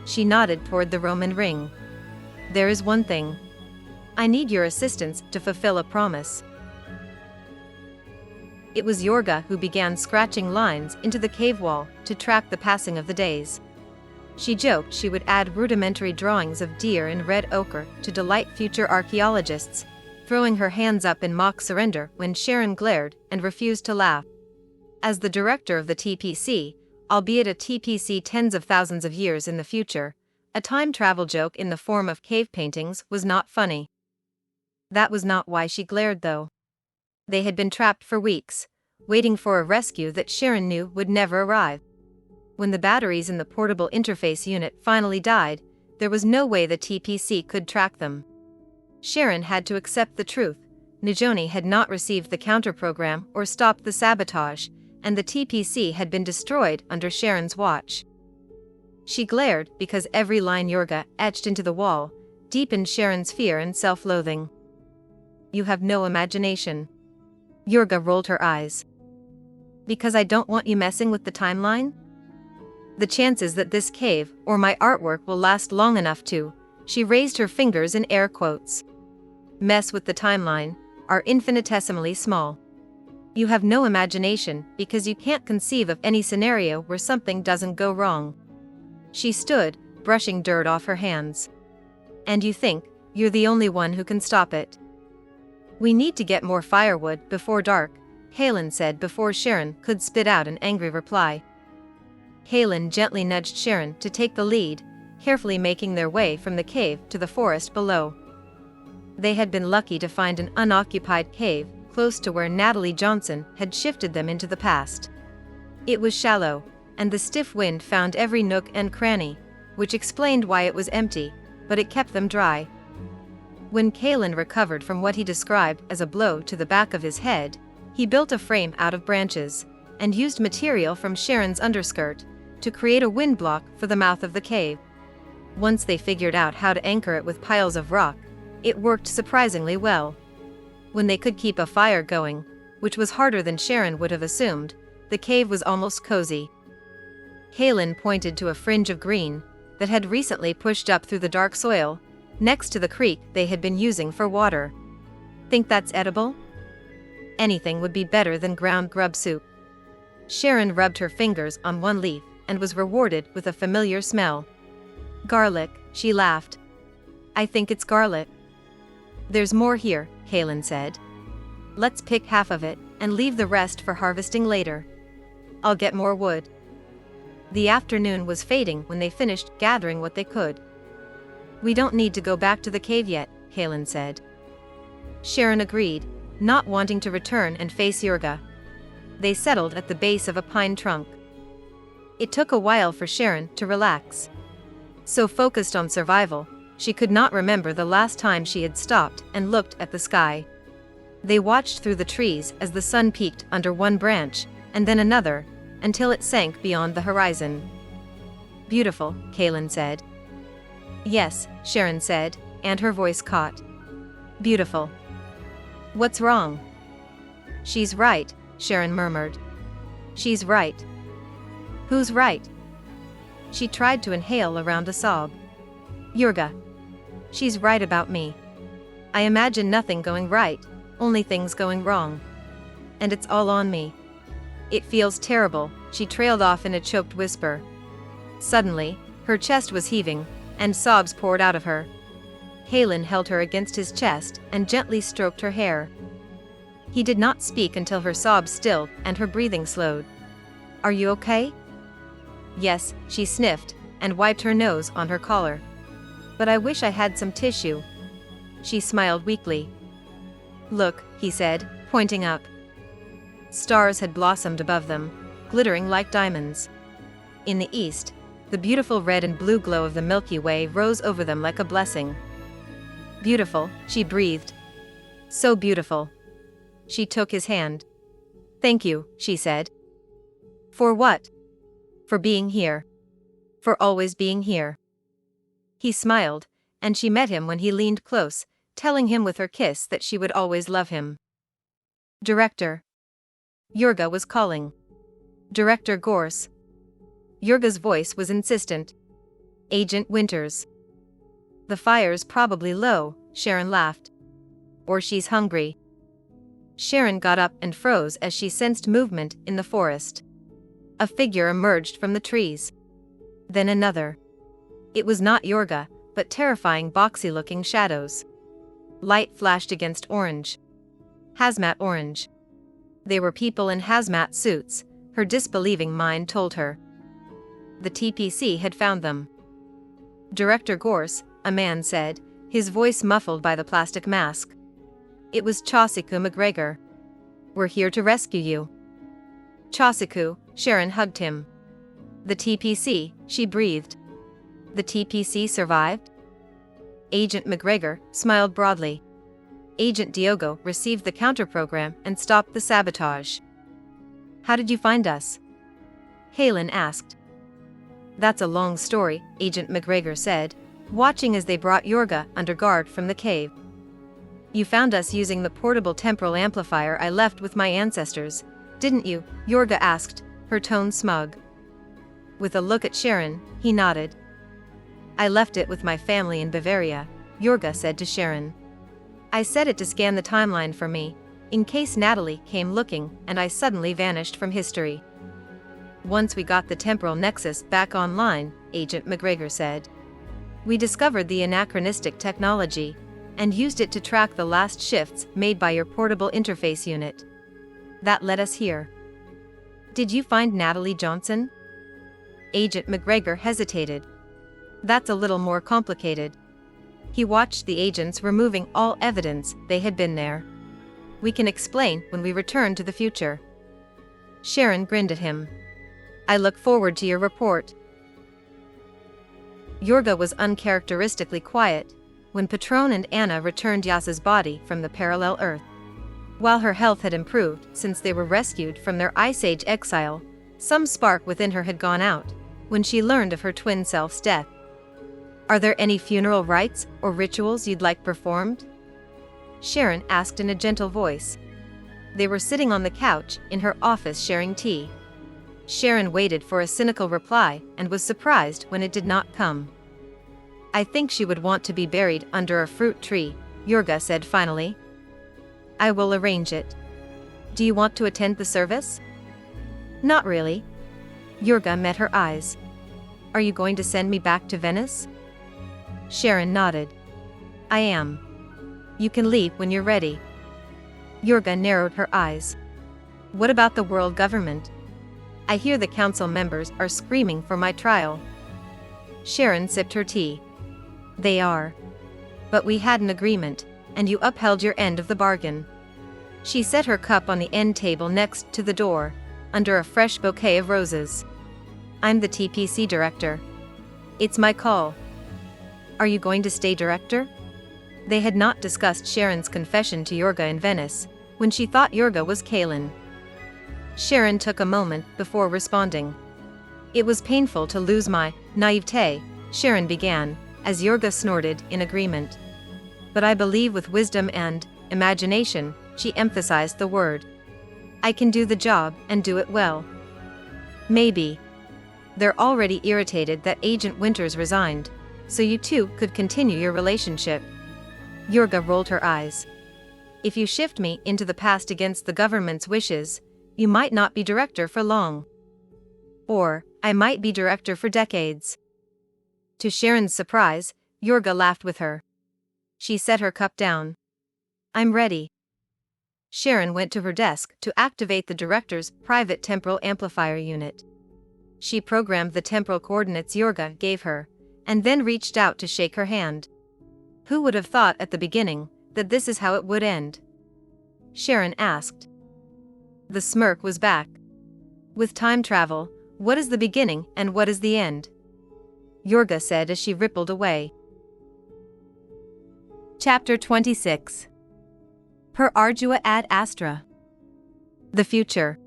She nodded toward the Roman ring. There is one thing. I need your assistance to fulfill a promise. It was Yorga who began scratching lines into the cave wall to track the passing of the days. She joked she would add rudimentary drawings of deer in red ochre to delight future archaeologists, throwing her hands up in mock surrender when Sharon glared and refused to laugh. As the director of the TPC, albeit a TPC tens of thousands of years in the future, a time travel joke in the form of cave paintings was not funny. That was not why she glared, though. They had been trapped for weeks, waiting for a rescue that Sharon knew would never arrive. When the batteries in the portable interface unit finally died, there was no way the TPC could track them. Sharon had to accept the truth. Nijoni had not received the counterprogram or stopped the sabotage, and the TPC had been destroyed under Sharon's watch. She glared because every line Yorga etched into the wall deepened Sharon's fear and self-loathing. You have no imagination. Yorga rolled her eyes. Because I don't want you messing with the timeline? The chances that this cave or my artwork will last long enough to, she raised her fingers in air quotes, mess with the timeline, are infinitesimally small. You have no imagination because you can't conceive of any scenario where something doesn't go wrong. She stood, brushing dirt off her hands. And you think you're the only one who can stop it. We need to get more firewood before dark, Helen said before Sharon could spit out an angry reply. Helen gently nudged Sharon to take the lead, carefully making their way from the cave to the forest below. They had been lucky to find an unoccupied cave close to where Natalie Johnson had shifted them into the past. It was shallow, and the stiff wind found every nook and cranny, which explained why it was empty, but it kept them dry. When Kalen recovered from what he described as a blow to the back of his head, he built a frame out of branches, and used material from Sharon's underskirt to create a wind block for the mouth of the cave. Once they figured out how to anchor it with piles of rock, it worked surprisingly well. When they could keep a fire going, which was harder than Sharon would have assumed, the cave was almost cozy. Kalen pointed to a fringe of green that had recently pushed up through the dark soil, next to the creek they had been using for water. Think that's edible? Anything would be better than ground grub soup. Sharon rubbed her fingers on one leaf and was rewarded with a familiar smell. Garlic, she laughed. I think it's garlic. There's more here, Kalen said. Let's pick half of it and leave the rest for harvesting later. I'll get more wood. The afternoon was fading when they finished gathering what they could. We don't need to go back to the cave yet, Kalen said. Sharon agreed, not wanting to return and face Yorga. They settled at the base of a pine trunk. It took a while for Sharon to relax. So focused on survival, she could not remember the last time she had stopped and looked at the sky. They watched through the trees as the sun peaked under one branch, and then another, until it sank beyond the horizon. Beautiful, Kalen said. Yes, Sharon said, and her voice caught. Beautiful. What's wrong? She's right, Sharon murmured. She's right. Who's right? She tried to inhale around a sob. Yorga. She's right about me. I imagine nothing going right, only things going wrong. And it's all on me. It feels terrible, she trailed off in a choked whisper. Suddenly, her chest was heaving, and sobs poured out of her. Kalen held her against his chest and gently stroked her hair. He did not speak until her sobs stilled and her breathing slowed. "Are you okay?" "Yes," she sniffed, and wiped her nose on her collar. "But I wish I had some tissue." She smiled weakly. "Look," he said, pointing up. Stars had blossomed above them, glittering like diamonds. In the east, the beautiful red and blue glow of the Milky Way rose over them like a blessing. "Beautiful," she breathed. "So beautiful." She took his hand. "Thank you," she said. "For what?" "For being here. For always being here." He smiled, and she met him when he leaned close, telling him with her kiss that she would always love him. "Director." Yurga was calling. "Director Gorse." Yurga's voice was insistent. "Agent Winters." "The fire's probably low," Sharon laughed. "Or she's hungry." Sharon got up and froze as she sensed movement in the forest. A figure emerged from the trees. Then another. It was not Yurga, but terrifying boxy-looking shadows. Light flashed against orange. Hazmat orange. They were people in hazmat suits, her disbelieving mind told her. The TPC had found them. "Director Gorse," a man said, his voice muffled by the plastic mask. It was Chosiku McGregor. "We're here to rescue you." "Chosiku," Sharon hugged him. "The TPC," she breathed. "The TPC survived?" Agent McGregor smiled broadly. "Agent Diogo received the counterprogram and stopped the sabotage." "How did you find us?" Halen asked. "That's a long story," Agent McGregor said, watching as they brought Yurga under guard from the cave. "You found us using the portable temporal amplifier I left with my ancestors, didn't you?" Yurga asked, her tone smug. With a look at Sharon, he nodded. "I left it with my family in Bavaria," Yurga said to Sharon. "I set it to scan the timeline for me, in case Natalie came looking and I suddenly vanished from history. Once we got the temporal nexus back online," Agent McGregor said, "we discovered the anachronistic technology and used it to track the last shifts made by your portable interface unit. That led us here." "Did you find Natalie Johnson?" Agent McGregor hesitated. "That's a little more complicated." He watched the agents removing all evidence they had been there. "We can explain when we return to the future." Sharon grinned at him. "I look forward to your report." Yurga was uncharacteristically quiet when Patron and Anna returned Yasa's body from the parallel Earth. While her health had improved since they were rescued from their Ice Age exile, some spark within her had gone out when she learned of her twin self's death. "Are there any funeral rites or rituals you'd like performed?" Sharon asked in a gentle voice. They were sitting on the couch in her office sharing tea. Sharon waited for a cynical reply and was surprised when it did not come. "I think she would want to be buried under a fruit tree," Yurga said finally. "I will arrange it. Do you want to attend the service?" "Not really." Yurga met her eyes. "Are you going to send me back to Venice?" Sharon nodded. "I am. You can leave when you're ready." Yurga narrowed her eyes. "What about the world government? I hear the council members are screaming for my trial." Sharon sipped her tea. "They are. But we had an agreement, and you upheld your end of the bargain." She set her cup on the end table next to the door, under a fresh bouquet of roses. "I'm the TPC director. It's my call." "Are you going to stay director?" They had not discussed Sharon's confession to Yurga in Venice, when she thought Yurga was Kalen. Sharon took a moment before responding. "It was painful to lose my naivete," Sharon began, as Yurga snorted in agreement. "But I believe with wisdom and imagination," she emphasized the word. "I can do the job and do it well." "Maybe. They're already irritated that Agent Winters resigned, so you two could continue your relationship." Yurga rolled her eyes. "If you shift me into the past against the government's wishes, you might not be director for long. Or, I might be director for decades." To Sharon's surprise, Yurga laughed with her. She set her cup down. "I'm ready." Sharon went to her desk to activate the director's private temporal amplifier unit. She programmed the temporal coordinates Yorga gave her, and then reached out to shake her hand. Who would have thought at the beginning that this is how it would end? Sharon asked. The smirk was back. With time travel, what is the beginning and what is the end? Yorga said as she rippled away. Chapter 26. Per ardua ad astra. The future.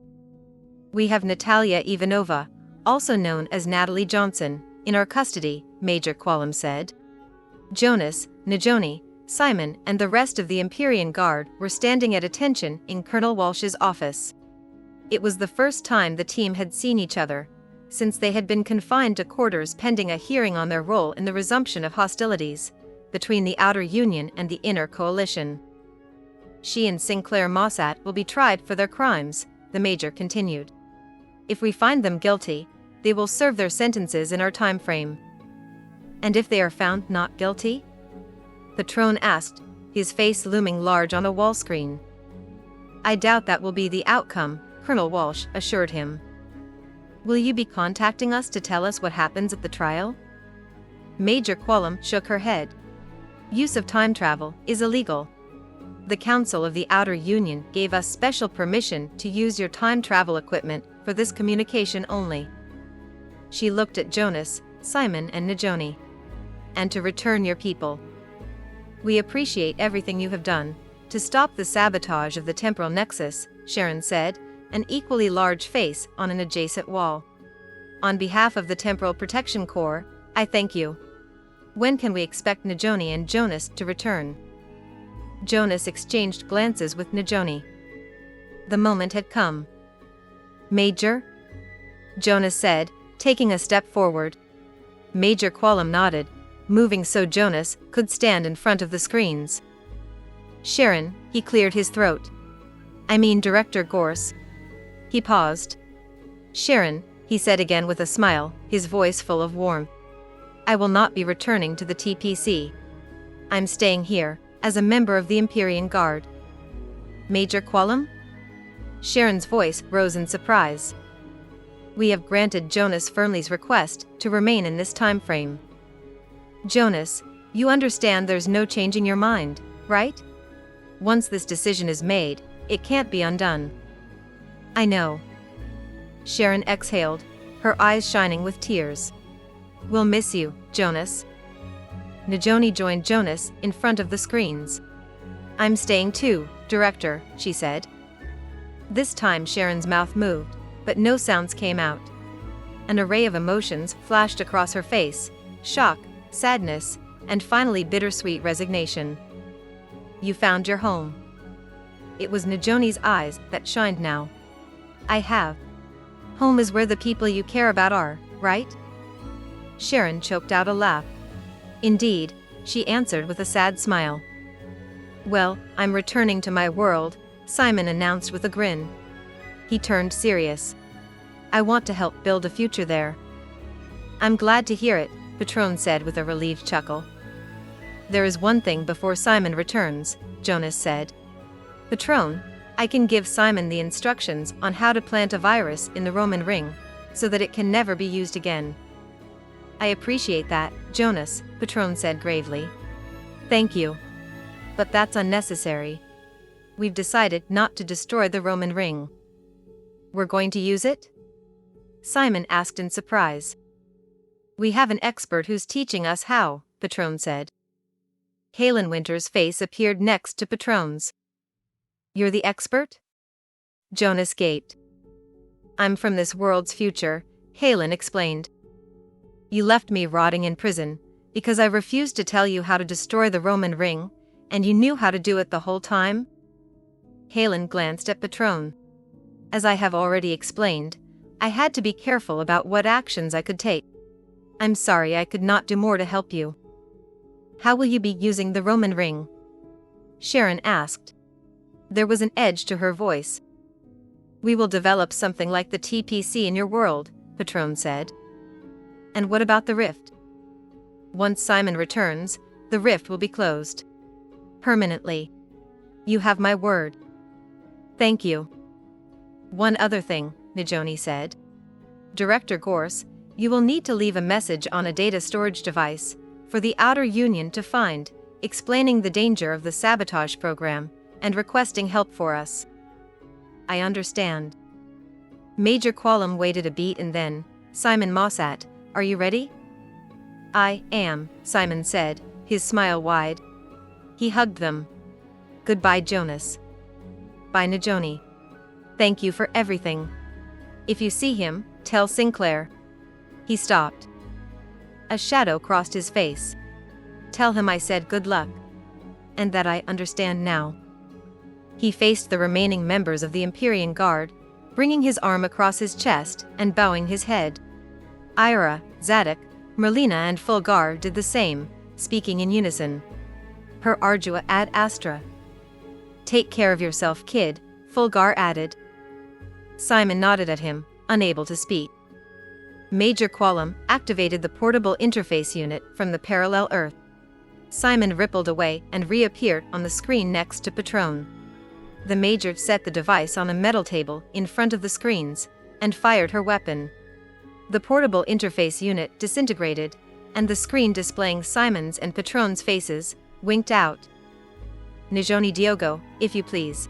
We have Natalia Ivanova, also known as Natalie Johnson, in our custody, Major Quallam said. Jonas, Najoni, Simon and the rest of the Empyrean Guard were standing at attention in Colonel Walsh's office. It was the first time the team had seen each other, since they had been confined to quarters pending a hearing on their role in the resumption of hostilities between the Outer Union and the Inner Coalition. She and Sinclair Mossat will be tried for their crimes, the Major continued. If we find them guilty, they will serve their sentences in our time frame. And if they are found not guilty? Patron asked, his face looming large on the wall screen. I doubt that will be the outcome, Colonel Walsh assured him. Will you be contacting us to tell us what happens at the trial? Major Quallam shook her head. Use of time travel is illegal. The Council of the Outer Union gave us special permission to use your time travel equipment for this communication only. She looked at Jonas, Simon and Najoni. And to return your people. We appreciate everything you have done to stop the sabotage of the temporal nexus, Sharon said, an equally large face on an adjacent wall. On behalf of the Temporal Protection Corps, I thank you. When can we expect Najoni and Jonas to return? Jonas exchanged glances with Najoni. The moment had come. Major? Jonas said, taking a step forward. Major Quallam nodded, moving so Jonas could stand in front of the screens. Sharon, he cleared his throat. I mean Director Gorse. He paused. Sharon, he said again with a smile, his voice full of warmth. I will not be returning to the TPC. I'm staying here, as a member of the Empyrean Guard. Major Quallam? Sharon's voice rose in surprise. We have granted Jonas Fernley's request to remain in this time frame. Jonas, you understand there's no changing your mind, right? Once this decision is made, it can't be undone. I know. Sharon exhaled, her eyes shining with tears. We'll miss you, Jonas. Najoni joined Jonas in front of the screens. I'm staying too, Director, she said. This time Sharon's mouth moved, but no sounds came out. An array of emotions flashed across her face, shock, sadness, and finally bittersweet resignation. You found your home. It was Najoni's eyes that shined now. I have. Home is where the people you care about are, right? Sharon choked out a laugh. Indeed, she answered with a sad smile. Well, I'm returning to my world, Simon announced with a grin. He turned serious. I want to help build a future there. I'm glad to hear it, Patron said with a relieved chuckle. There is one thing before Simon returns, Jonas said. Patron, I can give Simon the instructions on how to plant a virus in the Roman ring, so that it can never be used again. I appreciate that, Jonas, Patron said gravely. Thank you. But that's unnecessary. We've decided not to destroy the Roman ring. We're going to use it? Simon asked in surprise. We have an expert who's teaching us how, Patron said. Halen Winter's face appeared next to Patron's. You're the expert? Jonas gaped. I'm from this world's future, Halen explained. You left me rotting in prison, because I refused to tell you how to destroy the Roman ring, and you knew how to do it the whole time? Halen glanced at Patron. As I have already explained, I had to be careful about what actions I could take. I'm sorry I could not do more to help you. How will you be using the Roman ring? Sharon asked. There was an edge to her voice. We will develop something like the TPC in your world, Patron said. And what about the rift? Once Simon returns, the rift will be closed. Permanently. You have my word. Thank you. One other thing, Najoni said. Director Gorse, you will need to leave a message on a data storage device for the Outer Union to find, explaining the danger of the sabotage program and requesting help for us. I understand. Major Qualum waited a beat and then, Simon Mossat, are you ready? I am, Simon said, his smile wide. He hugged them. Goodbye, Jonas. Bye, Najoni. Thank you for everything. If you see him, tell Sinclair. He stopped. A shadow crossed his face. Tell him I said good luck. And that I understand now. He faced the remaining members of the Empyrean Guard, bringing his arm across his chest and bowing his head. Ira, Zadok, Merlina and Fulgar did the same, speaking in unison. Per ardua ad astra. Take care of yourself, kid, Fulgar added. Simon nodded at him, unable to speak. Major Qualum activated the portable interface unit from the parallel Earth. Simon rippled away and reappeared on the screen next to Patron. The Major set the device on a metal table in front of the screens and fired her weapon. The portable interface unit disintegrated, and the screen displaying Simon's and Patron's faces winked out. Najoni Diogo, if you please.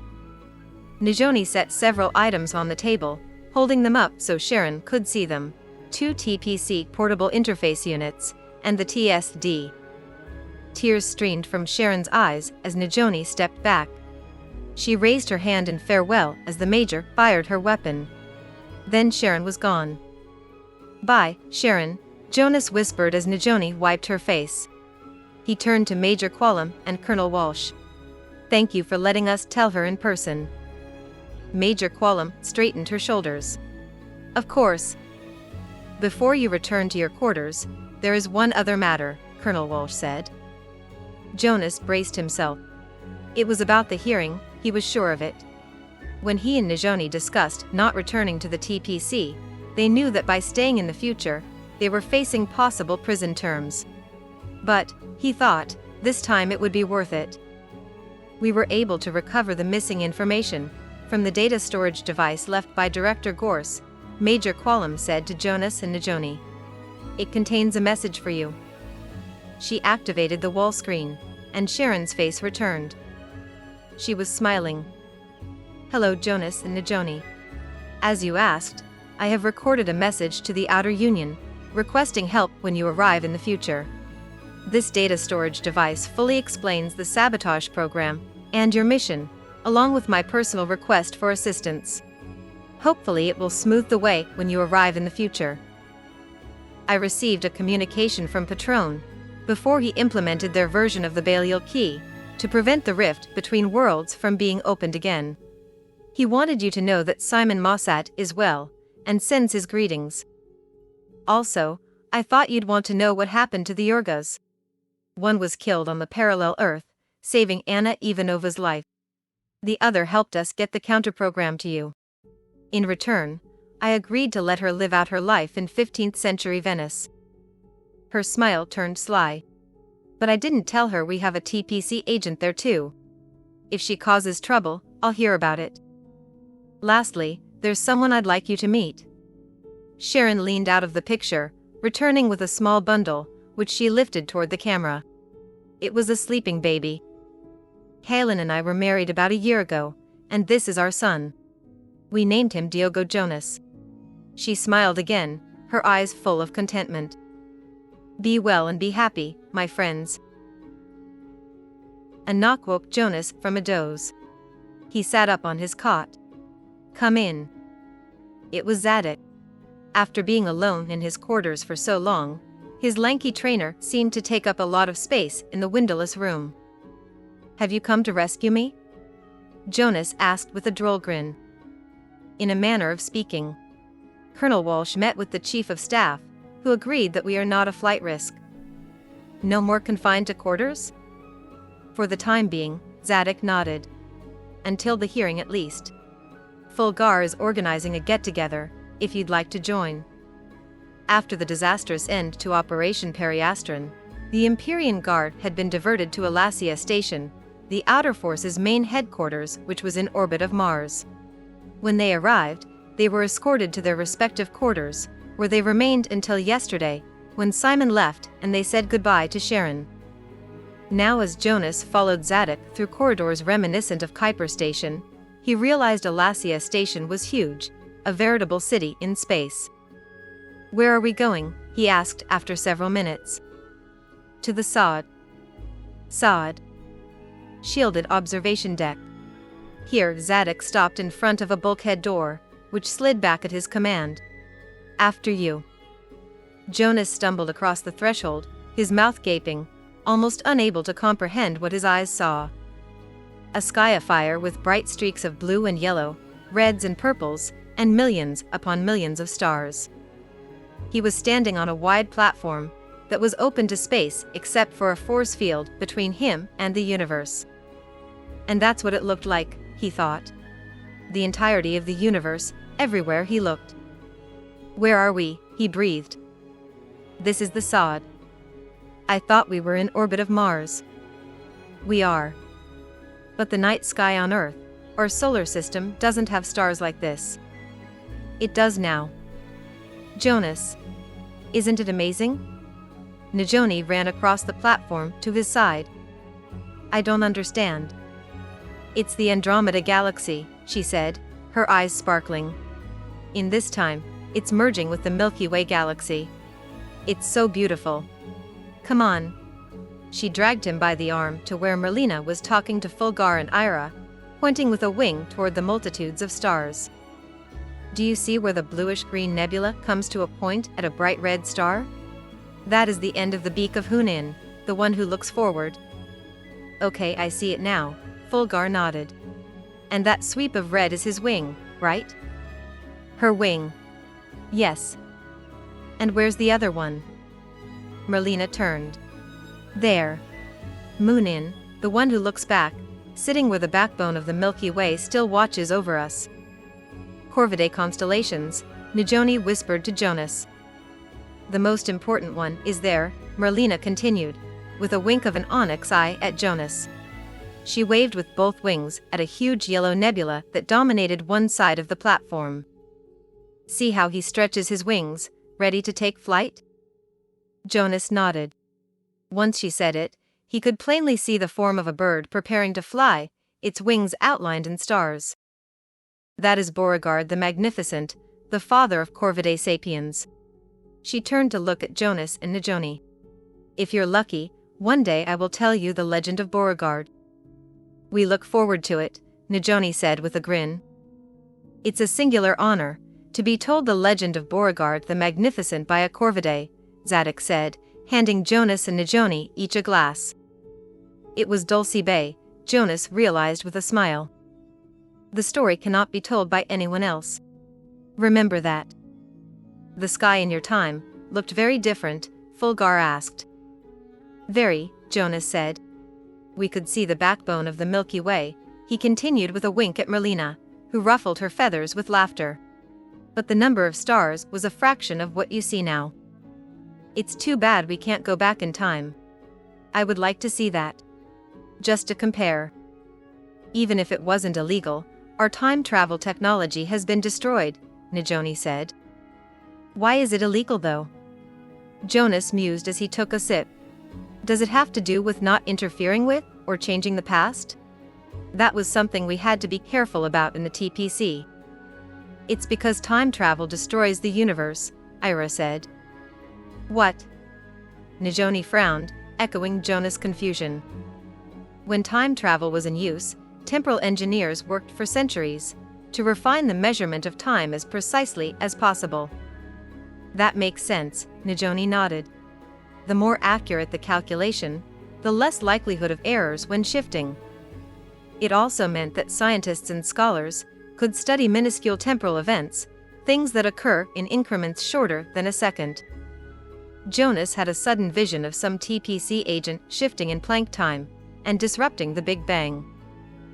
Najoni set several items on the table, holding them up so Sharon could see them. 2 TPC portable interface units, and the TSD. Tears streamed from Sharon's eyes as Najoni stepped back. She raised her hand in farewell as the Major fired her weapon. Then Sharon was gone. Bye, Sharon, Jonas whispered as Najoni wiped her face. He turned to Major Qualum and Colonel Walsh. Thank you for letting us tell her in person. Major Qualum straightened her shoulders. Of course. Before you return to your quarters, there is one other matter, Colonel Walsh said. Jonas braced himself. It was about the hearing, he was sure of it. When he and Najoni discussed not returning to the TPC, they knew that by staying in the future, they were facing possible prison terms. But, he thought, this time it would be worth it. We were able to recover the missing information from the data storage device left by Director Gorse, Major Qualum said to Jonas and Najoni. It contains a message for you. She activated the wall screen, and Sharon's face returned. She was smiling. Hello, Jonas and Najoni. As you asked, I have recorded a message to the Outer Union, requesting help when you arrive in the future. This data storage device fully explains the sabotage program and your mission, along with my personal request for assistance. Hopefully it will smooth the way when you arrive in the future. I received a communication from Patron, before he implemented their version of the Belial key, to prevent the rift between worlds from being opened again. He wanted you to know that Simon Mossat is well, and sends his greetings. Also, I thought you'd want to know what happened to the Urgas. One was killed on the parallel Earth, saving Anna Ivanova's life. The other helped us get the counterprogram to you. In return, I agreed to let her live out her life in 15th century Venice. Her smile turned sly. But I didn't tell her we have a TPC agent there too. If she causes trouble, I'll hear about it. Lastly, there's someone I'd like you to meet. Sharon leaned out of the picture, returning with a small bundle, which she lifted toward the camera. It was a sleeping baby. Helen and I were married about a year ago, and this is our son. We named him Diogo Jonas. She smiled again, her eyes full of contentment. Be well and be happy, my friends. A knock woke Jonas from a doze. He sat up on his cot. Come in. It was Zadok. After being alone in his quarters for so long, his lanky trainer seemed to take up a lot of space in the windowless room. Have you come to rescue me? Jonas asked with a droll grin. In a manner of speaking. Colonel Walsh met with the Chief of Staff, who agreed that we are not a flight risk. No more confined to quarters? For the time being, Zadok nodded. Until the hearing at least. Fulgar is organizing a get-together, if you'd like to join. After the disastrous end to Operation Periastron, the Empyrean Guard had been diverted to Alasia Station, the outer force's main headquarters, which was in orbit of Mars. When they arrived, they were escorted to their respective quarters, where they remained until yesterday, when Simon left and they said goodbye to Sharon. Now as Jonas followed Zadok through corridors reminiscent of Kuiper Station, he realized Alasia Station was huge, a veritable city in space. "Where are we going?" he asked after several minutes. "To the SOD. Shielded observation deck." Here Zadok stopped in front of a bulkhead door, which slid back at his command. "After you." Jonas stumbled across the threshold, his mouth gaping, almost unable to comprehend what his eyes saw. A sky afire with bright streaks of blue and yellow, reds and purples, and millions upon millions of stars. He was standing on a wide platform that was open to space except for a force field between him and the universe. And that's what it looked like, he thought. The entirety of the universe, everywhere he looked. "Where are we?" he breathed. "This is the SOD. I thought we were in orbit of Mars." "We are. But the night sky on Earth, our solar system, doesn't have stars like this." "It does now." "Jonas, isn't it amazing?" Najoni ran across the platform to his side. "I don't understand." "It's the Andromeda Galaxy," she said, her eyes sparkling. "In this time, it's merging with the Milky Way galaxy. It's so beautiful. Come on." She dragged him by the arm to where Merlina was talking to Fulgar and Ira, pointing with a wing toward the multitudes of stars. "Do you see where the bluish-green nebula comes to a point at a bright red star? That is the end of the beak of Hunin, the one who looks forward." "Okay, I see it now," Fulgar nodded. "And that sweep of red is his wing, right?" "Her wing. Yes. And where's the other one?" Merlina turned. "There. Moonin, the one who looks back, sitting where the backbone of the Milky Way still watches over us." "Corvidae constellations," Najoni whispered to Jonas. "The most important one is there," Merlina continued, with a wink of an onyx eye at Jonas. She waved with both wings at a huge yellow nebula that dominated one side of the platform. "See how he stretches his wings, ready to take flight?" Jonas nodded. Once she said it, he could plainly see the form of a bird preparing to fly, its wings outlined in stars. "That is Beauregard the Magnificent, the father of Corvidae sapiens." She turned to look at Jonas and Najoni. "If you're lucky, one day I will tell you the legend of Beauregard." "We look forward to it," Najoni said with a grin. "It's a singular honor, to be told the legend of Beauregard the Magnificent by a Corvidae," Zadok said, handing Jonas and Najoni each a glass. It was Dulce Bay, Jonas realized with a smile. The story cannot be told by anyone else. Remember that. "The sky in your time looked very different?" Fulgar asked. "Very," Jonas said. "We could see the backbone of the Milky Way," he continued with a wink at Merlina, who ruffled her feathers with laughter. "But the number of stars was a fraction of what you see now. It's too bad we can't go back in time. I would like to see that. Just to compare. Even if it wasn't illegal, our time travel technology has been destroyed," Najoni said. "Why is it illegal though?" Jonas mused as he took a sip. "Does it have to do with not interfering with, or changing the past? That was something we had to be careful about in the TPC." "It's because time travel destroys the universe," Ira said. "What?" Najoni frowned, echoing Jonas' confusion. "When time travel was in use, temporal engineers worked for centuries to refine the measurement of time as precisely as possible." "That makes sense," Najoni nodded. "The more accurate the calculation, the less likelihood of errors when shifting. It also meant that scientists and scholars could study minuscule temporal events, things that occur in increments shorter than a second." Jonas had a sudden vision of some TPC agent shifting in Planck time and disrupting the Big Bang.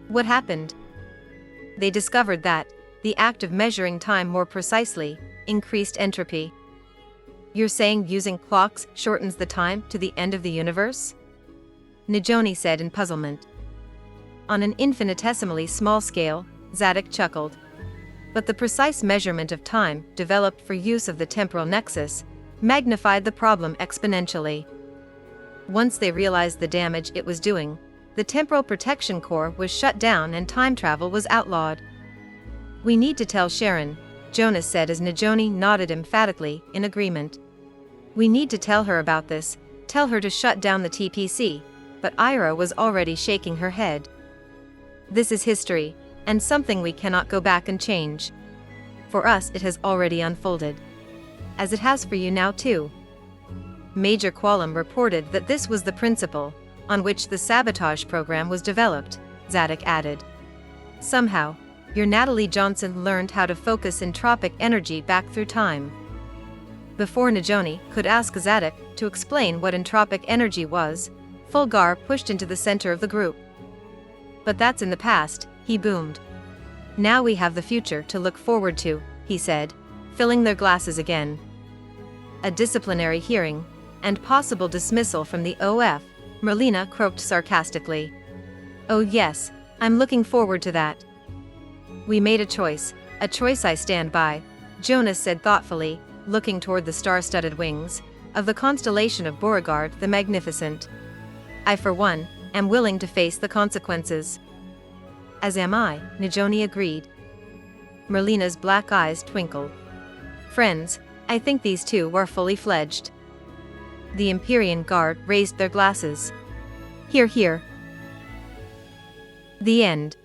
"What happened?" "They discovered that the act of measuring time more precisely increased entropy." "You're saying using clocks shortens the time to the end of the universe?" Najoni said in puzzlement. on an infinitesimally small scale, Zadok chuckled. But the precise measurement of time, developed for use of the temporal nexus, magnified the problem exponentially. Once they realized the damage it was doing, the Temporal Protection Corps was shut down and time travel was outlawed. "We need to tell Sharon," Jonas said as Najoni nodded emphatically, in agreement. "We need to tell her about this, tell her to shut down the TPC," but Ira was already shaking her head. "This is history, and something we cannot go back and change. For us it has already unfolded. As it has for you now too." Major Quallam reported that this was the principle on which the sabotage program was developed, Zadok added. "Somehow, your Natalie Johnson learned how to focus entropic energy back through time." Before Najoni could ask Zadok to explain what entropic energy was, Fulgar pushed into the center of the group. "But that's in the past," he boomed. "Now we have the future to look forward to," he said, filling their glasses again. "A disciplinary hearing, and possible dismissal from the OF," Merlina croaked sarcastically. "Oh yes, I'm looking forward to that." "We made a choice I stand by," Jonas said thoughtfully, looking toward the star-studded wings of the constellation of Beauregard the Magnificent. "I for one, am willing to face the consequences." "As am I," Najoni agreed. Merlina's black eyes twinkled. "Friends, I think these two are fully fledged." The Empyrean Guard raised their glasses. "Hear, hear." The end.